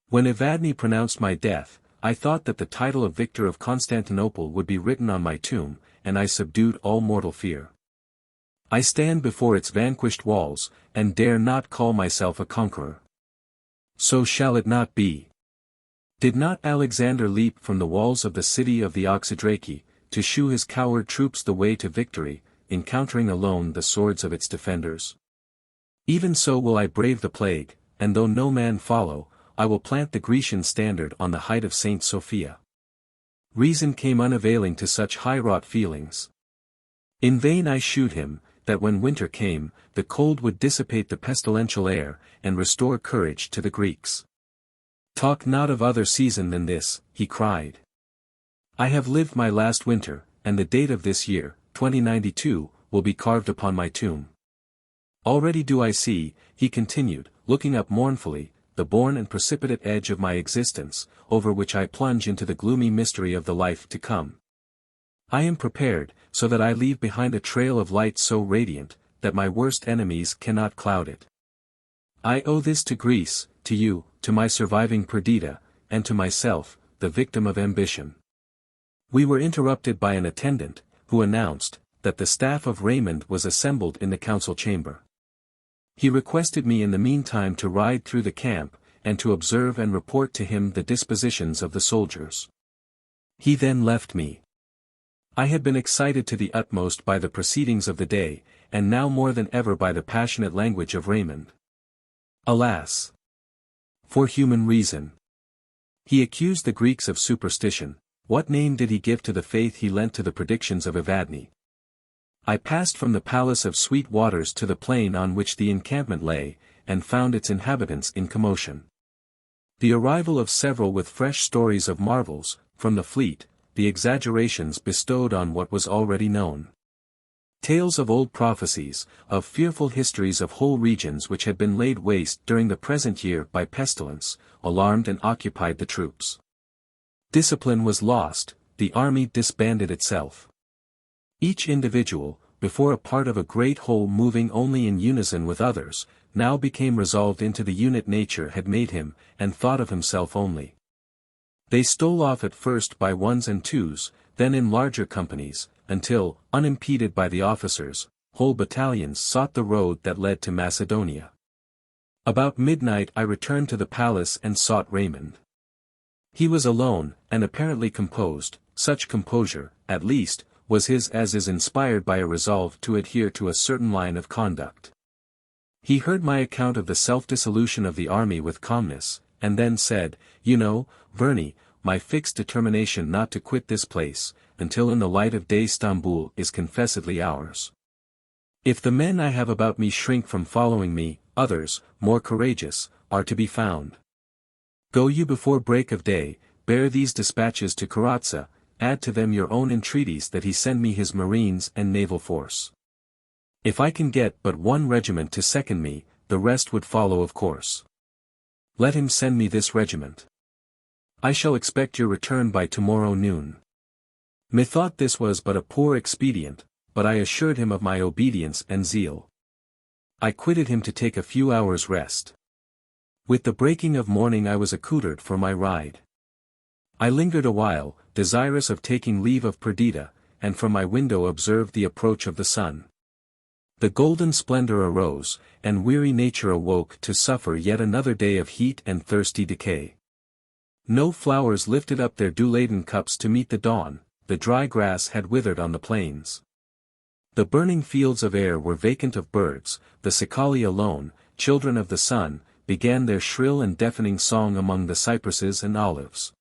When Evadne pronounced my death, I thought that the title of Victor of Constantinople would be written on my tomb, and I subdued all mortal fear. I stand before its vanquished walls, and dare not call myself a conqueror. So shall it not be. Did not Alexander leap from the walls of the city of the Oxydraci, to shew his coward troops the way to victory, encountering alone the swords of its defenders? Even so will I brave the plague, and though no man follow, I will plant the Grecian standard on the height of Saint Sophia. Reason came unavailing to such high-wrought feelings. In vain I shewed him, that when winter came, the cold would dissipate the pestilential air, and restore courage to the Greeks. Talk not of other season than this, he cried. I have lived my last winter, and the date of this year, 2092, will be carved upon my tomb. Already do I see, he continued, looking up mournfully, the born and precipitate edge of my existence, over which I plunge into the gloomy mystery of the life to come. I am prepared, so that I leave behind a trail of light so radiant, that my worst enemies cannot cloud it. I owe this to Greece, to you, to my surviving Perdita, and to myself, the victim of ambition. We were interrupted by an attendant, who announced, that the staff of Raymond was assembled in the council chamber. He requested me in the meantime to ride through the camp, and to observe and report to him the dispositions of the soldiers. He then left me. I had been excited to the utmost by the proceedings of the day, and now more than ever by the passionate language of Raymond. Alas! For human reason. He accused the Greeks of superstition. What name did he give to the faith he lent to the predictions of Evadne? I passed from the palace of sweet waters to the plain on which the encampment lay, and found its inhabitants in commotion. The arrival of several with fresh stories of marvels, from the fleet, the exaggerations bestowed on what was already known. Tales of old prophecies, of fearful histories of whole regions which had been laid waste during the present year by pestilence, alarmed and occupied the troops. Discipline was lost, the army disbanded itself. Each individual, before a part of a great whole moving only in unison with others, now became resolved into the unit nature had made him, and thought of himself only. They stole off at first by ones and twos, then in larger companies, until, unimpeded by the officers, whole battalions sought the road that led to Macedonia. About midnight I returned to the palace and sought Raymond. He was alone, and apparently composed. Such composure, at least, was his as is inspired by a resolve to adhere to a certain line of conduct. He heard my account of the self-dissolution of the army with calmness, and then said, "You know, Verney, my fixed determination not to quit this place, until in the light of day Stamboul is confessedly ours. If the men I have about me shrink from following me, others, more courageous, are to be found. Go you before break of day, bear these dispatches to Carazza, add to them your own entreaties that he send me his marines and naval force. If I can get but one regiment to second me, the rest would follow of course. Let him send me this regiment. I shall expect your return by tomorrow noon." Methought this was but a poor expedient, but I assured him of my obedience and zeal. I quitted him to take a few hours' rest. With the breaking of morning I was accoutred for my ride. I lingered a while, desirous of taking leave of Perdita, and from my window observed the approach of the sun. The golden splendor arose, and weary nature awoke to suffer yet another day of heat and thirsty decay. No flowers lifted up their dew-laden cups to meet the dawn, the dry grass had withered on the plains. The burning fields of air were vacant of birds, the cicale alone, children of the sun, began their shrill and deafening song among the cypresses and olives.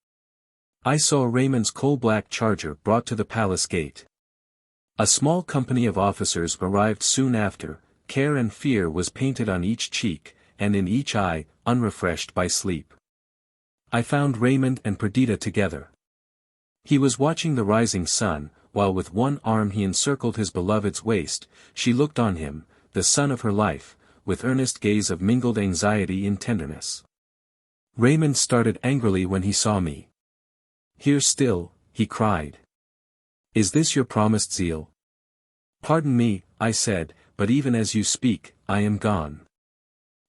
I saw Raymond's coal-black charger brought to the palace gate. A small company of officers arrived soon after, care and fear was painted on each cheek, and in each eye, unrefreshed by sleep. I found Raymond and Perdita together. He was watching the rising sun, while with one arm he encircled his beloved's waist. She looked on him, the son of her life, with earnest gaze of mingled anxiety and tenderness. Raymond started angrily when he saw me. "Here still," he cried. "Is this your promised zeal?" "Pardon me," I said, "but even as you speak, I am gone."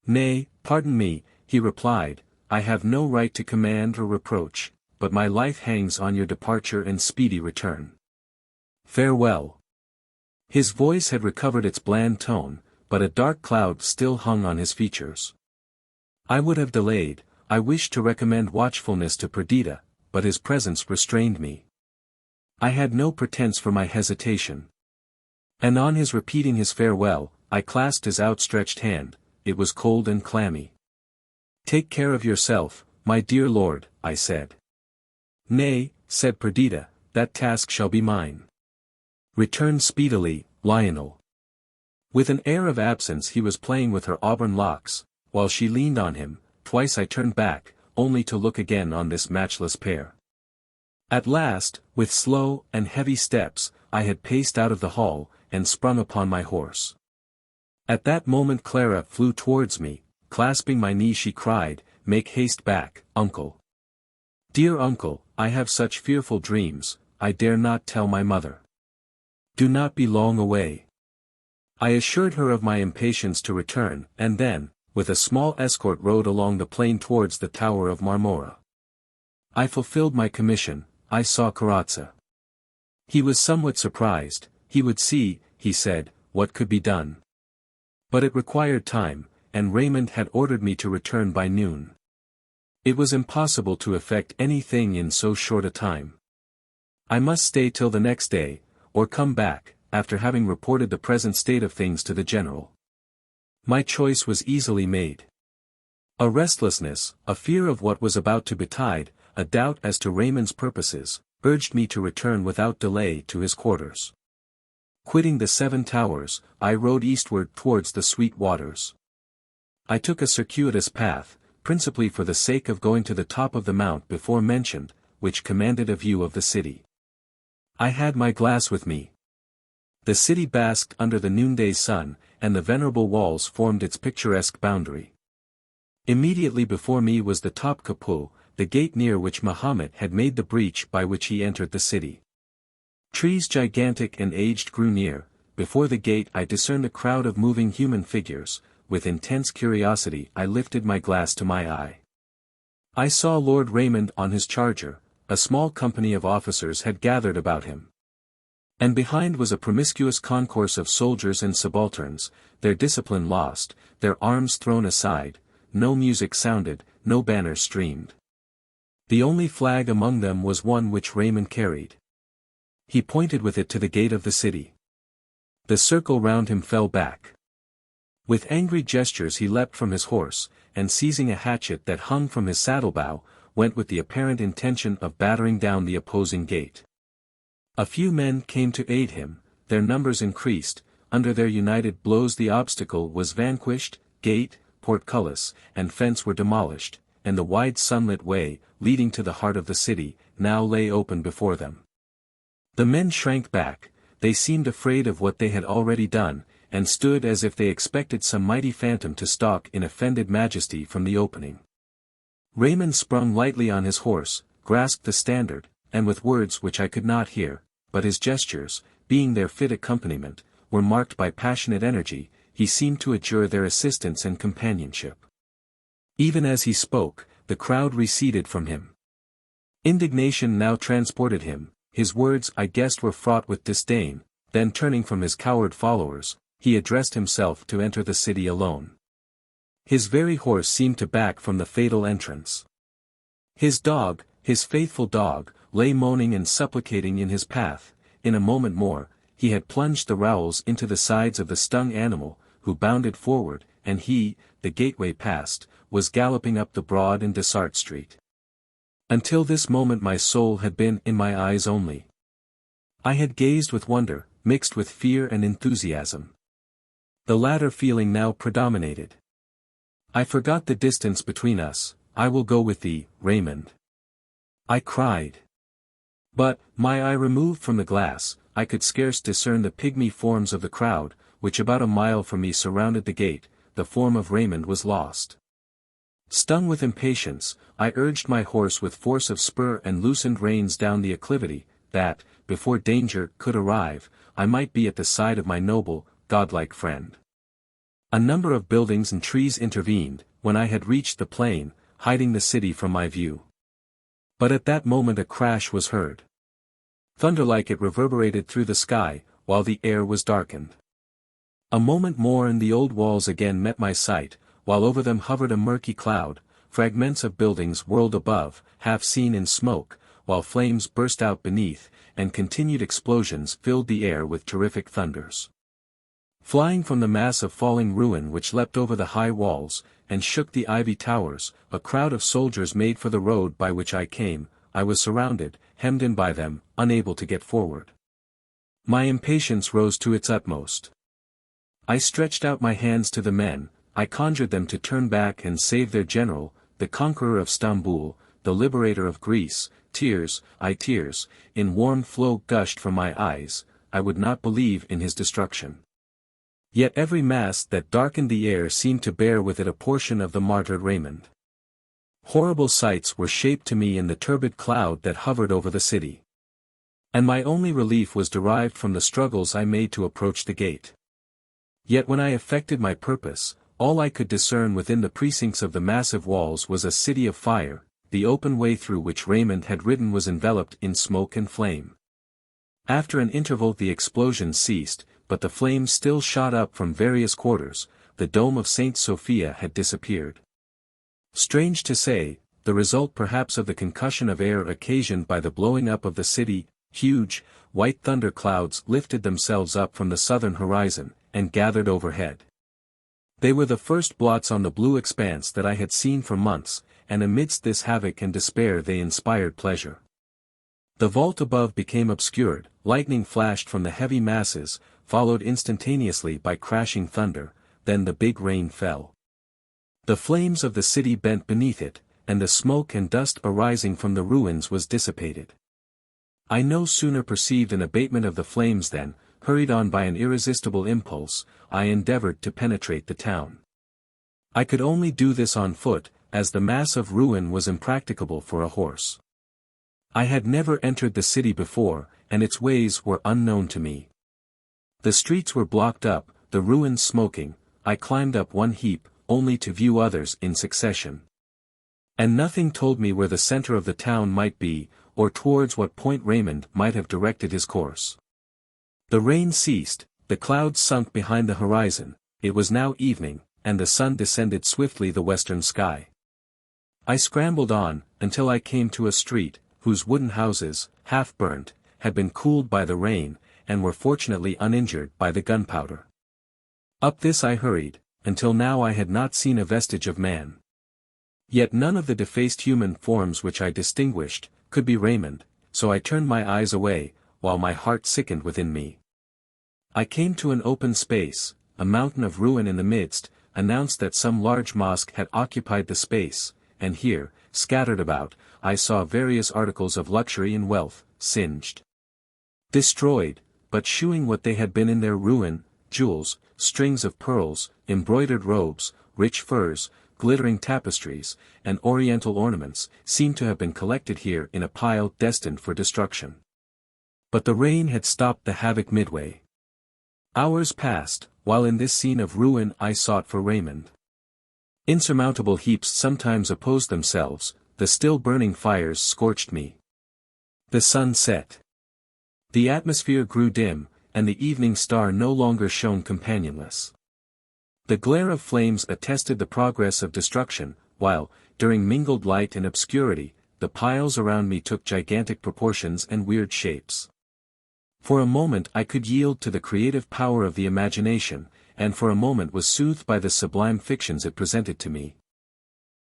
"Nay, pardon me," he replied, "I have no right to command or reproach, but my life hangs on your departure and speedy return. Farewell." His voice had recovered its bland tone, but a dark cloud still hung on his features. I would have delayed, I wished to recommend watchfulness to Perdita, but his presence restrained me. I had no pretense for my hesitation. And on his repeating his farewell, I clasped his outstretched hand. It was cold and clammy. "Take care of yourself, my dear lord," I said. "Nay," said Perdita, "that task shall be mine. Return speedily, Lionel." With an air of absence he was playing with her auburn locks, while she leaned on him. Twice I turned back, only to look again on this matchless pair. At last, with slow and heavy steps, I had paced out of the hall, and sprung upon my horse. At that moment Clara flew towards me. Clasping my knee she cried, "Make haste back, uncle. Dear uncle, I have such fearful dreams, I dare not tell my mother. Do not be long away." I assured her of my impatience to return, and then, with a small escort rode along the plain towards the Tower of Marmora. I fulfilled my commission. I saw Carrozza. He was somewhat surprised. He would see, he said, what could be done. But it required time, and Raymond had ordered me to return by noon. It was impossible to effect anything in so short a time. I must stay till the next day, or come back, after having reported the present state of things to the general. My choice was easily made. A restlessness, a fear of what was about to betide, a doubt as to Raymond's purposes, urged me to return without delay to his quarters. Quitting the 7 Towers, I rode eastward towards the Sweet Waters. I took a circuitous path, principally for the sake of going to the top of the mount before mentioned, which commanded a view of the city. I had my glass with me. The city basked under the noonday sun, and the venerable walls formed its picturesque boundary. Immediately before me was the Top Kapul, the gate near which Mahomet had made the breach by which he entered the city. Trees gigantic and aged grew near. Before the gate I discerned a crowd of moving human figures. With intense curiosity I lifted my glass to my eye. I saw Lord Raymond on his charger. A small company of officers had gathered about him. And behind was a promiscuous concourse of soldiers and subalterns, their discipline lost, their arms thrown aside. No music sounded, no banners streamed. The only flag among them was one which Raymond carried. He pointed with it to the gate of the city. The circle round him fell back. With angry gestures he leapt from his horse, and seizing a hatchet that hung from his saddlebow, went with the apparent intention of battering down the opposing gate. A few men came to aid him, their numbers increased, under their united blows the obstacle was vanquished, gate, portcullis, and fence were demolished, and the wide sunlit way, leading to the heart of the city, now lay open before them. The men shrank back, they seemed afraid of what they had already done, and stood as if they expected some mighty phantom to stalk in offended majesty from the opening. Raymond sprung lightly on his horse, grasped the standard, and with words which I could not hear, but his gestures, being their fit accompaniment, were marked by passionate energy, he seemed to adjure their assistance and companionship. Even as he spoke, the crowd receded from him. Indignation now transported him, his words I guessed were fraught with disdain. Then turning from his coward followers, he addressed himself to enter the city alone. His very horse seemed to back from the fatal entrance. His dog, his faithful dog, lay moaning and supplicating in his path. In a moment more, he had plunged the rowels into the sides of the stung animal, who bounded forward, and he, the gateway passed, was galloping up the broad and Dessart Street. Until this moment my soul had been in my eyes only. I had gazed with wonder, mixed with fear and enthusiasm. The latter feeling now predominated. I forgot the distance between us. "I will go with thee, Raymond," I cried. But, my eye removed from the glass, I could scarce discern the pygmy forms of the crowd, which about a mile from me surrounded the gate. The form of Raymond was lost. Stung with impatience, I urged my horse with force of spur and loosened reins down the acclivity, that, before danger could arrive, I might be at the side of my noble, godlike friend. A number of buildings and trees intervened, when I had reached the plain, hiding the city from my view. But at that moment a crash was heard. Thunder-like it reverberated through the sky, while the air was darkened. A moment more and the old walls again met my sight, while over them hovered a murky cloud. Fragments of buildings whirled above, half seen in smoke, while flames burst out beneath, and continued explosions filled the air with terrific thunders. Flying from the mass of falling ruin which leapt over the high walls, and shook the ivy towers, a crowd of soldiers made for the road by which I came. I was surrounded, hemmed in by them, unable to get forward. My impatience rose to its utmost. I stretched out my hands to the men, I conjured them to turn back and save their general, the conqueror of Stamboul, the liberator of Greece. Tears, in warm flow gushed from my eyes. I would not believe in his destruction. Yet every mass that darkened the air seemed to bear with it a portion of the martyred Raymond. Horrible sights were shaped to me in the turbid cloud that hovered over the city. And my only relief was derived from the struggles I made to approach the gate. Yet when I effected my purpose, all I could discern within the precincts of the massive walls was a city of fire. The open way through which Raymond had ridden was enveloped in smoke and flame. After an interval the explosion ceased, but the flames still shot up from various quarters. The dome of Saint Sophia had disappeared. Strange to say, the result perhaps of the concussion of air occasioned by the blowing up of the city. Huge, white thunder clouds lifted themselves up from the southern horizon, and gathered overhead. They were the first blots on the blue expanse that I had seen for months, and amidst this havoc and despair they inspired pleasure. The vault above became obscured, lightning flashed from the heavy masses, followed instantaneously by crashing thunder, then the big rain fell. The flames of the city bent beneath it, and the smoke and dust arising from the ruins was dissipated. I no sooner perceived an abatement of the flames than, hurried on by an irresistible impulse, I endeavored to penetrate the town. I could only do this on foot, as the mass of ruin was impracticable for a horse. I had never entered the city before, and its ways were unknown to me. The streets were blocked up, the ruins smoking. I climbed up one heap, only to view others in succession. And nothing told me where the center of the town might be, or towards what point Raymond might have directed his course. The rain ceased, the clouds sunk behind the horizon. It was now evening, and the sun descended swiftly the western sky. I scrambled on, until I came to a street, whose wooden houses, half burnt, had been cooled by the rain, and were fortunately uninjured by the gunpowder. Up this I hurried, until now I had not seen a vestige of man. Yet none of the defaced human forms which I distinguished, could be Raymond, so I turned my eyes away, while my heart sickened within me. I came to an open space, a mountain of ruin in the midst, announced that some large mosque had occupied the space, and here, scattered about, I saw various articles of luxury and wealth, singed, destroyed, but shewing what they had been in their ruin: jewels, strings of pearls, embroidered robes, rich furs, glittering tapestries, and oriental ornaments, seemed to have been collected here in a pile destined for destruction. But the rain had stopped the havoc midway. Hours passed, while in this scene of ruin I sought for Raymond. Insurmountable heaps sometimes opposed themselves, the still burning fires scorched me. The sun set. The atmosphere grew dim, and the evening star no longer shone companionless. The glare of flames attested the progress of destruction, while, during mingled light and obscurity, the piles around me took gigantic proportions and weird shapes. For a moment I could yield to the creative power of the imagination, and for a moment was soothed by the sublime fictions it presented to me.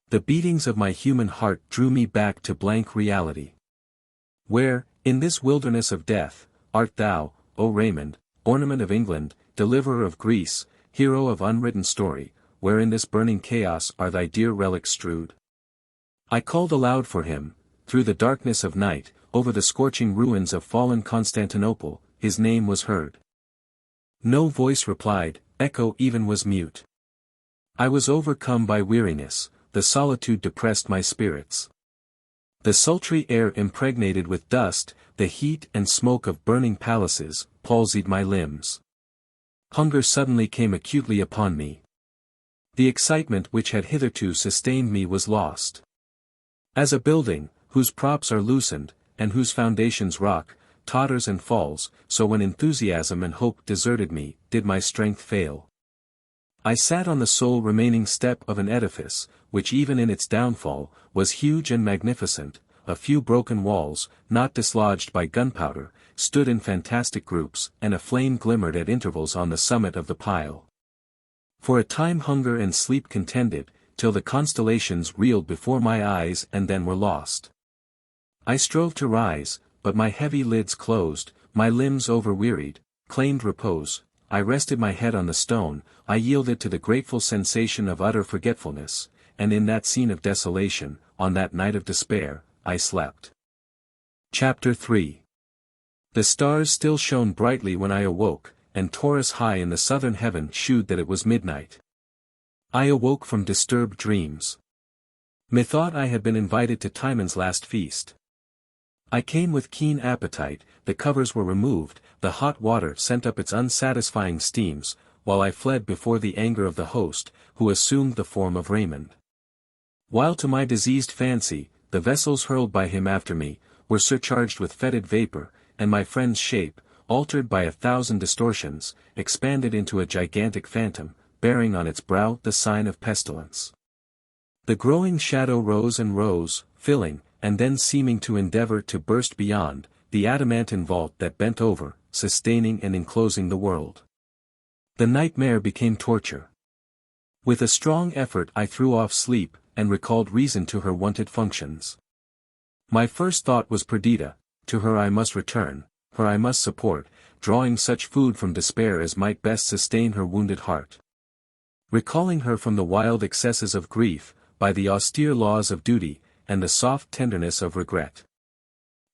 The beatings of my human heart drew me back to blank reality. Where, in this wilderness of death, art thou, O Raymond, ornament of England, deliverer of Greece, hero of unwritten story, where in this burning chaos are thy dear relics strewed? I called aloud for him, through the darkness of night, over the scorching ruins of fallen Constantinople, his name was heard. No voice replied, echo even was mute. I was overcome by weariness, the solitude depressed my spirits. The sultry air impregnated with dust, the heat and smoke of burning palaces, palsied my limbs. Hunger suddenly came acutely upon me. The excitement which had hitherto sustained me was lost. As a building, whose props are loosened, and whose foundations rock, totters and falls, so when enthusiasm and hope deserted me, did my strength fail. I sat on the sole remaining step of an edifice, which even in its downfall, was huge and magnificent. A few broken walls, not dislodged by gunpowder, stood in fantastic groups, and a flame glimmered at intervals on the summit of the pile. For a time hunger and sleep contended, till the constellations reeled before my eyes and then were lost. I strove to rise, but my heavy lids closed, my limbs overwearied, claimed repose. I rested my head on the stone, I yielded to the grateful sensation of utter forgetfulness, and in that scene of desolation, on that night of despair, I slept. Chapter 3. The stars still shone brightly when I awoke, and Taurus high in the southern heaven shewed that it was midnight. I awoke from disturbed dreams. Methought I had been invited to Timon's last feast. I came with keen appetite, the covers were removed, the hot water sent up its unsatisfying steams, while I fled before the anger of the host, who assumed the form of Raymond. While to my diseased fancy, the vessels hurled by him after me, were surcharged with fetid vapor, and my friend's shape, altered by 1,000 distortions, expanded into a gigantic phantom, bearing on its brow the sign of pestilence. The growing shadow rose and rose, filling, and then seeming to endeavor to burst beyond, the adamantine vault that bent over, sustaining and enclosing the world. The nightmare became torture. With a strong effort I threw off sleep, and recalled reason to her wonted functions. My first thought was Perdita, to her I must return, her I must support, drawing such food from despair as might best sustain her wounded heart. Recalling her from the wild excesses of grief, by the austere laws of duty, and the soft tenderness of regret.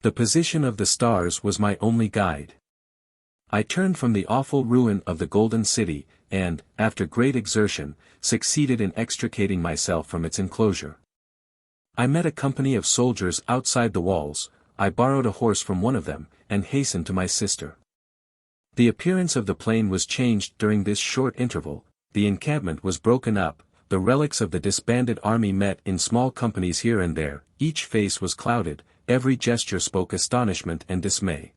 The position of the stars was my only guide. I turned from the awful ruin of the Golden City, and, after great exertion, succeeded in extricating myself from its enclosure. I met a company of soldiers outside the walls, I borrowed a horse from one of them, and hastened to my sister. The appearance of the plain was changed during this short interval, the encampment was broken up, the relics of the disbanded army met in small companies here and there, each face was clouded, every gesture spoke astonishment and dismay.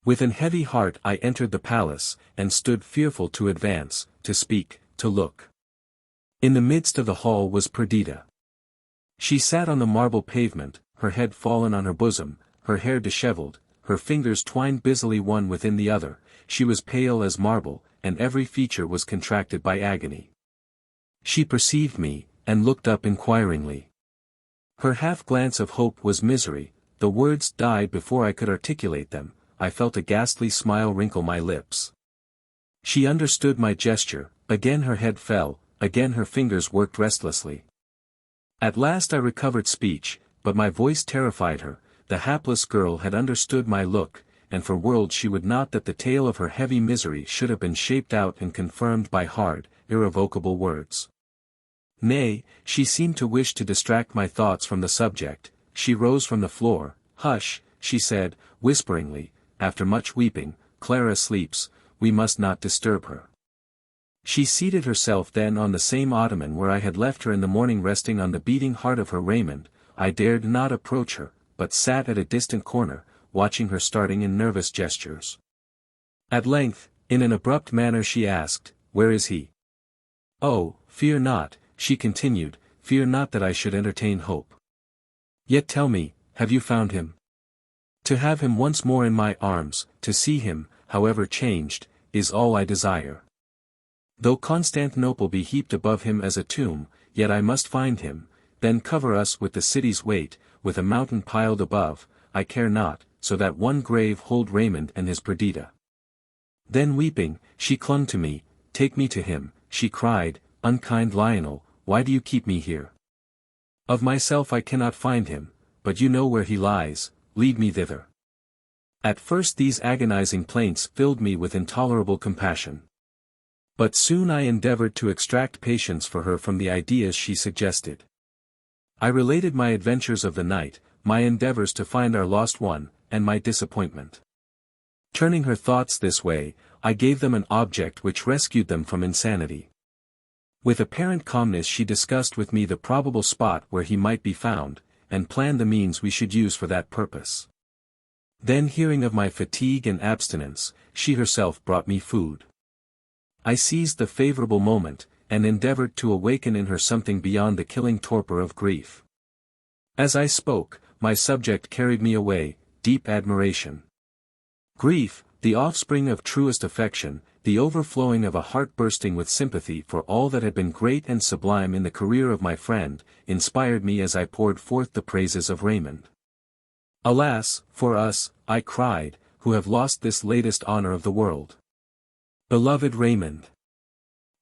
With an heavy heart I entered the palace, and stood fearful to advance, to speak, to look. In the midst of the hall was Perdita. She sat on the marble pavement, her head fallen on her bosom, her hair dishevelled, her fingers twined busily one within the other, she was pale as marble, and every feature was contracted by agony. She perceived me, and looked up inquiringly. Her half-glance of hope was misery, the words died before I could articulate them, I felt a ghastly smile wrinkle my lips. She understood my gesture, again her head fell, again her fingers worked restlessly. At last I recovered speech, but my voice terrified her, the hapless girl had understood my look, and for worlds she would not that the tale of her heavy misery should have been shaped out and confirmed by hard, irrevocable words. Nay, she seemed to wish to distract my thoughts from the subject, she rose from the floor. Hush, she said, whisperingly, after much weeping, Clara sleeps, we must not disturb her. She seated herself then on the same ottoman where I had left her in the morning, resting on the beating heart of her Raymond. I dared not approach her, but sat at a distant corner, watching her starting in nervous gestures. At length, in an abrupt manner she asked, "Where is he?" "Oh, fear not," she continued, "fear not that I should entertain hope. Yet tell me, have you found him? To have him once more in my arms, to see him, however changed, is all I desire. Though Constantinople be heaped above him as a tomb, yet I must find him, then cover us with the city's weight, with a mountain piled above, I care not, so that one grave hold Raymond and his Perdita." Then weeping, she clung to me. "Take me to him," she cried, "unkind Lionel, why do you keep me here? Of myself I cannot find him, but you know where he lies, lead me thither." At first these agonizing plaints filled me with intolerable compassion. But soon I endeavored to extract patience for her from the ideas she suggested. I related my adventures of the night, my endeavors to find our lost one, and my disappointment. Turning her thoughts this way, I gave them an object which rescued them from insanity. With apparent calmness she discussed with me the probable spot where he might be found, and planned the means we should use for that purpose. Then hearing of my fatigue and abstinence, she herself brought me food. I seized the favorable moment, and endeavored to awaken in her something beyond the killing torpor of grief. As I spoke, my subject carried me away, deep admiration. Grief, the offspring of truest affection, the overflowing of a heart bursting with sympathy for all that had been great and sublime in the career of my friend, inspired me as I poured forth the praises of Raymond. "Alas, for us," I cried, "who have lost this latest honor of the world. Beloved Raymond!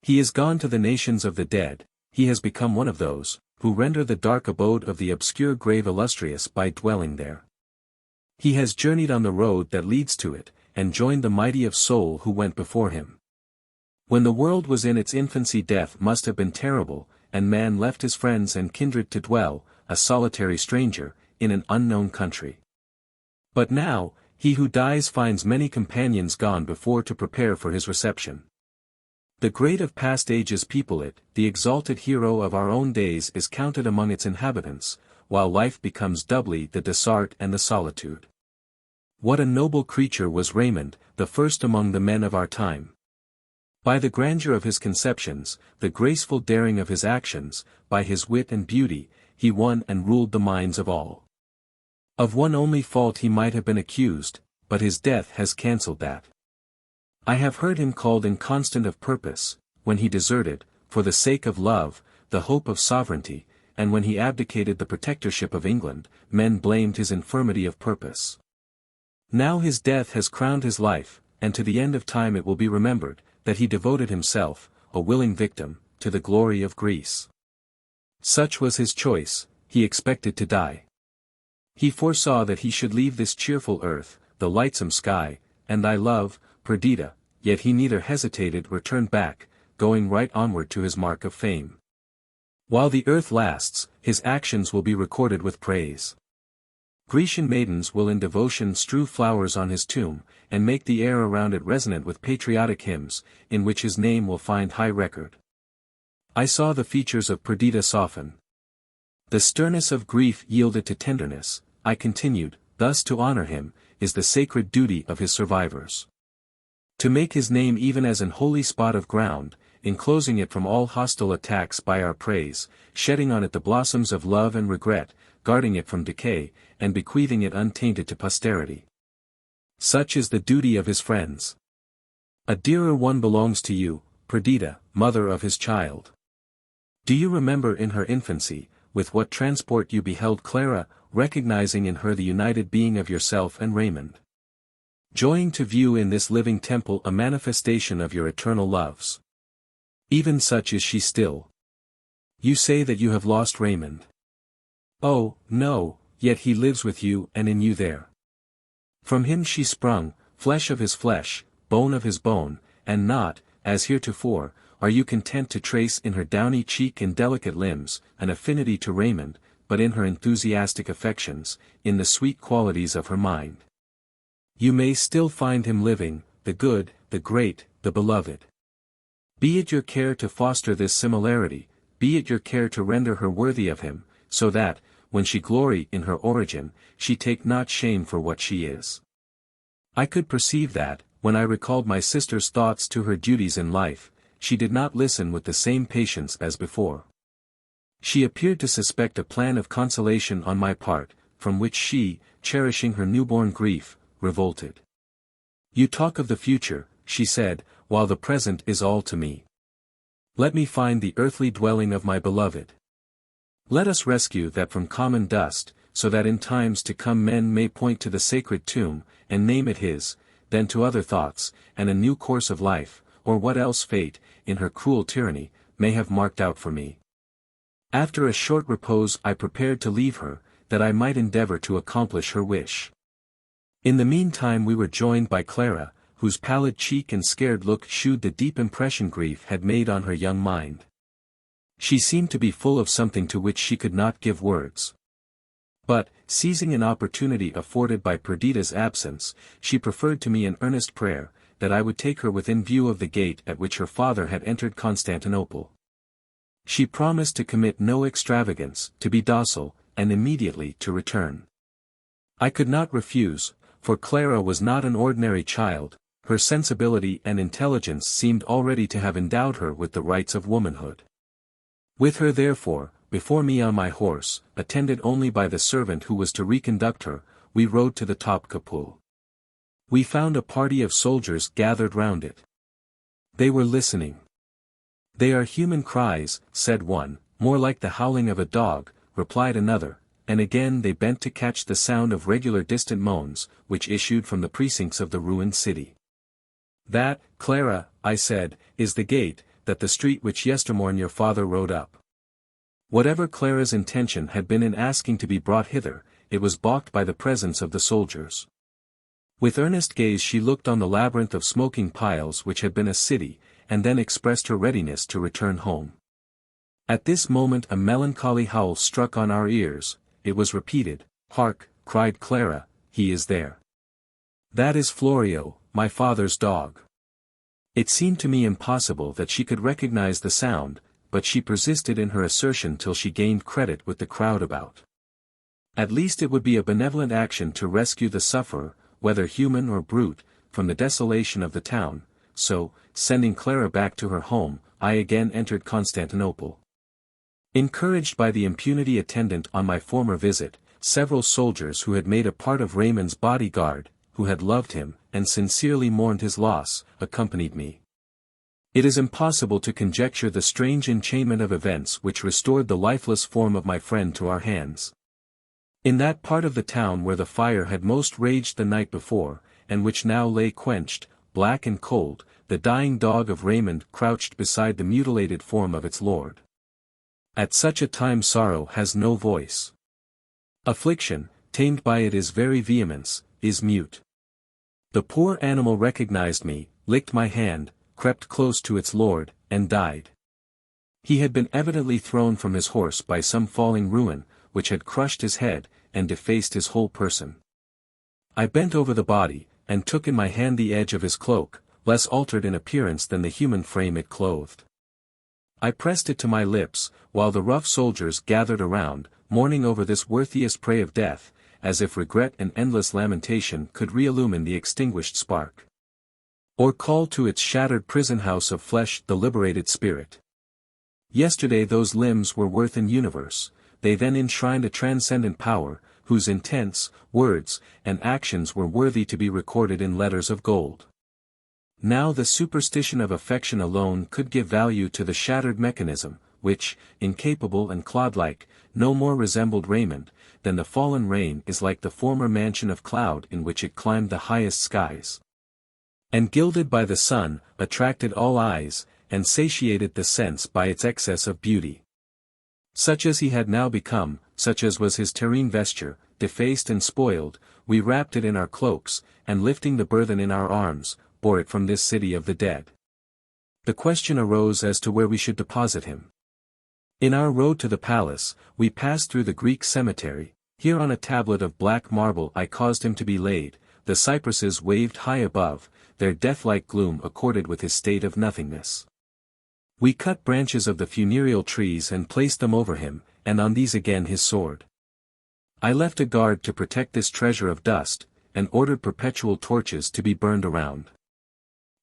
He is gone to the nations of the dead, he has become one of those, who render the dark abode of the obscure grave illustrious by dwelling there. He has journeyed on the road that leads to it, and joined the mighty of soul who went before him. When the world was in its infancy death must have been terrible, and man left his friends and kindred to dwell, a solitary stranger, in an unknown country. But now, he who dies finds many companions gone before to prepare for his reception. The great of past ages people it, the exalted hero of our own days is counted among its inhabitants, while life becomes doubly the desart and the solitude. What a noble creature was Raymond, the first among the men of our time. By the grandeur of his conceptions, the graceful daring of his actions, by his wit and beauty, he won and ruled the minds of all. Of one only fault he might have been accused, but his death has cancelled that. I have heard him called inconstant of purpose, when he deserted, for the sake of love, the hope of sovereignty, and when he abdicated the protectorship of England, men blamed his infirmity of purpose. Now his death has crowned his life, and to the end of time it will be remembered, that he devoted himself, a willing victim, to the glory of Greece. Such was his choice, he expected to die. He foresaw that he should leave this cheerful earth, the lightsome sky, and thy love, Perdita, yet he neither hesitated or turned back, going right onward to his mark of fame. While the earth lasts, his actions will be recorded with praise. Grecian maidens will in devotion strew flowers on his tomb, and make the air around it resonant with patriotic hymns, in which his name will find high record. I saw the features of Perdita soften. The sternness of grief yielded to tenderness. I continued, thus to honor him, is the sacred duty of his survivors. To make his name even as an holy spot of ground, enclosing it from all hostile attacks by our praise, shedding on it the blossoms of love and regret, guarding it from decay, and bequeathing it untainted to posterity. Such is the duty of his friends. A dearer one belongs to you, Perdita, mother of his child. Do you remember in her infancy, with what transport you beheld Clara, recognizing in her the united being of yourself and Raymond? Joying to view in this living temple a manifestation of your eternal loves. Even such is she still. You say that you have lost Raymond. Oh, no, yet he lives with you and in you there. From him she sprung, flesh of his flesh, bone of his bone, and not, as heretofore, are you content to trace in her downy cheek and delicate limbs, an affinity to Raymond, but in her enthusiastic affections, in the sweet qualities of her mind. You may still find him living, the good, the great, the beloved. Be it your care to foster this similarity, be it your care to render her worthy of him, so that, when she glory in her origin, she take not shame for what she is. I could perceive that, when I recalled my sister's thoughts to her duties in life, she did not listen with the same patience as before. She appeared to suspect a plan of consolation on my part, from which she, cherishing her newborn grief, revolted. "You talk of the future," she said, "while the present is all to me. Let me find the earthly dwelling of my beloved. Let us rescue that from common dust, so that in times to come men may point to the sacred tomb, and name it his, then to other thoughts, and a new course of life, or what else fate, in her cruel tyranny, may have marked out for me." After a short repose I prepared to leave her, that I might endeavor to accomplish her wish. In the meantime we were joined by Clara, whose pallid cheek and scared look shewed the deep impression grief had made on her young mind. She seemed to be full of something to which she could not give words. But, seizing an opportunity afforded by Perdita's absence, she preferred to me an earnest prayer, that I would take her within view of the gate at which her father had entered Constantinople. She promised to commit no extravagance, to be docile, and immediately to return. I could not refuse, for Clara was not an ordinary child, her sensibility and intelligence seemed already to have endowed her with the rights of womanhood. With her therefore, before me on my horse, attended only by the servant who was to reconduct her, we rode to the top Kapul. We found a party of soldiers gathered round it. They were listening. "They are human cries," said one. "More like the howling of a dog," replied another, and again they bent to catch the sound of regular distant moans, which issued from the precincts of the ruined city. "That, Clara," I said, "is the gate, that the street which yestermorn your father rode up." Whatever Clara's intention had been in asking to be brought hither, it was balked by the presence of the soldiers. With earnest gaze she looked on the labyrinth of smoking piles which had been a city, and then expressed her readiness to return home. At this moment a melancholy howl struck on our ears. It was repeated. "Hark," cried Clara, "he is there. That is Florio, my father's dog." It seemed to me impossible that she could recognize the sound, but she persisted in her assertion till she gained credit with the crowd about. At least it would be a benevolent action to rescue the sufferer, whether human or brute, from the desolation of the town, so, sending Clara back to her home, I again entered Constantinople. Encouraged by the impunity attendant on my former visit, several soldiers who had made a part of Raymond's bodyguard, who had loved him, and sincerely mourned his loss, accompanied me. It is impossible to conjecture the strange enchainment of events which restored the lifeless form of my friend to our hands. In that part of the town where the fire had most raged the night before, and which now lay quenched, black and cold, the dying dog of Raymond crouched beside the mutilated form of its lord. At such a time sorrow has no voice. Affliction, tamed by its very vehemence, is mute. The poor animal recognized me, licked my hand, crept close to its lord, and died. He had been evidently thrown from his horse by some falling ruin, which had crushed his head, and defaced his whole person. I bent over the body, and took in my hand the edge of his cloak, less altered in appearance than the human frame it clothed. I pressed it to my lips, while the rough soldiers gathered around, mourning over this worthiest prey of death, as if regret and endless lamentation could re-illumine the extinguished spark, or call to its shattered prison house of flesh the liberated spirit. Yesterday those limbs were worth an universe, they then enshrined a transcendent power, whose intents, words, and actions were worthy to be recorded in letters of gold. Now the superstition of affection alone could give value to the shattered mechanism, which, incapable and clod-like, no more resembled Raymond, than the fallen rain is like the former mansion of cloud in which it climbed the highest skies, and gilded by the sun, attracted all eyes, and satiated the sense by its excess of beauty. Such as he had now become, such as was his terrene vesture, defaced and spoiled, we wrapped it in our cloaks, and lifting the burthen in our arms, bore it from this city of the dead. The question arose as to where we should deposit him. In our road to the palace, we passed through the Greek cemetery. Here on a tablet of black marble I caused him to be laid. The cypresses waved high above, their death-like gloom accorded with his state of nothingness. We cut branches of the funereal trees and placed them over him, and on these again his sword. I left a guard to protect this treasure of dust, and ordered perpetual torches to be burned around.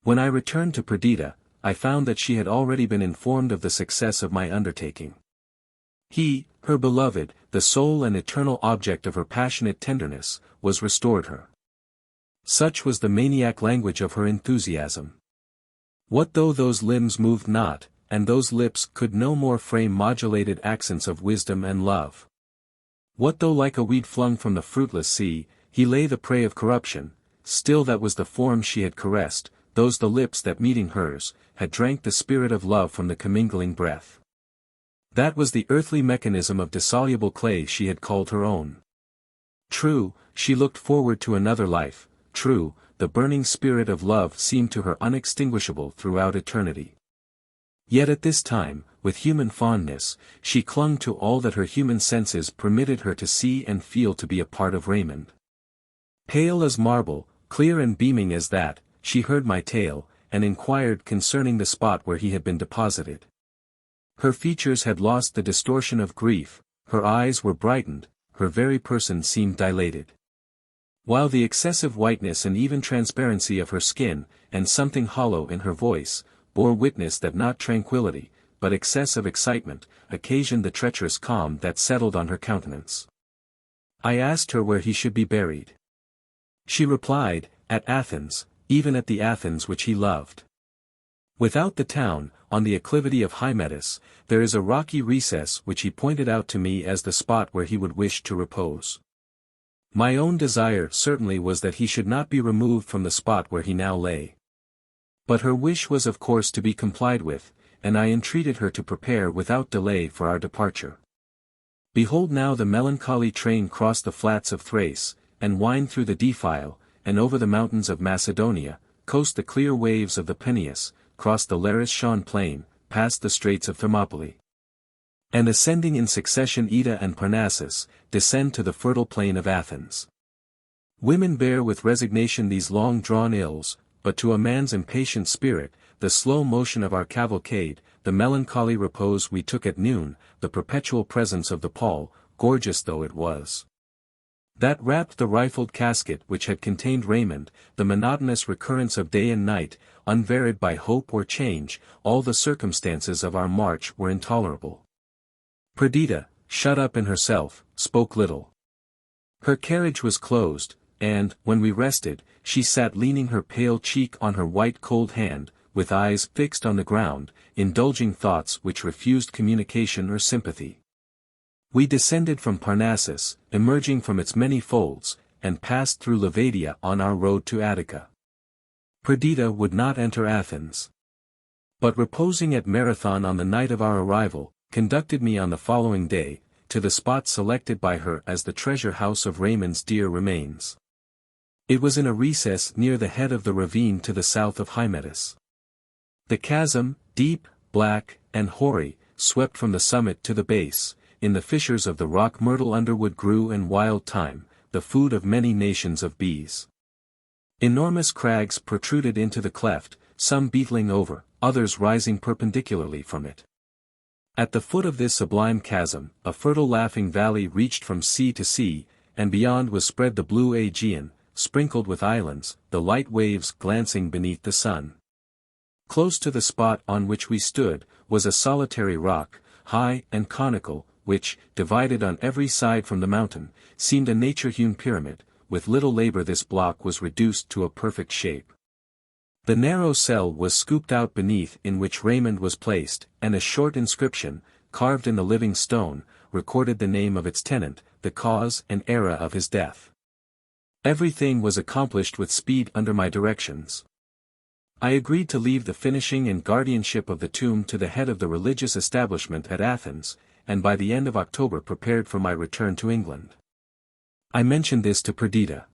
When I returned to Perdita, I found that she had already been informed of the success of my undertaking. He, her beloved, the sole and eternal object of her passionate tenderness, was restored her. Such was the maniac language of her enthusiasm. What though those limbs moved not, and those lips could no more frame modulated accents of wisdom and love? What though like a weed flung from the fruitless sea, he lay the prey of corruption, still that was the form she had caressed, those the lips that meeting hers, had drank the spirit of love from the commingling breath. That was the earthly mechanism of dissoluble clay she had called her own. True, she looked forward to another life, true, the burning spirit of love seemed to her unextinguishable throughout eternity. Yet at this time, with human fondness, she clung to all that her human senses permitted her to see and feel to be a part of Raymond. Pale as marble, clear and beaming as that, she heard my tale, and inquired concerning the spot where he had been deposited. Her features had lost the distortion of grief, her eyes were brightened, her very person seemed dilated. While the excessive whiteness and even transparency of her skin, and something hollow in her voice, bore witness that not tranquillity, but excess of excitement, occasioned the treacherous calm that settled on her countenance. I asked her where he should be buried. She replied, at Athens, even at the Athens which he loved. Without the town, on the acclivity of Hymettus, there is a rocky recess which he pointed out to me as the spot where he would wish to repose. My own desire certainly was that he should not be removed from the spot where he now lay. But her wish was of course to be complied with, and I entreated her to prepare without delay for our departure. Behold now the melancholy train cross the flats of Thrace, and wind through the defile, and over the mountains of Macedonia, coast the clear waves of the Peneus, cross the Laris-Shawn plain, past the straits of Thermopylae. And ascending in succession Ida and Parnassus, descend to the fertile plain of Athens. Women bear with resignation these long-drawn ills, but to a man's impatient spirit, the slow motion of our cavalcade, the melancholy repose we took at noon, the perpetual presence of the pall, gorgeous though it was, that wrapped the rifled casket which had contained Raymond, the monotonous recurrence of day and night, unvaried by hope or change, all the circumstances of our march were intolerable. Perdita, shut up in herself, spoke little. Her carriage was closed, and, when we rested, she sat leaning her pale cheek on her white cold hand, with eyes fixed on the ground, indulging thoughts which refused communication or sympathy. We descended from Parnassus, emerging from its many folds, and passed through Levadia on our road to Attica. Perdita would not enter Athens, but reposing at Marathon on the night of our arrival, conducted me on the following day, to the spot selected by her as the treasure house of Raymond's dear remains. It was in a recess near the head of the ravine to the south of Hymettus. The chasm, deep, black, and hoary, swept from the summit to the base. In the fissures of the rock myrtle underwood grew and wild thyme, the food of many nations of bees. Enormous crags protruded into the cleft, some beetling over, others rising perpendicularly from it. At the foot of this sublime chasm, a fertile laughing valley reached from sea to sea, and beyond was spread the blue Aegean, sprinkled with islands, the light waves glancing beneath the sun. Close to the spot on which we stood, was a solitary rock, high and conical, which, divided on every side from the mountain, seemed a nature-hewn pyramid. With little labor this block was reduced to a perfect shape. The narrow cell was scooped out beneath in which Raymond was placed, and a short inscription, carved in the living stone, recorded the name of its tenant, the cause and era of his death. Everything was accomplished with speed under my directions. I agreed to leave the finishing and guardianship of the tomb to the head of the religious establishment at Athens, and by the end of October prepared for my return to England. I mentioned this to Perdita.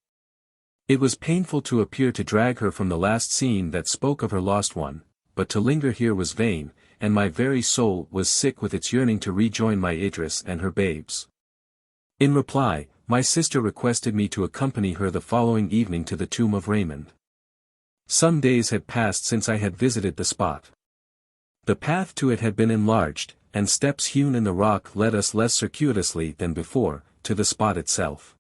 It was painful to appear to drag her from the last scene that spoke of her lost one, but to linger here was vain, and my very soul was sick with its yearning to rejoin my Idris and her babes. In reply, my sister requested me to accompany her the following evening to the tomb of Raymond. Some days had passed since I had visited the spot. The path to it had been enlarged, and steps hewn in the rock led us less circuitously than before, to the spot itself.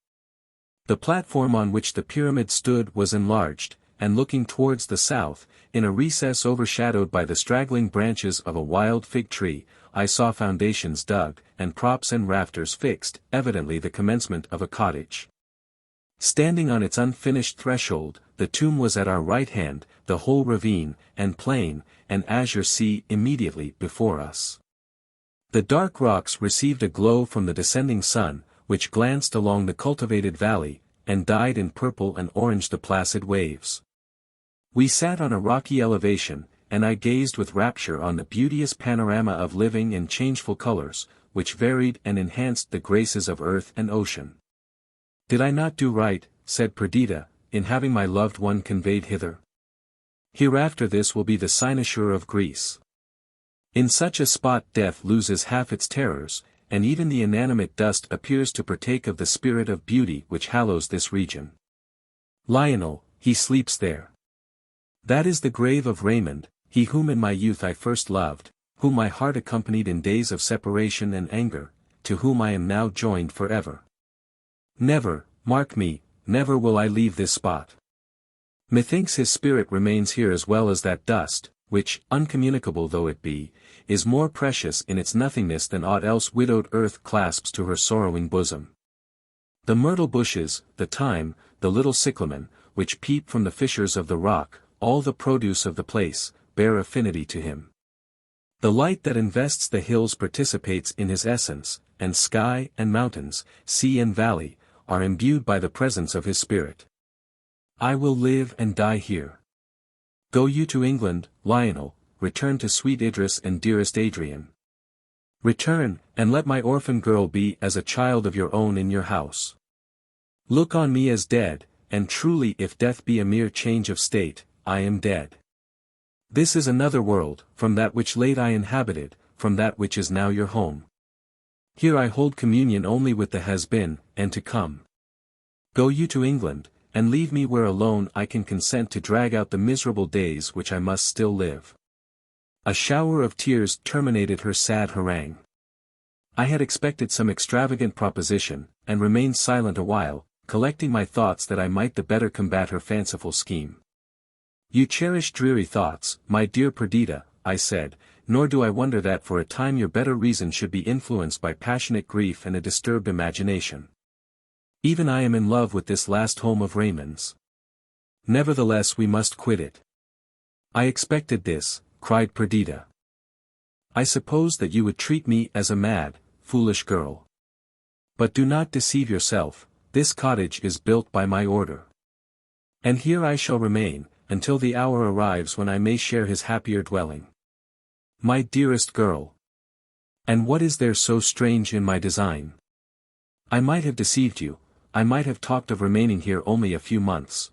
The platform on which the pyramid stood was enlarged, and looking towards the south, in a recess overshadowed by the straggling branches of a wild fig tree, I saw foundations dug, and props and rafters fixed, evidently the commencement of a cottage. Standing on its unfinished threshold, the tomb was at our right hand, the whole ravine, and plain, and azure sea immediately before us. The dark rocks received a glow from the descending sun, which glanced along the cultivated valley, and dyed in purple and orange the placid waves. We sat on a rocky elevation, and I gazed with rapture on the beauteous panorama of living and changeful colors, which varied and enhanced the graces of earth and ocean. "Did I not do right," said Perdita, "in having my loved one conveyed hither? Hereafter this will be the cynosure of Greece. In such a spot death loses half its terrors, and even the inanimate dust appears to partake of the spirit of beauty which hallows this region. Lionel, he sleeps there. That is the grave of Raymond, he whom in my youth I first loved, whom my heart accompanied in days of separation and anger, to whom I am now joined forever. Never, mark me, never will I leave this spot. Methinks his spirit remains here as well as that dust, which, uncommunicable though it be, is more precious in its nothingness than aught else widowed earth clasps to her sorrowing bosom. The myrtle bushes, the thyme, the little cyclamen, which peep from the fissures of the rock, all the produce of the place, bear affinity to him. The light that invests the hills participates in his essence, and sky and mountains, sea and valley, are imbued by the presence of his spirit. I will live and die here. Go you to England, Lionel, return to sweet Idris and dearest Adrian. Return, and let my orphan girl be as a child of your own in your house. Look on me as dead, and truly if death be a mere change of state, I am dead. This is another world, from that which late I inhabited, from that which is now your home. Here I hold communion only with the has-been, and to come. Go you to England, and leave me where alone I can consent to drag out the miserable days which I must still live. A shower of tears terminated her sad harangue. I had expected some extravagant proposition, and remained silent a while, collecting my thoughts that I might the better combat her fanciful scheme. You cherish dreary thoughts, my dear Perdita, I said, nor do I wonder that for a time your better reason should be influenced by passionate grief and a disturbed imagination. Even I am in love with this last home of Raymond's. Nevertheless we must quit it. I expected this, cried Perdita. I supposed that you would treat me as a mad, foolish girl. But do not deceive yourself, this cottage is built by my order. And here I shall remain, until the hour arrives when I may share his happier dwelling. My dearest girl. And what is there so strange in my design? I might have deceived you, I might have talked of remaining here only a few months.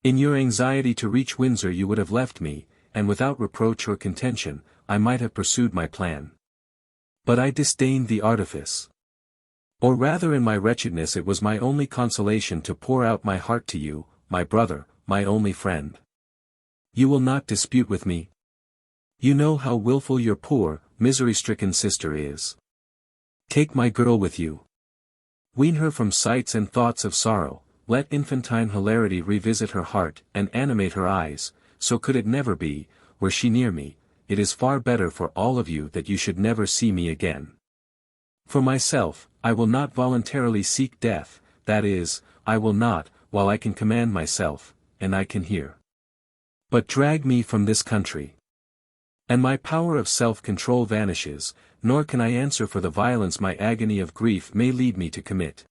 In your anxiety to reach Windsor you would have left me, and without reproach or contention, I might have pursued my plan. But I disdained the artifice. Or rather in my wretchedness it was my only consolation to pour out my heart to you, my brother, my only friend. You will not dispute with me? You know how wilful your poor, misery-stricken sister is. Take my girl with you. Wean her from sights and thoughts of sorrow, let infantine hilarity revisit her heart and animate her eyes, so could it never be, were she near me, it is far better for all of you that you should never see me again. For myself, I will not voluntarily seek death, that is, I will not, while I can command myself, and I can hear. But drag me from this country. And my power of self-control vanishes, nor can I answer for the violence my agony of grief may lead me to commit.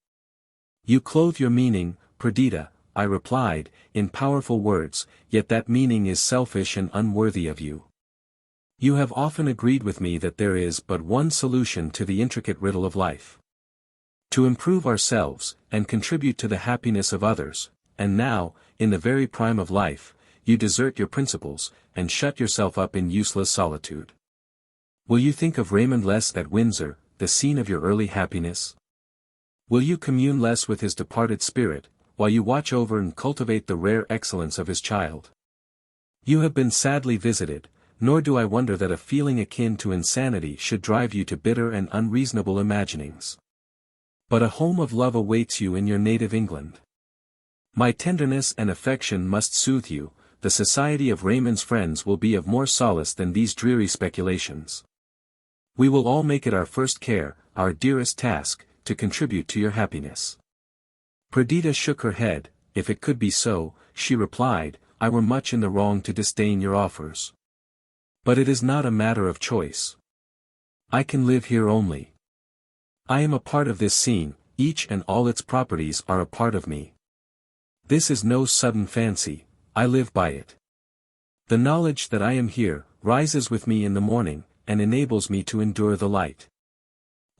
You clothe your meaning, Perdita, I replied, in powerful words, yet that meaning is selfish and unworthy of you. You have often agreed with me that there is but one solution to the intricate riddle of life. To improve ourselves, and contribute to the happiness of others, and now, in the very prime of life, you desert your principles, and shut yourself up in useless solitude. Will you think of Raymond less at Windsor, the scene of your early happiness? Will you commune less with his departed spirit, while you watch over and cultivate the rare excellence of his child? You have been sadly visited, nor do I wonder that a feeling akin to insanity should drive you to bitter and unreasonable imaginings. But a home of love awaits you in your native England. My tenderness and affection must soothe you, the society of Raymond's friends will be of more solace than these dreary speculations. We will all make it our first care, our dearest task, to contribute to your happiness. Perdita shook her head. If it could be so, she replied, I were much in the wrong to disdain your offers. But it is not a matter of choice. I can live here only. I am a part of this scene, each and all its properties are a part of me. This is no sudden fancy, I live by it. The knowledge that I am here, rises with me in the morning, and enables me to endure the light.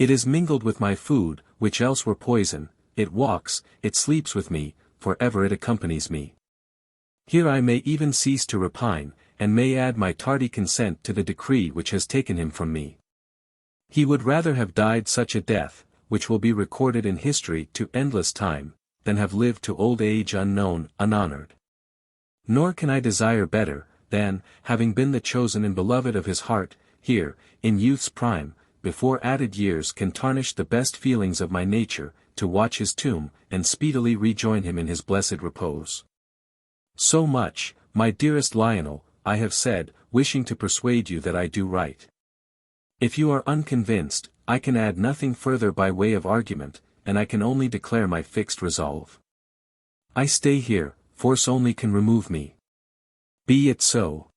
It is mingled with my food, which else were poison, it walks, it sleeps with me, for ever it accompanies me. Here I may even cease to repine, and may add my tardy consent to the decree which has taken him from me. He would rather have died such a death, which will be recorded in history to endless time, than have lived to old age unknown, unhonored. Nor can I desire better, than, having been the chosen and beloved of his heart, here, in youth's prime, before added years can tarnish the best feelings of my nature, to watch his tomb, and speedily rejoin him in his blessed repose. So much, my dearest Lionel, I have said, wishing to persuade you that I do right. If you are unconvinced, I can add nothing further by way of argument, and I can only declare my fixed resolve. I stay here, force only can remove me. Be it so.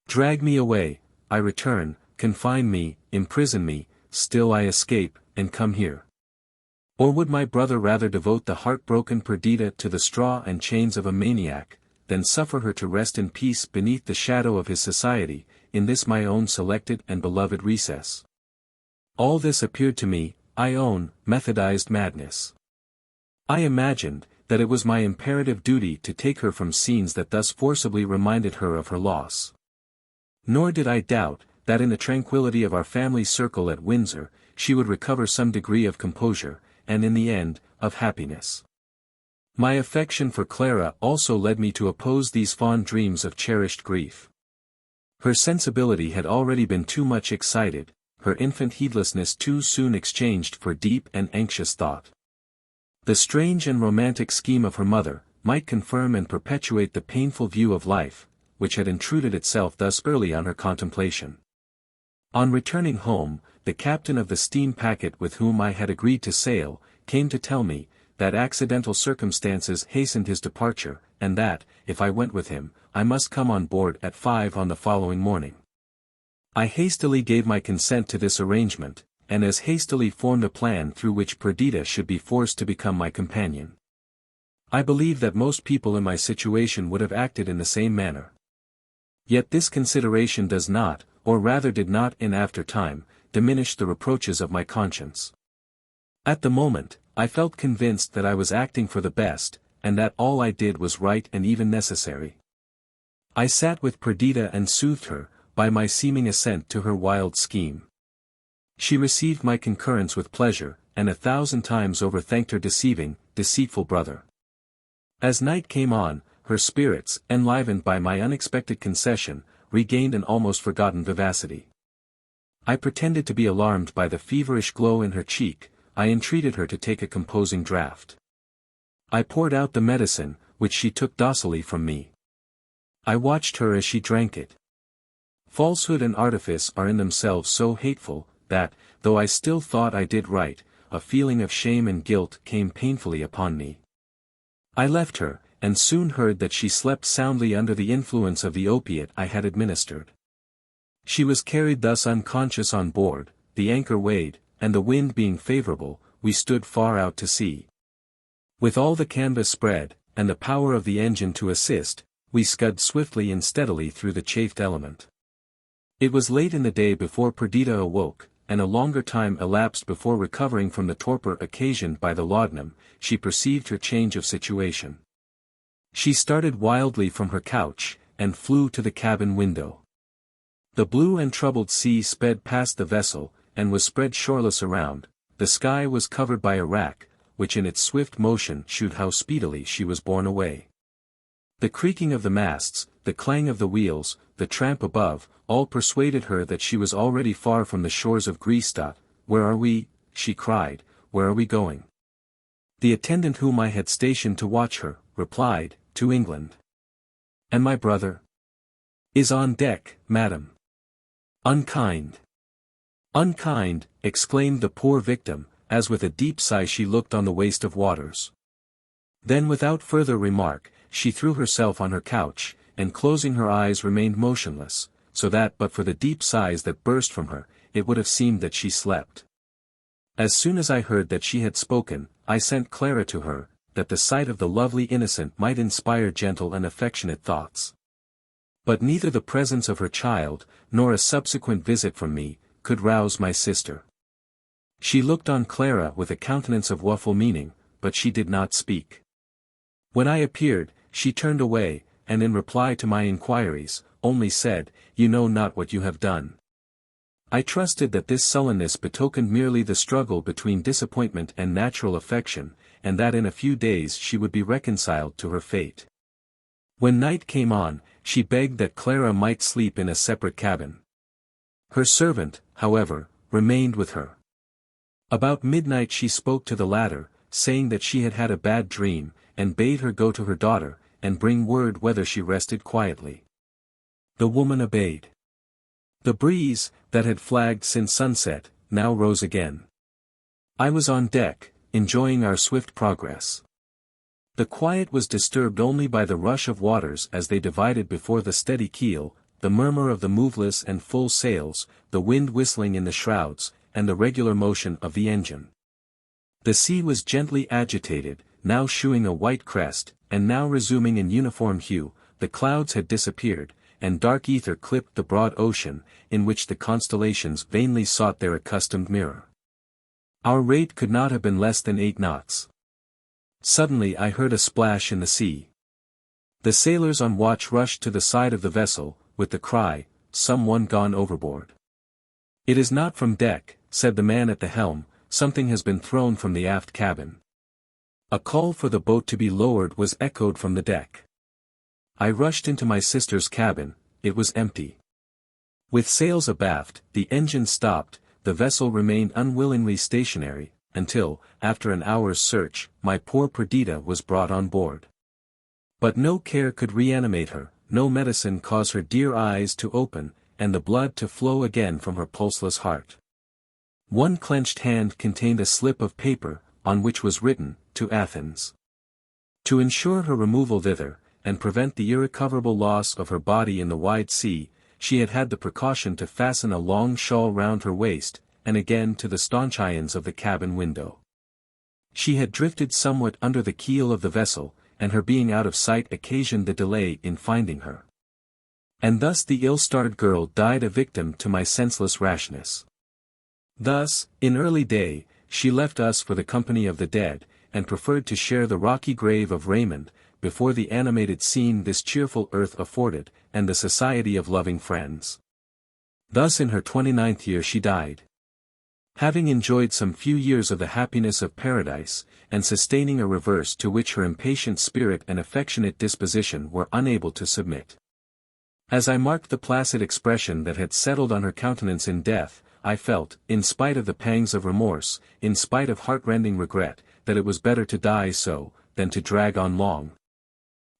Drag me away, I return, confine me, imprison me, still I escape, and come here. Or would my brother rather devote the heartbroken Perdita to the straw and chains of a maniac, than suffer her to rest in peace beneath the shadow of his society, in this my own selected and beloved recess? All this appeared to me, I own, methodized madness. I imagined, that it was my imperative duty to take her from scenes that thus forcibly reminded her of her loss. Nor did I doubt, that in the tranquillity of our family circle at Windsor, she would recover some degree of composure, and in the end, of happiness. My affection for Clara also led me to oppose these fond dreams of cherished grief. Her sensibility had already been too much excited, her infant heedlessness too soon exchanged for deep and anxious thought. The strange and romantic scheme of her mother, might confirm and perpetuate the painful view of life, which had intruded itself thus early on her contemplation. On returning home, the captain of the steam packet with whom I had agreed to sail, came to tell me, that accidental circumstances hastened his departure, and that, if I went with him, I must come on board at 5 on the following morning. I hastily gave my consent to this arrangement, and as hastily formed a plan through which Perdita should be forced to become my companion. I believe that most people in my situation would have acted in the same manner. Yet this consideration does not, or rather did not in after time, diminish the reproaches of my conscience. At the moment, I felt convinced that I was acting for the best, and that all I did was right and even necessary. I sat with Perdita and soothed her, by my seeming assent to her wild scheme. She received my concurrence with pleasure, and 1,000 times over thanked her deceiving, deceitful brother. As night came on, her spirits, enlivened by my unexpected concession, regained an almost forgotten vivacity. I pretended to be alarmed by the feverish glow in her cheek. I entreated her to take a composing draught. I poured out the medicine, which she took docilely from me. I watched her as she drank it. Falsehood and artifice are in themselves so hateful, that, though I still thought I did right, a feeling of shame and guilt came painfully upon me. I left her, and soon heard that she slept soundly under the influence of the opiate I had administered. She was carried thus unconscious on board, the anchor weighed, and the wind being favorable, we stood far out to sea. With all the canvas spread, and the power of the engine to assist, we scud swiftly and steadily through the chafed element. It was late in the day before Perdita awoke, and a longer time elapsed before recovering from the torpor occasioned by the laudanum, she perceived her change of situation. She started wildly from her couch, and flew to the cabin window. The blue and troubled sea sped past the vessel, and was spread shoreless around. The sky was covered by a rack, which in its swift motion shewed how speedily she was borne away. The creaking of the masts, the clang of the wheels, the tramp above, all persuaded her that she was already far from the shores of Greece. "Where are we?" she cried, "where are we going?" The attendant whom I had stationed to watch her, replied, to England. And my brother? Is on deck, madam. Unkind. Unkind, exclaimed the poor victim, as with a deep sigh she looked on the waste of waters. Then without further remark, she threw herself on her couch, and closing her eyes remained motionless, so that but for the deep sighs that burst from her, it would have seemed that she slept. As soon as I heard that she had spoken, I sent Clara to her, that the sight of the lovely innocent might inspire gentle and affectionate thoughts. But neither the presence of her child, nor a subsequent visit from me, could rouse my sister. She looked on Clara with a countenance of woeful meaning, but she did not speak. When I appeared, she turned away, and in reply to my inquiries, only said, "You know not what you have done." I trusted that this sullenness betokened merely the struggle between disappointment and natural affection, and that in a few days she would be reconciled to her fate. When night came on, she begged that Clara might sleep in a separate cabin. Her servant, however, remained with her. About midnight she spoke to the latter, saying that she had had a bad dream, and bade her go to her daughter, and bring word whether she rested quietly. The woman obeyed. The breeze, that had flagged since sunset, now rose again. I was on deck, enjoying our swift progress. The quiet was disturbed only by the rush of waters as they divided before the steady keel, the murmur of the moveless and full sails, the wind whistling in the shrouds, and the regular motion of the engine. The sea was gently agitated, now shewing a white crest, and now resuming in uniform hue. The clouds had disappeared, and dark ether clipped the broad ocean, in which the constellations vainly sought their accustomed mirror. Our rate could not have been less than 8 knots. Suddenly I heard a splash in the sea. The sailors on watch rushed to the side of the vessel, with the cry, "Some one gone overboard." "It is not from deck," said the man at the helm, "something has been thrown from the aft cabin." A call for the boat to be lowered was echoed from the deck. I rushed into my sister's cabin. It was empty. With sails abaft, the engine stopped, the vessel remained unwillingly stationary, until, after an hour's search, my poor Perdita was brought on board. But no care could reanimate her, no medicine cause her dear eyes to open, and the blood to flow again from her pulseless heart. One clenched hand contained a slip of paper, on which was written, "To Athens." To ensure her removal thither, and prevent the irrecoverable loss of her body in the wide sea, she had had the precaution to fasten a long shawl round her waist, and again to the staunch irons of the cabin window. She had drifted somewhat under the keel of the vessel, and her being out of sight occasioned the delay in finding her. And thus the ill-starred girl died a victim to my senseless rashness. Thus, in early day, she left us for the company of the dead, and preferred to share the rocky grave of Raymond, before the animated scene this cheerful earth afforded, and the society of loving friends. Thus in her 29th year she died. Having enjoyed some few years of the happiness of paradise, and sustaining a reverse to which her impatient spirit and affectionate disposition were unable to submit. As I marked the placid expression that had settled on her countenance in death, I felt, in spite of the pangs of remorse, in spite of heartrending regret, that it was better to die so, than to drag on long,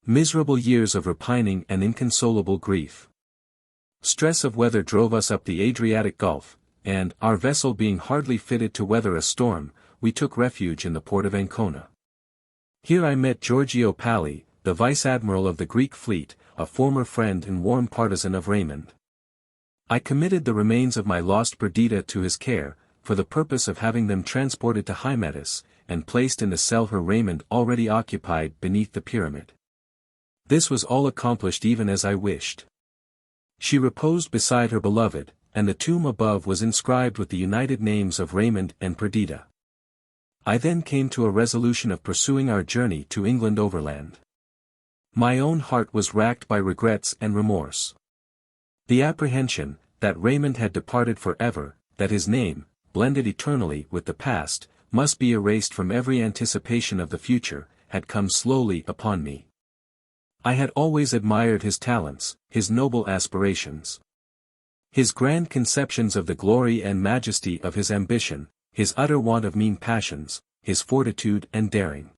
miserable years of repining and inconsolable grief. Stress of weather drove us up the Adriatic Gulf, and, our vessel being hardly fitted to weather a storm, we took refuge in the port of Ancona. Here I met Giorgio Palli, the vice-admiral of the Greek fleet, a former friend and warm partisan of Raymond. I committed the remains of my lost Perdita to his care, for the purpose of having them transported to Hymettus, and placed in the cell her Raymond already occupied beneath the pyramid. This was all accomplished even as I wished. She reposed beside her beloved, and the tomb above was inscribed with the united names of Raymond and Perdita. I then came to a resolution of pursuing our journey to England overland. My own heart was racked by regrets and remorse. The apprehension, that Raymond had departed for ever, that his name, blended eternally with the past, must be erased from every anticipation of the future, had come slowly upon me. I had always admired his talents, his noble aspirations, his grand conceptions of the glory and majesty of his ambition, his utter want of mean passions, his fortitude and daring.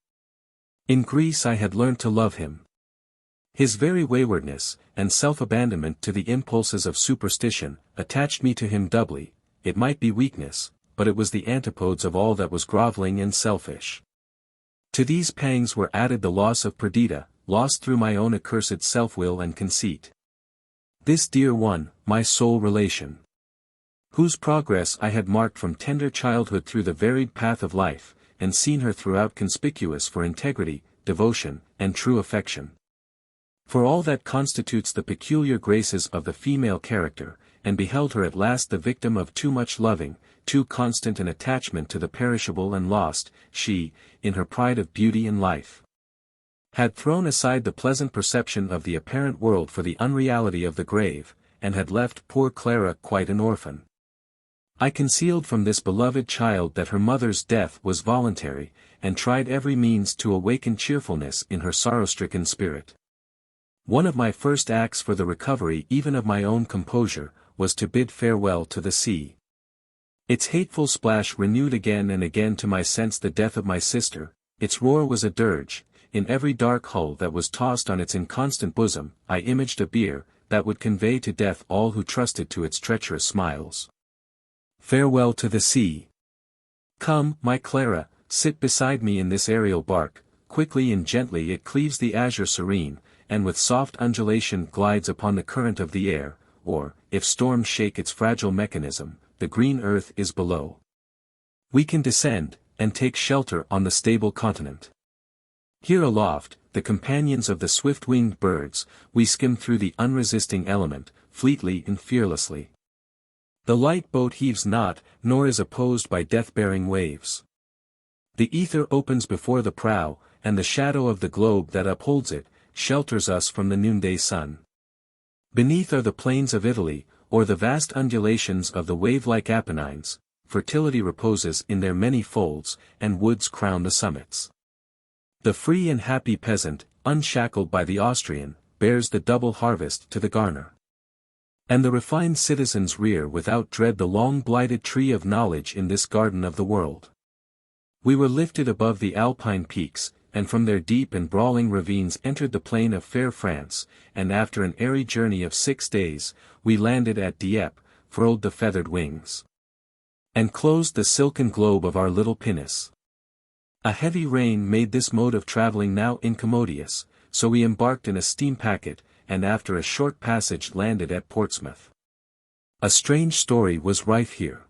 In Greece I had learnt to love him. His very waywardness, and self-abandonment to the impulses of superstition, attached me to him doubly. It might be weakness, but it was the antipodes of all that was grovelling and selfish. To these pangs were added the loss of Perdita, lost through my own accursed self-will and conceit. This dear one, my sole relation, whose progress I had marked from tender childhood through the varied path of life, and seen her throughout conspicuous for integrity, devotion, and true affection. For all that constitutes the peculiar graces of the female character, and beheld her at last the victim of too much loving, too constant an attachment to the perishable and lost, she, in her pride of beauty and life, had thrown aside the pleasant perception of the apparent world for the unreality of the grave, and had left poor Clara quite an orphan. I concealed from this beloved child that her mother's death was voluntary, and tried every means to awaken cheerfulness in her sorrow-stricken spirit. One of my first acts for the recovery even of my own composure, was to bid farewell to the sea. Its hateful splash renewed again and again to my sense the death of my sister, its roar was a dirge. In every dark hull that was tossed on its inconstant bosom, I imaged a bier, that would convey to death all who trusted to its treacherous smiles. Farewell to the sea. Come, my Clara, sit beside me in this aerial bark, quickly and gently it cleaves the azure serene, and with soft undulation glides upon the current of the air, or, if storms shake its fragile mechanism, the green earth is below. We can descend, and take shelter on the stable continent. Here aloft, the companions of the swift-winged birds, we skim through the unresisting element, fleetly and fearlessly. The light boat heaves not, nor is opposed by death-bearing waves. The ether opens before the prow, and the shadow of the globe that upholds it, shelters us from the noonday sun. Beneath are the plains of Italy, or the vast undulations of the wave-like Apennines, fertility reposes in their many folds, and woods crown the summits. The free and happy peasant, unshackled by the Austrian, bears the double harvest to the garner. And the refined citizens rear without dread the long-blighted tree of knowledge in this garden of the world. We were lifted above the Alpine peaks, and from their deep and brawling ravines entered the plain of fair France, and after an airy journey of 6 days, we landed at Dieppe, furled the feathered wings, and closed the silken globe of our little pinnace. A heavy rain made this mode of travelling now incommodious, so we embarked in a steam packet, and after a short passage landed at Portsmouth. A strange story was rife here.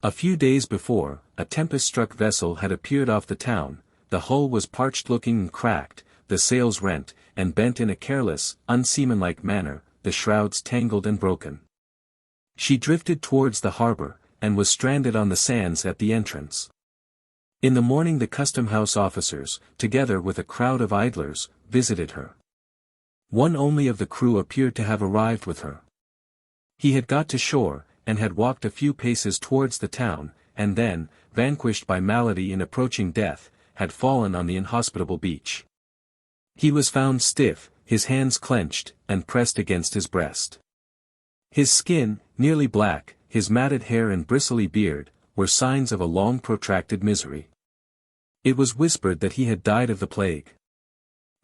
A few days before, a tempest-struck vessel had appeared off the town. The hull was parched-looking and cracked, the sails rent, and bent in a careless, unseamanlike manner, the shrouds tangled and broken. She drifted towards the harbour, and was stranded on the sands at the entrance. In the morning the custom-house officers, together with a crowd of idlers, visited her. One only of the crew appeared to have arrived with her. He had got to shore, and had walked a few paces towards the town, and then, vanquished by malady and approaching death, had fallen on the inhospitable beach. He was found stiff, his hands clenched, and pressed against his breast. His skin, nearly black, his matted hair and bristly beard, were signs of a long protracted misery. It was whispered that he had died of the plague.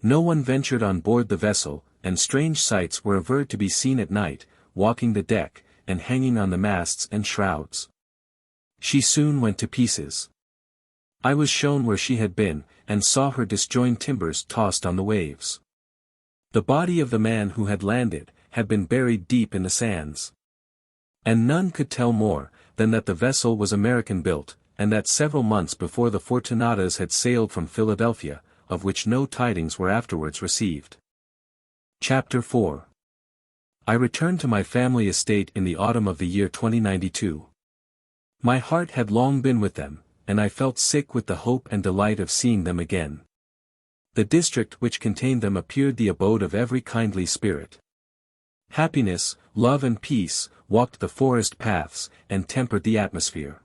No one ventured on board the vessel, and strange sights were averred to be seen at night, walking the deck, and hanging on the masts and shrouds. She soon went to pieces. I was shown where she had been, and saw her disjoined timbers tossed on the waves. The body of the man who had landed, had been buried deep in the sands. And none could tell more, than that the vessel was American-built, and that several months before the Fortunatas had sailed from Philadelphia, of which no tidings were afterwards received. Chapter 4. I returned to my family estate in the autumn of the year 2092. My heart had long been with them, and I felt sick with the hope and delight of seeing them again. The district which contained them appeared the abode of every kindly spirit. Happiness, love and peace, walked the forest paths, and tempered the atmosphere.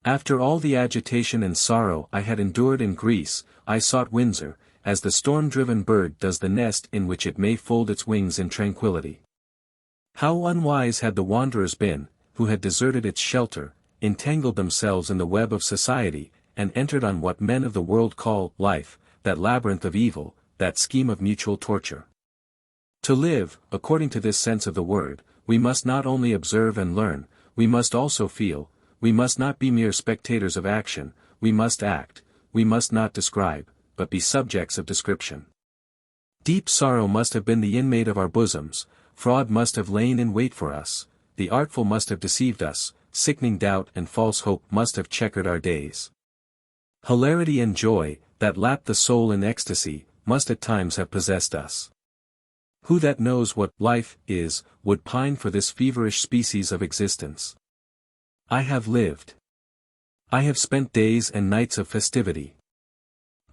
After all the agitation and sorrow I had endured in Greece, I sought Windsor, as the storm-driven bird does the nest in which it may fold its wings in tranquillity. How unwise had the wanderers been, who had deserted its shelter, entangled themselves in the web of society, and entered on what men of the world call life, that labyrinth of evil, that scheme of mutual torture. To live, according to this sense of the word, we must not only observe and learn, we must also feel, we must not be mere spectators of action, we must act, we must not describe, but be subjects of description. Deep sorrow must have been the inmate of our bosoms, fraud must have lain in wait for us, the artful must have deceived us, sickening doubt and false hope must have checkered our days. Hilarity and joy, that lapped the soul in ecstasy, must at times have possessed us. Who that knows what life is, would pine for this feverish species of existence? I have lived. I have spent days and nights of festivity.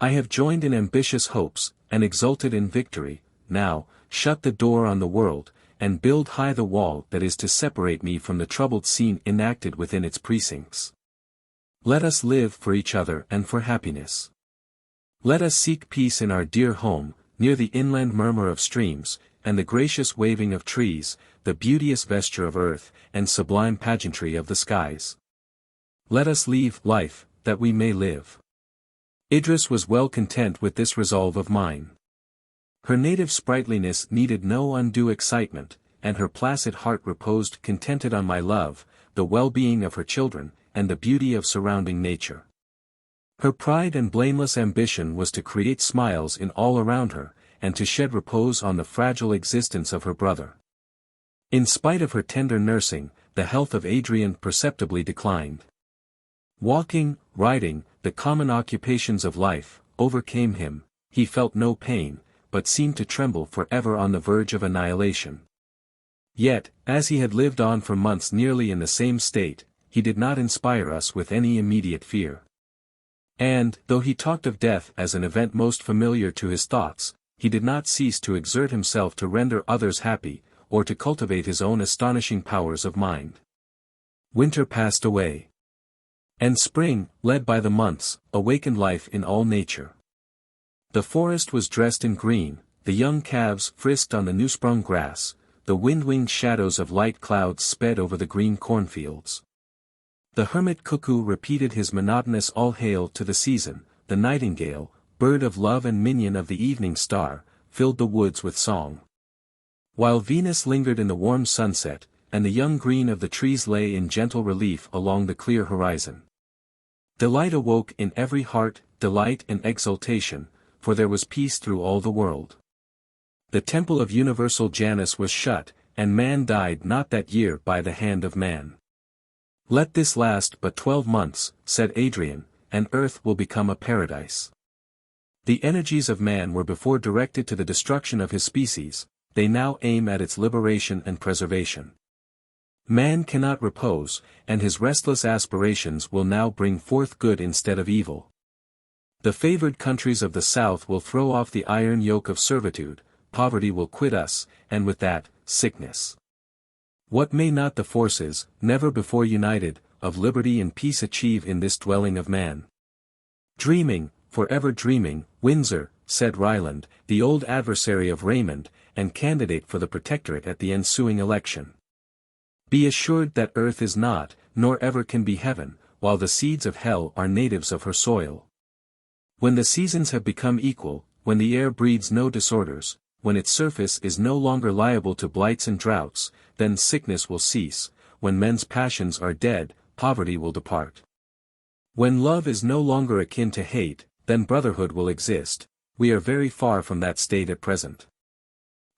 I have joined in ambitious hopes, and exulted in victory. Now, shut the door on the world, and build high the wall that is to separate me from the troubled scene enacted within its precincts. Let us live for each other and for happiness. Let us seek peace in our dear home, near the inland murmur of streams, and the gracious waving of trees, the beauteous vesture of earth, and sublime pageantry of the skies. Let us leave life, that we may live. Idris was well content with this resolve of mine. Her native sprightliness needed no undue excitement, and her placid heart reposed contented on my love, the well-being of her children, and the beauty of surrounding nature. Her pride and blameless ambition was to create smiles in all around her, and to shed repose on the fragile existence of her brother. In spite of her tender nursing, the health of Adrian perceptibly declined. Walking, riding, the common occupations of life, overcame him, he felt no pain, but seemed to tremble forever on the verge of annihilation. Yet, as he had lived on for months nearly in the same state, he did not inspire us with any immediate fear. And, though he talked of death as an event most familiar to his thoughts, he did not cease to exert himself to render others happy, or to cultivate his own astonishing powers of mind. Winter passed away. And spring, led by the months, awakened life in all nature. The forest was dressed in green, the young calves frisked on the new-sprung grass, the wind-winged shadows of light clouds sped over the green cornfields. The hermit cuckoo repeated his monotonous all hail to the season, the nightingale, bird of love and minion of the evening star, filled the woods with song. While Venus lingered in the warm sunset, and the young green of the trees lay in gentle relief along the clear horizon. Delight awoke in every heart, delight and exultation, for there was peace through all the world. The temple of universal Janus was shut, and man died not that year by the hand of man. Let this last but 12 months, said Adrian, and earth will become a paradise. The energies of man were before directed to the destruction of his species, they now aim at its liberation and preservation. Man cannot repose, and his restless aspirations will now bring forth good instead of evil. The favored countries of the south will throw off the iron yoke of servitude, poverty will quit us, and with that, sickness. What may not the forces, never before united, of liberty and peace achieve in this dwelling of man? Dreaming, forever dreaming, Windsor, said Ryland, the old adversary of Raymond, and candidate for the protectorate at the ensuing election. Be assured that earth is not, nor ever can be heaven, while the seeds of hell are natives of her soil. When the seasons have become equal, when the air breeds no disorders, when its surface is no longer liable to blights and droughts, then sickness will cease, when men's passions are dead, poverty will depart. When love is no longer akin to hate, then brotherhood will exist. We are very far from that state at present.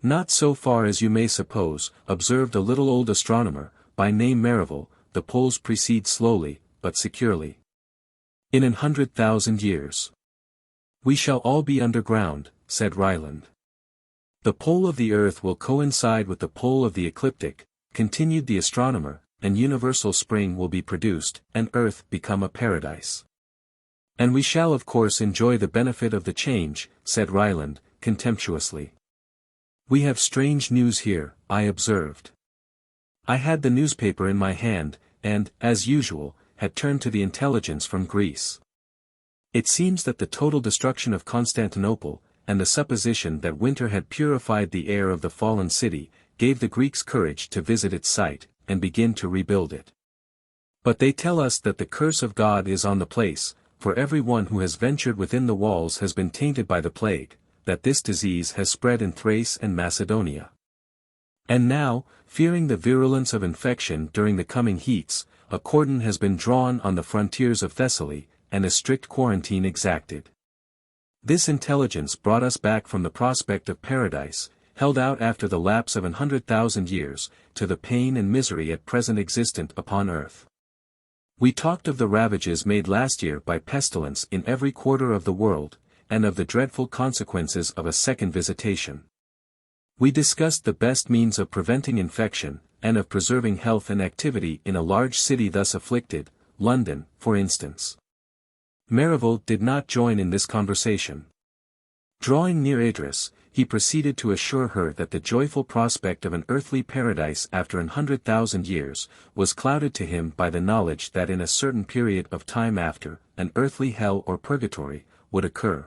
Not so far as you may suppose, observed a little old astronomer, by name Merivale, the poles precede slowly, but securely. In 100,000 years. We shall all be underground, said Ryland. The pole of the earth will coincide with the pole of the ecliptic, continued the astronomer, and universal spring will be produced, and earth become a paradise. And we shall of course enjoy the benefit of the change, said Ryland, contemptuously. We have strange news here, I observed. I had the newspaper in my hand, and, as usual, had turned to the intelligence from Greece. It seems that the total destruction of Constantinople, and the supposition that winter had purified the air of the fallen city, gave the Greeks courage to visit its site, and begin to rebuild it. But they tell us that the curse of God is on the place, for every one who has ventured within the walls has been tainted by the plague, that this disease has spread in Thrace and Macedonia. And now, fearing the virulence of infection during the coming heats, a cordon has been drawn on the frontiers of Thessaly, and a strict quarantine exacted. This intelligence brought us back from the prospect of paradise, held out after the lapse of 100,000 years, to the pain and misery at present existent upon earth. We talked of the ravages made last year by pestilence in every quarter of the world, and of the dreadful consequences of a second visitation. We discussed the best means of preventing infection, and of preserving health and activity in a large city thus afflicted, London, for instance. Merivale did not join in this conversation. Drawing near Idris, he proceeded to assure her that the joyful prospect of an earthly paradise after 100,000 years, was clouded to him by the knowledge that in a certain period of time after, an earthly hell or purgatory, would occur,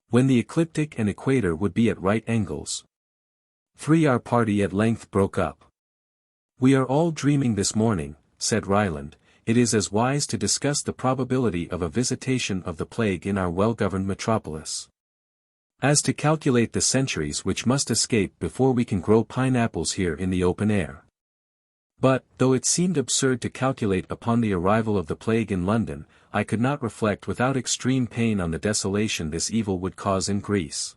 when the ecliptic and equator would be at right angles. Our party at length broke up. "We are all dreaming this morning," said Ryland. "It is as wise to discuss the probability of a visitation of the plague in our well-governed metropolis, as to calculate the centuries which must escape before we can grow pineapples here in the open air." But, though it seemed absurd to calculate upon the arrival of the plague in London, I could not reflect without extreme pain on the desolation this evil would cause in Greece.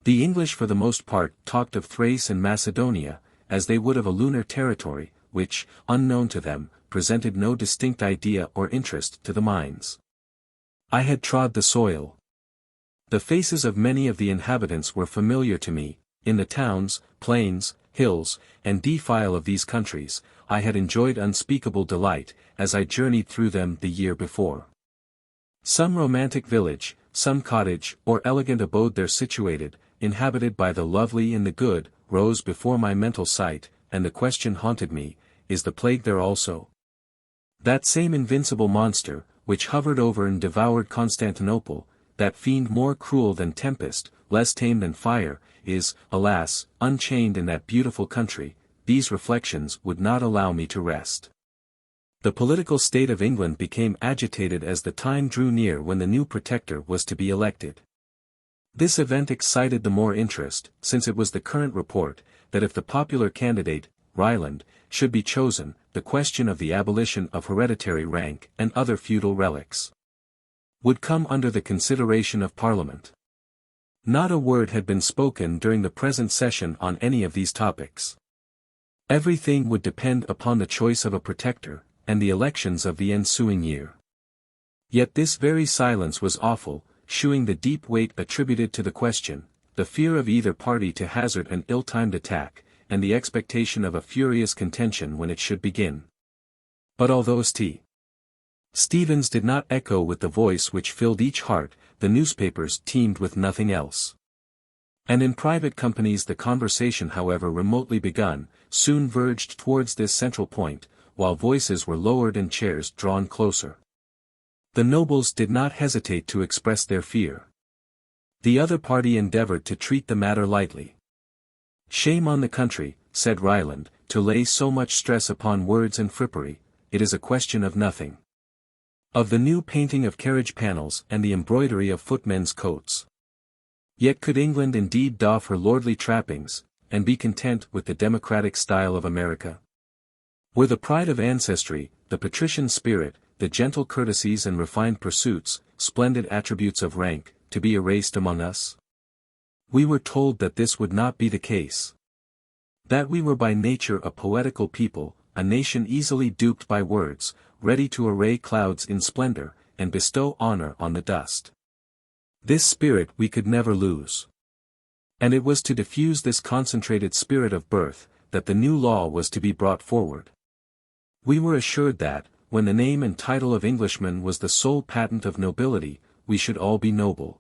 The English for the most part talked of Thrace and Macedonia, as they would of a lunar territory, which, unknown to them, presented no distinct idea or interest to the minds. I had trod the soil. The faces of many of the inhabitants were familiar to me. In the towns, plains, hills, and defile of these countries, I had enjoyed unspeakable delight, as I journeyed through them the year before. Some romantic village, some cottage or elegant abode there situated, inhabited by the lovely and the good, rose before my mental sight, and the question haunted me, is the plague there also? That same invincible monster, which hovered over and devoured Constantinople, that fiend more cruel than tempest, less tame than fire, is, alas, unchained in that beautiful country. These reflections would not allow me to rest. The political state of England became agitated as the time drew near when the new protector was to be elected. This event excited the more interest, since it was the current report, that if the popular candidate, Ryland, should be chosen, the question of the abolition of hereditary rank and other feudal relics would come under the consideration of Parliament. Not a word had been spoken during the present session on any of these topics. Everything would depend upon the choice of a protector, and the elections of the ensuing year. Yet this very silence was awful, shewing the deep weight attributed to the question, the fear of either party to hazard an ill-timed attack, and the expectation of a furious contention when it should begin. But although St. Stephen's did not echo with the voice which filled each heart, the newspapers teemed with nothing else. And in private companies the conversation, however remotely begun, soon verged towards this central point, while voices were lowered and chairs drawn closer. The nobles did not hesitate to express their fear. The other party endeavored to treat the matter lightly. "Shame on the country," said Ryland, "to lay so much stress upon words and frippery. It is a question of nothing. Of the new painting of carriage panels and the embroidery of footmen's coats. Yet could England indeed doff her lordly trappings, and be content with the democratic style of America? Were the pride of ancestry, the patrician spirit, the gentle courtesies and refined pursuits, splendid attributes of rank, to be erased among us? We were told that this would not be the case. That we were by nature a poetical people, a nation easily duped by words, ready to array clouds in splendor, and bestow honor on the dust. This spirit we could never lose. And it was to diffuse this concentrated spirit of birth, that the new law was to be brought forward. We were assured that, when the name and title of Englishman was the sole patent of nobility, we should all be noble.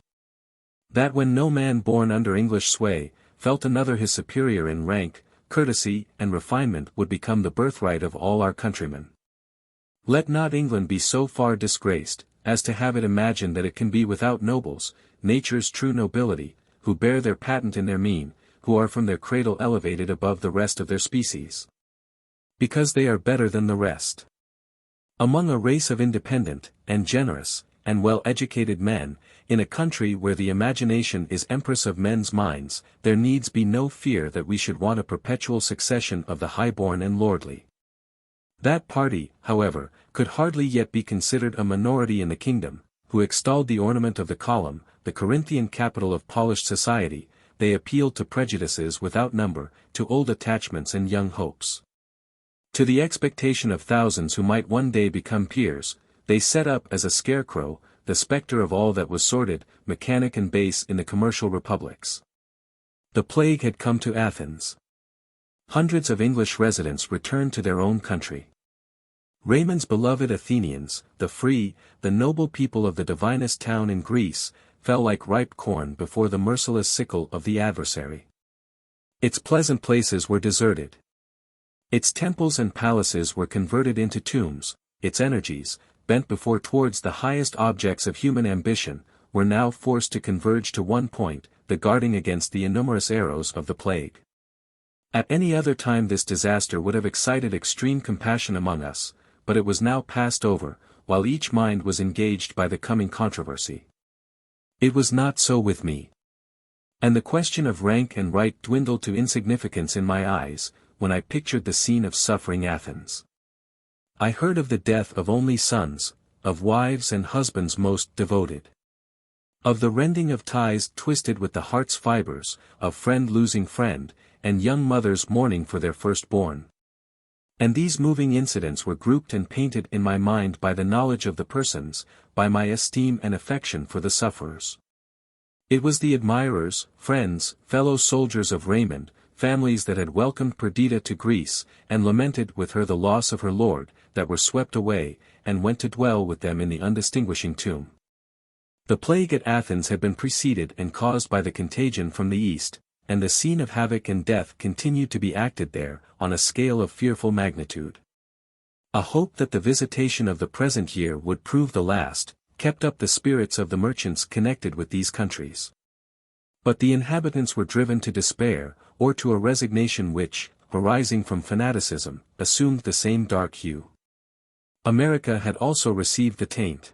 That when no man born under English sway, felt another his superior in rank, courtesy, and refinement would become the birthright of all our countrymen. Let not England be so far disgraced, as to have it imagined that it can be without nobles, nature's true nobility, who bear their patent in their mien, who are from their cradle elevated above the rest of their species. Because they are better than the rest. Among a race of independent, and generous, and well-educated men, in a country where the imagination is empress of men's minds, there needs be no fear that we should want a perpetual succession of the highborn and lordly. That party, however, could hardly yet be considered a minority in the kingdom, who extolled the ornament of the column, the Corinthian capital of polished society. They appealed to prejudices without number, to old attachments and young hopes. To the expectation of thousands who might one day become peers, they set up as a scarecrow, the spectre of all that was sordid, mechanic and base in the commercial republics. The plague had come to Athens. Hundreds of English residents returned to their own country. Raymond's beloved Athenians, the free, the noble people of the divinest town in Greece, fell like ripe corn before the merciless sickle of the adversary. Its pleasant places were deserted. Its temples and palaces were converted into tombs, its energies, bent before towards the highest objects of human ambition, were now forced to converge to one point, the guarding against the innumerous arrows of the plague. At any other time this disaster would have excited extreme compassion among us, but it was now passed over, while each mind was engaged by the coming controversy. It was not so with me. And the question of rank and right dwindled to insignificance in my eyes, when I pictured the scene of suffering Athens. I heard of the death of only sons, of wives and husbands most devoted. Of the rending of ties twisted with the heart's fibers, of friend losing friend, and young mothers mourning for their firstborn. And these moving incidents were grouped and painted in my mind by the knowledge of the persons, by my esteem and affection for the sufferers. It was the admirers, friends, fellow soldiers of Raymond, families that had welcomed Perdita to Greece, and lamented with her the loss of her lord, that were swept away, and went to dwell with them in the undistinguishing tomb. The plague at Athens had been preceded and caused by the contagion from the east, and the scene of havoc and death continued to be acted there, on a scale of fearful magnitude. A hope that the visitation of the present year would prove the last, kept up the spirits of the merchants connected with these countries. But the inhabitants were driven to despair, or to a resignation which, arising from fanaticism, assumed the same dark hue. America had also received the taint.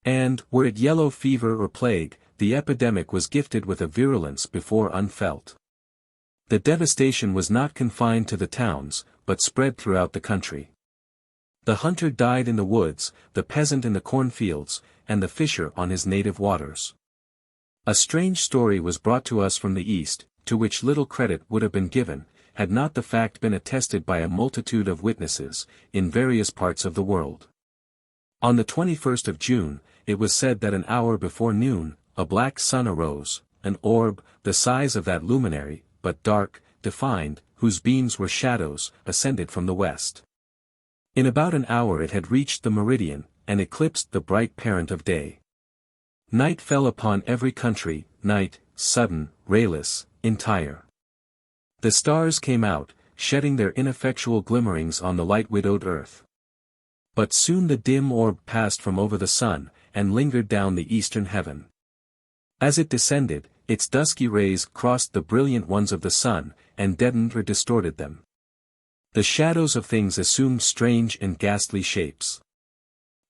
And, were it yellow fever or plague, the epidemic was gifted with a virulence before unfelt. The devastation was not confined to the towns, but spread throughout the country. The hunter died in the woods, the peasant in the cornfields, and the fisher on his native waters. A strange story was brought to us from the East, to which little credit would have been given, had not the fact been attested by a multitude of witnesses, in various parts of the world. On the 21st of June, it was said that an hour before noon, a black sun arose, an orb, the size of that luminary, but dark, defined, whose beams were shadows, ascended from the west. In about an hour it had reached the meridian, and eclipsed the bright parent of day. Night fell upon every country, night, sudden, rayless, entire. The stars came out, shedding their ineffectual glimmerings on the light-widowed earth. But soon the dim orb passed from over the sun, and lingered down the eastern heaven. As it descended, its dusky rays crossed the brilliant ones of the sun, and deadened or distorted them. The shadows of things assumed strange and ghastly shapes.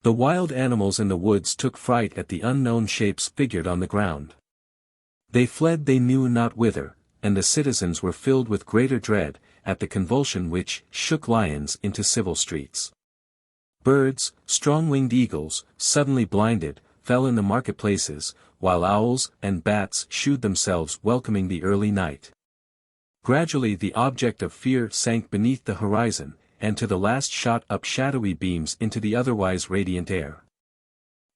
The wild animals in the woods took fright at the unknown shapes figured on the ground. They fled they knew not whither, and the citizens were filled with greater dread, at the convulsion which shook lions into civil streets. Birds, strong-winged eagles, suddenly blinded, fell in the marketplaces, while owls and bats shewed themselves welcoming the early night. Gradually the object of fear sank beneath the horizon, and to the last shot up shadowy beams into the otherwise radiant air.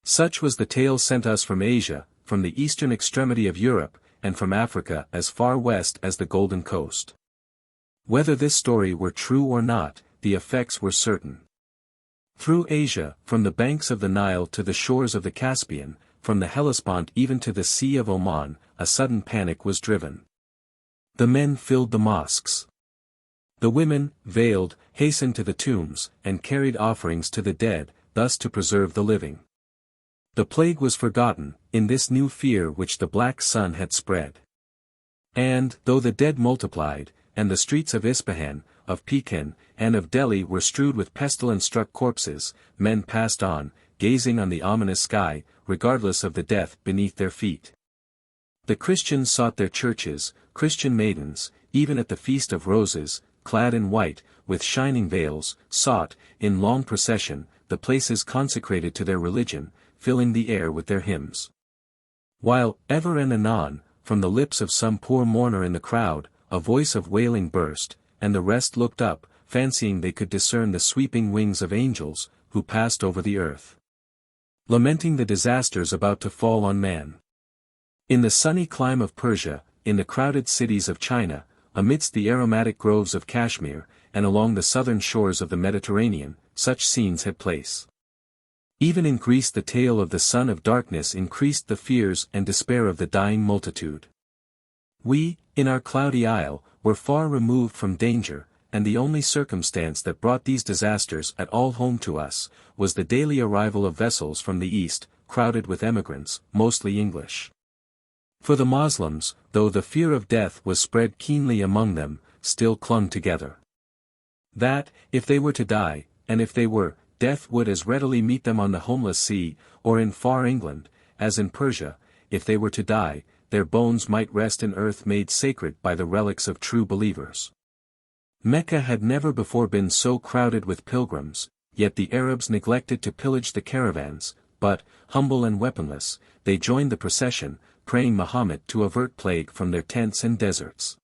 Such was the tale sent us from Asia, from the eastern extremity of Europe, and from Africa as far west as the Golden Coast. Whether this story were true or not, the effects were certain. Through Asia, from the banks of the Nile to the shores of the Caspian, from the Hellespont even to the Sea of Oman, a sudden panic was driven. The men filled the mosques. The women, veiled, hastened to the tombs, and carried offerings to the dead, thus to preserve the living. The plague was forgotten, in this new fear which the black sun had spread. And, though the dead multiplied, and the streets of Ispahan, of Pekin, and of Delhi were strewed with pestilence-struck corpses, men passed on, gazing on the ominous sky, regardless of the death beneath their feet. The Christians sought their churches, Christian maidens, even at the Feast of Roses, clad in white, with shining veils, sought, in long procession, the places consecrated to their religion, filling the air with their hymns. While, ever and anon, from the lips of some poor mourner in the crowd, a voice of wailing burst, and the rest looked up, fancying they could discern the sweeping wings of angels, who passed over the earth, lamenting the disasters about to fall on man. In the sunny clime of Persia, in the crowded cities of China, amidst the aromatic groves of Kashmir, and along the southern shores of the Mediterranean, such scenes had place. Even in Greece the tale of the son of darkness increased the fears and despair of the dying multitude. We, in our cloudy isle, were far removed from danger, and the only circumstance that brought these disasters at all home to us, was the daily arrival of vessels from the east, crowded with emigrants, mostly English. For the Moslems, though the fear of death was spread keenly among them, still clung together. That, if they were to die, and if they were, death would as readily meet them on the homeless sea, or in far England, as in Persia. If they were to die, their bones might rest in earth made sacred by the relics of true believers. Mecca had never before been so crowded with pilgrims, yet the Arabs neglected to pillage the caravans, but, humble and weaponless, they joined the procession, praying Muhammad to avert plague from their tents and deserts.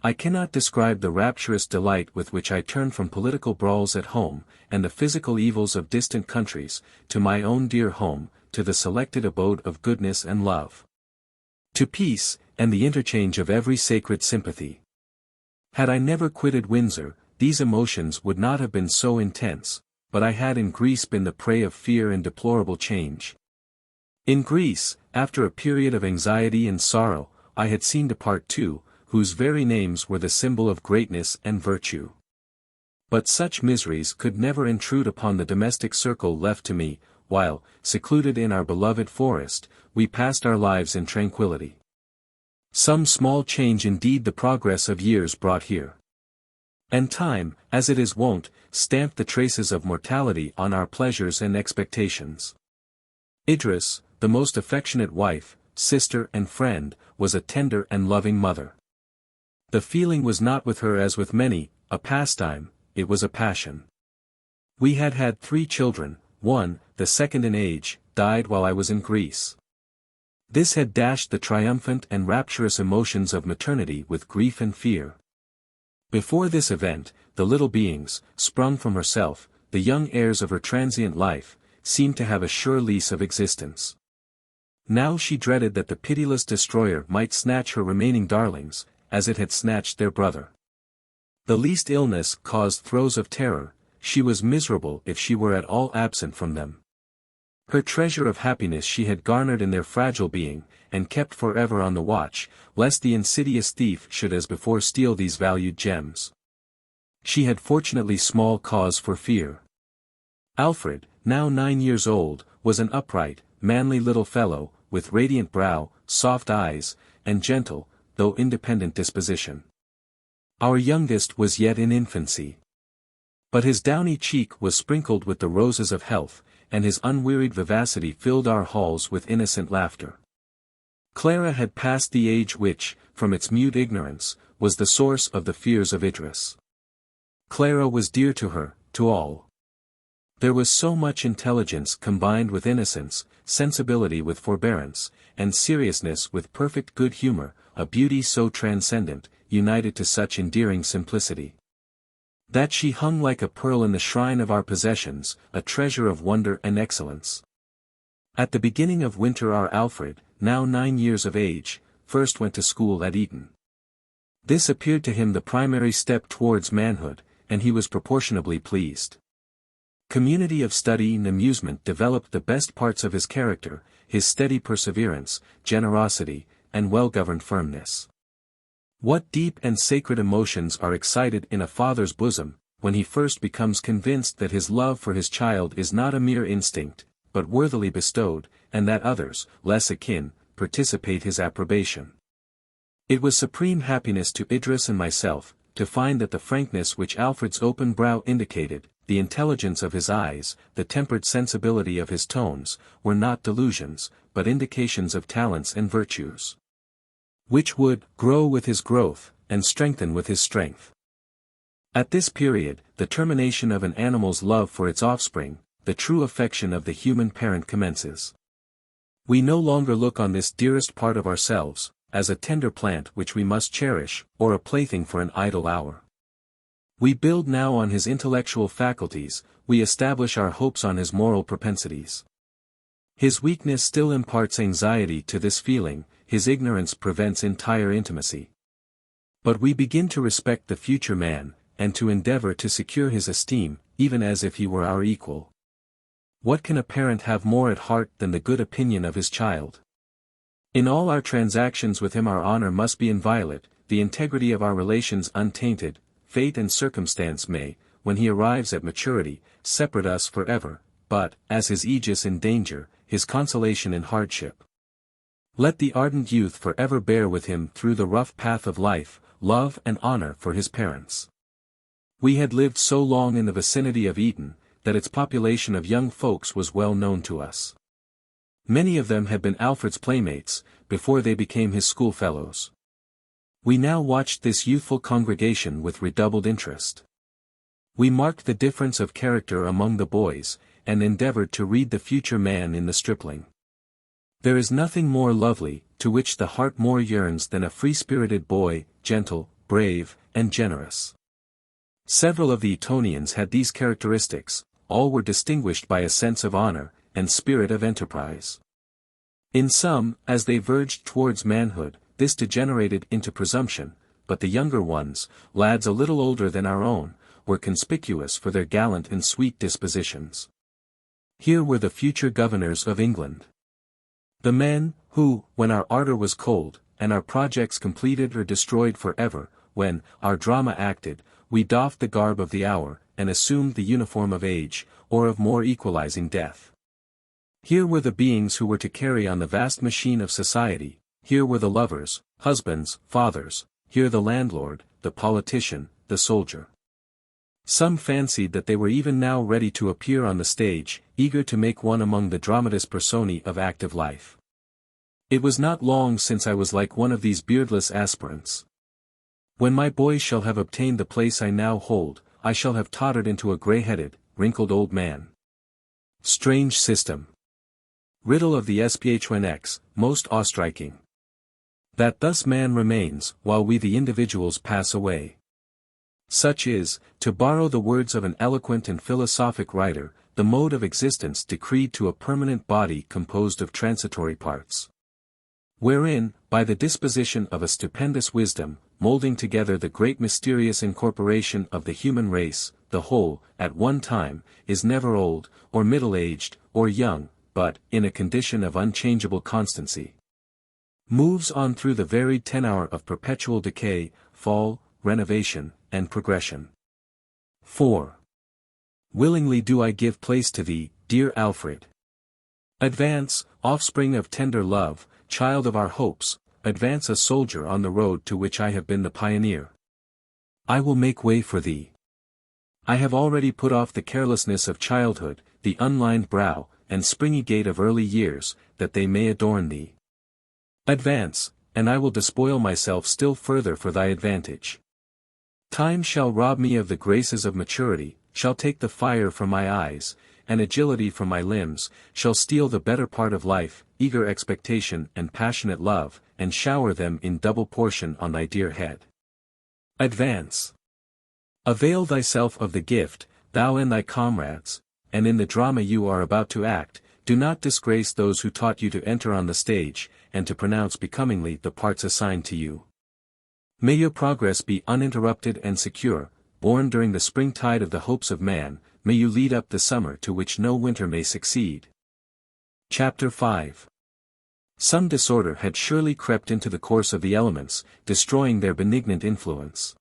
I cannot describe the rapturous delight with which I turned from political brawls at home, and the physical evils of distant countries, to my own dear home, to the selected abode of goodness and love, to peace, and the interchange of every sacred sympathy. Had I never quitted Windsor, these emotions would not have been so intense, but I had in Greece been the prey of fear and deplorable change. In Greece, after a period of anxiety and sorrow, I had seen depart two, whose very names were the symbol of greatness and virtue. But such miseries could never intrude upon the domestic circle left to me, while, secluded in our beloved forest, we passed our lives in tranquillity. Some small change indeed the progress of years brought here. And time, as it is wont, stamped the traces of mortality on our pleasures and expectations. Idris, the most affectionate wife, sister and friend, was a tender and loving mother. The feeling was not with her as with many, a pastime, it was a passion. We had had 3 children, one, the second in age, died while I was in Greece. This had dashed the triumphant and rapturous emotions of maternity with grief and fear. Before this event, the little beings, sprung from herself, the young heirs of her transient life, seemed to have a sure lease of existence. Now she dreaded that the pitiless destroyer might snatch her remaining darlings, as it had snatched their brother. The least illness caused throes of terror, she was miserable if she were at all absent from them. Her treasure of happiness she had garnered in their fragile being, and kept forever on the watch, lest the insidious thief should as before steal these valued gems. She had fortunately small cause for fear. Alfred, now 9 years old, was an upright, manly little fellow, with radiant brow, soft eyes, and gentle, though independent disposition. Our youngest was yet in infancy. But his downy cheek was sprinkled with the roses of health, and his unwearied vivacity filled our halls with innocent laughter. Clara had passed the age which, from its mute ignorance, was the source of the fears of Idris. Clara was dear to her, to all. There was so much intelligence combined with innocence, sensibility with forbearance, and seriousness with perfect good humor, a beauty so transcendent, united to such endearing simplicity, that she hung like a pearl in the shrine of our possessions, a treasure of wonder and excellence. At the beginning of winter our Alfred, now 9 years of age, first went to school at Eton. This appeared to him the primary step towards manhood, and he was proportionably pleased. Community of study and amusement developed the best parts of his character, his steady perseverance, generosity, and well-governed firmness. What deep and sacred emotions are excited in a father's bosom, when he first becomes convinced that his love for his child is not a mere instinct, but worthily bestowed, and that others, less akin, participate his approbation. It was supreme happiness to Idris and myself, to find that the frankness which Alfred's open brow indicated, the intelligence of his eyes, the tempered sensibility of his tones, were not delusions, but indications of talents and virtues, which would grow with his growth, and strengthen with his strength. At this period, the termination of an animal's love for its offspring, the true affection of the human parent commences. We no longer look on this dearest part of ourselves, as a tender plant which we must cherish, or a plaything for an idle hour. We build now on his intellectual faculties, we establish our hopes on his moral propensities. His weakness still imparts anxiety to this feeling, his ignorance prevents entire intimacy. But we begin to respect the future man, and to endeavor to secure his esteem, even as if he were our equal. What can a parent have more at heart than the good opinion of his child? In all our transactions with him our honor must be inviolate, the integrity of our relations untainted. Fate and circumstance may, when he arrives at maturity, separate us forever, but, as his aegis in danger, his consolation in hardship. Let the ardent youth forever bear with him through the rough path of life, love and honor for his parents. We had lived so long in the vicinity of Eton, that its population of young folks was well known to us. Many of them had been Alfred's playmates, before they became his schoolfellows. We now watched this youthful congregation with redoubled interest. We marked the difference of character among the boys, and endeavored to read the future man in the stripling. There is nothing more lovely, to which the heart more yearns than a free-spirited boy, gentle, brave, and generous. Several of the Etonians had these characteristics, all were distinguished by a sense of honor, and spirit of enterprise. In some, as they verged towards manhood, this degenerated into presumption, but the younger ones, lads a little older than our own, were conspicuous for their gallant and sweet dispositions. Here were the future governors of England. The men, who, when our ardor was cold, and our projects completed or destroyed forever, when, our drama acted, we doffed the garb of the hour, and assumed the uniform of age, or of more equalizing death. Here were the beings who were to carry on the vast machine of society, here were the lovers, husbands, fathers, here the landlord, the politician, the soldier. Some fancied that they were even now ready to appear on the stage, eager to make one among the dramatis personae of active life. It was not long since I was like one of these beardless aspirants. When my boy shall have obtained the place I now hold, I shall have tottered into a grey-headed, wrinkled old man. Strange system. Riddle of the SPHNX, most awe-striking. That thus man remains, while we the individuals pass away. Such is, to borrow the words of an eloquent and philosophic writer, the mode of existence decreed to a permanent body composed of transitory parts. Wherein, by the disposition of a stupendous wisdom, molding together the great mysterious incorporation of the human race, the whole, at one time, is never old, or middle-aged, or young, but, in a condition of unchangeable constancy, moves on through the varied tenor of perpetual decay, fall, renovation, and progression. 4. Willingly do I give place to thee, dear Alfred. Advance, offspring of tender love, child of our hopes, advance a soldier on the road to which I have been the pioneer. I will make way for thee. I have already put off the carelessness of childhood, the unlined brow, and springy gait of early years, that they may adorn thee. Advance, and I will despoil myself still further for thy advantage. Time shall rob me of the graces of maturity, shall take the fire from my eyes, and agility from my limbs, shall steal the better part of life, eager expectation and passionate love, and shower them in double portion on thy dear head. Advance. Avail thyself of the gift, thou and thy comrades, and in the drama you are about to act, do not disgrace those who taught you to enter on the stage, and to pronounce becomingly the parts assigned to you. May your progress be uninterrupted and secure, born during the springtide of the hopes of man, may you lead up the summer to which no winter may succeed. Chapter 5. Some disorder had surely crept into the course of the elements, destroying their benignant influence.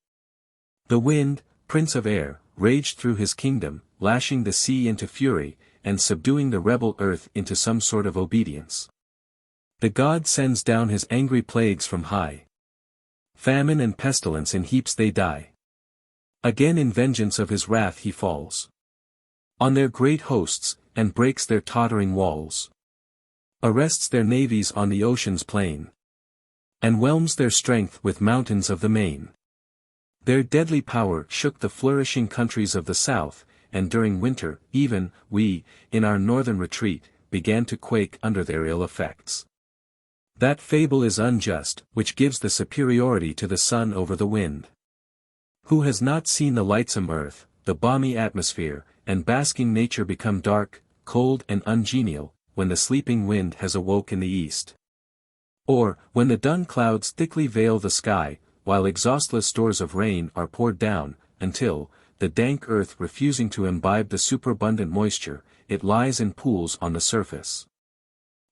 The wind, prince of air, raged through his kingdom, lashing the sea into fury, and subduing the rebel earth into some sort of obedience. The god sends down his angry plagues from high. Famine and pestilence in heaps they die. Again in vengeance of his wrath he falls. on their great hosts, and breaks their tottering walls. Arrests their navies on the ocean's plain, and whelms their strength with mountains of the main. Their deadly power shook the flourishing countries of the south, and during winter, even, we, in our northern retreat, began to quake under their ill effects. That fable is unjust, which gives the superiority to the sun over the wind. Who has not seen the lightsome earth, the balmy atmosphere, and basking nature become dark, cold and ungenial, when the sleeping wind has awoke in the east? Or, when the dun clouds thickly veil the sky, while exhaustless stores of rain are poured down, until, the dank earth refusing to imbibe the superabundant moisture, it lies in pools on the surface.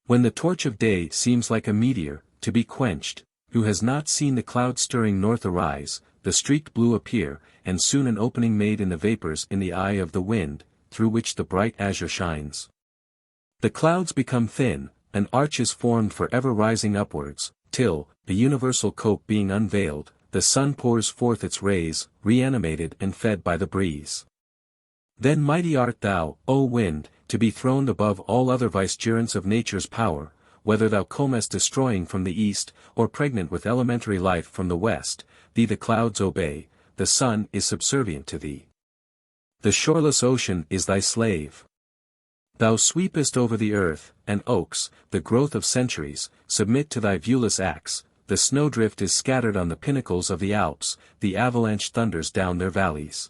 When the torch of day seems like a meteor, to be quenched, who has not seen the cloud-stirring north arise, the streaked blue appear, and soon an opening made in the vapors in the eye of the wind, through which the bright azure shines? The clouds become thin, an arch is formed for ever rising upwards, till, the universal cope being unveiled, the sun pours forth its rays, reanimated and fed by the breeze. Then mighty art thou, O wind, to be throned above all other vicegerents of nature's power, whether thou comest destroying from the east, or pregnant with elementary life from the west, thee the clouds obey, the sun is subservient to thee. The shoreless ocean is thy slave. Thou sweepest over the earth, and oaks, the growth of centuries, submit to thy viewless axe, the snowdrift is scattered on the pinnacles of the Alps, the avalanche thunders down their valleys.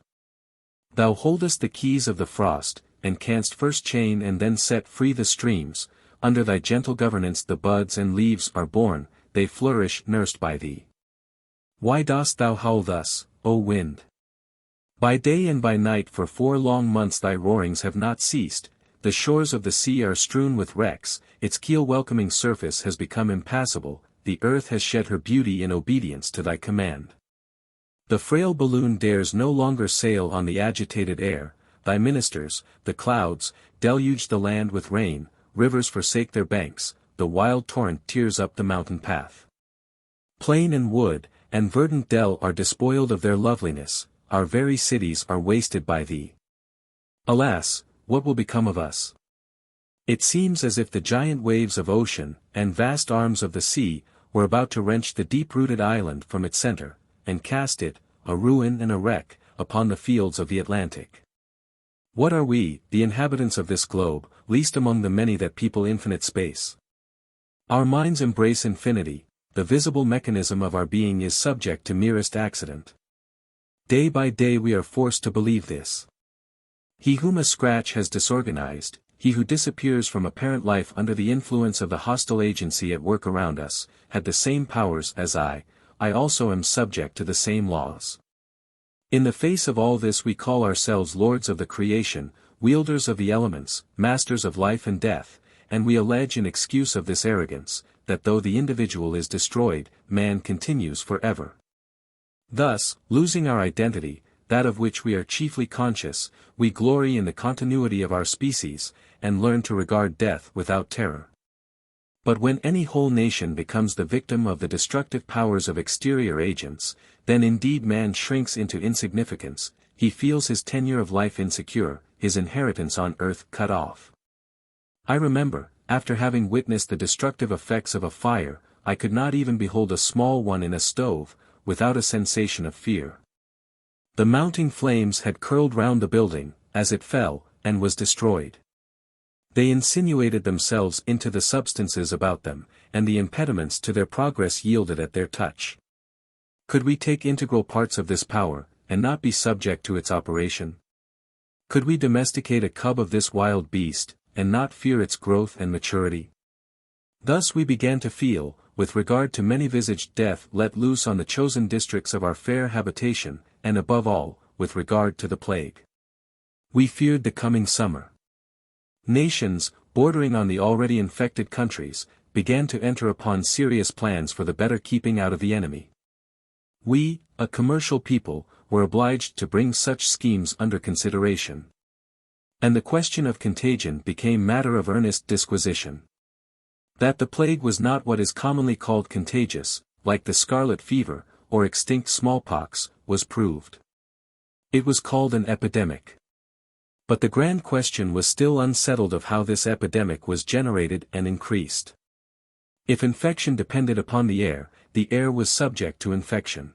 Thou holdest the keys of the frost, and canst first chain and then set free the streams, under thy gentle governance the buds and leaves are born, they flourish nursed by thee. Why dost thou howl thus, O wind? By day and by night for 4 long months thy roarings have not ceased, the shores of the sea are strewn with wrecks, its keel-welcoming surface has become impassable, the earth has shed her beauty in obedience to thy command. The frail balloon dares no longer sail on the agitated air, thy ministers, the clouds, deluge the land with rain, rivers forsake their banks, the wild torrent tears up the mountain path. Plain and wood, and verdant dell are despoiled of their loveliness, our very cities are wasted by thee. Alas, what will become of us? It seems as if the giant waves of ocean, and vast arms of the sea, were about to wrench the deep-rooted island from its center, and cast it, a ruin and a wreck, upon the fields of the Atlantic. What are we, the inhabitants of this globe, least among the many that people infinite space? Our minds embrace infinity, the visible mechanism of our being is subject to merest accident. Day by day we are forced to believe this. He whom a scratch has disorganized, he who disappears from apparent life under the influence of the hostile agency at work around us, had the same powers as I also am subject to the same laws. In the face of all this we call ourselves lords of the creation, wielders of the elements, masters of life and death, and we allege in excuse of this arrogance, that though the individual is destroyed, man continues forever. Thus, losing our identity, that of which we are chiefly conscious, we glory in the continuity of our species, and learn to regard death without terror. But when any whole nation becomes the victim of the destructive powers of exterior agents, then indeed man shrinks into insignificance, he feels his tenure of life insecure, his inheritance on earth cut off. I remember, after having witnessed the destructive effects of a fire, I could not even behold a small one in a stove, without a sensation of fear. The mounting flames had curled round the building, as it fell, and was destroyed. They insinuated themselves into the substances about them, and the impediments to their progress yielded at their touch. Could we take integral parts of this power, and not be subject to its operation? Could we domesticate a cub of this wild beast, and not fear its growth and maturity? Thus we began to feel, with regard to many-visaged death let loose on the chosen districts of our fair habitation, and above all, with regard to the plague. We feared the coming summer. Nations, bordering on the already infected countries, began to enter upon serious plans for the better keeping out of the enemy. We, a commercial people, were obliged to bring such schemes under consideration. And the question of contagion became matter of earnest disquisition. That the plague was not what is commonly called contagious, like the scarlet fever, or extinct smallpox, was proved. It was called an epidemic. But the grand question was still unsettled of how this epidemic was generated and increased. If infection depended upon the air was subject to infection.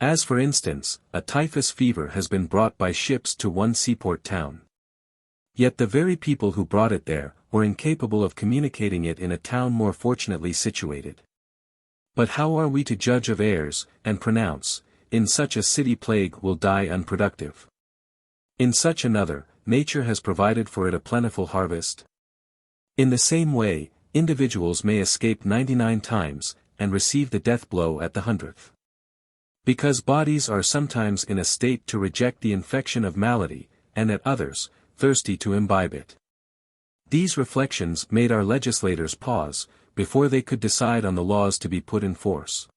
As for instance, a typhus fever has been brought by ships to one seaport town. Yet the very people who brought it there, were incapable of communicating it in a town more fortunately situated. But how are we to judge of airs, and pronounce, in such a city plague will die unproductive? In such another, nature has provided for it a plentiful harvest. In the same way, individuals may escape 99 times, and receive the death blow at the 100th. Because bodies are sometimes in a state to reject the infection of malady, and at others, thirsty to imbibe it. These reflections made our legislators pause, before they could decide on the laws to be put in force.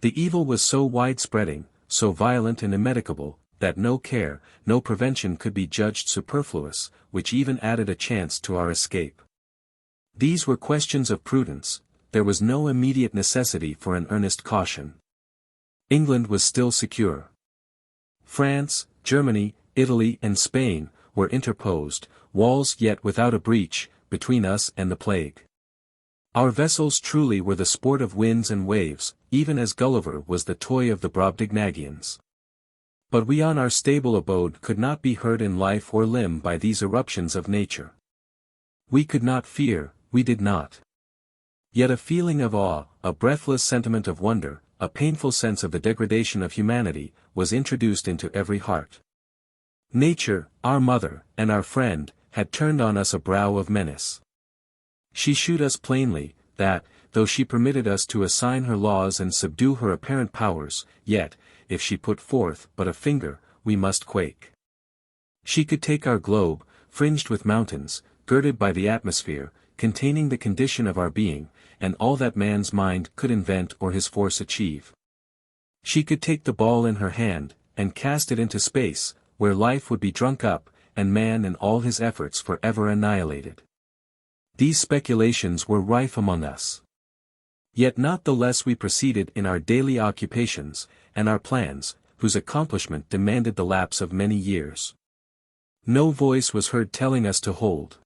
The evil was so widespreading, so violent and immedicable, that no care, no prevention could be judged superfluous, which even added a chance to our escape. These were questions of prudence, there was no immediate necessity for an earnest caution. England was still secure. France, Germany, Italy and Spain, were interposed, walls yet without a breach, between us and the plague. Our vessels truly were the sport of winds and waves, even as Gulliver was the toy of the Brobdingnagians. But we on our stable abode could not be hurt in life or limb by these eruptions of nature. We could not fear, we did not. Yet a feeling of awe, a breathless sentiment of wonder, a painful sense of the degradation of humanity, was introduced into every heart. Nature, our mother, and our friend, had turned on us a brow of menace. She shewed us plainly, that, though she permitted us to assign her laws and subdue her apparent powers, yet, if she put forth but a finger, we must quake. She could take our globe, fringed with mountains, girded by the atmosphere, containing the condition of our being, and all that man's mind could invent or his force achieve. She could take the ball in her hand, and cast it into space, where life would be drunk up, and man and all his efforts forever annihilated. These speculations were rife among us. Yet not the less we proceeded in our daily occupations, and our plans, whose accomplishment demanded the lapse of many years. No voice was heard telling us to hold.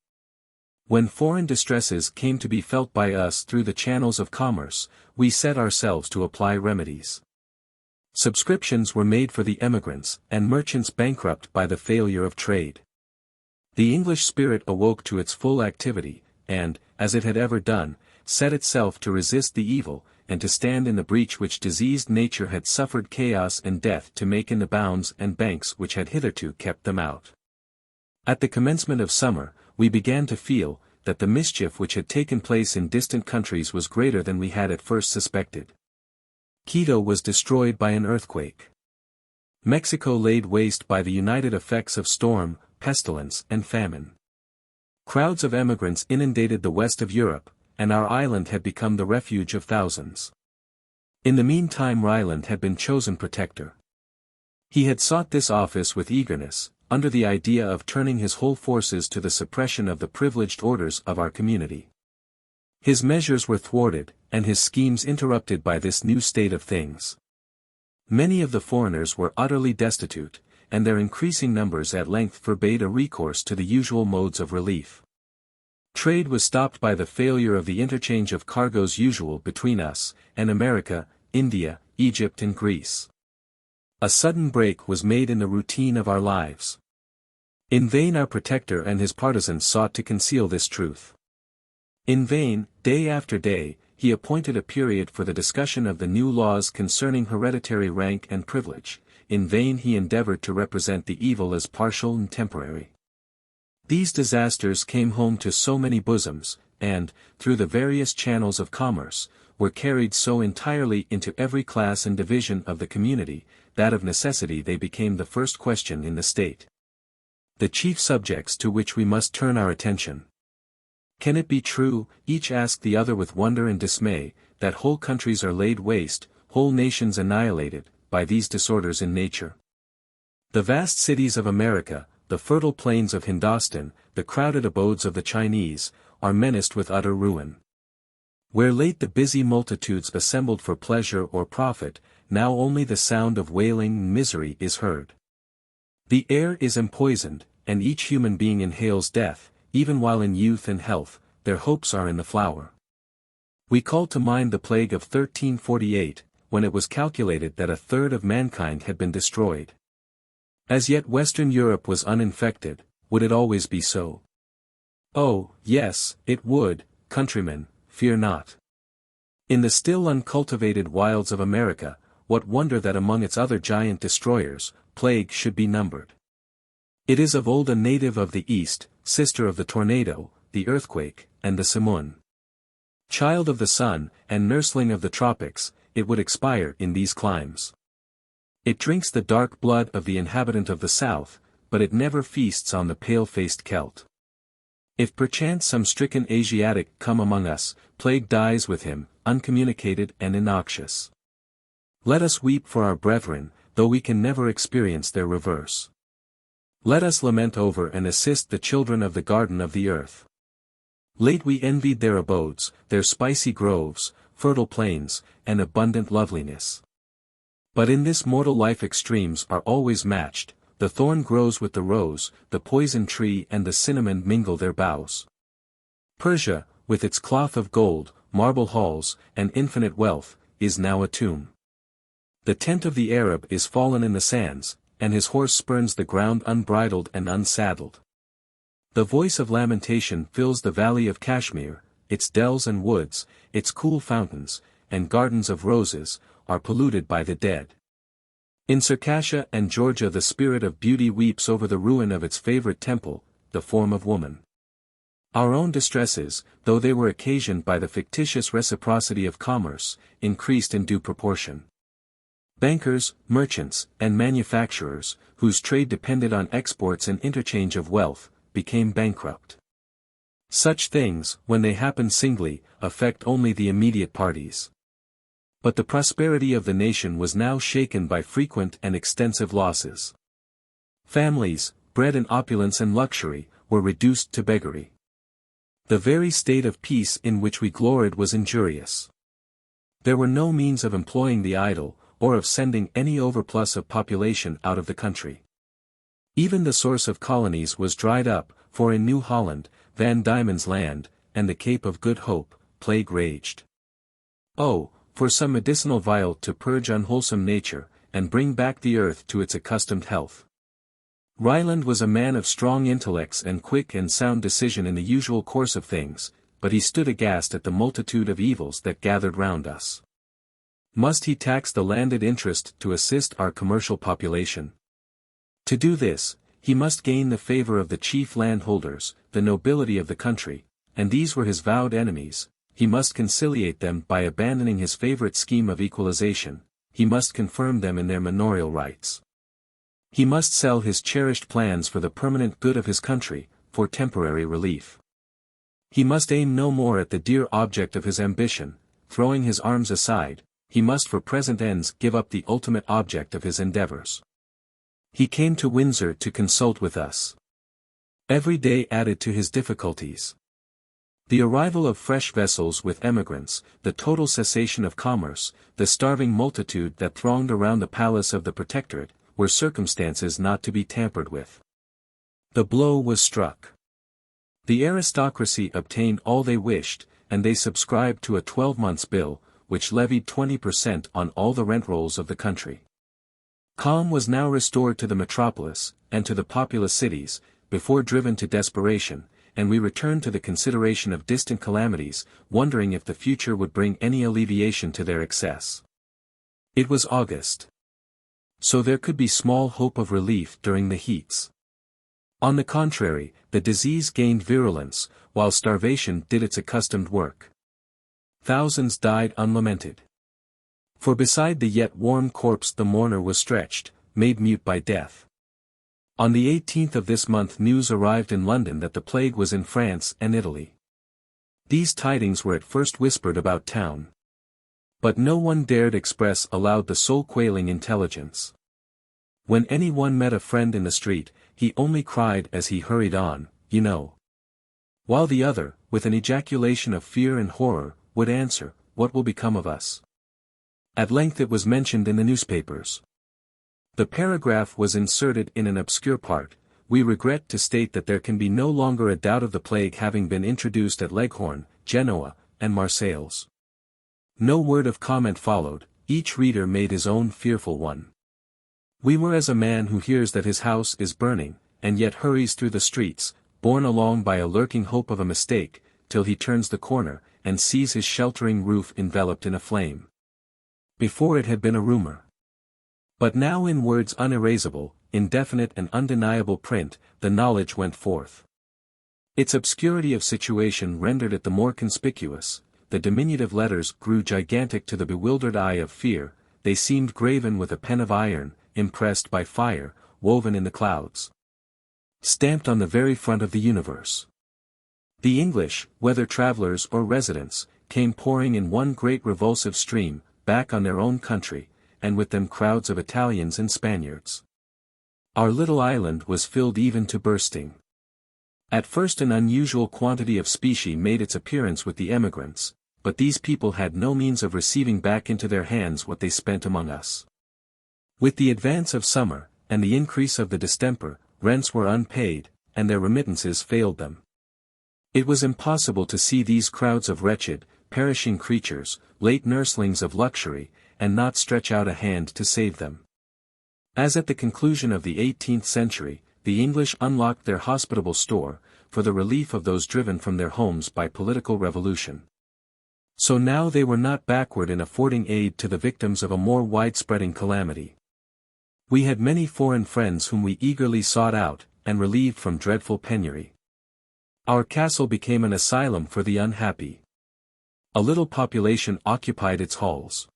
When foreign distresses came to be felt by us through the channels of commerce, we set ourselves to apply remedies. Subscriptions were made for the emigrants, and merchants bankrupt by the failure of trade. The English spirit awoke to its full activity, and, as it had ever done, set itself to resist the evil, and to stand in the breach which diseased nature had suffered chaos and death to make in the bounds and banks which had hitherto kept them out. At the commencement of summer, we began to feel, that the mischief which had taken place in distant countries was greater than we had at first suspected. Quito was destroyed by an earthquake. Mexico laid waste by the united effects of storm, pestilence and famine. Crowds of emigrants inundated the west of Europe, and our island had become the refuge of thousands. In the meantime Ryland had been chosen protector. He had sought this office with eagerness, under the idea of turning his whole forces to the suppression of the privileged orders of our community. His measures were thwarted, and his schemes interrupted by this new state of things. Many of the foreigners were utterly destitute, and their increasing numbers at length forbade a recourse to the usual modes of relief. Trade was stopped by the failure of the interchange of cargoes usual between us, and America, India, Egypt and Greece. A sudden break was made in the routine of our lives. In vain our protector and his partisans sought to conceal this truth. In vain, day after day, he appointed a period for the discussion of the new laws concerning hereditary rank and privilege. In vain he endeavored to represent the evil as partial and temporary. These disasters came home to so many bosoms, and, through the various channels of commerce, were carried so entirely into every class and division of the community, that of necessity they became the first question in the state. The chief subjects to which we must turn our attention. Can it be true, each asked the other with wonder and dismay, that whole countries are laid waste, whole nations annihilated, by these disorders in nature? The vast cities of America, the fertile plains of Hindostan, the crowded abodes of the Chinese, are menaced with utter ruin. Where late the busy multitudes assembled for pleasure or profit, now only the sound of wailing and misery is heard. The air is empoisoned, and each human being inhales death, even while in youth and health, their hopes are in the flower. We call to mind the plague of 1348, when it was calculated that a third of mankind had been destroyed. As yet Western Europe was uninfected. Would it always be so? Oh, yes, it would, countrymen, fear not. In the still uncultivated wilds of America, what wonder that among its other giant destroyers, plague should be numbered. It is of old a native of the East, sister of the tornado, the earthquake, and the simoon. Child of the sun, and nursling of the tropics, it would expire in these climes. It drinks the dark blood of the inhabitant of the South, but it never feasts on the pale-faced Celt. If perchance some stricken Asiatic come among us, plague dies with him, uncommunicated and innoxious. Let us weep for our brethren, though we can never experience their reverse. Let us lament over and assist the children of the garden of the earth. Late we envied their abodes, their spicy groves, fertile plains, and abundant loveliness. But in this mortal life extremes are always matched. The thorn grows with the rose, the poison tree and the cinnamon mingle their boughs. Persia, with its cloth of gold, marble halls, and infinite wealth, is now a tomb. The tent of the Arab is fallen in the sands, and his horse spurns the ground unbridled and unsaddled. The voice of lamentation fills the valley of Kashmir, its dells and woods, its cool fountains, and gardens of roses, are polluted by the dead. In Circassia and Georgia the spirit of beauty weeps over the ruin of its favorite temple, the form of woman. Our own distresses, though they were occasioned by the fictitious reciprocity of commerce, increased in due proportion. Bankers, merchants, and manufacturers, whose trade depended on exports and interchange of wealth, became bankrupt. Such things, when they happen singly, affect only the immediate parties. But the prosperity of the nation was now shaken by frequent and extensive losses. Families, bred in opulence and luxury, were reduced to beggary. The very state of peace in which we gloried was injurious. There were no means of employing the idle, or of sending any overplus of population out of the country. Even the source of colonies was dried up, for in New Holland, Van Diemen's Land, and the Cape of Good Hope, plague raged. Oh, for some medicinal vial to purge unwholesome nature, and bring back the earth to its accustomed health. Ryland was a man of strong intellects and quick and sound decision in the usual course of things, but he stood aghast at the multitude of evils that gathered round us. Must he tax the landed interest to assist our commercial population? To do this, he must gain the favor of the chief landholders, the nobility of the country, and these were his vowed enemies. He must conciliate them by abandoning his favorite scheme of equalization, he must confirm them in their manorial rights. He must sell his cherished plans for the permanent good of his country, for temporary relief. He must aim no more at the dear object of his ambition, throwing his arms aside, he must for present ends give up the ultimate object of his endeavors. He came to Windsor to consult with us. Every day added to his difficulties. The arrival of fresh vessels with emigrants, the total cessation of commerce, the starving multitude that thronged around the palace of the Protectorate, were circumstances not to be tampered with. The blow was struck. The aristocracy obtained all they wished, and they subscribed to a 12-months bill, which levied 20% on all the rent rolls of the country. Calm was now restored to the metropolis, and to the populous cities, before driven to desperation, and we returned to the consideration of distant calamities, wondering if the future would bring any alleviation to their excess. It was August. So there could be small hope of relief during the heats. On the contrary, the disease gained virulence, while starvation did its accustomed work. Thousands died unlamented. For beside the yet warm corpse the mourner was stretched, made mute by death. On the 18th of this month news arrived in London that the plague was in France and Italy. These tidings were at first whispered about town. But no one dared express aloud the soul-quailing intelligence. When any one met a friend in the street, he only cried as he hurried on, "You know." While the other, with an ejaculation of fear and horror, would answer, "What will become of us?" At length it was mentioned in the newspapers. The paragraph was inserted in an obscure part, we regret to state that there can be no longer a doubt of the plague having been introduced at Leghorn, Genoa, and Marseilles. No word of comment followed, each reader made his own fearful one. We were as a man who hears that his house is burning, and yet hurries through the streets, borne along by a lurking hope of a mistake, till he turns the corner, and sees his sheltering roof enveloped in a flame. Before it had been a rumor. But now in words unerasable, indefinite and undeniable print, the knowledge went forth. Its obscurity of situation rendered it the more conspicuous, the diminutive letters grew gigantic to the bewildered eye of fear, they seemed graven with a pen of iron, impressed by fire, woven in the clouds. Stamped on the very front of the universe. The English, whether travelers or residents, came pouring in one great revulsive stream, back on their own country, and with them crowds of Italians and Spaniards. Our little island was filled even to bursting. At first an unusual quantity of specie made its appearance with the emigrants, but these people had no means of receiving back into their hands what they spent among us. With the advance of summer, and the increase of the distemper, rents were unpaid, and their remittances failed them. It was impossible to see these crowds of wretched, perishing creatures, late nurslings of luxury, and not stretch out a hand to save them. As at the conclusion of the 18th century, the English unlocked their hospitable store, for the relief of those driven from their homes by political revolution. So now they were not backward in affording aid to the victims of a more widespreading calamity. We had many foreign friends whom we eagerly sought out, and relieved from dreadful penury. Our castle became an asylum for the unhappy. A little population occupied its halls.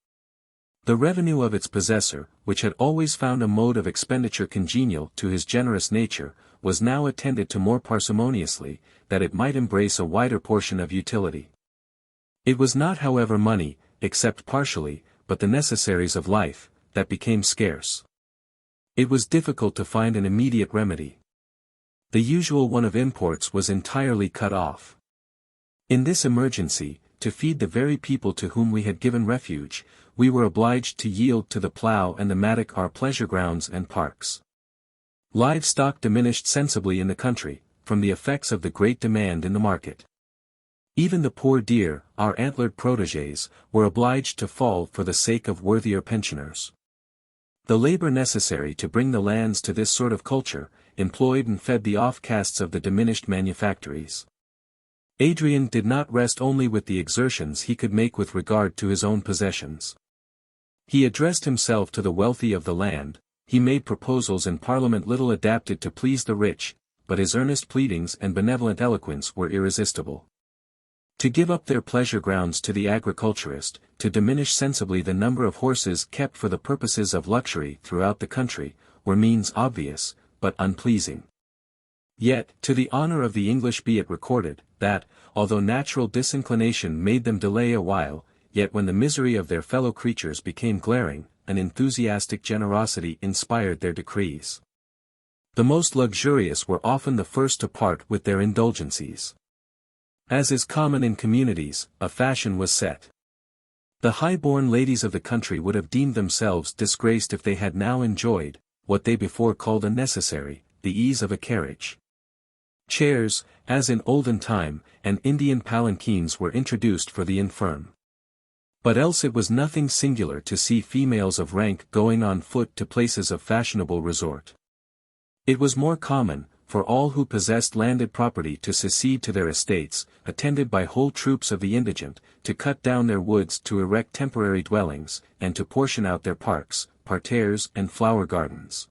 The revenue of its possessor, which had always found a mode of expenditure congenial to his generous nature, was now attended to more parsimoniously, that it might embrace a wider portion of utility. It was not however money, except partially, but the necessaries of life, that became scarce. It was difficult to find an immediate remedy. The usual one of imports was entirely cut off. In this emergency, to feed the very people to whom we had given refuge, we were obliged to yield to the plough and the mattock our pleasure grounds and parks. Livestock diminished sensibly in the country, from the effects of the great demand in the market. Even the poor deer, our antlered protégés, were obliged to fall for the sake of worthier pensioners. The labor necessary to bring the lands to this sort of culture, employed and fed the offcasts of the diminished manufactories. Adrian did not rest only with the exertions he could make with regard to his own possessions. He addressed himself to the wealthy of the land, he made proposals in Parliament little adapted to please the rich, but his earnest pleadings and benevolent eloquence were irresistible. To give up their pleasure grounds to the agriculturist, to diminish sensibly the number of horses kept for the purposes of luxury throughout the country, were means obvious, but unpleasing. Yet, to the honor of the English be it recorded, that, although natural disinclination made them delay a while, yet when the misery of their fellow creatures became glaring, an enthusiastic generosity inspired their decrees. The most luxurious were often the first to part with their indulgencies. As is common in communities, a fashion was set. The high-born ladies of the country would have deemed themselves disgraced if they had now enjoyed, what they before called a necessary, the ease of a carriage. Chairs, as in olden time, and Indian palanquins were introduced for the infirm. But else it was nothing singular to see females of rank going on foot to places of fashionable resort. It was more common, for all who possessed landed property to secede to their estates, attended by whole troops of the indigent, to cut down their woods to erect temporary dwellings, and to portion out their parks, parterres and flower gardens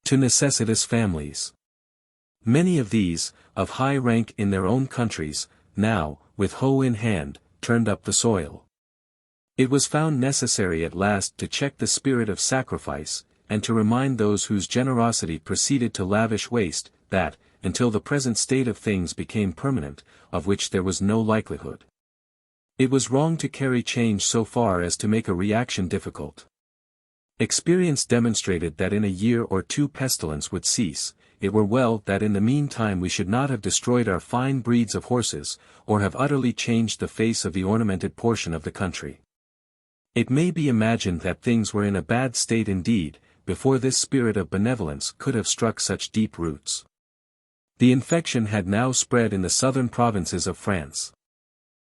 to necessitous families. Many of these, of high rank in their own countries, now, with hoe in hand, turned up the soil. It was found necessary at last to check the spirit of sacrifice, and to remind those whose generosity proceeded to lavish waste, that, until the present state of things became permanent, of which there was no likelihood. It was wrong to carry change so far as to make a reaction difficult. Experience demonstrated that in a year or two pestilence would cease. It were well that in the meantime we should not have destroyed our fine breeds of horses, or have utterly changed the face of the ornamented portion of the country. It may be imagined that things were in a bad state indeed, before this spirit of benevolence could have struck such deep roots. The infection had now spread in the southern provinces of France.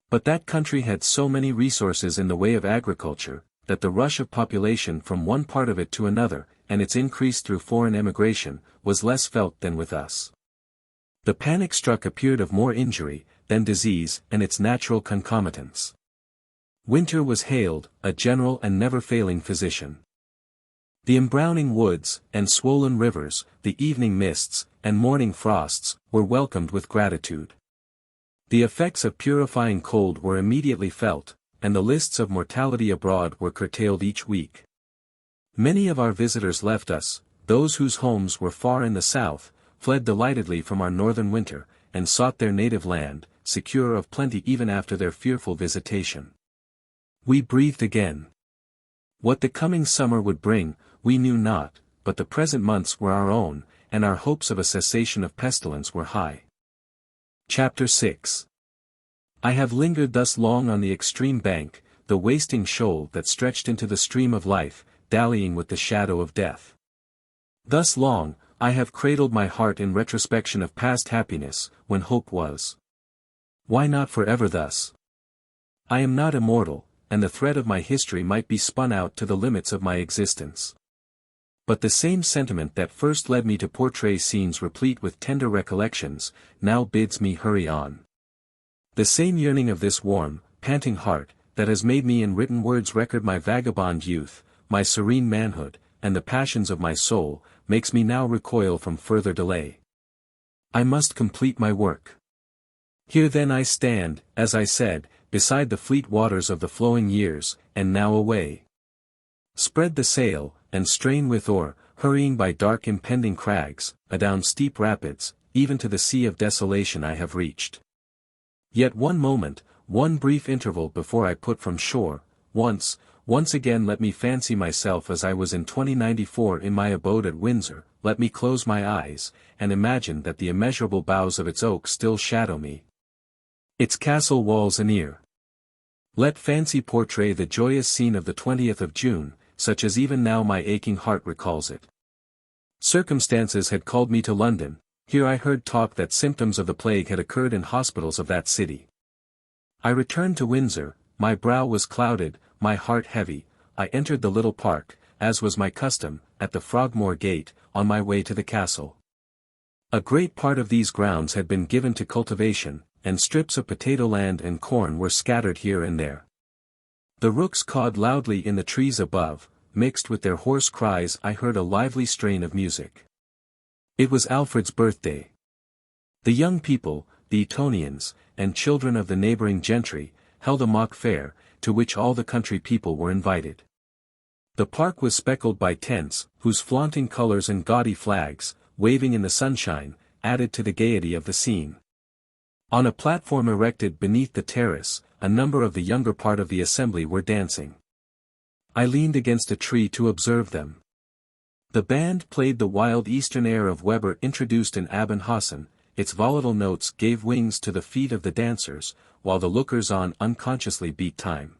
But that country had so many resources in the way of agriculture, that the rush of population from one part of it to another, and its increase through foreign emigration, was less felt than with us. The panic struck appeared of more injury than disease and its natural concomitants. Winter was hailed, a general and never-failing physician. The embrowning woods, and swollen rivers, the evening mists, and morning frosts, were welcomed with gratitude. The effects of purifying cold were immediately felt, and the lists of mortality abroad were curtailed each week. Many of our visitors left us, those whose homes were far in the south, fled delightedly from our northern winter, and sought their native land, secure of plenty even after their fearful visitation. We breathed again. What the coming summer would bring, we knew not, but the present months were our own, and our hopes of a cessation of pestilence were high. Chapter 6. I have lingered thus long on the extreme bank, the wasting shoal that stretched into the stream of life, dallying with the shadow of death. Thus long, I have cradled my heart in retrospection of past happiness, when hope was. Why not forever thus? I am not immortal, and the thread of my history might be spun out to the limits of my existence. But the same sentiment that first led me to portray scenes replete with tender recollections, now bids me hurry on. The same yearning of this warm, panting heart, that has made me in written words record my vagabond youth, my serene manhood, and the passions of my soul, makes me now recoil from further delay. I must complete my work. Here then I stand, as I said, beside the fleet waters of the flowing years, and now away. Spread the sail, and strain with oar, hurrying by dark impending crags, adown steep rapids, even to the sea of desolation I have reached. Yet one moment, one brief interval before I put from shore, once again let me fancy myself as I was in 2094 in my abode at Windsor, let me close my eyes, and imagine that the immeasurable boughs of its oak still shadow me. Its castle walls anear. Let fancy portray the joyous scene of the 20th of June, such as even now my aching heart recalls it. Circumstances had called me to London. Here I heard talk that symptoms of the plague had occurred in hospitals of that city. I returned to Windsor, my brow was clouded, my heart heavy. I entered the little park, as was my custom, at the Frogmore Gate, on my way to the castle. A great part of these grounds had been given to cultivation, and strips of potato land and corn were scattered here and there. The rooks cawed loudly in the trees above, mixed with their hoarse cries I heard a lively strain of music. It was Alfred's birthday. The young people, the Etonians, and children of the neighboring gentry, held a mock fair, to which all the country people were invited. The park was speckled by tents, whose flaunting colors and gaudy flags, waving in the sunshine, added to the gaiety of the scene. On a platform erected beneath the terrace, a number of the younger part of the assembly were dancing. I leaned against a tree to observe them. The band played the wild eastern air of Weber introduced in Abn Hassan, its volatile notes gave wings to the feet of the dancers, while the lookers-on unconsciously beat time.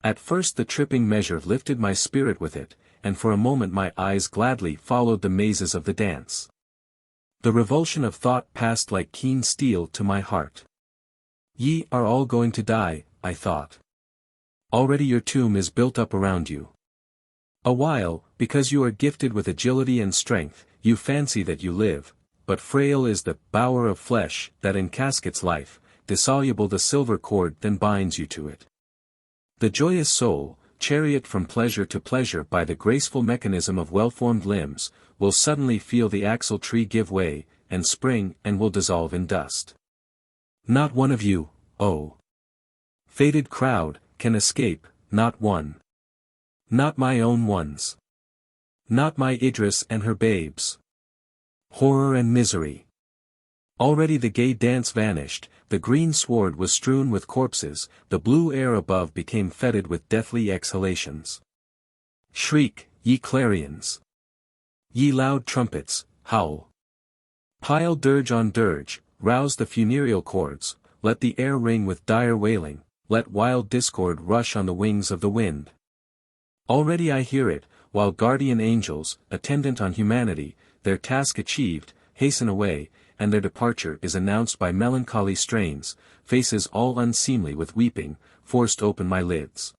At first the tripping measure lifted my spirit with it, and for a moment my eyes gladly followed the mazes of the dance. The revulsion of thought passed like keen steel to my heart. Ye are all going to die, I thought. Already your tomb is built up around you. A while, because you are gifted with agility and strength, you fancy that you live, but frail is the bower of flesh that encaskets life, dissoluble the silver cord then binds you to it. The joyous soul, chariot from pleasure to pleasure by the graceful mechanism of well-formed limbs, will suddenly feel the axle tree give way, and spring, and will dissolve in dust. Not one of you, oh fated crowd, can escape, not one. Not my own ones. Not my Idris and her babes. Horror and misery. Already the gay dance vanished, the green sward was strewn with corpses, the blue air above became fetid with deathly exhalations. Shriek, ye clarions. Ye loud trumpets, howl. Pile dirge on dirge, rouse the funereal chords, let the air ring with dire wailing, let wild discord rush on the wings of the wind. Already I hear it, while guardian angels, attendant on humanity, their task achieved, hasten away, and their departure is announced by melancholy strains, faces all unseemly with weeping, forced open my lids.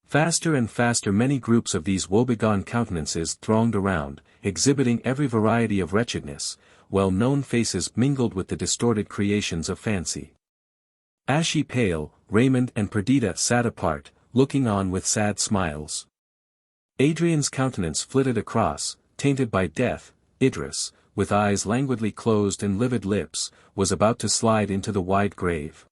Faster and faster many groups of these woebegone countenances thronged around, exhibiting every variety of wretchedness, well-known faces mingled with the distorted creations of fancy. Ashy pale, Raymond and Perdita sat apart, looking on with sad smiles. Adrian's countenance flitted across, tainted by death. Idris, with eyes languidly closed and livid lips, was about to slide into the wide grave.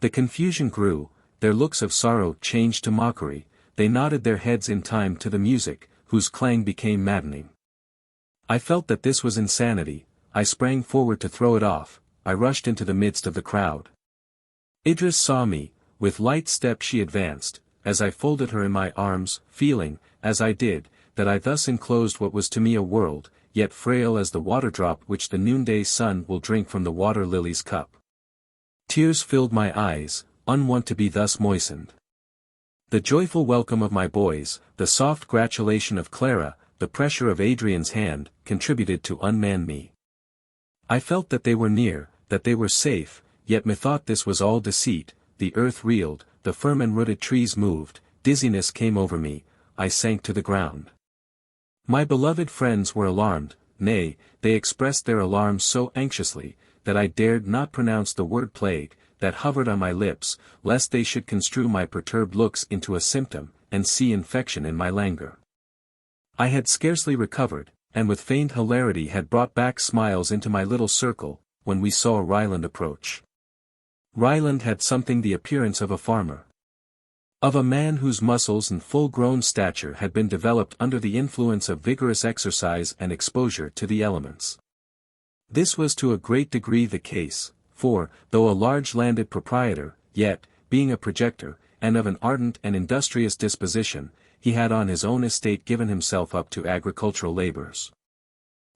The confusion grew, their looks of sorrow changed to mockery, they nodded their heads in time to the music, whose clang became maddening. I felt that this was insanity, I sprang forward to throw it off, I rushed into the midst of the crowd. Idris saw me, with light step she advanced, as I folded her in my arms, feeling, as I did, that I thus enclosed what was to me a world, yet frail as the waterdrop which the noonday sun will drink from the water lily's cup. Tears filled my eyes, unwont to be thus moistened. The joyful welcome of my boys, the soft gratulation of Clara, the pressure of Adrian's hand, contributed to unman me. I felt that they were near, that they were safe, yet methought this was all deceit. The earth reeled, the firm and rooted trees moved, dizziness came over me, I sank to the ground. My beloved friends were alarmed, nay, they expressed their alarm so anxiously, that I dared not pronounce the word plague, that hovered on my lips, lest they should construe my perturbed looks into a symptom, and see infection in my languor. I had scarcely recovered, and with feigned hilarity had brought back smiles into my little circle, when we saw Ryland approach. Ryland had something the appearance of a farmer. Of a man whose muscles and full-grown stature had been developed under the influence of vigorous exercise and exposure to the elements. This was to a great degree the case, for, though a large landed proprietor, yet, being a projector, and of an ardent and industrious disposition, he had on his own estate given himself up to agricultural labors.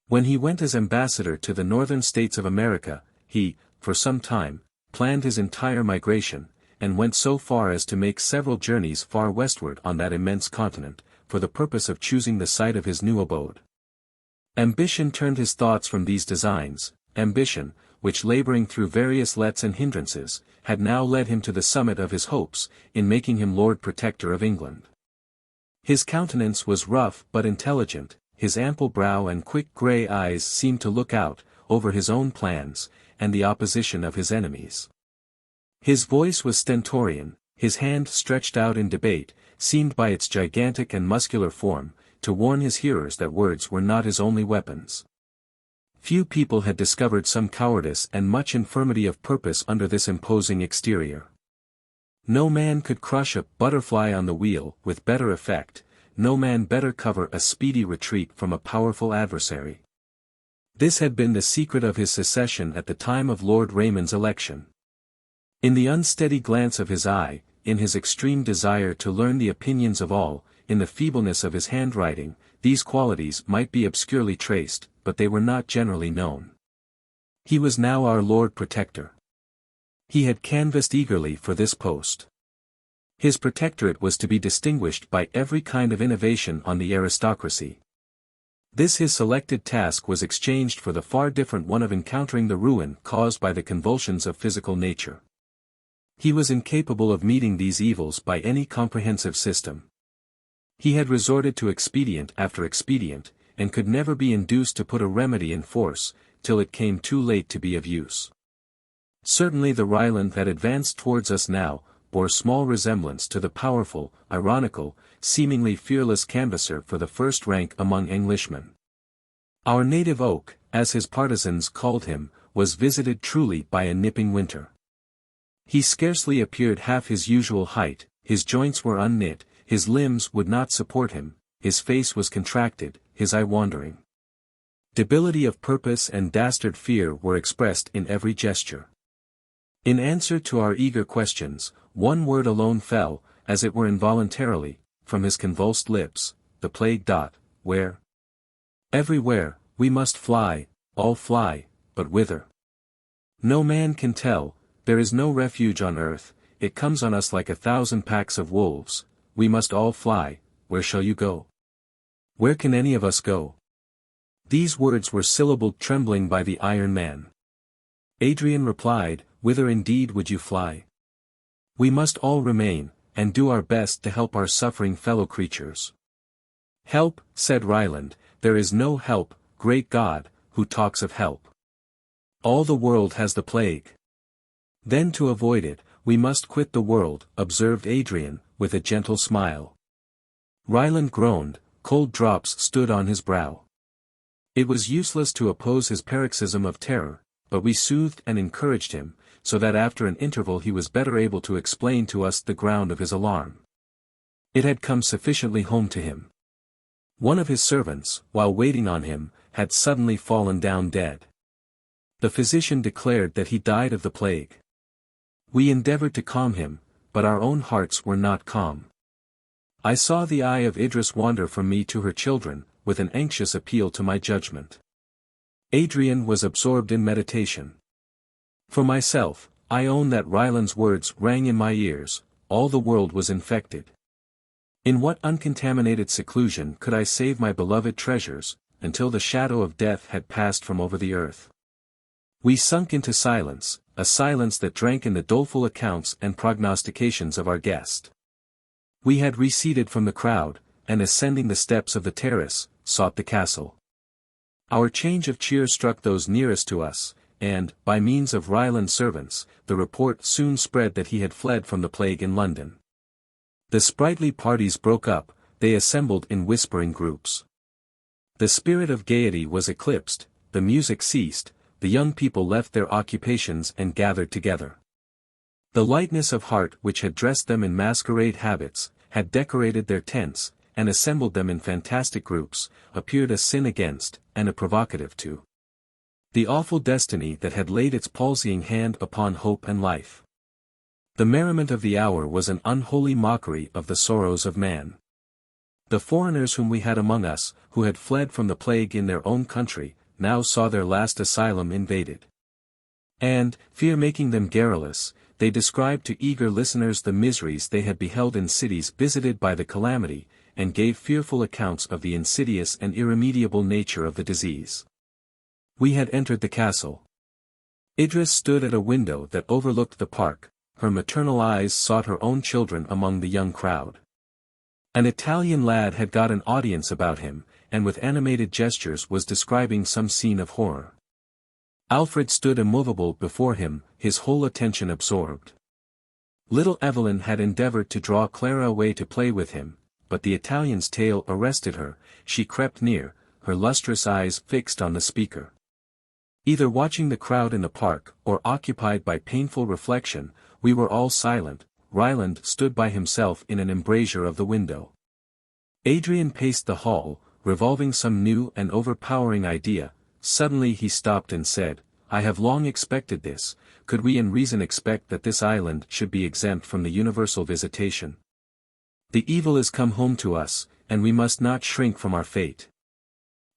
When he went as ambassador to the northern states of America, he, for some time, planned his entire migration, and went so far as to make several journeys far westward on that immense continent, for the purpose of choosing the site of his new abode. Ambition turned his thoughts from these designs, ambition, which laboring through various lets and hindrances, had now led him to the summit of his hopes, in making him Lord Protector of England. His countenance was rough but intelligent, his ample brow and quick grey eyes seemed to look out, over his own plans, and the opposition of his enemies. His voice was stentorian, his hand stretched out in debate, seemed by its gigantic and muscular form, to warn his hearers that words were not his only weapons. Few people had discovered some cowardice and much infirmity of purpose under this imposing exterior. No man could crush a butterfly on the wheel with better effect, no man better cover a speedy retreat from a powerful adversary. This had been the secret of his secession at the time of Lord Raymond's election. In the unsteady glance of his eye, in his extreme desire to learn the opinions of all, in the feebleness of his handwriting, these qualities might be obscurely traced, but they were not generally known. He was now our Lord Protector. He had canvassed eagerly for this post. His protectorate was to be distinguished by every kind of innovation on the aristocracy. This his selected task was exchanged for the far different one of encountering the ruin caused by the convulsions of physical nature. He was incapable of meeting these evils by any comprehensive system. He had resorted to expedient after expedient, and could never be induced to put a remedy in force, till it came too late to be of use. Certainly the Ryland that advanced towards us now, bore small resemblance to the powerful, ironical, seemingly fearless canvasser for the first rank among Englishmen. Our native oak, as his partisans called him, was visited truly by a nipping winter. He scarcely appeared half his usual height, his joints were unknit, his limbs would not support him, his face was contracted, his eye wandering. Debility of purpose and dastard fear were expressed in every gesture. In answer to our eager questions, one word alone fell, as it were involuntarily, from his convulsed lips, the plague. Where? Everywhere, we must fly, all fly, but whither? No man can tell, there is no refuge on earth, it comes on us like 1,000 packs of wolves, we must all fly, where shall you go? Where can any of us go? These words were syllabled trembling by the Iron Man. Adrian replied, Whither indeed would you fly? We must all remain, and do our best to help our suffering fellow creatures. Help, said Ryland, there is no help, great God, who talks of help. All the world has the plague. Then to avoid it, we must quit the world, observed Adrian, with a gentle smile. Ryland groaned, cold drops stood on his brow. It was useless to oppose his paroxysm of terror, but we soothed and encouraged him, so that after an interval he was better able to explain to us the ground of his alarm. It had come sufficiently home to him. One of his servants, while waiting on him, had suddenly fallen down dead. The physician declared that he died of the plague. We endeavored to calm him, but our own hearts were not calm. I saw the eye of Idris wander from me to her children, with an anxious appeal to my judgment. Adrian was absorbed in meditation. For myself, I own that Ryland's words rang in my ears, all the world was infected. In what uncontaminated seclusion could I save my beloved treasures, until the shadow of death had passed from over the earth? We sunk into silence, a silence that drank in the doleful accounts and prognostications of our guest. We had receded from the crowd, and ascending the steps of the terrace, sought the castle. Our change of cheer struck those nearest to us, and, by means of Ryland's servants, the report soon spread that he had fled from the plague in London. The sprightly parties broke up, they assembled in whispering groups. The spirit of gaiety was eclipsed, the music ceased, the young people left their occupations and gathered together. The lightness of heart which had dressed them in masquerade habits, had decorated their tents, and assembled them in fantastic groups, appeared a sin against, and a provocative to the awful destiny that had laid its palsying hand upon hope and life. The merriment of the hour was an unholy mockery of the sorrows of man. The foreigners whom we had among us, who had fled from the plague in their own country, now saw their last asylum invaded. And, fear making them garrulous, they described to eager listeners the miseries they had beheld in cities visited by the calamity, and gave fearful accounts of the insidious and irremediable nature of the disease. We had entered the castle. Idris stood at a window that overlooked the park, her maternal eyes sought her own children among the young crowd. An Italian lad had got an audience about him, and with animated gestures was describing some scene of horror. Alfred stood immovable before him, his whole attention absorbed. Little Evelyn had endeavored to draw Clara away to play with him, but the Italian's tale arrested her. She crept near, her lustrous eyes fixed on the speaker. Either watching the crowd in the park, or occupied by painful reflection, we were all silent. Ryland stood by himself in an embrasure of the window. Adrian paced the hall, revolving some new and overpowering idea. Suddenly he stopped and said, I have long expected this. Could we in reason expect that this island should be exempt from the universal visitation? The evil is come home to us, and we must not shrink from our fate.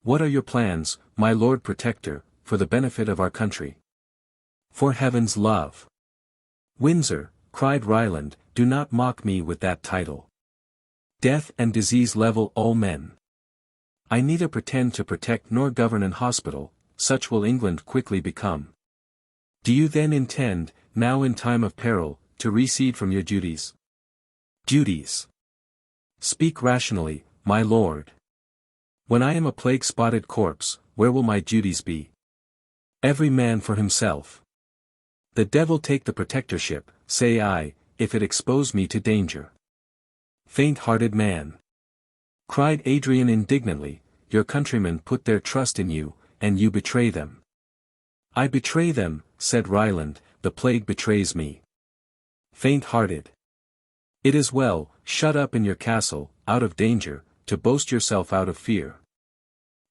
What are your plans, my Lord Protector, for the benefit of our country? For heaven's love! Windsor, cried Ryland, do not mock me with that title. Death and disease level all men. I neither pretend to protect nor govern an hospital, such will England quickly become. Do you then intend, now in time of peril, to recede from your duties? Duties! Speak rationally, my lord. When I am a plague-spotted corpse, where will my duties be? Every man for himself. The devil take the protectorship, say I, if it expose me to danger. Faint-hearted man! Cried Adrian indignantly, your countrymen put their trust in you, and you betray them. I betray them, said Ryland, the plague betrays me. Faint-hearted! It is well, shut up in your castle, out of danger, to boast yourself out of fear.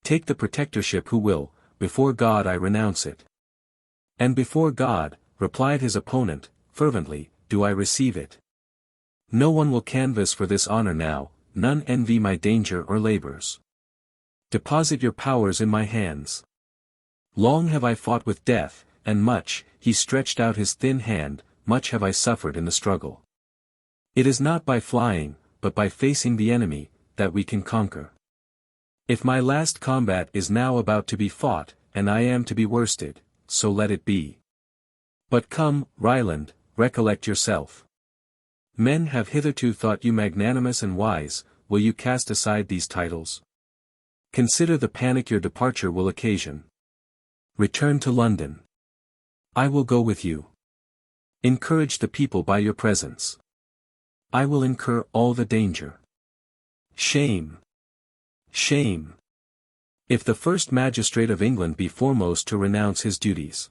Take the protectorship who will, before God I renounce it. And before God, replied his opponent, fervently, do I receive it. No one will canvass for this honor now, none envy my danger or labors. Deposit your powers in my hands. Long have I fought with death, and much, he stretched out his thin hand, much have I suffered in the struggle. It is not by flying, but by facing the enemy, that we can conquer. If my last combat is now about to be fought, and I am to be worsted, so let it be. But come, Ryland, recollect yourself. Men have hitherto thought you magnanimous and wise, will you cast aside these titles? Consider the panic your departure will occasion. Return to London. I will go with you. Encourage the people by your presence. I will incur all the danger. Shame! Shame! If the first magistrate of England be foremost to renounce his duties.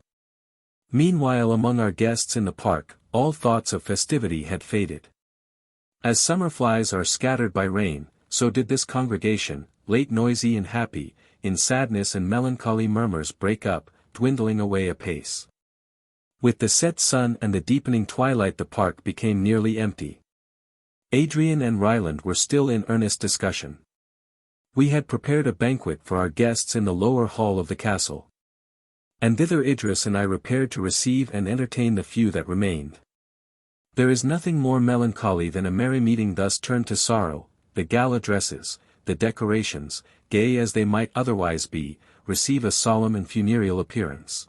Meanwhile among our guests in the park, all thoughts of festivity had faded. As summer flies are scattered by rain, so did this congregation, late noisy and happy, in sadness and melancholy murmurs break up, dwindling away apace. With the set sun and the deepening twilight the park became nearly empty. Adrian and Ryland were still in earnest discussion. We had prepared a banquet for our guests in the lower hall of the castle. And thither Idris and I repaired to receive and entertain the few that remained. There is nothing more melancholy than a merry meeting thus turned to sorrow. The gala dresses, the decorations, gay as they might otherwise be, receive a solemn and funereal appearance.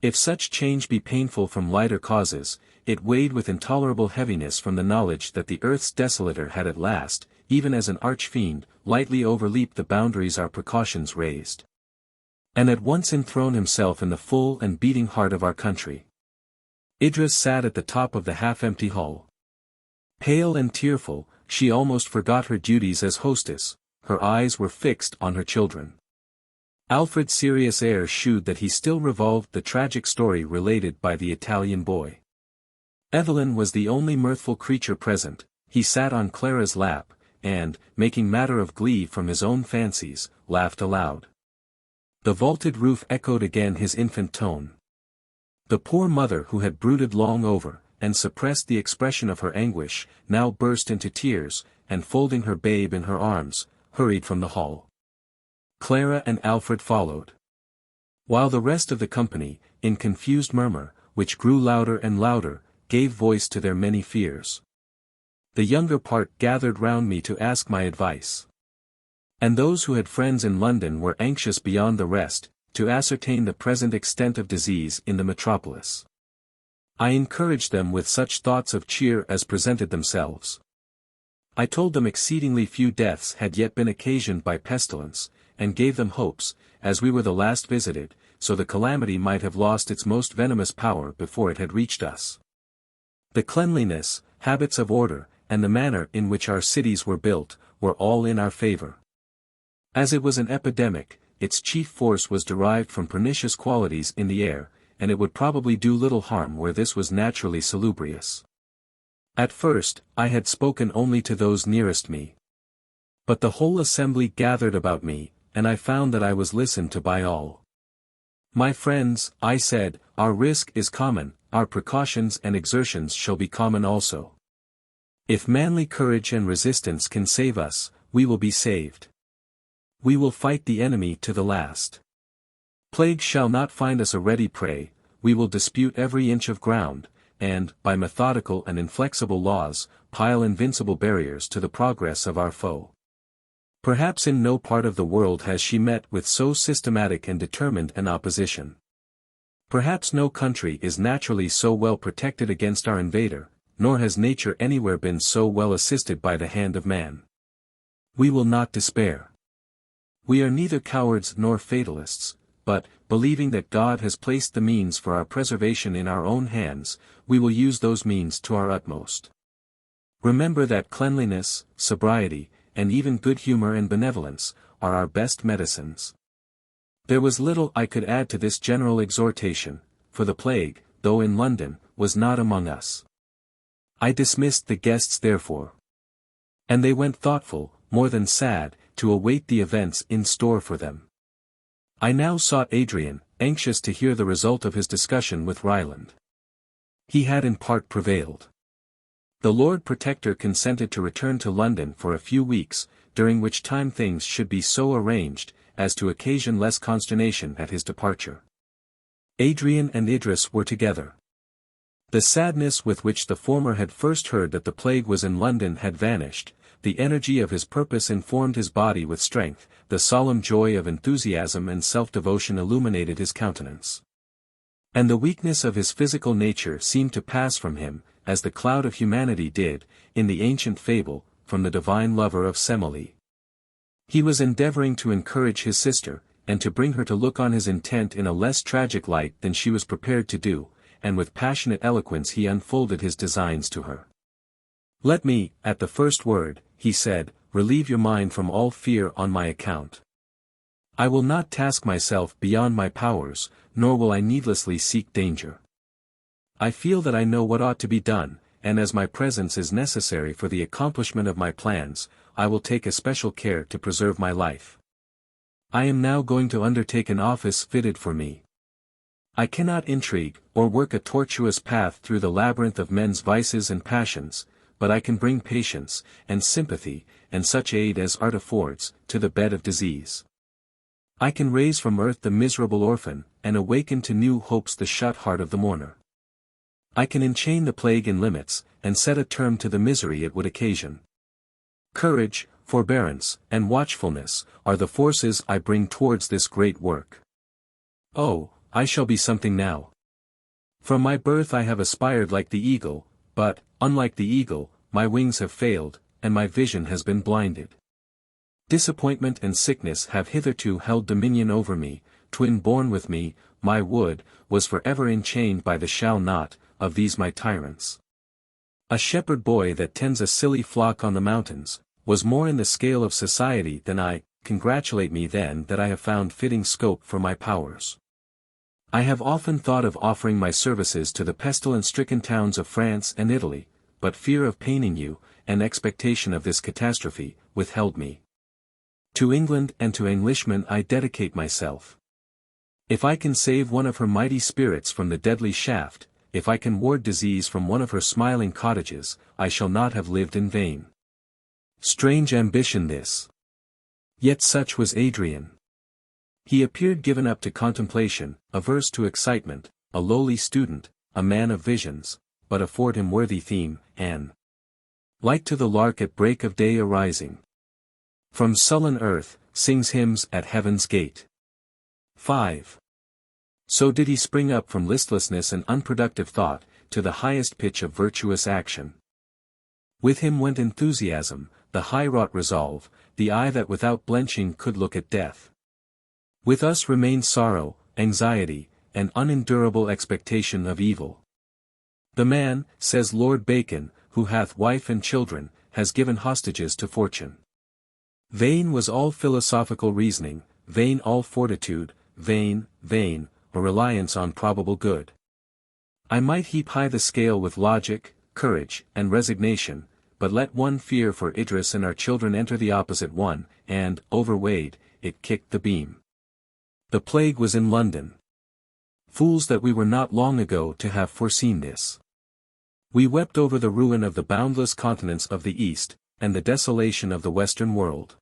If such change be painful from lighter causes, it weighed with intolerable heaviness from the knowledge that the earth's desolator had at last, even as an arch-fiend, lightly overleaped the boundaries our precautions raised. And at once enthroned himself in the full and beating heart of our country. Idris sat at the top of the half-empty hall. Pale and tearful, she almost forgot her duties as hostess, her eyes were fixed on her children. Alfred's serious air shewed that he still revolved the tragic story related by the Italian boy. Evelyn was the only mirthful creature present. He sat on Clara's lap, and, making matter of glee from his own fancies, laughed aloud. The vaulted roof echoed again his infant tone. The poor mother who had brooded long over, and suppressed the expression of her anguish, now burst into tears, and folding her babe in her arms, hurried from the hall. Clara and Alfred followed. While the rest of the company, in confused murmur, which grew louder and louder, gave voice to their many fears. The younger part gathered round me to ask my advice. And those who had friends in London were anxious beyond the rest, to ascertain the present extent of disease in the metropolis. I encouraged them with such thoughts of cheer as presented themselves. I told them exceedingly few deaths had yet been occasioned by pestilence, and gave them hopes, as we were the last visited, so the calamity might have lost its most venomous power before it had reached us. The cleanliness, habits of order, and the manner in which our cities were built, were all in our favor. As it was an epidemic, its chief force was derived from pernicious qualities in the air, and it would probably do little harm where this was naturally salubrious. At first, I had spoken only to those nearest me. But the whole assembly gathered about me, and I found that I was listened to by all. My friends, I said, our risk is common, our precautions and exertions shall be common also. If manly courage and resistance can save us, we will be saved. We will fight the enemy to the last. Plague shall not find us a ready prey, we will dispute every inch of ground, and, by methodical and inflexible laws, pile invincible barriers to the progress of our foe. Perhaps in no part of the world has she met with so systematic and determined an opposition. Perhaps no country is naturally so well protected against our invader, nor has nature anywhere been so well assisted by the hand of man. We will not despair. We are neither cowards nor fatalists, but, believing that God has placed the means for our preservation in our own hands, we will use those means to our utmost. Remember that cleanliness, sobriety, and even good humor and benevolence, are our best medicines. There was little I could add to this general exhortation, for the plague, though in London, was not among us. I dismissed the guests therefore. And they went thoughtful, more than sad, to await the events in store for them. I now sought Adrian, anxious to hear the result of his discussion with Ryland. He had in part prevailed. The Lord Protector consented to return to London for a few weeks, during which time things should be so arranged, as to occasion less consternation at his departure. Adrian and Idris were together. The sadness with which the former had first heard that the plague was in London had vanished, the energy of his purpose informed his body with strength, the solemn joy of enthusiasm and self-devotion illuminated his countenance. And the weakness of his physical nature seemed to pass from him, as the cloud of humanity did, in the ancient fable, from the divine lover of Semele. He was endeavoring to encourage his sister, and to bring her to look on his intent in a less tragic light than she was prepared to do, and with passionate eloquence he unfolded his designs to her. "Let me, at the first word," he said, "relieve your mind from all fear on my account. I will not task myself beyond my powers, nor will I needlessly seek danger. I feel that I know what ought to be done, and as my presence is necessary for the accomplishment of my plans, I will take especial care to preserve my life. I am now going to undertake an office fitted for me. I cannot intrigue, or work a tortuous path through the labyrinth of men's vices and passions, but I can bring patience, and sympathy, and such aid as art affords, to the bed of disease. I can raise from earth the miserable orphan, and awaken to new hopes the shut heart of the mourner. I can enchain the plague in limits, and set a term to the misery it would occasion. Courage, forbearance, and watchfulness, are the forces I bring towards this great work. Oh, I shall be something now. From my birth I have aspired like the eagle, but, unlike the eagle, my wings have failed, and my vision has been blinded. Disappointment and sickness have hitherto held dominion over me, twin born with me, my wood, was forever enchained by the shall not, of these my tyrants. A shepherd boy that tends a silly flock on the mountains, was more in the scale of society than I. Congratulate me then that I have found fitting scope for my powers. I have often thought of offering my services to the pestilence-stricken towns of France and Italy, but fear of paining you, and expectation of this catastrophe, withheld me. To England and to Englishmen I dedicate myself. If I can save one of her mighty spirits from the deadly shaft, if I can ward disease from one of her smiling cottages, I shall not have lived in vain. Strange ambition this. Yet such was Adrian. He appeared given up to contemplation, averse to excitement, a lowly student, a man of visions, but afford him worthy theme, and like to the lark at break of day arising, from sullen earth, sings hymns at heaven's gate. 5. So did he spring up from listlessness and unproductive thought, to the highest pitch of virtuous action. With him went enthusiasm, the high-wrought resolve, the eye that without blenching could look at death. With us remained sorrow, anxiety, and unendurable expectation of evil. The man, says Lord Bacon, who hath wife and children, has given hostages to fortune. Vain was all philosophical reasoning, vain all fortitude, vain, a reliance on probable good. I might heap high the scale with logic, courage, and resignation, but let one fear for Idris and our children enter the opposite one, and, overweighed, it kicked the beam. The plague was in London. Fools that we were not long ago to have foreseen this. We wept over the ruin of the boundless continents of the East, and the desolation of the Western world.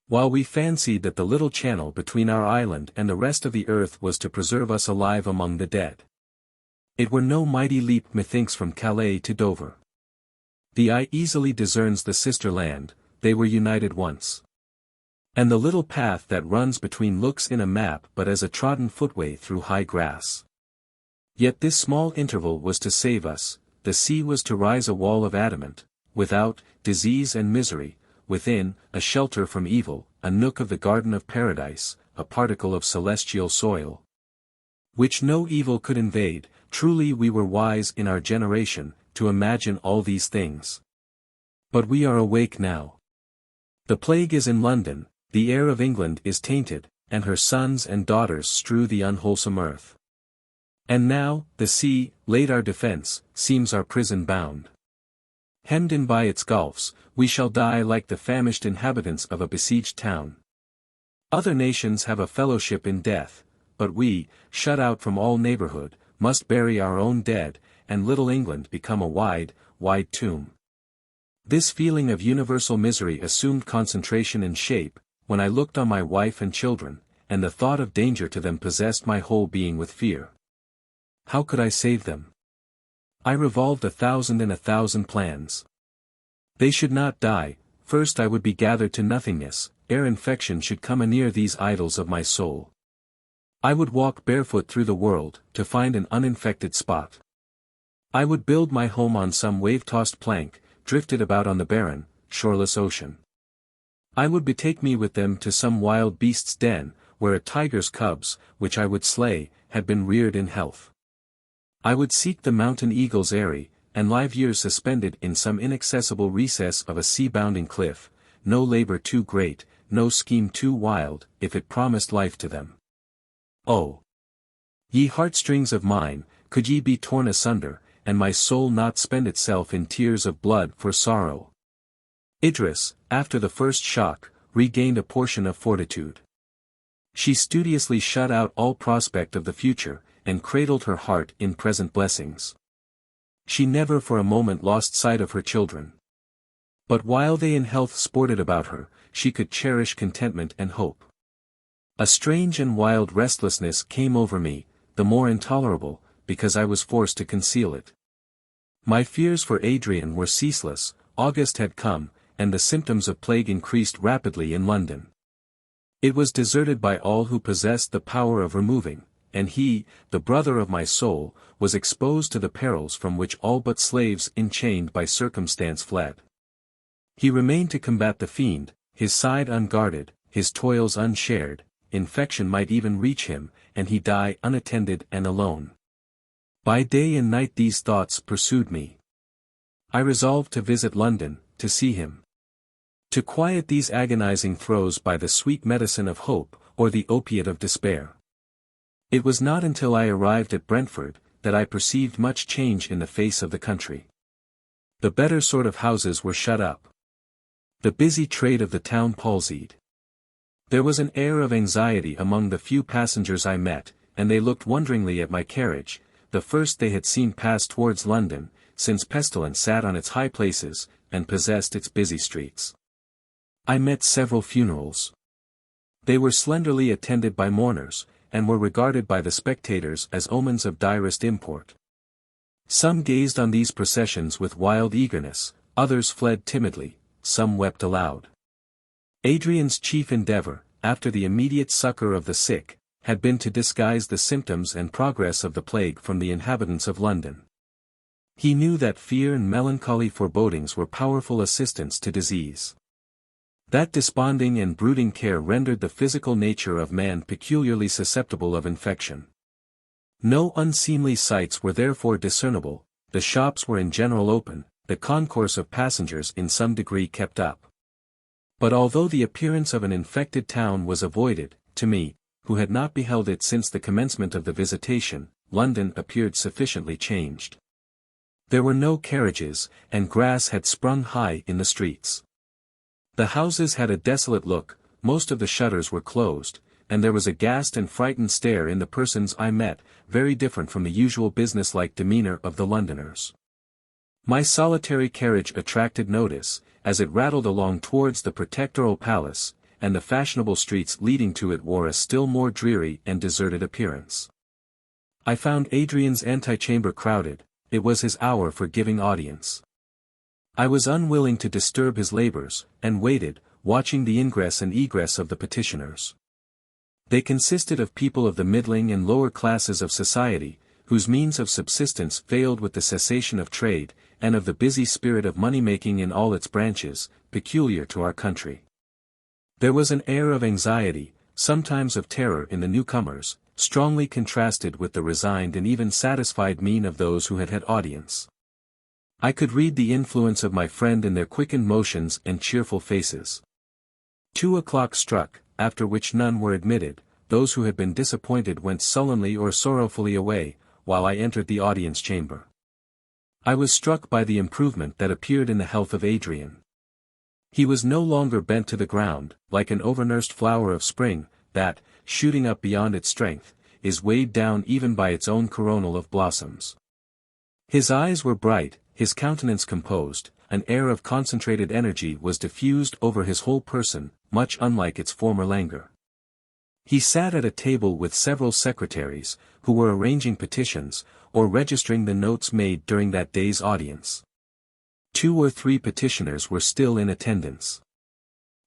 While we fancied that the little channel between our island and the rest of the earth was to preserve us alive among the dead. It were no mighty leap methinks from Calais to Dover. The eye easily discerns the sister land, they were united once. And the little path that runs between looks in a map but as a trodden footway through high grass. Yet this small interval was to save us, the sea was to rise a wall of adamant, without, disease and misery, within, a shelter from evil, a nook of the garden of paradise, a particle of celestial soil, which no evil could invade. Truly we were wise in our generation, to imagine all these things. But we are awake now. The plague is in London, the air of England is tainted, and her sons and daughters strew the unwholesome earth. And now, the sea, late our defense, seems our prison bound. Hemmed in by its gulfs, we shall die like the famished inhabitants of a besieged town. Other nations have a fellowship in death, but we, shut out from all neighborhood, must bury our own dead, and little England become a wide tomb. This feeling of universal misery assumed concentration and shape, when I looked on my wife and children, and the thought of danger to them possessed my whole being with fear. How could I save them? I revolved 1,000 plans. They should not die, first I would be gathered to nothingness, ere infection should come anear these idols of my soul. I would walk barefoot through the world, to find an uninfected spot. I would build my home on some wave-tossed plank, drifted about on the barren, shoreless ocean. I would betake me with them to some wild beast's den, where a tiger's cubs, which I would slay, had been reared in health. I would seek the mountain eagle's eyrie, and live years suspended in some inaccessible recess of a sea-bounding cliff, no labor too great, no scheme too wild, if it promised life to them. Oh! Ye heartstrings of mine, could ye be torn asunder, and my soul not spend itself in tears of blood for sorrow? Idris, after the first shock, regained a portion of fortitude. She studiously shut out all prospect of the future, and cradled her heart in present blessings. She never for a moment lost sight of her children. But while they in health sported about her, she could cherish contentment and hope. A strange and wild restlessness came over me, the more intolerable, because I was forced to conceal it. My fears for Adrian were ceaseless. August had come, and the symptoms of plague increased rapidly in London. It was deserted by all who possessed the power of removing, and he, the brother of my soul, was exposed to the perils from which all but slaves enchained by circumstance fled. He remained to combat the fiend, his side unguarded, his toils unshared. Infection might even reach him, and he die unattended and alone. By day and night these thoughts pursued me. I resolved to visit London, to see him. To quiet these agonizing throes by the sweet medicine of hope, or the opiate of despair. It was not until I arrived at Brentford, that I perceived much change in the face of the country. The better sort of houses were shut up. The busy trade of the town palsied. There was an air of anxiety among the few passengers I met, and they looked wonderingly at my carriage, the first they had seen pass towards London, since pestilence sat on its high places, and possessed its busy streets. I met several funerals. They were slenderly attended by mourners, and were regarded by the spectators as omens of direst import. Some gazed on these processions with wild eagerness, others fled timidly, some wept aloud. Adrian's chief endeavor, after the immediate succor of the sick, had been to disguise the symptoms and progress of the plague from the inhabitants of London. He knew that fear and melancholy forebodings were powerful assistants to disease. That desponding and brooding care rendered the physical nature of man peculiarly susceptible of infection. No unseemly sights were therefore discernible, the shops were in general open, the concourse of passengers in some degree kept up. But although the appearance of an infected town was avoided, to me, who had not beheld it since the commencement of the visitation, London appeared sufficiently changed. There were no carriages, and grass had sprung high in the streets. The houses had a desolate look, most of the shutters were closed, and there was a ghast and frightened stare in the persons I met, very different from the usual business-like demeanour of the Londoners. My solitary carriage attracted notice, as it rattled along towards the Protectoral Palace, and the fashionable streets leading to it wore a still more dreary and deserted appearance. I found Adrian's antechamber crowded. It was his hour for giving audience. I was unwilling to disturb his labors, and waited, watching the ingress and egress of the petitioners. They consisted of people of the middling and lower classes of society, whose means of subsistence failed with the cessation of trade, and of the busy spirit of money-making in all its branches, peculiar to our country. There was an air of anxiety, sometimes of terror in the newcomers, strongly contrasted with the resigned and even satisfied mien of those who had had audience. I could read the influence of my friend in their quickened motions and cheerful faces. 2 o'clock struck, after which none were admitted. Those who had been disappointed went sullenly or sorrowfully away, while I entered the audience chamber. I was struck by the improvement that appeared in the health of Adrian. He was no longer bent to the ground, like an overnursed flower of spring, that, shooting up beyond its strength, is weighed down even by its own coronal of blossoms. His eyes were bright, his countenance composed, an air of concentrated energy was diffused over his whole person, much unlike its former languor. He sat at a table with several secretaries, who were arranging petitions, or registering the notes made during that day's audience. 2 or 3 petitioners were still in attendance.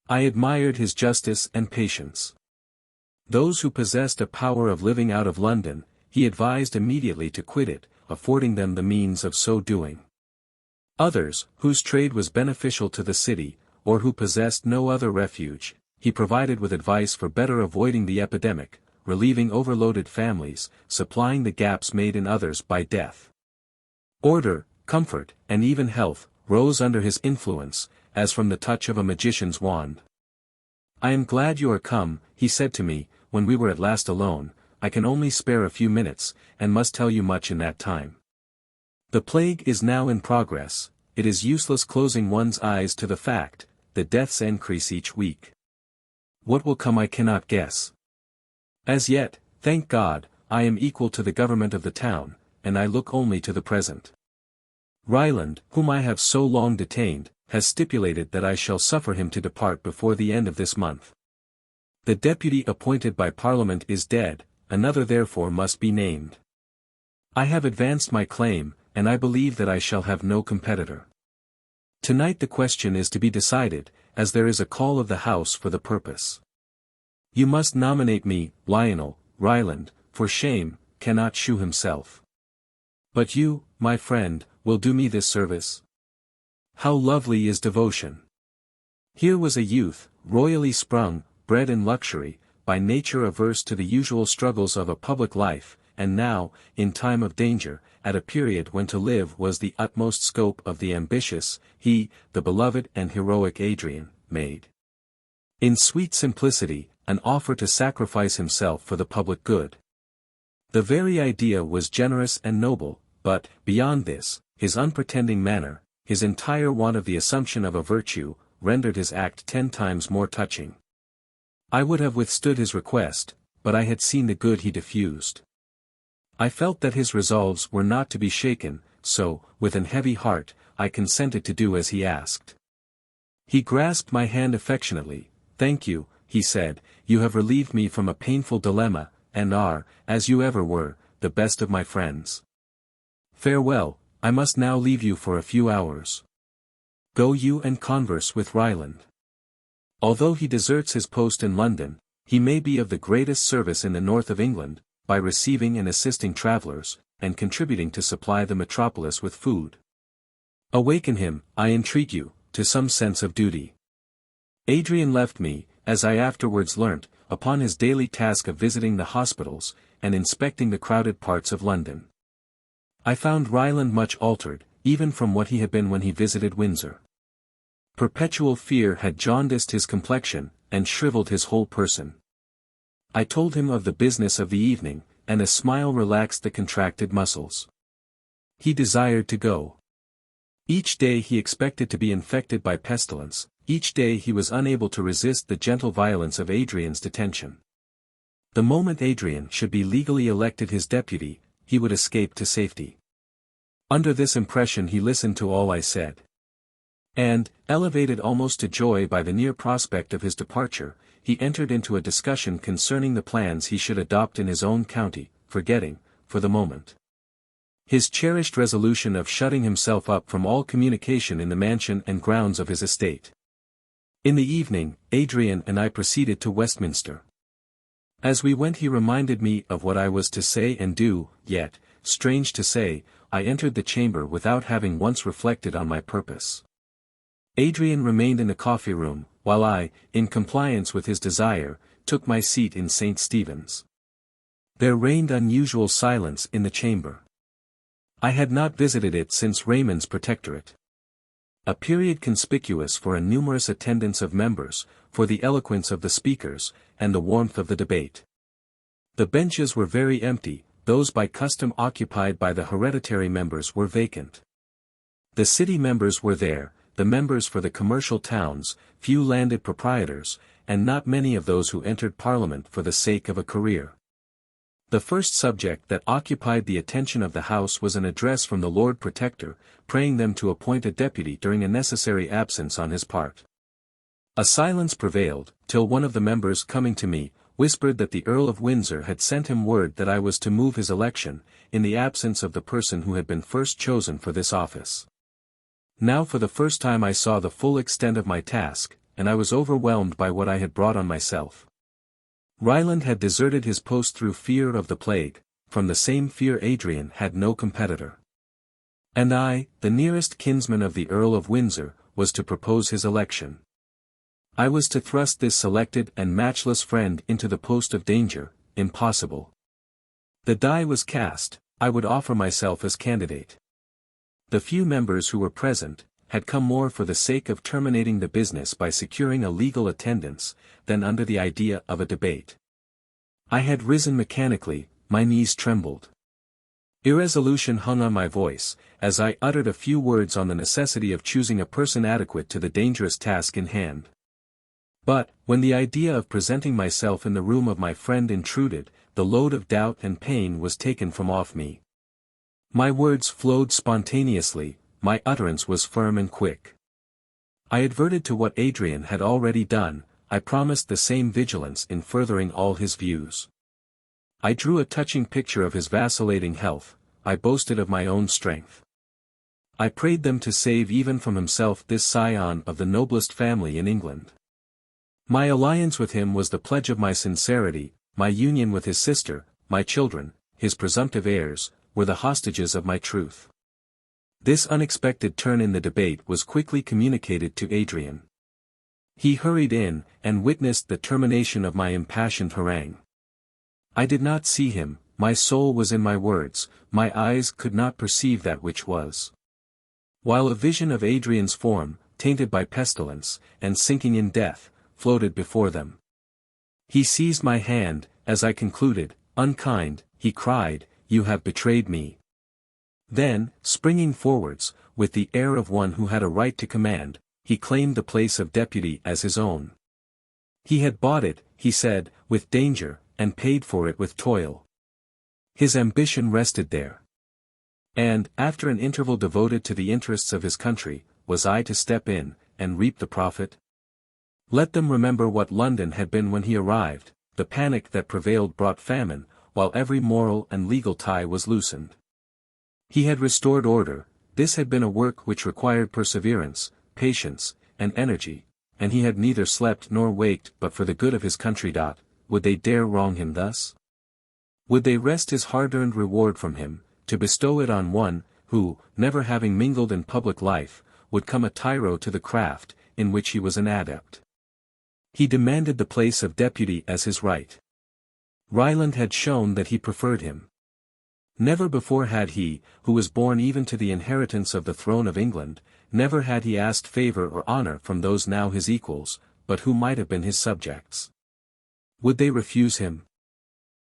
I admired his justice and patience. Those who possessed a power of living out of London, he advised immediately to quit it, affording them the means of so doing. Others, whose trade was beneficial to the city, or who possessed no other refuge, he provided with advice for better avoiding the epidemic, relieving overloaded families, supplying the gaps made in others by death. Order, comfort, and even health, rose under his influence, as from the touch of a magician's wand. "I am glad you are come," he said to me, when we were at last alone. "I can only spare a few minutes, and must tell you much in that time. The plague is now in progress, it is useless closing one's eyes to the fact, the deaths increase each week. What will come I cannot guess. As yet, thank God, I am equal to the government of the town, and I look only to the present. Ryland, whom I have so long detained, has stipulated that I shall suffer him to depart before the end of this month. The deputy appointed by Parliament is dead, another therefore must be named. I have advanced my claim, and I believe that I shall have no competitor. Tonight the question is to be decided, as there is a call of the House for the purpose. You must nominate me, Lionel. Ryland, for shame, cannot shew himself. But you, my friend, will do me this service. How lovely is devotion! Here was a youth, royally sprung, bred in luxury, by nature averse to the usual struggles of a public life, and now, in time of danger, at a period when to live was the utmost scope of the ambitious, he, the beloved and heroic Adrian, made. In sweet simplicity, an offer to sacrifice himself for the public good. The very idea was generous and noble, but, beyond this, his unpretending manner, his entire want of the assumption of a virtue, rendered his act 10 times more touching. I would have withstood his request, but I had seen the good he diffused. I felt that his resolves were not to be shaken, so, with an heavy heart, I consented to do as he asked. He grasped my hand affectionately. "Thank you," he said, "you have relieved me from a painful dilemma, and are, as you ever were, the best of my friends. Farewell, I must now leave you for a few hours. Go you and converse with Ryland. Although he deserts his post in London, he may be of the greatest service in the north of England, by receiving and assisting travellers, and contributing to supply the metropolis with food. Awaken him, I entreat you, to some sense of duty." Adrian left me, as I afterwards learnt, upon his daily task of visiting the hospitals, and inspecting the crowded parts of London. I found Ryland much altered, even from what he had been when he visited Windsor. Perpetual fear had jaundiced his complexion, and shriveled his whole person. I told him of the business of the evening, and a smile relaxed the contracted muscles. He desired to go. Each day he expected to be infected by pestilence, each day he was unable to resist the gentle violence of Adrian's detention. The moment Adrian should be legally elected his deputy, he would escape to safety. Under this impression he listened to all I said. And, elevated almost to joy by the near prospect of his departure, he entered into a discussion concerning the plans he should adopt in his own county, forgetting, for the moment, his cherished resolution of shutting himself up from all communication in the mansion and grounds of his estate. In the evening, Adrian and I proceeded to Westminster. As we went he reminded me of what I was to say and do, yet, strange to say, I entered the chamber without having once reflected on my purpose. Adrian remained in the coffee-room, while I, in compliance with his desire, took my seat in St. Stephen's. There reigned unusual silence in the chamber. I had not visited it since Raymond's protectorate. A period conspicuous for a numerous attendance of members, for the eloquence of the speakers, and the warmth of the debate. The benches were very empty, those by custom occupied by the hereditary members were vacant. The city members were there, the members for the commercial towns, few landed proprietors, and not many of those who entered Parliament for the sake of a career. The first subject that occupied the attention of the House was an address from the Lord Protector, praying them to appoint a deputy during a necessary absence on his part. A silence prevailed, till one of the members coming to me, whispered that the Earl of Windsor had sent him word that I was to move his election, in the absence of the person who had been first chosen for this office. Now for the first time I saw the full extent of my task, and I was overwhelmed by what I had brought on myself. Ryland had deserted his post through fear of the plague, from the same fear Adrian had no competitor. And I, the nearest kinsman of the Earl of Windsor, was to propose his election. I was to thrust this selected and matchless friend into the post of danger. Impossible. The die was cast. I would offer myself as candidate. The few members who were present, had come more for the sake of terminating the business by securing a legal attendance, than under the idea of a debate. I had risen mechanically, my knees trembled. Irresolution hung on my voice, as I uttered a few words on the necessity of choosing a person adequate to the dangerous task in hand. But, when the idea of presenting myself in the room of my friend intruded, the load of doubt and pain was taken from off me. My words flowed spontaneously, my utterance was firm and quick. I adverted to what Adrian had already done, I promised the same vigilance in furthering all his views. I drew a touching picture of his vacillating health, I boasted of my own strength. I prayed them to save even from himself this scion of the noblest family in England. My alliance with him was the pledge of my sincerity, my union with his sister, my children, his presumptive heirs, were the hostages of my truth. This unexpected turn in the debate was quickly communicated to Adrian. He hurried in, and witnessed the termination of my impassioned harangue. I did not see him, my soul was in my words, my eyes could not perceive that which was. While a vision of Adrian's form, tainted by pestilence, and sinking in death, floated before them. He seized my hand, as I concluded, "Unkind," he cried, "you have betrayed me." Then, springing forwards, with the air of one who had a right to command, he claimed the place of deputy as his own. He had bought it, he said, with danger, and paid for it with toil. His ambition rested there. And, after an interval devoted to the interests of his country, was I to step in, and reap the profit? Let them remember what London had been when he arrived. The panic that prevailed brought famine, while every moral and legal tie was loosened. He had restored order. This had been a work which required perseverance, patience, and energy, and he had neither slept nor waked but for the good of his country. Would they dare wrong him thus? Would they wrest his hard-earned reward from him, to bestow it on one, who, never having mingled in public life, would come a tyro to the craft, in which he was an adept? He demanded the place of deputy as his right. Ryland had shown that he preferred him. Never before had he, who was born even to the inheritance of the throne of England, never had he asked favor or honor from those now his equals, but who might have been his subjects. Would they refuse him?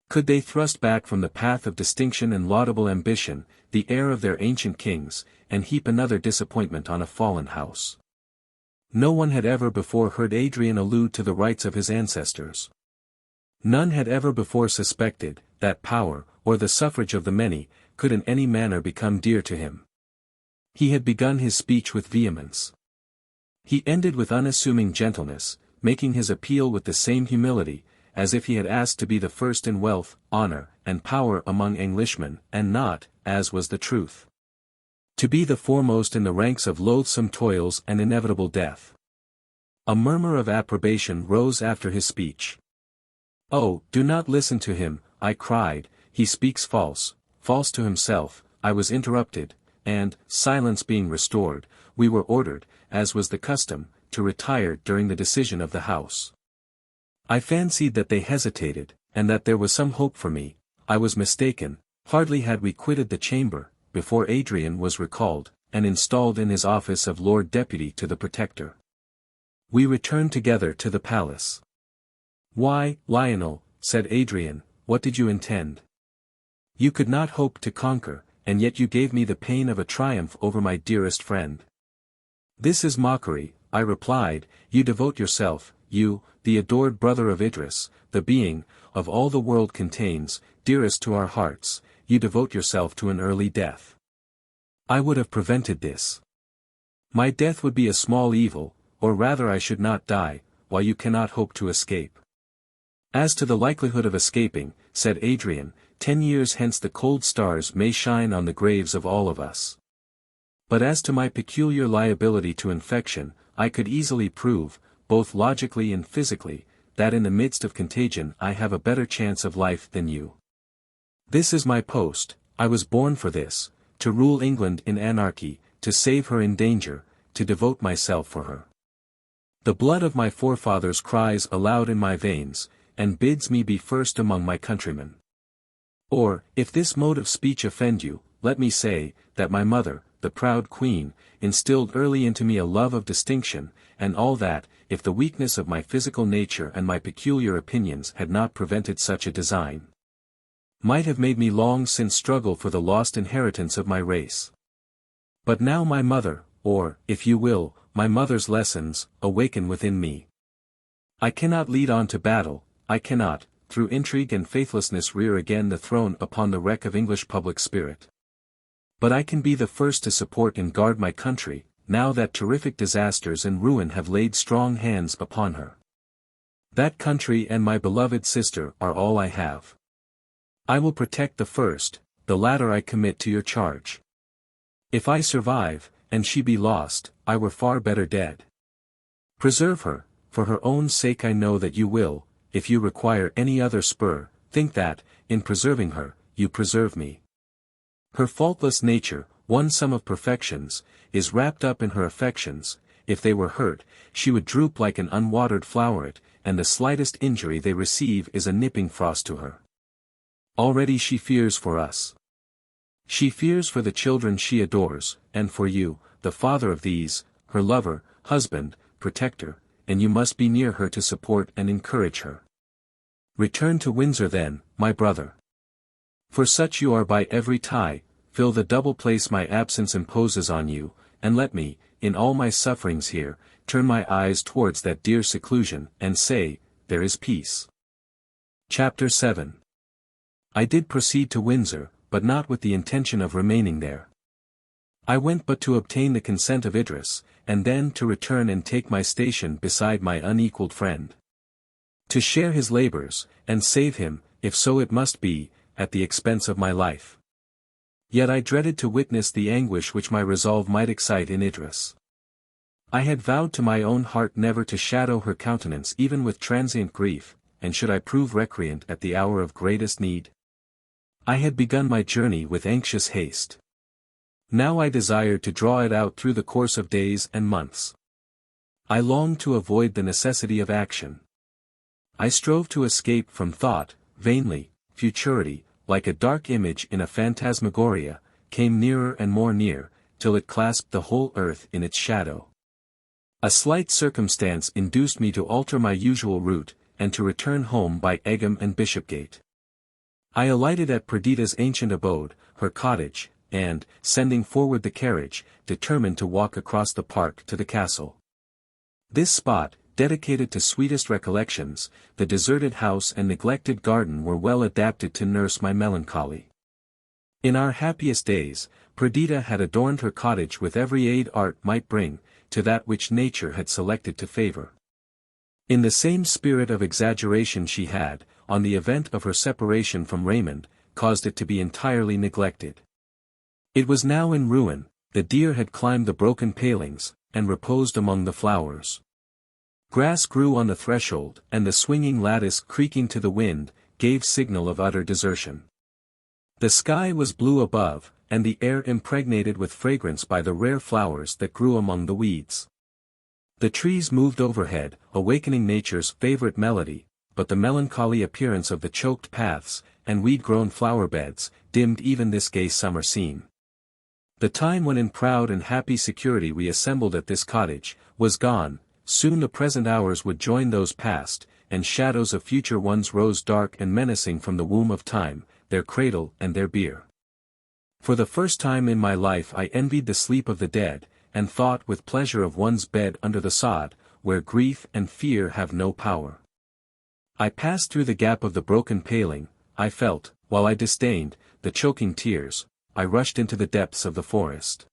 Could they thrust back from the path of distinction and laudable ambition, the heir of their ancient kings, and heap another disappointment on a fallen house? No one had ever before heard Adrian allude to the rights of his ancestors. None had ever before suspected, that power, or the suffrage of the many, could in any manner become dear to him. He had begun his speech with vehemence. He ended with unassuming gentleness, making his appeal with the same humility, as if he had asked to be the first in wealth, honor, and power among Englishmen, and not, as was the truth, to be the foremost in the ranks of loathsome toils and inevitable death. A murmur of approbation rose after his speech. "Oh, do not listen to him," I cried, "he speaks false to himself." I was interrupted, and, silence being restored, we were ordered, as was the custom, to retire during the decision of the House. I fancied that they hesitated, and that there was some hope for me. I was mistaken. Hardly had we quitted the chamber, before Adrian was recalled, and installed in his office of Lord Deputy to the Protector. We returned together to the palace. "Why, Lionel," said Adrian, "what did you intend? You could not hope to conquer, and yet you gave me the pain of a triumph over my dearest friend." "This is mockery," I replied. "You devote yourself, you, the adored brother of Idris, the being, of all the world contains, dearest to our hearts, you devote yourself to an early death. I would have prevented this. My death would be a small evil, or rather I should not die, while you cannot hope to escape." "As to the likelihood of escaping," said Adrian, 10 years hence the cold stars may shine on the graves of all of us. But as to my peculiar liability to infection, I could easily prove, both logically and physically, that in the midst of contagion I have a better chance of life than you. This is my post, I was born for this, to rule England in anarchy, to save her in danger, to devote myself for her. The blood of my forefathers cries aloud in my veins, and bids me be first among my countrymen. Or, if this mode of speech offend you, let me say, that my mother, the proud queen, instilled early into me a love of distinction, and all that, if the weakness of my physical nature and my peculiar opinions had not prevented such a design, might have made me long since struggle for the lost inheritance of my race. But now my mother, or, if you will, my mother's lessons, awaken within me. I cannot lead on to battle, I cannot, through intrigue and faithlessness rear again the throne upon the wreck of English public spirit. But I can be the first to support and guard my country, now that terrific disasters and ruin have laid strong hands upon her. That country and my beloved sister are all I have. I will protect the first, the latter I commit to your charge. If I survive, and she be lost, I were far better dead. Preserve her, for her own sake. I know that you will, if you require any other spur, think that, in preserving her, you preserve me. Her faultless nature, one sum of perfections, is wrapped up in her affections. If they were hurt, she would droop like an unwatered floweret, and the slightest injury they receive is a nipping frost to her. Already she fears for us. She fears for the children she adores, and for you, the father of these, her lover, husband, protector, and you must be near her to support and encourage her. Return to Windsor then, my brother. For such you are by every tie, fill the double place my absence imposes on you, and let me, in all my sufferings here, turn my eyes towards that dear seclusion, and say, there is peace. Chapter 7. I did proceed to Windsor, but not with the intention of remaining there. I went but to obtain the consent of Idris, and then to return and take my station beside my unequalled friend. To share his labors, and save him, if so it must be, at the expense of my life. Yet I dreaded to witness the anguish which my resolve might excite in Idris. I had vowed to my own heart never to shadow her countenance even with transient grief, and should I prove recreant at the hour of greatest need? I had begun my journey with anxious haste. Now I desired to draw it out through the course of days and months. I longed to avoid the necessity of action. I strove to escape from thought, vainly. Futurity, like a dark image in a phantasmagoria, came nearer and more near, till it clasped the whole earth in its shadow. A slight circumstance induced me to alter my usual route, and to return home by Egham and Bishopgate. I alighted at Perdita's ancient abode, her cottage, and, sending forward the carriage, determined to walk across the park to the castle. This spot, dedicated to sweetest recollections, the deserted house and neglected garden were well adapted to nurse my melancholy. In our happiest days, Perdita had adorned her cottage with every aid art might bring, to that which nature had selected to favor. In the same spirit of exaggeration she had, on the event of her separation from Raymond, caused it to be entirely neglected. It was now in ruin, the deer had climbed the broken palings, and reposed among the flowers. Grass grew on the threshold, and the swinging lattice creaking to the wind, gave signal of utter desertion. The sky was blue above, and the air impregnated with fragrance by the rare flowers that grew among the weeds. The trees moved overhead, awakening nature's favorite melody, but the melancholy appearance of the choked paths, and weed-grown flower-beds, dimmed even this gay summer scene. The time when in proud and happy security we assembled at this cottage, was gone. Soon the present hours would join those past, and shadows of future ones rose dark and menacing from the womb of time, their cradle and their bier. For the first time in my life I envied the sleep of the dead, and thought with pleasure of one's bed under the sod, where grief and fear have no power. I passed through the gap of the broken paling, I felt, while I disdained, the choking tears, I rushed into the depths of the forest.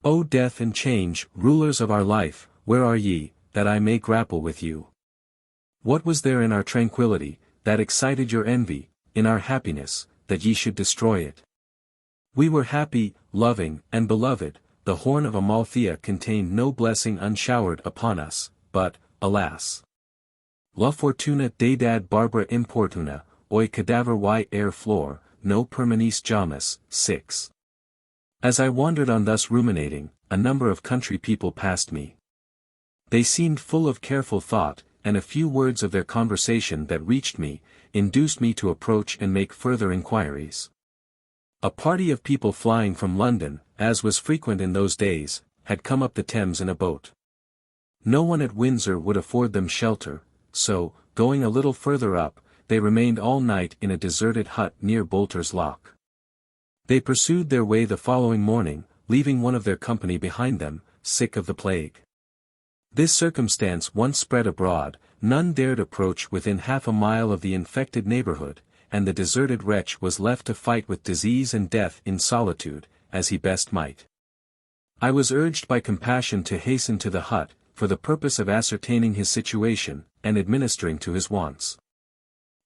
O death and change, rulers of our life, where are ye, that I may grapple with you? What was there in our tranquillity, that excited your envy, in our happiness, that ye should destroy it? We were happy, loving, and beloved, the horn of Amalthea contained no blessing unshowered upon us, but, alas! La fortuna deidad barbara importuna, oi cadaver y air flor, no permanis jamus. 6. As I wandered on thus ruminating, a number of country people passed me. They seemed full of careful thought, and a few words of their conversation that reached me, induced me to approach and make further inquiries. A party of people flying from London, as was frequent in those days, had come up the Thames in a boat. No one at Windsor would afford them shelter, so, going a little further up, they remained all night in a deserted hut near Bolter's Lock. They pursued their way the following morning, leaving one of their company behind them, sick of the plague. This circumstance once spread abroad, none dared approach within half a mile of the infected neighborhood, and the deserted wretch was left to fight with disease and death in solitude, as he best might. I was urged by compassion to hasten to the hut, for the purpose of ascertaining his situation, and administering to his wants.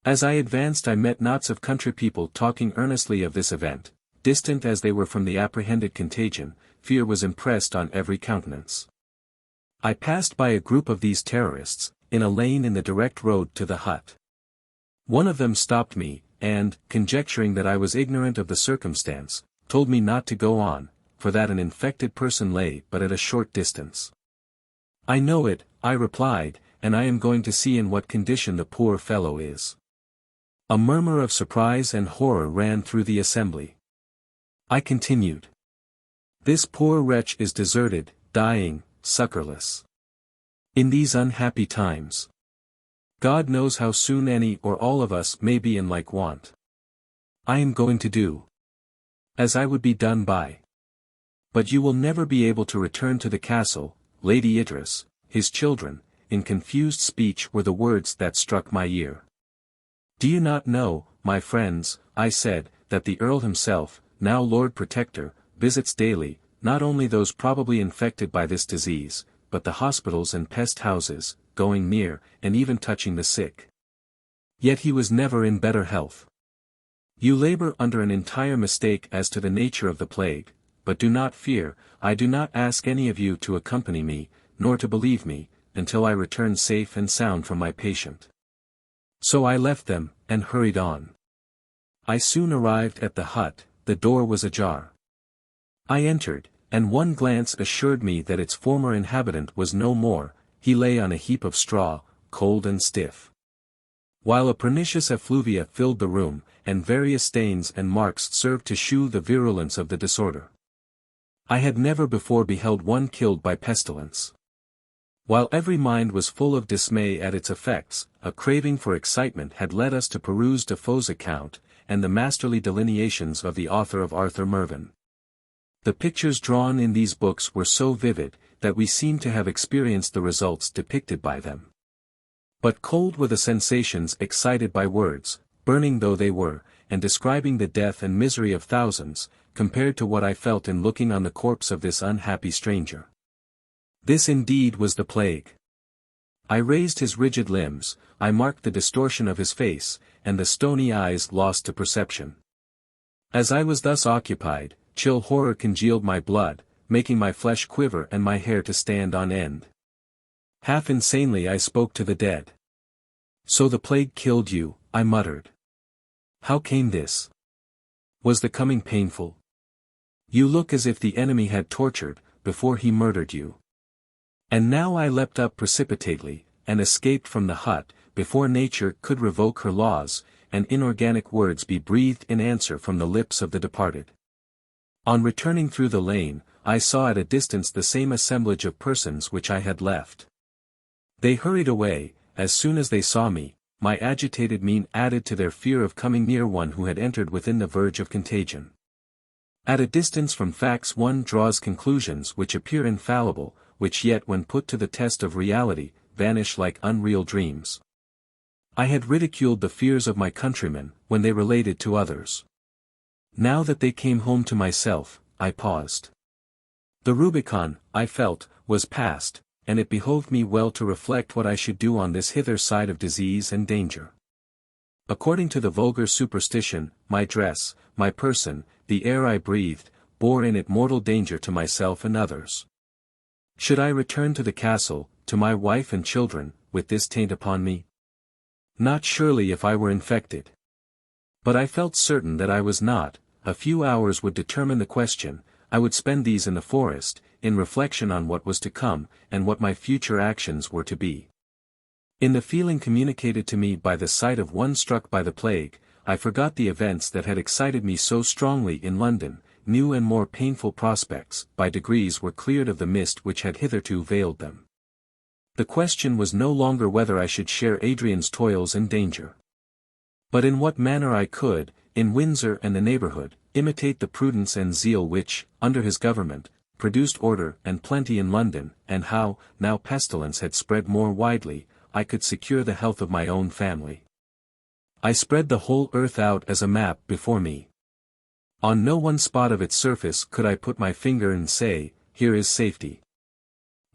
As I advanced I met knots of country people talking earnestly of this event. Distant as they were from the apprehended contagion, fear was impressed on every countenance. I passed by a group of these terrorists, in a lane in the direct road to the hut. One of them stopped me, and, conjecturing that I was ignorant of the circumstance, told me not to go on, for that an infected person lay but at a short distance. I know it, I replied, and I am going to see in what condition the poor fellow is. A murmur of surprise and horror ran through the assembly. I continued. This poor wretch is deserted, dying, succorless. In these unhappy times, God knows how soon any or all of us may be in like want. I am going to do as I would be done by. But you will never be able to return to the castle, Lady Idris, his children, in confused speech were the words that struck my ear. Do you not know, my friends, I said, that the Earl himself, now Lord Protector, visits daily, not only those probably infected by this disease, but the hospitals and pest houses, going near, and even touching the sick. Yet he was never in better health. You labor under an entire mistake as to the nature of the plague, but do not fear, I do not ask any of you to accompany me, nor to believe me, until I return safe and sound from my patient. So I left them, and hurried on. I soon arrived at the hut, the door was ajar. I entered, and one glance assured me that its former inhabitant was no more, he lay on a heap of straw, cold and stiff. While a pernicious effluvia filled the room, and various stains and marks served to shew the virulence of the disorder. I had never before beheld one killed by pestilence. While every mind was full of dismay at its effects, a craving for excitement had led us to peruse Defoe's account, and the masterly delineations of the author of Arthur Mervyn. The pictures drawn in these books were so vivid, that we seemed to have experienced the results depicted by them. But cold were the sensations excited by words, burning though they were, and describing the death and misery of thousands, compared to what I felt in looking on the corpse of this unhappy stranger. This indeed was the plague. I raised his rigid limbs, I marked the distortion of his face, and the stony eyes lost to perception. As I was thus occupied, chill horror congealed my blood, making my flesh quiver and my hair to stand on end. Half insanely I spoke to the dead. So the plague killed you, I muttered. How came this? Was the coming painful? You look as if the enemy had tortured, before he murdered you. And now I leapt up precipitately, and escaped from the hut, before nature could revoke her laws, and inorganic words be breathed in answer from the lips of the departed. On returning through the lane, I saw at a distance the same assemblage of persons which I had left. They hurried away, as soon as they saw me, my agitated mien added to their fear of coming near one who had entered within the verge of contagion. At a distance from facts one draws conclusions which appear infallible, which yet when put to the test of reality, vanish like unreal dreams. I had ridiculed the fears of my countrymen, when they related to others. Now that they came home to myself, I paused. The Rubicon, I felt, was past, and it behoved me well to reflect what I should do on this hither side of disease and danger. According to the vulgar superstition, my dress, my person, the air I breathed, bore in it mortal danger to myself and others. Should I return to the castle, to my wife and children, with this taint upon me? Not surely if I were infected. But I felt certain that I was not. A few hours would determine the question. I would spend these in the forest, in reflection on what was to come, and what my future actions were to be. In the feeling communicated to me by the sight of one struck by the plague, I forgot the events that had excited me so strongly in London. New and more painful prospects, by degrees were cleared of the mist which had hitherto veiled them. The question was no longer whether I should share Adrian's toils and danger, but in what manner I could, in Windsor and the neighbourhood, imitate the prudence and zeal which, under his government, produced order and plenty in London, and how, now pestilence had spread more widely, I could secure the health of my own family. I spread the whole earth out as a map before me. On no one spot of its surface could I put my finger and say, here is safety.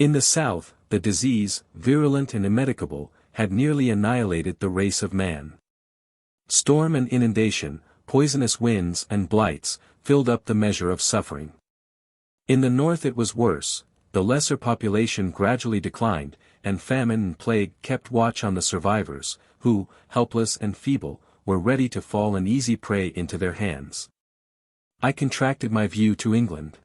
In the south, the disease, virulent and immedicable, had nearly annihilated the race of man. Storm and inundation, poisonous winds and blights, filled up the measure of suffering. In the north it was worse. The lesser population gradually declined, and famine and plague kept watch on the survivors, who, helpless and feeble, were ready to fall an easy prey into their hands. I contracted my view to England.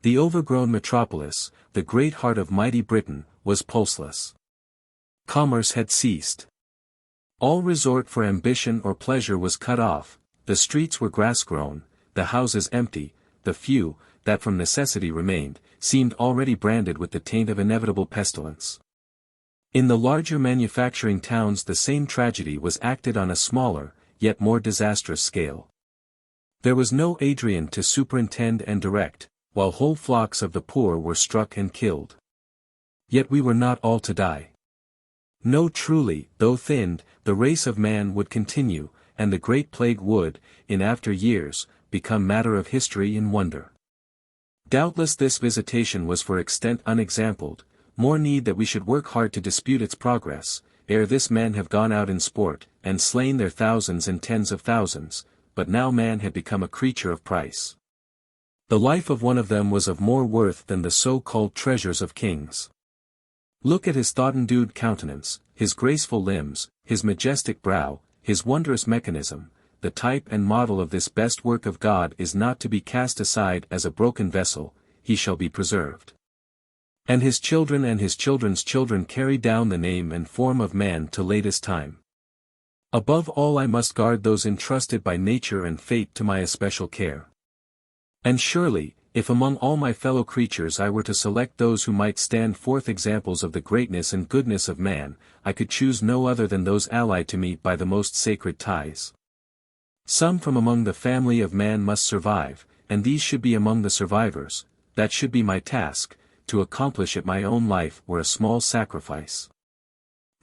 The overgrown metropolis, the great heart of mighty Britain, was pulseless. Commerce had ceased. All resort for ambition or pleasure was cut off, the streets were grass-grown, the houses empty, the few, that from necessity remained, seemed already branded with the taint of inevitable pestilence. In the larger manufacturing towns the same tragedy was acted on a smaller, yet more disastrous scale. There was no Adrian to superintend and direct, while whole flocks of the poor were struck and killed. Yet we were not all to die. No, truly, though thinned, the race of man would continue, and the great plague would, in after years, become matter of history and wonder. Doubtless this visitation was for extent unexampled, more need that we should work hard to dispute its progress, ere this men have gone out in sport, and slain their thousands and tens of thousands, but now man had become a creature of price. The life of one of them was of more worth than the so-called treasures of kings. Look at his thought-endued countenance, his graceful limbs, his majestic brow, his wondrous mechanism. The type and model of this best work of God is not to be cast aside as a broken vessel, he shall be preserved. And his children and his children's children carry down the name and form of man to latest time. Above all I must guard those entrusted by nature and fate to my especial care. And surely, if among all my fellow creatures I were to select those who might stand forth examples of the greatness and goodness of man, I could choose no other than those allied to me by the most sacred ties. Some from among the family of man must survive, and these should be among the survivors. That should be my task. To accomplish it my own life were a small sacrifice.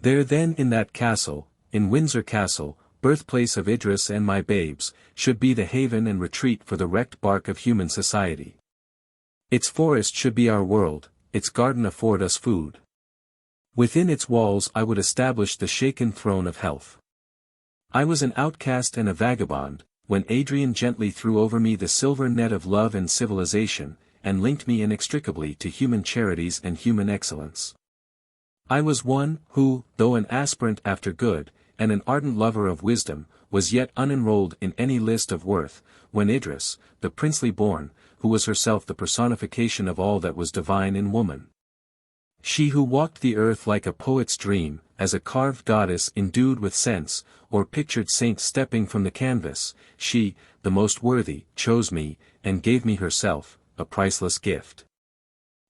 There then in that castle, in Windsor Castle, birthplace of Idris and my babes, should be the haven and retreat for the wrecked bark of human society. Its forest should be our world, its garden afford us food. Within its walls I would establish the shaken throne of health. I was an outcast and a vagabond, when Adrian gently threw over me the silver net of love and civilization, and linked me inextricably to human charities and human excellence. I was one, who, though an aspirant after good, and an ardent lover of wisdom, was yet unenrolled in any list of worth, when Idris, the princely born, who was herself the personification of all that was divine in woman. She who walked the earth like a poet's dream, as a carved goddess endued with sense, or pictured saint stepping from the canvas, she, the most worthy, chose me, and gave me herself, a priceless gift.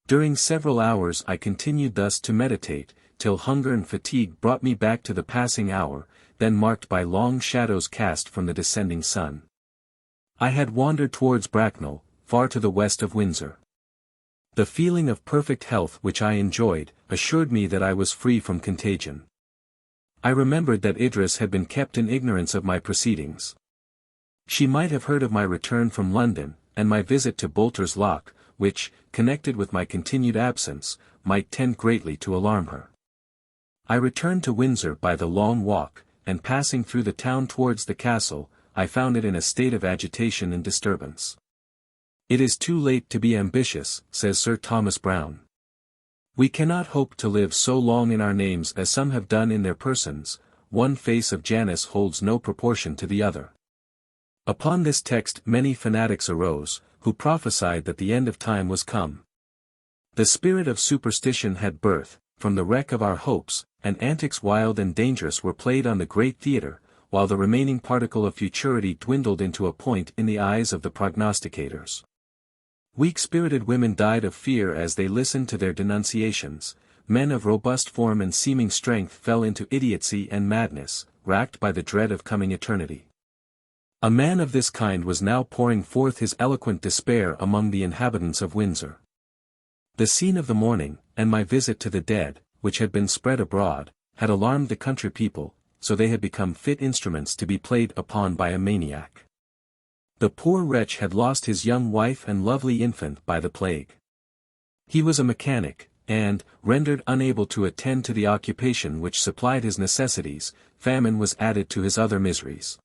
During several hours I continued thus to meditate, till hunger and fatigue brought me back to the passing hour, then marked by long shadows cast from the descending sun. I had wandered towards Bracknell, far to the west of Windsor. The feeling of perfect health which I enjoyed, assured me that I was free from contagion. I remembered that Idris had been kept in ignorance of my proceedings. She might have heard of my return from London, and my visit to Bolter's Lock, which, connected with my continued absence, might tend greatly to alarm her. I returned to Windsor by the long walk, and passing through the town towards the castle, I found it in a state of agitation and disturbance. "It is too late to be ambitious," says Sir Thomas Browne. "We cannot hope to live so long in our names as some have done in their persons. One face of Janus holds no proportion to the other." Upon this text many fanatics arose, who prophesied that the end of time was come. The spirit of superstition had birth, from the wreck of our hopes, and antics wild and dangerous were played on the great theatre, while the remaining particle of futurity dwindled into a point in the eyes of the prognosticators. Weak-spirited women died of fear as they listened to their denunciations, men of robust form and seeming strength fell into idiocy and madness, racked by the dread of coming eternity. A man of this kind was now pouring forth his eloquent despair among the inhabitants of Windsor. The scene of the morning, and my visit to the dead, which had been spread abroad, had alarmed the country people, so they had become fit instruments to be played upon by a maniac. The poor wretch had lost his young wife and lovely infant by the plague. He was a mechanic, and, rendered unable to attend to the occupation which supplied his necessities, famine was added to his other miseries.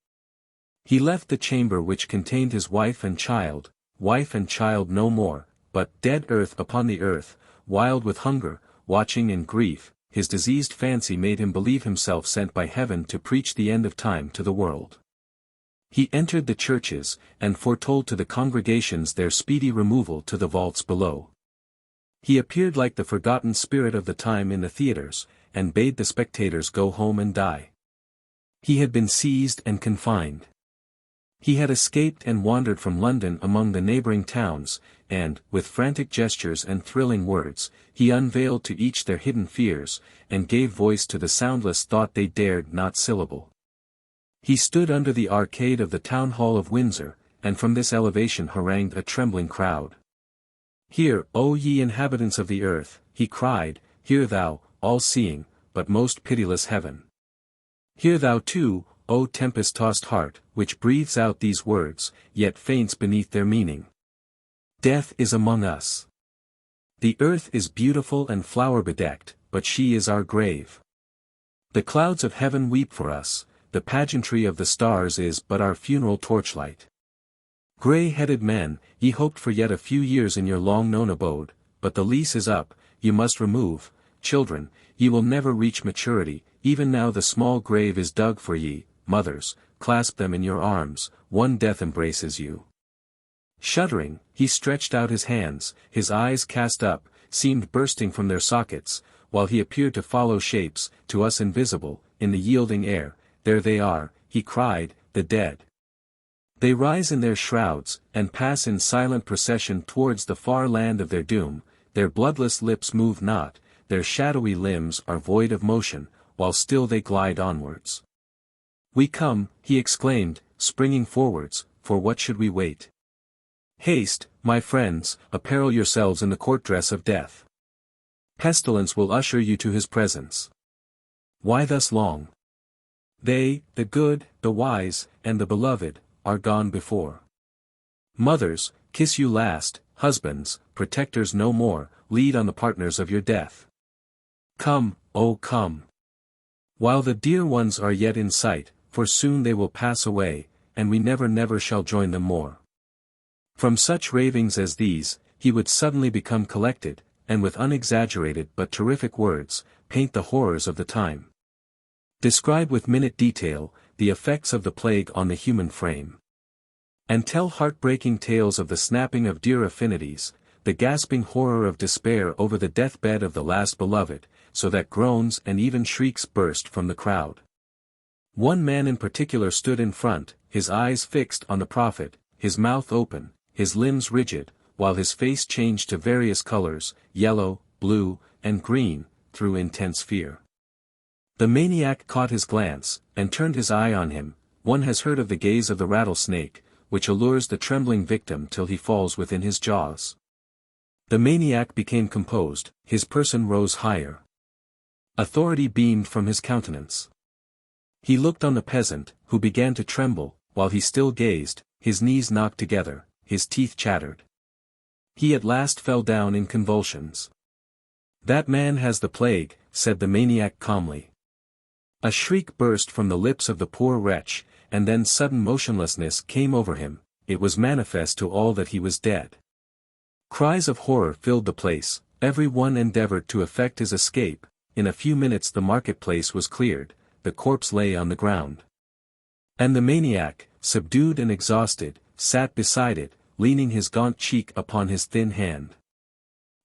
He left the chamber which contained his wife and child no more, but dead earth upon the earth, wild with hunger, watching in grief. His diseased fancy made him believe himself sent by heaven to preach the end of time to the world. He entered the churches, and foretold to the congregations their speedy removal to the vaults below. He appeared like the forgotten spirit of the time in the theatres, and bade the spectators go home and die. He had been seized and confined. He had escaped and wandered from London among the neighbouring towns, and, with frantic gestures and thrilling words, he unveiled to each their hidden fears, and gave voice to the soundless thought they dared not syllable. He stood under the arcade of the town hall of Windsor, and from this elevation harangued a trembling crowd. "Hear, O ye inhabitants of the earth," he cried, "hear thou, all-seeing, but most pitiless heaven. Hear thou too, O tempest-tossed heart, which breathes out these words, yet faints beneath their meaning. Death is among us. The earth is beautiful and flower-bedecked, but she is our grave. The clouds of heaven weep for us, the pageantry of the stars is but our funeral torchlight. Grey-headed men, ye hoped for yet a few years in your long-known abode, but the lease is up, you must remove. Children, ye will never reach maturity, even now the small grave is dug for ye. Mothers, clasp them in your arms, one death embraces you." Shuddering, he stretched out his hands, his eyes cast up, seemed bursting from their sockets, while he appeared to follow shapes, to us invisible, in the yielding air. "There they are," he cried, "the dead. They rise in their shrouds, and pass in silent procession towards the far land of their doom. Their bloodless lips move not, their shadowy limbs are void of motion, while still they glide onwards. We come," he exclaimed, springing forwards, "for what should we wait? Haste, my friends, apparel yourselves in the court dress of death. Pestilence will usher you to his presence. Why thus long? They, the good, the wise, and the beloved, are gone before. Mothers, kiss you last, husbands, protectors no more, lead on the partners of your death. Come, oh come! While the dear ones are yet in sight, for soon they will pass away, and we never shall join them more." From such ravings as these, he would suddenly become collected, and with unexaggerated but terrific words, paint the horrors of the time. Describe with minute detail, the effects of the plague on the human frame. And tell heartbreaking tales of the snapping of dear affinities, the gasping horror of despair over the deathbed of the last beloved, so that groans and even shrieks burst from the crowd. One man in particular stood in front, his eyes fixed on the prophet, his mouth open, his limbs rigid, while his face changed to various colors, yellow, blue, and green, through intense fear. The maniac caught his glance, and turned his eye on him. One has heard of the gaze of the rattlesnake, which allures the trembling victim till he falls within his jaws. The maniac became composed, his person rose higher. Authority beamed from his countenance. He looked on the peasant, who began to tremble, while he still gazed, his knees knocked together, his teeth chattered. He at last fell down in convulsions. "That man has the plague," said the maniac calmly. A shriek burst from the lips of the poor wretch, and then sudden motionlessness came over him, it was manifest to all that he was dead. Cries of horror filled the place, every one endeavored to effect his escape. In a few minutes the marketplace was cleared, the corpse lay on the ground. And the maniac, subdued and exhausted, sat beside it, leaning his gaunt cheek upon his thin hand.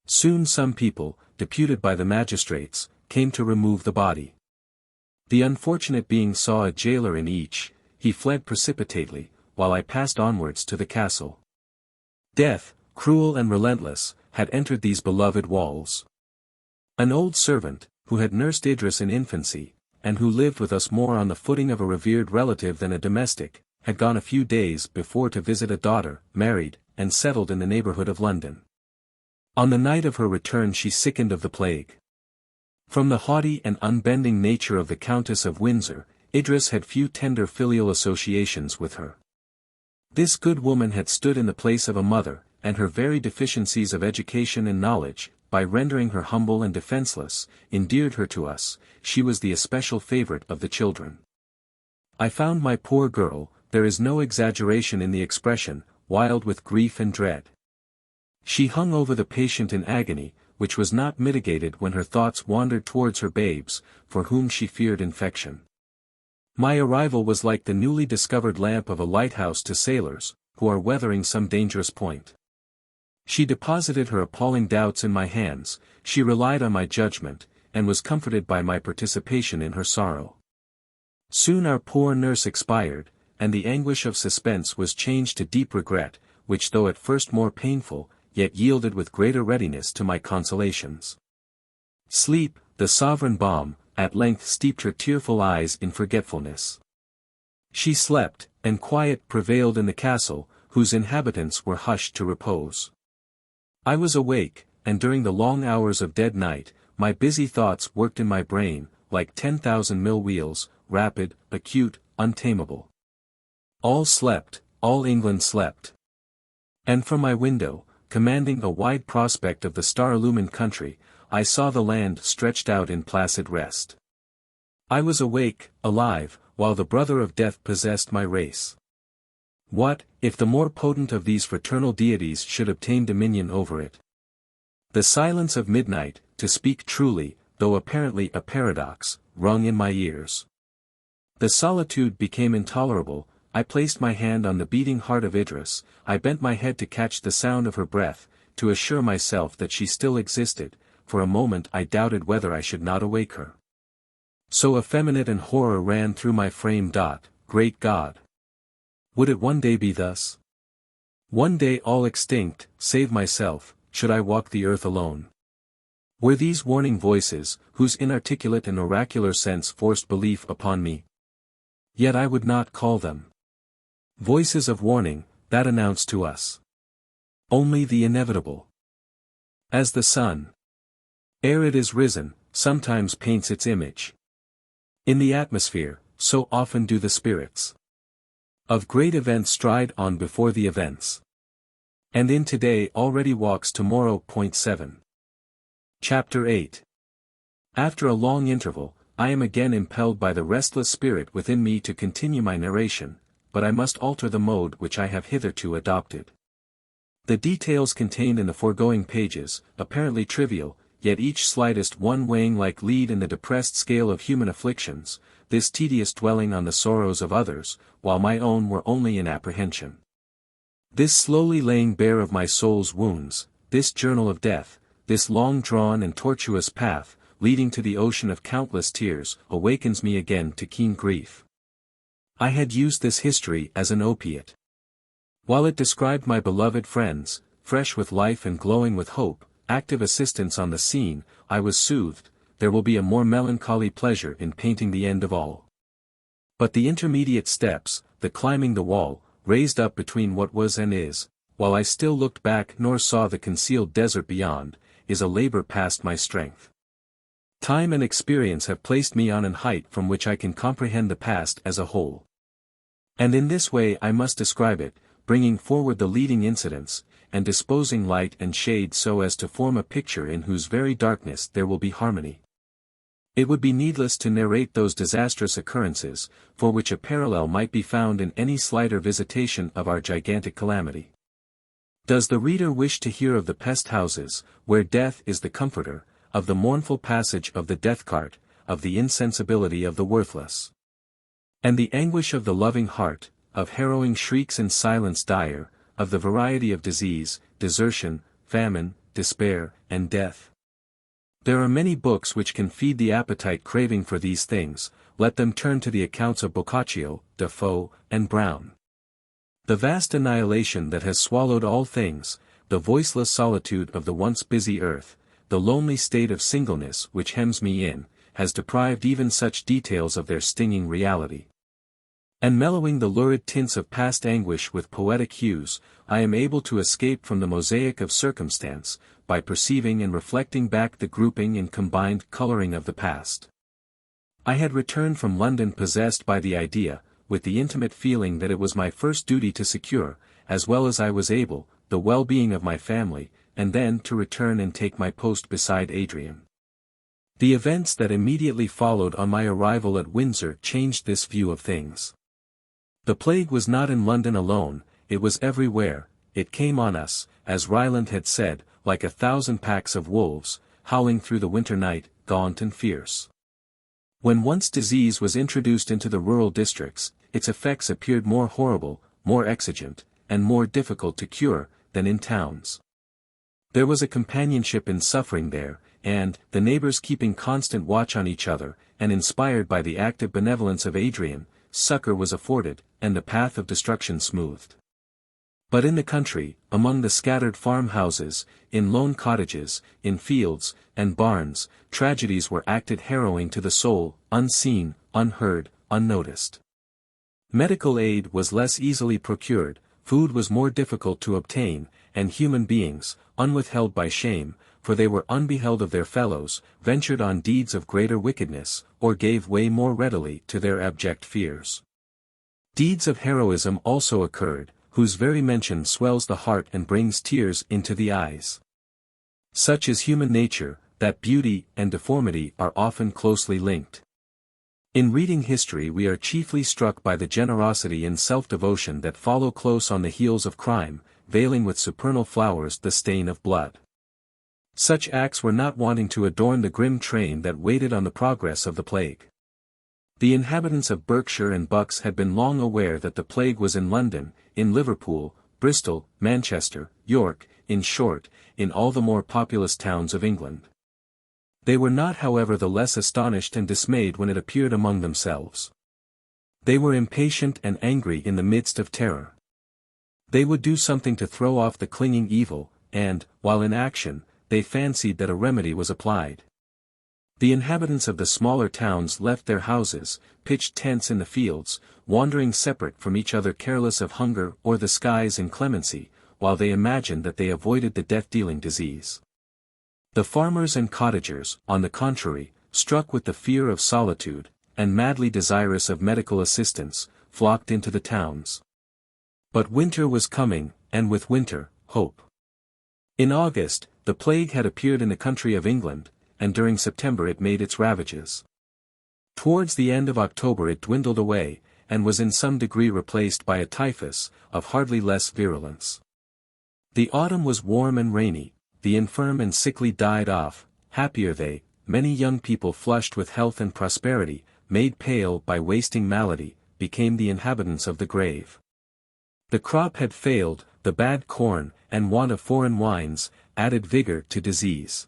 Soon some people, deputed by the magistrates, came to remove the body. The unfortunate being saw a jailer in each, he fled precipitately, while I passed onwards to the castle. Death, cruel and relentless, had entered these beloved walls. An old servant, who had nursed Idris in infancy, and who lived with us more on the footing of a revered relative than a domestic, had gone a few days before to visit a daughter, married, and settled in the neighbourhood of London. On the night of her return she sickened of the plague. From the haughty and unbending nature of the Countess of Windsor, Idris had few tender filial associations with her. This good woman had stood in the place of a mother, and her very deficiencies of education and knowledge, by rendering her humble and defenceless, endeared her to us. She was the especial favourite of the children. I found my poor girl, there is no exaggeration in the expression, wild with grief and dread. She hung over the patient in agony, which was not mitigated when her thoughts wandered towards her babes, for whom she feared infection. My arrival was like the newly discovered lamp of a lighthouse to sailors, who are weathering some dangerous point. She deposited her appalling doubts in my hands, she relied on my judgment, and was comforted by my participation in her sorrow. Soon our poor nurse expired, and the anguish of suspense was changed to deep regret, which though at first more painful, yet yielded with greater readiness to my consolations. Sleep, the sovereign balm, at length steeped her tearful eyes in forgetfulness. She slept, and quiet prevailed in the castle, whose inhabitants were hushed to repose. I was awake, and during the long hours of dead night, my busy thoughts worked in my brain, like 10,000 mill wheels, rapid, acute, untamable. All slept, all England slept. And from my window, commanding a wide prospect of the star-illumined country, I saw the land stretched out in placid rest. I was awake, alive, while the brother of death possessed my race. What, if the more potent of these fraternal deities should obtain dominion over it? The silence of midnight, to speak truly, though apparently a paradox, rung in my ears. The solitude became intolerable. I placed my hand on the beating heart of Idris, I bent my head to catch the sound of her breath, to assure myself that she still existed. For a moment I doubted whether I should not awake her. So effeminate an horror ran through my frame. Great God! Would it one day be thus? One day all extinct, save myself, should I walk the earth alone? Were these warning voices, whose inarticulate and oracular sense forced belief upon me? Yet I would not call them voices of warning, that announce to us only the inevitable. As the sun, ere it is risen, sometimes paints its image in the atmosphere, so often do the spirits of great events stride on before the events. And in today already walks tomorrow. 7. Chapter 8. After a long interval, I am again impelled by the restless spirit within me to continue my narration, but I must alter the mode which I have hitherto adopted. The details contained in the foregoing pages, apparently trivial, yet each slightest one weighing like lead in the depressed scale of human afflictions, this tedious dwelling on the sorrows of others, while my own were only in apprehension. This slowly laying bare of my soul's wounds, this journal of death, this long-drawn and tortuous path, leading to the ocean of countless tears, awakens me again to keen grief. I had used this history as an opiate. While it described my beloved friends, fresh with life and glowing with hope, active assistants on the scene, I was soothed. There will be a more melancholy pleasure in painting the end of all. But the intermediate steps, the climbing the wall, raised up between what was and is, while I still looked back nor saw the concealed desert beyond, is a labor past my strength. Time and experience have placed me on an height from which I can comprehend the past as a whole. And in this way I must describe it, bringing forward the leading incidents, and disposing light and shade so as to form a picture in whose very darkness there will be harmony. It would be needless to narrate those disastrous occurrences, for which a parallel might be found in any slighter visitation of our gigantic calamity. Does the reader wish to hear of the pest houses, where death is the comforter, of the mournful passage of the death cart, of the insensibility of the worthless, and the anguish of the loving heart, of harrowing shrieks in silence dire, of the variety of disease, desertion, famine, despair, and death? There are many books which can feed the appetite craving for these things. Let them turn to the accounts of Boccaccio, Defoe, and Browne. The vast annihilation that has swallowed all things, the voiceless solitude of the once busy earth, the lonely state of singleness which hems me in, has deprived even such details of their stinging reality. And mellowing the lurid tints of past anguish with poetic hues, I am able to escape from the mosaic of circumstance, by perceiving and reflecting back the grouping and combined coloring of the past. I had returned from London possessed by the idea, with the intimate feeling that it was my first duty to secure, as well as I was able, the well-being of my family, and then to return and take my post beside Adrian. The events that immediately followed on my arrival at Windsor changed this view of things. The plague was not in London alone, it was everywhere. It came on us, as Ryland had said, like 1,000 packs of wolves, howling through the winter night, gaunt and fierce. When once disease was introduced into the rural districts, its effects appeared more horrible, more exigent, and more difficult to cure, than in towns. There was a companionship in suffering there, and, the neighbors keeping constant watch on each other, and inspired by the active benevolence of Adrian, succor was afforded, and the path of destruction smoothed. But in the country, among the scattered farmhouses, in lone cottages, in fields, and barns, tragedies were acted harrowing to the soul, unseen, unheard, unnoticed. Medical aid was less easily procured, food was more difficult to obtain, and human beings, unwithheld by shame, for they were unbeheld of their fellows, ventured on deeds of greater wickedness, or gave way more readily to their abject fears. Deeds of heroism also occurred, whose very mention swells the heart and brings tears into the eyes. Such is human nature, that beauty and deformity are often closely linked. In reading history we are chiefly struck by the generosity and self-devotion that follow close on the heels of crime, veiling with supernal flowers the stain of blood. Such acts were not wanting to adorn the grim train that waited on the progress of the plague. The inhabitants of Berkshire and Bucks had been long aware that the plague was in London, in Liverpool, Bristol, Manchester, York, in short, in all the more populous towns of England. They were not however the less astonished and dismayed when it appeared among themselves. They were impatient and angry in the midst of terror. They would do something to throw off the clinging evil, and, while in action, they fancied that a remedy was applied. The inhabitants of the smaller towns left their houses, pitched tents in the fields, wandering separate from each other careless of hunger or the sky's inclemency, while they imagined that they avoided the death-dealing disease. The farmers and cottagers, on the contrary, struck with the fear of solitude, and madly desirous of medical assistance, flocked into the towns. But winter was coming, and with winter, hope. In August, the plague had appeared in the country of England, and during September it made its ravages. Towards the end of October it dwindled away, and was in some degree replaced by a typhus, of hardly less virulence. The autumn was warm and rainy, the infirm and sickly died off, happier they, many young people flushed with health and prosperity, made pale by wasting malady, became the inhabitants of the grave. The crop had failed, the bad corn, and want of foreign wines, added vigor to disease.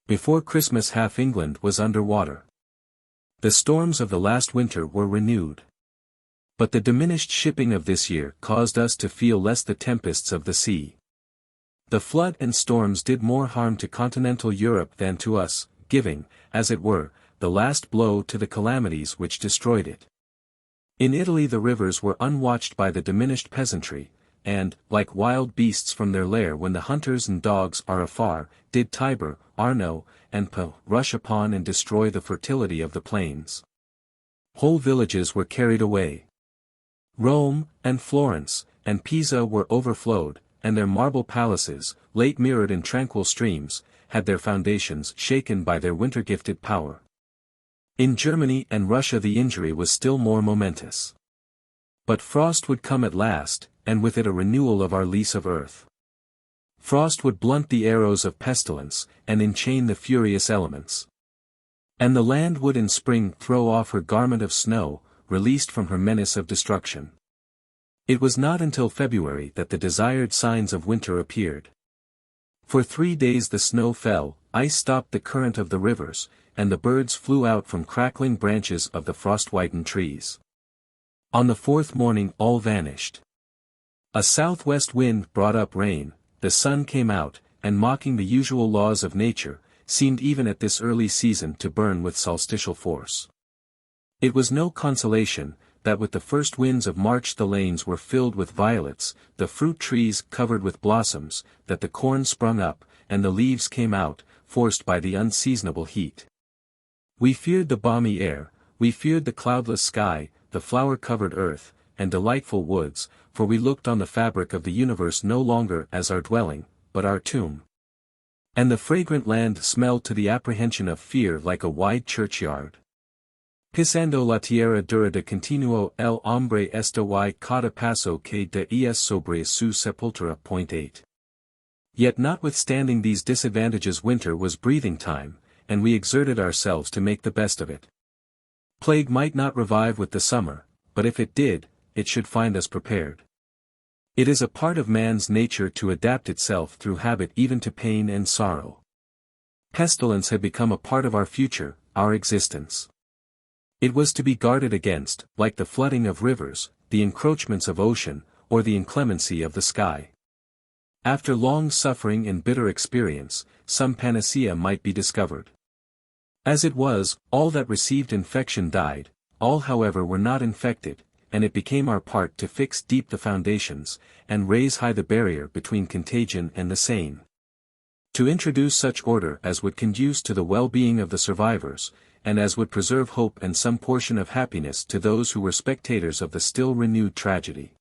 Before Christmas half England was under water. The storms of the last winter were renewed. But the diminished shipping of this year caused us to feel less the tempests of the sea. The flood and storms did more harm to continental Europe than to us, giving, as it were, the last blow to the calamities which destroyed it. In Italy the rivers were unwatched by the diminished peasantry, and, like wild beasts from their lair when the hunters and dogs are afar, did Tiber, Arno, and Po rush upon and destroy the fertility of the plains. Whole villages were carried away. Rome, and Florence, and Pisa were overflowed, and their marble palaces, late mirrored in tranquil streams, had their foundations shaken by their winter-gifted power. In Germany and Russia the injury was still more momentous. But frost would come at last, and with it a renewal of our lease of earth. Frost would blunt the arrows of pestilence, and enchain the furious elements. And the land would in spring throw off her garment of snow, released from her menace of destruction. It was not until February that the desired signs of winter appeared. For 3 days the snow fell, ice stopped the current of the rivers, and the birds flew out from crackling branches of the frost-whitened trees. On the 4th morning all vanished. A southwest wind brought up rain, the sun came out, and mocking the usual laws of nature, seemed even at this early season to burn with solstitial force. It was no consolation, that with the first winds of March the lanes were filled with violets, the fruit trees covered with blossoms, that the corn sprung up, and the leaves came out, forced by the unseasonable heat. We feared the balmy air, we feared the cloudless sky, the flower-covered earth, and delightful woods, for we looked on the fabric of the universe no longer as our dwelling, but our tomb. And the fragrant land smelled to the apprehension of fear like a wide churchyard. Pisando la tierra dura de continuo el hombre esta y cada paso que de es sobre su sepultura. 8. Yet notwithstanding these disadvantages winter was breathing time, and we exerted ourselves to make the best of it. Plague might not revive with the summer, but if it did, it should find us prepared. It is a part of man's nature to adapt itself through habit even to pain and sorrow. Pestilence had become a part of our future, our existence. It was to be guarded against, like the flooding of rivers, the encroachments of ocean, or the inclemency of the sky. After long suffering and bitter experience, some panacea might be discovered. As it was, all that received infection died, all however were not infected, and it became our part to fix deep the foundations, and raise high the barrier between contagion and the sane. To introduce such order as would conduce to the well-being of the survivors, and as would preserve hope and some portion of happiness to those who were spectators of the still renewed tragedy.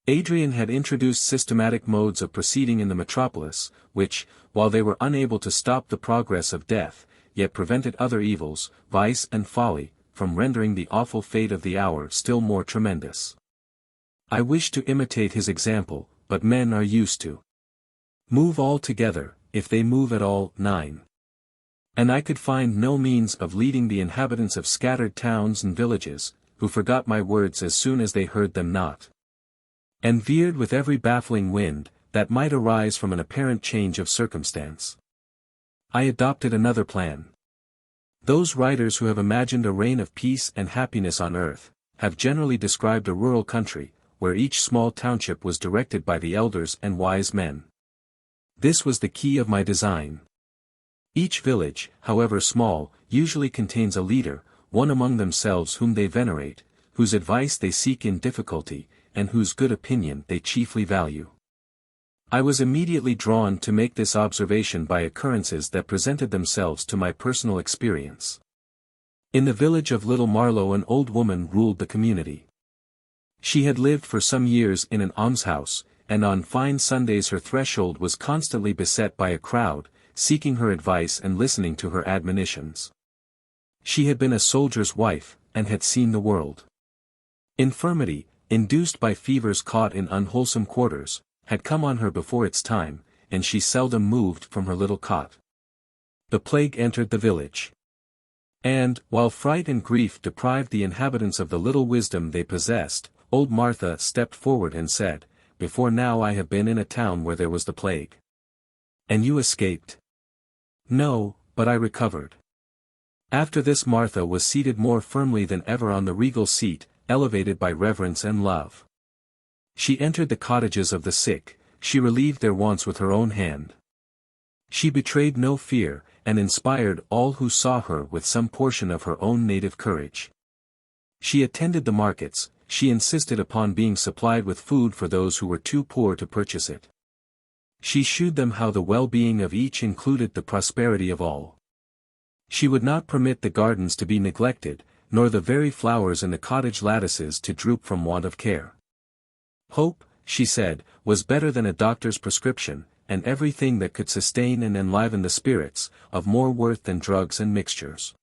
Adrian had introduced systematic modes of proceeding in the metropolis, which, while they were unable to stop the progress of death, yet prevented other evils, vice and folly, from rendering the awful fate of the hour still more tremendous. I wish to imitate his example, but men are used to move all together, if they move at all. 9. And I could find no means of leading the inhabitants of scattered towns and villages, who forgot my words as soon as they heard them not, and veered with every baffling wind, that might arise from an apparent change of circumstance. I adopted another plan. Those writers who have imagined a reign of peace and happiness on earth, have generally described a rural country, where each small township was directed by the elders and wise men. This was the key of my design. Each village, however small, usually contains a leader, one among themselves whom they venerate, whose advice they seek in difficulty, and whose good opinion they chiefly value. I was immediately drawn to make this observation by occurrences that presented themselves to my personal experience. In the village of Little Marlow an old woman ruled the community. She had lived for some years in an almshouse, and on fine Sundays her threshold was constantly beset by a crowd, seeking her advice and listening to her admonitions. She had been a soldier's wife, and had seen the world. Infirmity, induced by fevers caught in unwholesome quarters, had come on her before its time, and she seldom moved from her little cot. The plague entered the village. And, while fright and grief deprived the inhabitants of the little wisdom they possessed, old Martha stepped forward and said, "Before now I have been in a town where there was the plague." "And you escaped?" "No, but I recovered." After this Martha was seated more firmly than ever on the regal seat, elevated by reverence and love. She entered the cottages of the sick, she relieved their wants with her own hand. She betrayed no fear, and inspired all who saw her with some portion of her own native courage. She attended the markets, she insisted upon being supplied with food for those who were too poor to purchase it. She shewed them how the well-being of each included the prosperity of all. She would not permit the gardens to be neglected, nor the very flowers in the cottage lattices to droop from want of care. Hope, she said, was better than a doctor's prescription, and everything that could sustain and enliven the spirits, of more worth than drugs and mixtures.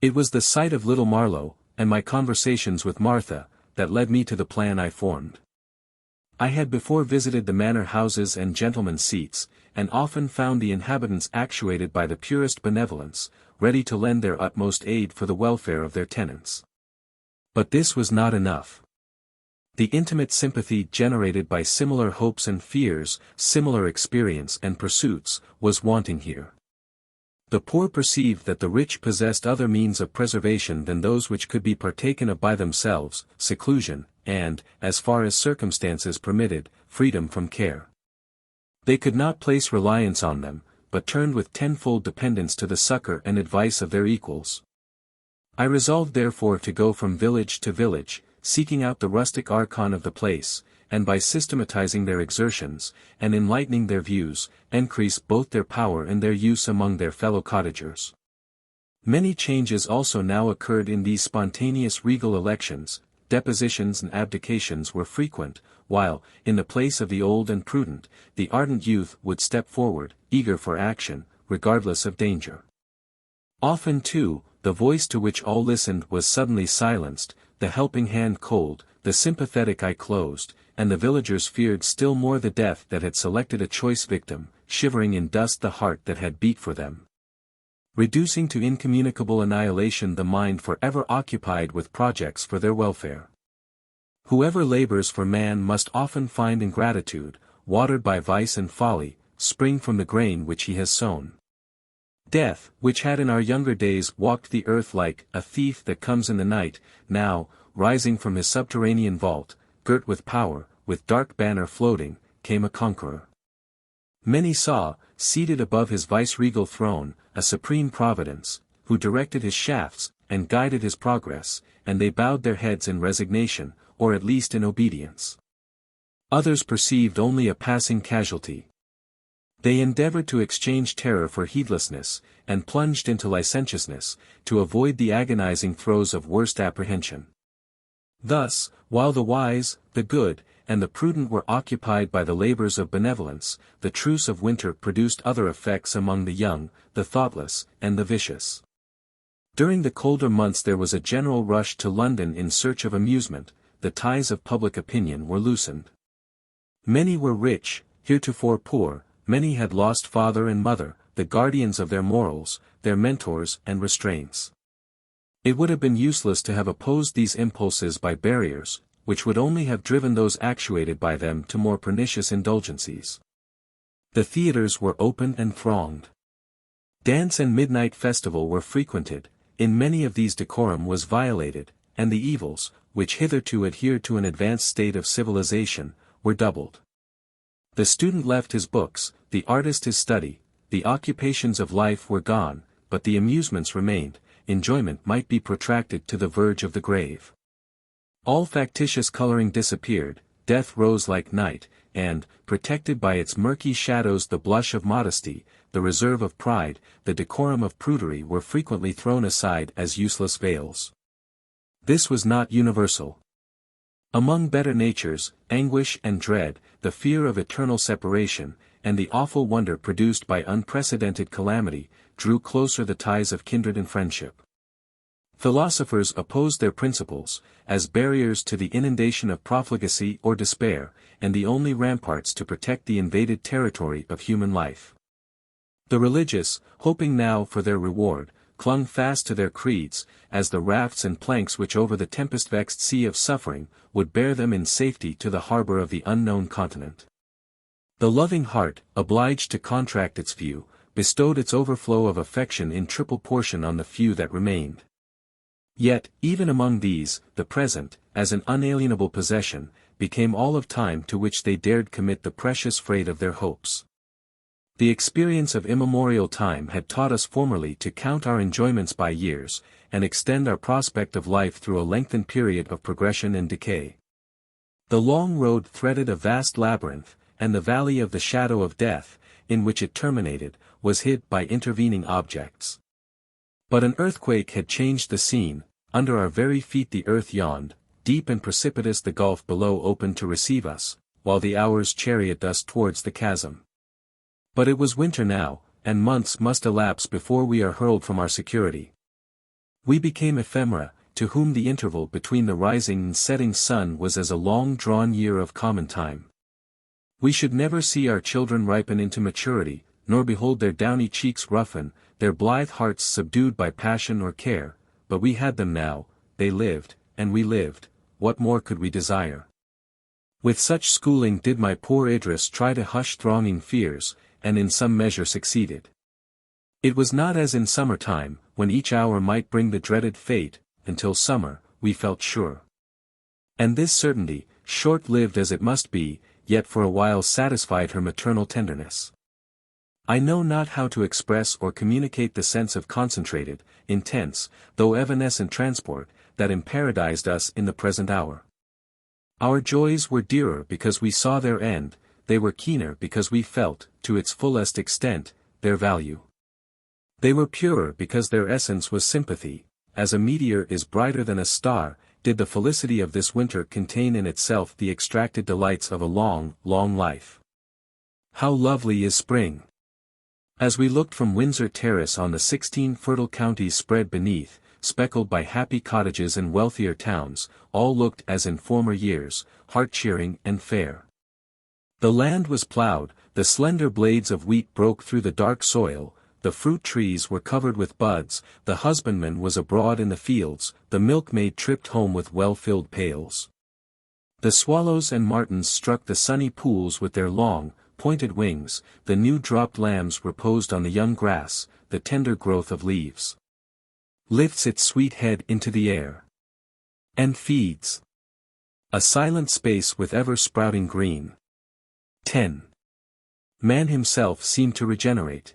It was the sight of little Marlowe, and my conversations with Martha, that led me to the plan I formed. I had before visited the manor houses and gentlemen's seats, and often found the inhabitants actuated by the purest benevolence, ready to lend their utmost aid for the welfare of their tenants. But this was not enough. The intimate sympathy generated by similar hopes and fears, similar experience and pursuits, was wanting here. The poor perceived that the rich possessed other means of preservation than those which could be partaken of by themselves, seclusion, and, as far as circumstances permitted, freedom from care. They could not place reliance on them, but turned with tenfold dependence to the succor and advice of their equals. I resolved therefore to go from village to village, seeking out the rustic archon of the place, and by systematizing their exertions, and enlightening their views, increase both their power and their use among their fellow cottagers. Many changes also now occurred in these spontaneous regal elections. Depositions and abdications were frequent, while, in the place of the old and prudent, the ardent youth would step forward, eager for action, regardless of danger. Often too, the voice to which all listened was suddenly silenced, the helping hand cold, the sympathetic eye closed, and the villagers feared still more the death that had selected a choice victim, shivering in dust the heart that had beat for them, reducing to incommunicable annihilation the mind forever occupied with projects for their welfare. Whoever labors for man must often find ingratitude, watered by vice and folly, spring from the grain which he has sown. Death, which had in our younger days walked the earth like a thief that comes in the night, now, rising from his subterranean vault, girt with power, with dark banner floating, came a conqueror. Many saw, seated above his viceregal throne, a supreme providence, who directed his shafts, and guided his progress, and they bowed their heads in resignation, or at least in obedience. Others perceived only a passing casualty. They endeavored to exchange terror for heedlessness, and plunged into licentiousness, to avoid the agonizing throes of worst apprehension. Thus, while the wise, the good, and the prudent were occupied by the labors of benevolence, the truce of winter produced other effects among the young, the thoughtless, and the vicious. During the colder months there was a general rush to London in search of amusement. The ties of public opinion were loosened. Many were rich, heretofore poor, many had lost father and mother, the guardians of their morals, their mentors and restraints. It would have been useless to have opposed these impulses by barriers, which would only have driven those actuated by them to more pernicious indulgencies. The theatres were open and thronged. Dance and midnight festival were frequented. In many of these decorum was violated, and the evils, which hitherto adhered to an advanced state of civilization, were doubled. The student left his books, the artist his study, the occupations of life were gone, but the amusements remained. Enjoyment might be protracted to the verge of the grave. All factitious coloring disappeared, death rose like night, and, protected by its murky shadows, the blush of modesty, the reserve of pride, the decorum of prudery were frequently thrown aside as useless veils. This was not universal. Among better natures, anguish and dread, the fear of eternal separation, and the awful wonder produced by unprecedented calamity, drew closer the ties of kindred and friendship. Philosophers opposed their principles, as barriers to the inundation of profligacy or despair, and the only ramparts to protect the invaded territory of human life. The religious, hoping now for their reward, clung fast to their creeds, as the rafts and planks which over the tempest-vexed sea of suffering, would bear them in safety to the harbor of the unknown continent. The loving heart, obliged to contract its view, bestowed its overflow of affection in triple portion on the few that remained. Yet, even among these, the present, as an unalienable possession, became all of time to which they dared commit the precious freight of their hopes. The experience of immemorial time had taught us formerly to count our enjoyments by years, and extend our prospect of life through a lengthened period of progression and decay. The long road threaded a vast labyrinth, and the valley of the shadow of death, in which it terminated, was hid by intervening objects. But an earthquake had changed the scene. Under our very feet the earth yawned, deep and precipitous the gulf below opened to receive us, while the hours chariot us towards the chasm. But it was winter now, and months must elapse before we are hurled from our security. We became ephemera, to whom the interval between the rising and setting sun was as a long-drawn year of common time. We should never see our children ripen into maturity, nor behold their downy cheeks roughen, their blithe hearts subdued by passion or care, but we had them now, they lived, and we lived, what more could we desire? With such schooling did my poor Idris try to hush thronging fears, and in some measure succeeded. It was not as in summer time, when each hour might bring the dreaded fate, until summer, we felt sure. And this certainty, short-lived as it must be, yet for a while satisfied her maternal tenderness. I know not how to express or communicate the sense of concentrated, intense, though evanescent transport, that imparadized us in the present hour. Our joys were dearer because we saw their end, they were keener because we felt, to its fullest extent, their value. They were purer because their essence was sympathy, as a meteor is brighter than a star, did the felicity of this winter contain in itself the extracted delights of a long, long life. How lovely is spring! As we looked from Windsor Terrace on the 16 fertile counties spread beneath, speckled by happy cottages and wealthier towns, all looked as in former years, heart-cheering and fair. The land was ploughed, the slender blades of wheat broke through the dark soil, the fruit trees were covered with buds, the husbandman was abroad in the fields, the milkmaid tripped home with well-filled pails. The swallows and martins struck the sunny pools with their long, pointed wings, the new-dropped lambs reposed on the young grass, the tender growth of leaves lifts its sweet head into the air and feeds a silent space with ever-sprouting green. 10. Man himself seemed to regenerate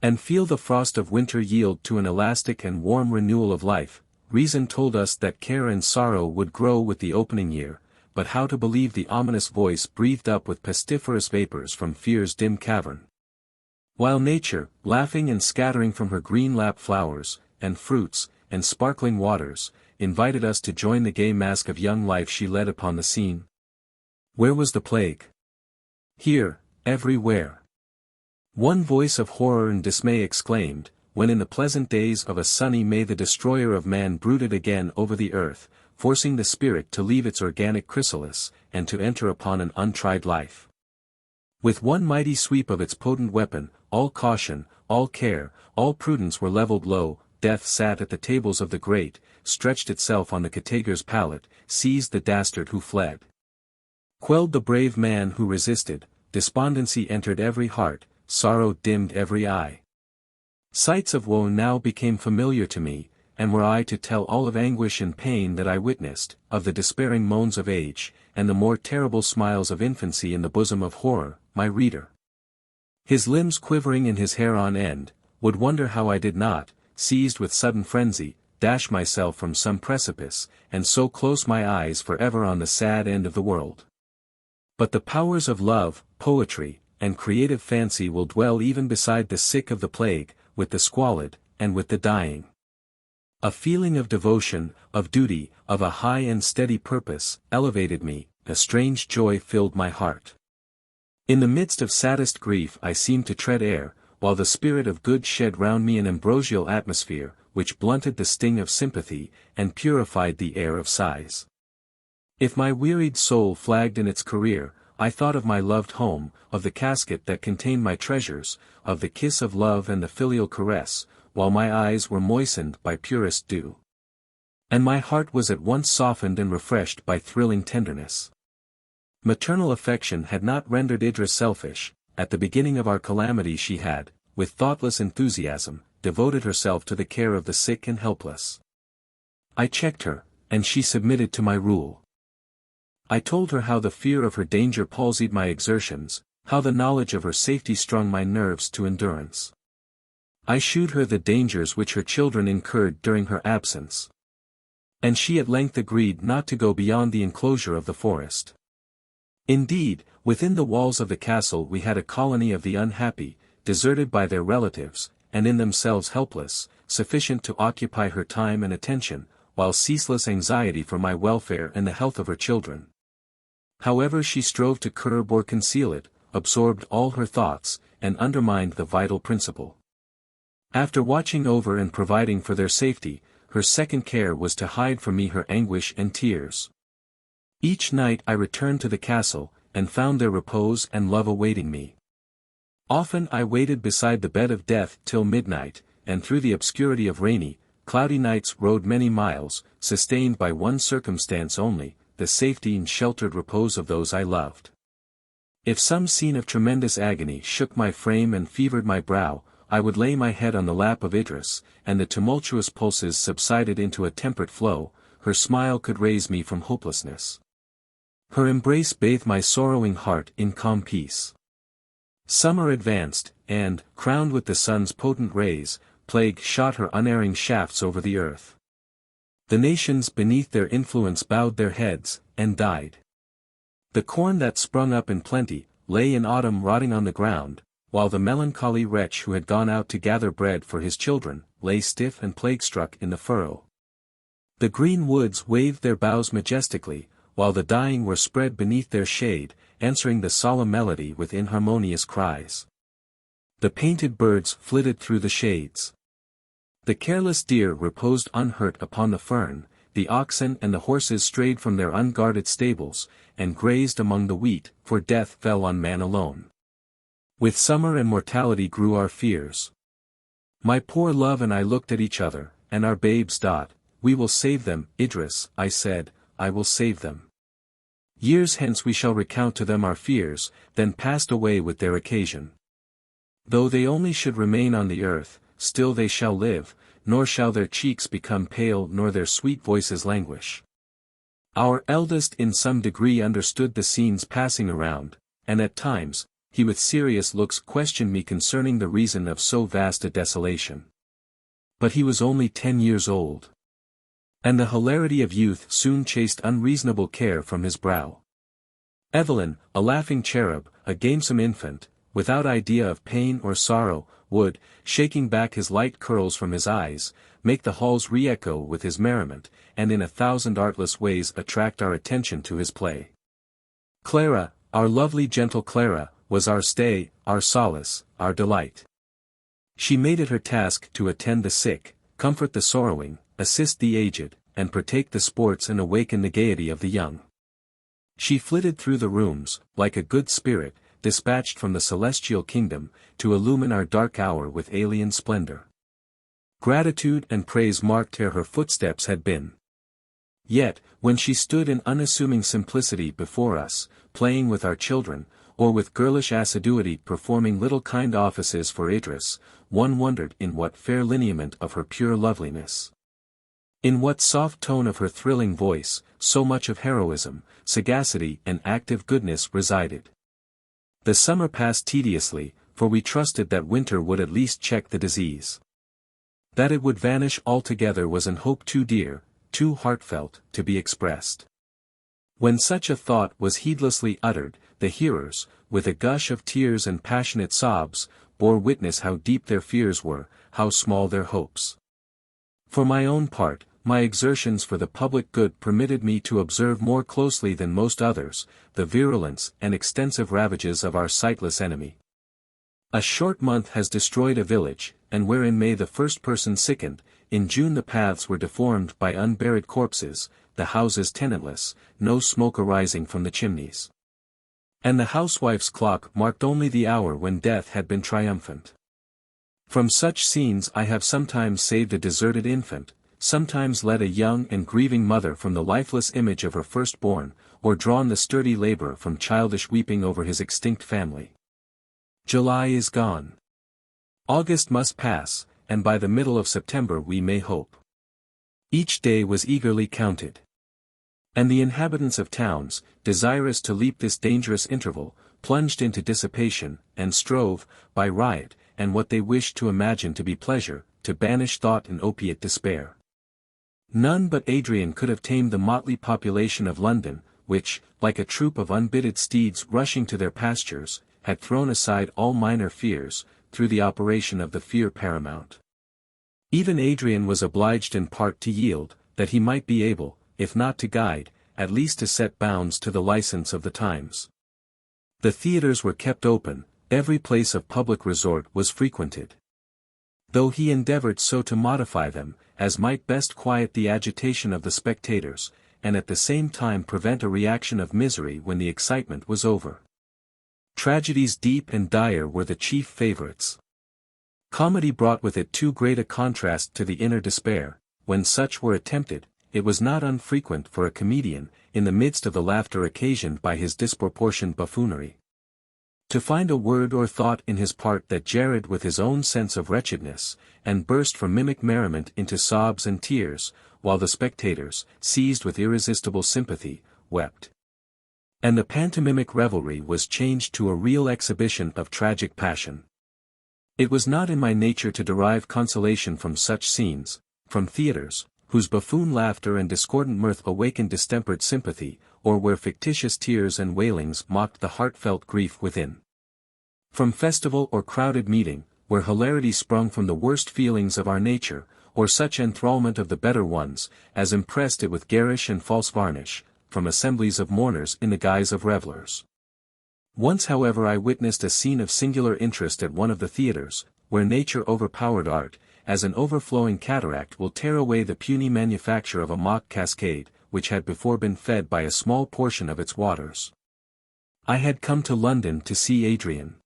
and feel the frost of winter yield to an elastic and warm renewal of life. Reason told us that care and sorrow would grow with the opening year, but how to believe the ominous voice breathed up with pestiferous vapors from fear's dim cavern? While nature, laughing and scattering from her green lap flowers, and fruits, and sparkling waters, invited us to join the gay mask of young life she led upon the scene. Where was the plague? Here, everywhere. One voice of horror and dismay exclaimed, when in the pleasant days of a sunny May the destroyer of man brooded again over the earth, forcing the spirit to leave its organic chrysalis, and to enter upon an untried life. With one mighty sweep of its potent weapon, all caution, all care, all prudence were leveled low, death sat at the tables of the great, stretched itself on the categour's pallet, seized the dastard who fled, quelled the brave man who resisted, despondency entered every heart, sorrow dimmed every eye. Sights of woe now became familiar to me, and were I to tell all of anguish and pain that I witnessed, of the despairing moans of age, and the more terrible smiles of infancy in the bosom of horror, my reader, his limbs quivering and his hair on end, would wonder how I did not, seized with sudden frenzy, dash myself from some precipice, and so close my eyes for ever on the sad end of the world. But the powers of love, poetry, and creative fancy will dwell even beside the sick of the plague, with the squalid, and with the dying. A feeling of devotion, of duty, of a high and steady purpose, elevated me, a strange joy filled my heart. In the midst of saddest grief I seemed to tread air, while the spirit of good shed round me an ambrosial atmosphere, which blunted the sting of sympathy, and purified the air of sighs. If my wearied soul flagged in its career, I thought of my loved home, of the casket that contained my treasures, of the kiss of love and the filial caress, while my eyes were moistened by purest dew. And my heart was at once softened and refreshed by thrilling tenderness. Maternal affection had not rendered Idris selfish. At the beginning of our calamity she had, with thoughtless enthusiasm, devoted herself to the care of the sick and helpless. I checked her, and she submitted to my rule. I told her how the fear of her danger palsied my exertions, how the knowledge of her safety strung my nerves to endurance. I shewed her the dangers which her children incurred during her absence. And she at length agreed not to go beyond the enclosure of the forest. Indeed, within the walls of the castle we had a colony of the unhappy, deserted by their relatives, and in themselves helpless, sufficient to occupy her time and attention, while ceaseless anxiety for my welfare and the health of her children. However she strove to curb or conceal it, absorbed all her thoughts, and undermined the vital principle. After watching over and providing for their safety, her second care was to hide from me her anguish and tears. Each night I returned to the castle, and found their repose and love awaiting me. Often I waited beside the bed of death till midnight, and through the obscurity of rainy, cloudy nights rode many miles, sustained by one circumstance only, the safety and sheltered repose of those I loved. If some scene of tremendous agony shook my frame and fevered my brow, I would lay my head on the lap of Idris, and the tumultuous pulses subsided into a temperate flow. Her smile could raise me from hopelessness. Her embrace bathed my sorrowing heart in calm peace. Summer advanced, and, crowned with the sun's potent rays, plague shot her unerring shafts over the earth. The nations beneath their influence bowed their heads, and died. The corn that sprung up in plenty, lay in autumn rotting on the ground, while the melancholy wretch who had gone out to gather bread for his children, lay stiff and plague-struck in the furrow. The green woods waved their boughs majestically, while the dying were spread beneath their shade, answering the solemn melody with inharmonious cries. The painted birds flitted through the shades. The careless deer reposed unhurt upon the fern, the oxen and the horses strayed from their unguarded stables, and grazed among the wheat, for death fell on man alone. With summer and mortality grew our fears. My poor love and I looked at each other, and our babes dot, "We will save them, Idris," I said, "I will save them. Years hence we shall recount to them our fears, then passed away with their occasion. Though they only should remain on the earth, still they shall live, nor shall their cheeks become pale nor their sweet voices languish." Our eldest in some degree understood the scenes passing around, and at times, he with serious looks questioned me concerning the reason of so vast a desolation. But he was only 10 years old. And the hilarity of youth soon chased unreasonable care from his brow. Evelyn, a laughing cherub, a gamesome infant, without idea of pain or sorrow, would, shaking back his light curls from his eyes, make the halls re-echo with his merriment, and in 1,000 artless ways attract our attention to his play. Clara, our lovely gentle Clara, was our stay, our solace, our delight. She made it her task to attend the sick, comfort the sorrowing, assist the aged, and partake the sports and awaken the gaiety of the young. She flitted through the rooms, like a good spirit, dispatched from the celestial kingdom, to illumine our dark hour with alien splendor. Gratitude and praise marked where her footsteps had been. Yet, when she stood in unassuming simplicity before us, playing with our children, or with girlish assiduity performing little kind offices for Idris, one wondered in what fair lineament of her pure loveliness, in what soft tone of her thrilling voice, so much of heroism, sagacity and active goodness resided. The summer passed tediously, for we trusted that winter would at least check the disease. That it would vanish altogether was an hope too dear, too heartfelt, to be expressed. When such a thought was heedlessly uttered, the hearers, with a gush of tears and passionate sobs, bore witness how deep their fears were, how small their hopes. For my own part, my exertions for the public good permitted me to observe more closely than most others, the virulence and extensive ravages of our sightless enemy. A short month has destroyed a village, and where in May the first person sickened, in June the paths were deformed by unburied corpses, the houses tenantless, no smoke arising from the chimneys. And the housewife's clock marked only the hour when death had been triumphant. From such scenes I have sometimes saved a deserted infant, sometimes led a young and grieving mother from the lifeless image of her firstborn, or drawn the sturdy laborer from childish weeping over his extinct family. July is gone. August must pass, and by the middle of September we may hope. Each day was eagerly counted. And the inhabitants of towns, desirous to leap this dangerous interval, plunged into dissipation, and strove, by riot, and what they wished to imagine to be pleasure, to banish thought and opiate despair. None but Adrian could have tamed the motley population of London, which, like a troop of unbitted steeds rushing to their pastures, had thrown aside all minor fears, through the operation of the fear paramount. Even Adrian was obliged in part to yield, that he might be able, if not to guide, at least to set bounds to the license of the times. The theatres were kept open, every place of public resort was frequented. though he endeavored so to modify them, as might best quiet the agitation of the spectators, and at the same time prevent a reaction of misery when the excitement was over. Tragedies deep and dire were the chief favorites. Comedy brought with it too great a contrast to the inner despair. When such were attempted, it was not unfrequent for a comedian, in the midst of the laughter occasioned by his disproportioned buffoonery, to find a word or thought in his part that jarred with his own sense of wretchedness, and burst from mimic merriment into sobs and tears, while the spectators, seized with irresistible sympathy, wept. And the pantomimic revelry was changed to a real exhibition of tragic passion. It was not in my nature to derive consolation from such scenes, from theatres, whose buffoon laughter and discordant mirth awakened distempered sympathy, or where fictitious tears and wailings mocked the heartfelt grief within. From festival or crowded meeting, where hilarity sprung from the worst feelings of our nature, or such enthralment of the better ones, as impressed it with garish and false varnish, from assemblies of mourners in the guise of revellers. Once however I witnessed a scene of singular interest at one of the theatres, where nature overpowered art, as an overflowing cataract will tear away the puny manufacture of a mock cascade, which had before been fed by a small portion of its waters. I had come to London to see Adrian.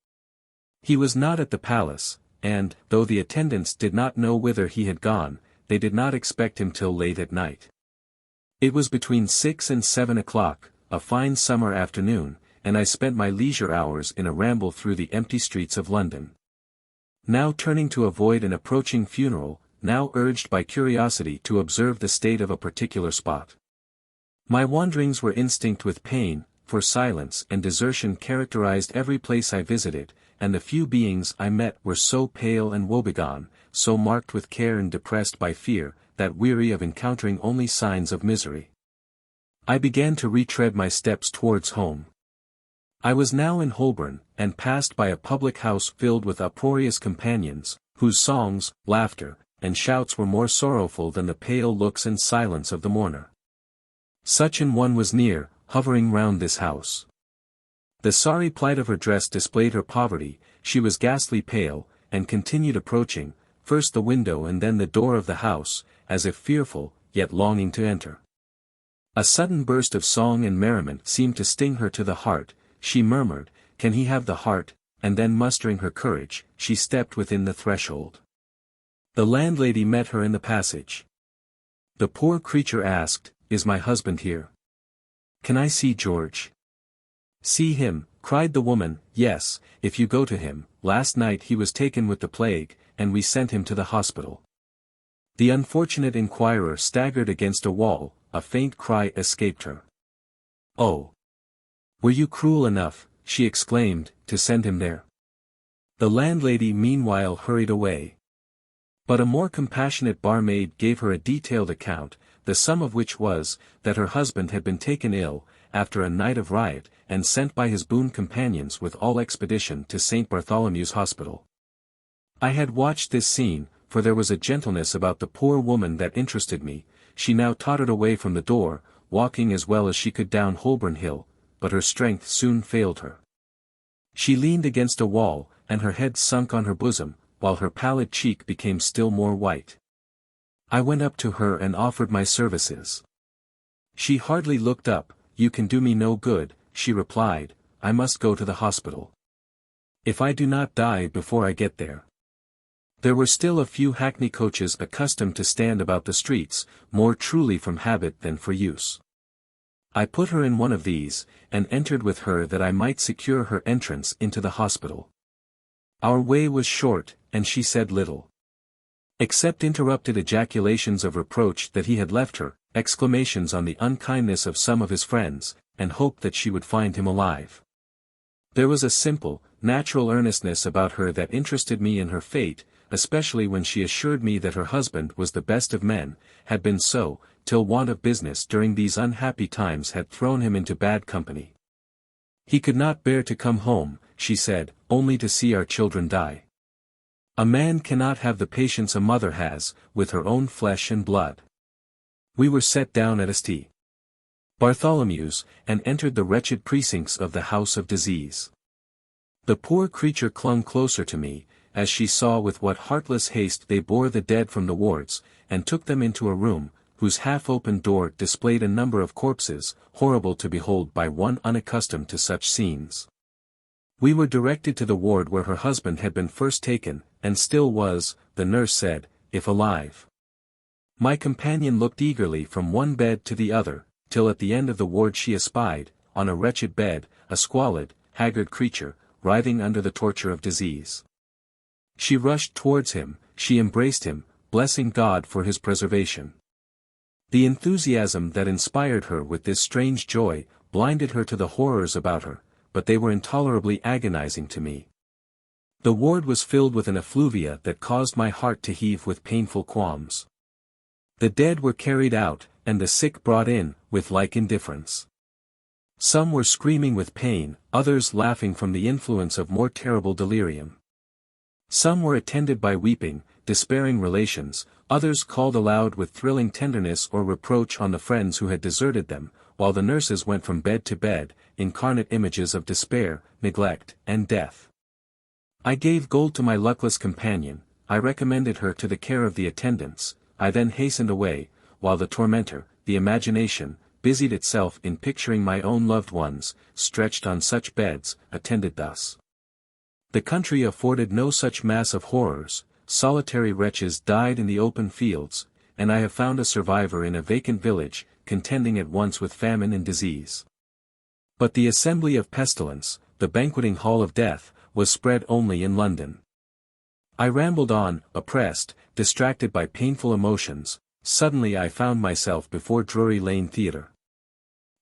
He was not at the palace, and, though the attendants did not know whither he had gone, they did not expect him till late at night. It was between 6 and 7 o'clock, a fine summer afternoon, and I spent my leisure hours in a ramble through the empty streets of London. Now turning to avoid an approaching funeral, now urged by curiosity to observe the state of a particular spot. My wanderings were instinct with pain, for silence and desertion characterized every place I visited, and the few beings I met were so pale and woebegone, so marked with care and depressed by fear, that weary of encountering only signs of misery, I began to retread my steps towards home. I was now in Holborn, and passed by a public house filled with uproarious companions, whose songs, laughter, and shouts were more sorrowful than the pale looks and silence of the mourner. Such an one was near, hovering round this house. The sorry plight of her dress displayed her poverty, she was ghastly pale, and continued approaching, first the window and then the door of the house, as if fearful, yet longing to enter. A sudden burst of song and merriment seemed to sting her to the heart. She murmured, "Can he have the heart?" and then mustering her courage, she stepped within the threshold. The landlady met her in the passage. The poor creature asked, "Is my husband here? Can I see George?" "See him," cried the woman, "yes, if you go to him. Last night he was taken with the plague, and we sent him to the hospital." The unfortunate inquirer staggered against a wall, a faint cry escaped her. "Oh! Were you cruel enough," she exclaimed, "to send him there?" The landlady meanwhile hurried away. But a more compassionate barmaid gave her a detailed account, the sum of which was, that her husband had been taken ill, after a night of riot, and sent by his boon companions with all expedition to St. Bartholomew's Hospital. I had watched this scene, for there was a gentleness about the poor woman that interested me. She now tottered away from the door, walking as well as she could down Holborn Hill, but her strength soon failed her. She leaned against a wall, and her head sunk on her bosom, while her pallid cheek became still more white. I went up to her and offered my services. She hardly looked up. "You can do me no good," she replied, "I must go to the hospital. If I do not die before I get there." There were still a few hackney coaches accustomed to stand about the streets, more truly from habit than for use. I put her in one of these, and entered with her that I might secure her entrance into the hospital. Our way was short, and she said little, except interrupted ejaculations of reproach that he had left her, exclamations on the unkindness of some of his friends, and hope that she would find him alive. There was a simple, natural earnestness about her that interested me in her fate, especially when she assured me that her husband was the best of men, had been so, till want of business during these unhappy times had thrown him into bad company. He could not bear to come home, she said, only to see our children die. A man cannot have the patience a mother has, with her own flesh and blood. We were set down at St. Bartholomew's, and entered the wretched precincts of the house of disease. The poor creature clung closer to me, as she saw with what heartless haste they bore the dead from the wards, and took them into a room, whose half-opened door displayed a number of corpses, horrible to behold by one unaccustomed to such scenes. We were directed to the ward where her husband had been first taken, and still was, the nurse said, if alive. My companion looked eagerly from one bed to the other, till at the end of the ward she espied, on a wretched bed, a squalid, haggard creature, writhing under the torture of disease. She rushed towards him, she embraced him, blessing God for his preservation. The enthusiasm that inspired her with this strange joy, blinded her to the horrors about her, but they were intolerably agonizing to me. The ward was filled with an effluvia that caused my heart to heave with painful qualms. The dead were carried out, and the sick brought in, with like indifference. Some were screaming with pain, others laughing from the influence of more terrible delirium. Some were attended by weeping, despairing relations, others called aloud with thrilling tenderness or reproach on the friends who had deserted them, while the nurses went from bed to bed, incarnate images of despair, neglect, and death. I gave gold to my luckless companion, I recommended her to the care of the attendants, I then hastened away, while the tormentor, the imagination, busied itself in picturing my own loved ones, stretched on such beds, attended thus. The country afforded no such mass of horrors, solitary wretches died in the open fields, and I have found a survivor in a vacant village, contending at once with famine and disease. But the assembly of pestilence, the banqueting hall of death, was spread only in London. I rambled on, oppressed, distracted by painful emotions. Suddenly I found myself before Drury Lane Theatre.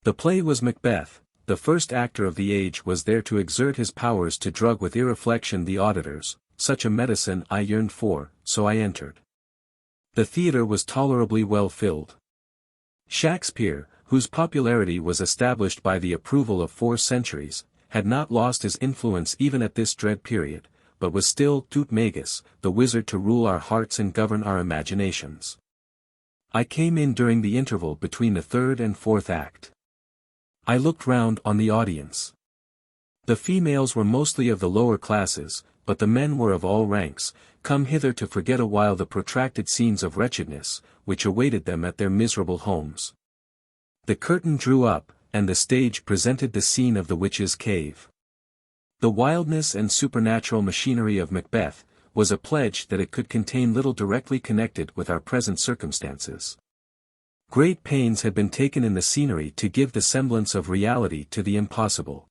The play was Macbeth. The first actor of the age was there to exert his powers to drug with irreflection the auditors. Such a medicine I yearned for, so I entered. The theatre was tolerably well filled. Shakespeare, whose popularity was established by the approval of 4 centuries, had not lost his influence even at this dread period, but was still Tut Magus, the wizard to rule our hearts and govern our imaginations. I came in during the interval between the 3rd and 4th act. I looked round on the audience. The females were mostly of the lower classes, but the men were of all ranks, come hither to forget a while the protracted scenes of wretchedness, which awaited them at their miserable homes. The curtain drew up, and the stage presented the scene of the witch's cave. The wildness and supernatural machinery of Macbeth was a pledge that it could contain little directly connected with our present circumstances. Great pains had been taken in the scenery to give the semblance of reality to the impossible.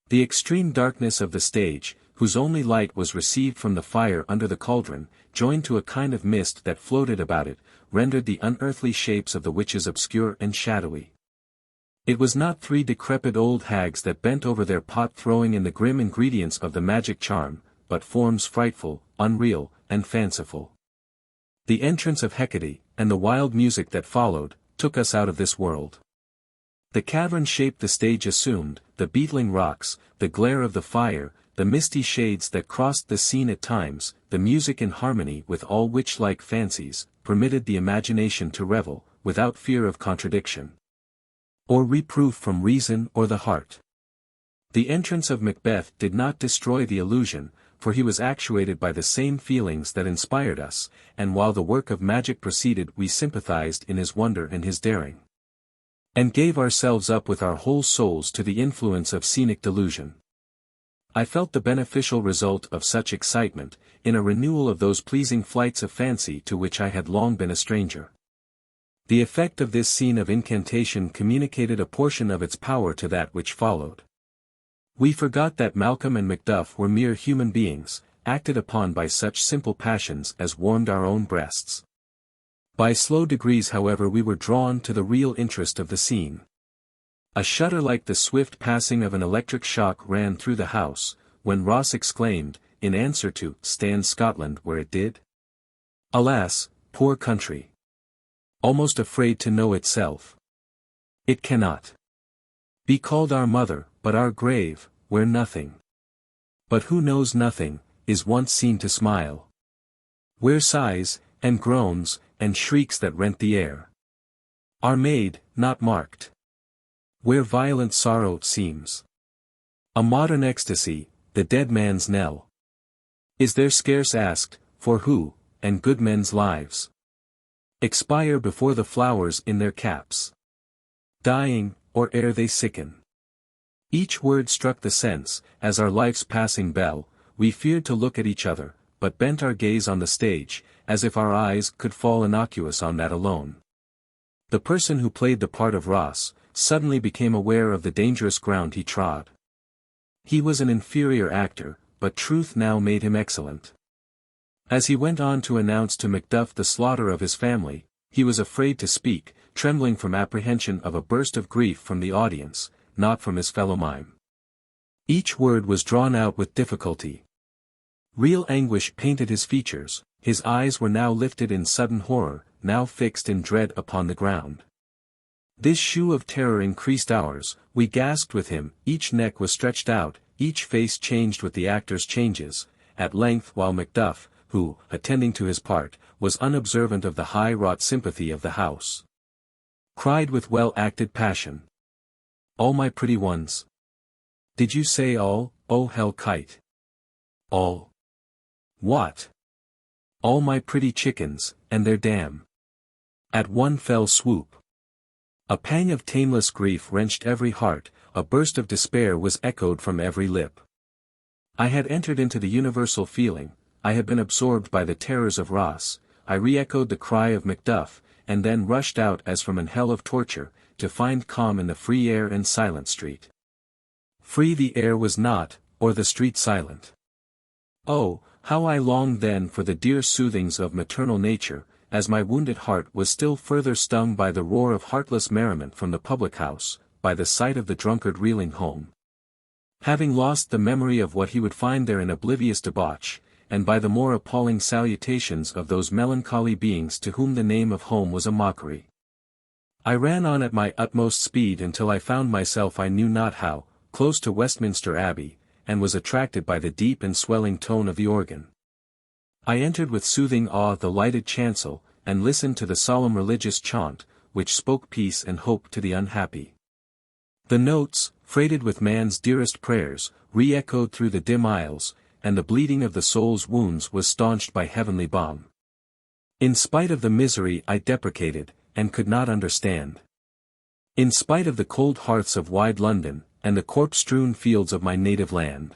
The extreme darkness of the stage, whose only light was received from the fire under the cauldron, joined to a kind of mist that floated about it, rendered the unearthly shapes of the witches obscure and shadowy. It was not 3 decrepit old hags that bent over their pot throwing in the grim ingredients of the magic charm, but forms frightful, unreal, and fanciful. The entrance of Hecate, and the wild music that followed, took us out of this world. The cavern shape the stage assumed, the beetling rocks, the glare of the fire, the misty shades that crossed the scene at times, the music in harmony with all witch-like fancies, permitted the imagination to revel, without fear of contradiction, or reproof from reason or the heart. The entrance of Macbeth did not destroy the illusion, for he was actuated by the same feelings that inspired us, and while the work of magic proceeded we sympathized in his wonder and his daring, and gave ourselves up with our whole souls to the influence of scenic delusion. I felt the beneficial result of such excitement, in a renewal of those pleasing flights of fancy to which I had long been a stranger. The effect of this scene of incantation communicated a portion of its power to that which followed. We forgot that Malcolm and Macduff were mere human beings, acted upon by such simple passions as warmed our own breasts. By slow degrees however we were drawn to the real interest of the scene. A shudder like the swift passing of an electric shock ran through the house, when Ross exclaimed, in answer to "Stands Scotland where it did? Alas, poor country! Almost afraid to know itself. It cannot be called our mother, but our grave, where nothing, but who knows nothing, is once seen to smile. Where sighs, and groans, and shrieks that rent the air, are made, not marked. Where violent sorrow seems a modern ecstasy, the dead man's knell. Is there scarce asked, for who, and good men's lives expire before the flowers in their caps, dying, or ere they sicken. Each word struck the sense, as our life's passing bell, we feared to look at each other, but bent our gaze on the stage, as if our eyes could fall innocuous on that alone. The person who played the part of Ross, suddenly became aware of the dangerous ground he trod. He was an inferior actor, but truth now made him excellent. As he went on to announce to Macduff the slaughter of his family, he was afraid to speak, trembling from apprehension of a burst of grief from the audience, not from his fellow mime. Each word was drawn out with difficulty. Real anguish painted his features, his eyes were now lifted in sudden horror, now fixed in dread upon the ground. This shew of terror increased ours, we gasped with him, each neck was stretched out, each face changed with the actor's changes, at length while Macduff, who, attending to his part, was unobservant of the high-wrought sympathy of the house, cried with well-acted passion. All my pretty ones. Did you say all, oh hell kite? All. What? All my pretty chickens, and their dam. At one fell swoop. A pang of tameless grief wrenched every heart, a burst of despair was echoed from every lip. I had entered into the universal feeling, I had been absorbed by the terrors of Ross, I re-echoed the cry of Macduff, and then rushed out as from an hell of torture, to find calm in the free air and silent street. Free the air was not, or the street silent. Oh, how I longed then for the dear soothings of maternal nature, as my wounded heart was still further stung by the roar of heartless merriment from the public-house, by the sight of the drunkard reeling home, having lost the memory of what he would find there in oblivious debauch, and by the more appalling salutations of those melancholy beings to whom the name of home was a mockery. I ran on at my utmost speed until I found myself I knew not how, close to Westminster Abbey, and was attracted by the deep and swelling tone of the organ. I entered with soothing awe the lighted chancel, and listened to the solemn religious chaunt, which spoke peace and hope to the unhappy. The notes, freighted with man's dearest prayers, re-echoed through the dim aisles, and the bleeding of the soul's wounds was staunched by heavenly balm. In spite of the misery I deprecated, and could not understand. In spite of the cold hearths of wide London, and the corpse-strewn fields of my native land.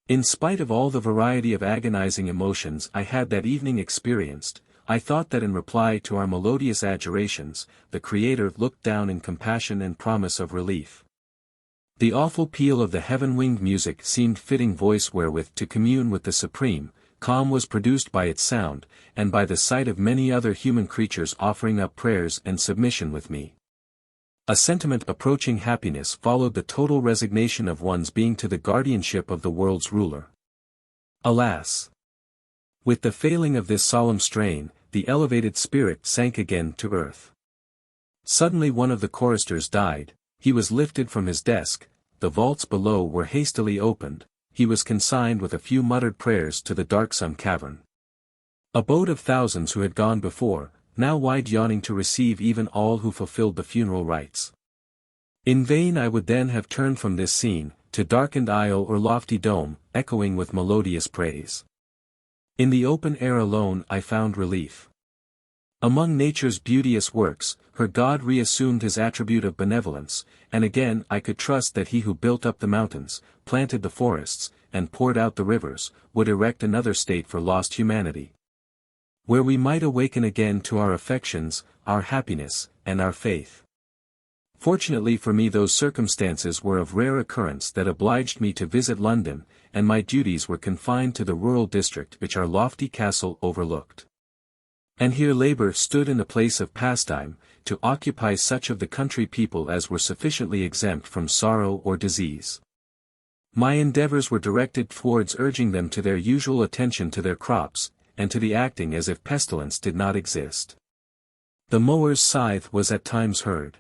In spite of all the variety of agonizing emotions I had that evening experienced, I thought that in reply to our melodious adjurations, the Creator looked down in compassion and promise of relief. The awful peal of the heaven-winged music seemed fitting voice wherewith to commune with the Supreme, calm was produced by its sound, and by the sight of many other human creatures offering up prayers and submission with me. A sentiment approaching happiness followed the total resignation of one's being to the guardianship of the world's ruler. Alas! With the failing of this solemn strain, the elevated spirit sank again to earth. Suddenly one of the choristers died, he was lifted from his desk, the vaults below were hastily opened, he was consigned with a few muttered prayers to the darksome cavern. Abode of thousands who had gone before, now wide yawning to receive even all who fulfilled the funeral rites. In vain I would then have turned from this scene, to darkened aisle or lofty dome, echoing with melodious praise. In the open air alone I found relief. Among nature's beauteous works, her God reassumed his attribute of benevolence, and again I could trust that he who built up the mountains, planted the forests, and poured out the rivers, would erect another state for lost humanity, where we might awaken again to our affections, our happiness, and our faith. Fortunately for me those circumstances were of rare occurrence that obliged me to visit London, and my duties were confined to the rural district which our lofty castle overlooked. And here labour stood in the place of pastime, to occupy such of the country people as were sufficiently exempt from sorrow or disease. My endeavours were directed towards urging them to their usual attention to their crops, and to the acting as if pestilence did not exist. The mower's scythe was at times heard.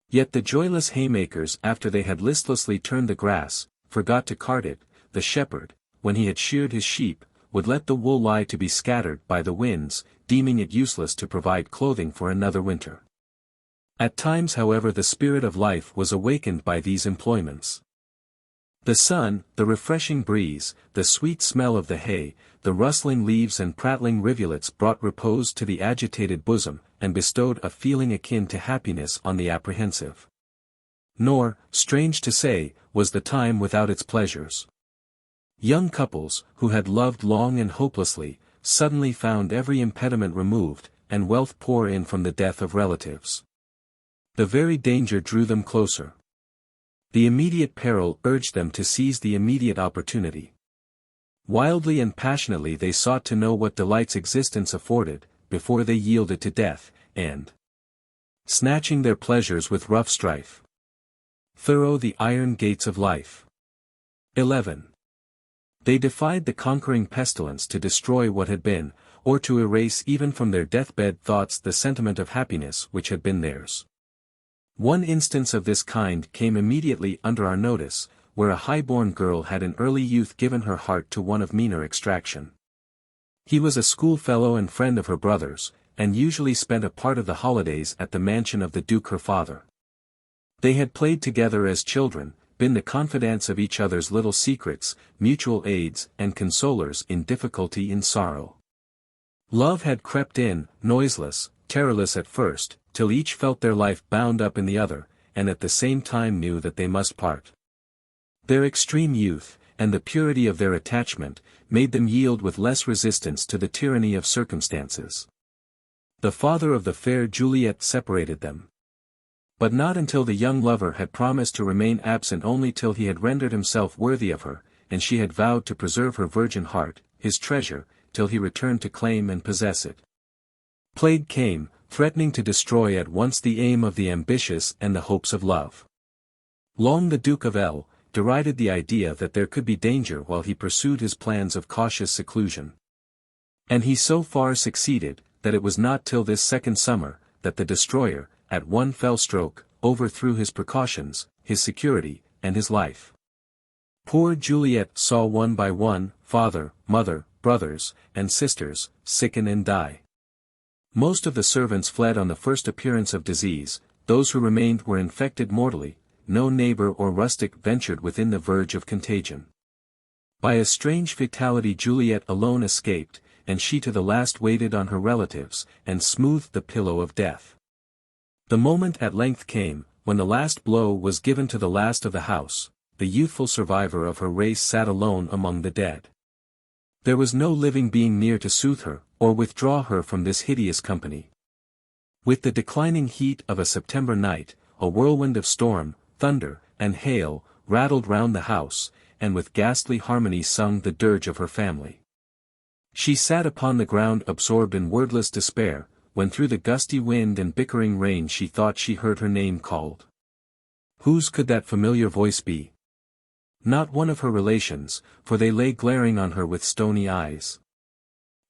Yet the joyless haymakers, after they had listlessly turned the grass, forgot to cart it. The shepherd, when he had sheared his sheep, would let the wool lie to be scattered by the winds, deeming it useless to provide clothing for another winter. At times however the spirit of life was awakened by these employments. The sun, the refreshing breeze, the sweet smell of the hay, the rustling leaves and prattling rivulets brought repose to the agitated bosom, and bestowed a feeling akin to happiness on the apprehensive. Nor, strange to say, was the time without its pleasures. Young couples, who had loved long and hopelessly, suddenly found every impediment removed, and wealth pour in from the death of relatives. The very danger drew them closer. The immediate peril urged them to seize the immediate opportunity. Wildly and passionately they sought to know what delights existence afforded, before they yielded to death, and, snatching their pleasures with rough strife, thorough the iron gates of life. 11. They defied the conquering pestilence to destroy what had been, or to erase even from their deathbed thoughts the sentiment of happiness which had been theirs. One instance of this kind came immediately under our notice, where a high-born girl had in early youth given her heart to one of meaner extraction. He was a schoolfellow and friend of her brother's, and usually spent a part of the holidays at the mansion of the Duke her father. They had played together as children, been the confidants of each other's little secrets, mutual aids and consolers in difficulty and sorrow. Love had crept in, noiseless, terrorless at first, till each felt their life bound up in the other, and at the same time knew that they must part. Their extreme youth, and the purity of their attachment, made them yield with less resistance to the tyranny of circumstances. The father of the fair Juliet separated them. But not until the young lover had promised to remain absent only till he had rendered himself worthy of her, and she had vowed to preserve her virgin heart, his treasure, till he returned to claim and possess it. Plague came, threatening to destroy at once the aim of the ambitious and the hopes of love. Long the Duke of L. derided the idea that there could be danger while he pursued his plans of cautious seclusion. And he so far succeeded, that it was not till this second summer, that the destroyer, at one fell stroke, overthrew his precautions, his security, and his life. Poor Juliet saw one by one, father, mother, brothers, and sisters, sicken and die. Most of the servants fled on the first appearance of disease, those who remained were infected mortally, no neighbor or rustic ventured within the verge of contagion. By a strange fatality Juliet alone escaped, and she to the last waited on her relatives, and smoothed the pillow of death. The moment at length came, when the last blow was given to the last of the house, the youthful survivor of her race sat alone among the dead. There was no living being near to soothe her, or withdraw her from this hideous company. With the declining heat of a September night, a whirlwind of storm, thunder, and hail, rattled round the house, and with ghastly harmony sung the dirge of her family. She sat upon the ground absorbed in wordless despair, when through the gusty wind and bickering rain she thought she heard her name called. Whose could that familiar voice be? Not one of her relations, for they lay glaring on her with stony eyes.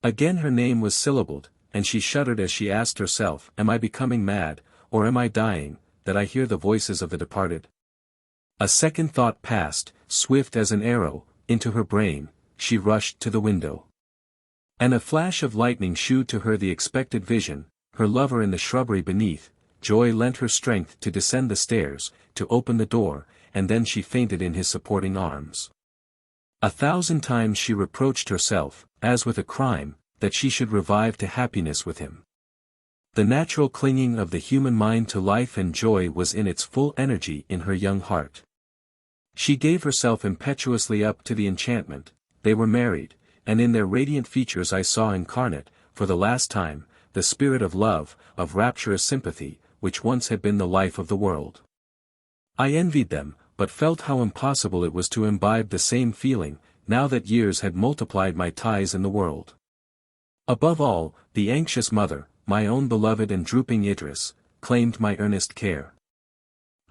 Again her name was syllabled, and she shuddered as she asked herself, am I becoming mad, or am I dying, that I hear the voices of the departed? A second thought passed, swift as an arrow, into her brain. She rushed to the window. And a flash of lightning shewed to her the expected vision, her lover in the shrubbery beneath. Joy lent her strength to descend the stairs, to open the door, and then she fainted in his supporting arms. 1,000 times she reproached herself, as with a crime, that she should revive to happiness with him. The natural clinging of the human mind to life and joy was in its full energy in her young heart. She gave herself impetuously up to the enchantment. They were married, and in their radiant features I saw incarnate, for the last time, the spirit of love, of rapturous sympathy, which once had been the life of the world. I envied them, but felt how impossible it was to imbibe the same feeling, now that years had multiplied my ties in the world. Above all, the anxious mother, my own beloved and drooping Idris, claimed my earnest care.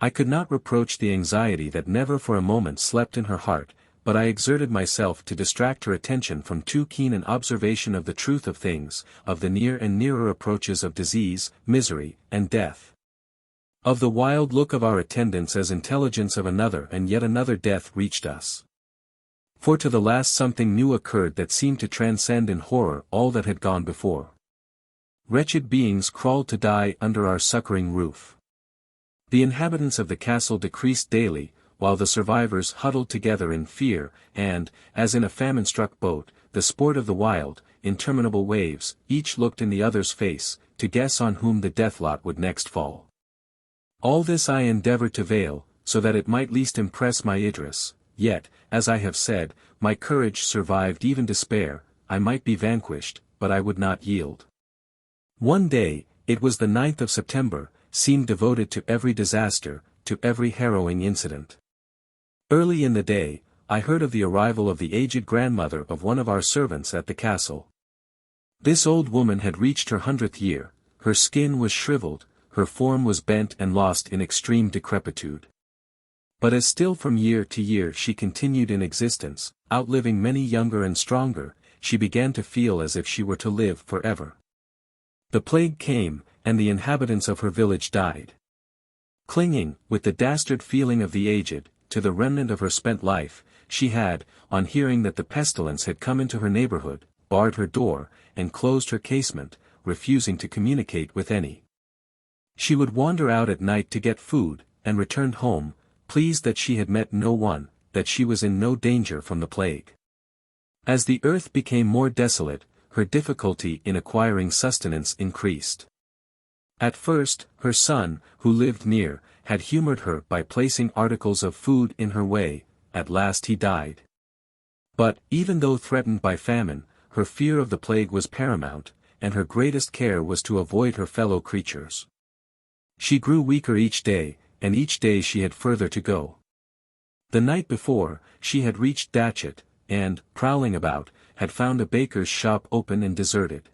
I could not reproach the anxiety that never for a moment slept in her heart, but I exerted myself to distract her attention from too keen an observation of the truth of things, of the near and nearer approaches of disease, misery, and death. Of the wild look of our attendants as intelligence of another and yet another death reached us. For to the last something new occurred that seemed to transcend in horror all that had gone before. Wretched beings crawled to die under our succoring roof. The inhabitants of the castle decreased daily, while the survivors huddled together in fear, and, as in a famine-struck boat, the sport of the wild, interminable waves, each looked in the other's face, to guess on whom the death lot would next fall. All this I endeavored to veil, so that it might least impress my Idris, yet, as I have said, my courage survived even despair. I might be vanquished, but I would not yield. One day, it was the 9th of September, seemed devoted to every disaster, to every harrowing incident. Early in the day, I heard of the arrival of the aged grandmother of one of our servants at the castle. This old woman had reached her 100th year, her skin was shriveled, her form was bent and lost in extreme decrepitude. But as still from year to year she continued in existence, outliving many younger and stronger, she began to feel as if she were to live forever. The plague came, and the inhabitants of her village died. Clinging, with the dastard feeling of the aged, to the remnant of her spent life, she had, on hearing that the pestilence had come into her neighborhood, barred her door, and closed her casement, refusing to communicate with any. She would wander out at night to get food, and returned home, pleased that she had met no one, that she was in no danger from the plague. As the earth became more desolate, her difficulty in acquiring sustenance increased. At first, her son, who lived near, had humored her by placing articles of food in her way. At last he died. But, even though threatened by famine, her fear of the plague was paramount, and her greatest care was to avoid her fellow creatures. She grew weaker each day, and each day she had further to go. The night before, she had reached Datchet, and, prowling about, had found a baker's shop open and deserted.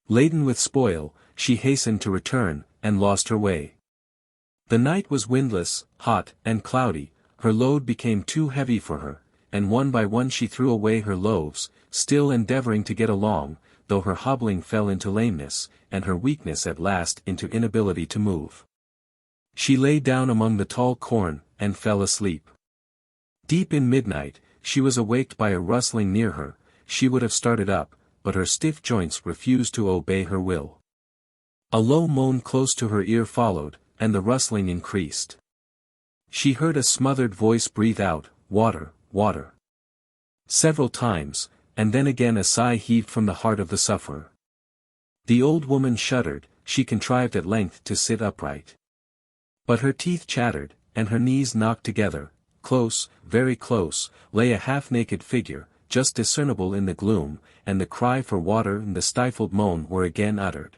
Laden with spoil, she hastened to return, and lost her way. The night was windless, hot, and cloudy. Her load became too heavy for her, and one by one she threw away her loaves, still endeavoring to get along, though her hobbling fell into lameness, and her weakness at last into inability to move. She lay down among the tall corn, and fell asleep. Deep in midnight, she was awaked by a rustling near her. She would have started up, but her stiff joints refused to obey her will. A low moan close to her ear followed, and the rustling increased. She heard a smothered voice breathe out, "Water, water," several times, and then again a sigh heaved from the heart of the sufferer. The old woman shuddered. She contrived at length to sit upright. But her teeth chattered, and her knees knocked together. Close, very close, lay a half-naked figure, just discernible in the gloom, and the cry for water and the stifled moan were again uttered.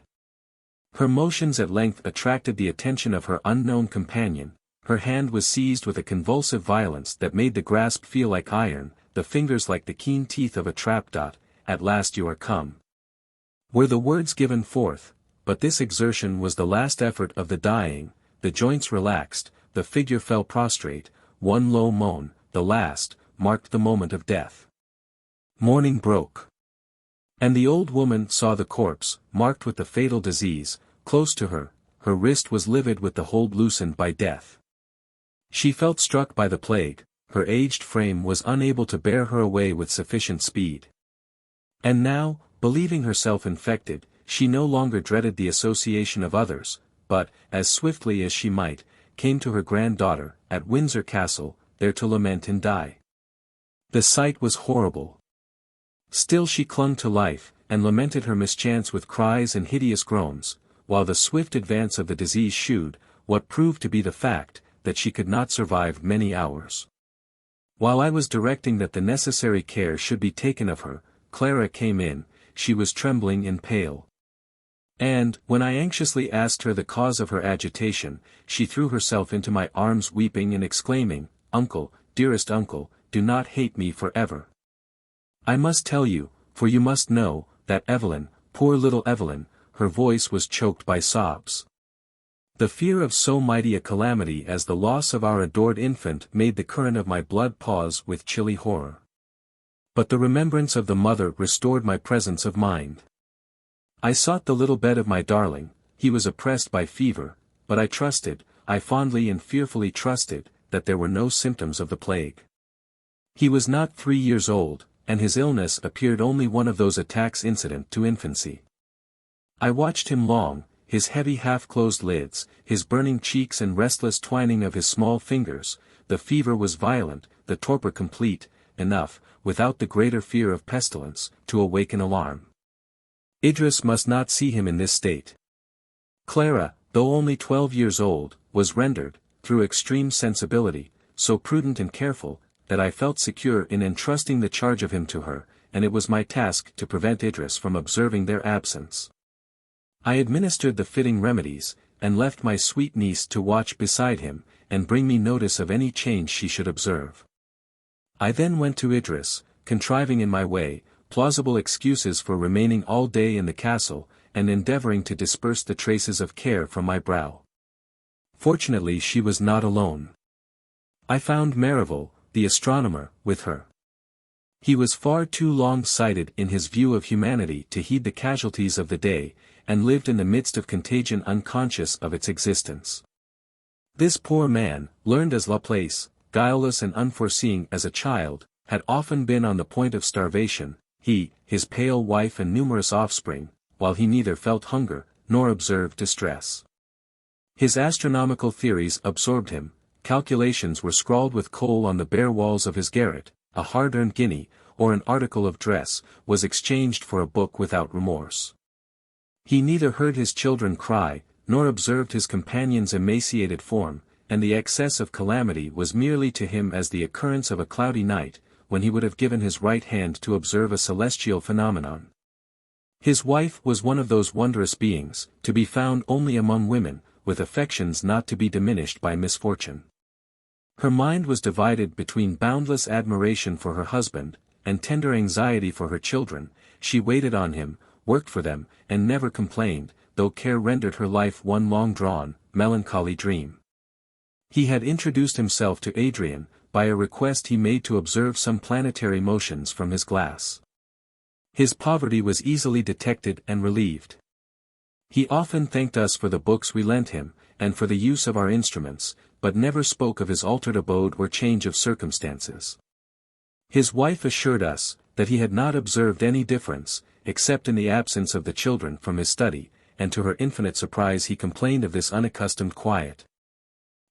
Her motions at length attracted the attention of her unknown companion. Her hand was seized with a convulsive violence that made the grasp feel like iron, the fingers like the keen teeth of a trap. "At last you are come," were the words given forth, but this exertion was the last effort of the dying. The joints relaxed, the figure fell prostrate. One low moan, the last, marked the moment of death. Morning broke. And the old woman saw the corpse, marked with the fatal disease, close to her. Her wrist was livid with the hold loosened by death. She felt struck by the plague. Her aged frame was unable to bear her away with sufficient speed. And now, believing herself infected, she no longer dreaded the association of others, but, as swiftly as she might, came to her granddaughter, at Windsor Castle, there to lament and die. The sight was horrible. Still she clung to life, and lamented her mischance with cries and hideous groans, while the swift advance of the disease shewed, what proved to be the fact, that she could not survive many hours. While I was directing that the necessary care should be taken of her, Clara came in. She was trembling and pale. And, when I anxiously asked her the cause of her agitation, she threw herself into my arms weeping and exclaiming, "Uncle, dearest uncle, do not hate me forever. I must tell you, for you must know, that Evelyn, poor little Evelyn," her voice was choked by sobs. The fear of so mighty a calamity as the loss of our adored infant made the current of my blood pause with chilly horror. But the remembrance of the mother restored my presence of mind. I sought the little bed of my darling. He was oppressed by fever, but I trusted, I fondly and fearfully trusted, that there were no symptoms of the plague. He was not 3 years old, and his illness appeared only one of those attacks incident to infancy. I watched him long. his heavy half-closed lids, his burning cheeks and restless twining of his small fingers. The fever was violent, the torpor complete, enough, without the greater fear of pestilence, to awaken alarm. Idris must not see him in this state. Clara, though only 12 years old, was rendered, through extreme sensibility, so prudent and careful, that I felt secure in entrusting the charge of him to her, and it was my task to prevent Idris from observing their absence. I administered the fitting remedies, and left my sweet niece to watch beside him, and bring me notice of any change she should observe. I then went to Idris, contriving in my way, plausible excuses for remaining all day in the castle, and endeavoring to disperse the traces of care from my brow. Fortunately she was not alone. I found Merivale, the astronomer, with her. He was far too long-sighted in his view of humanity to heed the casualties of the day, and lived in the midst of contagion unconscious of its existence. This poor man, learned as Laplace, guileless and unforeseeing as a child, had often been on the point of starvation, he, his pale wife and numerous offspring, while he neither felt hunger, nor observed distress. His astronomical theories absorbed him, calculations were scrawled with coal on the bare walls of his garret, a hard-earned guinea, or an article of dress, was exchanged for a book without remorse. He neither heard his children cry, nor observed his companion's emaciated form, and the excess of calamity was merely to him as the occurrence of a cloudy night, when he would have given his right hand to observe a celestial phenomenon. His wife was one of those wondrous beings, to be found only among women, with affections not to be diminished by misfortune. Her mind was divided between boundless admiration for her husband, and tender anxiety for her children. She waited on him, worked for them, and never complained, though care rendered her life one long-drawn, melancholy dream. He had introduced himself to Adrian, by a request he made to observe some planetary motions from his glass. His poverty was easily detected and relieved. He often thanked us for the books we lent him, and for the use of our instruments, but never spoke of his altered abode or change of circumstances. His wife assured us, that he had not observed any difference, except in the absence of the children from his study, and to her infinite surprise he complained of this unaccustomed quiet.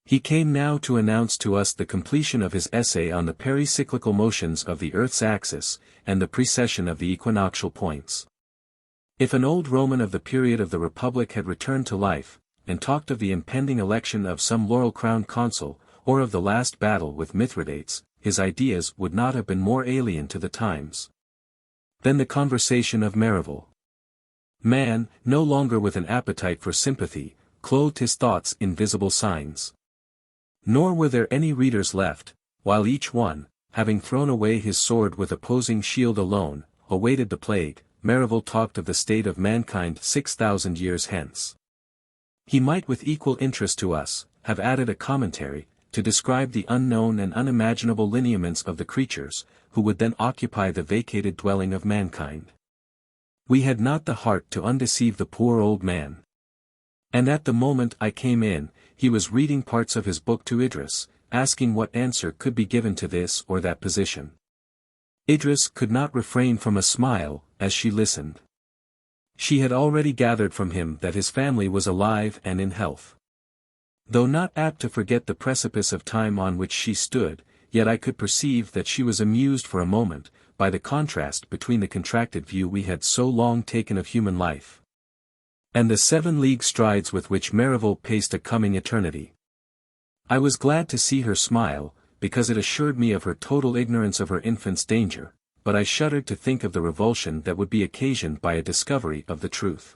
He came now to announce to us the completion of his essay on the pericyclical motions of the Earth's axis, and the precession of the equinoctial points. If an old Roman of the period of the Republic had returned to life, and talked of the impending election of some laurel-crowned consul, or of the last battle with Mithridates, his ideas would not have been more alien to the times. Then the conversation of Merivale. Man, no longer with an appetite for sympathy, clothed his thoughts in visible signs. Nor were there any readers left, while each one, having thrown away his sword with opposing shield alone, awaited the plague. Merivale talked of the state of mankind 6,000 years hence. He might with equal interest to us, have added a commentary, to describe the unknown and unimaginable lineaments of the creatures, who would then occupy the vacated dwelling of mankind. We had not the heart to undeceive the poor old man. And at the moment I came in, he was reading parts of his book to Idris, asking what answer could be given to this or that position. Idris could not refrain from a smile, as she listened. She had already gathered from him that his family was alive and in health. Though not apt to forget the precipice of time on which she stood, yet I could perceive that she was amused for a moment, by the contrast between the contracted view we had so long taken of human life, and the 7-league strides with which Merivale paced a coming eternity. I was glad to see her smile, because it assured me of her total ignorance of her infant's danger, but I shuddered to think of the revulsion that would be occasioned by a discovery of the truth.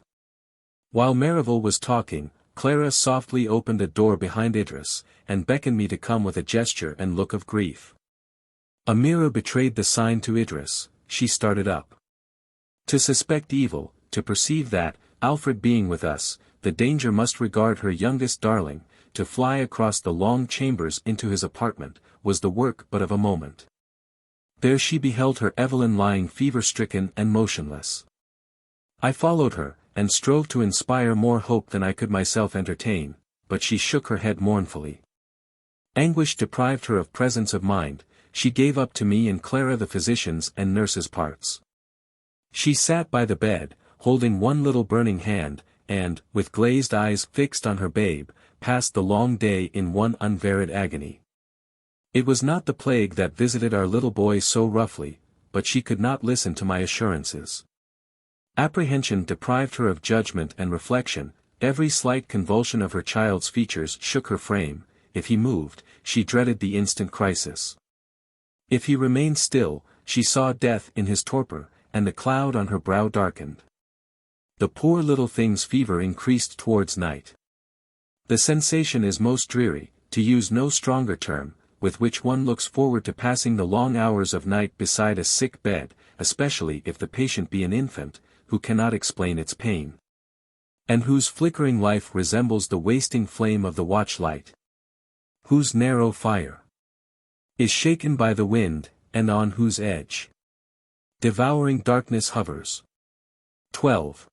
While Merivale was talking, Clara softly opened a door behind Idris, and beckoned me to come with a gesture and look of grief. A mirror betrayed the sign to Idris. She started up. To suspect evil, to perceive that, Alfred being with us, the danger must regard her youngest darling, to fly across the long chambers into his apartment, was the work but of a moment. There she beheld her Evelyn lying fever-stricken and motionless. I followed her, and strove to inspire more hope than I could myself entertain, but she shook her head mournfully. Anguish deprived her of presence of mind. She gave up to me and Clara the physician's and nurse's parts. She sat by the bed, holding one little burning hand, and, with glazed eyes fixed on her babe, passed the long day in one unvaried agony. It was not the plague that visited our little boy so roughly, but she could not listen to my assurances. Apprehension deprived her of judgment and reflection. Every slight convulsion of her child's features shook her frame. If he moved, she dreaded the instant crisis. If he remained still, she saw death in his torpor, and the cloud on her brow darkened. The poor little thing's fever increased towards night. The sensation is most dreary, to use no stronger term, with which one looks forward to passing the long hours of night beside a sick bed, especially if the patient be an infant, who cannot explain its pain, and whose flickering life resembles the wasting flame of the watch-light, whose narrow fire is shaken by the wind, and on whose edge devouring darkness hovers. 12.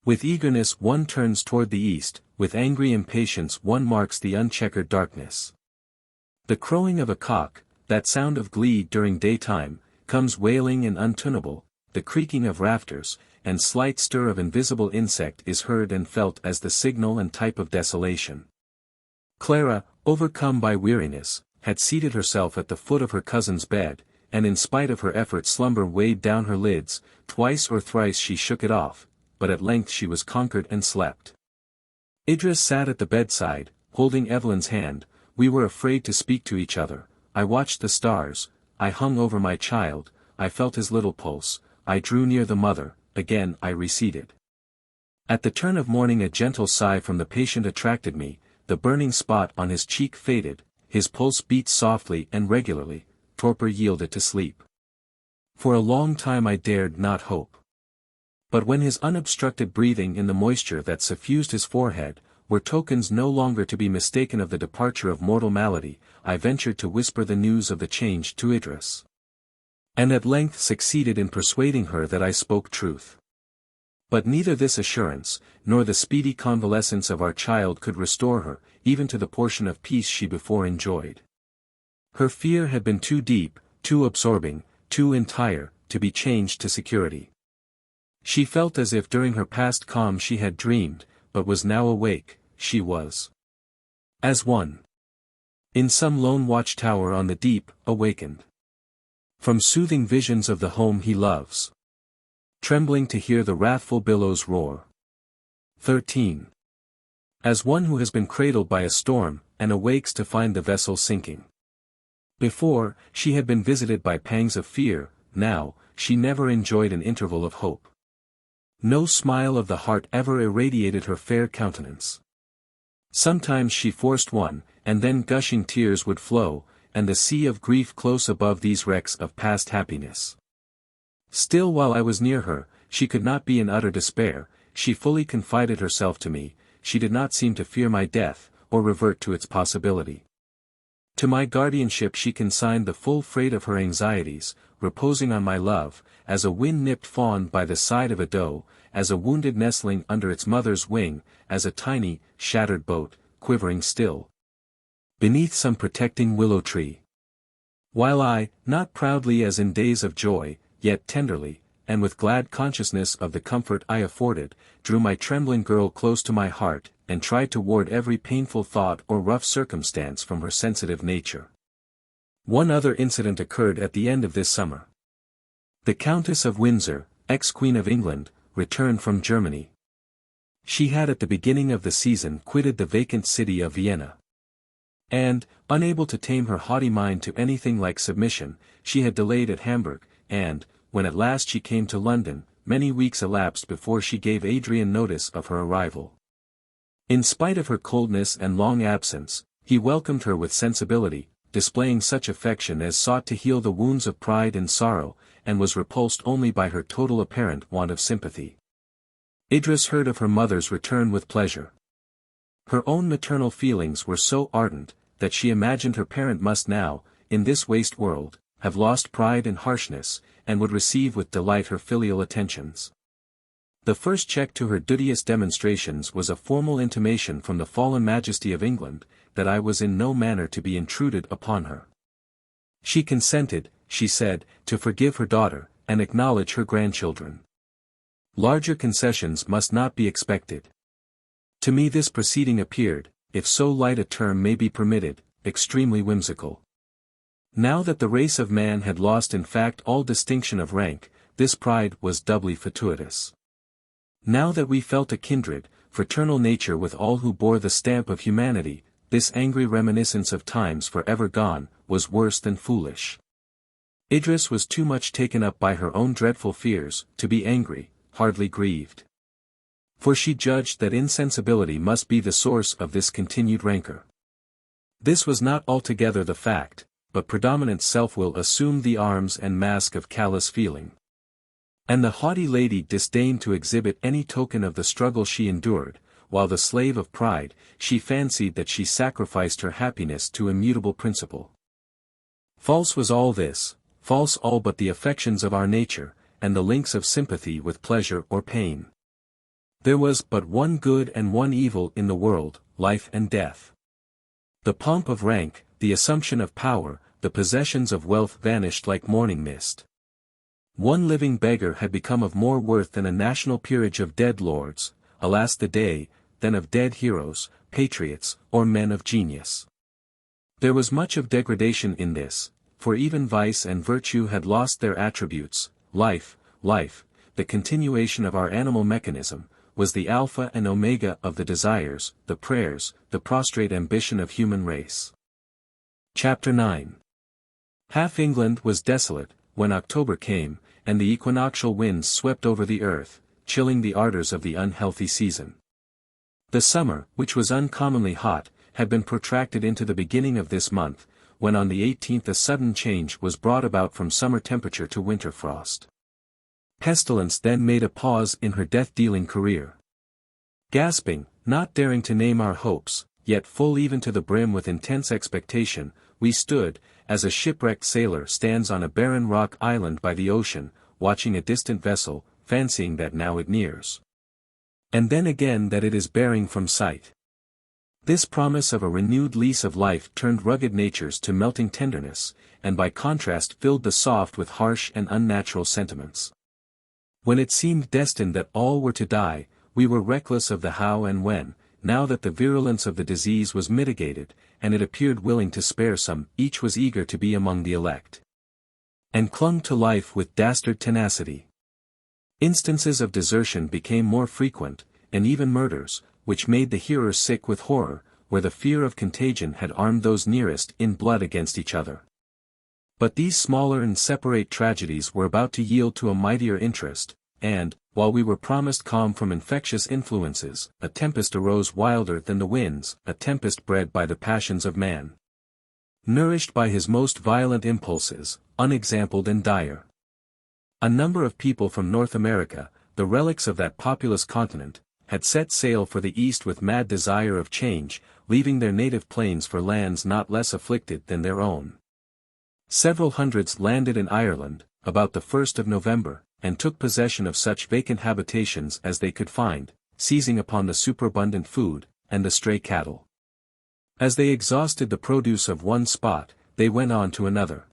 With eagerness one turns toward the east, with angry impatience one marks the uncheckered darkness. The crowing of a cock, that sound of glee during daytime, comes wailing and untunable. The creaking of rafters, and slight stir of invisible insect is heard and felt as the signal and type of desolation. Clara, overcome by weariness, had seated herself at the foot of her cousin's bed, and in spite of her efforts slumber weighed down her lids. Twice or thrice she shook it off, but at length she was conquered and slept. Idris sat at the bedside, holding Evelyn's hand. We were afraid to speak to each other. I watched the stars, I hung over my child, I felt his little pulse, I drew near the mother, again I receded. At the turn of morning a gentle sigh from the patient attracted me. The burning spot on his cheek faded, his pulse beat softly and regularly, torpor yielded to sleep. For a long time I dared not hope. But when his unobstructed breathing in the moisture that suffused his forehead, were tokens no longer to be mistaken of the departure of mortal malady, I ventured to whisper the news of the change to Idris, and at length succeeded in persuading her that I spoke truth. But neither this assurance, nor the speedy convalescence of our child could restore her, even to the portion of peace she before enjoyed. Her fear had been too deep, too absorbing, too entire, to be changed to security. She felt as if during her past calm she had dreamed, but was now awake. She was as one in some lone watchtower on the deep, awakened from soothing visions of the home he loves, trembling to hear the wrathful billows roar. 13. As one who has been cradled by a storm, and awakes to find the vessel sinking. Before, she had been visited by pangs of fear. Now, she never enjoyed an interval of hope. No smile of the heart ever irradiated her fair countenance. Sometimes she forced one, and then gushing tears would flow, and the sea of grief close above these wrecks of past happiness. Still while I was near her, she could not be in utter despair. She fully confided herself to me. She did not seem to fear my death, or revert to its possibility. To my guardianship she consigned the full freight of her anxieties, reposing on my love, as a wind-nipped fawn by the side of a doe, as a wounded nestling under its mother's wing, as a tiny, shattered boat, quivering still beneath some protecting willow tree. While I, not proudly as in days of joy, yet tenderly, and with glad consciousness of the comfort I afforded, drew my trembling girl close to my heart, and tried to ward every painful thought or rough circumstance from her sensitive nature. One other incident occurred at the end of this summer. The Countess of Windsor, ex-Queen of England, returned from Germany. She had at the beginning of the season quitted the vacant city of Vienna. And, unable to tame her haughty mind to anything like submission, she had delayed at Hamburg, and, when at last she came to London, many weeks elapsed before she gave Adrian notice of her arrival. In spite of her coldness and long absence, he welcomed her with sensibility, displaying such affection as sought to heal the wounds of pride and sorrow, and was repulsed only by her total apparent want of sympathy. Idris heard of her mother's return with pleasure. Her own maternal feelings were so ardent, that she imagined her parent must now, in this waste world, have lost pride and harshness, and would receive with delight her filial attentions. The first check to her duteous demonstrations was a formal intimation from the fallen majesty of England, that I was in no manner to be intruded upon her. She consented, she said, to forgive her daughter, and acknowledge her grandchildren. Larger concessions must not be expected. To me this proceeding appeared, if so light a term may be permitted, extremely whimsical. Now that the race of man had lost in fact all distinction of rank, this pride was doubly fortuitous. Now that we felt a kindred, fraternal nature with all who bore the stamp of humanity, this angry reminiscence of times forever gone, was worse than foolish. Idris was too much taken up by her own dreadful fears, to be angry, hardly grieved. For she judged that insensibility must be the source of this continued rancor. This was not altogether the fact, but predominant self-will assumed the arms and mask of callous feeling. And the haughty lady disdained to exhibit any token of the struggle she endured, while the slave of pride, she fancied that she sacrificed her happiness to immutable principle. False was all this, false all but the affections of our nature, and the links of sympathy with pleasure or pain. There was but one good and one evil in the world, life and death. The pomp of rank, the assumption of power, the possessions of wealth vanished like morning mist. One living beggar had become of more worth than a national peerage of dead lords, alas the day, than of dead heroes, patriots, or men of genius. There was much of degradation in this, for even vice and virtue had lost their attributes. Life, the continuation of our animal mechanism, was the alpha and omega of the desires, the prayers, the prostrate ambition of human race. Chapter 9. Half England was desolate, when October came, and the equinoctial winds swept over the earth, chilling the ardors of the unhealthy season. The summer, which was uncommonly hot, had been protracted into the beginning of this month, when on the 18th a sudden change was brought about from summer temperature to winter frost. Pestilence then made a pause in her death-dealing career. Gasping, not daring to name our hopes, yet full even to the brim with intense expectation, we stood, as a shipwrecked sailor stands on a barren rock island by the ocean, watching a distant vessel, fancying that now it nears. And then again that it is bearing from sight. This promise of a renewed lease of life turned rugged natures to melting tenderness, and by contrast filled the soft with harsh and unnatural sentiments. When it seemed destined that all were to die, we were reckless of the how and when. Now that the virulence of the disease was mitigated, and it appeared willing to spare some, each was eager to be among the elect. And clung to life with dastard tenacity. Instances of desertion became more frequent, and even murders, which made the hearer sick with horror, where the fear of contagion had armed those nearest in blood against each other. But these smaller and separate tragedies were about to yield to a mightier interest, and, while we were promised calm from infectious influences, a tempest arose wilder than the winds, a tempest bred by the passions of man. Nourished by his most violent impulses, unexampled and dire. A number of people from North America, the relics of that populous continent, had set sail for the east with mad desire of change, leaving their native plains for lands not less afflicted than their own. Several hundreds landed in Ireland, about the 1st of November, and took possession of such vacant habitations as they could find, seizing upon the superabundant food, and the stray cattle. As they exhausted the produce of one spot, they went on to another.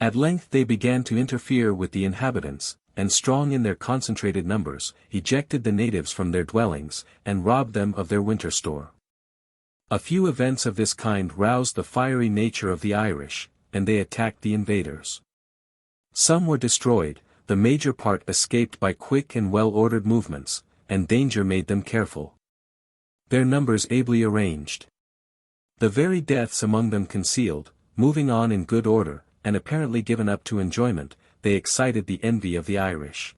At length they began to interfere with the inhabitants, and strong in their concentrated numbers, ejected the natives from their dwellings, and robbed them of their winter store. A few events of this kind roused the fiery nature of the Irish, and they attacked the invaders. Some were destroyed, the major part escaped by quick and well-ordered movements, and danger made them careful. Their numbers ably arranged. The very deaths among them concealed, moving on in good order, and apparently given up to enjoyment, they excited the envy of the Irish.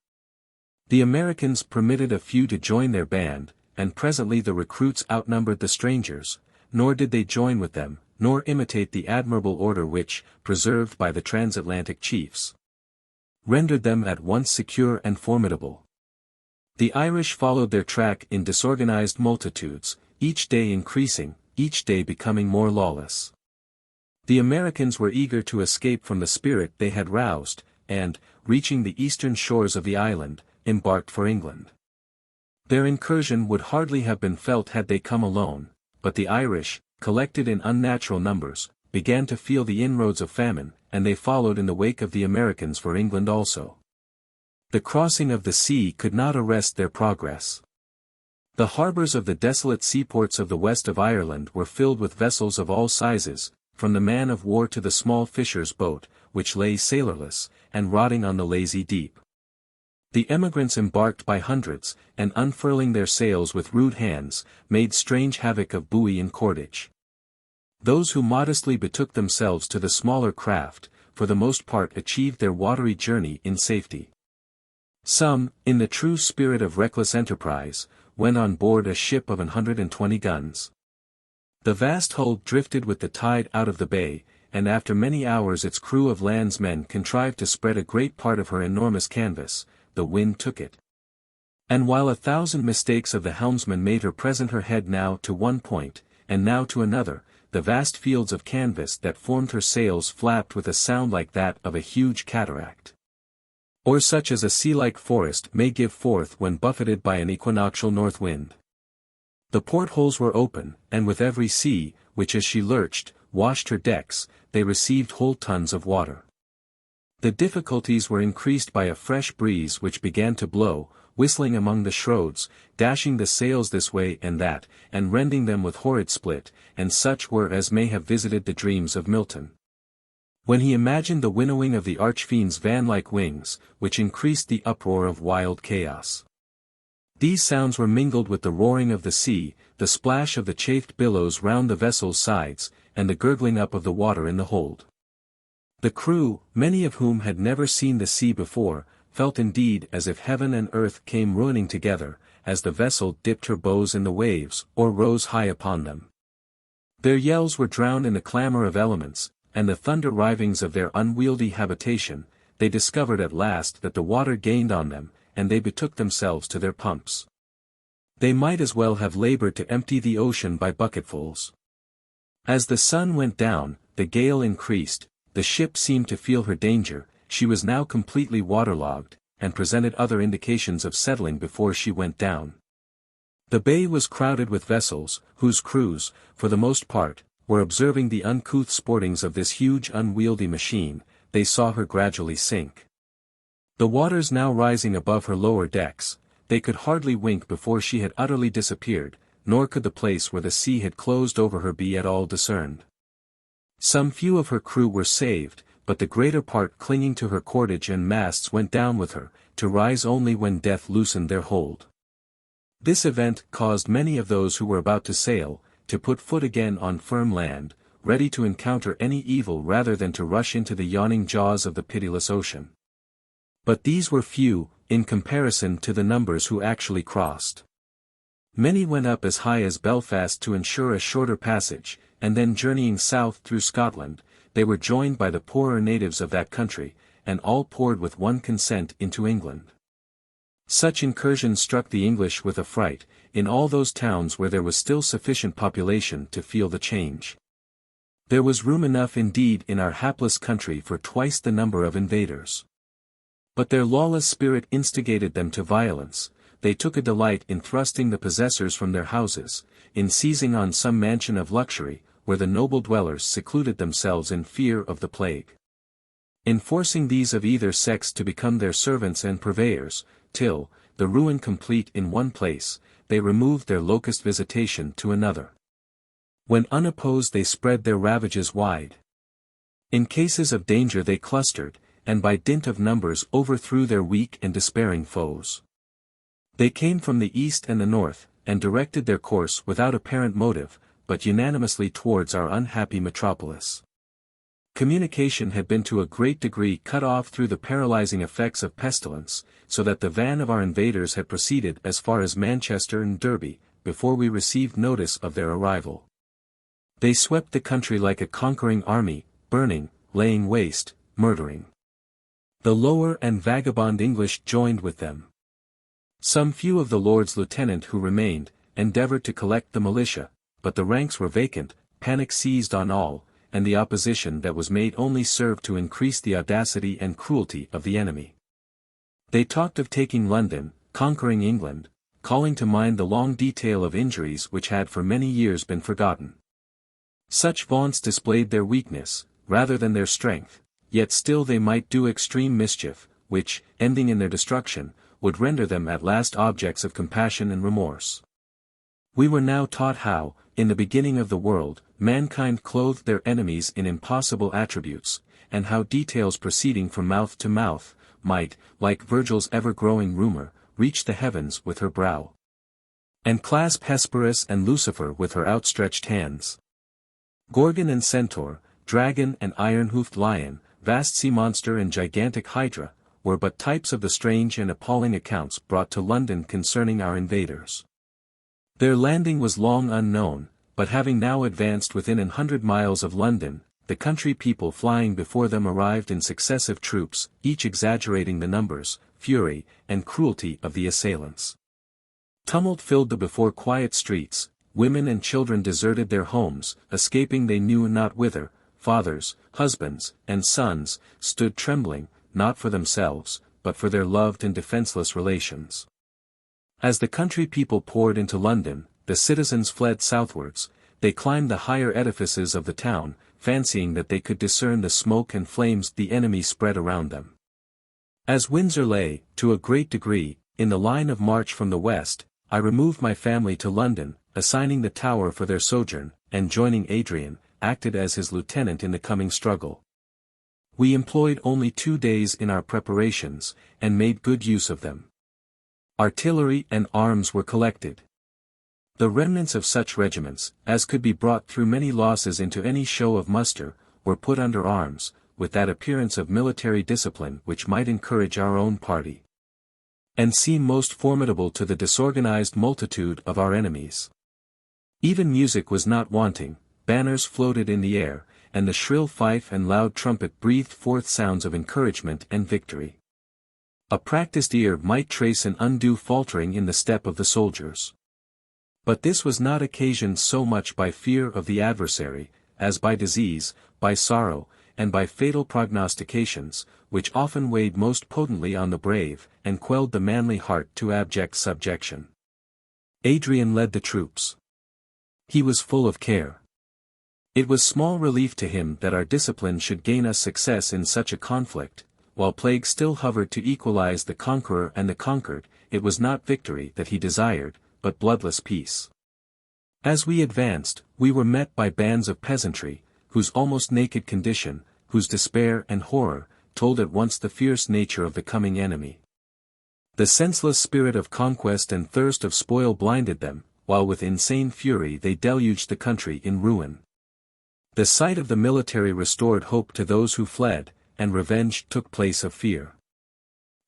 The Americans permitted a few to join their band, and presently the recruits outnumbered the strangers, nor did they join with them, nor imitate the admirable order which, preserved by the transatlantic chiefs, rendered them at once secure and formidable. The Irish followed their track in disorganized multitudes, each day increasing, each day becoming more lawless. The Americans were eager to escape from the spirit they had roused, and, reaching the eastern shores of the island, embarked for England. Their incursion would hardly have been felt had they come alone, but the Irish, collected in unnatural numbers, began to feel the inroads of famine, and they followed in the wake of the Americans for England also. The crossing of the sea could not arrest their progress. The harbours of the desolate seaports of the west of Ireland were filled with vessels of all sizes, from the man-of-war to the small fisher's boat, which lay sailorless, and rotting on the lazy deep. The emigrants embarked by hundreds, and unfurling their sails with rude hands, made strange havoc of buoy and cordage. Those who modestly betook themselves to the smaller craft, for the most part achieved their watery journey in safety. Some, in the true spirit of reckless enterprise, went on board a ship of 120 guns. The vast hull drifted with the tide out of the bay, and after many hours its crew of landsmen contrived to spread a great part of her enormous canvas. The wind took it. And while 1,000 mistakes of the helmsman made her present her head now to one point, and now to another, the vast fields of canvas that formed her sails flapped with a sound like that of a huge cataract. Or such as a sea-like forest may give forth when buffeted by an equinoctial north wind. The portholes were open, and with every sea, which as she lurched, washed her decks, they received whole tons of water. The difficulties were increased by a fresh breeze which began to blow, whistling among the shrouds, dashing the sails this way and that, and rending them with horrid split, and such were as may have visited the dreams of Milton, when he imagined the winnowing of the archfiend's van-like wings, which increased the uproar of wild chaos. These sounds were mingled with the roaring of the sea, the splash of the chafed billows round the vessel's sides, and the gurgling up of the water in the hold. The crew, many of whom had never seen the sea before, felt indeed as if heaven and earth came ruining together, as the vessel dipped her bows in the waves, or rose high upon them. Their yells were drowned in the clamour of elements, and the thunder rivings of their unwieldy habitation. They discovered at last that the water gained on them, and they betook themselves to their pumps. They might as well have laboured to empty the ocean by bucketfuls. As the sun went down, the gale increased, the ship seemed to feel her danger. She was now completely waterlogged, and presented other indications of settling before she went down. The bay was crowded with vessels, whose crews, for the most part, were observing the uncouth sportings of this huge unwieldy machine. They saw her gradually sink. The waters now rising above her lower decks, they could hardly wink before she had utterly disappeared, nor could the place where the sea had closed over her be at all discerned. Some few of her crew were saved, but the greater part clinging to her cordage and masts went down with her, to rise only when death loosened their hold. This event caused many of those who were about to sail, to put foot again on firm land, ready to encounter any evil rather than to rush into the yawning jaws of the pitiless ocean. But these were few, in comparison to the numbers who actually crossed. Many went up as high as Belfast to ensure a shorter passage, and then journeying south through Scotland, they were joined by the poorer natives of that country, and all poured with one consent into England. Such incursions struck the English with affright, in all those towns where there was still sufficient population to feel the change. There was room enough indeed in our hapless country for twice the number of invaders. But their lawless spirit instigated them to violence. They took a delight in thrusting the possessors from their houses, in seizing on some mansion of luxury, where the noble dwellers secluded themselves in fear of the plague. In forcing these of either sex to become their servants and purveyors, till, the ruin complete in one place, they removed their locust visitation to another. When unopposed they spread their ravages wide. In cases of danger they clustered, and by dint of numbers overthrew their weak and despairing foes. They came from the east and the north, and directed their course without apparent motive, but unanimously towards our unhappy metropolis. Communication had been to a great degree cut off through the paralyzing effects of pestilence, so that the van of our invaders had proceeded as far as Manchester and Derby, before we received notice of their arrival. They swept the country like a conquering army, burning, laying waste, murdering. The lower and vagabond English joined with them. Some few of the Lord's lieutenant who remained, endeavoured to collect the militia, but the ranks were vacant, panic seized on all, and the opposition that was made only served to increase the audacity and cruelty of the enemy. They talked of taking London, conquering England, calling to mind the long detail of injuries which had for many years been forgotten. Such vaunts displayed their weakness, rather than their strength, yet still they might do extreme mischief, which, ending in their destruction, would render them at last objects of compassion and remorse. We were now taught how, in the beginning of the world, mankind clothed their enemies in impossible attributes, and how details proceeding from mouth to mouth, might, like Virgil's ever-growing rumour, reach the heavens with her brow, and clasp Hesperus and Lucifer with her outstretched hands. Gorgon and centaur, dragon and iron-hoofed lion, vast sea monster and gigantic hydra, were but types of the strange and appalling accounts brought to London concerning our invaders. Their landing was long unknown, but having now advanced within 100 miles of London, the country people flying before them arrived in successive troops, each exaggerating the numbers, fury, and cruelty of the assailants. Tumult filled the before quiet streets, women and children deserted their homes, escaping they knew not whither, fathers, husbands, and sons, stood trembling, not for themselves, but for their loved and defenseless relations. As the country people poured into London, the citizens fled southwards. They climbed the higher edifices of the town, fancying that they could discern the smoke and flames the enemy spread around them. As Windsor lay, to a great degree, in the line of march from the west, I removed my family to London, assigning the Tower for their sojourn, and joining Adrian, acted as his lieutenant in the coming struggle. We employed only 2 days in our preparations, and made good use of them. Artillery and arms were collected. The remnants of such regiments, as could be brought through many losses into any show of muster, were put under arms, with that appearance of military discipline which might encourage our own party, and seem most formidable to the disorganized multitude of our enemies. Even music was not wanting, banners floated in the air, and the shrill fife and loud trumpet breathed forth sounds of encouragement and victory. A practiced ear might trace an undue faltering in the step of the soldiers. But this was not occasioned so much by fear of the adversary, as by disease, by sorrow, and by fatal prognostications, which often weighed most potently on the brave, and quelled the manly heart to abject subjection. Adrian led the troops. He was full of care. It was small relief to him that our discipline should gain us success in such a conflict. While plague still hovered to equalize the conqueror and the conquered, it was not victory that he desired, but bloodless peace. As we advanced, we were met by bands of peasantry, whose almost naked condition, whose despair and horror, told at once the fierce nature of the coming enemy. The senseless spirit of conquest and thirst of spoil blinded them, while with insane fury they deluged the country in ruin. The sight of the military restored hope to those who fled, and revenge took place of fear.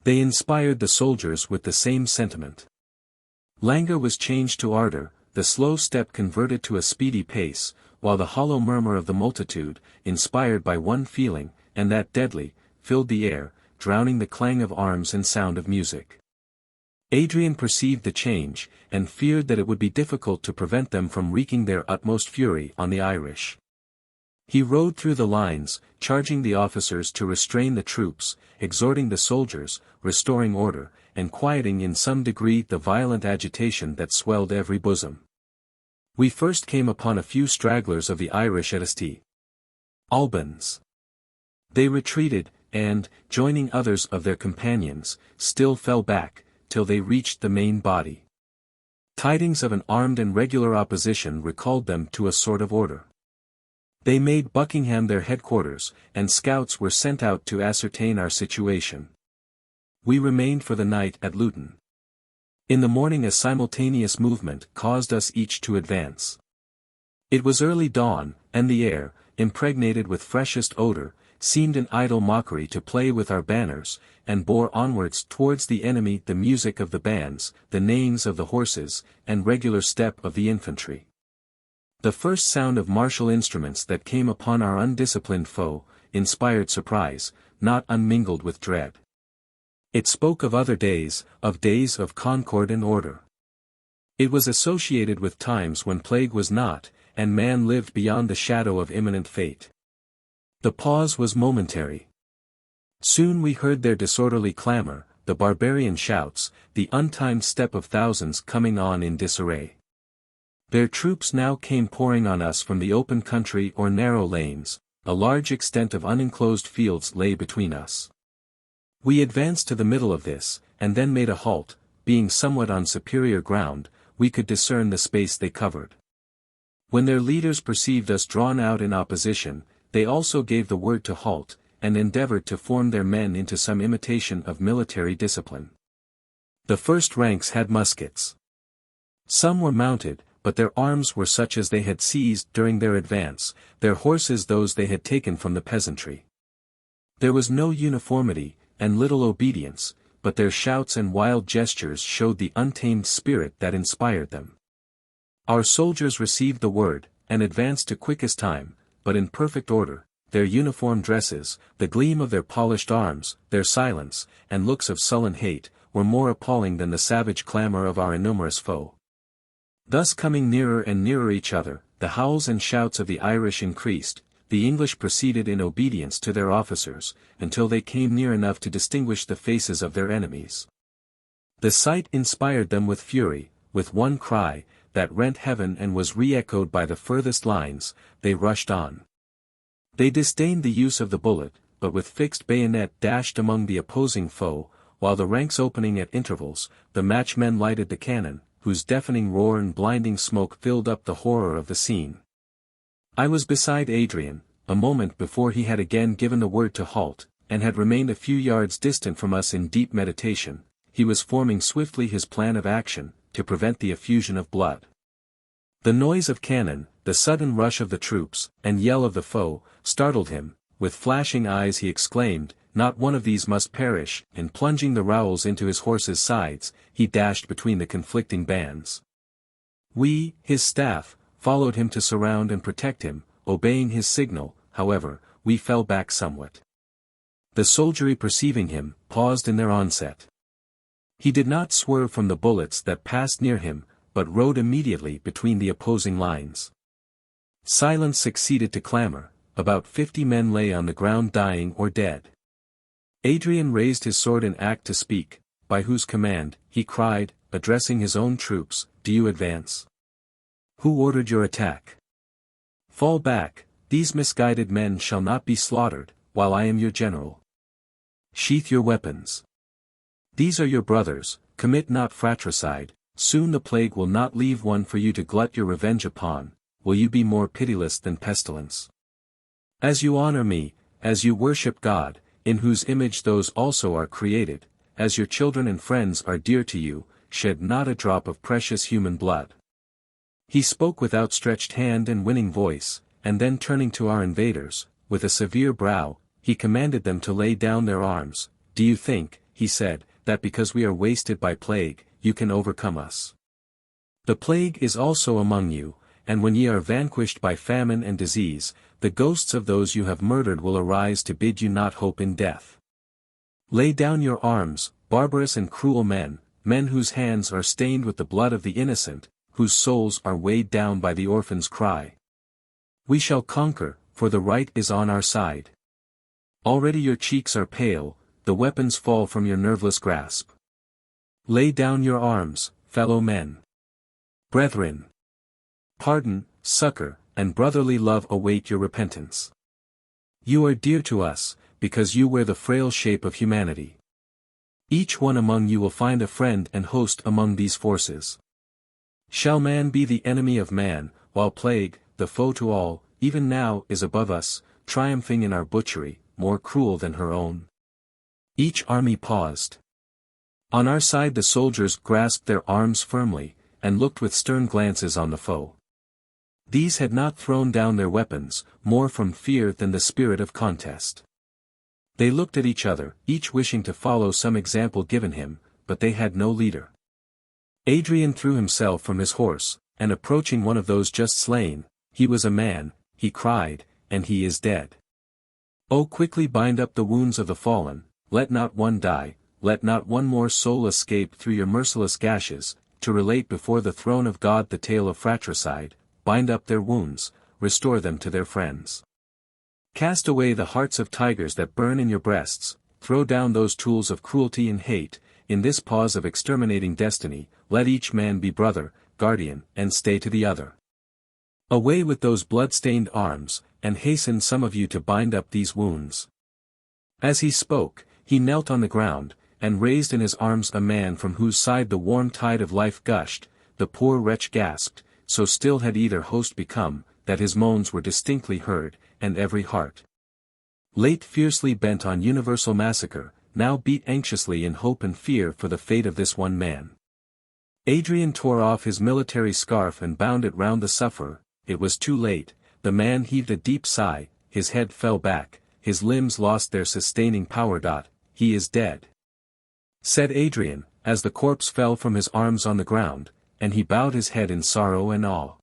They inspired the soldiers with the same sentiment. Languor was changed to ardor, the slow step converted to a speedy pace, while the hollow murmur of the multitude, inspired by one feeling, and that deadly, filled the air, drowning the clang of arms and sound of music. Adrian perceived the change, and feared that it would be difficult to prevent them from wreaking their utmost fury on the Irish. He rode through the lines, charging the officers to restrain the troops, exhorting the soldiers, restoring order, and quieting in some degree the violent agitation that swelled every bosom. We first came upon a few stragglers of the Irish at St. Albans. They retreated, and, joining others of their companions, still fell back, till they reached the main body. Tidings of an armed and regular opposition recalled them to a sort of order. They made Buckingham their headquarters, and scouts were sent out to ascertain our situation. We remained for the night at Luton. In the morning a simultaneous movement caused us each to advance. It was early dawn, and the air, impregnated with freshest odour, seemed an idle mockery to play with our banners, and bore onwards towards the enemy the music of the bands, the neighings of the horses, and regular step of the infantry. The first sound of martial instruments that came upon our undisciplined foe, inspired surprise, not unmingled with dread. It spoke of other days, of concord and order. It was associated with times when plague was not, and man lived beyond the shadow of imminent fate. The pause was momentary. Soon we heard their disorderly clamor, the barbarian shouts, the untimed step of thousands coming on in disarray. Their troops now came pouring on us from the open country or narrow lanes. A large extent of unenclosed fields lay between us. We advanced to the middle of this, and then made a halt. Being somewhat on superior ground, we could discern the space they covered. When their leaders perceived us drawn out in opposition, they also gave the word to halt, and endeavored to form their men into some imitation of military discipline. The first ranks had muskets. Some were mounted, but their arms were such as they had seized during their advance, their horses those they had taken from the peasantry. There was no uniformity, and little obedience, but their shouts and wild gestures showed the untamed spirit that inspired them. Our soldiers received the word, and advanced to quickest time, but in perfect order. Their uniform dresses, the gleam of their polished arms, their silence, and looks of sullen hate, were more appalling than the savage clamor of our innumerous foe. Thus coming nearer and nearer each other, the howls and shouts of the Irish increased, the English proceeded in obedience to their officers, until they came near enough to distinguish the faces of their enemies. The sight inspired them with fury, with one cry, that rent heaven and was re-echoed by the furthest lines, they rushed on. They disdained the use of the bullet, but with fixed bayonet dashed among the opposing foe, while the ranks opening at intervals, the matchmen lighted the cannon, whose deafening roar and blinding smoke filled up the horror of the scene. I was beside Adrian, a moment before he had again given the word to halt, and had remained a few yards distant from us in deep meditation. He was forming swiftly his plan of action, to prevent the effusion of blood. The noise of cannon, the sudden rush of the troops, and yell of the foe, startled him. With flashing eyes he exclaimed, "Not one of these must perish," and plunging the rowels into his horse's sides, he dashed between the conflicting bands. We, his staff, followed him to surround and protect him. Obeying his signal, however, we fell back somewhat. The soldiery perceiving him, paused in their onset. He did not swerve from the bullets that passed near him, but rode immediately between the opposing lines. Silence succeeded to clamor. About 50 men lay on the ground dying or dead. Adrian raised his sword in act to speak. "By whose command," he cried, addressing his own troops, "do you advance? Who ordered your attack? Fall back, these misguided men shall not be slaughtered, while I am your general. Sheath your weapons. These are your brothers, commit not fratricide, soon the plague will not leave one for you to glut your revenge upon. Will you be more pitiless than pestilence? As you honor me, as you worship God, in whose image those also are created, as your children and friends are dear to you, shed not a drop of precious human blood." He spoke with outstretched hand and winning voice, and then turning to our invaders, with a severe brow, he commanded them to lay down their arms. "Do you think," he said, "that because we are wasted by plague, you can overcome us? The plague is also among you, and when ye are vanquished by famine and disease, the ghosts of those you have murdered will arise to bid you not hope in death. Lay down your arms, barbarous and cruel men, men whose hands are stained with the blood of the innocent, whose souls are weighed down by the orphan's cry. We shall conquer, for the right is on our side. Already your cheeks are pale, the weapons fall from your nerveless grasp. Lay down your arms, fellow men. Brethren. Pardon, succor, and brotherly love await your repentance. You are dear to us, because you wear the frail shape of humanity. Each one among you will find a friend and host among these forces. Shall man be the enemy of man, while plague, the foe to all, even now is above us, triumphing in our butchery, more cruel than her own?" Each army paused. On our side the soldiers grasped their arms firmly, and looked with stern glances on the foe. These had not thrown down their weapons, more from fear than the spirit of contest. They looked at each other, each wishing to follow some example given him, but they had no leader. Adrian threw himself from his horse, and approaching one of those just slain, "He was a man," he cried, "and he is dead. Oh, quickly bind up the wounds of the fallen, let not one die, let not one more soul escape through your merciless gashes, to relate before the throne of God the tale of fratricide. Bind up their wounds, restore them to their friends. Cast away the hearts of tigers that burn in your breasts, throw down those tools of cruelty and hate. In this pause of exterminating destiny, let each man be brother, guardian, and stay to the other. Away with those blood-stained arms, and hasten some of you to bind up these wounds." As he spoke, He knelt on the ground, and raised in his arms a man from whose side the warm tide of life gushed. The poor wretch gasped, so still had either host become, that his moans were distinctly heard, and every heart, late fiercely bent on universal massacre, now beat anxiously in hope and fear for the fate of this one man. Adrian tore off his military scarf and bound it round the sufferer. It was too late. The man heaved a deep sigh, his head fell back, his limbs lost their sustaining power. "He is dead," said Adrian, as the corpse fell from his arms on the ground, and he bowed his head in sorrow and awe.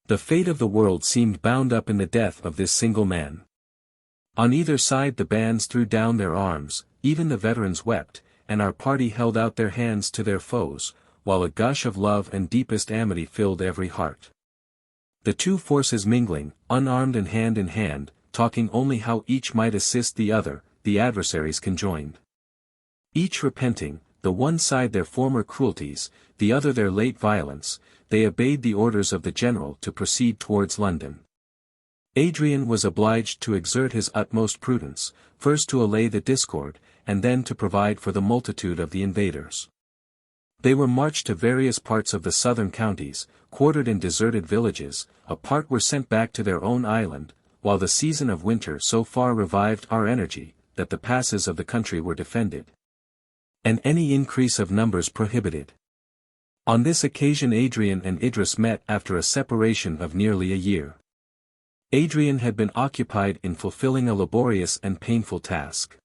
The fate of the world seemed bound up in the death of this single man. On either side the bands threw down their arms, even the veterans wept, and our party held out their hands to their foes, while a gush of love and deepest amity filled every heart. The two forces mingling, unarmed and hand in hand, talking only how each might assist the other, the adversaries conjoined. Each repenting, the one side their former cruelties, the other their late violence, they obeyed the orders of the general to proceed towards London. Adrian was obliged to exert his utmost prudence, first to allay the discord, and then to provide for the multitude of the invaders. They were marched to various parts of the southern counties, quartered in deserted villages. A part were sent back to their own island, while the season of winter so far revived our energy, that the passes of the country were defended, and any increase of numbers prohibited. On this occasion Adrian and Idris met after a separation of nearly a year. Adrian had been occupied in fulfilling a laborious and painful task.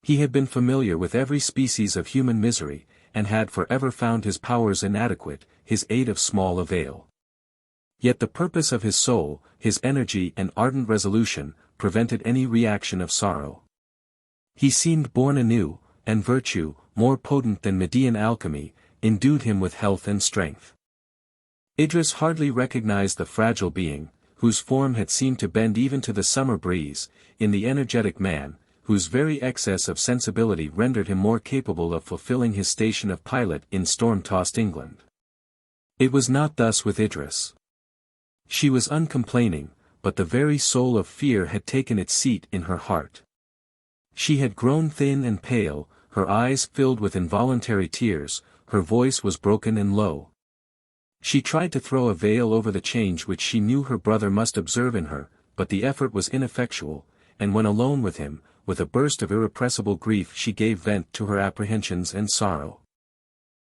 He had been familiar with every species of human misery, and had forever found his powers inadequate, his aid of small avail. Yet the purpose of his soul, his energy and ardent resolution, prevented any reaction of sorrow. He seemed born anew, and virtue, more potent than Median alchemy, endued him with health and strength. Idris hardly recognized the fragile being, whose form had seemed to bend even to the summer breeze, in the energetic man, whose very excess of sensibility rendered him more capable of fulfilling his station of pilot in storm-tossed England. It was not thus with Idris. She was uncomplaining, but the very soul of fear had taken its seat in her heart. She had grown thin and pale, her eyes filled with involuntary tears, her voice was broken and low. She tried to throw a veil over the change which she knew her brother must observe in her, but the effort was ineffectual, and when alone with him, with a burst of irrepressible grief she gave vent to her apprehensions and sorrow.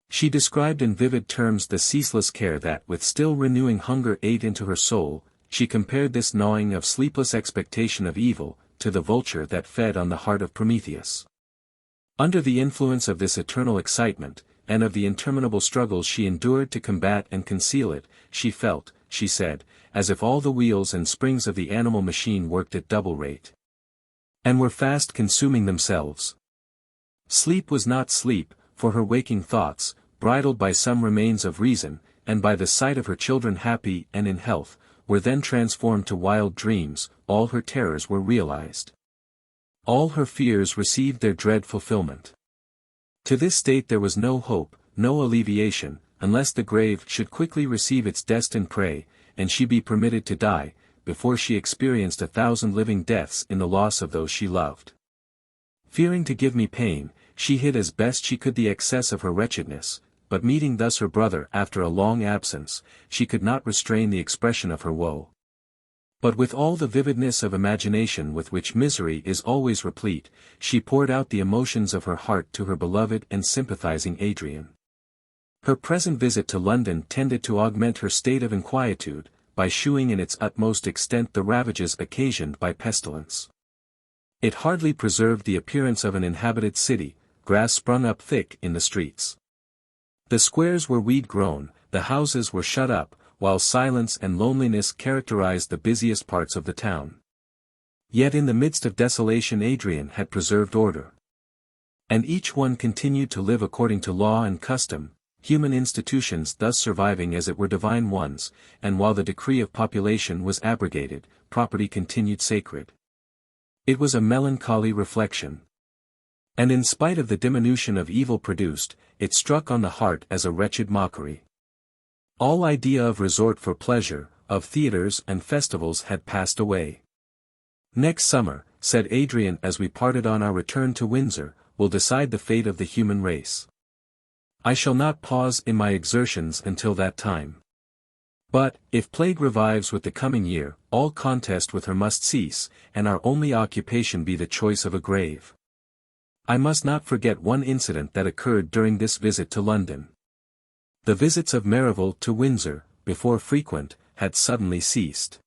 She described in vivid terms the ceaseless care that with still renewing hunger ate into her soul. She compared this gnawing of sleepless expectation of evil, to the vulture that fed on the heart of Prometheus. Under the influence of this eternal excitement, and of the interminable struggles she endured to combat and conceal it, she felt, she said, as if all the wheels and springs of the animal machine worked at double rate, and were fast consuming themselves. Sleep was not sleep, for her waking thoughts, bridled by some remains of reason, and by the sight of her children happy and in health, were then transformed to wild dreams. All her terrors were realized. All her fears received their dread fulfillment. To this state there was no hope, no alleviation, unless the grave should quickly receive its destined prey, and she be permitted to die, before she experienced 1,000 living deaths in the loss of those she loved. Fearing to give me pain, she hid as best she could the excess of her wretchedness, but meeting thus her brother after a long absence, she could not restrain the expression of her woe. But with all the vividness of imagination with which misery is always replete, she poured out the emotions of her heart to her beloved and sympathizing Adrian. Her present visit to London tended to augment her state of inquietude, by shewing in its utmost extent the ravages occasioned by pestilence. It hardly preserved the appearance of an inhabited city. Grass sprung up thick in the streets. The squares were weed-grown, the houses were shut up, while silence and loneliness characterized the busiest parts of the town. Yet in the midst of desolation Adrian had preserved order. And each one continued to live according to law and custom, human institutions thus surviving as it were divine ones, and while the decree of population was abrogated, property continued sacred. It was a melancholy reflection. And in spite of the diminution of evil produced, it struck on the heart as a wretched mockery. All idea of resort for pleasure, of theatres and festivals had passed away. Next summer, said Adrian as we parted on our return to Windsor, will decide the fate of the human race. I shall not pause in my exertions until that time. But, if plague revives with the coming year, all contest with her must cease, and our only occupation be the choice of a grave. I must not forget one incident that occurred during this visit to London. The visits of Merivale to Windsor, before frequent, had suddenly ceased.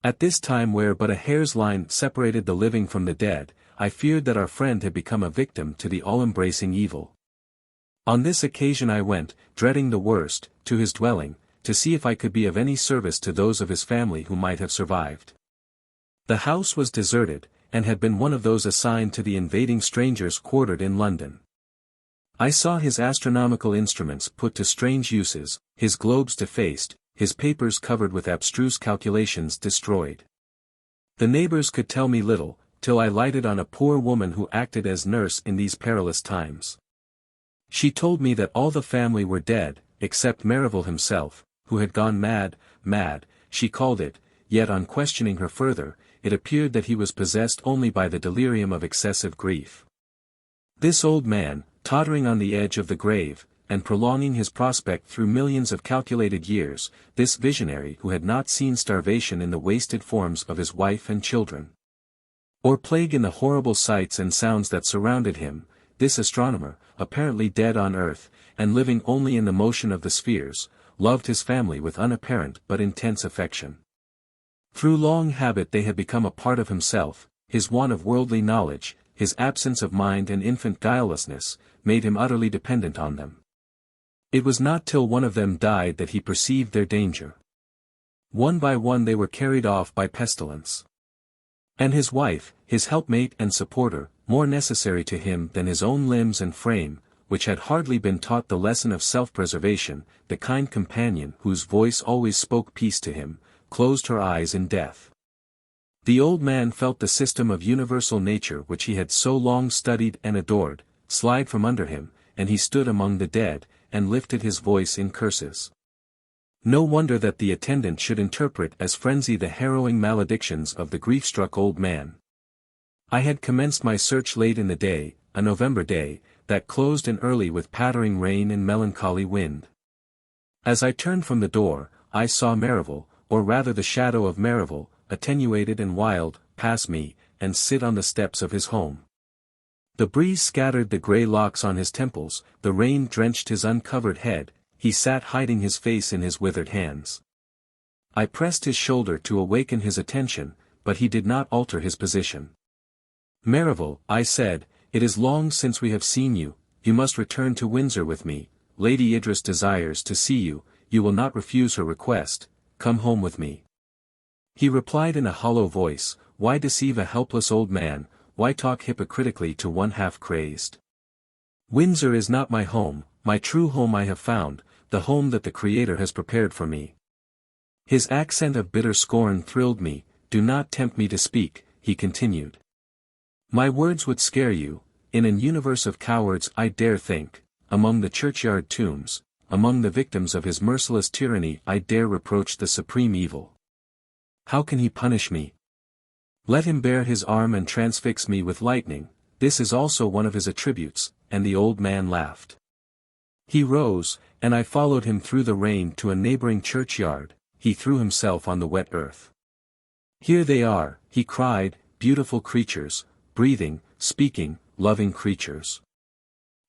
At this time where but a hair's line separated the living from the dead, I feared that our friend had become a victim to the all-embracing evil. On this occasion I went, dreading the worst, to his dwelling, to see if I could be of any service to those of his family who might have survived. The house was deserted, and had been one of those assigned to the invading strangers quartered in London. I saw his astronomical instruments put to strange uses, his globes defaced, his papers covered with abstruse calculations destroyed. The neighbors could tell me little, till I lighted on a poor woman who acted as nurse in these perilous times. She told me that all the family were dead, except Merivale himself, who had gone mad, she called it, yet on questioning her further, it appeared that he was possessed only by the delirium of excessive grief. This old man, tottering on the edge of the grave, and prolonging his prospect through millions of calculated years, this visionary who had not seen starvation in the wasted forms of his wife and children, or plague in the horrible sights and sounds that surrounded him, this astronomer, apparently dead on earth, and living only in the motion of the spheres, loved his family with unapparent but intense affection. Through long habit they had become a part of himself, his want of worldly knowledge, his absence of mind and infant guilelessness, made him utterly dependent on them. It was not till one of them died that he perceived their danger. One by one they were carried off by pestilence. And his wife, his helpmate and supporter, more necessary to him than his own limbs and frame, which had hardly been taught the lesson of self-preservation, the kind companion whose voice always spoke peace to him, closed her eyes in death. The old man felt the system of universal nature which he had so long studied and adored, slide from under him, and he stood among the dead, and lifted his voice in curses. No wonder that the attendant should interpret as frenzy the harrowing maledictions of the grief-struck old man. I had commenced my search late in the day, a November day, that closed in early with pattering rain and melancholy wind. As I turned from the door, I saw Merivale, or rather the shadow of Merivale, attenuated and wild, pass me, and sit on the steps of his home. The breeze scattered the grey locks on his temples, the rain drenched his uncovered head, he sat hiding his face in his withered hands. I pressed his shoulder to awaken his attention, but he did not alter his position. Merivale, I said, it is long since we have seen you, you must return to Windsor with me, Lady Idris desires to see you, you will not refuse her request, come home with me. He replied in a hollow voice, why deceive a helpless old man, why talk hypocritically to one half-crazed? Windsor is not my home, my true home I have found, the home that the Creator has prepared for me. His accent of bitter scorn thrilled me, do not tempt me to speak, he continued. My words would scare you, in an universe of cowards I dare think, among the churchyard tombs, among the victims of his merciless tyranny I dare reproach the supreme evil. How can he punish me? Let him bare his arm and transfix me with lightning, this is also one of his attributes, and the old man laughed. He rose, and I followed him through the rain to a neighboring churchyard, he threw himself on the wet earth. Here they are, he cried, beautiful creatures, breathing, speaking, loving creatures.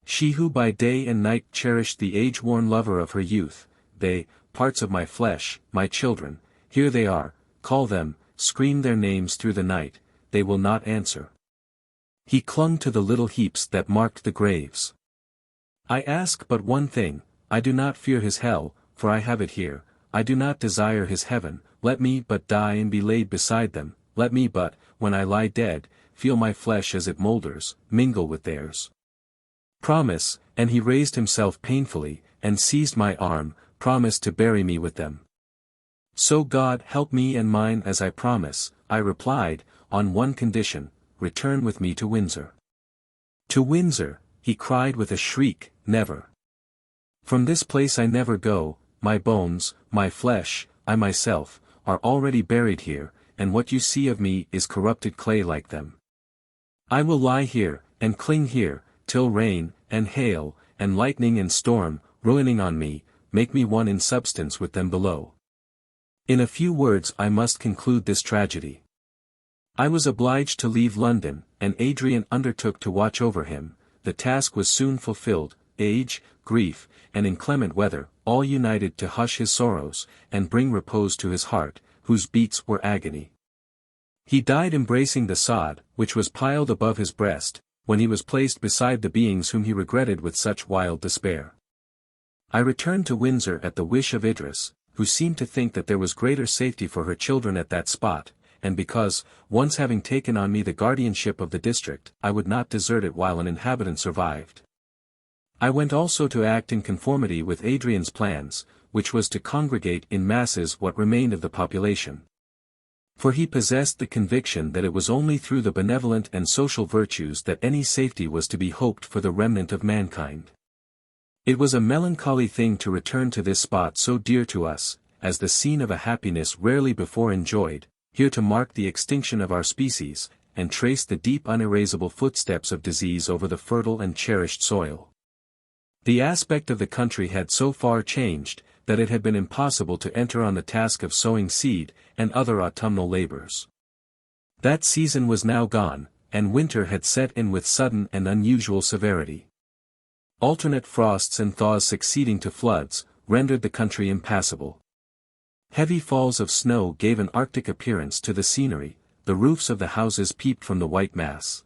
She who by day and night cherished the age-worn lover of her youth, they, parts of my flesh, my children, here they are, call them, scream their names through the night, they will not answer. He clung to the little heaps that marked the graves. I ask but one thing, I do not fear his hell, for I have it here, I do not desire his heaven, let me but die and be laid beside them, let me but, when I lie dead, feel my flesh as it moulders, mingle with theirs. Promise, and he raised himself painfully, and seized my arm, promise to bury me with them. So God help me and mine as I promise, I replied, on one condition, return with me to Windsor. To Windsor, he cried with a shriek, never. From this place I never go, my bones, my flesh, I myself, are already buried here, and what you see of me is corrupted clay like them. I will lie here, and cling here, till rain, and hail, and lightning and storm, ruining on me, make me one in substance with them below. In a few words I must conclude this tragedy. I was obliged to leave London, and Adrian undertook to watch over him. The task was soon fulfilled. Age, grief, and inclement weather, all united to hush his sorrows, and bring repose to his heart, whose beats were agony. He died embracing the sod, which was piled above his breast, when he was placed beside the beings whom he regretted with such wild despair. I returned to Windsor at the wish of Idris, who seemed to think that there was greater safety for her children at that spot, and because, once having taken on me the guardianship of the district, I would not desert it while an inhabitant survived. I went also to act in conformity with Adrian's plans, which was to congregate in masses what remained of the population. For he possessed the conviction that it was only through the benevolent and social virtues that any safety was to be hoped for the remnant of mankind. It was a melancholy thing to return to this spot so dear to us, as the scene of a happiness rarely before enjoyed, here to mark the extinction of our species, and trace the deep unerasable footsteps of disease over the fertile and cherished soil. The aspect of the country had so far changed, that it had been impossible to enter on the task of sowing seed, and other autumnal labors. That season was now gone, and winter had set in with sudden and unusual severity. Alternate frosts and thaws succeeding to floods, rendered the country impassable. Heavy falls of snow gave an arctic appearance to the scenery, the roofs of the houses peeped from the white mass.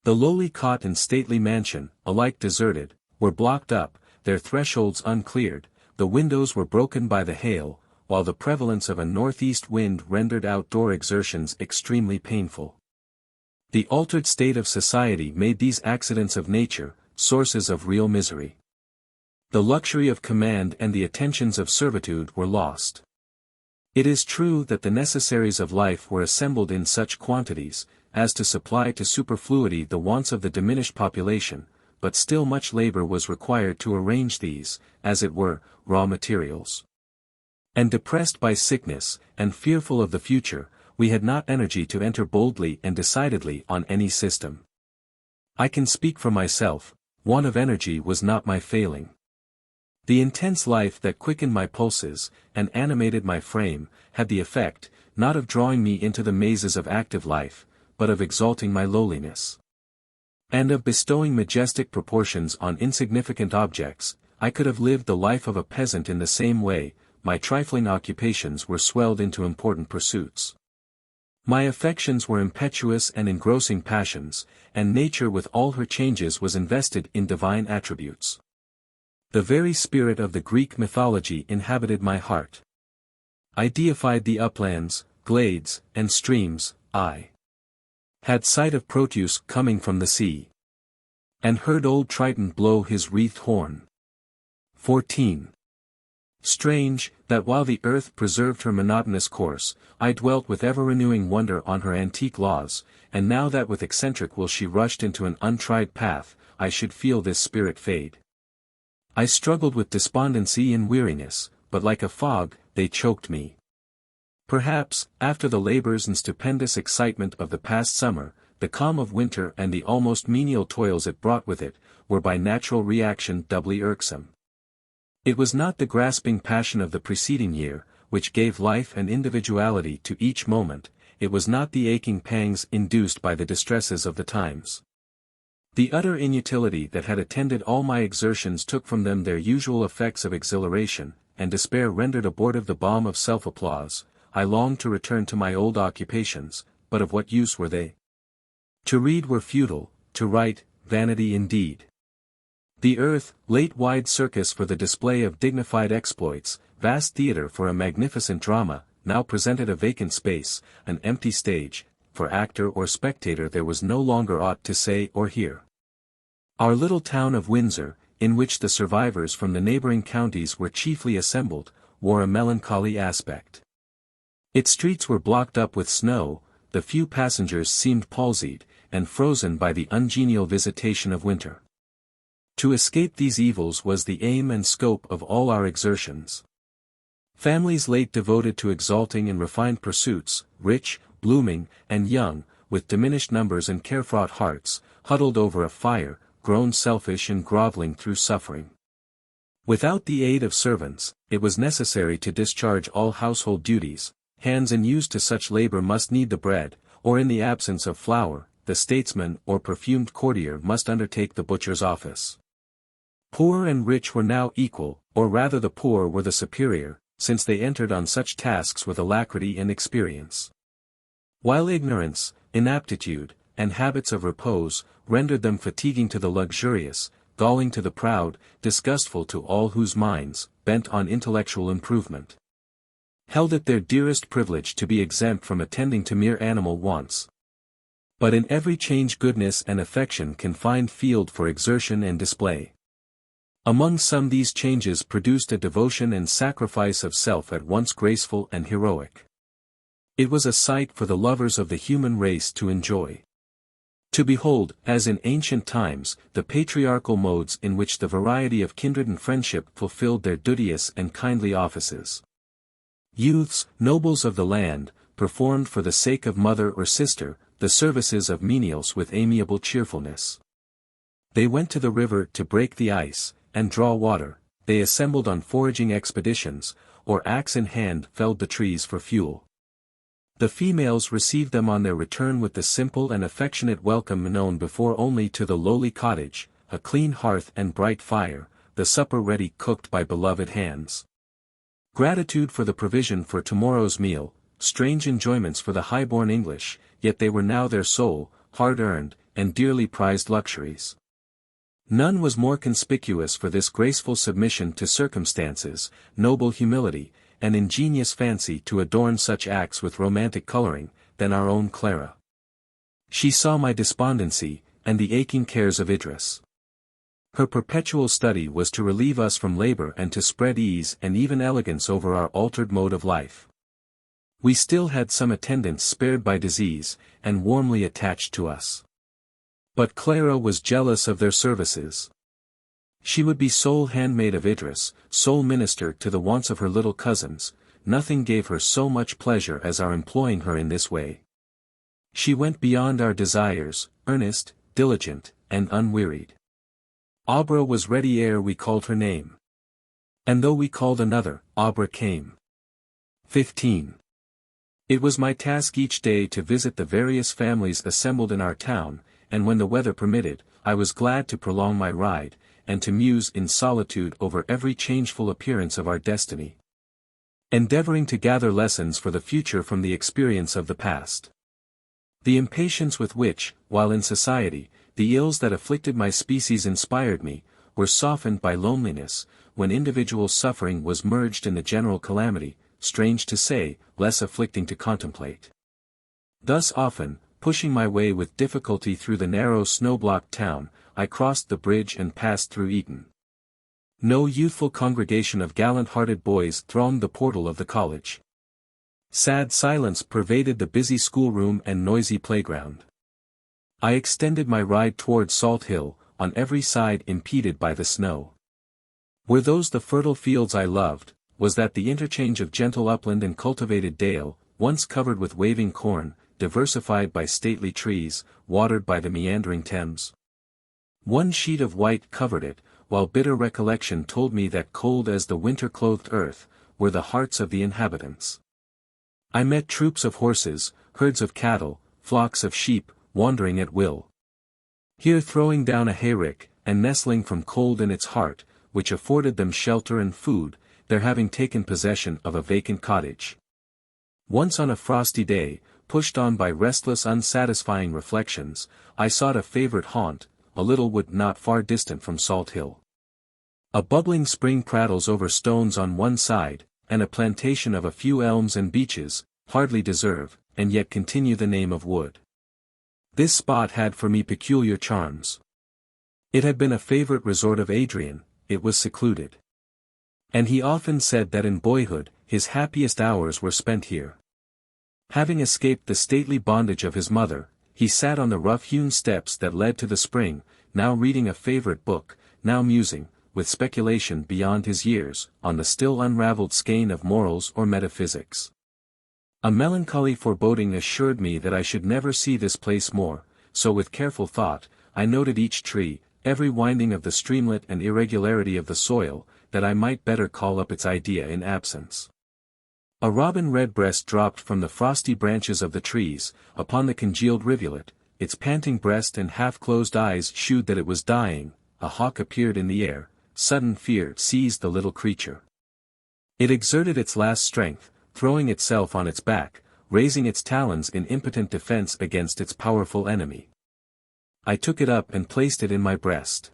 The lowly cot and stately mansion, alike deserted, were blocked up, their thresholds uncleared, the windows were broken by the hail, while the prevalence of a northeast wind rendered outdoor exertions extremely painful. The altered state of society made these accidents of nature, sources of real misery. The luxury of command and the attentions of servitude were lost. It is true that the necessaries of life were assembled in such quantities, as to supply to superfluity the wants of the diminished population, but still much labor was required to arrange these, as it were, raw materials. And depressed by sickness, and fearful of the future, we had not energy to enter boldly and decidedly on any system. I can speak for myself, want of energy was not my failing. The intense life that quickened my pulses, and animated my frame, had the effect, not of drawing me into the mazes of active life, but of exalting my lowliness. And of bestowing majestic proportions on insignificant objects. I could have lived the life of a peasant in the same way, my trifling occupations were swelled into important pursuits. My affections were impetuous and engrossing passions, and nature with all her changes was invested in divine attributes. The very spirit of the Greek mythology inhabited my heart. I deified the uplands, glades, and streams. I had sight of Proteus coming from the sea, and heard old Triton blow his wreathed horn. 14. Strange, that while the earth preserved her monotonous course, I dwelt with ever-renewing wonder on her antique laws, and now that with eccentric will she rushed into an untried path, I should feel this spirit fade. I struggled with despondency and weariness, but like a fog, they choked me. Perhaps, after the labors and stupendous excitement of the past summer, the calm of winter and the almost menial toils it brought with it, were by natural reaction doubly irksome. It was not the grasping passion of the preceding year, which gave life and individuality to each moment, it was not the aching pangs induced by the distresses of the times. The utter inutility that had attended all my exertions took from them their usual effects of exhilaration, and despair rendered abortive the balm of self-applause. I longed to return to my old occupations, but of what use were they? To read were futile, to write, vanity indeed. The earth, late wide circus for the display of dignified exploits, vast theatre for a magnificent drama, now presented a vacant space, an empty stage. For actor or spectator there was no longer aught to say or hear. Our little town of Windsor, in which the survivors from the neighbouring counties were chiefly assembled, wore a melancholy aspect. Its streets were blocked up with snow, the few passengers seemed palsied, and frozen by the ungenial visitation of winter. To escape these evils was the aim and scope of all our exertions. Families late devoted to exalting and refined pursuits, rich, blooming, and young, with diminished numbers and care-fraught hearts, huddled over a fire, grown selfish and groveling through suffering. Without the aid of servants, it was necessary to discharge all household duties, hands unused to such labor must knead the bread, or in the absence of flour, the statesman or perfumed courtier must undertake the butcher's office. Poor and rich were now equal, or rather the poor were the superior, since they entered on such tasks with alacrity and experience. While ignorance, inaptitude, and habits of repose, rendered them fatiguing to the luxurious, galling to the proud, disgustful to all whose minds, bent on intellectual improvement, held it their dearest privilege to be exempt from attending to mere animal wants. But in every change goodness and affection can find field for exertion and display. Among some these changes produced a devotion and sacrifice of self at once graceful and heroic. It was a sight for the lovers of the human race to enjoy. To behold, as in ancient times, the patriarchal modes in which the variety of kindred and friendship fulfilled their duteous and kindly offices. Youths, nobles of the land, performed for the sake of mother or sister, the services of menials with amiable cheerfulness. They went to the river to break the ice, and draw water, they assembled on foraging expeditions, or axe in hand felled the trees for fuel. The females received them on their return with the simple and affectionate welcome known before only to the lowly cottage, a clean hearth and bright fire, the supper ready cooked by beloved hands. Gratitude for the provision for tomorrow's meal, strange enjoyments for the high-born English, yet they were now their sole, hard-earned, and dearly prized luxuries. None was more conspicuous for this graceful submission to circumstances, noble humility, and ingenious fancy to adorn such acts with romantic coloring, than our own Clara. She saw my despondency, and the aching cares of Idris. Her perpetual study was to relieve us from labor and to spread ease and even elegance over our altered mode of life. We still had some attendants spared by disease, and warmly attached to us. But Clara was jealous of their services. She would be sole handmaid of Idris, sole minister to the wants of her little cousins. Nothing gave her so much pleasure as our employing her in this way. She went beyond our desires, earnest, diligent, and unwearied. Abra was ready ere we called her name. And though we called another, Abra came. 15. It was my task each day to visit the various families assembled in our town, and when the weather permitted, I was glad to prolong my ride, and to muse in solitude over every changeful appearance of our destiny, endeavoring to gather lessons for the future from the experience of the past. The impatience with which, while in society, the ills that afflicted my species inspired me, were softened by loneliness, when individual suffering was merged in the general calamity, strange to say, less afflicting to contemplate. Thus often, pushing my way with difficulty through the narrow snow-blocked town, I crossed the bridge and passed through Eton. No youthful congregation of gallant-hearted boys thronged the portal of the college. Sad silence pervaded the busy schoolroom and noisy playground. I extended my ride toward Salt Hill, on every side impeded by the snow. Were those the fertile fields I loved? Was that the interchange of gentle upland and cultivated dale, once covered with waving corn, diversified by stately trees, watered by the meandering Thames? One sheet of white covered it, while bitter recollection told me that cold as the winter-clothed earth, were the hearts of the inhabitants. I met troops of horses, herds of cattle, flocks of sheep, wandering at will. Here throwing down a hayrick, and nestling from cold in its heart, which afforded them shelter and food, there having taken possession of a vacant cottage. Once on a frosty day, pushed on by restless unsatisfying reflections, I sought a favorite haunt, a little wood not far distant from Salt Hill. A bubbling spring prattles over stones on one side, and a plantation of a few elms and beeches, hardly deserve, and yet continue the name of wood. This spot had for me peculiar charms. It had been a favorite resort of Adrian, it was secluded. And he often said that in boyhood, his happiest hours were spent here. Having escaped the stately bondage of his mother, he sat on the rough-hewn steps that led to the spring, now reading a favorite book, now musing, with speculation beyond his years, on the still unraveled skein of morals or metaphysics. A melancholy foreboding assured me that I should never see this place more, so with careful thought, I noted each tree, every winding of the streamlet and irregularity of the soil, that I might better call up its idea in absence. A robin redbreast dropped from the frosty branches of the trees, upon the congealed rivulet, its panting breast and half-closed eyes shewed that it was dying. A hawk appeared in the air, sudden fear seized the little creature. It exerted its last strength, throwing itself on its back, raising its talons in impotent defense against its powerful enemy. I took it up and placed it in my breast.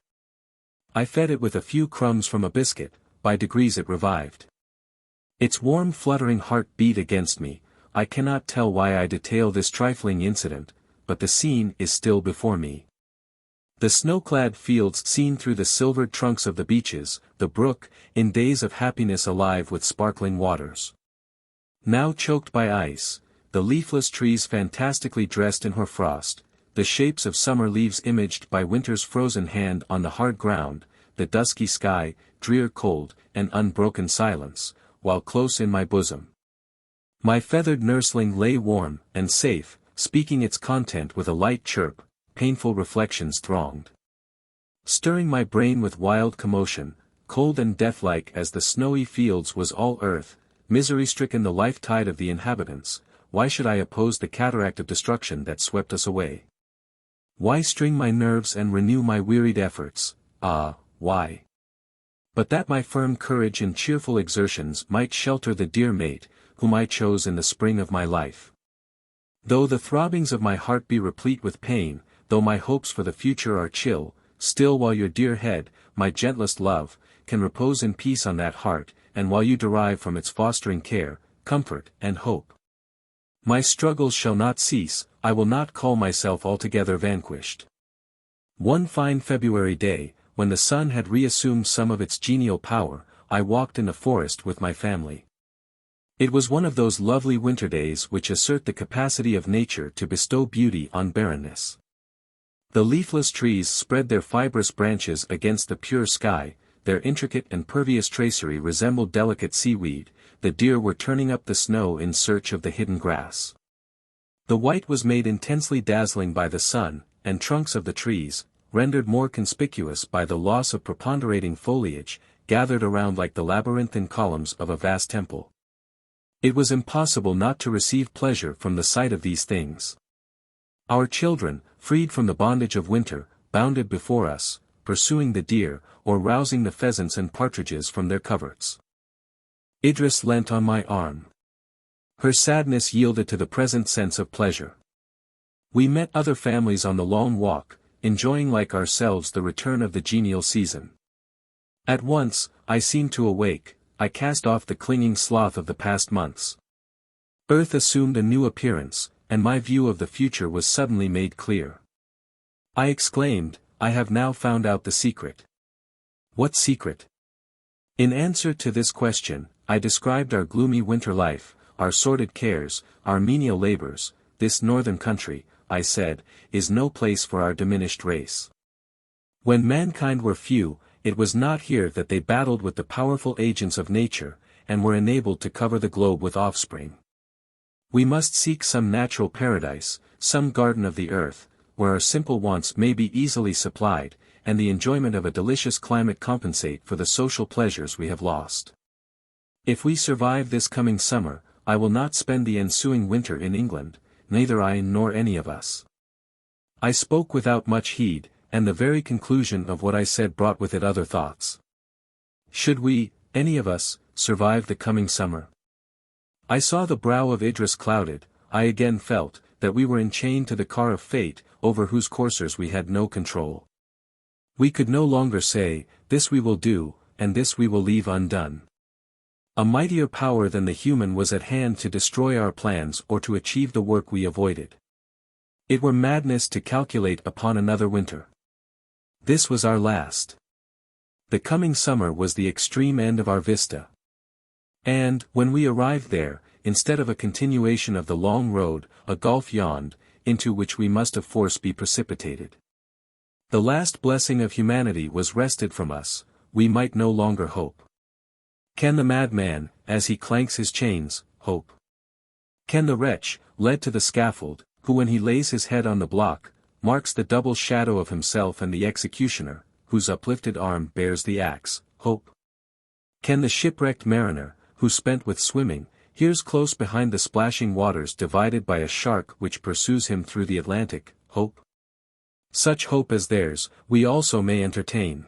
I fed it with a few crumbs from a biscuit. By degrees it revived. Its warm fluttering heart beat against me. I cannot tell why I detail this trifling incident, but the scene is still before me. The snow-clad fields seen through the silvered trunks of the beeches, the brook, in days of happiness alive with sparkling waters. Now choked by ice, the leafless trees fantastically dressed in hoarfrost, the shapes of summer leaves imaged by winter's frozen hand on the hard ground, the dusky sky, drear cold, and unbroken silence, while close in my bosom my feathered nursling lay warm and safe, speaking its content with a light chirp. Painful reflections thronged, stirring my brain with wild commotion. Cold and deathlike as the snowy fields was all earth, misery-stricken the life-tide of the inhabitants. Why should I oppose the cataract of destruction that swept us away? Why string my nerves and renew my wearied efforts? Ah, why? But that my firm courage and cheerful exertions might shelter the dear mate, whom I chose in the spring of my life. Though the throbbings of my heart be replete with pain, though my hopes for the future are chill, still while your dear head, my gentlest love, can repose in peace on that heart, and while you derive from its fostering care, comfort, and hope, my struggles shall not cease. I will not call myself altogether vanquished. One fine February day, when the sun had reassumed some of its genial power, I walked in the forest with my family. It was one of those lovely winter days which assert the capacity of nature to bestow beauty on barrenness. The leafless trees spread their fibrous branches against the pure sky, their intricate and pervious tracery resembled delicate seaweed. The deer were turning up the snow in search of the hidden grass. The white was made intensely dazzling by the sun, and trunks of the trees, rendered more conspicuous by the loss of preponderating foliage, gathered around like the labyrinthine columns of a vast temple. It was impossible not to receive pleasure from the sight of these things. Our children, freed from the bondage of winter, bounded before us, pursuing the deer, or rousing the pheasants and partridges from their coverts. Idris leant on my arm. Her sadness yielded to the present sense of pleasure. We met other families on the long walk, enjoying like ourselves the return of the genial season. At once, I seemed to awake. I cast off the clinging sloth of the past months. Earth assumed a new appearance, and my view of the future was suddenly made clear. I exclaimed, I have now found out the secret. What secret? In answer to this question, I described our gloomy winter life, our sordid cares, our menial labors. This northern country, I said, is no place for our diminished race. When mankind were few, it was not here that they battled with the powerful agents of nature, and were enabled to cover the globe with offspring. We must seek some natural paradise, some garden of the earth, where our simple wants may be easily supplied, and the enjoyment of a delicious climate compensate for the social pleasures we have lost. If we survive this coming summer, I will not spend the ensuing winter in England, neither I nor any of us. I spoke without much heed, and the very conclusion of what I said brought with it other thoughts. Should we, any of us, survive the coming summer? I saw the brow of Idris clouded. I again felt that we were enchained to the car of fate, over whose coursers we had no control. We could no longer say, this we will do, and this we will leave undone. A mightier power than the human was at hand to destroy our plans or to achieve the work we avoided. It were madness to calculate upon another winter. This was our last. The coming summer was the extreme end of our vista. And, when we arrived there, instead of a continuation of the long road, a gulf yawned, into which we must of force be precipitated. The last blessing of humanity was wrested from us. we might no longer hope. Can the madman, as he clanks his chains, hope? Can the wretch, led to the scaffold, who when he lays his head on the block, marks the double shadow of himself and the executioner, whose uplifted arm bears the axe, hope? Can the shipwrecked mariner, who spent with swimming, hears close behind the splashing waters divided by a shark which pursues him through the Atlantic, hope? Such hope as theirs, we also may entertain.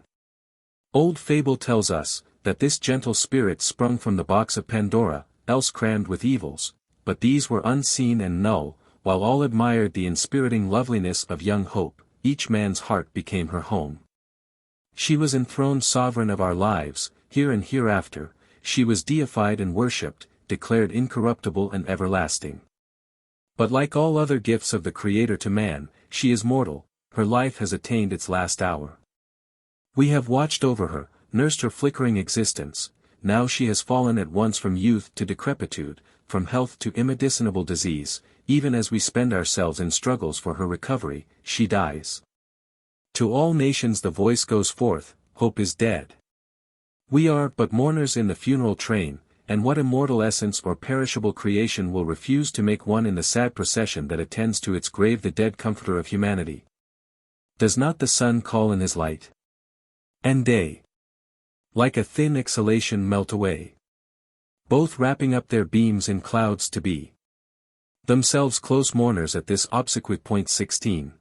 Old fable tells us, that this gentle spirit sprung from the box of Pandora, else crammed with evils, but these were unseen and null, while all admired the inspiriting loveliness of young hope, each man's heart became her home. She was enthroned sovereign of our lives, here and hereafter, she was deified and worshipped, declared incorruptible and everlasting. But like all other gifts of the Creator to man, she is mortal, her life has attained its last hour. We have watched over her, nursed her flickering existence, now she has fallen at once from youth to decrepitude, from health to immedicinable disease, even as we spend ourselves in struggles for her recovery, she dies. To all nations the voice goes forth, hope is dead. We are but mourners in the funeral train, and what immortal essence or perishable creation will refuse to make one in the sad procession that attends to its grave the dead comforter of humanity? Does not the sun call in his light? And day, like a thin exhalation, melt away, both wrapping up their beams in clouds to be themselves close mourners at this obsequied. 16.